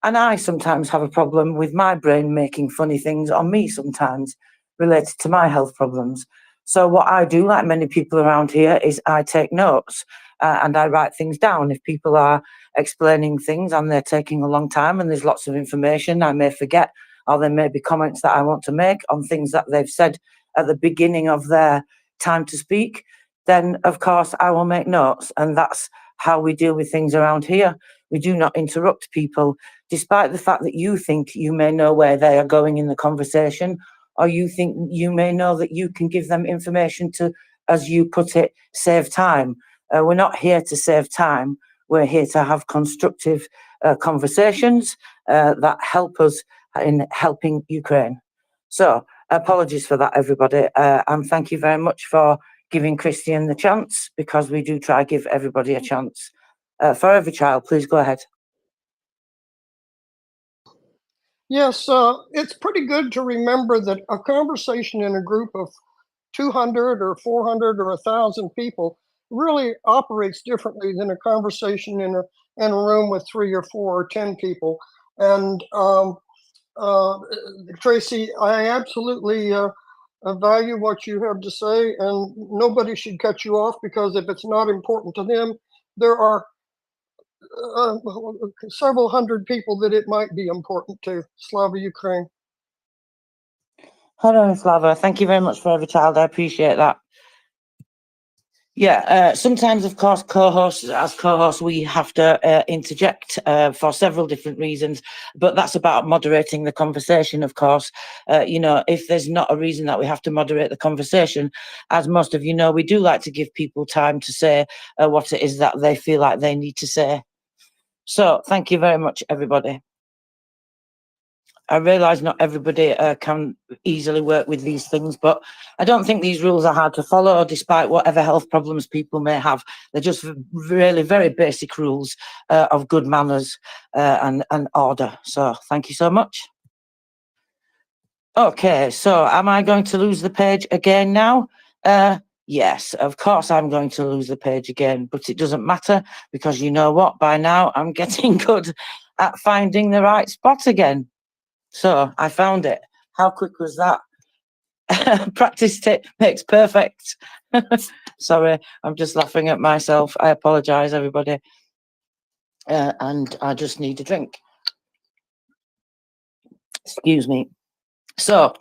And I sometimes have a problem with my brain making funny things on me sometimes related to my health problems. So what I do, like many people around here, is I take notes and I write things down. If people are explaining things and they're taking a long time and there's lots of information, I may forget, or there may be comments that I want to make on things that they've said at the beginning of their time to speak, then of course I will make notes, and that's how we deal with things around here. We do not interrupt people, despite the fact that you think you may know where they are going in the conversation, or you think you may know that you can give them information to, as you put it, save time. We're not here to save time. We're here to have constructive conversations that help us in helping Ukraine. So apologies for that, everybody. And thank you very much for giving Christian the chance, because we do try give everybody a chance. For every child, please go ahead. Yes, it's pretty good to remember that a conversation in a group of 200 or 400 or 1,000 people really operates differently than a conversation in a room with 3 or 4 or 10 people. And Tracy, I absolutely value what you have to say, and nobody should cut you off, because if it's not important to them, there are several hundred people that it might be important to. Slava Ukraine. Hello, Slava. Thank you very much for every child. I appreciate that. Yeah, sometimes, of course, as co-hosts, we have to interject for several different reasons, but that's about moderating the conversation, of course. If there's not a reason that we have to moderate the conversation, as most of you know, we do like to give people time to say what it is that they feel like they need to say. So, thank you very much, everybody. I realise not everybody can easily work with these things, but I don't think these rules are hard to follow, despite whatever health problems people may have. They're just really very basic rules of good manners and order. So thank you so much. Okay, so am I going to lose the page again now? Yes, of course I'm going to lose the page again, but it doesn't matter, because you know what? By now I'm getting good at finding the right spot again. So I found it. How quick was that? Practice makes perfect. Sorry, I'm just laughing at myself. I apologise, everybody. And I just need a drink. Excuse me. So,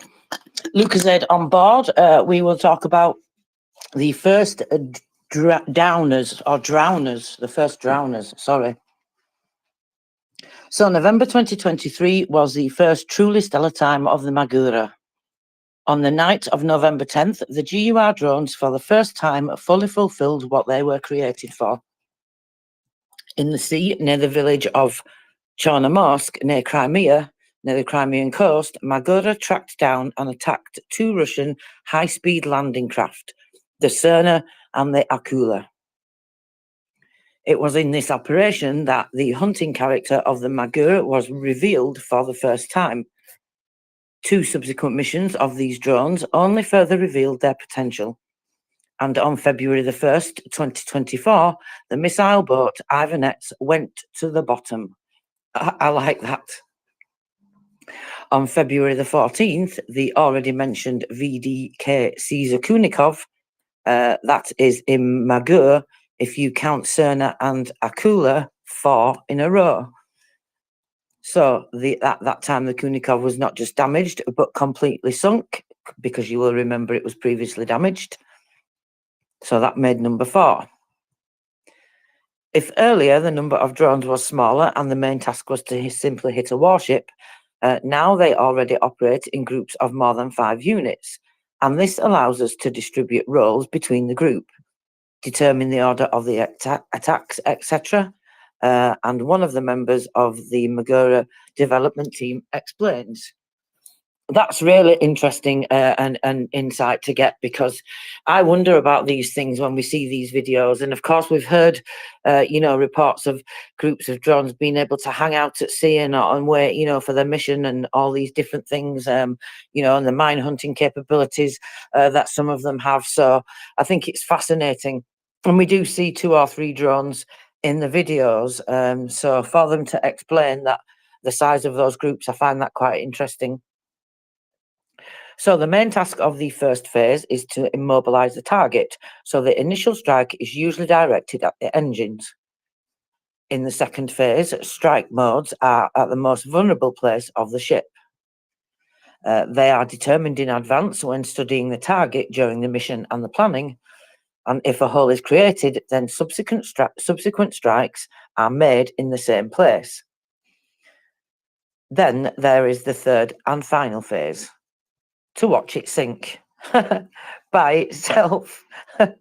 Lucozade on board. We will talk about the first drowners, the first drowners, sorry. So November 2023 was the first truly stellar time of the Magura. On the night of November 10th, the GUR drones for the first time fully fulfilled what they were created for. In the sea near the village of Chornomorsk, near Crimea, near the Crimean coast, Magura tracked down and attacked 2 Russian high-speed landing craft, the Cerna and the Akula. It was in this operation that the hunting character of the Magura was revealed for the first time. 2 subsequent missions of these drones only further revealed their potential. And on February the 1st, 2024, the missile boat Ivanets went to the bottom. I like that. On February the 14th, the already mentioned VDK Caesar Kunikov, that is in Magur, if you count Cerna and Akula, 4 in a row. So at that time, the Kunikov was not just damaged, but completely sunk, because you will remember it was previously damaged. So that made number 4. If earlier the number of drones was smaller and the main task was to simply hit a warship, now they already operate in groups of more than 5 units. And this allows us to distribute roles between the group, determine the order of the attacks, etc. And one of the members of the Magura development team explains. That's really interesting and insight to get, because I wonder about these things when we see these videos. And of course, we've heard, reports of groups of drones being able to hang out at sea and wait, for their mission and all these different things, and the mine hunting capabilities that some of them have. So I think it's fascinating. And we do see 2 or 3 drones in the videos. So for them to explain that the size of those groups, I find that quite interesting. So the main task of the first phase is to immobilize the target. So the initial strike is usually directed at the engines. In the second phase, strike modes are at the most vulnerable place of the ship. They are determined in advance when studying the target during the mission and the planning. And if a hole is created, then subsequent strikes are made in the same place. Then there is the third and final phase, to watch it sink by itself. The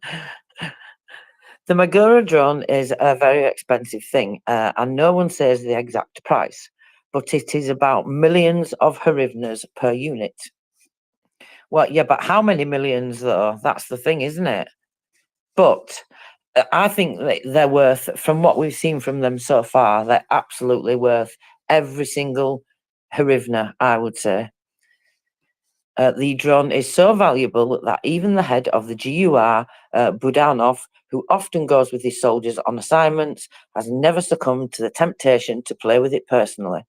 Magura drone is a very expensive thing, and no one says the exact price, but it is about millions of hryvnias per unit. Well, yeah, but how many millions though? That's the thing, isn't it? But I think that they're worth, from what we've seen from them so far, they're absolutely worth every single hryvnia, I would say. The drone is so valuable that even the head of the GUR, Budanov, who often goes with his soldiers on assignments, has never succumbed to the temptation to play with it personally.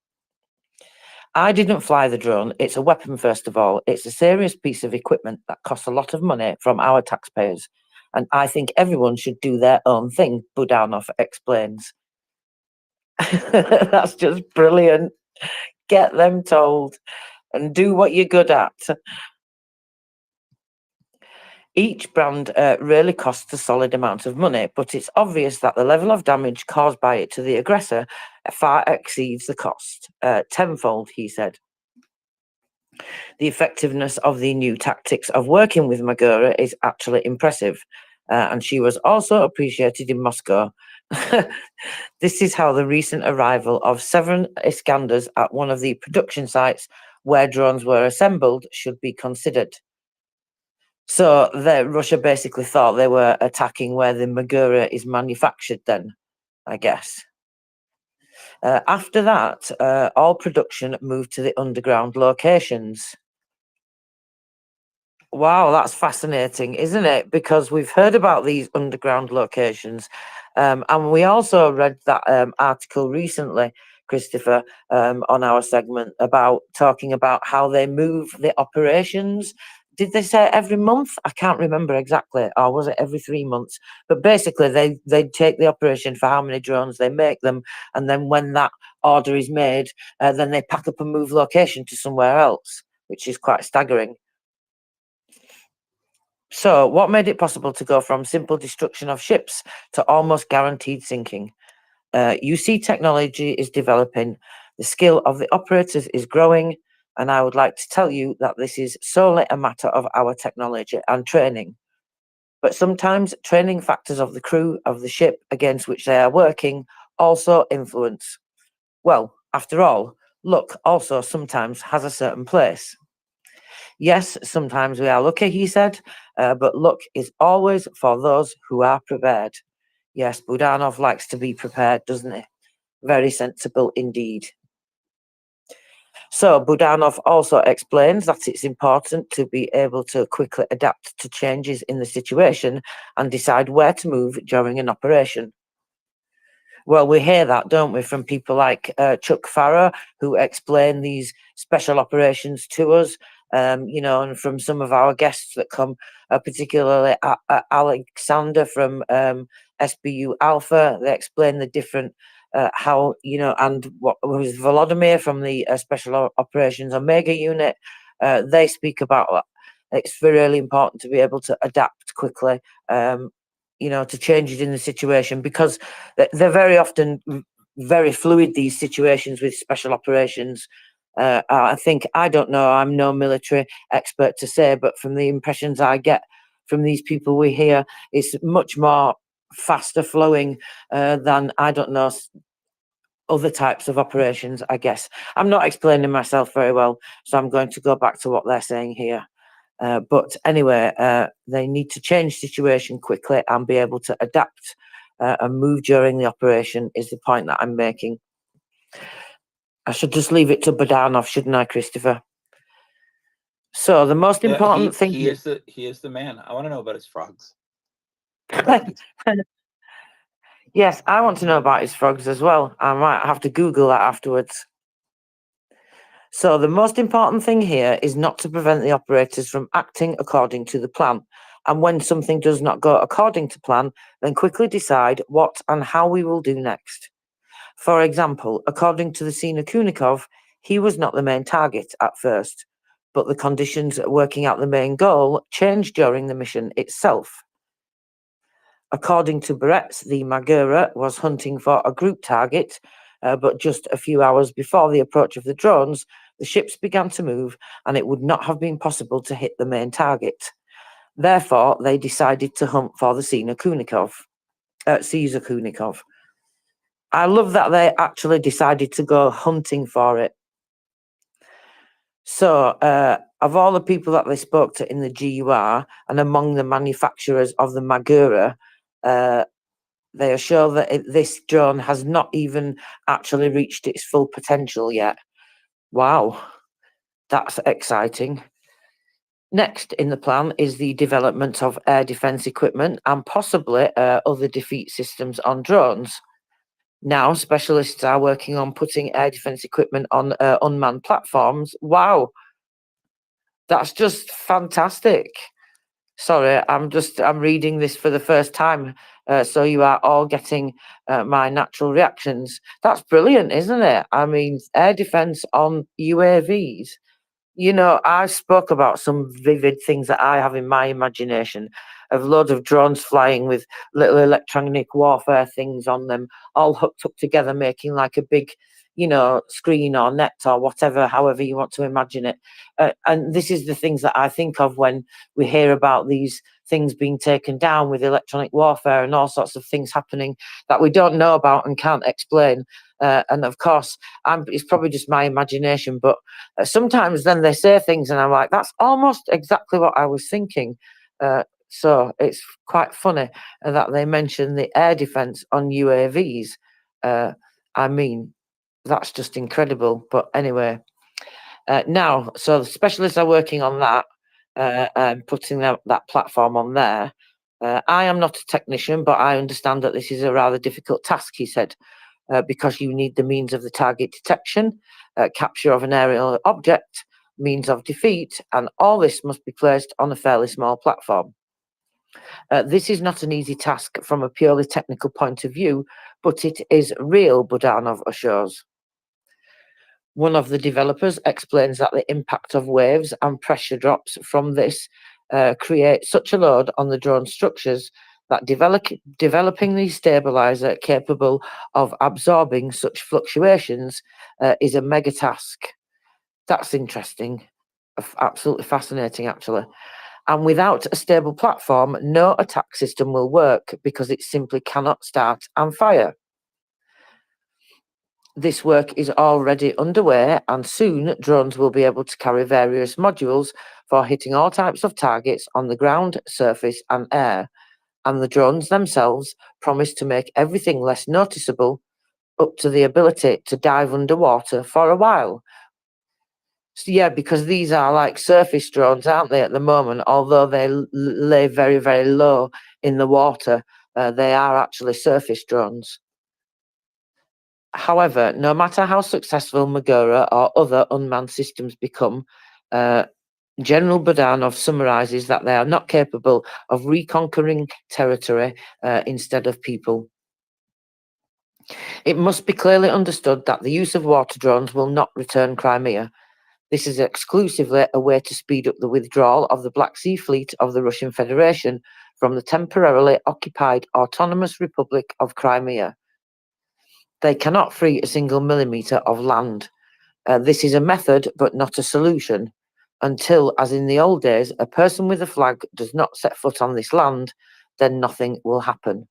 I didn't fly the drone. It's a weapon, first of all. It's a serious piece of equipment that costs a lot of money from our taxpayers. And I think everyone should do their own thing, Budanov explains. That's just brilliant. Get them told and do what you're good at. Each brand really costs a solid amount of money, but it's obvious that the level of damage caused by it to the aggressor far exceeds the cost, tenfold, he said. The effectiveness of the new tactics of working with Magura is actually impressive, and she was also appreciated in Moscow. This is how the recent arrival of 7 Iskanders at one of the production sites where drones were assembled should be considered. So Russia basically thought they were attacking where the Magura is manufactured then, I guess. After that, all production moved to the underground locations. Wow, that's fascinating, isn't it? Because we've heard about these underground locations. And we also read that article recently, Christopher, on our segment about talking about how they move the operations. Did they say every month? I can't remember exactly. Or was it every 3 months? But basically, they take the operation for how many drones they make them. And then when that order is made, then they pack up and move location to somewhere else, which is quite staggering. So, what made it possible to go from simple destruction of ships to almost guaranteed sinking? You see, technology is developing, the skill of the operators is growing, and I would like to tell you that this is solely a matter of our technology and training. But sometimes training factors of the crew of the ship against which they are working also influence. Well, after all, luck also sometimes has a certain place. Yes, sometimes we are lucky, he said, but luck is always for those who are prepared. Yes, Budanov likes to be prepared, doesn't he? Very sensible indeed. So Budanov also explains that it's important to be able to quickly adapt to changes in the situation and decide where to move during an operation. Well, we hear that, don't we, from people like Chuck Farrow, who explain these special operations to us, and from some of our guests that come, particularly Alexander from SBU Alpha. They explain the different, and what was Volodymyr from the Special Operations Omega unit. They speak about that. It's really important to be able to adapt quickly. To changes in the situation, because they're very often very fluid, these situations with special operations. I think, I don't know, I'm no military expert to say, but from the impressions I get from these people we hear, it's much more faster flowing than, I don't know, other types of operations, I guess. I'm not explaining myself very well, so I'm going to go back to what they're saying here. But anyway, they need to change situation quickly and be able to adapt and move during the operation is the point that I'm making. I should just leave it to Budanov, shouldn't I, Christopher? So the most important thing... He is the man. I want to know about his frogs. Yes, I want to know about his frogs as well. I might have to Google that afterwards. So the most important thing here is not to prevent the operators from acting according to the plan. And when something does not go according to plan, then quickly decide what and how we will do next. For example, according to the Sina Kunikov, he was not the main target at first, but the conditions working out the main goal changed during the mission itself. According to Barrett's, the Magura was hunting for a group target, but just a few hours before the approach of the drones, the ships began to move and it would not have been possible to hit the main target. Therefore, they decided to hunt for the Caesar Kunikov. I love that they actually decided to go hunting for it. So, of all the people that they spoke to in the GUR and among the manufacturers of the Magura, they assure that this drone has not even actually reached its full potential yet. Wow, that's exciting. Next in the plan is the development of air defence equipment and possibly other defeat systems on drones. Now, specialists are working on putting air defence equipment on unmanned platforms. Wow, that's just fantastic. Sorry, I'm reading this for the first time, so you are all getting my natural reactions. That's brilliant, isn't it? I mean, air defence on UAVs. You know, I spoke about some vivid things that I have in my imagination of loads of drones flying with little electronic warfare things on them, all hooked up together, making like a big, screen or net or whatever, however you want to imagine it. And this is the things that I think of when we hear about these things being taken down with electronic warfare and all sorts of things happening that we don't know about and can't explain. And of course, it's probably just my imagination, but sometimes then they say things and I'm like, that's almost exactly what I was thinking. So it's quite funny that they mention the air defence on UAVs. I mean, that's just incredible. But anyway, now, so the specialists are working on that and putting that platform on there. I am not a technician, but I understand that this is a rather difficult task, he said. Because you need the means of the target detection, capture of an aerial object, means of defeat, and all this must be placed on a fairly small platform. This is not an easy task from a purely technical point of view, but it is real, Budanov assures. One of the developers explains that the impact of waves and pressure drops from this create such a load on the drone structures that developing the stabilizer capable of absorbing such fluctuations is a mega task. That's interesting, absolutely fascinating, actually. And without a stable platform, no attack system will work because it simply cannot start and fire. This work is already underway, and soon drones will be able to carry various modules for hitting all types of targets on the ground, surface, and air. And the drones themselves promise to make everything less noticeable, up to the ability to dive underwater for a while. So, yeah, because these are like surface drones, aren't they, at the moment? Although they lay very, very low in the water, they are actually surface drones. However, no matter how successful Magura or other unmanned systems become, General Budanov summarises that they are not capable of reconquering territory instead of people. It must be clearly understood that the use of water drones will not return Crimea. This is exclusively a way to speed up the withdrawal of the Black Sea Fleet of the Russian Federation from the temporarily occupied Autonomous Republic of Crimea. They cannot free a single millimetre of land. This is a method, but not a solution. Until, as in the old days, a person with a flag does not set foot on this land, then nothing will happen.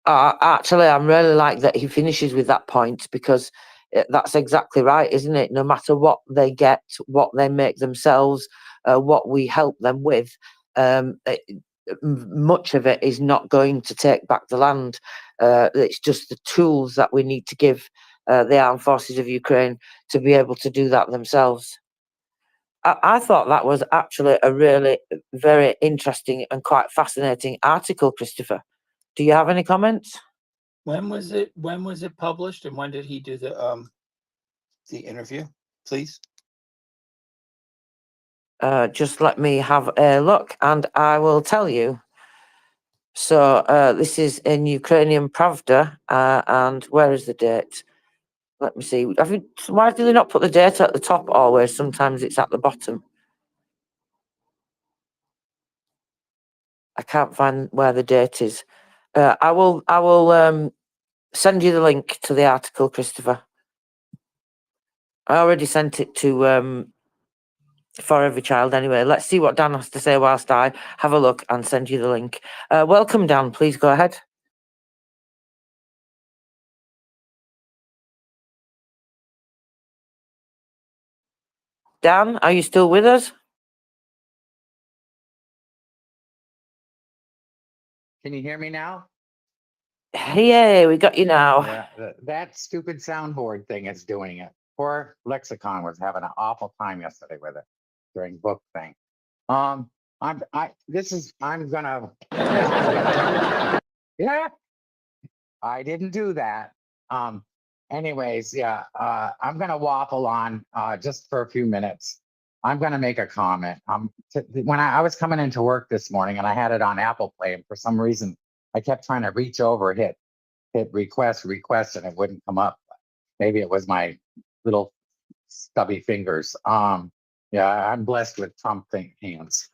Actually, I'm really like that he finishes with that point, because that's exactly right, isn't it? No matter what they get, what they make themselves, what we help them with, much of it is not going to take back the land. It's just the tools that we need to give the armed forces of Ukraine to be able to do that themselves. I thought that was actually a really very interesting and quite fascinating article, Christopher. Do you have any comments? When was it published, and when did he do the interview, please? Just let me have a look and I will tell you. So this is in Ukrainian Pravda, and where is the date? Let me see. Why do they not put the date at the top always? Sometimes it's at the bottom. I can't find where the date is. I will send you the link to the article, Christopher. I already sent it to For Every Child anyway. Let's see what Dan has to say whilst I have a look and send you the link. Welcome, Dan. Please go ahead. Dan, are you still with us? Can you hear me now? Yeah, we got you now. Yeah, that stupid soundboard thing is doing it. Poor Lexicon was having an awful time yesterday with it during book thing. I'm gonna yeah, I didn't do that. Anyways, yeah, I'm gonna waffle on just for a few minutes. I'm gonna make a comment. When I was coming into work this morning and I had it on Apple Play, and for some reason I kept trying to reach over, hit request, and it wouldn't come up. Maybe it was my little stubby fingers. Yeah, I'm blessed with Trump hands.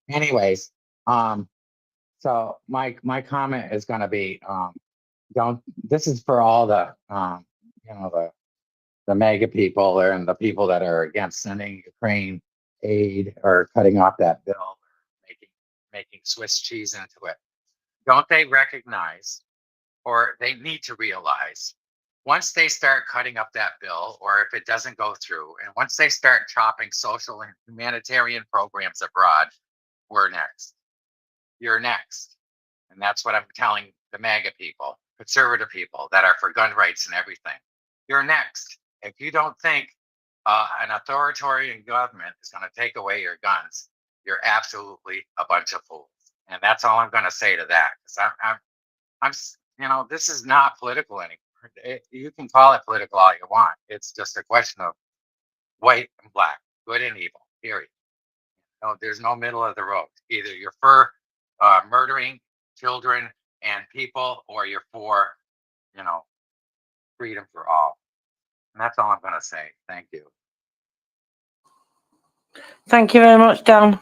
Anyways, so my comment is going to be, this is for all the, the MAGA people there and the people that are against sending Ukraine aid or cutting off that bill, or making Swiss cheese into it. Don't they recognize, or they need to realize, once they start cutting up that bill, or if it doesn't go through, and once they start chopping social and humanitarian programs abroad, we're next. You're next. And that's what I'm telling the MAGA people, conservative people that are for gun rights and everything. You're next. If you don't think an authoritarian government is going to take away your guns, you're absolutely a bunch of fools. And that's all I'm going to say to that. Because I'm this is not political anymore. You can call it political all you want. It's just a question of white and black, good and evil, period. No, there's no middle of the road. Either you're for murdering children and people, or you're for, freedom for all. And that's all I'm going to say. Thank you. Thank you very much, Dan.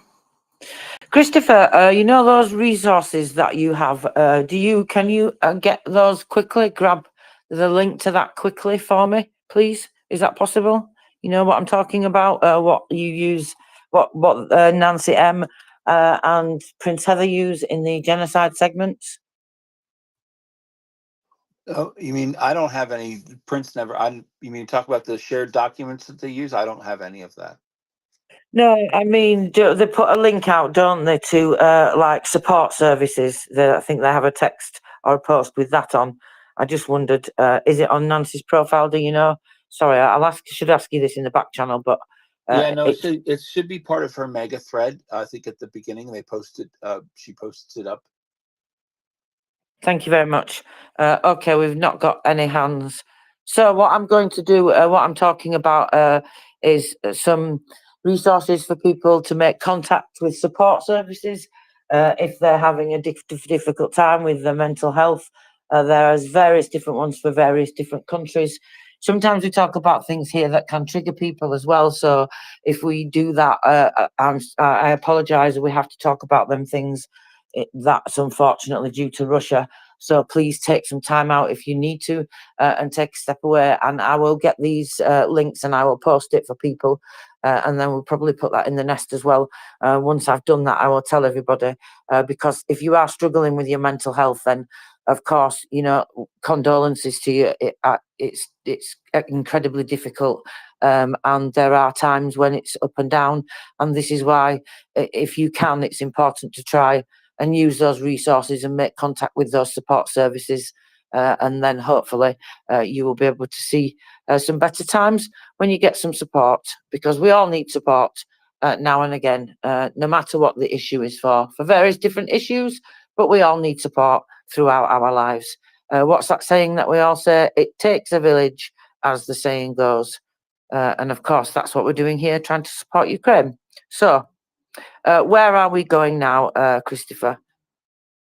Christopher, you know those resources that you have, can you get those quickly? Grab the link to that quickly for me, please? Is that possible? You know what I'm talking about? What you use, what Nancy M and Prince Heather use in the genocide segments? Oh, you mean I don't have any? Prince never. You mean talk about the shared documents that they use? I don't have any of that. No, I mean, they put a link out, don't they, to like support services? I think they have a text or a post with that on. I just wondered, is it on Nancy's profile? Do you know? Sorry, should ask you this in the back channel, but yeah, no, it should be part of her mega thread. I think at the beginning they posted. She posts it up. Thank you very much. Okay, we've not got any hands. So what I'm going to do, what I'm talking about is some resources for people to make contact with support services if they're having a difficult time with their mental health. There's various different ones for various different countries. Sometimes we talk about things here that can trigger people as well. So if we do that, I apologise. We have to talk about them things. That's unfortunately due to Russia. So please take some time out if you need to and take a step away. And I will get these links and I will post it for people. And then we'll probably put that in the nest as well. Once I've done that, I will tell everybody. Because if you are struggling with your mental health, then of course, condolences to you. It's incredibly difficult. And there are times when it's up and down. And this is why, if you can, it's important to try and use those resources and make contact with those support services. And then hopefully you will be able to see some better times when you get some support, because we all need support now and again, no matter what the issue is for various different issues, but we all need support throughout our lives. What's that saying that we all say? It takes a village, as the saying goes. And of course, that's what we're doing here, trying to support Ukraine. So, where are we going now, Christopher?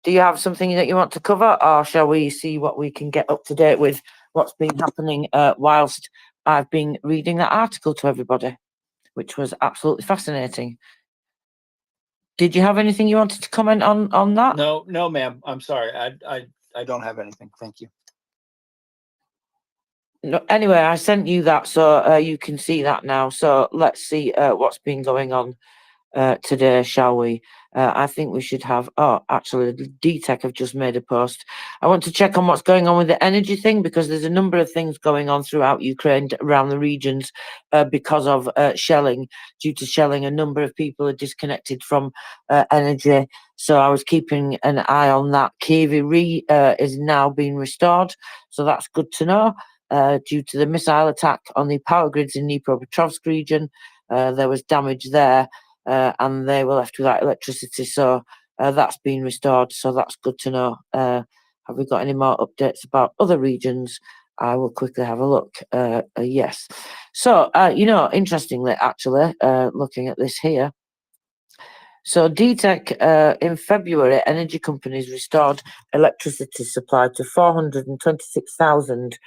Do you have something that you want to cover, or shall we see what we can get up to date with what's been happening whilst I've been reading that article to everybody, which was absolutely fascinating? Did you have anything you wanted to comment on that? No, ma'am. I'm sorry. I don't have anything. Thank you. No, anyway, I sent you that, so you can see that now. So let's see what's been going on today, shall we? I think we should have. Oh, actually, DTech have just made a post. I want to check on what's going on with the energy thing, because there's a number of things going on throughout Ukraine, around the regions, because of shelling. Due to shelling, a number of people are disconnected from energy. So I was keeping an eye on that. Kyiv is now being restored, so that's good to know. Due to the missile attack on the power grids in Dnipropetrovsk region, there was damage there. And they were left without electricity, so that's been restored, so that's good to know. Have we got any more updates about other regions? I will quickly have a look. Yes. So, interestingly, actually, looking at this here, so DTEC, in February, energy companies restored electricity supply to 426,000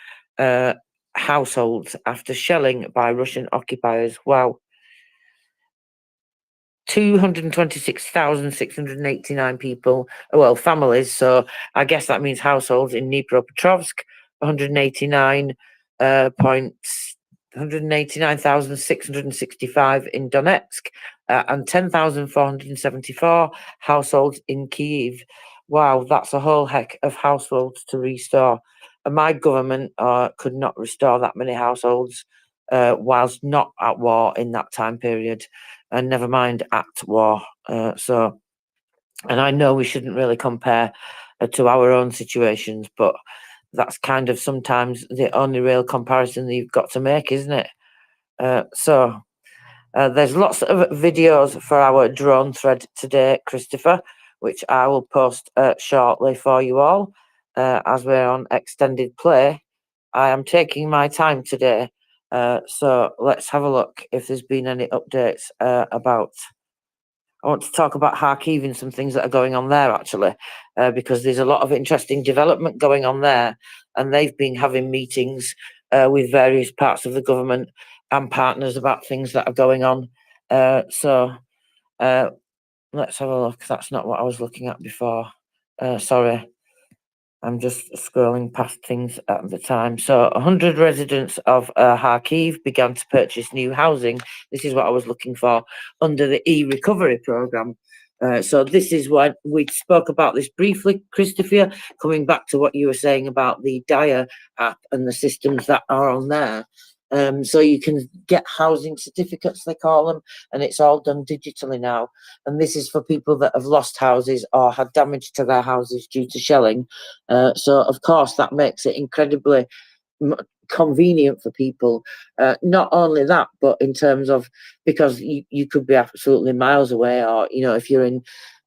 households after shelling by Russian occupiers. Wow. 226,689 people, well, families, so I guess that means households in Dnipropetrovsk, 189,665 in Donetsk, and 10,474 households in Kyiv. Wow, that's a whole heck of households to restore. And my government could not restore that many households whilst not at war in that time period. And never mind at war. And I know we shouldn't really compare to our own situations, but that's kind of sometimes the only real comparison that you've got to make, isn't it? There's lots of videos for our drone thread today, Christopher, which I will post shortly for you all, as we're on extended play. I am taking my time today. So let's have a look if there's been any updates about. I want to talk about Kharkiv and some things that are going on there, actually, because there's a lot of interesting development going on there, and they've been having meetings with various parts of the government and partners about things that are going on. So let's have a look. That's not what I was looking at before. Sorry. I'm just scrolling past things at the time. So 100 residents of Kharkiv began to purchase new housing. This is what I was looking for under the e-recovery program. So this is what we spoke about this briefly, Christopher, coming back to what you were saying about the Dyer app and the systems that are on there. So you can get housing certificates, they call them, and it's all done digitally now. And this is for people that have lost houses or had damage to their houses due to shelling. So, of course, that makes it incredibly convenient for people. Not only that, but in terms of, because you could be absolutely miles away, or, if you're in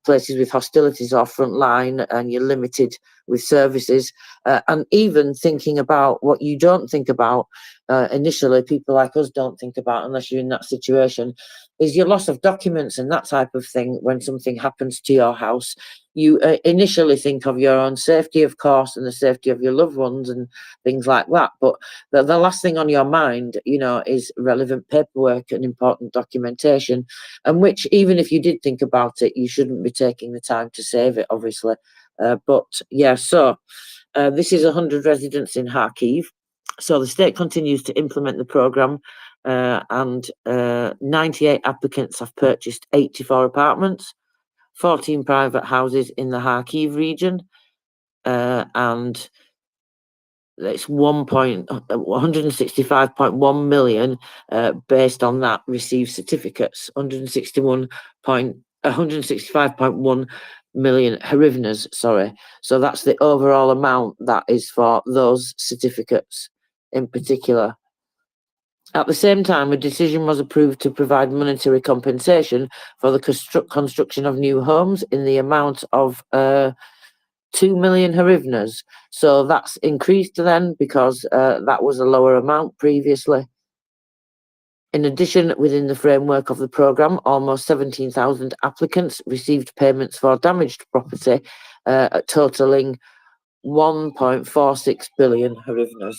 places with hostilities or front line and you're limited with services, and even thinking about what you don't think about initially, people like us don't think about unless you're in that situation, is your loss of documents and that type of thing. When something happens to your house, you initially think of your own safety, of course, and the safety of your loved ones and things like that. But the last thing on your mind, is relevant paperwork and important documentation, and which, even if you did think about it, you shouldn't be taking the time to save it, obviously. But yeah, so this is 100 residents in Kharkiv. So the state continues to implement the program, and 98 applicants have purchased 84 apartments, 14 private houses in the Kharkiv region, and it's 165.1 million based on that received certificates. 165.1 million hryvnias, sorry. So that's the overall amount that is for those certificates in particular. At the same time, a decision was approved to provide monetary compensation for the construction of new homes in the amount of 2 million hryvnias. So that's increased then, because that was a lower amount previously. In addition, within the framework of the programme, almost 17,000 applicants received payments for damaged property, totalling 1.46 billion hryvnias.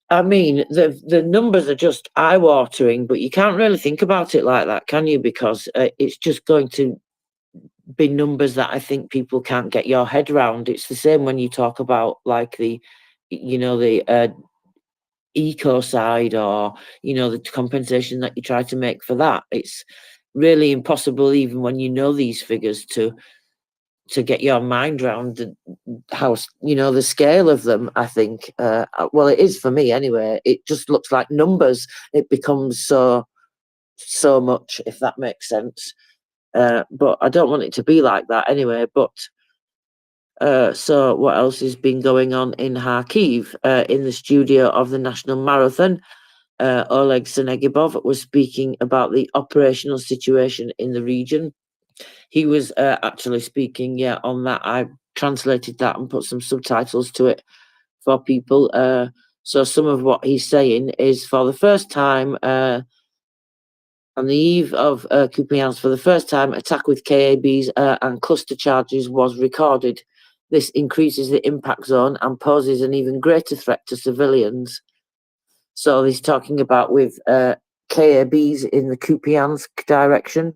I mean, the numbers are just eye-watering, but you can't really think about it like that, can you? Because it's just going to be numbers that I think people can't get your head around. It's the same when you talk about like the eco side, or the compensation that you try to make for that. It's really impossible, even when you know these figures, to get your mind around how the scale of them. I think well, it is for me anyway. It just looks like numbers. It becomes so much, if that makes sense. But I don't want it to be like that anyway. But so what else has been going on in Kharkiv? In the studio of the National Marathon, Oleg Senegibov was speaking about the operational situation in the region. He was actually speaking, on that. I translated that and put some subtitles to it for people. So some of what he's saying is, for the first time, on the eve of Kupiansk, for the first time, attack with KABs and cluster charges was recorded. This increases the impact zone and poses an even greater threat to civilians. So he's talking about with KABs in the Kupiansk direction.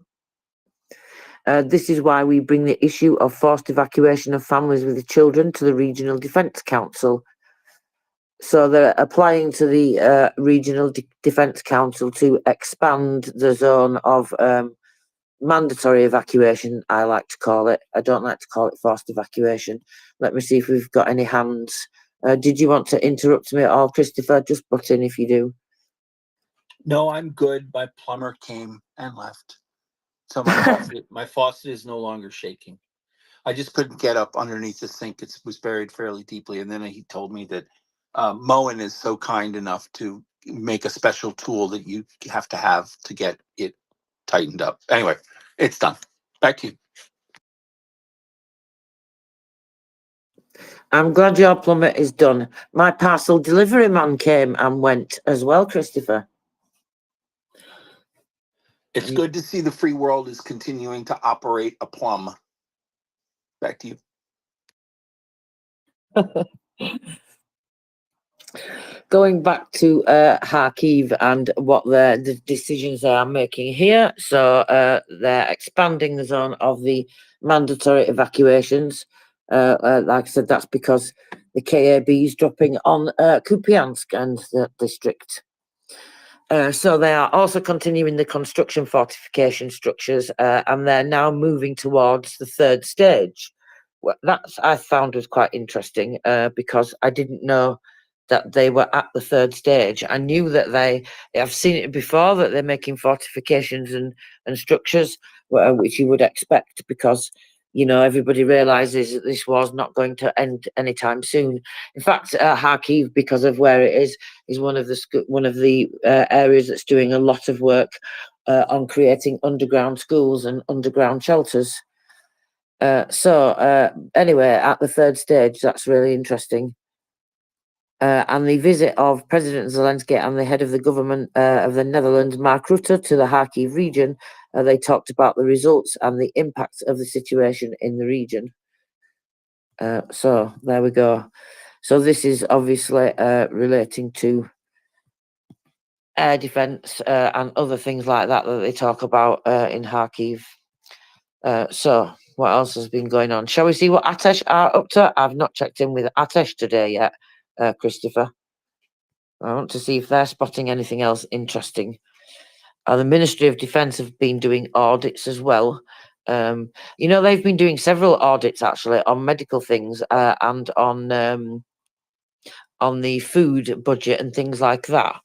This is why we bring the issue of forced evacuation of families with children to the Regional Defence Council. So they're applying to the Regional Defence Council to expand the zone of mandatory evacuation, I like to call it. I don't like to call it forced evacuation. Let me see if we've got any hands. Did you want to interrupt me at all, Christopher? Just butt in if you do. No, I'm good. My plumber came and left. So my faucet is no longer shaking. I just couldn't get up underneath the sink. It was buried fairly deeply. And then he told me that Moen is so kind enough to make a special tool that you have to get it tightened up. Anyway, it's done. Back to you. I'm glad your plumber is done. My parcel delivery man came and went as well, Christopher. It's good to see the free world is continuing to operate a plumb. Back to you. Going back to Kharkiv and what the decisions they are making here. So they're expanding the zone of the mandatory evacuations. Like I said, that's because the KAB is dropping on Kupiansk and the district. So they are also continuing the construction fortification structures, and they're now moving towards the third stage. Well, that I found was quite interesting because I didn't know that they were at the third stage. I knew that I've seen it before, that they're making fortifications and structures, which you would expect, because everybody realizes that this war's not going to end anytime soon. In fact, Kharkiv, because of where it is one of the areas that's doing a lot of work on creating underground schools and underground shelters. So anyway, at the third stage, that's really interesting. And the visit of President Zelensky and the head of the government of the Netherlands, Mark Rutte, to the Kharkiv region, they talked about the results and the impact of the situation in the region. So there we go. So this is obviously relating to air defence and other things like that they talk about in Kharkiv. So what else has been going on? Shall we see what Atesh are up to? I've not checked in with Atesh today yet, Christopher. I want to see if they're spotting anything else interesting. The Ministry of Defence have been doing audits as well. They've been doing several audits actually on medical things and on the food budget and things like that.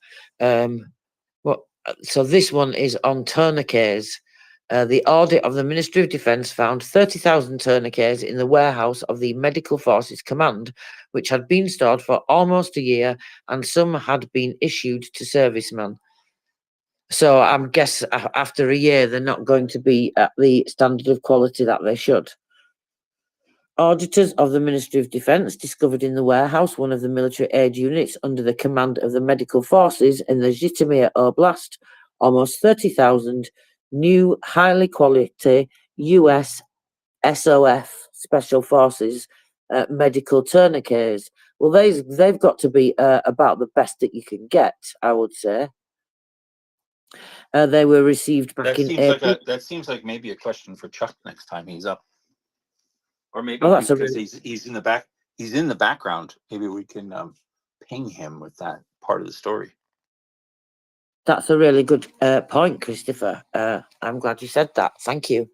So this one is on tourniquets. The audit of the Ministry of Defence found 30,000 tourniquets in the warehouse of the Medical Forces Command, which had been stored for almost a year, and some had been issued to servicemen. So I'm guess after a year, they're not going to be at the standard of quality that they should. Auditors of the Ministry of Defence discovered in the warehouse one of the military aid units under the command of the Medical Forces in the Zhytomyr Oblast, almost 30,000 new, highly quality US SOF Special Forces medical tourniquets, Well, they've got to be about the best that you can get, I would say. They were received back That in seems April. like that seems like maybe a question for Chuck next time he's up, or maybe Oh, that's a because really, he's in the background. Maybe we can ping him with that part of the story. that's a really good point, Christopher. I'm glad you said that. Thank you.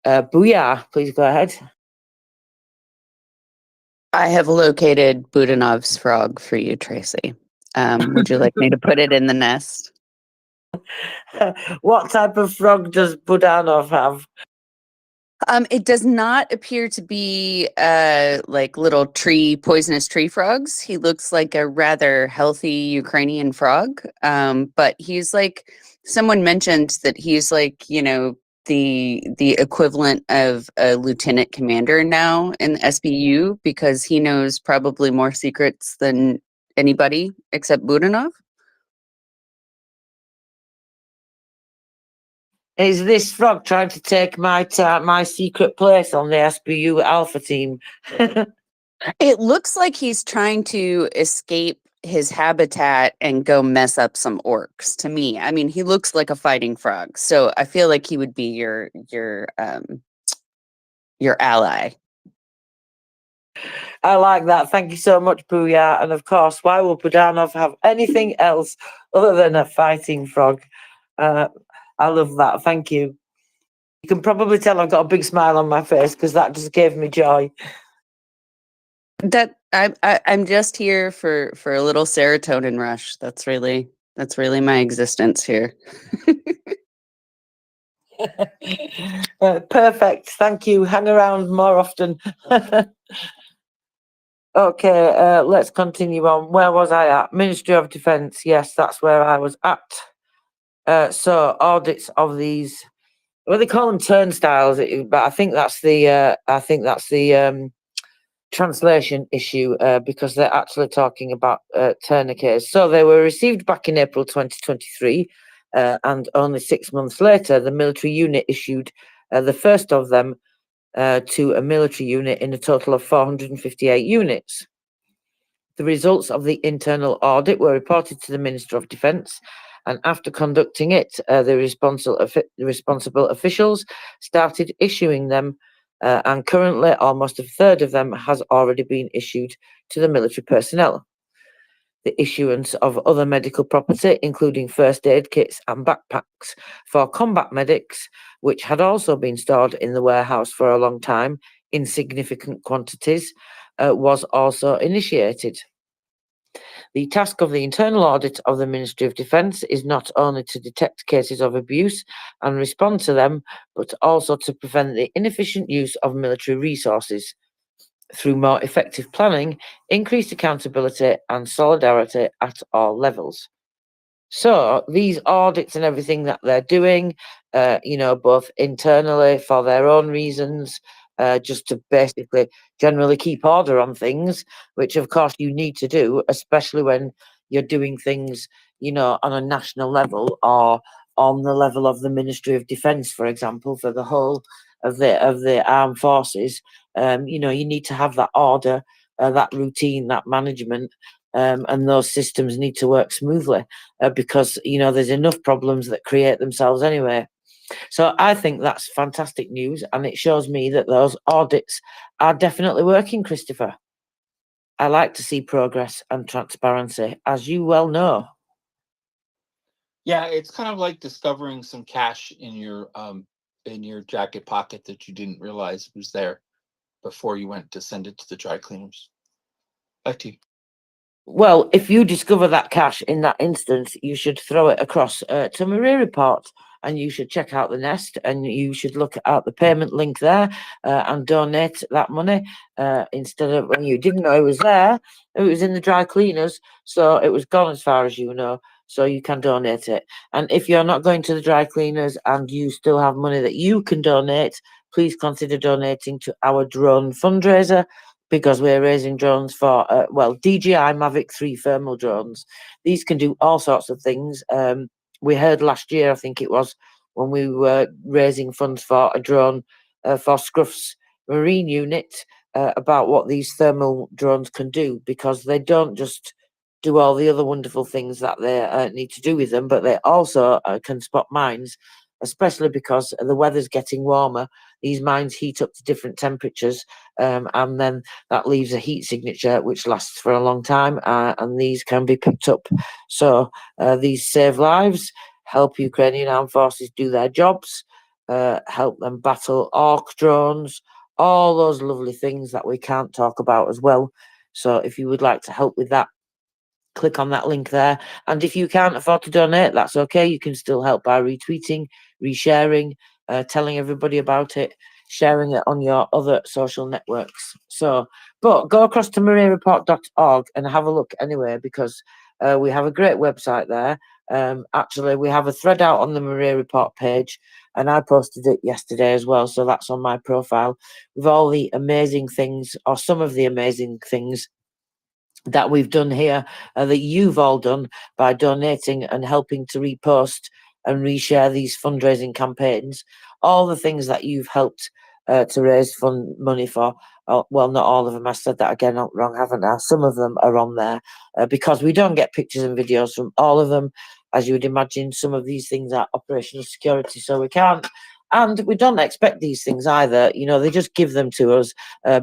Booyah, please go ahead. I have located Budanov's frog for you, Tracy. Would you like me to put it in the nest? What type of frog does Budanov have? It does not appear to be like little poisonous tree frogs. He looks like a rather healthy Ukrainian frog. But he's like, someone mentioned that he's like, the equivalent of a lieutenant commander now in the SBU because he knows probably more secrets than anybody except Budanov. Is this frog trying to take my secret place on the SBU Alpha team? It looks like he's trying to escape his habitat and go mess up some orcs to me. I mean, he looks like a fighting frog. So I feel like he would be your ally. I like that. Thank you so much, Booyah. And of course, why will Budanov have anything else other than a fighting frog? I love that. Thank you. You can probably tell I've got a big smile on my face because that just gave me joy. That I'm just here for a little serotonin rush. That's really my existence here. Perfect. Thank you. Hang around more often. Okay, let's continue on. Where was I at? Ministry of Defence. Yes, that's where I was at. So audits of these. Well, they call them turnstiles, but I think that's the translation issue because they're actually talking about tourniquets. So they were received back in April 2023, and only 6 months later, the military unit issued the first of them to a military unit in a total of 458 units. The results of the internal audit were reported to the Minister of Defence, and after conducting it, the responsible officials started issuing them, and currently almost a third of them has already been issued to the military personnel. The issuance of other medical property, including first aid kits and backpacks for combat medics, which had also been stored in the warehouse for a long time in significant quantities, was also initiated. The task of the internal audit of the Ministry of Defence is not only to detect cases of abuse and respond to them, but also to prevent the inefficient use of military resources through more effective planning, increased accountability and solidarity at all levels. So these audits and everything that they're doing, both internally for their own reasons, just to basically generally keep order on things, which of course you need to do, especially when you're doing things, on a national level or on the level of the Ministry of Defence, for example, for the whole of the armed forces. You need to have that order, that routine, that management. And those systems need to work smoothly because there's enough problems that create themselves anyway. So I think that's fantastic news, and it shows me that those audits are definitely working, Christopher. I like to see progress and transparency, as you well know. Yeah, it's kind of like discovering some cash in your jacket pocket that you didn't realize was there before you went to send it to the dry cleaners. Back to you. Well, if you discover that cash in that instance, you should throw it across to MriyaReport, and you should check out the nest, and you should look at the payment link there and donate that money instead of when you didn't know it was there. It was in the dry cleaners, so it was gone as far as you know. So you can donate it. And if you're not going to the dry cleaners and you still have money that you can donate, please consider donating to our drone fundraiser, because we're raising drones for, DJI Mavic 3 thermal drones. These can do all sorts of things. We heard last year, I think it was, when we were raising funds for a drone for Scruff's marine unit, about what these thermal drones can do, because they don't just do all the other wonderful things that they need to do with them, but they also can spot mines, especially because the weather's getting warmer. These mines heat up to different temperatures, and then that leaves a heat signature which lasts for a long time, and these can be picked up. So these save lives, help Ukrainian armed forces do their jobs, help them battle orc drones, all those lovely things that we can't talk about as well. So if you would like to help with that, click on that link there. And if you can't afford to donate, that's okay. You can still help by retweeting, resharing, telling everybody about it, sharing it on your other social networks. So, but go across to MriyaReport.org and have a look anyway, because we have a great website there. Actually, we have a thread out on the Maria Report page, and I posted it yesterday as well. So that's on my profile with all the amazing things, or some of the amazing things that we've done here, that you've all done by donating and helping to repost and reshare these fundraising campaigns. All the things that you've helped to raise money for. Well, not all of them. I said that again wrong, haven't I? Some of them are on there because we don't get pictures and videos from all of them. As you would imagine, some of these things are operational security, so we can't. And we don't expect these things either. You know, they just give them to us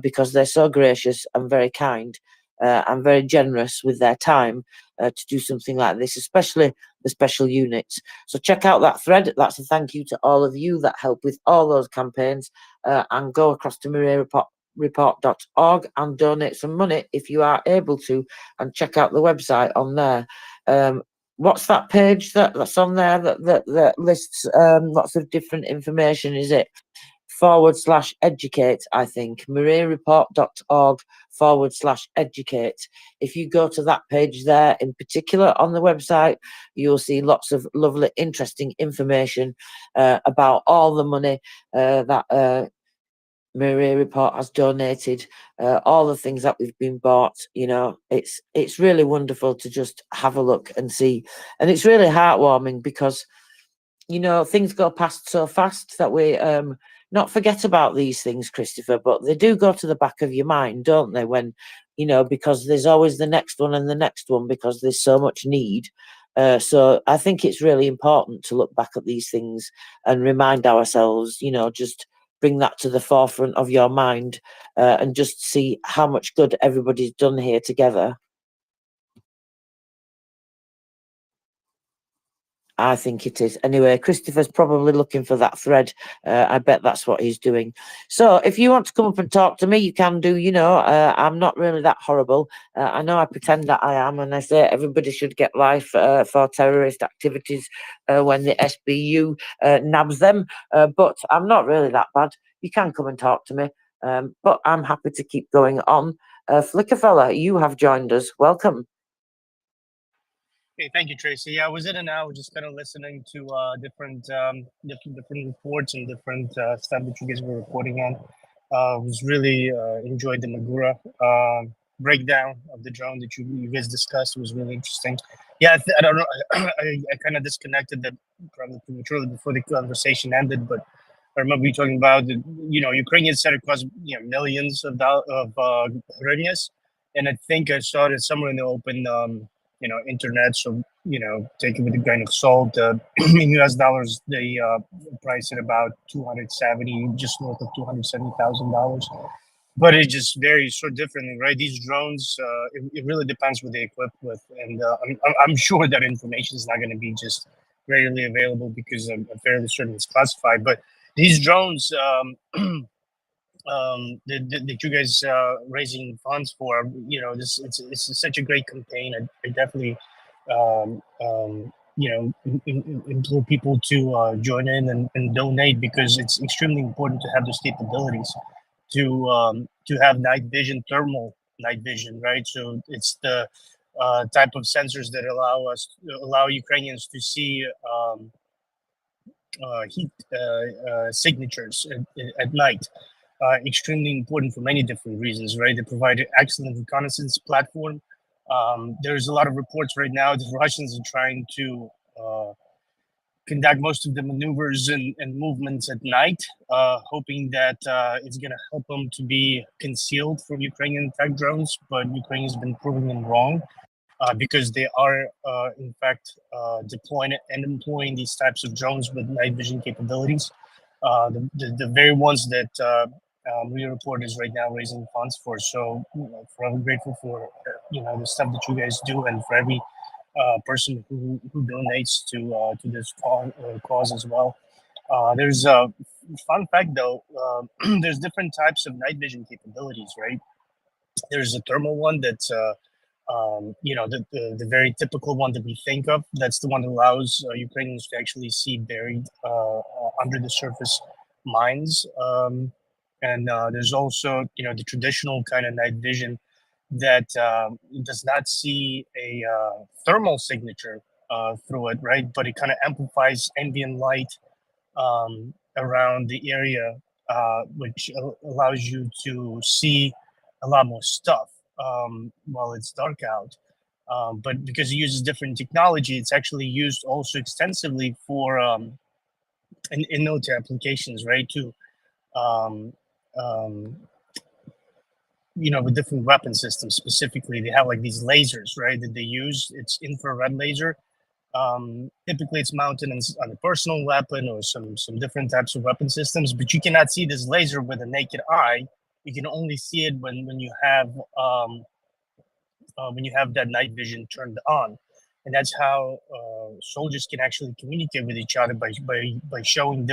because they're so gracious and very kind. And very generous with their time to do something like this, especially the special units. So check out that thread. That's a thank you to all of you that help with all those campaigns, and go across to MriyaReport.org and donate some money if you are able to, and check out the website on there. What's that page that's on there that lists lots of different information? Is it /educate, I think, MriyaReport.org/educate. If you go to that page there in particular on the website, you'll see lots of lovely, interesting information about all the money that Maria Report has donated, all the things that we've been bought. You know, it's really wonderful to just have a look and see, and it's really heartwarming because, you know, things go past so fast that we not forget about these things, Christopher, but they do go to the back of your mind, don't they? When, you know, because there's always the next one and the next one, because there's so much need. So I think it's really important to look back at these things and remind ourselves, you know, just bring that to the forefront of your mind, and just see how much good everybody's done here together. I think it is. Anyway, Christopher's probably looking for that thread. I bet that's what he's doing. So if you want to come up and talk to me, you can do. You know, I'm not really that horrible. I know I pretend that I am, and I say everybody should get life for terrorist activities when the SBU nabs them. But I'm not really that bad. You can come and talk to me. But I'm happy to keep going on. Flickerfella, you have joined us. Welcome. Okay, thank you, Tracy. Yeah, I was in and out, just kind of listening to different reports and different stuff that you guys were reporting on. Was really enjoyed the Magura breakdown of the drone that you guys discussed. It was really interesting. Yeah, I don't know. I kind of disconnected that probably prematurely before the conversation ended, but I remember you talking about the, you know, Ukrainians said it cost, you know, millions of hryvnias, and I think I saw it somewhere in the open. You know, internet. So, you know, take it with a grain of salt. In US dollars, they price at about 270, just north of $270,000. But it just varies so differently, right? These drones, it really depends what they equip with, and I'm sure that information is not going to be just readily available because I'm fairly certain it's classified. But these drones. That you guys raising funds for, you know, this it's such a great campaign. I definitely you know, implore people to join in and donate, because it's extremely important to have those capabilities to have night vision, thermal night vision, right? So it's the type of sensors that allow Ukrainians to see heat signatures at night. Extremely important for many different reasons, right? They provide an excellent reconnaissance platform. There's a lot of reports right now that Russians are trying to conduct most of the maneuvers and movements at night, hoping that it's going to help them to be concealed from Ukrainian attack drones. But Ukraine has been proving them wrong because they are, in fact, deploying and employing these types of drones with night vision capabilities. The very ones that MriyaReport is right now raising funds for. So forever grateful for the stuff that you guys do, and for every person who donates to this cause as well. There's a fun fact though. There's different types of night vision capabilities, right? There's a thermal one that's the very typical one that we think of. That's the one that allows Ukrainians to actually see buried under the surface mines. And there's also the traditional kind of night vision that does not see a thermal signature through it, right? But it kind of amplifies ambient light around the area, which allows you to see a lot more stuff while it's dark out. But because it uses different technology, it's actually used also extensively for in military applications, right? To with different weapon systems specifically, they have like these lasers, right? That they use. It's infrared laser. Typically, it's mounted on a personal weapon or some different types of weapon systems. But you cannot see this laser with a naked eye. You can only see it when you have that night vision turned on, and that's how soldiers can actually communicate with each other by showing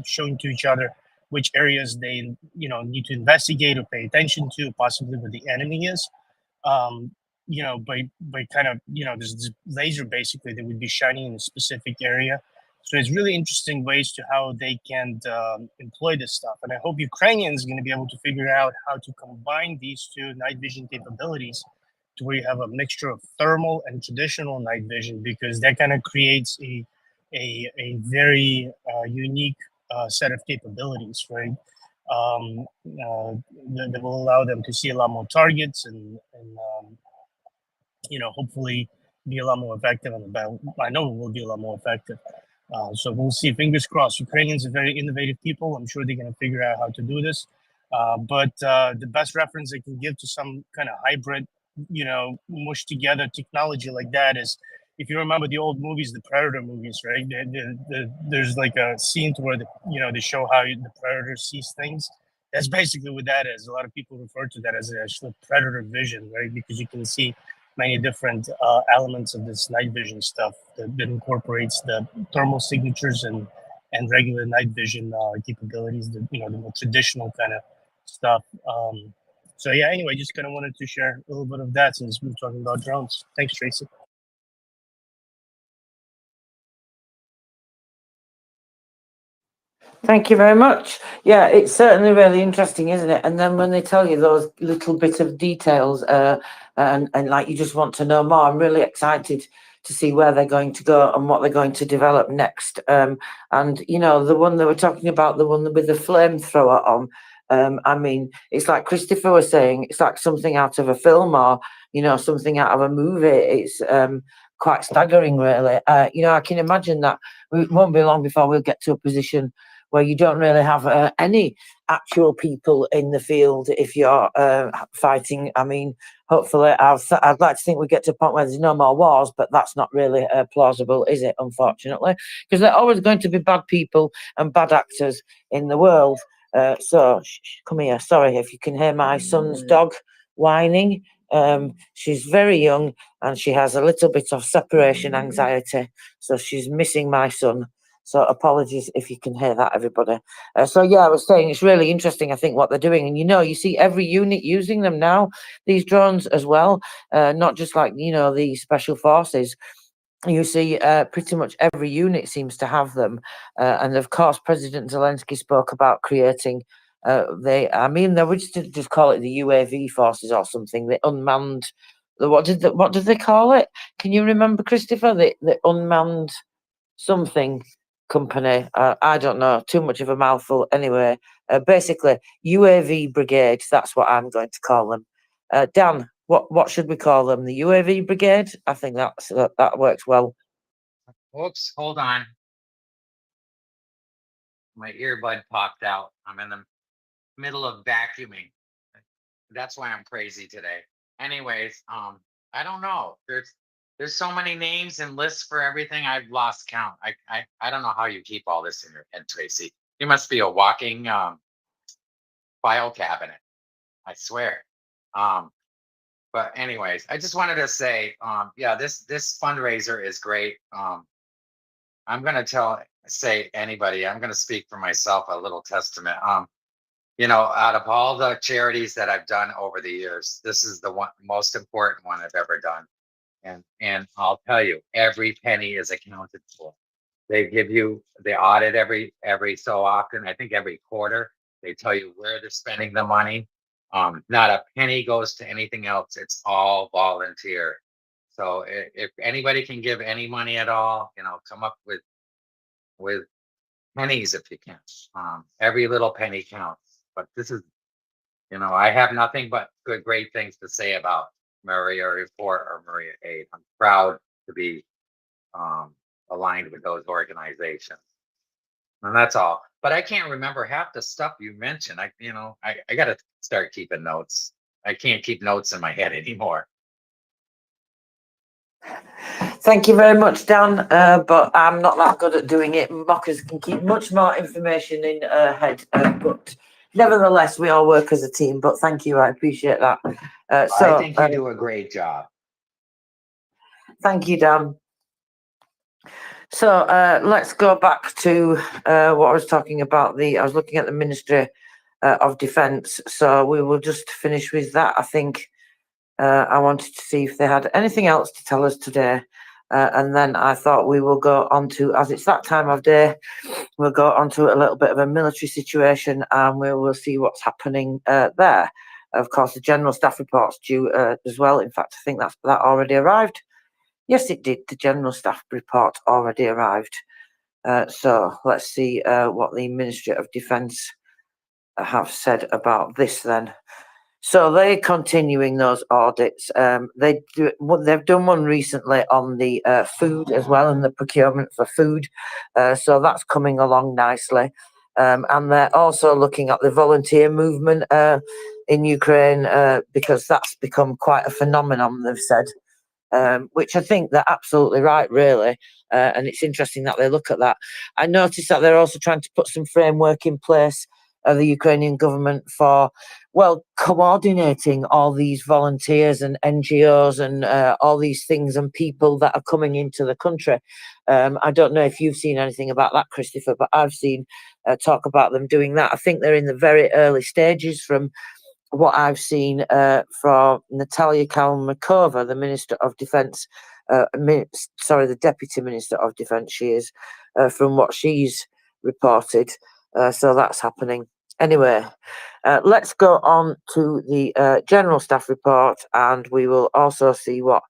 showing to each other which areas they need to investigate or pay attention to, possibly where the enemy is. By kind of there's this laser basically that would be shining in a specific area. So it's really interesting ways to how they can employ this stuff, and I hope Ukrainians are going to be able to figure out how to combine these two night vision capabilities to where you have a mixture of thermal and traditional night vision, because that kind of creates a very unique set of capabilities, right? That will allow them to see a lot more targets and hopefully be a lot more effective on the battle. I know it will be a lot more effective. So we'll see. Fingers crossed. Ukrainians are very innovative people. I'm sure they're going to figure out how to do this. But the best reference I can give to some kind of hybrid, mushed together technology like that is, if you remember the old movies, the Predator movies, right? There's like a scene to where they show how the Predator sees things. That's basically what that is. A lot of people refer to that as actually Predator vision, right? Because you can see many different elements of this night vision stuff that incorporates the thermal signatures and regular night vision capabilities, the more traditional kind of stuff. So yeah, anyway, just kind of wanted to share a little bit of that since we were talking about drones. Thanks, Tracy. Thank you very much. Yeah, it's certainly really interesting, isn't it? And then when they tell you those little bit of details, and like you just want to know more, I'm really excited to see where they're going to go and what they're going to develop next. And the one they were talking about, the one with the flamethrower on. I mean, it's like Christopher was saying, it's like something out of a film or something out of a movie. It's quite staggering, really. I can imagine that it won't be long before we'll get to a position where you don't really have any actual people in the field if you're fighting. I mean, hopefully, I'd like to think we get to a point where there's no more wars, but that's not really plausible, is it, unfortunately? Because there are always going to be bad people and bad actors in the world. So, come here. Sorry if you can hear my son's dog whining. She's very young and she has a little bit of separation anxiety, so she's missing my son. So apologies if you can hear that, everybody. So yeah, I was saying it's really interesting, I think, what they're doing. And you see every unit using them now, these drones as well, not just like, the special forces. You see pretty much every unit seems to have them. And of course, President Zelensky spoke about creating, they would just call it the UAV forces or something, the unmanned, what did they call it? Can you remember, Christopher? The unmanned something company. I don't know, too much of a mouthful. Anyway, basically UAV brigade. That's what I'm going to call them. Dan, what should we call them? The UAV brigade? I think that works well. Whoops, hold on. My earbud popped out. I'm in the middle of vacuuming. That's why I'm crazy today. Anyways, I don't know. There's so many names and lists for everything. I've lost count. I don't know how you keep all this in your head, Tracy. You must be a walking file cabinet. I swear. But anyways, I just wanted to say, yeah, this fundraiser is great. I'm gonna say anybody. I'm gonna speak for myself. A little testament. You know, out of all the charities that I've done over the years, this is the most important one I've ever done. And I'll tell you, every penny is accounted for. They audit every so often. I think every quarter they tell you where they're spending the money. Not a penny goes to anything else. It's all volunteer. So if anybody can give any money at all, you know, come up with pennies if you can. Every little penny counts. But this is, you know, I have nothing but great things to say about MriyaReport or Maria Aid. I'm proud to be aligned with those organizations. And that's all. But I can't remember half the stuff you mentioned. I got to start keeping notes. I can't keep notes in my head anymore. Thank you very much, Dan. But I'm not that good at doing it. Mockers can keep much more information in her head. But nevertheless, we all work as a team. But thank you. I appreciate that. I think you do a great job. Thank you, Dan. So let's go back to what I was talking about. I was looking at the Ministry of Defence. So we will just finish with that. I think I wanted to see if they had anything else to tell us today. And then I thought we will go on to, as it's that time of day, we'll go on to a little bit of a military situation and we will see what's happening there. Of course, the General Staff Report's due as well. In fact, I think that already arrived. Yes, it did. The General Staff Report already arrived. So let's see what the Ministry of Defence have said about this then. So they're continuing those audits. They've done one recently on the food as well and the procurement for food. So that's coming along nicely. And they're also looking at the volunteer movement in Ukraine because that's become quite a phenomenon, they've said. Which I think they're absolutely right, really. And it's interesting that they look at that. I noticed that they're also trying to put some framework in place of the Ukrainian government for, well, coordinating all these volunteers and NGOs and all these things and people that are coming into the country. I don't know if you've seen anything about that, Christopher, but I've seen talk about them doing that. I think they're in the very early stages from what I've seen from Natalia Kalmykova, the Minister of Defence, the Deputy Minister of Defence, she is, from what she's reported. So that's happening. Anyway, let's go on to the General Staff Report and we will also see what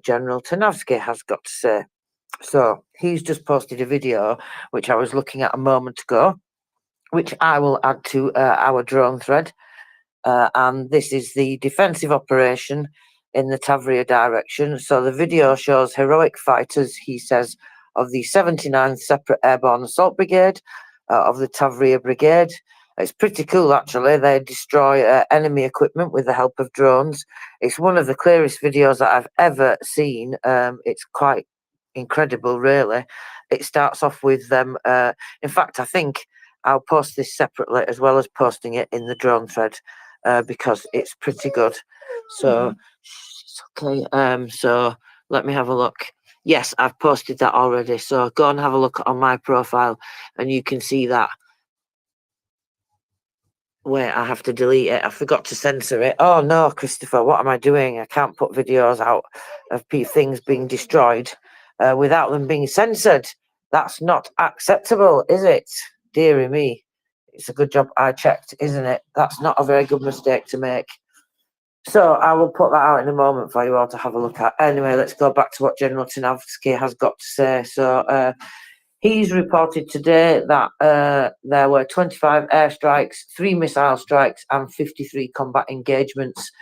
General Tarnowski has got to say. So he's just posted a video, which I was looking at a moment ago, which I will add to our drone thread. And this is the defensive operation in the Tavria direction. So the video shows heroic fighters, he says, of the 79th Separate Airborne Assault Brigade, of the Tavria Brigade. It's pretty cool, actually. They destroy enemy equipment with the help of drones. It's one of the clearest videos that I've ever seen. It's quite incredible, really. It starts off with them. In fact, I think I'll post this separately as well as posting it in the drone thread. Because it's pretty good. So okay. So let me have a look. Yes, I've posted that already. So go and have a look on my profile, and you can see that. Wait, I have to delete it. I forgot to censor it. Oh no, Christopher, what am I doing? I can't put videos out of things being destroyed without them being censored. That's not acceptable, is it? Dearie me. It's a good job I checked, isn't it? That's not a very good mistake to make. So I will put that out in a moment for you all to have a look at. Anyway, let's go back to what General Tarnowski has got to say. So he's reported today that there were 25 airstrikes, 3 missile strikes and 53 combat engagements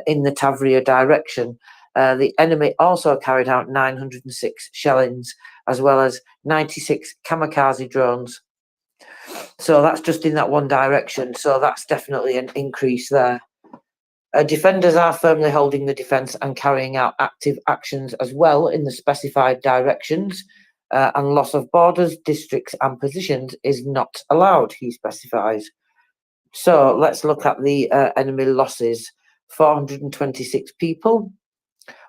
in the Tavria direction. The enemy also carried out 906 shellings, as well as 96 kamikaze drones. So that's just in that one direction. So that's definitely an increase there. Defenders are firmly holding the defence and carrying out active actions as well in the specified directions, and loss of borders, districts and positions is not allowed, he specifies. So let's look at the enemy losses. 426 people,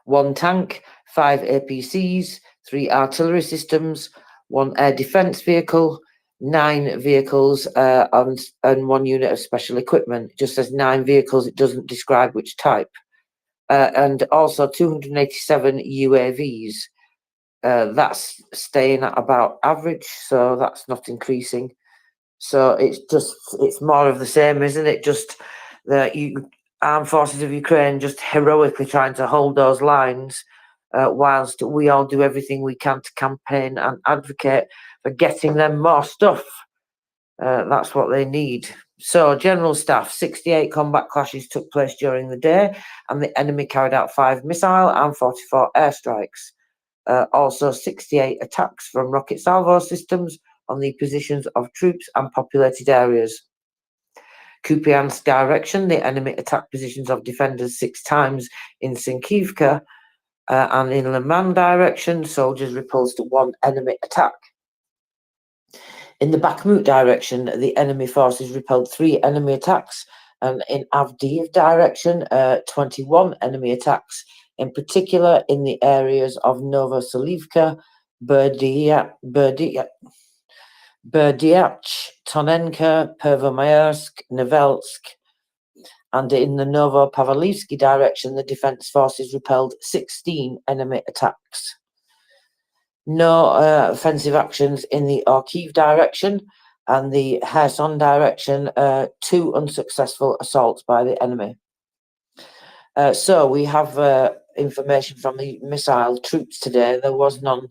1 tank, 5 APCs, 3 artillery systems, 1 air defence vehicle, 9 vehicles and 1 unit of special equipment. It just says 9 vehicles, it doesn't describe which type. And also 287 UAVs. That's staying at about average, so that's not increasing. So it's more of the same, isn't it? Just the armed forces of Ukraine just heroically trying to hold those lines, whilst we all do everything we can to campaign and advocate for getting them more stuff. That's what they need. So, general staff, 68 combat clashes took place during the day, and the enemy carried out 5 missile and 44 airstrikes. Also, 68 attacks from rocket salvo systems on the positions of troops and populated areas. Kupiansk direction, the enemy attacked positions of defenders 6 times in Sinkivka, and in Liman direction, soldiers repulsed 1 enemy attack. In the Bakhmut direction, the enemy forces repelled 3 enemy attacks, and in Avdiivka direction, 21 enemy attacks, in particular in the areas of Novoselivka, Berdyach, Tonenka, Pervomayersk, Novelsk, and in the Novo-Pavlovsky direction, the defense forces repelled 16 enemy attacks. No offensive actions in the Kharkiv direction, and the Kherson direction, 2 unsuccessful assaults by the enemy. So we have information from the missile troops today. There was none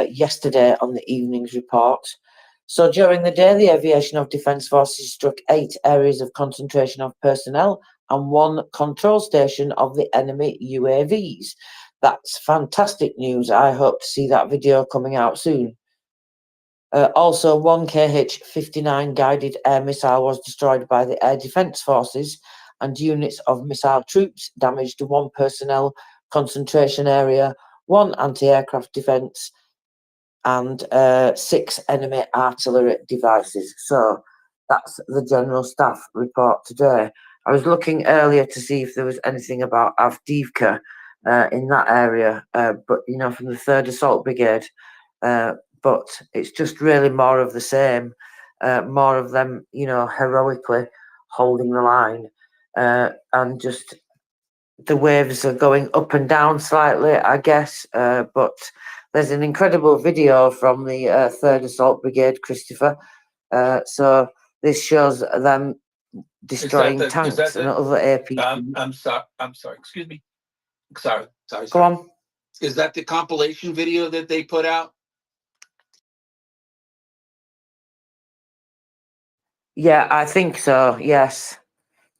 yesterday on the evening's report. So during the day, the aviation of defence forces struck 8 areas of concentration of personnel and 1 control station of the enemy UAVs. That's fantastic news. I hope to see that video coming out soon. Also, 1 Kh-59 guided air missile was destroyed by the air defence forces, and units of missile troops damaged 1 personnel concentration area, 1 anti-aircraft defence, and 6 enemy artillery devices. So that's the general staff report today. I was looking earlier to see if there was anything about Avdiivka in that area, but from the 3rd Assault Brigade, but it's just really more of the same, more of them, heroically holding the line, and just the waves are going up and down slightly, I guess, but there's an incredible video from the 3rd Assault Brigade, Christopher. So this shows them destroying tanks and other APCs. I'm sorry. Excuse me. Sorry. Go on. Is that the compilation video that they put out? Yeah, I think so. Yes.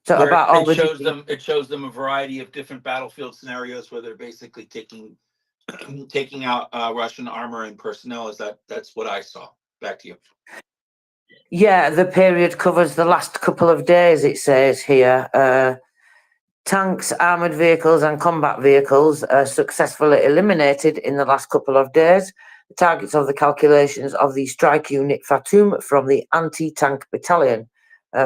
So Where about all it shows them a variety of different battlefield scenarios where they're basically taking out Russian armor and personnel. That's what I saw. Back to you. Yeah, the period covers the last couple of days, it says here. Tanks, armoured vehicles and combat vehicles are successfully eliminated in the last couple of days. The targets of the calculations of the strike unit Fatum from the anti-tank battalion.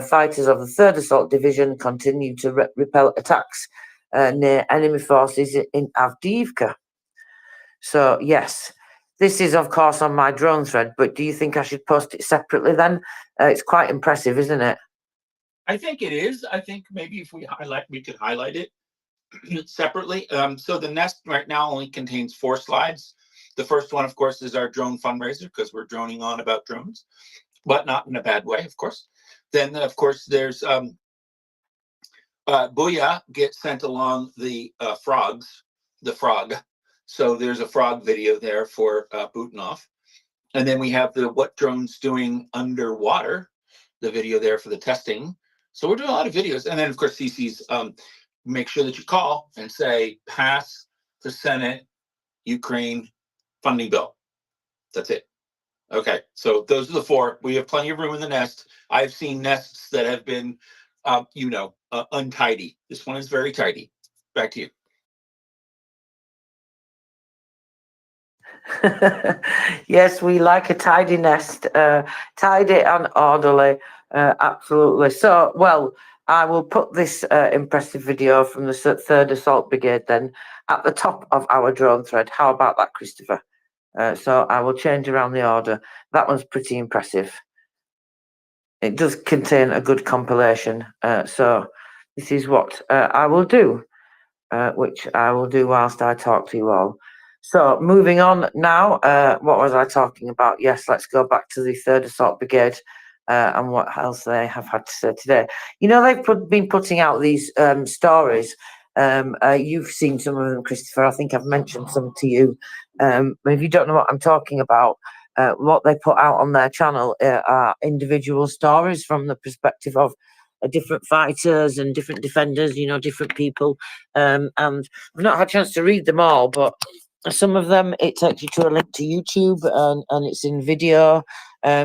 Fighters of the 3rd Assault Division continue to repel attacks near enemy forces in Avdiivka. So, yes, this is, of course, on my drone thread, but do you think I should post it separately then? It's quite impressive, isn't it? I think it is. I think maybe if we could highlight it separately. So the nest right now only contains 4 slides. The first one, of course, is our drone fundraiser, because we're droning on about drones, but not in a bad way, of course. Then, of course, there's Booyah gets sent along the frog. So there's a frog video there for Butinov. And then we have the what drones doing underwater, the video there for the testing. So we're doing a lot of videos. And then, of course, CC's make sure that you call and say, pass the Senate Ukraine funding bill. That's it. Okay, so those are the four. We have plenty of room in the nest. I've seen nests that have been, untidy. This one is very tidy. Back to you. Yes, we like a tidy nest, tidy and orderly, absolutely. So, well, I will put this impressive video from the 3rd Assault Brigade then at the top of our drone thread. How about that, Christopher? So I will change around the order. That one's pretty impressive. It does contain a good compilation. So this is what I will do, which I will do whilst I talk to you all. So moving on now, what was I talking about? Yes, let's go back to the 3rd Assault Brigade and what else they have had to say today. You know, they've been putting out these stories. You've seen some of them, Christopher. I think I've mentioned some to you. But if you don't know what I'm talking about, what they put out on their channel are individual stories from the perspective of different fighters and different defenders, you know, different people. And I've not had a chance to read them all, but some of them, it takes you to a link to YouTube and it's in video.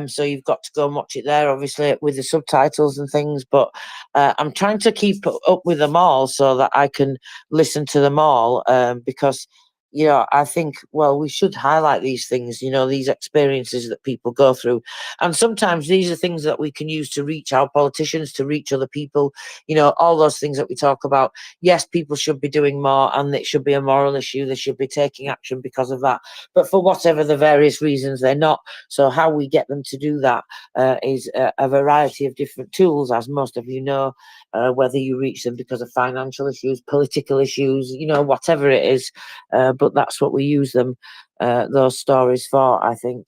So you've got to go and watch it there, obviously, with the subtitles and things. But I'm trying to keep up with them all so that I can listen to them all because, you know, I think, well, we should highlight these things, you know, these experiences that people go through. And sometimes these are things that we can use to reach our politicians, to reach other people, you know, all those things that we talk about. Yes, people should be doing more and it should be a moral issue. They should be taking action because of that. But for whatever the various reasons, they're not. So how we get them to do that is a variety of different tools, as most of you know, whether you reach them because of financial issues, political issues, you know, whatever it is. But that's what we use them, those stories for, I think.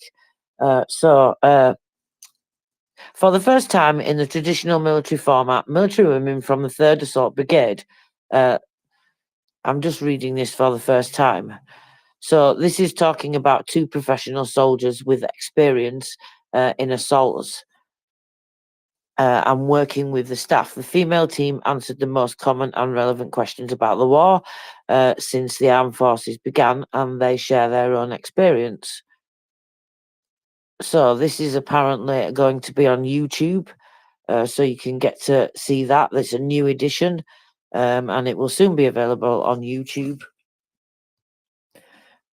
So for the first time in the traditional military format, military women from the 3rd Assault Brigade, I'm just reading this for the first time. So this is talking about 2 professional soldiers with experience in assaults and working with the staff. The female team answered the most common and relevant questions about the war since the armed forces began, and they share their own experience. So this is apparently going to be on YouTube, so you can get to see that. There's a new edition, and it will soon be available on YouTube.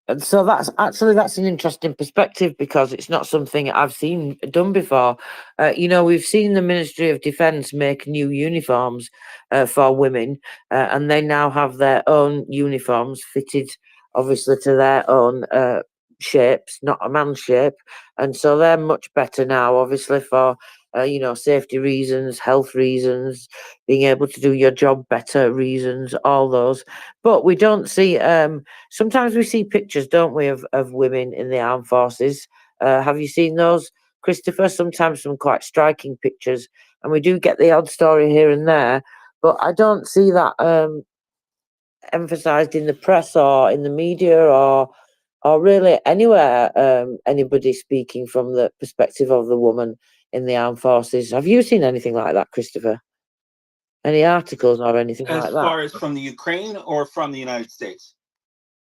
And so that's an interesting perspective because it's not something I've seen done before. You know, we've seen the Ministry of Defence make new uniforms for women, and they now have their own uniforms fitted, obviously, to their own shapes, not a man's shape. And so they're much better now, obviously, for you know, safety reasons, health reasons, being able to do your job better reasons, all those. But we don't see, sometimes we see pictures, don't we, of women in the armed forces. Have you seen those, Christopher? Sometimes some quite striking pictures, and we do get the odd story here and there, but I don't see that emphasised in the press or in the media or really anywhere, anybody speaking from the perspective of the woman in the armed forces. Have you seen anything like that, Christopher? Any articles or anything As like that? far as from the Ukraine or from the United States?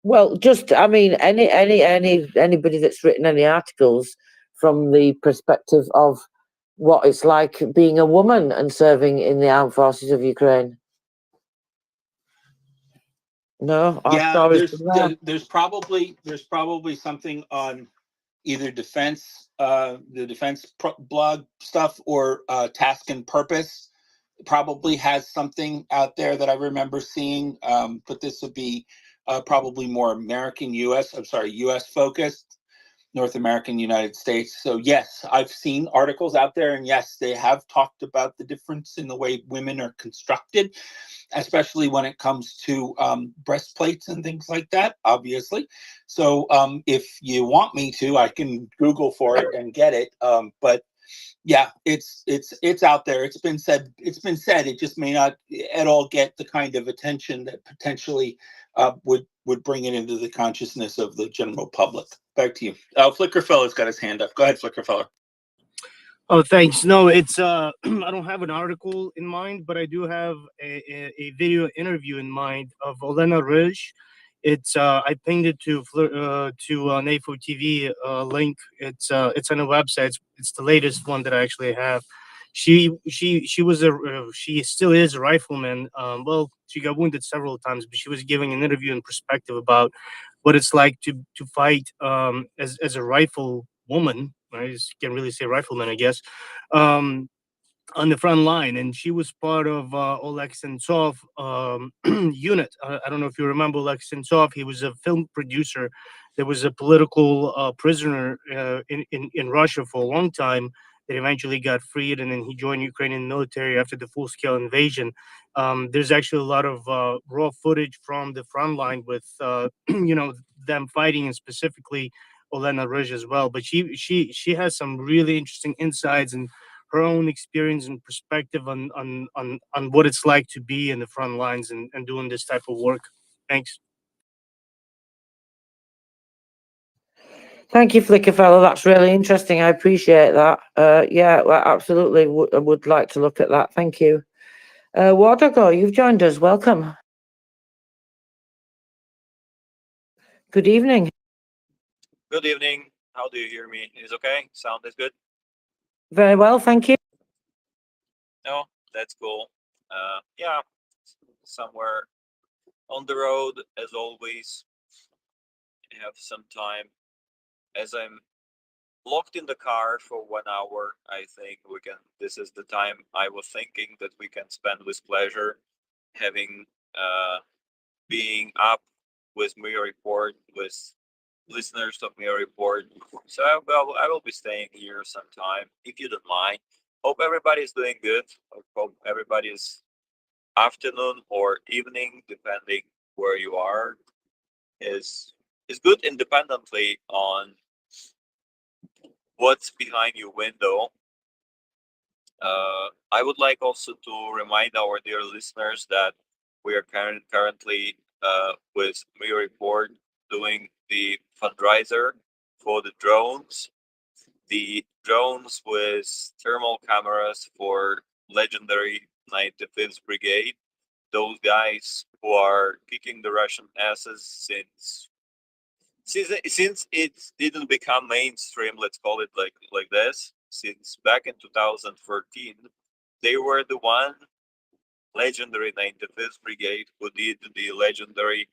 Well, just, I mean, anybody that's written any articles from the perspective of what it's like being a woman and serving in the armed forces of Ukraine. No, our Yeah, stories there's probably something on either the defense blog stuff or Task and Purpose. Probably has something out there that I remember seeing, but this would be probably more US focused, North American, United States. So yes, I've seen articles out there, and yes, they have talked about the difference in the way women are constructed, especially when it comes to breastplates and things like that, obviously. So if you want me to, I can Google for it and get it. But yeah, it's out there. It's been said. It just may not at all get the kind of attention that potentially would bring it into the consciousness of the general public. Back to you. Flickerfeller's got his hand up. Go ahead, Flickerfeller. Oh, thanks. No, it's I don't have an article in mind, but I do have a video interview in mind of Olena Rizh It's I pinged it to NAFO TV link. It's on a website. It's the latest one that I actually have. She was she still is a rifleman. Well, she got wounded several times, but she was giving an interview in perspective about what it's like to fight as a rifle woman. Right, you can't really say rifleman, I guess. On the front line, and she was part of Oleg Sentsov unit. I don't know if you remember Oleg Sentsov. He was a film producer that was a political prisoner in Russia for a long time, that eventually got freed, and then he joined Ukrainian military after the full-scale invasion. There's actually a lot of raw footage from the front line with them fighting, and specifically Olena Rizh as well. But she has some really interesting insights and her own experience and perspective on what it's like to be in the front lines and doing this type of work. Thanks. Thank you, Flicker Fellow. That's really interesting. I appreciate that. Yeah, well, absolutely. I would like to look at that. Thank you. Wardago, you've joined us. Welcome. Good evening. Good evening. How do you hear me? Is okay? Sound is good? Very well, thank you. No, that's cool. Yeah, somewhere on the road as always. I have some time. As I'm locked in the car for 1 hour, I think this is the time I was thinking that we can spend with pleasure, having being up with MriyaReport, with listeners of MriyaReport. So I will be staying here sometime, if you don't mind. Hope everybody's doing good. Hope everybody's afternoon or evening, depending where you are, is good independently on what's behind your window. I would like also to remind our dear listeners that we are currently with MriyaReport doing the fundraiser for the drones. The drones with thermal cameras for legendary 95th Brigade. Those guys who are kicking the Russian asses since it didn't become mainstream, let's call it like this. Since back in 2013, they were the one legendary 95th Brigade who did the legendary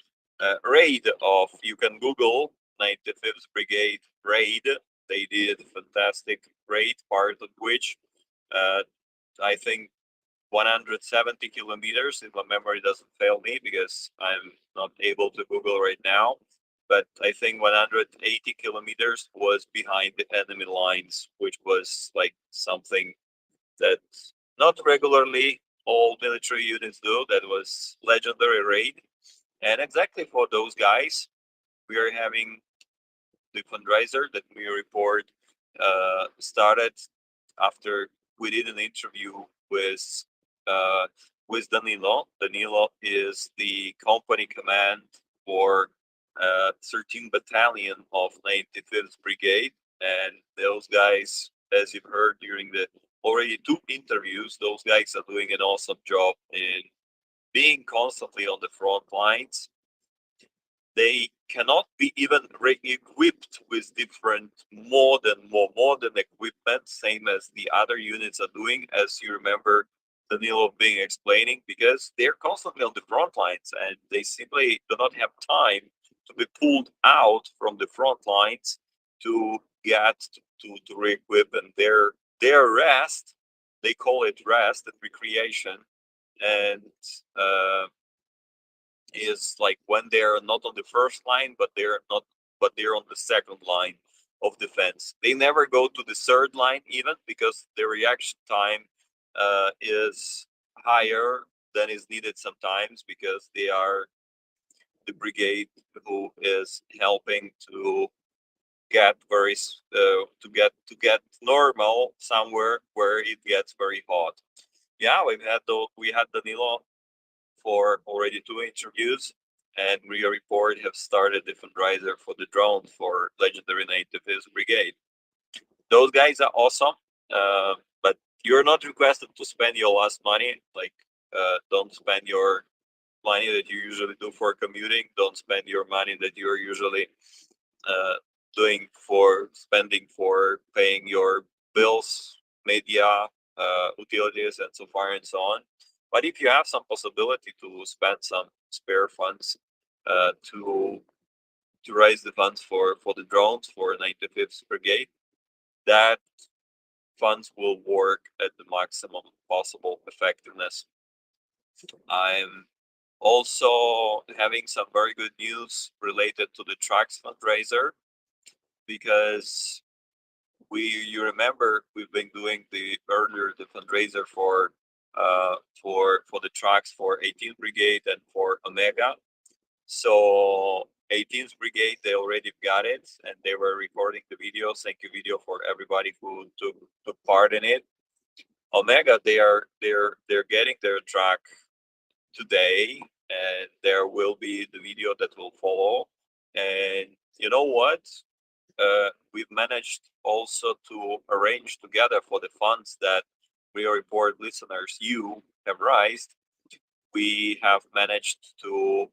raid of, you can Google 95th Brigade raid. They did a fantastic raid, part of which I think 170 kilometers, if my memory doesn't fail me, because I'm not able to Google right now. But I think 180 kilometers was behind the enemy lines, which was like something that not regularly all military units do. That was legendary raid. And exactly for those guys, we are having the fundraiser that MriyaReport started after we did an interview with Danilo. Danilo is the company command for 13th Battalion of 95th Brigade, and those guys, as you've heard during the already 2 interviews, those guys are doing an awesome job in being constantly on the front lines. They cannot be even re-equipped with different more modern equipment, same as the other units are doing, as you remember Danilo being explaining, because they're constantly on the front lines and they simply do not have time to be pulled out from the front lines to get to re-equip, and their rest, they call it rest and recreation, and is like when they're not on the first line, but they're on the second line of defense. They never go to the third line even, because the reaction time is higher than is needed sometimes, because they are the brigade who is helping to get to get normal somewhere where it gets very hot. Yeah, we had Danilo for already 2 interviews, and MriyaReport have started the fundraiser for the drone for legendary 95th Brigade. Those guys are awesome, but you're not requested to spend your last money. Like, don't spend your money that you usually do for commuting. Don't spend your money that you're usually spending for paying your bills, media, utilities, and so far and so on. But if you have some possibility to spend some spare funds to raise the funds for the drones for 95th Brigade, that funds will work at the maximum possible effectiveness. I'm also having some very good news related to the Tracks fundraiser, because you remember we've been doing the fundraiser for the Tracks for 18th Brigade and for Omega. So 18th Brigade, they already got it, and they were recording the videos. Thank you, video, for everybody who took part in it. Omega, they're getting their track today, and there will be the video that will follow. And you know what? We've managed also to arrange together for the funds that MriyaReport listeners you have raised. We have managed to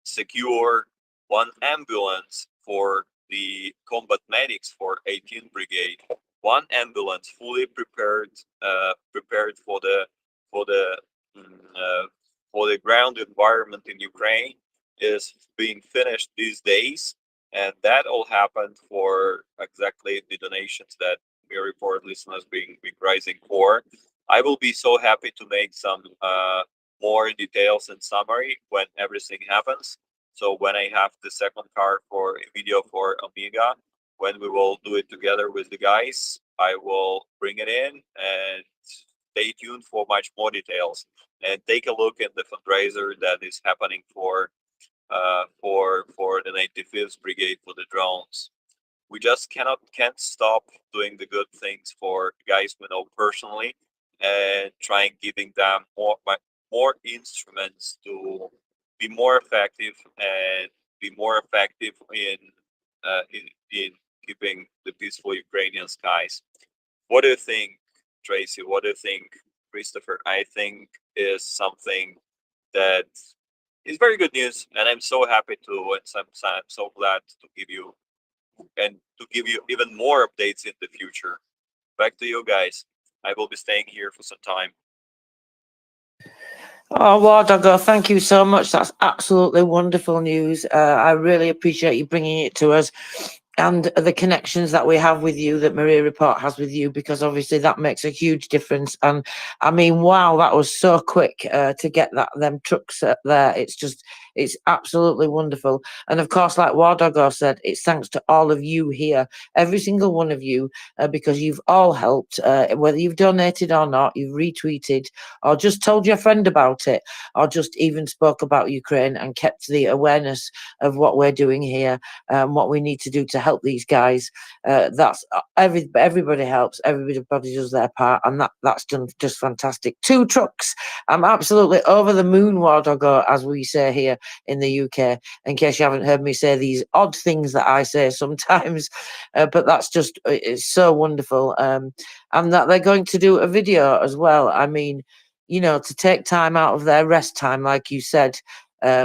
secure one ambulance for the combat medics for 18th Brigade. One ambulance fully prepared for the ground environment in Ukraine is being finished these days, and that all happened for exactly the donations that MriyaReport listeners being rising for. I will be so happy to make some more details and summary when everything happens. So when I have the second car for a video for Omega, when we will do it together with the guys, I will bring it in, and stay tuned for much more details. And take a look at the fundraiser that is happening for the 95th Brigade for the drones. We just can't stop doing the good things for guys we know personally, and trying giving them more instruments to be more effective, and be more effective in keeping the peaceful Ukrainian skies. What do you think, Tracy? What do you think, Christopher? I think is something that is very good news, and I'm so happy to, and I'm so glad to give you even more updates in the future. Back to you guys. I will be staying here for some time. Oh, Wardago, thank you so much. That's absolutely wonderful news. I really appreciate you bringing it to us, and the connections that we have with you, that MriyaReport has with you, because obviously that makes a huge difference. And I mean, wow, that was so quick to get them trucks there. It's absolutely wonderful. And of course, like Wardago said, it's thanks to all of you here, every single one of you, because you've all helped, whether you've donated or not, you've retweeted, or just told your friend about it, or just even spoke about Ukraine and kept the awareness of what we're doing here, and what we need to do to help these guys. That's everybody helps, everybody does their part, and that's done just fantastic. 2 trucks. I'm absolutely over the moon, Wardago, as we say here in the UK, in case you haven't heard me say these odd things that I say sometimes. But that's just, it's so wonderful. And that they're going to do a video as well. I mean, you know, to take time out of their rest time, like you said,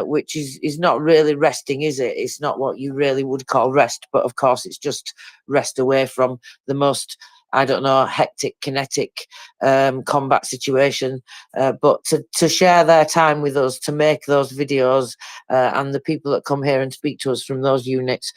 which is not really resting, is it? It's not what you really would call rest, but of course it's just rest away from the most, I don't know, hectic, kinetic combat situation. But to share their time with us, to make those videos, and the people that come here and speak to us from those units,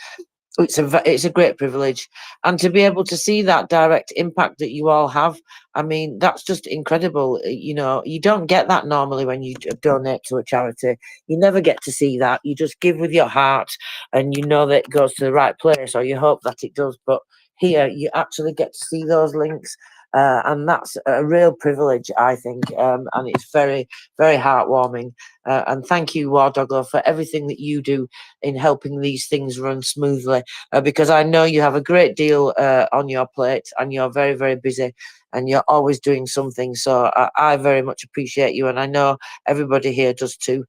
it's a great privilege. And to be able to see that direct impact that you all have, I mean, that's just incredible. You know, you don't get that normally when you donate to a charity. You never get to see that. You just give with your heart, and you know that it goes to the right place, or you hope that it does. But here, you actually get to see those links. And that's a real privilege, I think, and it's very, very heartwarming. And thank you, Wardago, for everything that you do in helping these things run smoothly, because I know you have a great deal on your plate, and you're very, very busy, and you're always doing something. So I very much appreciate you, and I know everybody here does too.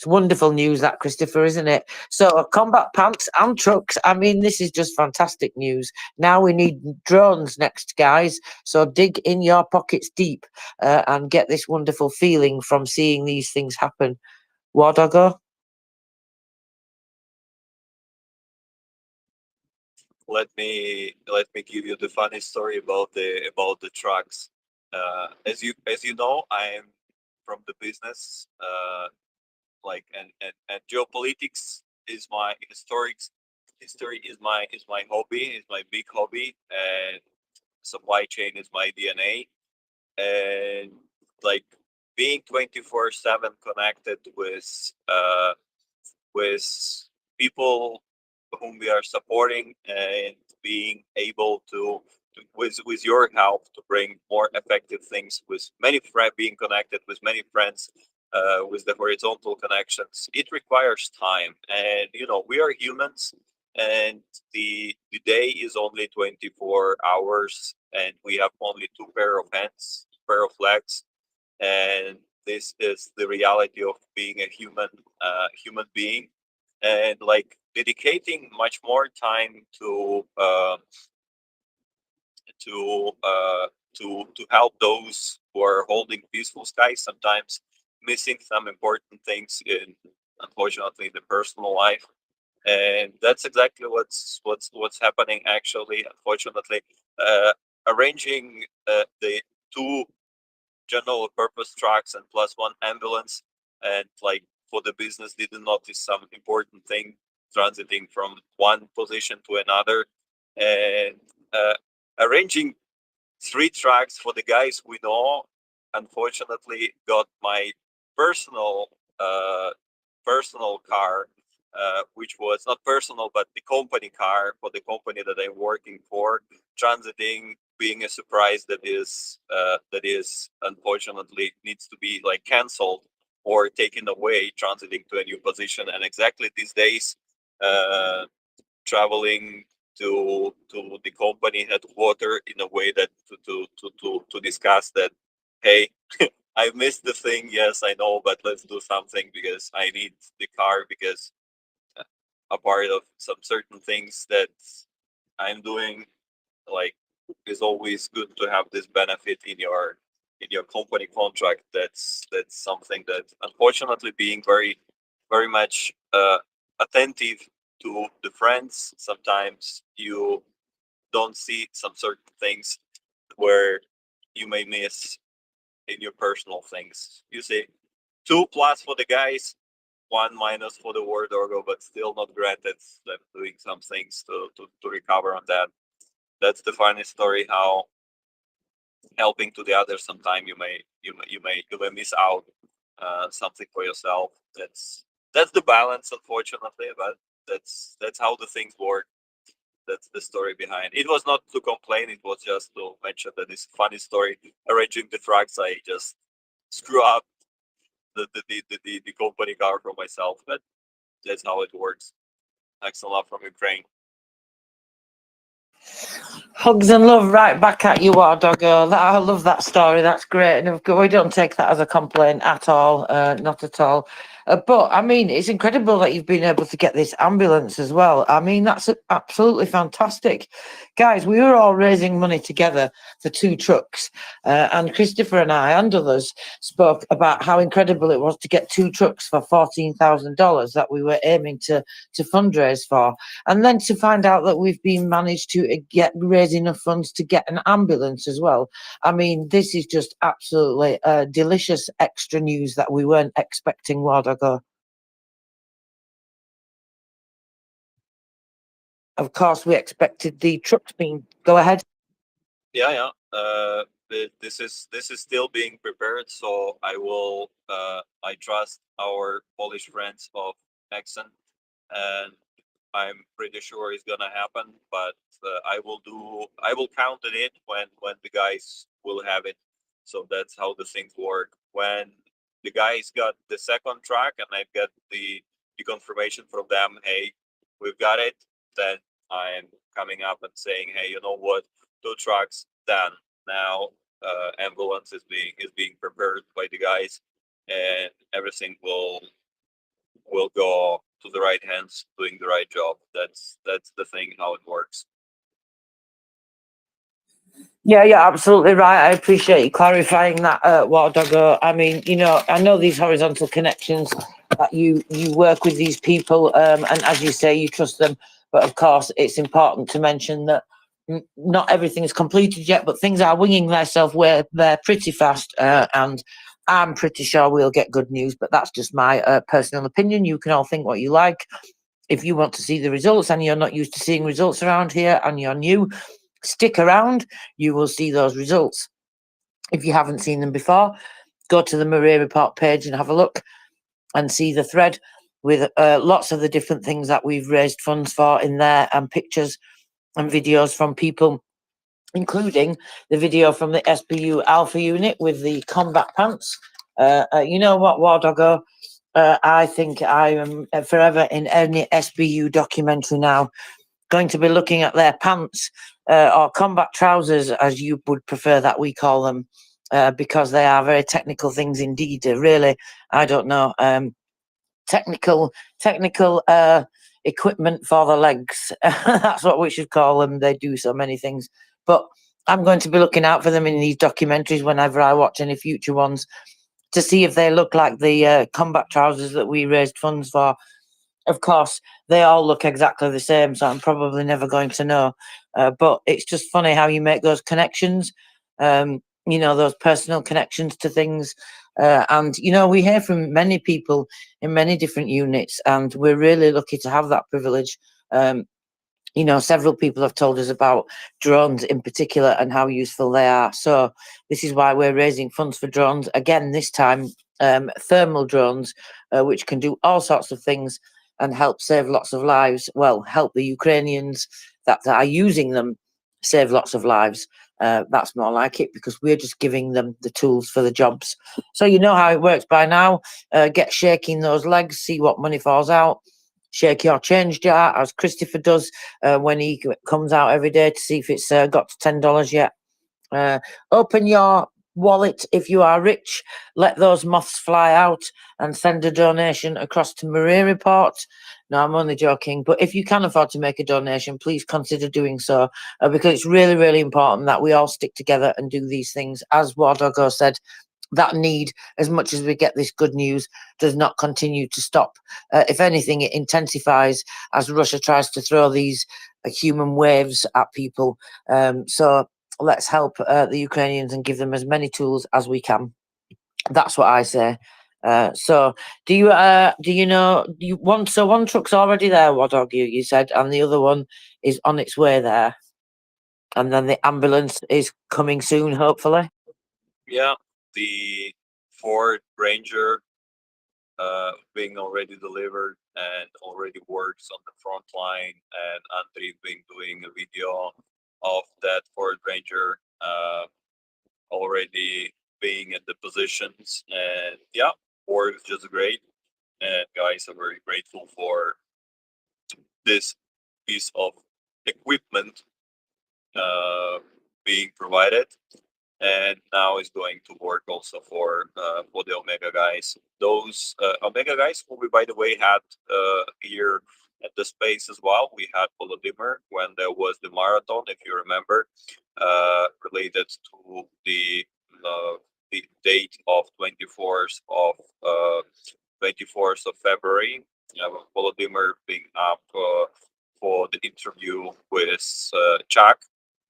It's wonderful news, that, Christopher, isn't it? So combat pants and trucks. I mean, this is just fantastic news. Now we need drones next, guys. So dig in your pockets deep and get this wonderful feeling from seeing these things happen. Wardago? Let me give you the funny story about the trucks. As you know, I'm from the business, like and geopolitics is my history is my hobby, is my big hobby, and supply chain is my DNA. And like being 24/7 connected with people whom we are supporting, and being able to with your help to bring more effective things, with many being connected with many friends, with the horizontal connections, it requires time. And you know, we are humans, and the day is only 24 hours, and we have only two pair of hands, pair of legs. And this is the reality of being a human being. And like dedicating much more time to to help those who are holding peaceful skies, sometimes missing some important things in, unfortunately, the personal life. And that's exactly what's happening, actually, unfortunately. Arranging the two general purpose trucks and plus one ambulance, and like for the business didn't notice some important thing transiting from one position to another. And arranging three tracks for the guys we know, unfortunately got my personal personal car, which was not personal but the company car for the company that I'm working for, transiting, being a surprise that is unfortunately needs to be like canceled or taken away, transiting to a new position. And exactly these days, uh, traveling to the company headquarter in a way that to discuss that, hey, I missed the thing, yes I know, but let's do something because I need the car, because a part of some certain things that I'm doing, like, is always good to have this benefit in your company contract. That's something that, unfortunately, being very much attentive to the friends, sometimes you don't see some certain things where you may miss in your personal things. You see, 2+ for the guys, 1- for the war doggo, but still not granted them doing some things to recover on that. That's the funny story, how helping to the others sometime you may miss out something for yourself. That's the balance, unfortunately, but that's how the things work. That's the story behind it. Was not to complain, it was just to mention that this funny story. Arranging the tracks, I just screw up the company car for myself, but that's how it works. Thanks a lot from Ukraine. Hugs and love right back at you, War Doggo. I love that story. That's great. And of course, we don't take that as a complaint at all. Not at all. But I mean, it's incredible that you've been able to get this ambulance as well. I mean, that's absolutely fantastic. Guys, we were all raising money together for 2 trucks. And Christopher and I and others spoke about how incredible it was to get 2 trucks for $14,000 that we were aiming to fundraise for. And then to find out that we've been managed to raise enough funds to get an ambulance as well. I mean, this is just absolutely delicious extra news that we weren't expecting a while ago. Of course, we expected the trucks being. Go ahead. Yeah. This is still being prepared, so I will. I trust our Polish friends of Nexon, and I'm pretty sure it's gonna happen. But I will count on it when the guys will have it. So that's how the things work. When the guys got the second track and I got the confirmation from them, hey, we've got it. Then I'm coming up and saying, hey, you know what? 2 trucks done. Now ambulance is being prepared by the guys, and everything will go to the right hands doing the right job. That's the thing, how it works. Yeah, yeah, absolutely right. I appreciate you clarifying that, Wardago. I mean, you know, I know these horizontal connections that you work with these people, and as you say, you trust them. But of course, it's important to mention that not everything is completed yet, but things are winging themselves where they're pretty fast, and I'm pretty sure we'll get good news. But that's just my personal opinion. You can all think what you like. If you want to see the results and you're not used to seeing results around here and you're new, stick around, you will see those results. If you haven't seen them before, go to the MriyaReport page and have a look and see the thread with lots of the different things that we've raised funds for in there, and pictures and videos from people, including the video from the SBU Alpha unit with the combat pants. You know what, Wardago? I think I am forever in any SBU documentary now going to be looking at their pants, or combat trousers, as you would prefer that we call them, because they are very technical things indeed. Really, I don't know, technical equipment for the legs. That's what we should call them. They do so many things. But I'm going to be looking out for them in these documentaries whenever I watch any future ones, to see if they look like the combat trousers that we raised funds for. Of course, they all look exactly the same, so I'm probably never going to know. But it's just funny how you make those connections, you know, those personal connections to things. And, you know, we hear from many people in many different units, and we're really lucky to have that privilege. You know, several people have told us about drones in particular and how useful they are. So this is why we're raising funds for drones again, this time thermal drones, which can do all sorts of things and help save lots of lives. Well, help the Ukrainians that are using them save lots of lives. That's more like it, because we're just giving them the tools for the jobs. So you know how it works by now. Get shaking those legs, see what money falls out. Shake your change jar, as Christopher does when he comes out every day to see if it's got to $10 yet. Open your wallet if you are rich. Let those moths fly out and send a donation across to MriyaReport. No, I'm only joking. But if you can afford to make a donation, please consider doing so, because it's really, really important that we all stick together and do these things. As Wardago said, that need, as much as we get this good news, does not continue to stop. If anything, it intensifies as Russia tries to throw these human waves at people. So let's help the Ukrainians and give them as many tools as we can. That's what I say. So do you know, one truck's already there, Wadog, you said, and the other one is on its way there, and then the ambulance is coming soon, hopefully. Yeah, the Ford Ranger being already delivered and already works on the front line, and Andrei being doing a video of that Ford Ranger already being at the positions. And yeah, Ford is just great, and guys are very grateful for this piece of equipment being provided, and now is going to work also for the Omega guys. Those Omega guys who we, by the way, had here at the space as well. We had Volodymyr when there was the marathon, if you remember, related to the date of 24th of February. Volodymyr being up for the interview with Chuck,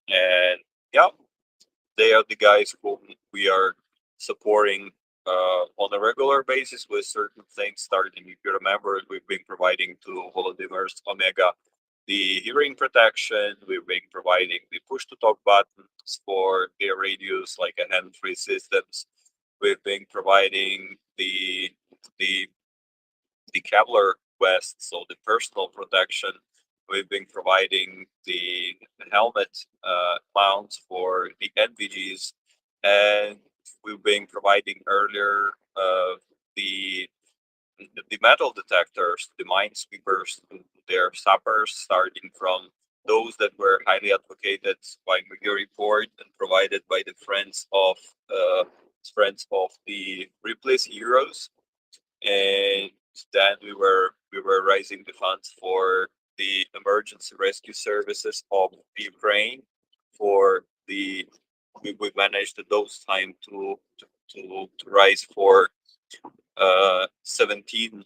and yeah, they are the guys whom we are supporting on a regular basis with certain things. Starting, if you remember, we've been providing to Volodymyr's Omega the hearing protection. We've been providing the push-to-talk buttons for their radios, like a hand-free systems. We've been providing the Kevlar vest, so the personal protection. We've been providing the helmet mounts for the NVGs, and we've been providing earlier the metal detectors, the minesweepers, their sappers, starting from those that were highly advocated by MriyaReport and provided by the friends of the Ripley's Heroes. And then we were raising the funds for the emergency rescue services of Ukraine. For the we managed at those time to raise for 17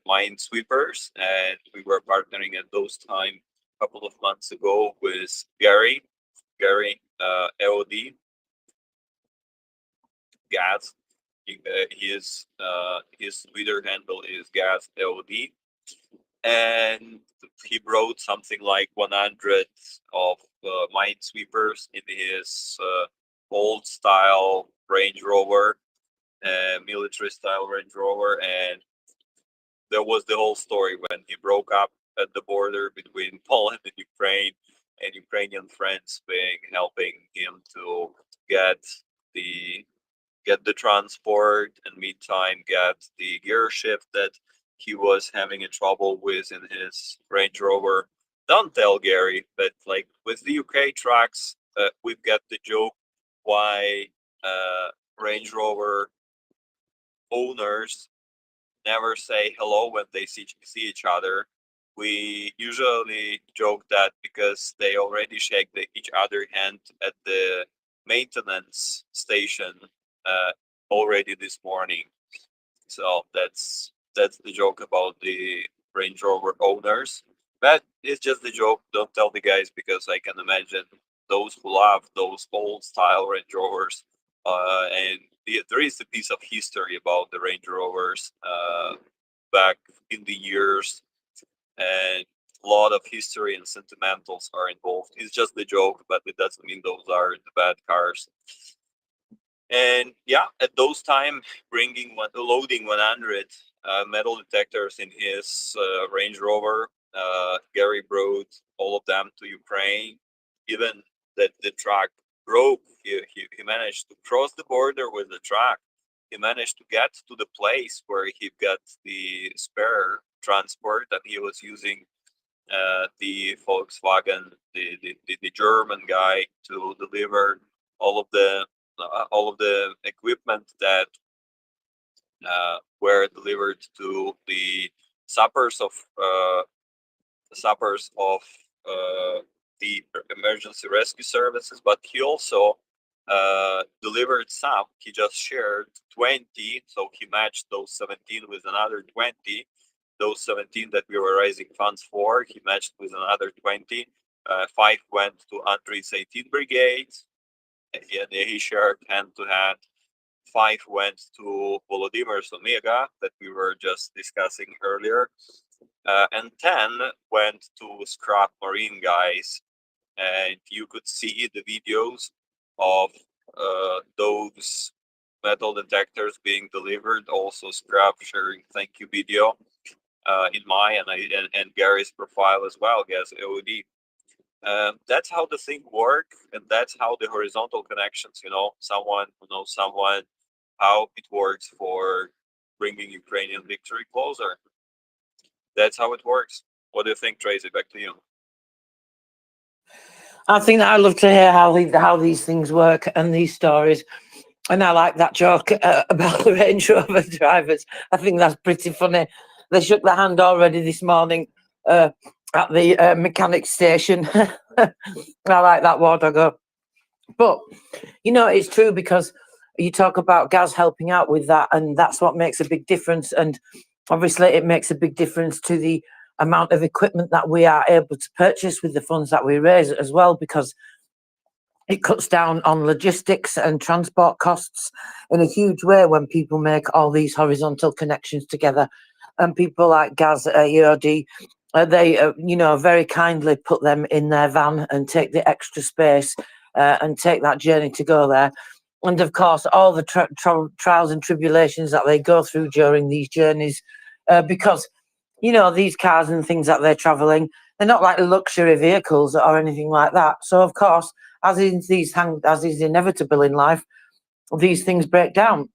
minesweepers, and we were partnering at those time a couple of months ago with Gary LOD Gas. His Twitter handle is Gas LOD, and he brought something like 100 of minesweepers in his old style Range Rover, military style Range Rover, and there was the whole story when he broke up at the border between Poland and Ukraine, and Ukrainian friends being helping him to get the transport, and meantime get the gear shift that he was having a trouble with in his Range Rover. Don't tell Gary, but like with the UK trucks, we've got the joke why Range Rover owners never say hello when they see each other. We usually joke that because they already shake each other hand at the maintenance station already this morning. So that's the joke about the Range Rover owners. But it's just a joke. Don't tell the guys, because I can imagine those who love those old style Range Rovers. And there is a piece of history about the Range Rovers back in the years, and a lot of history and sentimentals are involved. It's just the joke, but it doesn't mean those are the bad cars. And yeah, at those time, loading 100 metal detectors in his Range Rover, Gary brought all of them to Ukraine. Even that the truck broke, he managed to cross the border with the truck. He managed to get to the place where he got the spare transport, and he was using the Volkswagen, the German guy, to deliver all of the equipment that were delivered to the sappers of the emergency rescue services. But he also delivered some. He just shared 20, so he matched those 17 with another 20. Those 17 that we were raising funds for, he matched with another 20. 5 went to Andrey's 18 Brigade, and he shared hand to hand. 5 went to Volodymir's Omega that we were just discussing earlier, and 10 went to Scrap Marine guys. And you could see the videos of those metal detectors being delivered. Also, Scrap sharing thank you video in my and Gary's profile as well, Gas AOD. That's how the thing work, and that's how the horizontal connections, someone who knows someone, how it works for bringing Ukrainian victory closer. That's how it works. What do you think, Tracy? Back to you. I think that I love to hear how these things work and these stories. And I like that joke about the Range Rover drivers. I think that's pretty funny. They shook their hand already this morning at the mechanic station. I like that word, I go. But, it's true, because you talk about Gaz helping out with that, and that's what makes a big difference. And obviously it makes a big difference to the amount of equipment that we are able to purchase with the funds that we raise as well, because it cuts down on logistics and transport costs in a huge way when people make all these horizontal connections together. And people like Gaz EOD, they, very kindly put them in their van and take the extra space and take that journey to go there. And of course, all the trials and tribulations that they go through during these journeys, because, these cars and things that they're traveling, they're not like luxury vehicles or anything like that. So, of course, as is inevitable in life, these things break down.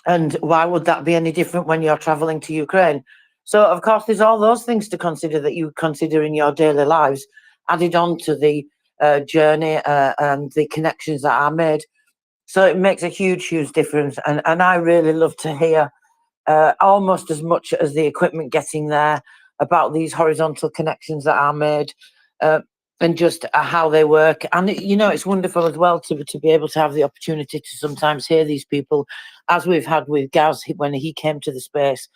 And why would that be any different when you're traveling to Ukraine? So, of course, there's all those things to consider that you consider in your daily lives, added on to the journey and the connections that are made. So it makes a huge, huge difference. And I really love to hear almost as much as the equipment getting there, about these horizontal connections that are made, and just how they work. And it's wonderful as well to be able to have the opportunity to sometimes hear these people, as we've had with Gaz when he came to the space.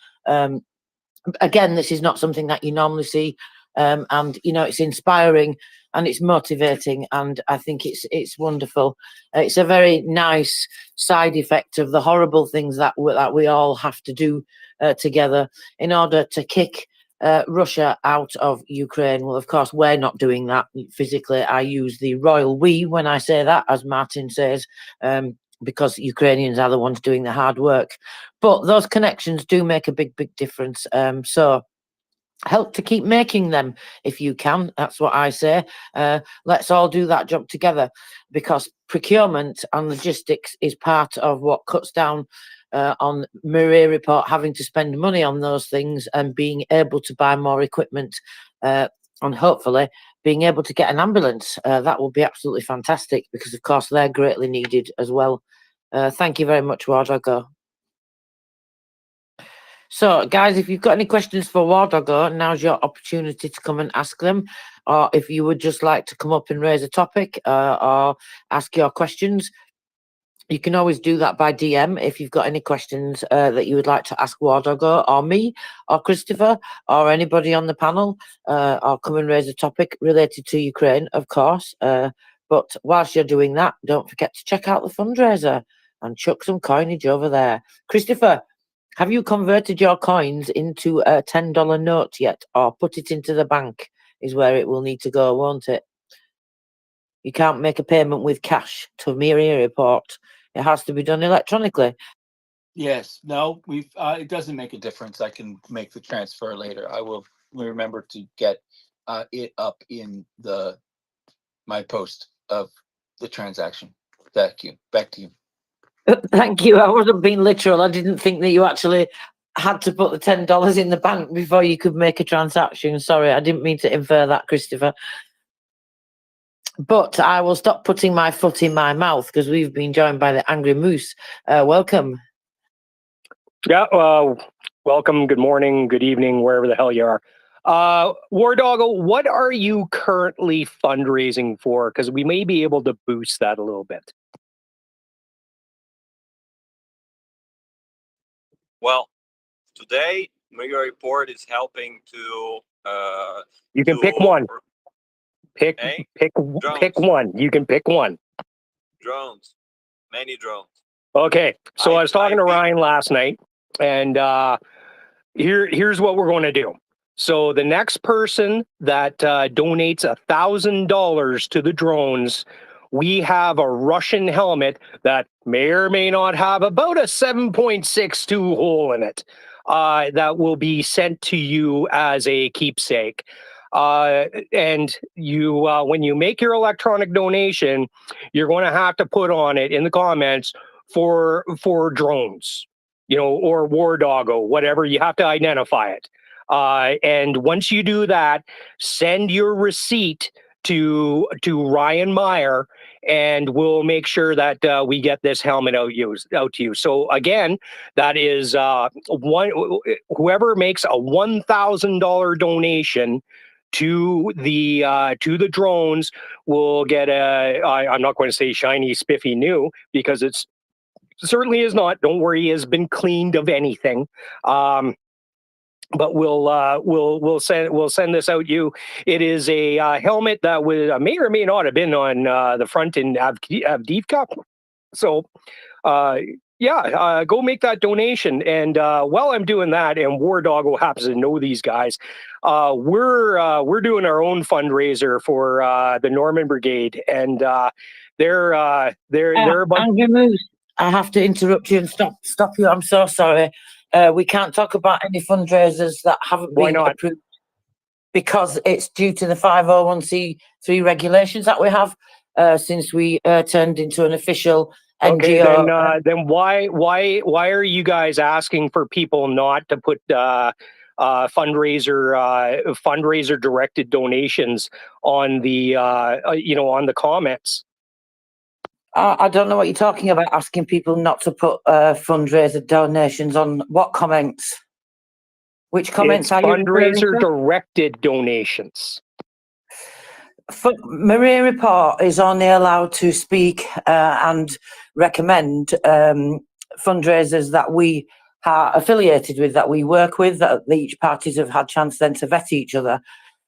Again, this is not something that you normally see, and it's inspiring and it's motivating, and I think it's wonderful. It's a very nice side effect of the horrible things that we all have to do together in order to kick Russia out of Ukraine. Well, of course, we're not doing that physically. I use the royal we when I say that, as Martin says, because Ukrainians are the ones doing the hard work. But those connections do make a big difference. So help to keep making them if you can. That's what I say. Let's all do that job together, because procurement and logistics is part of what cuts down on MriyaReport having to spend money on those things and being able to buy more equipment, and hopefully being able to get an ambulance. That would be absolutely fantastic, because of course they're greatly needed as well. Thank you very much, War Doggo. So, guys, if you've got any questions for War Doggo, now's your opportunity to come and ask them. Or if you would just like to come up and raise a topic or ask your questions, you can always do that by DM if you've got any questions that you would like to ask War Doggo or me or Christopher or anybody on the panel, or come and raise a topic related to Ukraine, of course. But whilst you're doing that, don't forget to check out the fundraiser and chuck some coinage over there. Christopher, have you converted your coins into a $10 note yet, or put it into the bank is where it will need to go, won't it? You can't make a payment with cash to MriyaReport. It has to be done electronically. Yes, no, it doesn't make a difference. I can make the transfer later. I will remember to get it up in my post of the transaction. Thank you. Back to you. Thank you. I wasn't being literal. I didn't think that you actually had to put the $10 in the bank before you could make a transaction. Sorry, I didn't mean to infer that, Christopher. But I will stop putting my foot in my mouth, because we've been joined by the Angry Moose. Welcome. Yeah, welcome, good morning, good evening, wherever the hell you are. War Doggo, what are you currently fundraising for? Because we may be able to boost that a little bit. Well, today MriyaReport is helping to. You can pick one. Pick drones. pick one. You can pick one. Drones, many drones. Okay, so I was talking to Ryan last night, and here's what we're going to do. So the next person that donates $1,000 to the drones, we have a Russian helmet that may or may not have about a 7.62 hole in it, that will be sent to you as a keepsake. And you, when you make your electronic donation, you're going to have to put on it in the comments for drones, or War Doggo, whatever. You have to identify it. And once you do that, send your receipt to Ryan Meyer, and we'll make sure that we get this helmet out to you. So again, that is whoever makes a $1,000 donation to the drones will get I'm not going to say shiny, spiffy new, because it's certainly is not. Don't worry, has been cleaned of anything. But we'll send this out you. It is a helmet that may or may not have been on the front in Avdiivka. So go make that donation. And while I'm doing that, and War Doggo happens to know these guys, we're doing our own fundraiser for the Norman Brigade, and they're a bunch. Angry Moose, I have to interrupt you and stop you. I'm so sorry. We can't talk about any fundraisers that haven't been approved, because it's due to the 501c3 regulations that we have since we turned into an official NGO. Okay, then why are you guys asking for people not to put fundraiser directed donations on the on the comments? I don't know what you're talking about, asking people not to put fundraiser donations on what comments? Which comments It's are you referring fundraiser to? directed donations. MriyaReport is only allowed to speak and recommend fundraisers that we are affiliated with, that we work with, that each parties have had chance then to vet each other.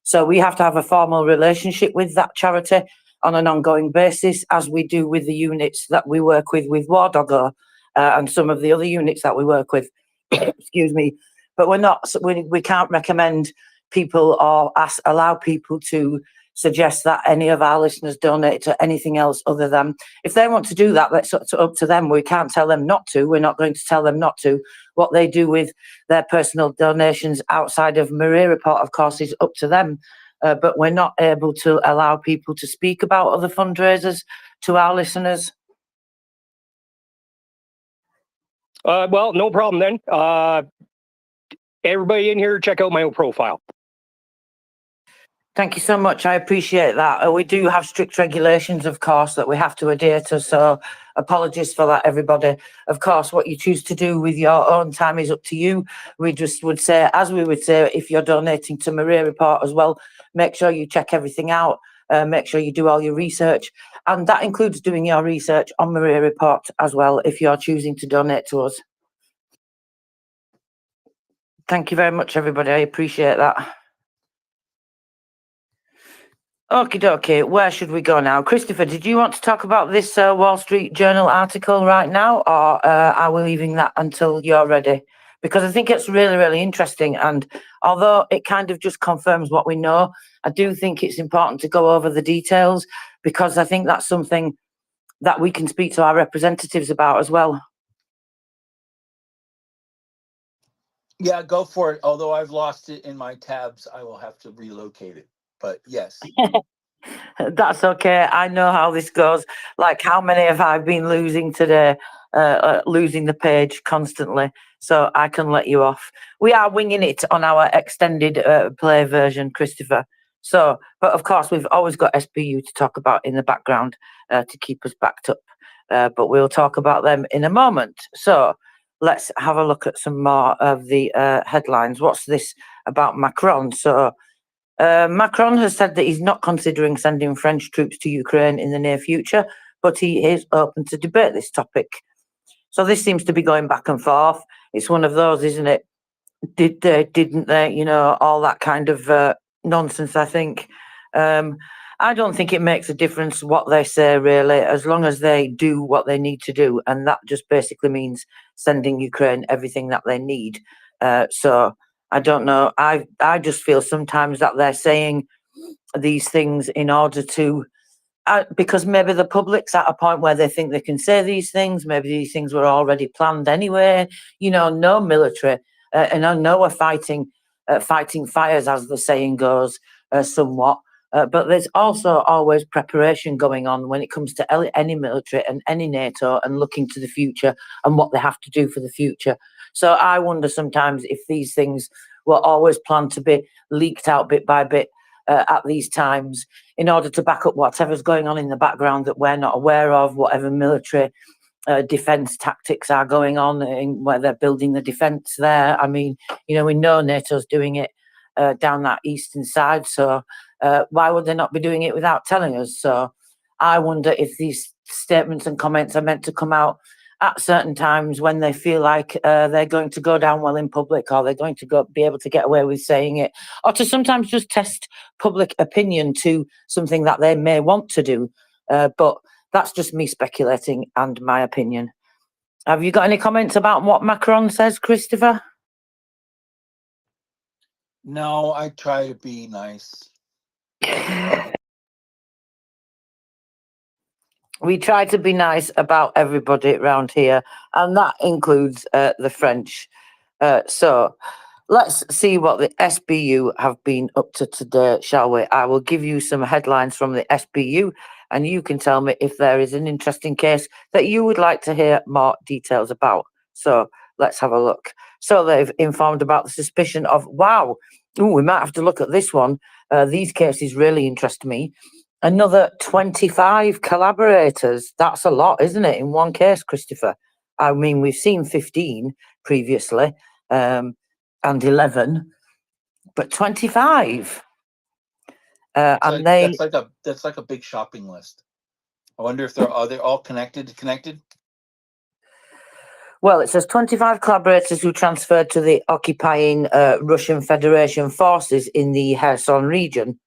So we have to have a formal relationship with that charity on an ongoing basis, as we do with the units that we work with War Doggo and some of the other units that we work with. Excuse me. But we can't recommend people or allow people to suggest that any of our listeners donate to anything else other than, if they want to do that, that's up to them. We can't tell them not to. We're not going to tell them not to. What they do with their personal donations outside of MriyaReport, of course, is up to them. But we're not able to allow people to speak about other fundraisers to our listeners. Well, no problem then. Everybody in here, check out my own profile. Thank you so much. I appreciate that. We do have strict regulations, of course, that we have to adhere to. So apologies for that, everybody. Of course, what you choose to do with your own time is up to you. We just would say, as we would say, if you're donating to MriyaReport as well, make sure you check everything out. Make sure you do all your research. And that includes doing your research on MriyaReport as well, if you're choosing to donate to us. Thank you very much, everybody. I appreciate that. Okie dokie, where should we go now? Christopher, did you want to talk about this Wall Street Journal article right now, or are we leaving that until you're ready? Because I think it's really, really interesting. And although it kind of just confirms what we know, I do think it's important to go over the details, because I think that's something that we can speak to our representatives about as well. Yeah, go for it. Although I've lost it in my tabs, I will have to relocate it. But yes. That's okay. I know how this goes. Like, how many have I been losing today? Losing the page constantly. So I can let you off. We are winging it on our extended play version, Christopher. So, but of course, we've always got SPU to talk about in the background to keep us backed up. But we'll talk about them in a moment. So let's have a look at some more of the headlines. What's this about Macron? So Macron has said that he's not considering sending French troops to Ukraine in the near future, but he is open to debate this topic. So this seems to be going back and forth. It's one of those, isn't it? Did they, didn't they? You know, all that kind of nonsense, I think. I don't think it makes a difference what they say, really, as long as they do what they need to do. And that just basically means sending Ukraine everything that they need. So I don't know. I just feel sometimes that they're saying these things in order to, because maybe the public's at a point where they think they can say these things. Maybe these things were already planned anyway. You know, no military, and I know we're fighting fires, as the saying goes, somewhat. But there's also always preparation going on when it comes to any military and any NATO, and looking to the future and what they have to do for the future. So I wonder sometimes if these things were always planned to be leaked out bit by bit at these times, in order to back up whatever's going on in the background that we're not aware of, whatever military defence tactics are going on, where they're building the defence there. I mean, you know, we know NATO's doing it down that eastern side, so why would they not be doing it without telling us? So I wonder if these statements and comments are meant to come out at certain times when they feel like they're going to go down well in public, or they're going to be able to get away with saying it, or to sometimes just test public opinion to something that they may want to do. But that's just me speculating and my opinion. Have you got any comments about what Macron says, Christopher? No, I try to be nice. We try to be nice about everybody around here, and that includes the French. So let's see what the SBU have been up to today, shall we? I will give you some headlines from the SBU, and you can tell me if there is an interesting case that you would like to hear more details about. So let's have a look. So they've informed about the suspicion of, wow, we might have to look at this one. These cases really interest me. Another 25 collaborators. That's a lot, isn't it, in one case, Christopher? I mean, we've seen 15 previously, and 11, but 25. And they, that's like a big shopping list. I wonder if are they all connected? well, it says 25 collaborators who transferred to the occupying Russian Federation forces in the Kherson region.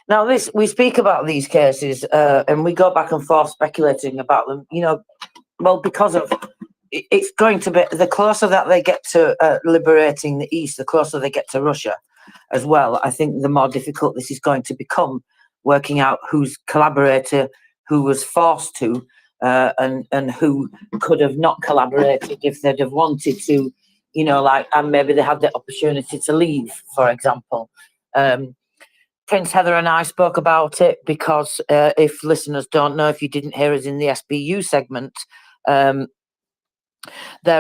Now, we speak about these cases and we go back and forth speculating about them, well, because of it's going to be the closer that they get to liberating the East, the closer they get to Russia as well. I think the more difficult this is going to become, working out whose collaborator, who was forced to, and who could have not collaborated if they'd have wanted to, and maybe they had the opportunity to leave, for example. Prince Heather and I spoke about it because if listeners don't know, if you didn't hear us in the SBU segment, there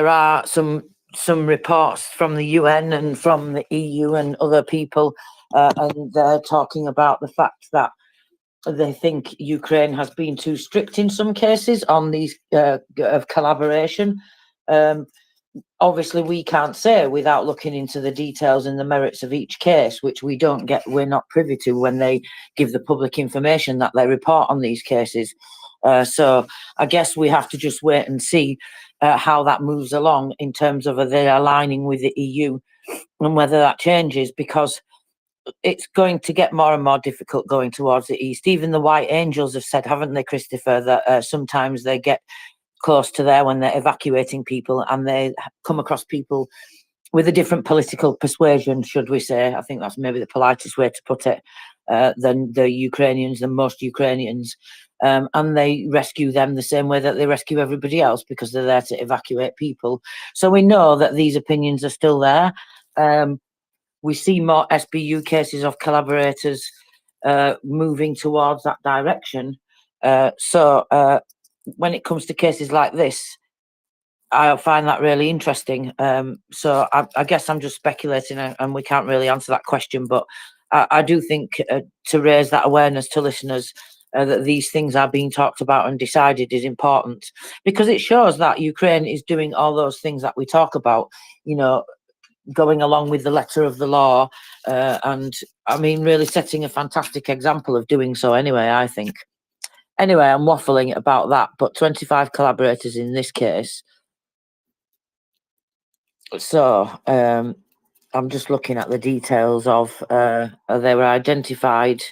are some reports from the UN and from the EU and other people, and they're talking about the fact that they think Ukraine has been too strict in some cases on these of collaboration. Obviously, we can't say without looking into the details and the merits of each case, which we're not privy to when they give the public information that they report on these cases. So I guess we have to just wait and see how that moves along in terms of they aligning with the EU and whether that changes, because it's going to get more and more difficult going towards the East. Even the White Angels have said, haven't they, Christopher, that sometimes they get close to there when they're evacuating people and they come across people with a different political persuasion, should we say. I think that's maybe the politest way to put it, than the Ukrainians, than most Ukrainians. And they rescue them the same way that they rescue everybody else, because they're there to evacuate people. So we know that these opinions are still there. We see more SBU cases of collaborators moving towards that direction. So when it comes to cases like this, I find that really interesting. So I guess I'm just speculating and we can't really answer that question, but I do think to raise that awareness to listeners that these things are being talked about and decided is important, because it shows that Ukraine is doing all those things that we talk about, going along with the letter of the law, and I mean, really setting a fantastic example of doing so anyway, I think. Anyway, I'm waffling about that, but 25 collaborators in this case. So I'm just looking at the details of they were identified.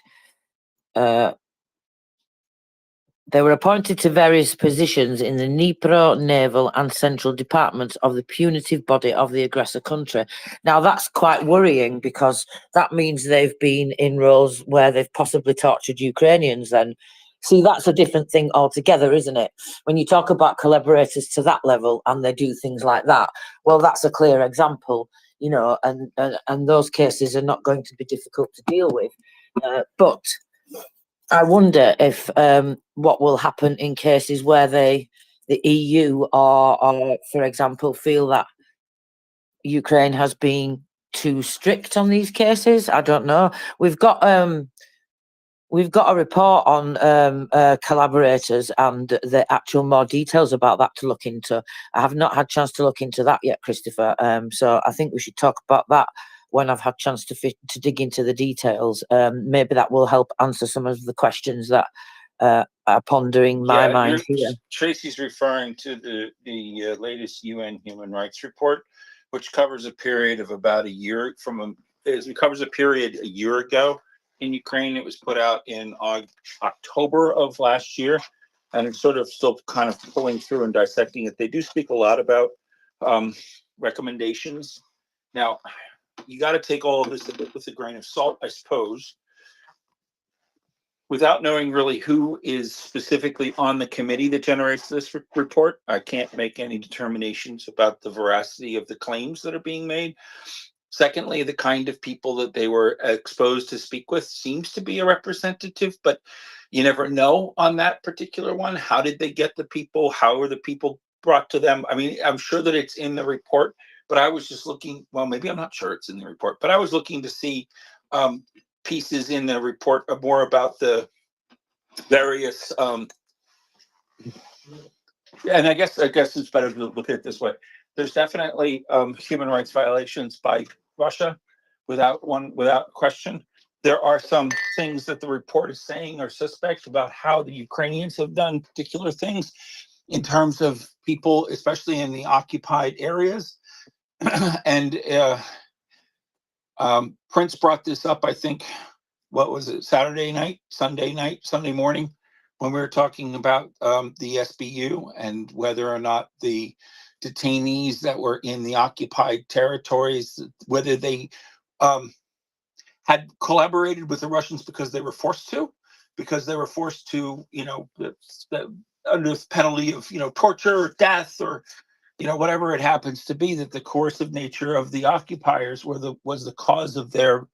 They were appointed to various positions in the Dnipro naval and central departments of the punitive body of the aggressor country. Now, that's quite worrying, because that means they've been in roles where they've possibly tortured Ukrainians then. See, that's a different thing altogether, isn't it? When you talk about collaborators to that level and they do things like that, well, that's a clear example, and those cases are not going to be difficult to deal with. But I wonder if what will happen in cases where the EU or, for example, feel that Ukraine has been too strict on these cases. I don't know. We've got a report on collaborators and the actual more details about that to look into. I have not had a chance to look into that yet, Christopher. So I think we should talk about that when I've had a chance to dig into the details. Maybe that will help answer some of the questions that are pondering my mind here. Tracy's referring to the latest UN Human Rights Report, which covers a period of about a year it covers a period a year ago in Ukraine. It was put out in October of last year, and it's sort of still kind of pulling through and dissecting it. They do speak a lot about recommendations. Now, you got to take all of this with a grain of salt, I suppose, without knowing really who is specifically on the committee that generates this report. I can't make any determinations about the veracity of the claims that are being made. Secondly, the kind of people that they were exposed to speak with seems to be a representative, but you never know on that particular one. How did they get the people? How were the people brought to them? I mean, I'm sure that it's in the report, but I was just looking, well, maybe I'm not sure it's in the report, but I was looking to see pieces in the report more about the various, and I guess it's better to look at it this way. There's definitely human rights violations by Russia, without question. There are some things that the report is saying are suspect about how the Ukrainians have done particular things in terms of people, especially in the occupied areas. And Prince brought this up, I think, what was it, Sunday morning, when we were talking about the SBU and whether or not the detainees that were in the occupied territories, whether they had collaborated with the Russians because they were forced to, under the penalty of, torture or death or, whatever it happens to be, that the coercive nature of the occupiers was the cause of their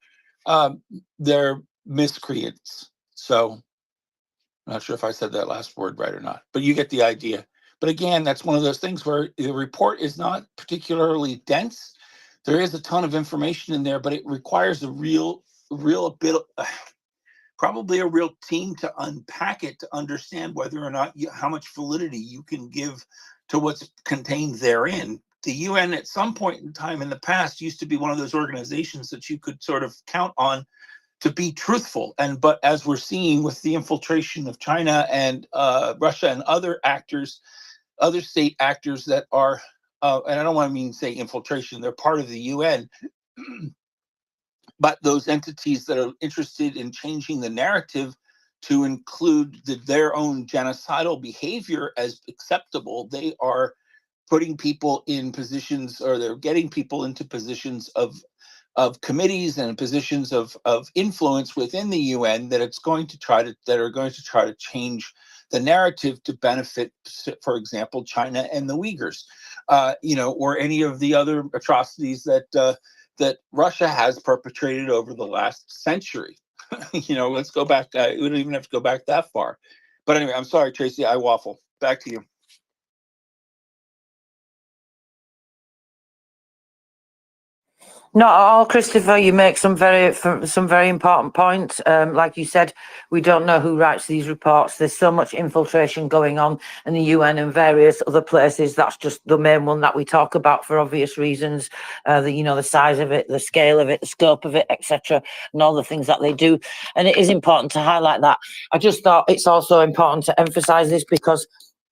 miscreants. So I'm not sure if I said that last word right or not, but you get the idea. But again, that's one of those things where the report is not particularly dense. There is a ton of information in there, but it requires a real bit of, probably a real team to unpack it, to understand whether or not how much validity you can give to what's contained therein. The UN at some point in time in the past used to be one of those organizations that you could sort of count on to be truthful. But as we're seeing with the infiltration of China and Russia and other actors, other state actors that are, and I don't want to say infiltration, they're part of the UN, but those entities that are interested in changing the narrative to include their own genocidal behavior as acceptable, they are putting people in positions, or they're getting people into positions of committees and positions of influence within the UN that are going to try to change the narrative to benefit, for example, China and the Uyghurs, or any of the other atrocities that Russia has perpetrated over the last century. Let's go back. We don't even have to go back that far. But anyway, I'm sorry, Tracy, I waffle. Back to you. Not at all, Christopher. You make some very important points. Like you said, we don't know who writes these reports. There's so much infiltration going on in the UN and various other places. That's just the main one that we talk about for obvious reasons. The size of it, the scale of it, the scope of it, etc., and all the things that they do. And it is important to highlight that. I just thought it's also important to emphasize this because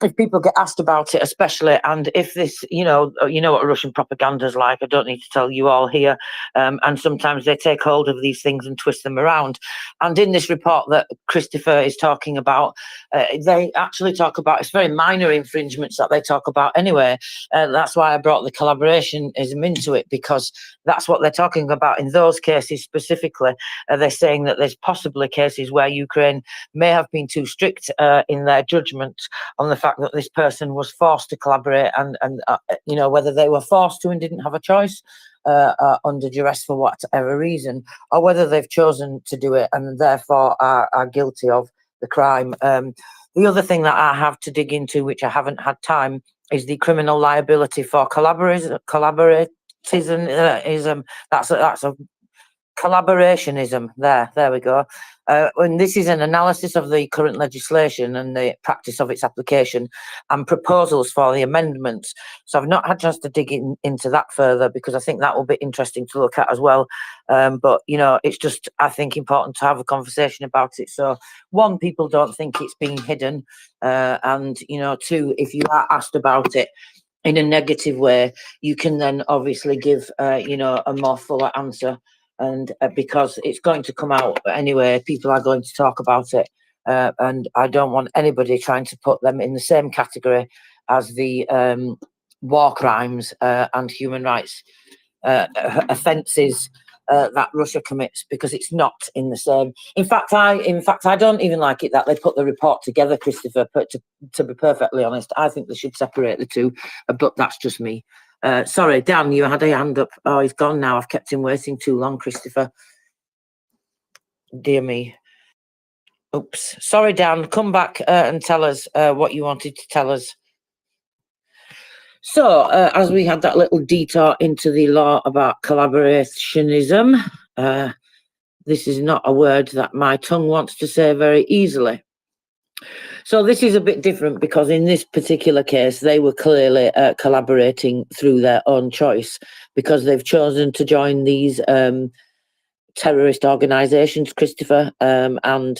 if people get asked about it, especially, and if this, you know what Russian propaganda is like, I don't need to tell you all here, and sometimes they take hold of these things and twist them around. And in this report that Christopher is talking about, they actually talk about, it's very minor infringements that they talk about anyway. That's why I brought the collaborationism into it, because that's what they're talking about in those cases specifically. They're saying that there's possibly cases where Ukraine may have been too strict in their judgment on the fact that this person was forced to collaborate, and whether they were forced to and didn't have a choice under duress for whatever reason, or whether they've chosen to do it and therefore are guilty of the crime. The other thing that I have to dig into, which I haven't had time, is the criminal liability for collaboratism. That's a collaborationism. There we go. And this is an analysis of the current legislation and the practice of its application and proposals for the amendments. So I've not had a chance to dig into that further, because I think that will be interesting to look at as well. But it's just, I think, important to have a conversation about it. So one, people don't think it's being hidden, and two, if you are asked about it in a negative way, you can then obviously give a more fuller answer. And because it's going to come out anyway, people are going to talk about it, and I don't want anybody trying to put them in the same category as the war crimes and human rights offences that Russia commits, because it's not in the same. In fact, I don't even like it that they put the report together, Christopher. But to be perfectly honest, I think they should separate the two. But that's just me. Sorry, Dan, you had a hand up. Oh, he's gone now. I've kept him waiting too long, Christopher. Dear me. Oops. Sorry, Dan. Come back and tell us what you wanted to tell us. So, as we had that little detour into the law about collaborationism, this is not a word that my tongue wants to say very easily. So this is a bit different because in this particular case, they were clearly collaborating through their own choice because they've chosen to join these terrorist organisations, Christopher, and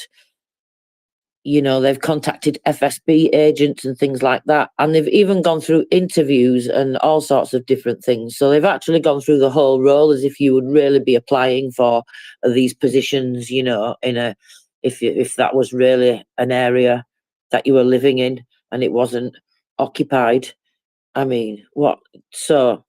you know, they've contacted FSB agents and things like that. And they've even gone through interviews and all sorts of different things. So they've actually gone through the whole role as if you would really be applying for these positions, you know, if that was really an area that you were living in and it wasn't occupied. I mean, what? So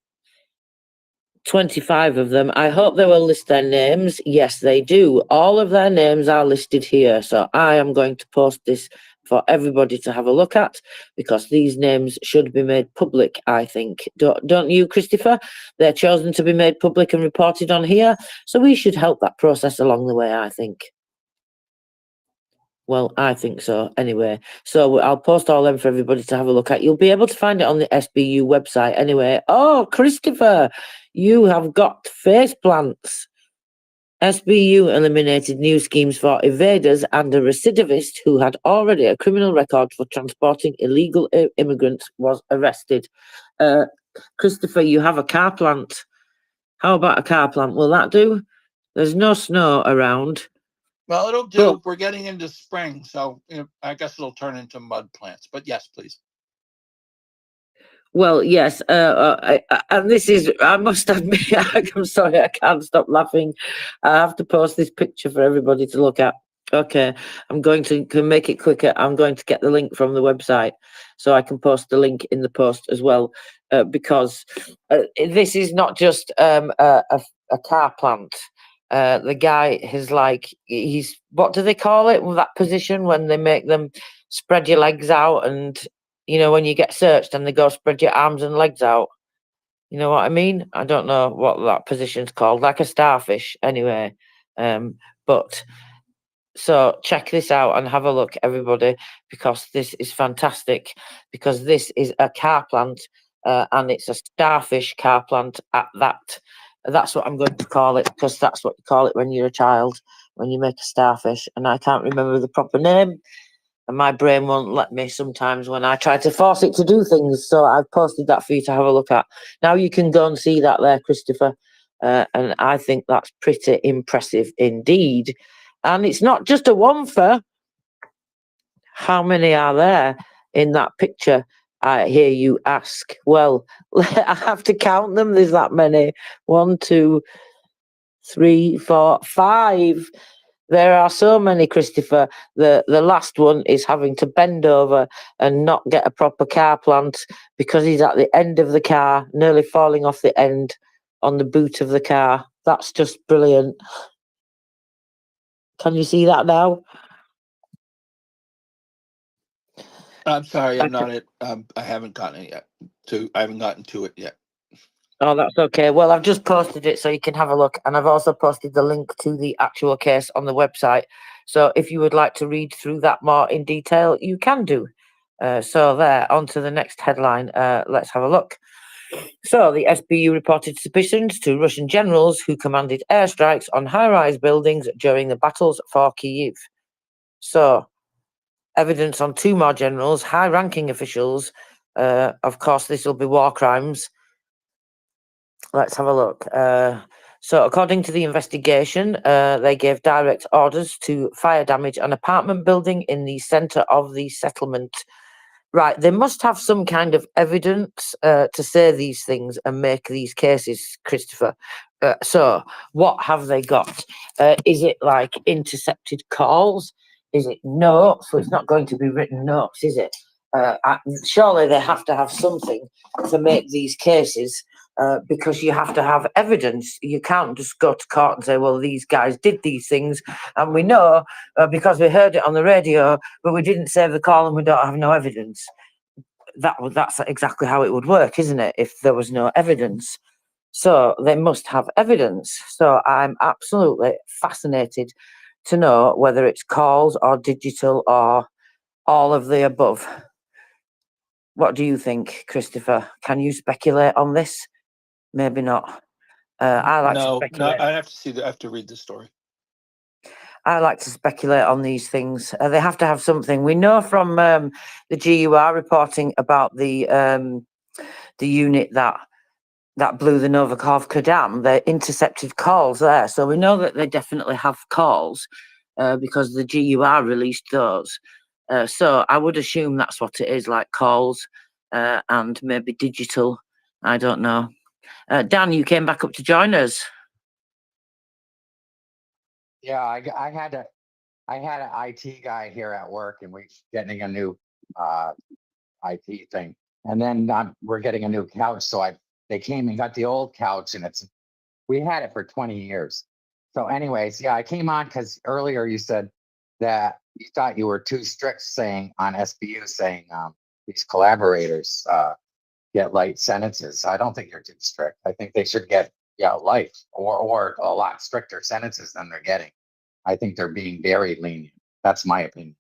25 of them. I hope they will list their names. Yes, they do. All of their names are listed here. So I am going to post this for everybody to have a look at because these names should be made public, I think. Don't you, Christopher? They're chosen to be made public and reported on here. So we should help that process along the way, I think. Well, I think so, anyway. So I'll post all them for everybody to have a look at. You'll be able to find it on the SBU website anyway. Oh, Christopher, you have got face plants. SBU eliminated new schemes for evaders and a recidivist who had already a criminal record for transporting illegal immigrants was arrested. Christopher, you have a car plant. How about a car plant? Will that do? There's no snow around. Well, it'll do. We're getting into spring, so I guess it'll turn into mud plants. But yes, please. Well, yes, and this is, I must admit, I'm sorry, I can't stop laughing. I have to post this picture for everybody to look at. Okay, I'm going to make it quicker. I'm going to get the link from the website so I can post the link in the post as well, because this is not just a car plant. The guy is like, he's, what do they call it, that position when they make them spread your legs out and, you know, when you get searched and they go spread your arms and legs out. You know what I mean? I don't know what that position's called, like a starfish anyway. But so check this out and have a look, everybody, because this is fantastic, because this is a car plant and it's a starfish car plant at that. That's what I'm going to call it, because that's what you call it when you're a child, when you make a starfish. And I can't remember the proper name. And my brain won't let me sometimes when I try to force it to do things. So I've posted that for you to have a look at. Now you can go and see that there, Christopher. And I think that's pretty impressive indeed. And it's not just a one for. How many are there in that picture? I hear you ask. Well, I have to count them. There's that many. 1, 2, 3, 4, 5. There are so many, Christopher. The last one is having to bend over and not get a proper car plant because he's at the end of the car, nearly falling off the end on the boot of the car. That's just brilliant. Can you see that now? I'm sorry, I'm not at. I haven't gotten it yet. I haven't gotten to it yet. Oh, that's okay. Well, I've just posted it so you can have a look. And I've also posted the link to the actual case on the website. So if you would like to read through that more in detail, you can do. So there, on to the next headline. Let's have a look. So the SBU reported suspicions to Russian generals who commanded airstrikes on high-rise buildings during the battles for Kyiv. So evidence on 2 more generals, high-ranking officials. Of course, this will be war crimes. Let's have a look. So according to the investigation, they gave direct orders to fire damage an apartment building in the centre of the settlement. Right, they must have some kind of evidence to say these things and make these cases, Christopher. So what have they got? Is it like intercepted calls? Is it notes? So it's not going to be written notes, is it? Surely they have to have something to make these cases. Because you have to have evidence. You can't just go to court and say, well, these guys did these things, and we know because we heard it on the radio, but we didn't save the call and we don't have no evidence. That's exactly how it would work, isn't it, if there was no evidence? So they must have evidence. So I'm absolutely fascinated to know whether it's calls or digital or all of the above. What do you think, Christopher? Can you speculate on this? Maybe not. I like to No, speculate. I have to see. I have to read the story. I like to speculate on these things. They have to have something. We know from the GUR reporting about the unit that blew the Novakovka Dam. They intercepted calls there, so we know that they definitely have calls because the GUR released those. So I would assume that's what it is, like calls and maybe digital. I don't know. Dan, you came back up to join us. Yeah, I had an IT guy here at work, and we're getting a new IT thing, and then we're getting a new couch. So they came and got the old couch, and we had it for 20 years. So, anyways, yeah, I came on because earlier you said that you thought you were too strict saying on SBU saying these collaborators get light sentences. I don't think you're too strict. I think they should get life or a lot stricter sentences than they're getting. I think they're being very lenient. That's my opinion.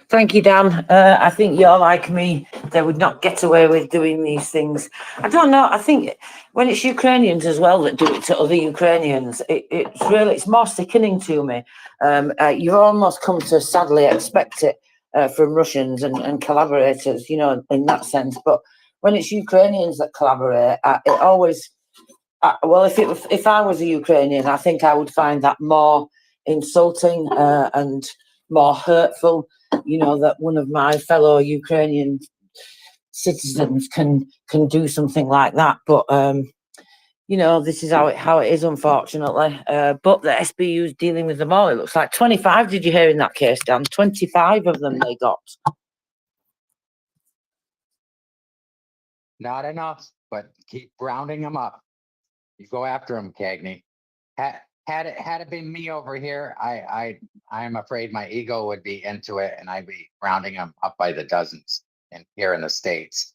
Thank you, Dan. I think you're like me. They would not get away with doing these things. I don't know. I think when it's Ukrainians as well that do it to other Ukrainians, it's more sickening to me. You almost come to sadly expect it from Russians and collaborators, you know, in that sense. But when it's Ukrainians that collaborate, it always. Well, if I was a Ukrainian, I think I would find that more insulting and more hurtful. You know, that one of my fellow Ukrainian citizens can do something like that. But you know, this is how it is, unfortunately. But the SBU is dealing with them all. It looks like 25. Did you hear in that case, Dan? 25 of them they got. Not enough, but keep rounding them up. You go after them, Cagney. Had it been me over here, I'm afraid my ego would be into it, and I'd be rounding them up by the dozens. And here in the States.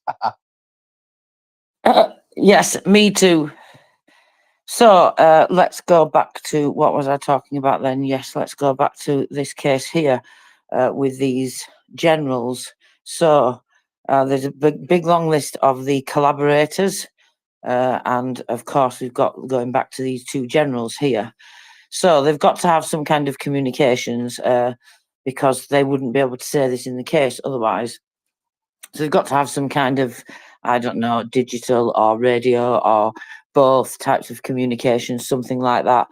Yes, me too. So let's go back to what was I talking about then? Yes, let's go back to this case here with these generals. So there's a big long list of the collaborators. And of course, we've got going back to these two generals here. So they've got to have some kind of communications because they wouldn't be able to say this in the case otherwise. So they've got to have some kind of, I don't know, digital or radio or both types of communication, something like that.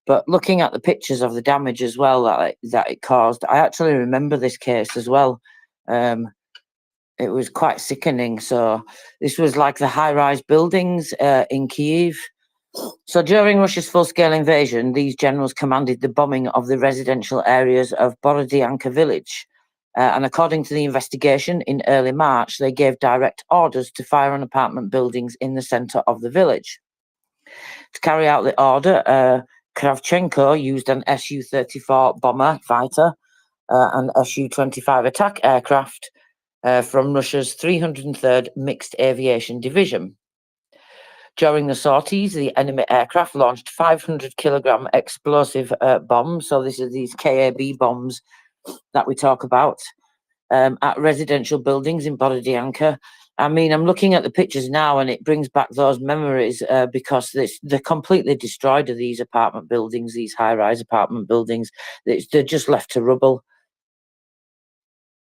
But looking at the pictures of the damage as well that it caused, I actually remember this case as well. It was quite sickening. So this was like the high-rise buildings in Kyiv. So during Russia's full-scale invasion, these generals commanded the bombing of the residential areas of Borodyanka village. And according to the investigation, in early March, they gave direct orders to fire on apartment buildings in the centre of the village. To carry out the order, Kravchenko used an Su-34 bomber fighter and Su-25 attack aircraft from Russia's 303rd Mixed Aviation Division. During the sorties, the enemy aircraft launched 500-kilogram explosive bombs. So this is these KAB bombs that we talk about at residential buildings in Borodyanka. I mean, I'm looking at the pictures now, and it brings back those memories because they're completely destroyed of these apartment buildings, these high-rise apartment buildings. They're just left to rubble.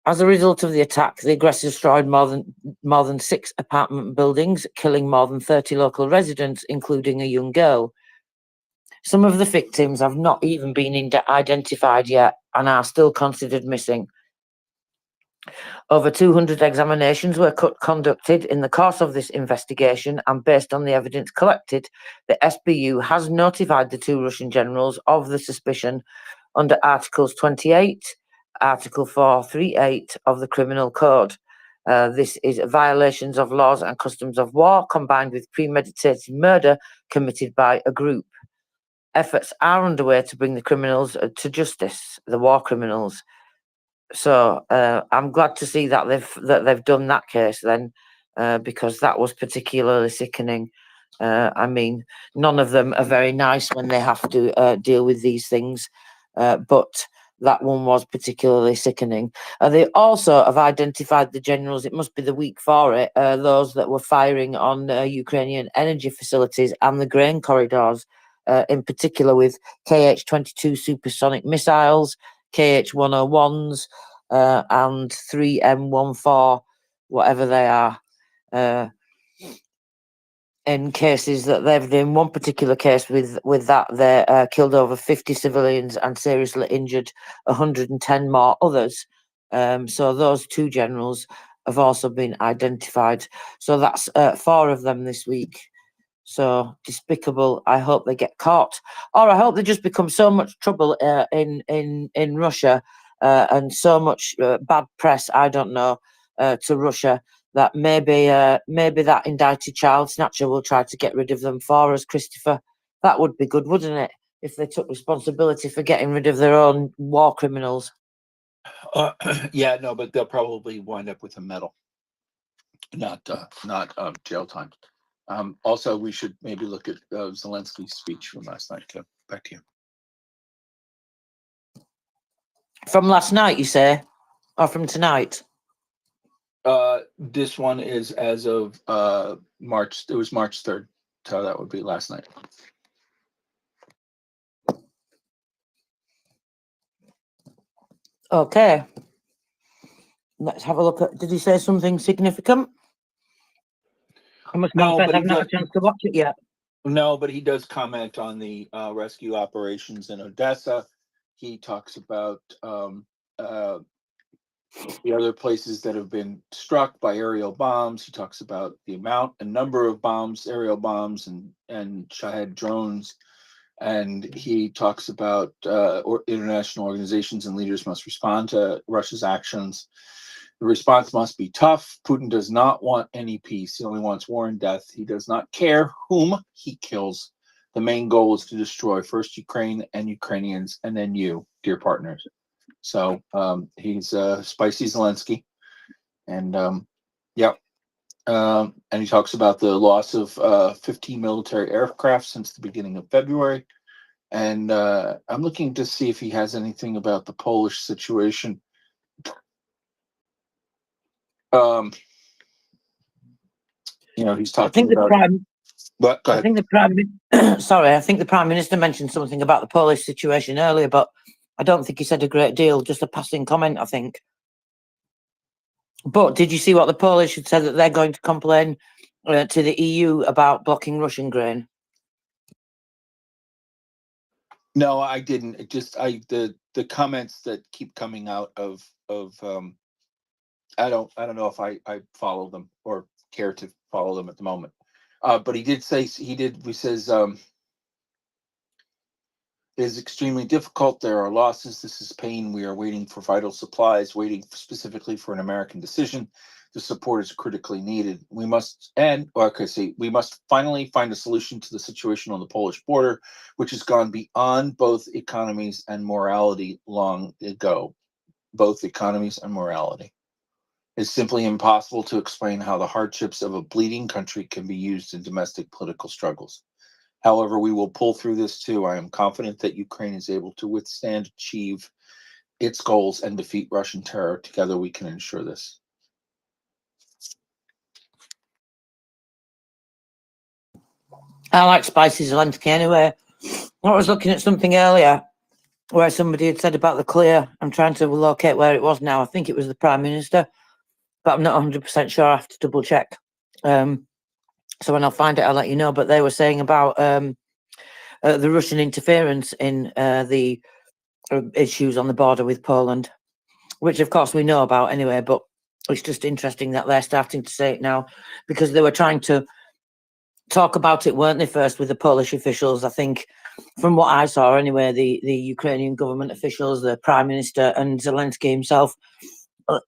As a result of the attack, the aggressors destroyed more than 6 apartment buildings, killing more than 30 local residents, including a young girl. Some of the victims have not even been identified yet and are still considered missing. Over 200 examinations were conducted in the course of this investigation, and based on the evidence collected, the SBU has notified the 2 Russian generals of the suspicion under Articles 28, Article 438 of the Criminal Code. This is violations of laws and customs of war combined with premeditated murder committed by a group. Efforts are underway to bring the criminals to justice, the war criminals. So I'm glad to see that they've done that case then, because that was particularly sickening. I mean, none of them are very nice when they have to deal with these things, but that one was particularly sickening. They also have identified the generals, it must be the week for it, those that were firing on Ukrainian energy facilities and the grain corridors in particular with KH-22 supersonic missiles, KH-101s, and 3M14, whatever they are. In cases that they've, in one particular case with that, they killed over 50 civilians and seriously injured 110 more others. So those two generals have also been identified. So that's 4 of them this week. So despicable. I hope they get caught, or I hope they just become so much trouble in Russia and so much bad press. I don't know, to Russia, that maybe that indicted child snatcher will try to get rid of them for us, Christopher. That would be good, wouldn't it? If they took responsibility for getting rid of their own war criminals. Yeah, no, but they'll probably wind up with a medal, not jail time. Also, we should maybe look at Zelensky's speech from last night. Back to you. From last night, you say, or from tonight? This one is as of March. It was March 3rd, so that would be last night. Okay. Let's have a look at. Did he say something significant? I must confess, I've not had a chance to watch it yet. No, but he does comment on the rescue operations in Odessa. He talks about the other places that have been struck by aerial bombs. He talks about the amount and number of bombs, aerial bombs, and Shahed drones. And he talks about international organizations and leaders must respond to Russia's actions. The response must be tough. Putin does not want any peace. He only wants war and death. He does not care whom he kills. The main goal is to destroy first Ukraine and Ukrainians, and then you, dear partners. So he's spicy Zelensky. And and he talks about the loss of 15 military aircraft since the beginning of February. And I'm looking to see if he has anything about the Polish situation. He's talking about. I think the prime. Sorry, I think the prime minister mentioned something about the Polish situation earlier, but I don't think he said a great deal. Just a passing comment, I think. But did you see what the Polish had said, that they're going to complain to the EU about blocking Russian grain? No, I didn't. It just the comments that keep coming out of I don't know if I follow them or care to follow them at the moment. But he did say we says it is extremely difficult. There are losses. This is pain. We are waiting for vital supplies, waiting specifically for an American decision. The support is critically needed. We must finally find a solution to the situation on the Polish border, which has gone beyond both economies and morality long ago. Both economies and morality. It's simply impossible to explain how the hardships of a bleeding country can be used in domestic political struggles. However, we will pull through this too. I am confident that Ukraine is able to withstand, achieve its goals, and defeat Russian terror. Together, we can ensure this. I like spicy Zelensky anyway. I was looking at something earlier where somebody had said about the clear. I'm trying to locate where it was now. I think it was the Prime Minister, but I'm not 100% sure. I have to double check. So when I'll find it, I'll let you know. But they were saying about the Russian interference in the issues on the border with Poland, which of course we know about anyway, but it's just interesting that they're starting to say it now, because they were trying to talk about it, weren't they, first with the Polish officials. I think from what I saw anyway, the Ukrainian government officials, the Prime Minister and Zelensky himself,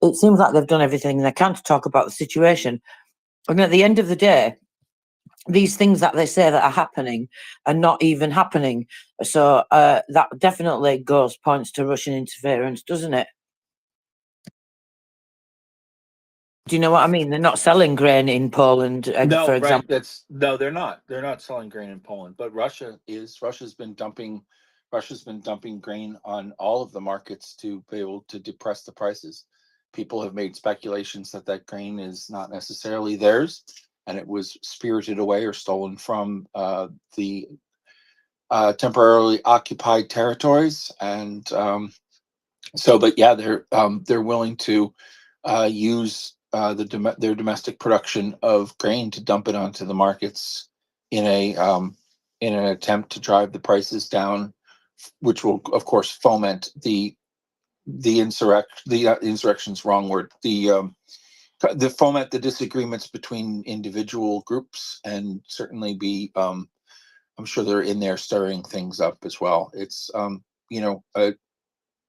it seems like they've done everything they can to talk about the situation. And at the end of the day, these things that they say that are happening are not even happening. So that definitely points to Russian interference, doesn't it? Do you know what I mean? They're not selling grain in Poland, for example. Right. They're not. They're not selling grain in Poland, but Russia is. Russia's been dumping grain on all of the markets to be able to depress the prices. People have made speculations that grain is not necessarily theirs, and it was spirited away or stolen from the temporarily occupied territories, and but yeah, they're willing to use their domestic production of grain to dump it onto the markets in an attempt to drive the prices down, which will of course foment the insurrection's wrong word, the foment the disagreements between individual groups, and certainly be I'm sure they're in there stirring things up as well. It's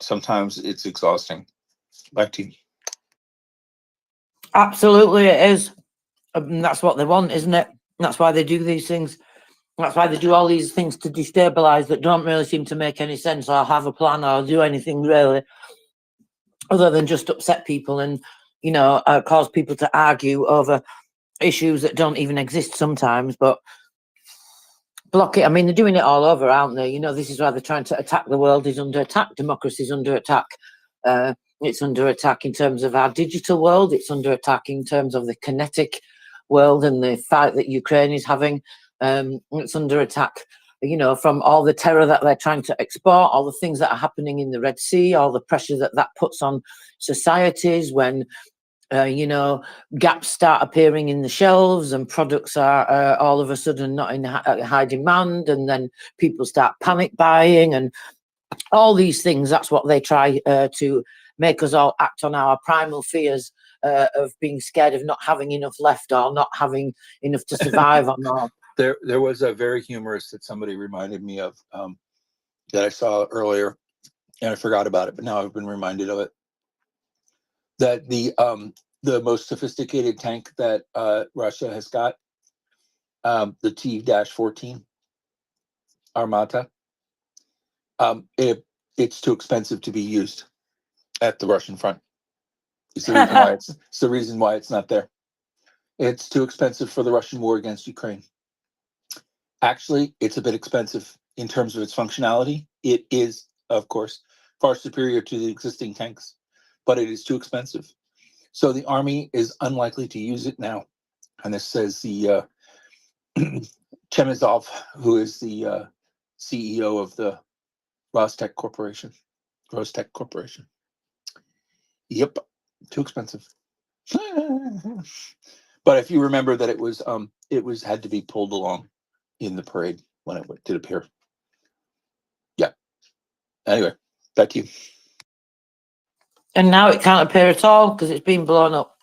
sometimes it's exhausting. Back to you. Absolutely, it is. That's what they want, isn't it? That's why they do these things. That's why they do all these things to destabilize that don't really seem to make any sense or have a plan or do anything really other than just upset people and, cause people to argue over issues that don't even exist sometimes, but block it. I mean, they're doing it all over, aren't they? This is why they're trying to attack. The world is under attack. Democracy is under attack. It's under attack in terms of our digital world. It's under attack in terms of the kinetic world and the fight that Ukraine is having. It's under attack, from all the terror that they're trying to export, all the things that are happening in the Red Sea, all the pressure that puts on societies when gaps start appearing in the shelves and products are all of a sudden not in high demand, and then people start panic buying and all these things. That's what they try to make us all act on our primal fears of being scared of not having enough left or not having enough to survive on. There was a very humorous that somebody reminded me of that I saw earlier, and I forgot about it, but now I've been reminded of it. That the most sophisticated tank that Russia has got, the T-14 Armata, it's too expensive to be used at the Russian front. It's the reason why it's the reason why it's not there. It's too expensive for the Russian war against Ukraine. Actually, it's a bit expensive in terms of its functionality. It is, of course, far superior to the existing tanks, but it is too expensive. So the army is unlikely to use it now. And this says the Chemizov, who is the CEO of the Rostec Corporation. Yep, too expensive. But if you remember that it was had to be pulled along in the parade when it did appear. Yeah. Anyway, back to you. And now it can't appear at all because it's been blown up.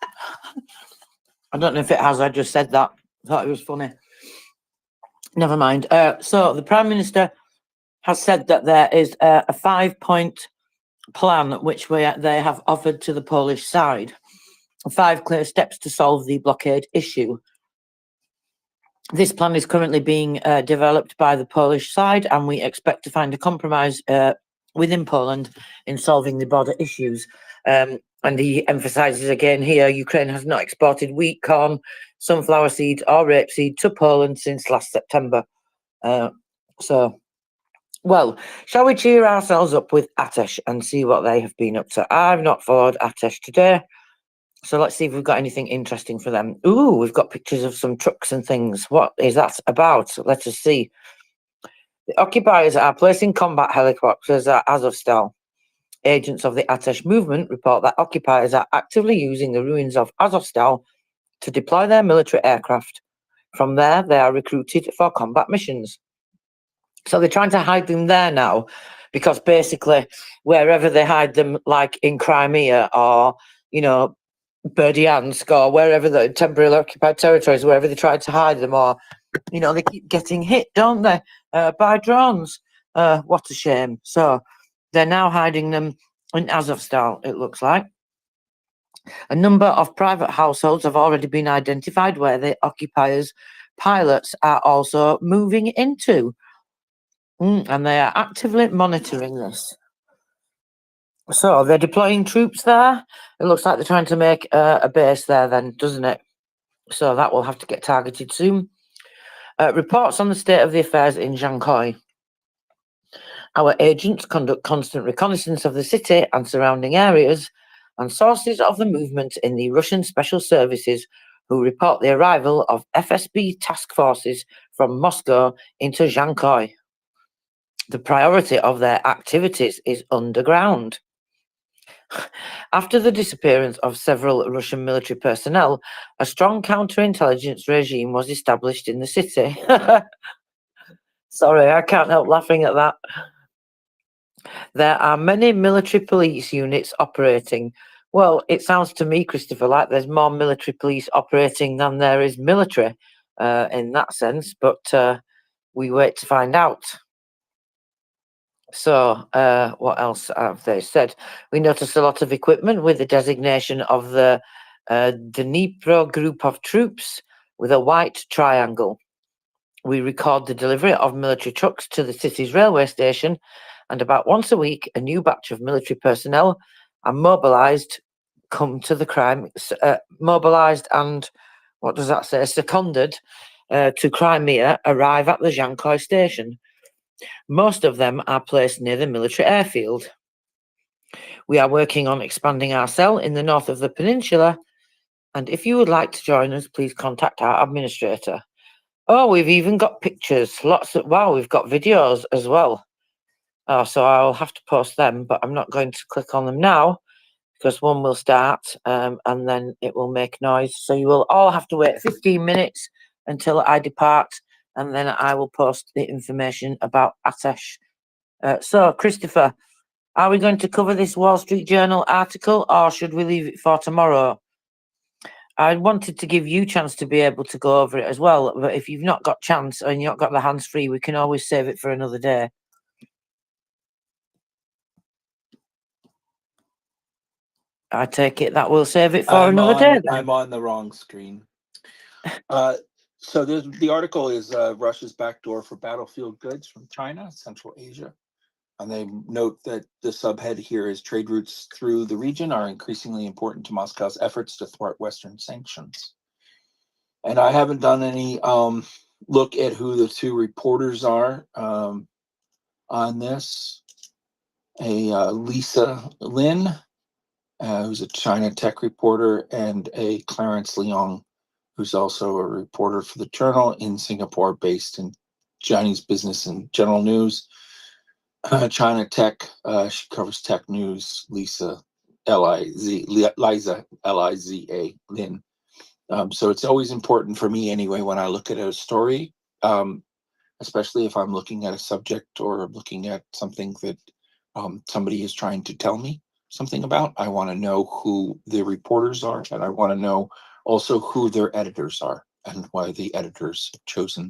I don't know if it has. I just said that. I thought it was funny. Never mind. So the Prime Minister has said that there is a 5-point plan which they have offered to the Polish side. 5 clear steps to solve the blockade issue. This plan is currently being developed by the Polish side, and we expect to find a compromise within Poland in solving the border issues. And he emphasises again here, Ukraine has not exported wheat, corn, sunflower seed or rapeseed to Poland since last September. Well, shall we cheer ourselves up with Atesh and see what they have been up to? I've not followed Atesh today, so let's see if we've got anything interesting for them. Ooh, we've got pictures of some trucks and things. What is that about? Let us see. The occupiers are placing combat helicopters at Azovstal. Agents of the Atesh movement report that occupiers are actively using the ruins of Azovstal to deploy their military aircraft. From there, they are recruited for combat missions. So they're trying to hide them there now, because basically wherever they hide them, like in Crimea or, Berdyansk or wherever the temporarily occupied territories, wherever they try to hide them, or, they keep getting hit, don't they, by drones. What a shame. So they're now hiding them in Azovstal, it looks like. A number of private households have already been identified where the occupiers' pilots are also moving into. And they are actively monitoring this. So they're deploying troops there. It looks like they're trying to make a base there then, doesn't it? So that will have to get targeted soon. Reports on the state of the affairs in Zhankoi. Our agents conduct constant reconnaissance of the city and surrounding areas, and sources of the movement in the Russian Special Services who report the arrival of FSB task forces from Moscow into Zhankoi. The priority of their activities is underground. After the disappearance of several Russian military personnel, a strong counterintelligence regime was established in the city. Sorry, I can't help laughing at that. There are many military police units operating. Well, it sounds to me, Christopher, like there's more military police operating than there is military in that sense, but we wait to find out. So, what else have they said? We noticed a lot of equipment with the designation of the Dnipro group of troops with a white triangle. We record the delivery of military trucks to the city's railway station, and about once a week, a new batch of military personnel are mobilised, come to the crime, mobilised and, what does that say, seconded to Crimea, arrive at the Zhankoy station. Most of them are placed near the military airfield. We are working on expanding our cell in the north of the peninsula, and if you would like to join us, please contact our administrator. Oh, we've even got pictures. Wow, we've got videos as well. Oh, so I'll have to post them, but I'm not going to click on them now because one will start and then it will make noise. So you will all have to wait 15 minutes until I depart, and then I will post the information about Atesh. So, Christopher, are we going to cover this Wall Street Journal article, or should we leave it for tomorrow? I wanted to give you a chance to be able to go over it as well, but if you've not got chance and you've not got the hands free, we can always save it for another day. I take it that we'll save it for another day then. I'm on the wrong screen. So the article is Russia's backdoor for battlefield goods from China, Central Asia. And they note that the subhead here is trade routes through the region are increasingly important to Moscow's efforts to thwart Western sanctions. And I haven't done any look at who the two reporters are on this. Lisa Lin, who's a China tech reporter, and a Clarence Leong, who's also a reporter for the Journal in Singapore, based in Chinese business and general news. China tech, she covers tech news. Liza Liza Lin. So it's always important for me anyway when I look at a story, especially if I'm looking at a subject or looking at something that somebody is trying to tell me something about. I want to know who the reporters are, and I want to know also who their editors are and why the editors have chosen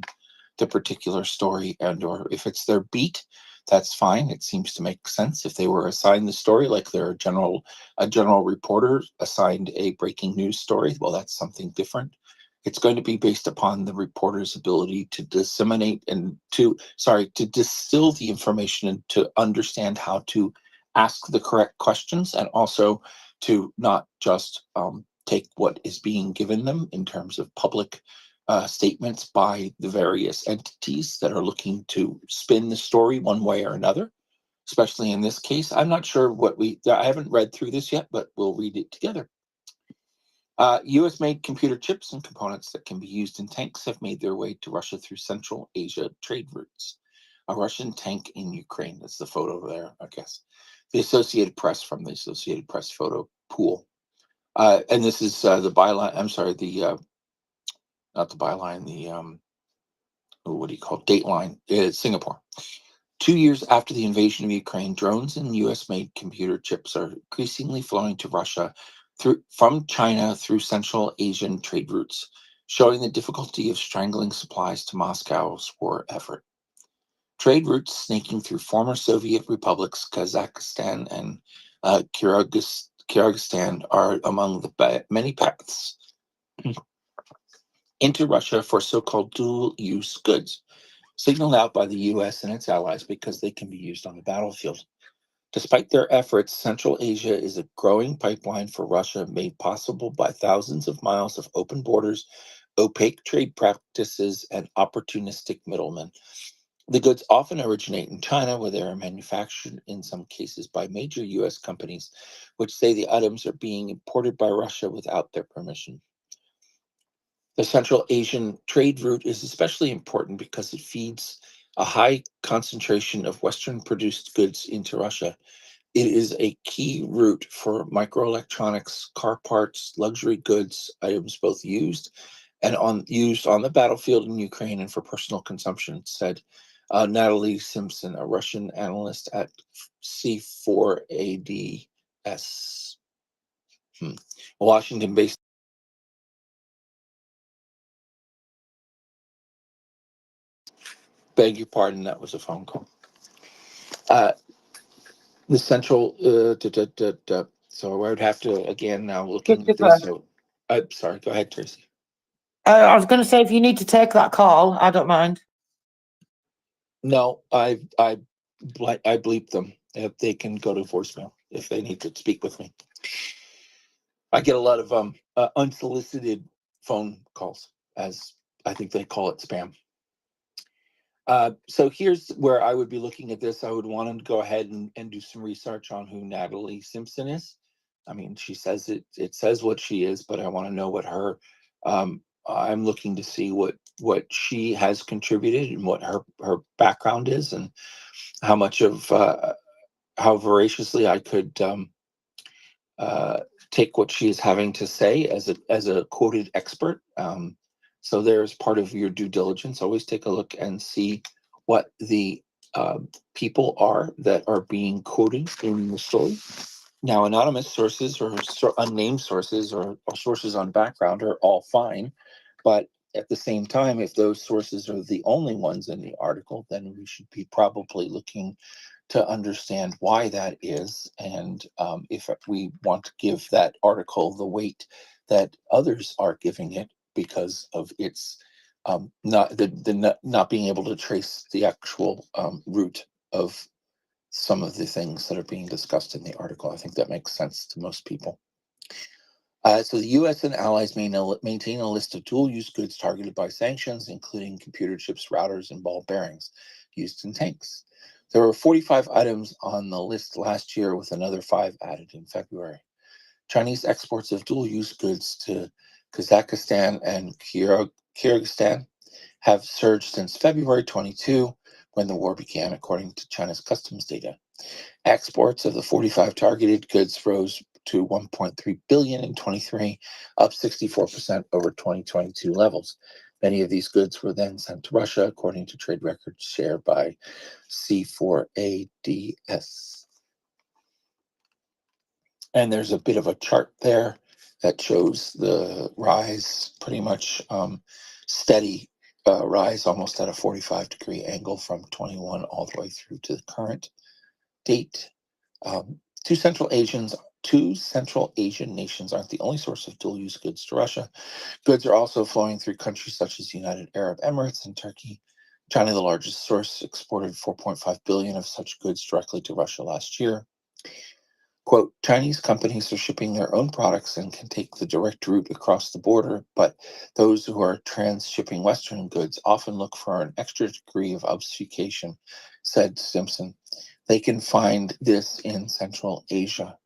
the particular story, and or if it's their beat, that's fine. It seems to make sense. If they were assigned the story, like they're a general reporter assigned a breaking news story, well, that's something different. It's going to be based upon the reporter's ability to disseminate and to distill the information and to understand how to ask the correct questions, and also to not just take what is being given them in terms of public statements by the various entities that are looking to spin the story one way or another, especially in this case. I'm not sure I haven't read through this yet, but we'll read it together. US-made computer chips and components that can be used in tanks have made their way to Russia through Central Asia trade routes. A Russian tank in Ukraine. That's the photo there, I guess. The Associated Press, from the Associated Press photo pool. And this is the byline. I'm sorry, not the byline, what do you call it? Dateline. It's Singapore. 2 years after the invasion of Ukraine, drones and US-made computer chips are increasingly flowing to Russia from China through Central Asian trade routes, showing the difficulty of strangling supplies to Moscow's war effort. Trade routes snaking through former Soviet republics, Kazakhstan and Kyrgyzstan are among the many paths into Russia for so-called dual-use goods, signaled out by the US and its allies because they can be used on the battlefield. Despite their efforts, Central Asia is a growing pipeline for Russia, made possible by thousands of miles of open borders, opaque trade practices, and opportunistic middlemen. The goods often originate in China, where they are manufactured in some cases by major US companies, which say the items are being imported by Russia without their permission. The Central Asian trade route is especially important because it feeds a high concentration of Western-produced goods into Russia. It is a key route for microelectronics, car parts, luxury goods, items both used on the battlefield in Ukraine and for personal consumption, said Natalie Simpson, a Russian analyst at C4ADS, Washington-based. Beg your pardon, that was a phone call. The central, so I would have to, again, now looking at this. So, I'm sorry, go ahead, Tracy. I was going to say, if you need to take that call, I don't mind. No, I bleep them. If they can go to voicemail if they need to speak with me. I get a lot of unsolicited phone calls, as I think they call it, spam. So here's where I would be looking at this. I would want to go ahead and do some research on who Natalie Simpson is. I mean, she says it says what she is, but I want to know what her, I'm looking to see what she has contributed and what her background is, and how much of, how voraciously I could take what she is having to say as a quoted expert. So there's part of your due diligence. Always take a look and see what the people are that are being quoted in the story. Now, anonymous sources or unnamed sources or sources on background are all fine, but at the same time, if those sources are the only ones in the article, then we should be probably looking to understand why that is, and if we want to give that article the weight that others are giving it because of its not being able to trace the actual root of some of the things that are being discussed in the article. I think that makes sense to most people. So the U.S. and allies maintain a list of dual-use goods targeted by sanctions, including computer chips, routers, and ball bearings used in tanks. There were 45 items on the list last year, with another 5 added in February. Chinese exports of dual-use goods to Kazakhstan and Kyrgyzstan have surged since February 22, when the war began, according to China's customs data. Exports of the 45 targeted goods rose to 1.3 billion in 23, up 64% over 2022 levels. Many of these goods were then sent to Russia, according to trade records shared by C4ADS. And there's a bit of a chart there that shows the rise, pretty much steady rise, almost at a 45-degree angle from 21 all the way through to the current date. Two Central Asian nations aren't the only source of dual-use goods to Russia. Goods are also flowing through countries such as the United Arab Emirates and Turkey. China, the largest source, exported 4.5 billion of such goods directly to Russia last year. Quote, Chinese companies are shipping their own products and can take the direct route across the border, but those who are trans-shipping Western goods often look for an extra degree of obfuscation, said Simpson. They can find this in Central Asia.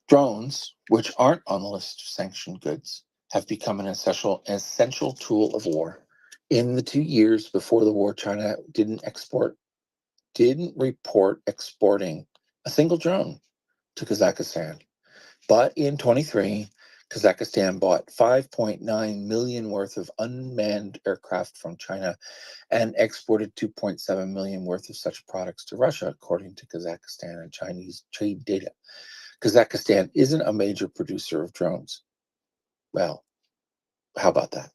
Drones, which aren't on the list of sanctioned goods, have become an essential tool of war. In the 2 years before the war, China didn't report exporting a single drone to Kazakhstan. But in 23, Kazakhstan bought 5.9 million worth of unmanned aircraft from China and exported 2.7 million worth of such products to Russia, according to Kazakhstan and Chinese trade data. Kazakhstan isn't a major producer of drones. Well, how about that?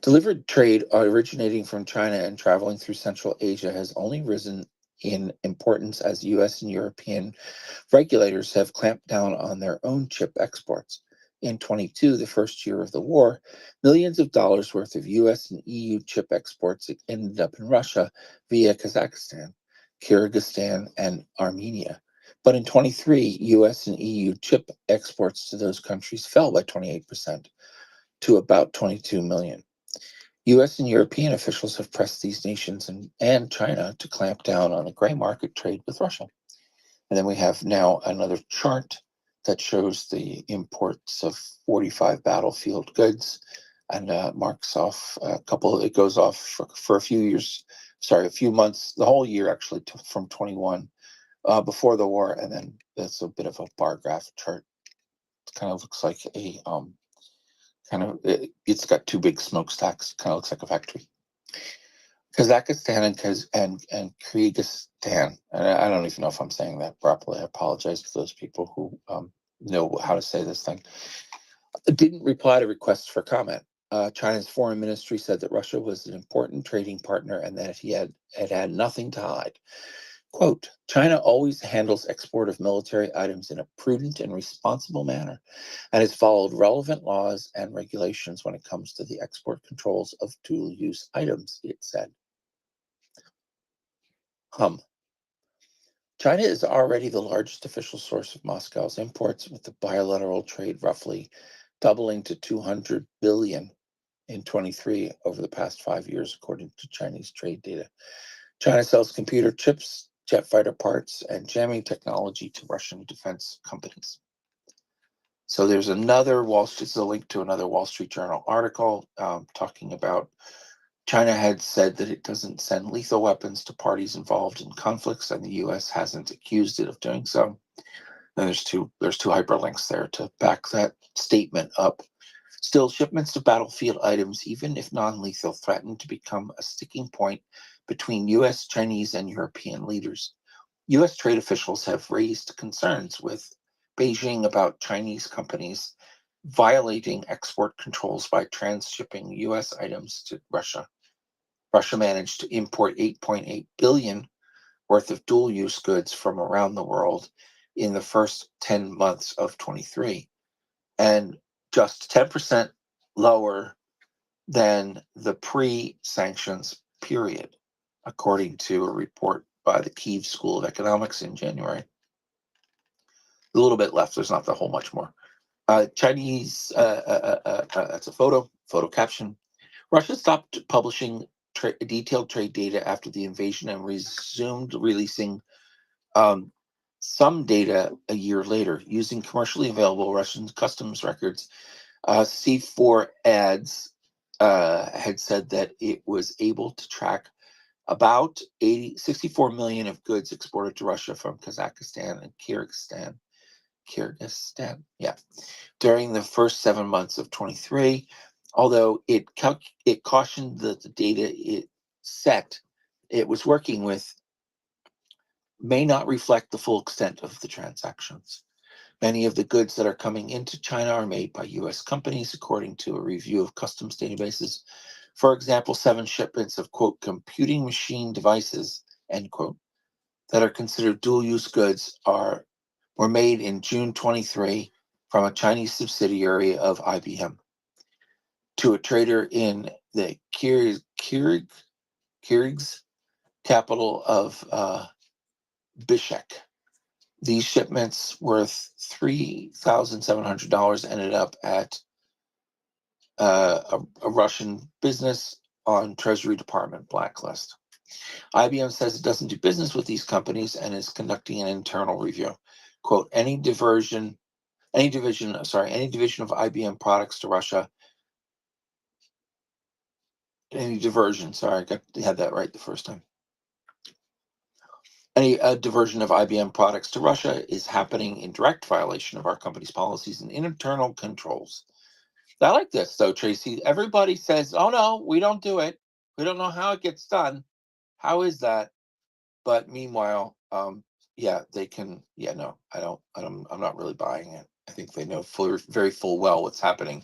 Delivered trade originating from China and traveling through Central Asia has only risen in importance as U.S. and European regulators have clamped down on their own chip exports. In 22, the first year of the war, millions of dollars worth of U.S. and EU chip exports ended up in Russia via Kazakhstan, Kyrgyzstan, and Armenia. But in 23, U.S. and EU chip exports to those countries fell by 28% to about 22 million. U.S. and European officials have pressed these nations and China to clamp down on the gray market trade with Russia. And then we have now another chart that shows the imports of 45 battlefield goods and marks off a couple. It goes off for a few years, a few months, the whole year actually, from 21 before the war, and then that's a bit of a bar graph chart. It kind of looks like a it's got two big smokestacks. Kind of looks like a factory. Kazakhstan and Kyrgyzstan. And I don't even know if I'm saying that properly. I apologize to those people who know how to say this thing. Didn't reply to requests for comment. China's foreign ministry said that Russia was an important trading partner and that it had nothing to hide. Quote, China always handles export of military items in a prudent and responsible manner and has followed relevant laws and regulations when it comes to the export controls of dual-use items, it said. China is already the largest official source of Moscow's imports, with the bilateral trade roughly doubling to 200 billion in 23 over the past 5 years, according to Chinese trade data. China sells computer chips, jet fighter parts, and jamming technology to Russian defense companies. So there's another it's a link to another Wall Street Journal article talking about China had said that it doesn't send lethal weapons to parties involved in conflicts, and the U.S. hasn't accused it of doing so. And there's two hyperlinks there to back that statement up. Still, shipments of battlefield items, even if non-lethal, threaten to become a sticking point between U.S., Chinese, and European leaders. U.S. trade officials have raised concerns with Beijing about Chinese companies violating export controls by transshipping U.S. items to Russia. Russia managed to import 8.8 billion worth of dual-use goods from around the world in the first 10 months of 23, and just 10% lower than the pre-sanctions period, according to a report by the Kyiv School of Economics in January. A little bit left, there's not the whole much more. Chinese, that's a photo caption. Russia stopped publishing detailed trade data after the invasion and resumed releasing some data a year later using commercially available Russian customs records. C4 Ads had said that it was able to track about 64 million of goods exported to Russia from Kazakhstan and Kyrgyzstan, during the first 7 months of 23. Although it cautioned that the data it was working with may not reflect the full extent of the transactions. Many of the goods that are coming into China are made by U.S. companies, according to a review of customs databases. For example, 7 shipments of, quote, computing machine devices, end quote, that are considered dual-use goods were made in June 23 from a Chinese subsidiary of IBM to a trader in the Kyrgyz capital of Bishkek. These shipments worth $3,700 ended up at a Russian business on Treasury Department blacklist. IBM says it doesn't do business with these companies and is conducting an internal review. Quote, any division of IBM products to Russia, any diversion, sorry, I had that right the first time. Any diversion of IBM products to Russia is happening in direct violation of our company's policies and internal controls. I like this, though, Tracy. Everybody says, oh, no, we don't do it. We don't know how it gets done. How is that? But meanwhile, they can. Yeah, no, I'm not really buying it. I think they know very full well what's happening.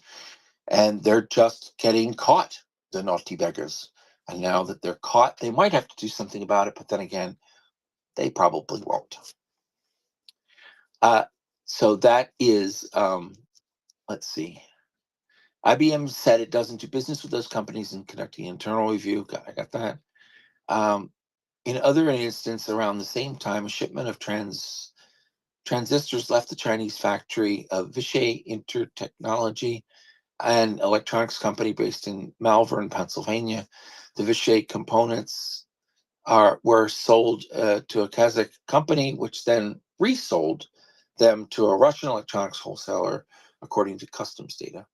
And they're just getting caught, the naughty beggars. And now that they're caught, they might have to do something about it. But then again, they probably won't. So that is, let's see. IBM said it doesn't do business with those companies in conducting internal review. I got that. In other instances, around the same time, a shipment of transistors left the Chinese factory of Vishay Intertechnology, an electronics company based in Malvern, Pennsylvania. The Vishay components were sold to a Kazakh company, which then resold them to a Russian electronics wholesaler, according to customs data.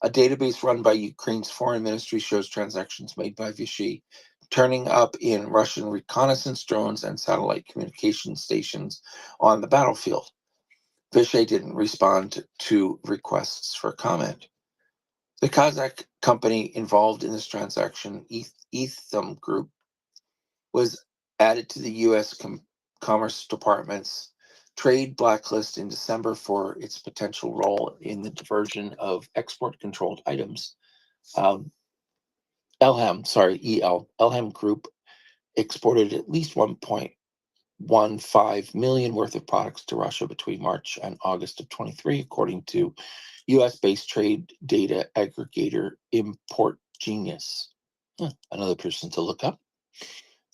A database run by Ukraine's foreign ministry shows transactions made by Vichy turning up in Russian reconnaissance drones and satellite communication stations on the battlefield. Vichy didn't respond to requests for comment. The Kazakh company involved in this transaction, Etham Group, was added to the U.S. Commerce Department's trade blacklist in December for its potential role in the diversion of export-controlled items. Elham Group exported at least 1.15 million worth of products to Russia between March and August of 23, according to U.S.-based trade data aggregator Import Genius. Another person to look up.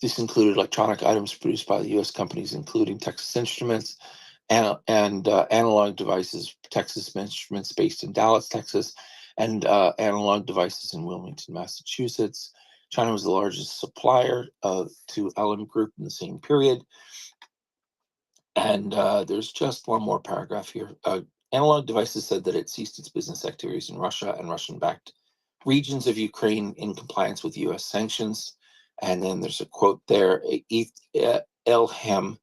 This included electronic items produced by the U.S. companies, including Texas Instruments and Analog Devices, Texas Instruments based in Dallas, Texas, and Analog Devices in Wilmington, Massachusetts. China was the largest supplier to Elham Group in the same period. And there's just one more paragraph here. Analog Devices said that it ceased its business activities in Russia and Russian-backed regions of Ukraine in compliance with U.S. sanctions. And then there's a quote there, Elham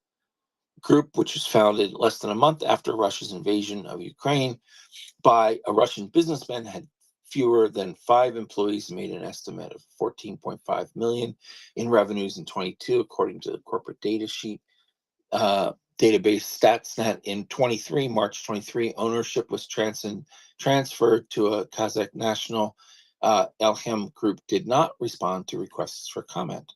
Group, which was founded less than a month after Russia's invasion of Ukraine by a Russian businessman, had fewer than 5 employees, made an estimate of 14.5 million in revenues in 22, according to the corporate data sheet. Database StatsNet in March 23, ownership was transferred to a Kazakh national. Elham Group did not respond to requests for comment.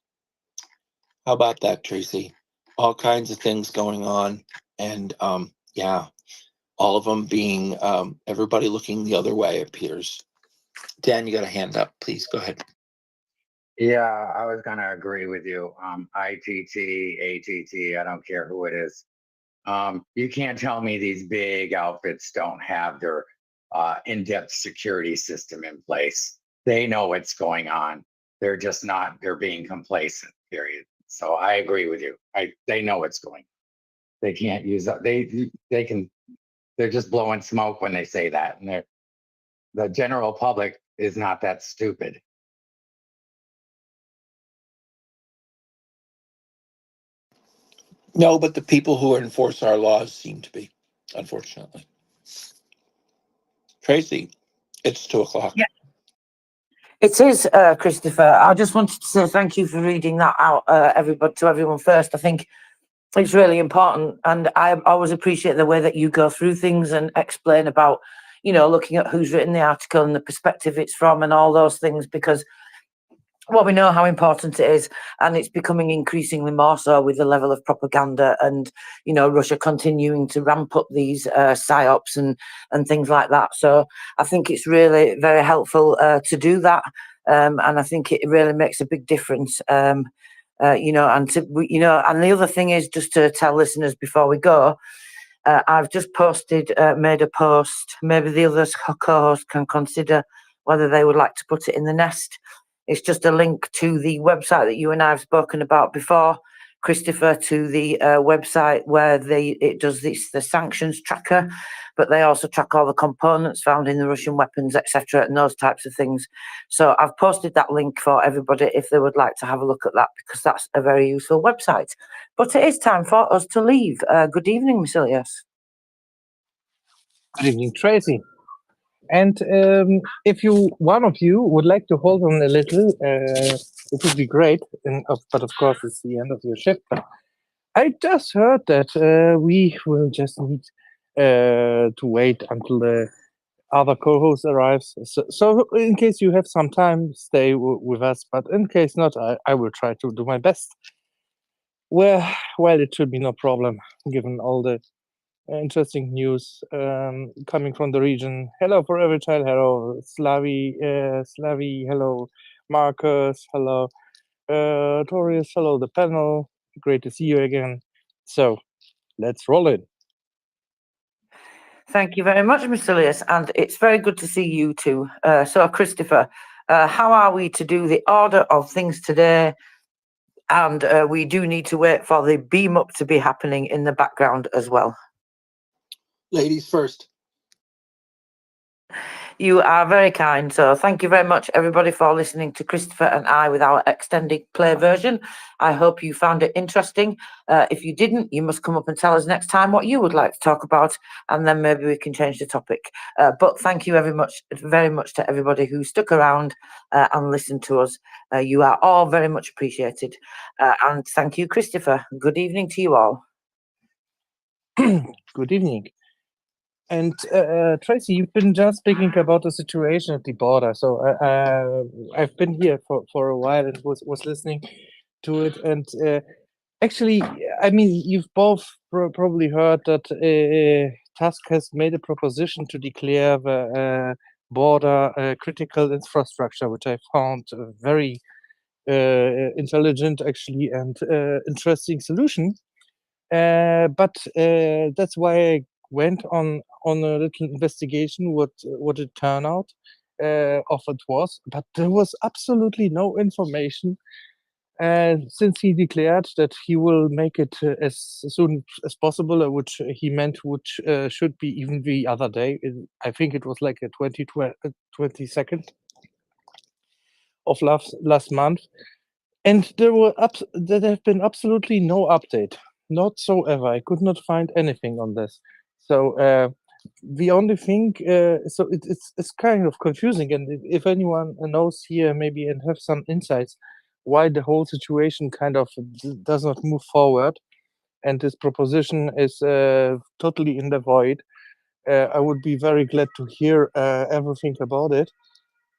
How about that, Tracy? All kinds of things going on, and yeah, all of them being everybody looking the other way, it appears. Dan, you got a hand up. Please go ahead. Yeah, I was going to agree with you. ITT, ATT, I don't care who it is. You can't tell me these big outfits don't have their in-depth security system in place. They know what's going on. They're just not, they're being complacent, period. So I agree with you. They know what's going on. They can't use, they're just blowing smoke when they say that. And the general public is not that stupid. No, but the people who enforce our laws seem to be, unfortunately. Tracy, it's 2:00. Yeah. It is, Christopher. I just wanted to say thank you for reading that out, to everyone first. I think it's really important, and I always appreciate the way that you go through things and explain about, looking at who's written the article and the perspective it's from and all those things, because we know how important it is, and it's becoming increasingly more so with the level of propaganda and, Russia continuing to ramp up these psyops and things like that. So I think it's really very helpful to do that, and I think it really makes a big difference. And the other thing is, just to tell listeners before we go, I've just made a post. Maybe the other co-hosts can consider whether they would like to put it in the nest. It's just a link to the website that you and I have spoken about before, Christopher, to the website where it does the sanctions tracker, but they also track all the components found in the Russian weapons, etc., and those types of things. So I've posted that link for everybody if they would like to have a look at that, because that's a very useful website. But it is time for us to leave. Good evening, Miss Ilias. Good evening, Tracy. And if one of you would like to hold on a little, it would be great. But of course, it's the end of your shift. But I just heard that we will just need to wait until the other co-host arrives. So in case you have some time, stay with us. But in case not, I will try to do my best. Well, it should be no problem, given all the interesting news coming from the region. Hello, Forever Child. Hello, Slavi. Hello, Marcus. Hello, Torius. Hello, the panel. Great to see you again. So, let's roll it. Thank you very much, Mr. Ilias, and it's very good to see you too. So, Christopher, how are we to do the order of things today? And we do need to wait for the beam up to be happening in the background as well. Ladies first. You are very kind. So thank you very much, everybody, for listening to Christopher and I with our extended play version. I hope you found it interesting. If you didn't, you must come up and tell us next time what you would like to talk about, and then maybe we can change the topic. But thank you very much to everybody who stuck around and listened to us. You are all very much appreciated. And thank you, Christopher. Good evening to you all. Good evening. And Tracy, you've been just speaking about the situation at the border. So I've been here for a while and was listening to it. And actually, I mean, you've both probably heard that Tusk has made a proposition to declare the border critical infrastructure, which I found very intelligent, actually, and interesting solution. But that's why I went on a little investigation what it turned out of it was, but there was absolutely no information. And since he declared that he will make it as soon as possible, which he meant, which should be even the other day, I think it was like a 22nd of last month, and there have been absolutely no update, not so ever. I could not find anything on this. So the only thing, so it's kind of confusing. And if anyone knows here, maybe, and have some insights, why the whole situation kind of does not move forward, and this proposition is totally in the void, I would be very glad to hear everything about it,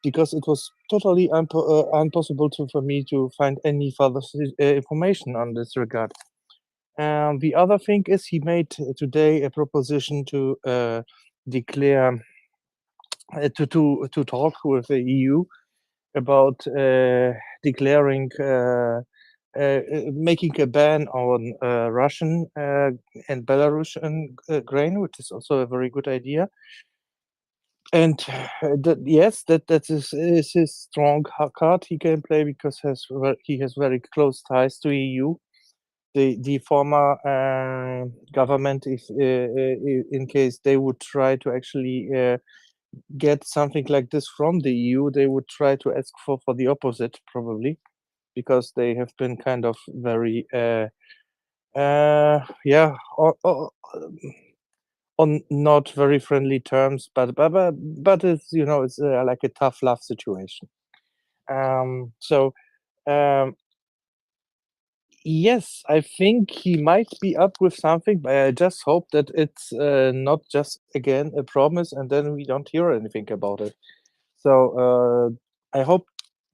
because it was totally impossible for me to find any further information on this regard. The other thing is he made today a proposition to declare to talk with the EU about declaring making a ban on Russian and Belarusian grain, which is also a very good idea. And yes, that is his strong card he can play, because he has very close ties to EU. The former government, if in case they would try to actually get something like this from the EU, they would try to ask for the opposite, probably, because they have been kind of very yeah, on not very friendly terms, but it's, you know, it's like a tough love situation. So yes, I think he might be up with something, but I just hope that it's not just again a promise and then we don't hear anything about it. So I hope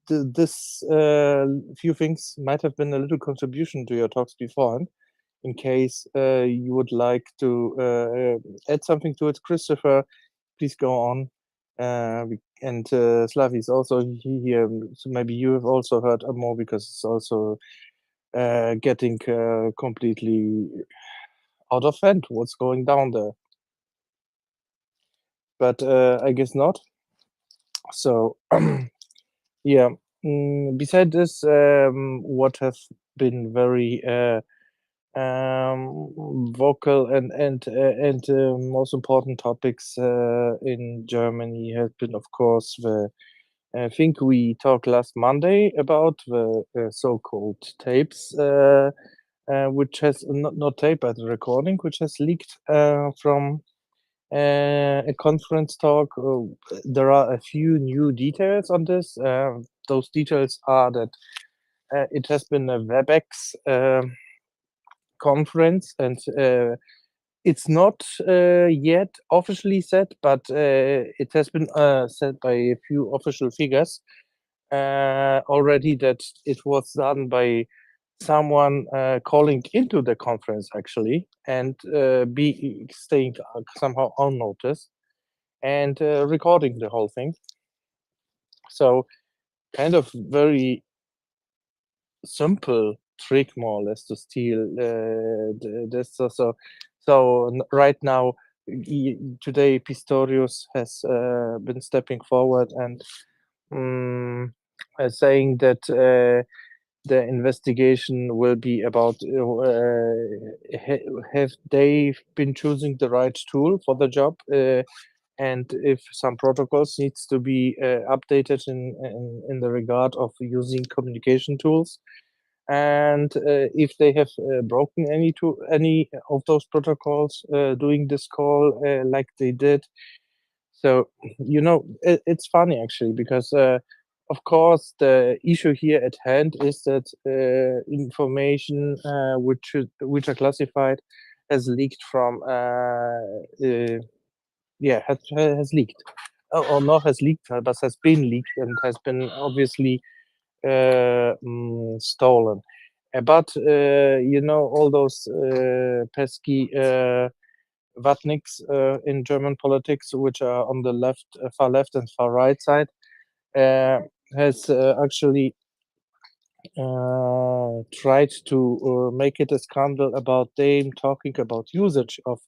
this few things might have been a little contribution to your talks beforehand. In case you would like to add something to it, Christopher, please go on. And Slavi is also here, so maybe you have also heard more, because it's also getting completely out of hand what's going down there. But I guess not. So yeah. Beside this, what have been very vocal and most important topics in Germany has been, of course, I think we talked last Monday about the so-called tapes, which has not tape, but recording, which has leaked from a conference talk. There are a few new details on this. Those details are that it has been a WebEx conference, and it's not yet officially said, but it has been said by a few official figures already, that it was done by someone calling into the conference, actually, and be staying somehow unnoticed and recording the whole thing. So kind of very simple trick, more or less, to steal this. So right now, today, Pistorius has been stepping forward and saying that the investigation will be about have they been choosing the right tool for the job, and if some protocols needs to be updated in the regard of using communication tools, and if they have broken any of those protocols doing this call like they did. So it's funny actually, because of course the issue here at hand is that information which are classified has leaked from has leaked, or not has leaked, but has been leaked and has been obviously stolen. But all those pesky Vatniks in German politics, which are on the far left and far right side, has actually tried to make it a scandal about them talking about usage of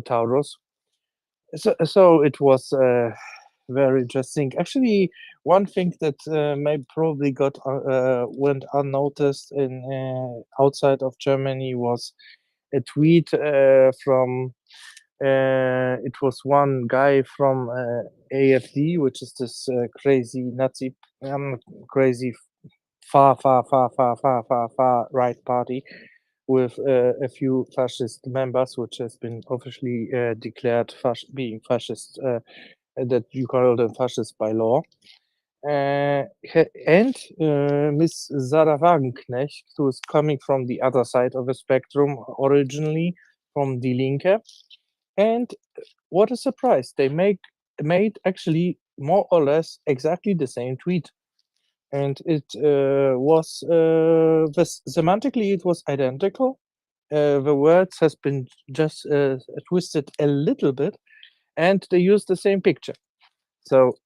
Taurus. So it was very interesting. Actually, one thing that probably went unnoticed in outside of Germany was a tweet from it was one guy from AfD, which is this crazy Nazi, crazy far right party with a few fascist members, which has been officially declared being fascist, that you call them fascist by law. And Miss Sarah Wagenknecht, who is coming from the other side of the spectrum, originally from Die Linke. And what a surprise, they made actually more or less exactly the same tweet. And it was semantically it was identical. The words has been just twisted a little bit, and they use the same picture. So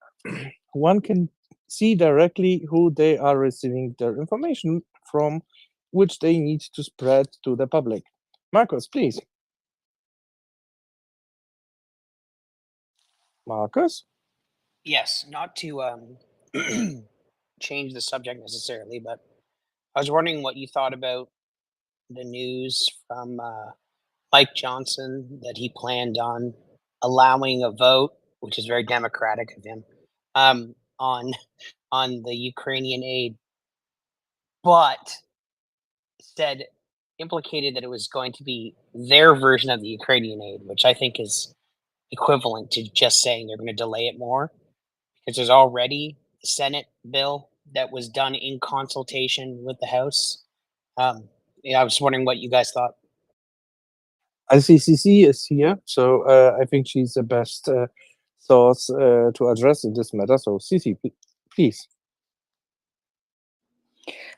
one can see directly who they are receiving their information from, which they need to spread to the public. Marcus, please. Marcus? Yes, not to change the subject necessarily, but I was wondering what you thought about the news from Mike Johnson that he planned on allowing a vote, which is very democratic of him, on the Ukrainian aid, but said implicated that it was going to be their version of the Ukrainian aid, which I think is equivalent to just saying they're going to delay it more, because there's already a Senate bill that was done in consultation with the House. I was wondering what you guys thought. ICCC is here, so I think she's the best source to address this matter. So, Cici, please.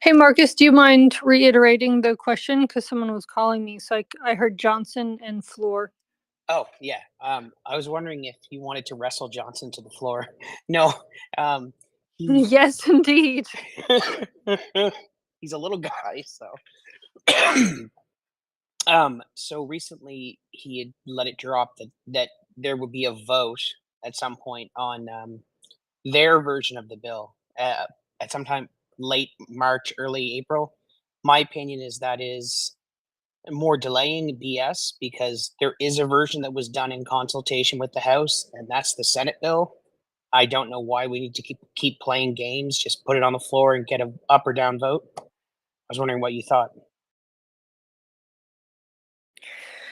Hey, Marcus, do you mind reiterating the question? Because someone was calling me, so I heard Johnson and Floor. Oh, yeah. I was wondering if you wanted to wrestle Johnson to the floor. No. Yes, indeed. He's a little guy, so. So recently he had let it drop that there would be a vote at some point on their version of the bill at some time late March, early April. My opinion is that is more delaying BS, because there is a version that was done in consultation with the House, and that's the Senate bill. I don't know why we need to keep playing games. Just put it on the floor and get an up or down vote. I was wondering what you thought.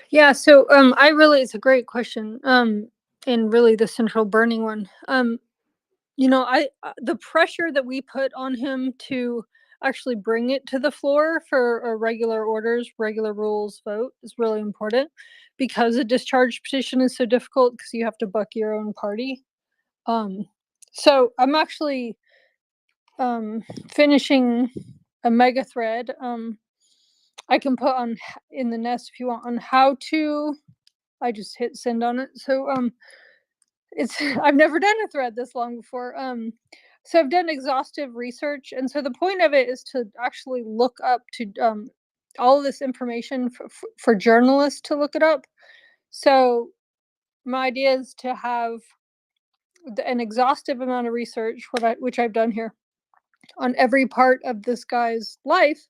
Yeah, so it's a great question. And really the central burning one. The pressure that we put on him to actually bring it to the floor for a regular orders, regular rules vote is really important, because a discharge petition is so difficult because you have to buck your own party. So I'm actually finishing a mega thread. I can put on in the nest if you want on how to. I just hit send on it. So it's I've never done a thread this long before. So I've done exhaustive research, and so the point of it is to actually look up to all of this information for journalists to look it up. So my idea is to have an exhaustive amount of research, which I've done here, on every part of this guy's life,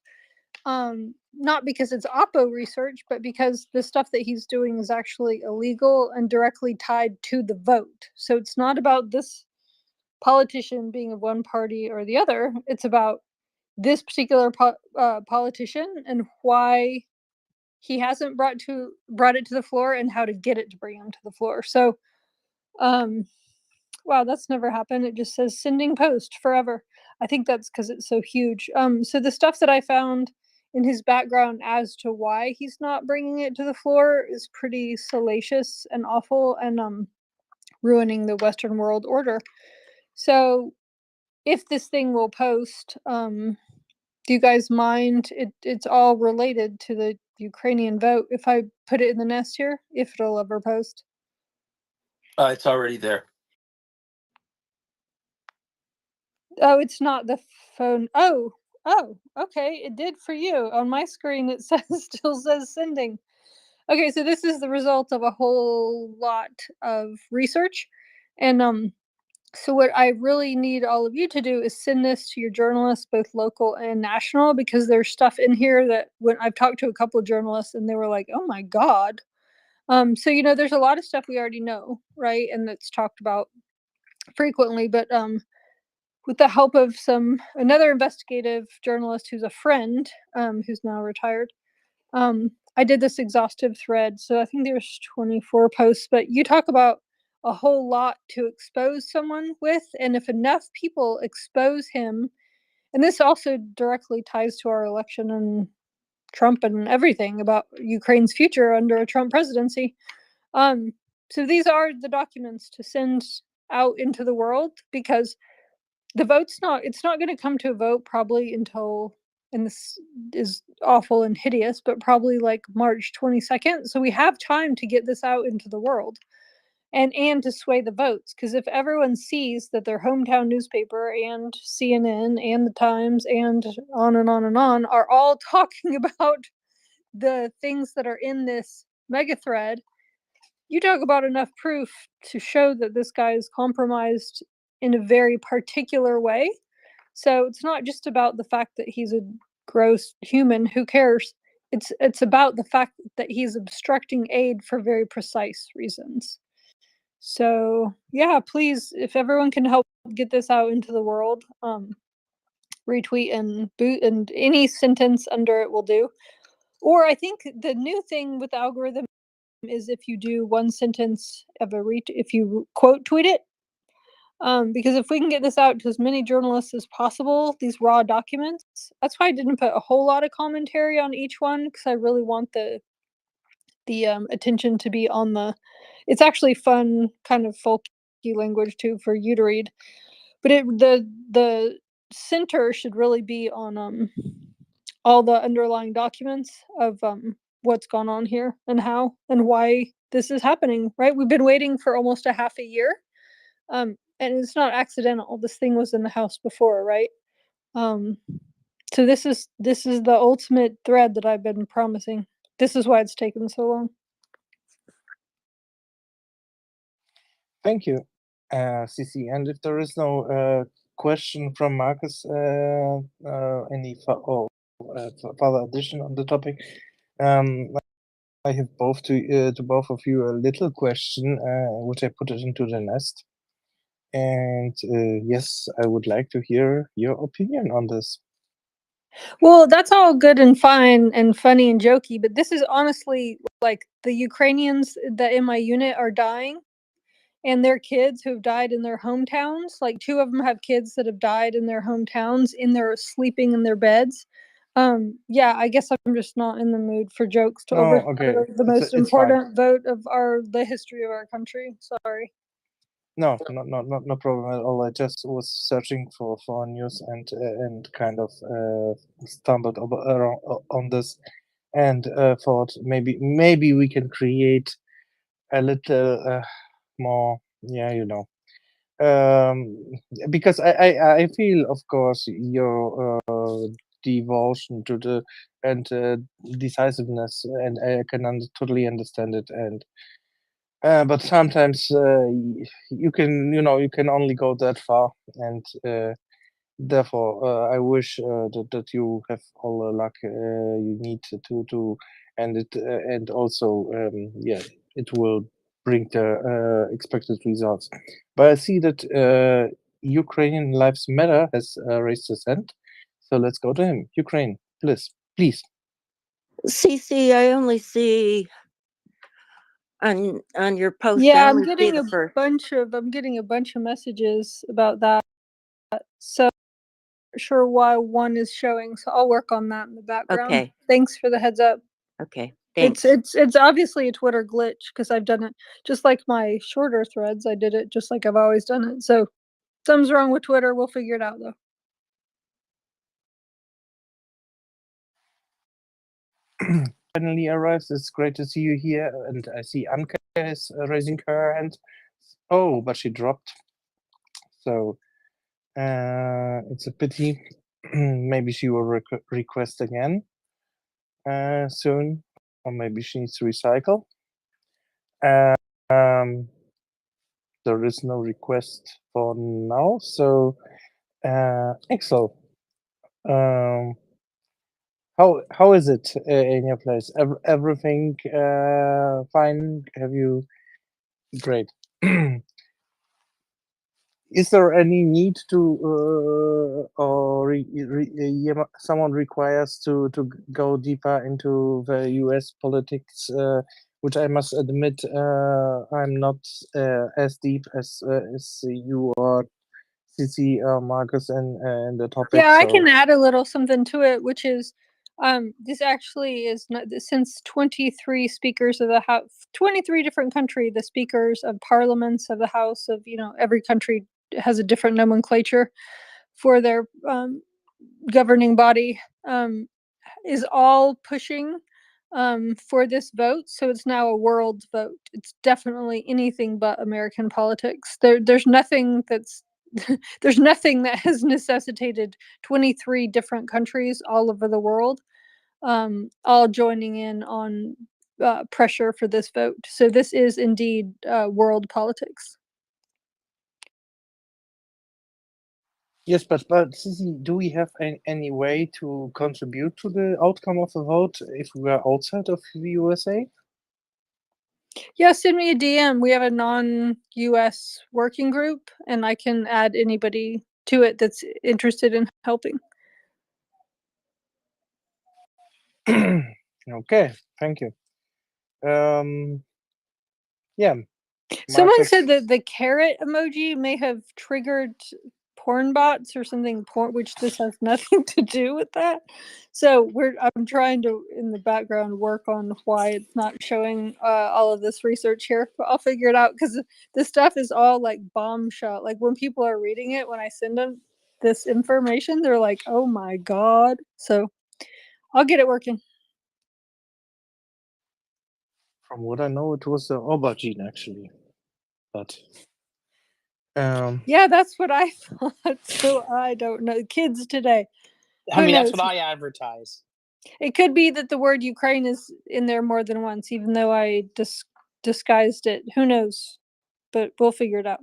not because it's Oppo research, but because the stuff that he's doing is actually illegal and directly tied to the vote. So it's not about this politician being of one party or the other. It's about this particular politician and why he hasn't brought it to the floor and how to get it to bring him to the floor. So, wow, that's never happened. It just says sending post forever. I think that's because it's so huge. So the stuff that I found in his background as to why he's not bringing it to the floor is pretty salacious and awful and ruining the Western world order. So if this thing will post, do you guys mind? It's all related to the Ukrainian vote. If I put it in the nest here, if it'll ever post. It's already there. Oh, it's not the phone. Oh, okay. It did for you. On my screen, it still says sending. Okay, so this is the result of a whole lot of research, and so what I really need all of you to do is send this to your journalists, both local and national, because there's stuff in here that when I've talked to a couple of journalists and they were like, "Oh my God." So there's a lot of stuff we already know, right? And that's talked about frequently, but with the help of another investigative journalist who's a friend, who's now retired, I did this exhaustive thread. So I think there's 24 posts, but you talk about a whole lot to expose someone with. And if enough people expose him, and this also directly ties to our election and Trump and everything about Ukraine's future under a Trump presidency. So these are the documents to send out into the world, because it's not going to come to a vote probably until, and this is awful and hideous, but probably like March 22nd. So we have time to get this out into the world and to sway the votes. Because if everyone sees that their hometown newspaper and CNN and the Times and on and on and on are all talking about the things that are in this mega thread, you talk about enough proof to show that this guy is compromised in a very particular way. So it's not just about the fact that he's a gross human. Who cares? It's about the fact that he's obstructing aid for very precise reasons. So yeah, please, if everyone can help get this out into the world, retweet and boot, and any sentence under it will do. Or I think the new thing with the algorithm is if you do one sentence of if you quote tweet it, because if we can get this out to as many journalists as possible, these raw documents, that's why I didn't put a whole lot of commentary on each one, because I really want the attention to be on it's actually fun, kind of folky language too for you to read, but the center should really be on all the underlying documents of what's gone on here and how and why this is happening, right? We've been waiting for almost a half a year, and it's not accidental. This thing was in the house before, right? So this is the ultimate thread that I've been promising. This is why it's taken so long. Thank you, CC. And if there is no question from Marcus, any further addition on the topic, I have to both of you a little question, which I put it into the nest. And yes, I would like to hear your opinion on this. Well, that's all good and fine and funny and jokey, but this is honestly like the Ukrainians that in my unit are dying, and their kids who have died in their hometowns. Like 2 of them have kids that have died in their hometowns, sleeping in their beds. Yeah, I guess I'm just not in the mood for jokes to overthrow the most important vote of the history of our country. Sorry. No problem at all. I just was searching for news and kind of stumbled around on this, and thought maybe we can create a little more, because I feel, of course, your devotion to the and decisiveness, and I can totally understand it, and but sometimes you can only go that far, and therefore, I wish that you have all the luck you need to and it and also yeah, it will bring the expected results. But I see that Ukrainian Lives Matter has raised his hand, so let's go to him. Ukraine, please. CC, I only see on your post. Yeah, I I'm only see getting the a first. bunch of messages about that. So not sure why one is showing, so I'll work on that in the background. Okay. Thanks for the heads up. Okay. Thanks. It's obviously a Twitter glitch because I've done it just like my shorter threads. I did it just like I've always done it. So something's wrong with Twitter. We'll figure it out though. Finally arrives. It's great to see you here, and I see Anke is raising her hand. Oh, but she dropped. So it's a pity. Maybe she will request again soon, or maybe she needs to recycle. There is no request for now. So Excel, how is it in your place? Everything fine? Have you? Great. Is there any need to someone requires to go deeper into the US politics, which I must admit I'm not as deep as you or CC Marcus and the topic. Yeah, I so can add a little something to it, which is this actually is not since 23 speakers of the House, 23 different country, the speakers of parliaments of the House of, every country has a different nomenclature for their governing body, is all pushing for this vote. So it's now a world vote. It's definitely anything but American politics. There's nothing that's there's nothing that has necessitated 23 different countries all over the world all joining in on pressure for this vote. So this is indeed world politics. yes, but Sisi, do we have any way to contribute to the outcome of the vote if we are outside of the USA? Yeah, send me a DM. We have a non-US working group, and I can add anybody to it that's interested in helping. Okay, thank you. Yeah. Someone Marcus, said that the carrot emoji may have triggered porn bots or something, which this has nothing to do with that. So I'm trying to in the background work on why it's not showing all of this research here, but I'll figure it out because this stuff is all like bombshell. Like when people are reading it, when I send them this information, they're like, "Oh my god!" So I'll get it working. from what I know, it was the aubergine actually, but yeah, that's what I thought. So I don't know. Kids today. I mean, that's knows? what I advertise. It could be that the word Ukraine is in there more than once, even though I disguised it. Who knows? But we'll figure it out.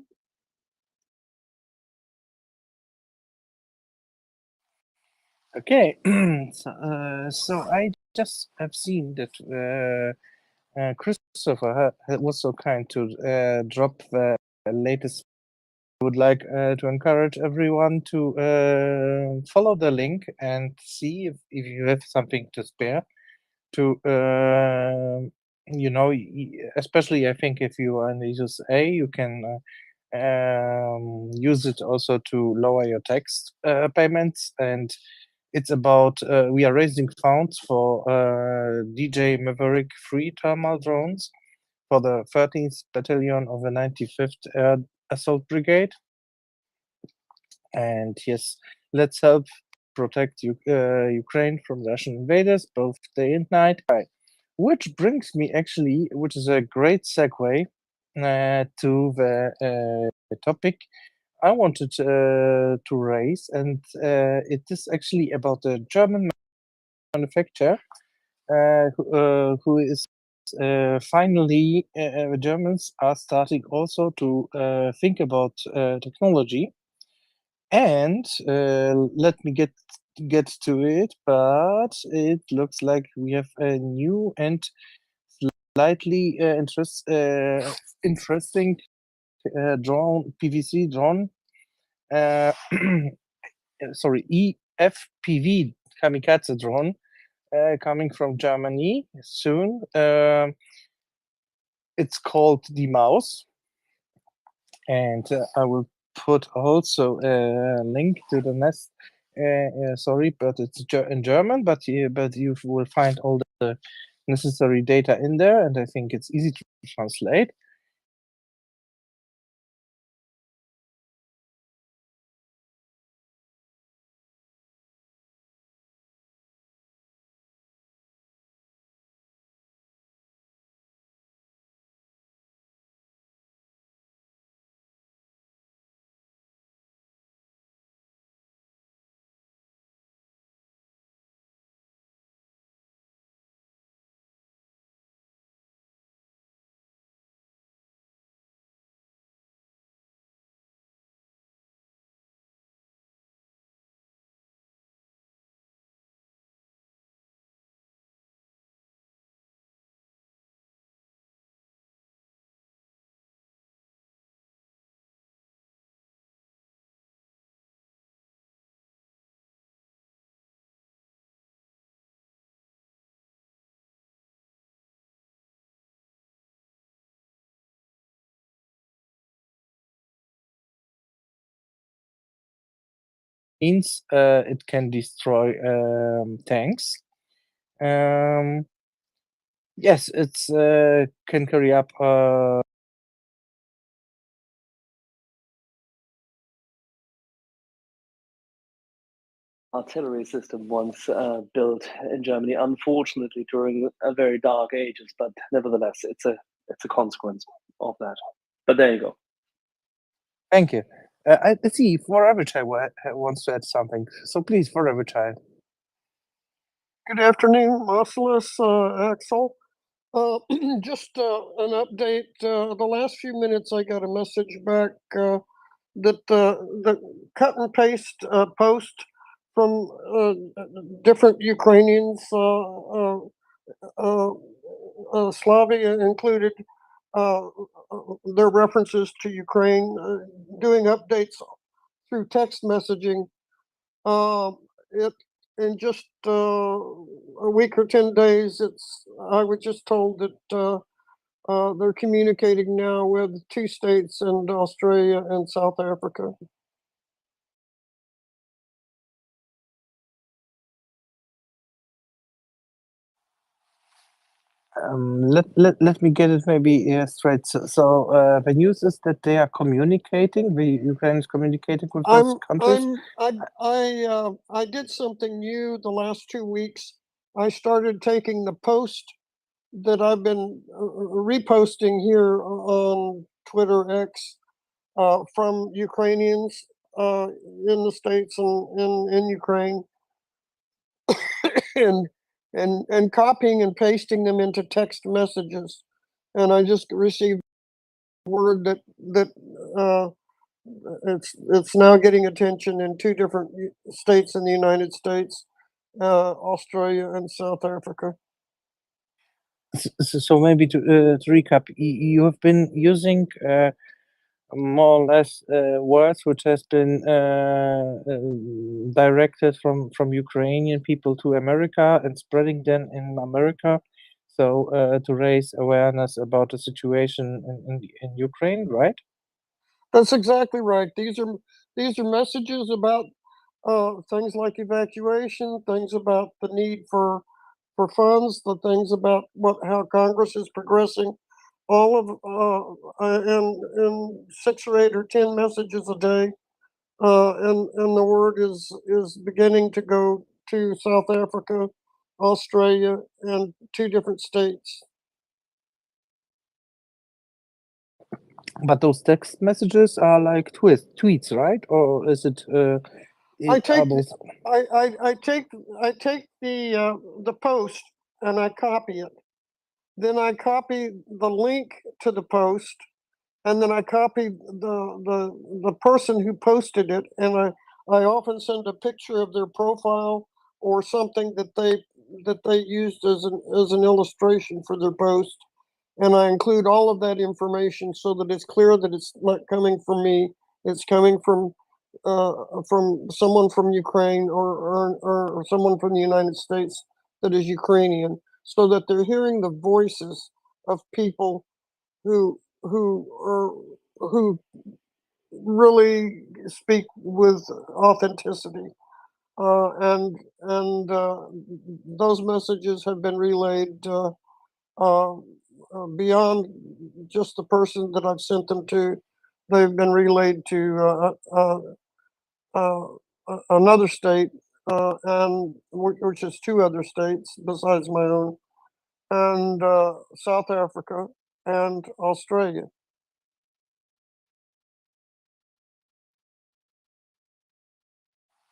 okay. So I just have seen that Christopher was so kind to drop the latest. I would like to encourage everyone to follow the link and see if you have something to spare to especially I think if you are in the USA you can use it also to lower your tax payments, and it's about we are raising funds for DJ Maverick free thermal drones for the 13th Battalion of the 95th Air Assault Brigade. And yes, let's help protect Ukraine from Russian invaders both day and night. Which brings me actually, which is a great segue to the topic I wanted to raise, and it is actually about the German manufacturer who is finally the Germans are starting also to think about technology. And let me get to it, but it looks like we have a new and slightly interesting drone, PVC drone. Sorry, EFPV kamikaze drone coming from Germany soon. It's called the Mouse, and I will put also a link to the nest. Sorry, but it's in German, but you will find all the necessary data in there, and I think it's easy to translate. Means it can destroy tanks. Yes, it's can carry up artillery system once built in Germany, unfortunately during a very dark ages, but nevertheless, it's a consequence of that. But there you go. Thank you. I see Forever Child wants to add something, so please, Forever Child. Good afternoon, Marcellus, Axel. Just an update. The last few minutes, I got a message back that the cut and paste post from different Ukrainians, Slavia included, their references to Ukraine, doing updates through text messaging. It in just a week or 10 days, I was just told that they're communicating now with 2 states and Australia and South Africa. Let me get it maybe straight. So the news is that they are communicating. The Ukraine is communicating with those countries. I did something new the last 2 weeks. I started taking the post that I've been reposting here on Twitter X from Ukrainians in the States and in Ukraine, and copying and pasting them into text messages. And I just received word that it's now getting attention in 2 different states in the United States, Australia and South Africa. So maybe to recap, you have been using more or less words which has been directed from Ukrainian people to America and spreading them in America, so to raise awareness about the situation in Ukraine, right? That's exactly right. These are messages about things like evacuation, things about the need for funds, the things about how Congress is progressing. All of in 6 or 8 or 10 messages a day, and the word is beginning to go to South Africa, Australia, and 2 different states. But those text messages are like tweets, right? Or is it? I take the post and I copy it. Then I copy the link to the post, and then I copy the person who posted it, and I often send a picture of their profile or something that they used as an illustration for their post, and I include all of that information so that it's clear that it's not coming from me. It's coming from someone from Ukraine or someone from the United States that is Ukrainian, so that they're hearing the voices of people who really speak with authenticity. And those messages have been relayed beyond just the person that I've sent them to. They've been relayed to another state, and which is two other states besides my own, and South Africa and Australia.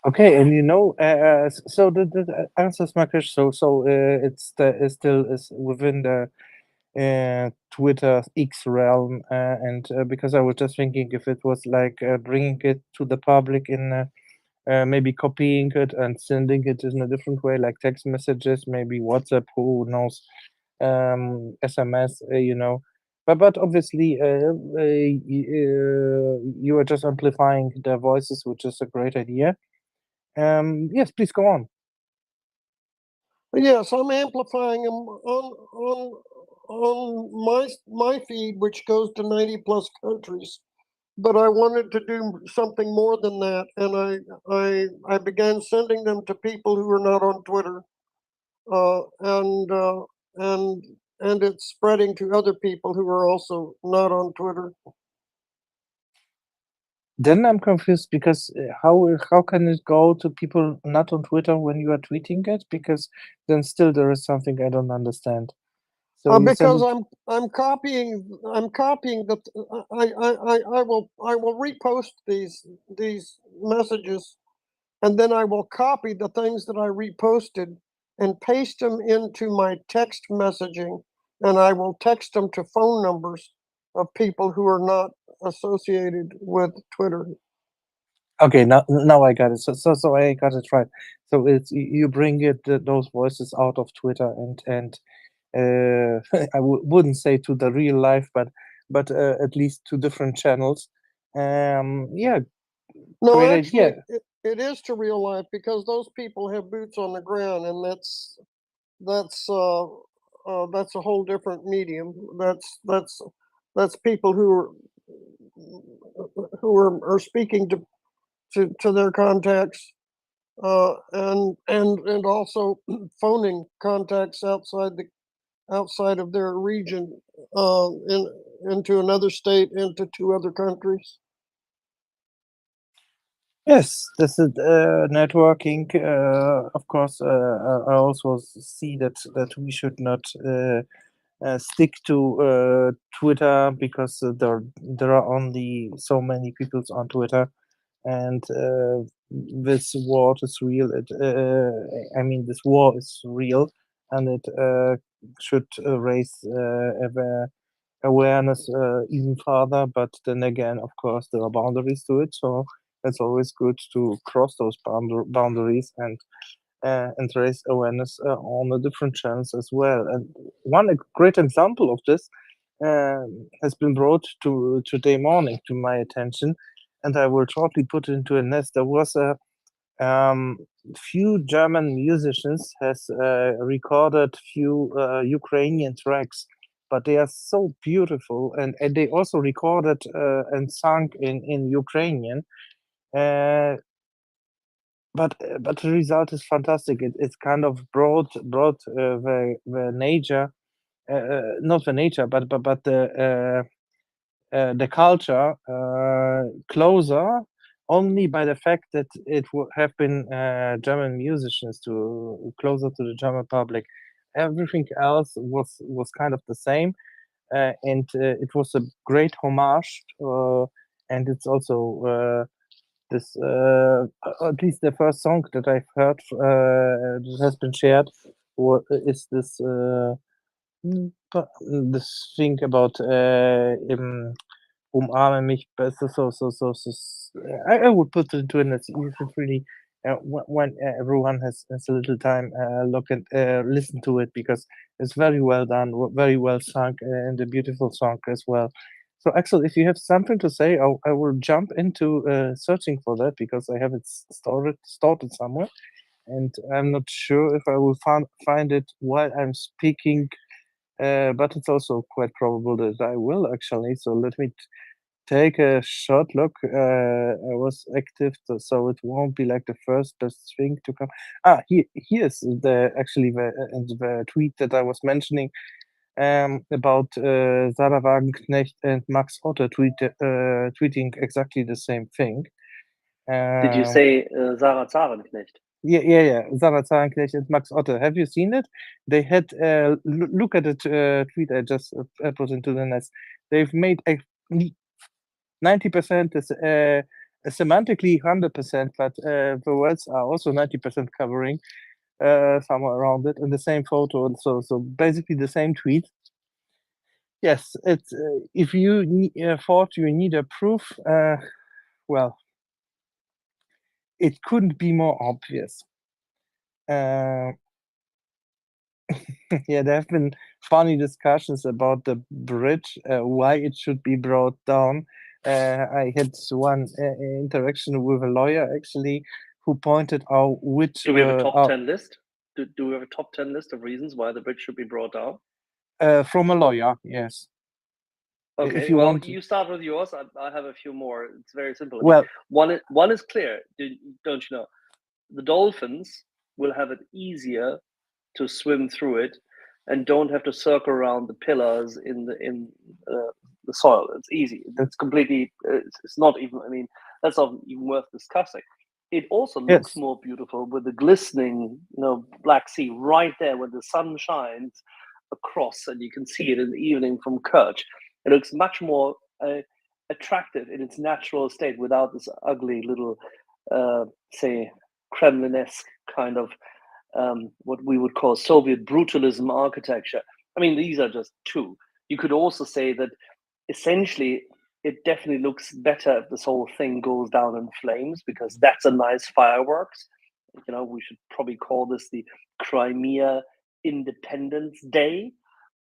Okay, and so that answers my question. So it's still is within the Twitter X realm, and because I was just thinking if it was like bringing it to the public in maybe copying it and sending it in a different way, like text messages, maybe WhatsApp, who knows, SMS, But obviously, you are just amplifying the voices, which is a great idea. Yes, please go on. Yes, I'm amplifying them on my feed, which goes to 90 plus countries. But I wanted to do something more than that, and I began sending them to people who are not on Twitter, and it's spreading to other people who are also not on Twitter. Then I'm confused because how can it go to people not on Twitter when you are tweeting it? Because then still there is something I don't understand. So you send Because it. I'm copying the I will repost these messages, and then I will copy the things that I reposted and paste them into my text messaging, and I will text them to phone numbers of people who are not associated with Twitter. Okay, now I got it. So I got it right. So it's you bring those voices out of Twitter and I wouldn't say to the real life, but at least to different channels. Yeah, No, great actually, idea. it is to real life because those people have boots on the ground, and that's a whole different medium. That's people who are speaking to their contacts, and also phoning contacts outside of their region, into another state, into two other countries. Yes, this is networking. Of course, I also see that we should not stick to Twitter because there are only so many people on Twitter, and this war is real. I mean, this war is real, and it should raise awareness even further. But then again, of course, there are boundaries to it, so it's always good to cross those boundaries and raise awareness on the different channels as well. And one great example of this has been brought to today morning to my attention, and I will shortly put it into a nest. There was a few German musicians has recorded few Ukrainian tracks, but they are so beautiful, and they also recorded and sung in Ukrainian. But the result is fantastic. It's kind of brought the nature, not the nature, but the culture closer only by the fact that it would have been German musicians to closer to the German public. Everything else was kind of the same, and it was a great homage, and it's also this at least the first song that I've heard that has been shared is this this thing about umarme mich. But I would put it to it. You should really, when everyone has a little time, look and listen to it, because it's very well done, very well sung, and a beautiful song as well. So Axel, if you have something to say, I will jump into searching for that, because I have it stored somewhere, and I'm not sure if I will find it while I'm speaking. But it's also quite probable that I will, actually. So let me take a short look. I was active, so it won't be like the first best thing to come. Here's the tweet that I was mentioning, about Sarah Wagenknecht and Max Otter tweeting exactly the same thing. Did you say Sarah Zarenknecht? Yeah. Sarah Zarenknecht and Max Otter. Have you seen it? They had look at the tweet I just put into the nest. They've made 90% is semantically 100%, but the words are also 90% covering somewhere around it in the same photo. So basically the same tweet. Yes, it's if you thought you need a proof, well, it couldn't be more obvious. Yeah, there have been funny discussions about the bridge, why it should be brought down. I had one interaction with a lawyer, actually, who pointed out which. Do we have a top 10 list? Do we have a top 10 list of reasons why the bridge should be brought down? From a lawyer, yes. Okay, if you well, want. you start with yours. I have a few more. It's very simple. Well, one is clear, don't you know? The dolphins will have it easier to swim through it and don't have to circle around the pillars in the soil. It's easy. It's completely, it's not even, I mean, that's not even worth discussing. It also looks more beautiful with the glistening, Black Sea right there when the sun shines across and you can see it in the evening from Kerch. It looks much more attractive in its natural state without this ugly little, say, Kremlin-esque kind of what we would call Soviet brutalism architecture. I mean, these are just two. You could also say that essentially it definitely looks better if this whole thing goes down in flames, because that's a nice fireworks. We should probably call this the Crimea Independence Day,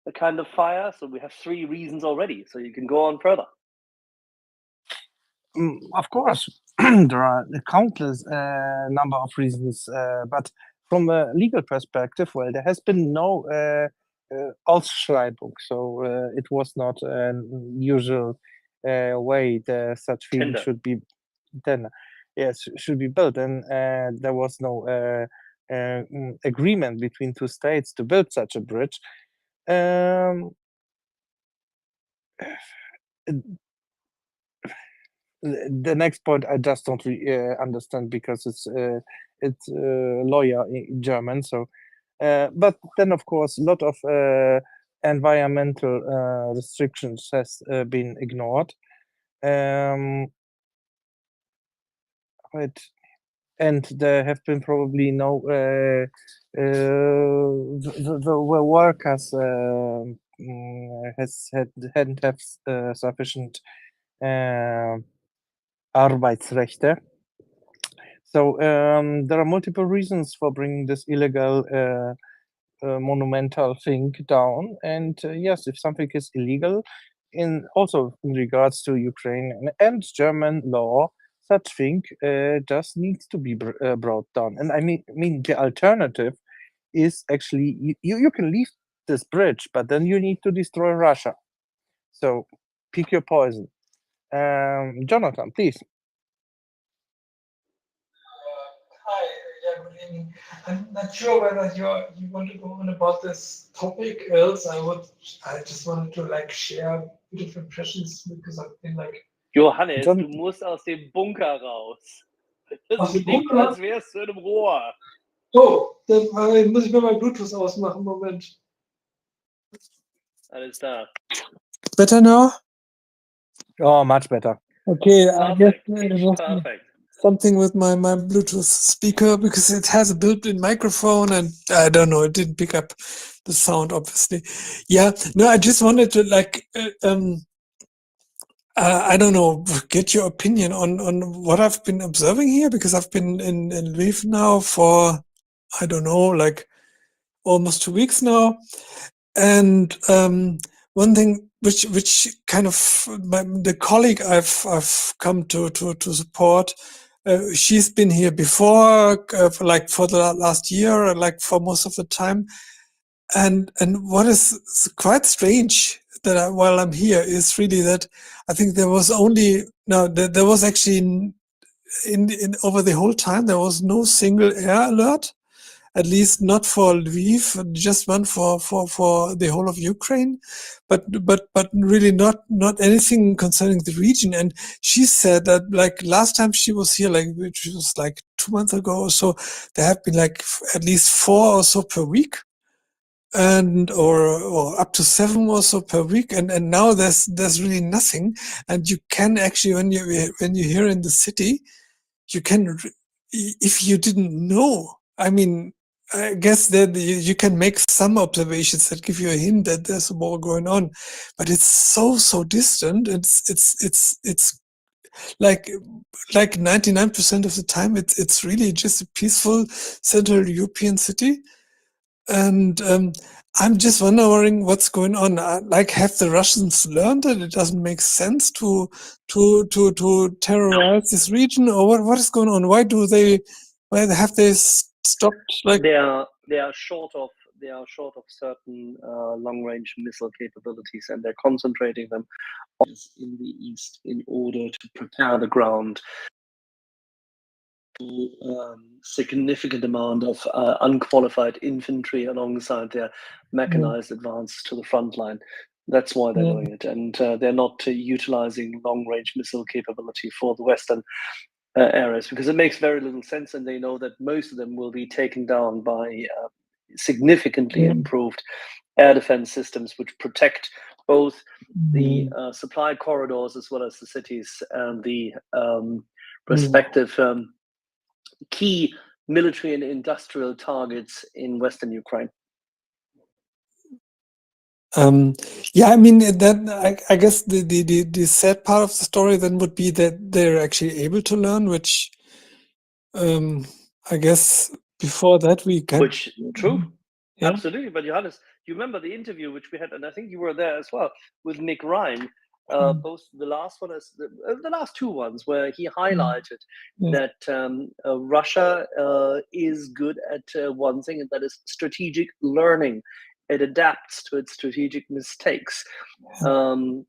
a kind of fire. So we have 3 reasons already. So you can go on further. Of course, there are a countless number of reasons, but from a legal perspective, well, there has been no Ausschreibung, so it was not an usual way that such thing should be should be built, and there was no agreement between 2 states to build such a bridge. The next point I just don't understand, because it's lawyer in German. So, but then of course a lot of environmental restrictions has been ignored. And there have been probably no the workers hadn't have sufficient Arbeitsrechte. So there are multiple reasons for bringing this illegal monumental thing down. And yes, if something is illegal, also in regards to Ukraine and German law, such thing just needs to be brought down. And I mean the alternative is actually you can leave this bridge, but then you need to destroy Russia. So pick your poison. Jonathan, please. Hi, yeah, good evening. I'm not sure whether you want to go on about this topic, else I just wanted to share different impressions, because I've been Johannes, du musst aus dem Bunker raus. Das klingt, als wärst du in einem Rohr. Oh, dann muss ich mir mein Bluetooth ausmachen, Moment. Alles klar. Better now? Oh, much better. Okay, I guess it was Perfect. something with my Bluetooth speaker, because it has a built-in microphone, and I don't know, it didn't pick up the sound, obviously. Yeah, no, I just wanted to I don't know, get your opinion on what I've been observing here, because I've been in Lviv now for, I don't know, like almost 2 weeks now. And one thing which kind of the colleague I've come to support, she's been here before, for the last year, like for most of the time. And what is quite strange that while I'm here is really that I think there was there was actually in over the whole time there was no single air alert, at least not for Lviv, just one for the whole of Ukraine, but really not anything concerning the region. And she said that like last time she was here, like which was like 2 months ago or so, there have been like at least 4 or so per week, and or up to 7 or so per week, and now there's really nothing. And you can actually, when you're here in the city, you can, if you didn't know, I mean, I guess that you can make some observations that give you a hint that there's a war going on, but it's so distant. It's like 99% of the time it's really just a peaceful Central European city. And I'm just wondering what's going on. Like, have the Russians learned that it doesn't make sense to terrorize this region, or what is going on? Why have they stopped? Like, They are short of certain long-range missile capabilities, and they're concentrating them in the east in order to prepare the ground. Significant amount of unqualified infantry alongside their mechanized advance to the front line. That's why they're doing it, and they're not utilizing long-range missile capability for the western areas, because it makes very little sense, and they know that most of them will be taken down by significantly improved air defense systems, which protect both the supply corridors as well as the cities and the respective key military and industrial targets in Western Ukraine. Yeah, I mean that. I guess the sad part of the story then would be that they're actually able to learn, which I guess before that we can. Which true, yeah. Absolutely. But Johannes, you remember the interview which we had, and I think you were there as well, with Nick Ryan. Both the last one as the last two ones, where he highlighted that Russia is good at one thing, and that is strategic learning. It adapts to its strategic mistakes.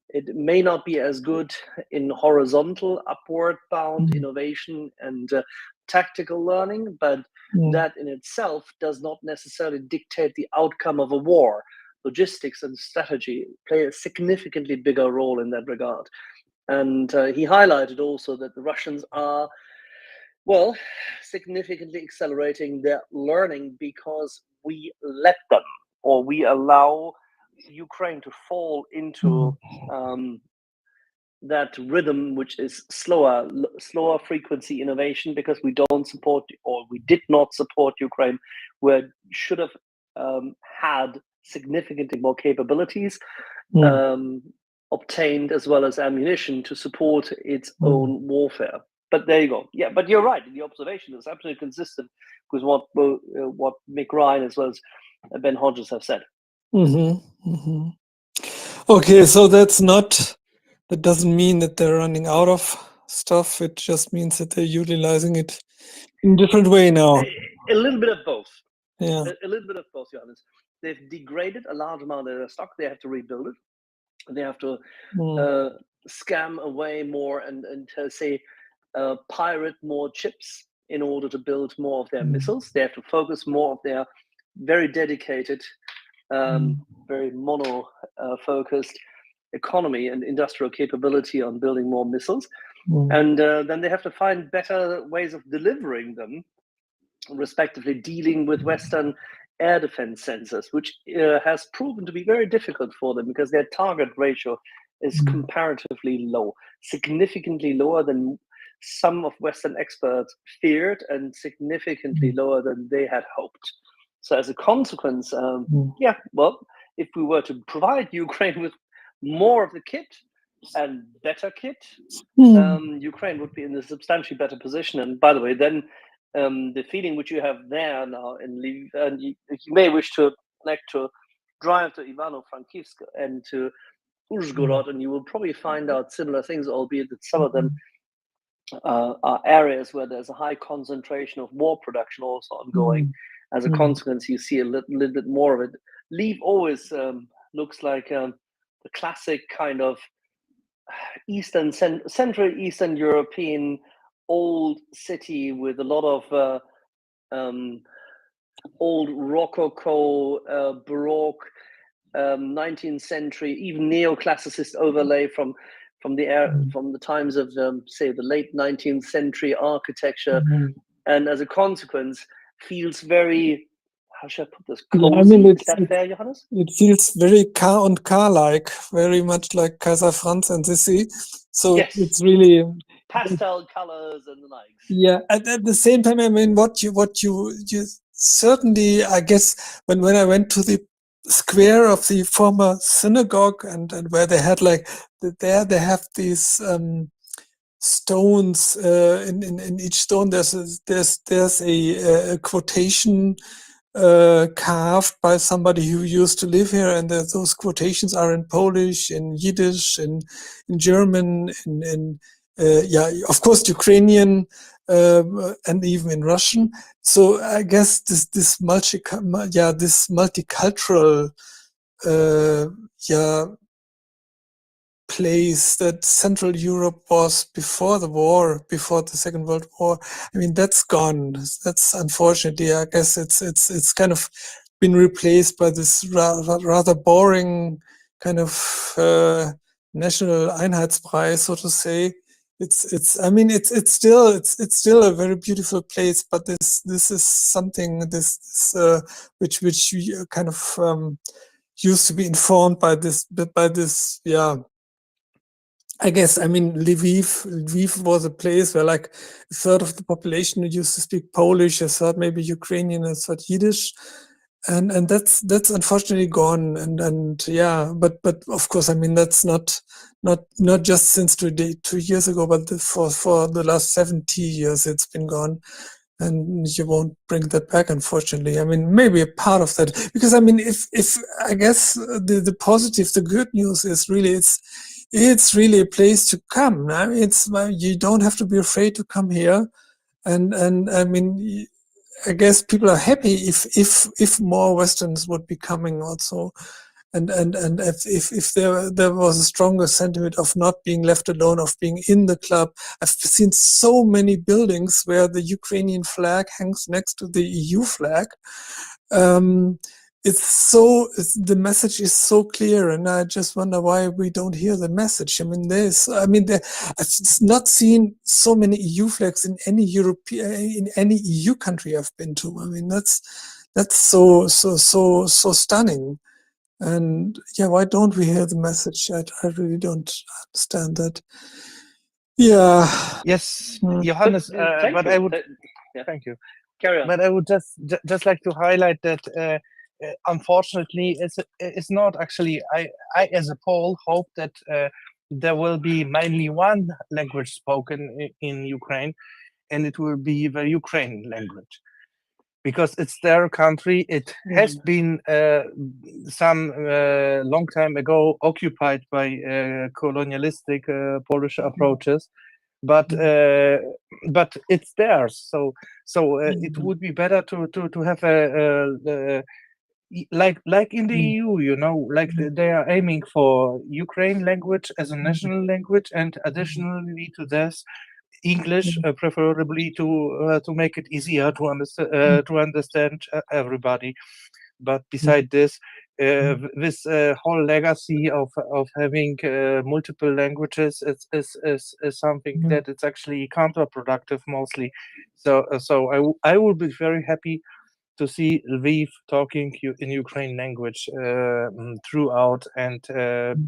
It may not be as good in horizontal, upward bound innovation and tactical learning, but that in itself does not necessarily dictate the outcome of a war. Logistics and strategy play a significantly bigger role in that regard. And he highlighted also that the Russians are, well, significantly accelerating their learning because we let them, or we allow Ukraine to fall into that rhythm, which is slower frequency innovation, because we don't support, or we did not support Ukraine, where it should have had significantly more capabilities obtained, as well as ammunition to support its own warfare. But there you go. Yeah, but you're right. The observation is absolutely consistent with what Mick Ryan as well as Ben Hodges have said. Okay, so that doesn't mean that they're running out of stuff. It just means that they're utilizing it in a different way now. A little bit of both. Yeah. A little bit of both, Johannes. They've degraded a large amount of their stock. They have to rebuild it. They have to scam away more and say pirate more chips in order to build more of their missiles. They have to focus more of their very dedicated, very mono-focused economy and industrial capability on building more missiles. And then they have to find better ways of delivering them, respectively dealing with Western air defense sensors, which has proven to be very difficult for them because their target ratio is comparatively low, significantly lower than some of Western experts feared and significantly lower than they had hoped. So as a consequence, well, if we were to provide Ukraine with more of the kit, and better kit, Hmm. Ukraine would be in a substantially better position. And by the way, then the feeling which you have there now in Lviv, and you may wish to drive to Ivano-Frankivsk and to Uzhgorod, and you will probably find out similar things, albeit that some of them are areas where there's a high concentration of war production also ongoing. As a consequence, you see a little bit more of it. Lviv always looks like the classic kind of Central Eastern European old city with a lot of old Rococo, Baroque, 19th century, even neoclassicist overlay from the times of say the late 19th century architecture, and as a consequence feels very, how should I put this, Yeah, cozy. I mean, Is that fair, Johannes? it feels very car on car-like, very much like Kaiser Franz and Sissi. So Yes. it's really Pastel colors and the likes. yeah. At the same time, I mean, what you certainly, I guess, when I went to the square of the former synagogue and where they had like there they have these stones in each stone there's a quotation carved by somebody who used to live here, and those quotations are in Polish, in Yiddish, in German, in yeah, of course Ukrainian, and even in Russian. So I guess this multicultural yeah place that Central Europe was before the war, before the Second World War. I mean, that's gone. That's unfortunately, I guess it's kind of been replaced by this rather boring kind of national Einheitspreis, so to say. I mean, it's still a very beautiful place, but this is something which we kind of used to be informed by this yeah. I guess, I mean, Lviv was a place where like a third of the population used to speak Polish, a third maybe Ukrainian, a third Yiddish. And that's unfortunately gone. And yeah, but of course, I mean, that's not just since 2 years ago, but for the last 70 years, it's been gone. And you won't bring that back, unfortunately. I mean, maybe a part of that, because I mean, if I guess the positive, the good news is really it's really a place to come. I mean, you don't have to be afraid to come here, and I mean, I guess people are happy if more Westerns would be coming also. And if there was a stronger sentiment of not being left alone, of being in the club. I've seen so many buildings where the Ukrainian flag hangs next to the EU flag. The message is so clear, and I just wonder why we don't hear the message. I mean, I've not seen so many EU flags in any EU country I've been to. I mean, that's so stunning. And yeah, why don't we hear the message? I really don't understand that. Yeah. Yes, Mm. Johannes, Thank but you. I would Yeah. thank you. Carry on. But I would just like to highlight that unfortunately it's not actually. I as a Pole hope that there will be mainly one language spoken in Ukraine, and it will be the Ukrainian language, because it's their country. It has been some long time ago occupied by colonialistic Polish approaches, but it's theirs. So it would be better to have a like in the EU, you know, like they are aiming for Ukraine language as a national language, and additionally to this, English, preferably to make it easier to understand everybody. But beside this, this whole legacy of having multiple languages is something that it's actually counterproductive mostly. So I will be very happy to see Lviv talking in Ukraine language throughout, and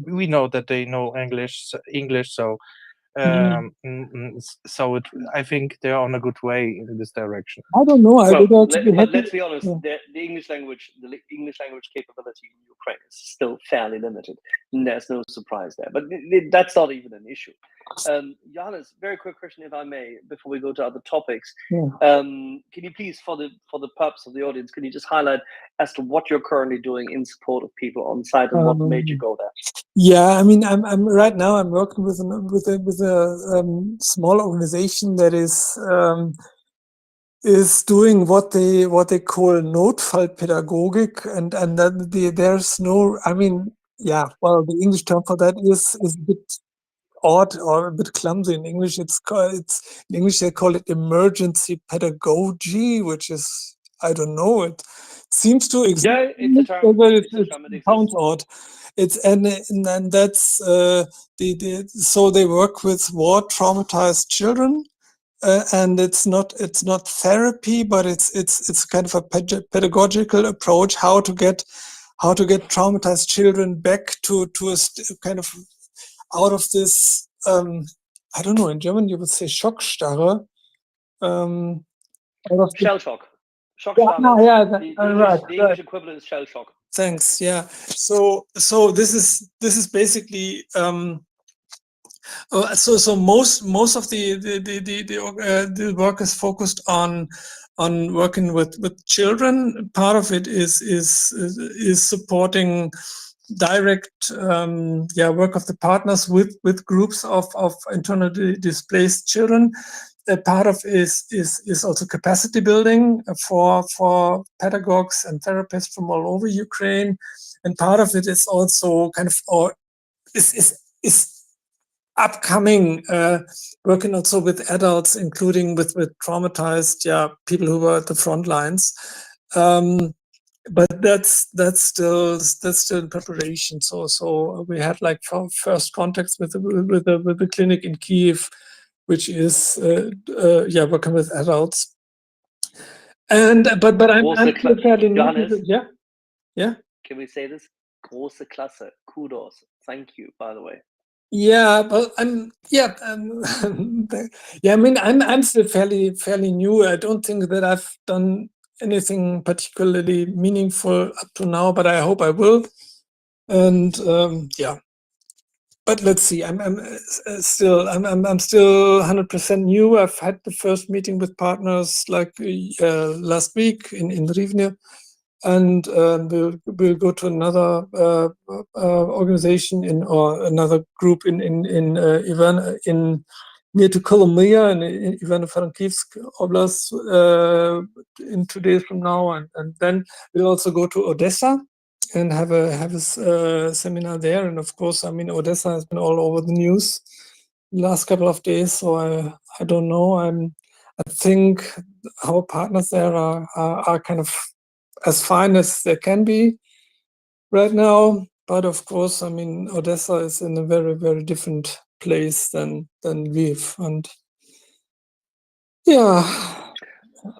we know that they know English. So So I think they're on a good way in this direction. I don't know. I would also be But happy. let's be honest, the English language capability in Ukraine is still fairly limited. And there's no surprise there, but that's not even an issue. Johannes, very quick question, if I may, before we go to other topics. Yeah. Can you please, for the purpose of the audience, can you just highlight as to what you're currently doing in support of people on site and what made you go there? Yeah, I mean, I'm right now. I'm working with a small organization that is doing what they call Notfallpädagogik, and that there's no. I mean, yeah. Well, the English term for that is a bit odd or a bit clumsy in English. It's in English they call it emergency pedagogy, which is, I don't know. It seems to exist. Yeah, it's a term. But It's a term. It sounds exists. odd. It's and that's so they work with war traumatized children, and it's not therapy, but it's kind of a pedagogical approach how to get traumatized children back to a kind of out of this. I don't know. In German, you would say Schockstarre. Shell shock. Shock Yeah, starters. yeah, The English equivalent is shell shock. Thanks. Yeah. So this is basically so most of the work is focused on working with children. Part of it is supporting direct work of the partners with groups of internally displaced children. A part of is also capacity building for pedagogues and therapists from all over Ukraine, and part of it is also kind of is upcoming working also with adults, including with traumatized people who were at the front lines. But that's still in preparation. So we had like first contacts with the clinic in Kiev, which is working with adults. And but I'm still fairly new. Johannes, yeah. Can we say this? Große Klasse. Kudos. Thank you, by the way. Yeah, but I mean, I'm still fairly new. I don't think that I've done anything particularly meaningful up to now, but I hope I will. And but let's see. I'm still 100% new. I've had the first meeting with partners like last week in Rivne, and we'll go to another organization or another group in near to Kolomia in Ivano-Frankivsk Oblast in 2 days from now, and then we'll also go to Odessa and have a seminar there. And of course, I mean, Odessa has been all over the news the last couple of days, so I don't know. I think our partners there are kind of as fine as they can be right now, but of course, I mean, Odessa is in a very, very different place than Lviv, and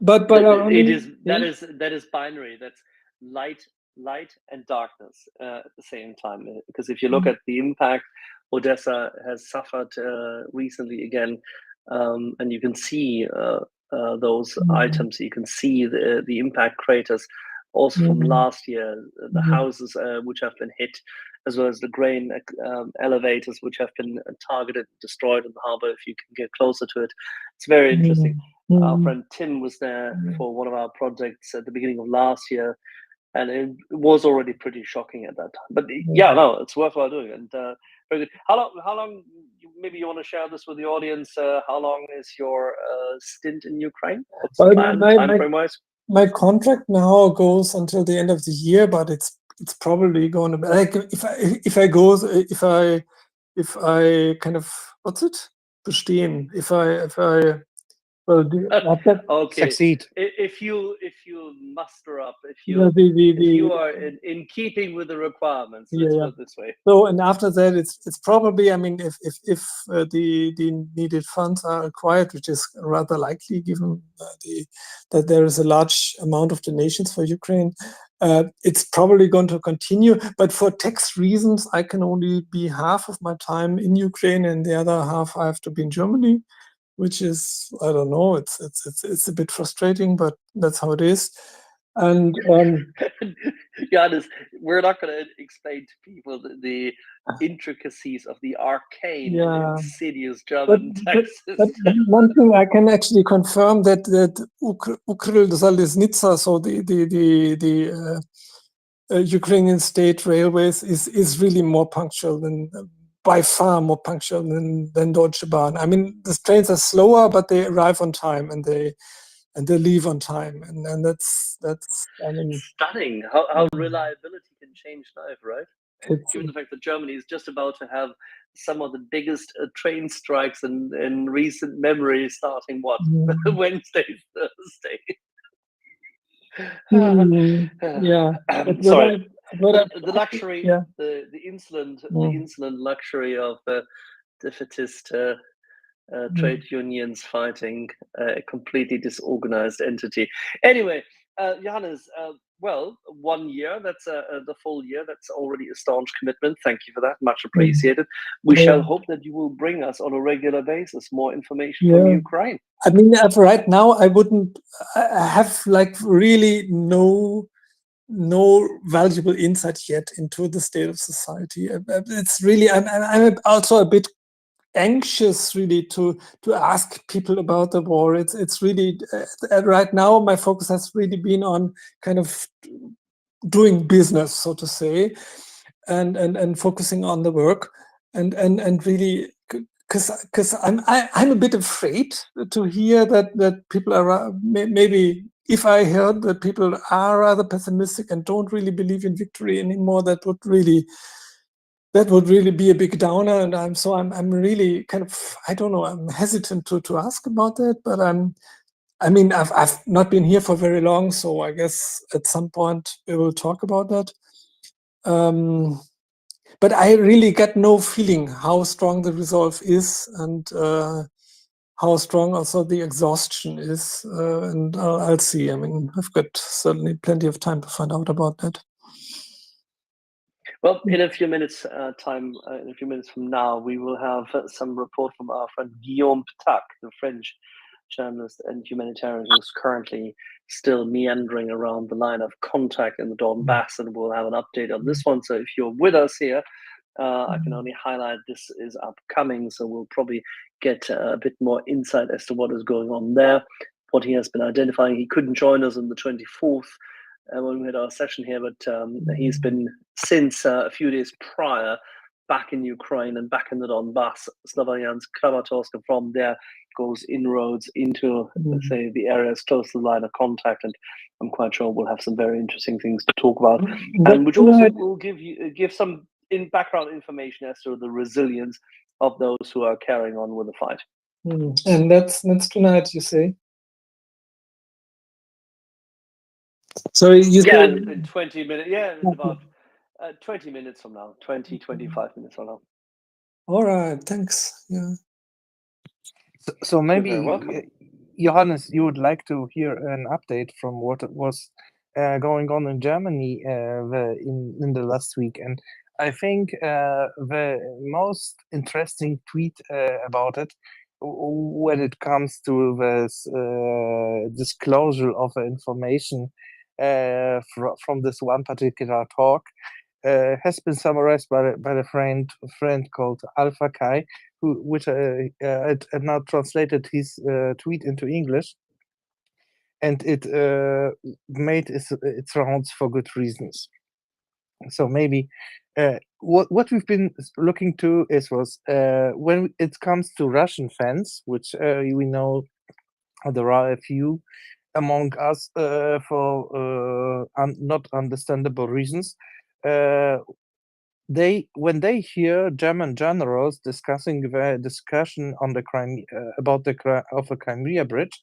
but that is binary. That's light and darkness at the same time. Because if you look at the impact Odessa has suffered recently again, and you can see those items, you can see the impact craters also from last year, the houses which have been hit, as well as the grain elevators which have been targeted, destroyed in the harbor. If you can get closer to it, it's very interesting. Our friend Tim was there for one of our projects at the beginning of last year, and it was already pretty shocking at that time. But it's worthwhile doing. And very good. How long? Maybe you want to share this with the audience. How long is your stint in Ukraine? What's the plan, time frame wise? My contract now goes until the end of the year, but it's probably going to be like if I kind of bestehen, if I Well, after Okay. Succeed. If you muster up, if yeah, you are in keeping with the requirements, let's yeah. put it this way. So, and after that, it's probably, I mean, if the needed funds are acquired, which is rather likely given that there is a large amount of donations for Ukraine, it's probably going to continue. But for tax reasons, I can only be half of my time in Ukraine, and the other half I have to be in Germany, which is, I don't know, it's a bit frustrating, but that's how it is. And Johannes, we're not going to explain to people the intricacies of the arcane and yeah. insidious But, German tax but system. one thing I can actually confirm that Ukryl-Zalesnica, so the Ukrainian state railways is really more punctual than, by far more punctual than Deutsche Bahn. I mean, the trains are slower, but they arrive on time and they leave on time, and that's I mean, Stunning how reliability can change life, right? it's, Given the fact that Germany is just about to have some of the biggest train strikes in recent memory, starting what Wednesday, Thursday. yeah. But Sorry. but The luxury, yeah. the insolent luxury of defeatist trade unions fighting a completely disorganized entity. Anyway, Johannes, well, 1 year, that's the full year. That's already a staunch commitment. Thank you for that. Much appreciated. We shall hope that you will bring us on a regular basis more information from Ukraine. I mean, right now, I wouldn't. I have like really no valuable insight yet into the state of society. It's really, I'm also a bit anxious really to ask people about the war. It's really right now my focus has really been on kind of doing business, so to say, and focusing on the work and really, because I'm a bit afraid to hear that people are maybe, if I heard that people are rather pessimistic and don't really believe in victory anymore, that would really be a big downer. And I'm really kind of, I don't know, I'm hesitant to ask about that, but I mean, I've not been here for very long, so I guess at some point we will talk about that. But I really get no feeling how strong the resolve is and how strong also the exhaustion is. And I'll see. I mean, I've got certainly plenty of time to find out about that. Well, in a few minutes in a few minutes from now, we will have some report from our friend Guillaume Ptac, the French journalist and humanitarian who's currently still meandering around the line of contact in the Donbass, and we'll have an update on this one. So if you're with us here, I can only highlight this is upcoming, so we'll probably get a bit more insight as to what is going on there, what he has been identifying. He couldn't join us on the 24th when we had our session here, but he's been since a few days prior back in Ukraine and back in the Donbass, Slavyansk, Kramatorsk, and from there goes inroads into, let's say, the areas close to the line of contact. And I'm quite sure we'll have some very interesting things to talk about, and which also will give some background information as to the resilience of those who are carrying on with the fight. And that's tonight, you say? So you yeah, say in 20 minutes. Yeah, in about 20 minutes from now, 25 minutes from now. All right, thanks. Yeah. So maybe, You're very welcome. Johannes, you would like to hear an update from what was going on in Germany in the last week. And I think the most interesting tweet about it, when it comes to this disclosure of information from this one particular talk, has been summarized by a friend called Alpha Kai, which had now translated his tweet into English, and it made its rounds for good reasons. So maybe what we've been looking to was when it comes to Russian fans, which we know there are a few among us for not understandable reasons. when they hear German generals discussing the discussion on the Crimea about the Crimea bridge,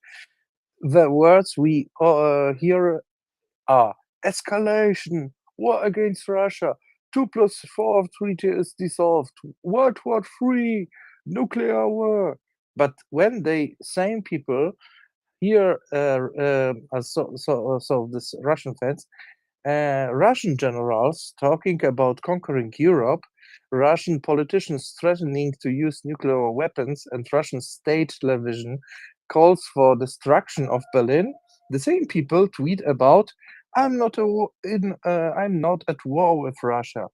the words we hear are escalation, war against Russia, 2+4 treaty is dissolved, World War III, nuclear war. But when they same people hear so this Russian fans, Russian generals talking about conquering Europe, Russian politicians threatening to use nuclear weapons, and Russian state television calls for destruction of Berlin, the same people tweet about I'm not at war with Russia.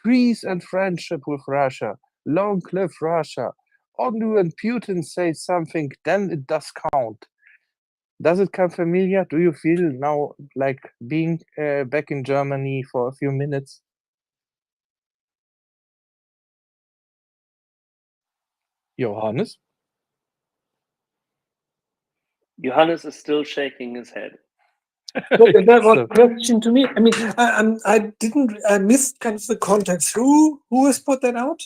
Peace and friendship with Russia. Long live Russia. Only when Putin says something, then it does count. Does it come familiar? Do you feel now like being back in Germany for a few minutes? Johannes? Johannes is still shaking his head. Look, that was a question to me. I mean, I missed kind of the context. Who has put that out?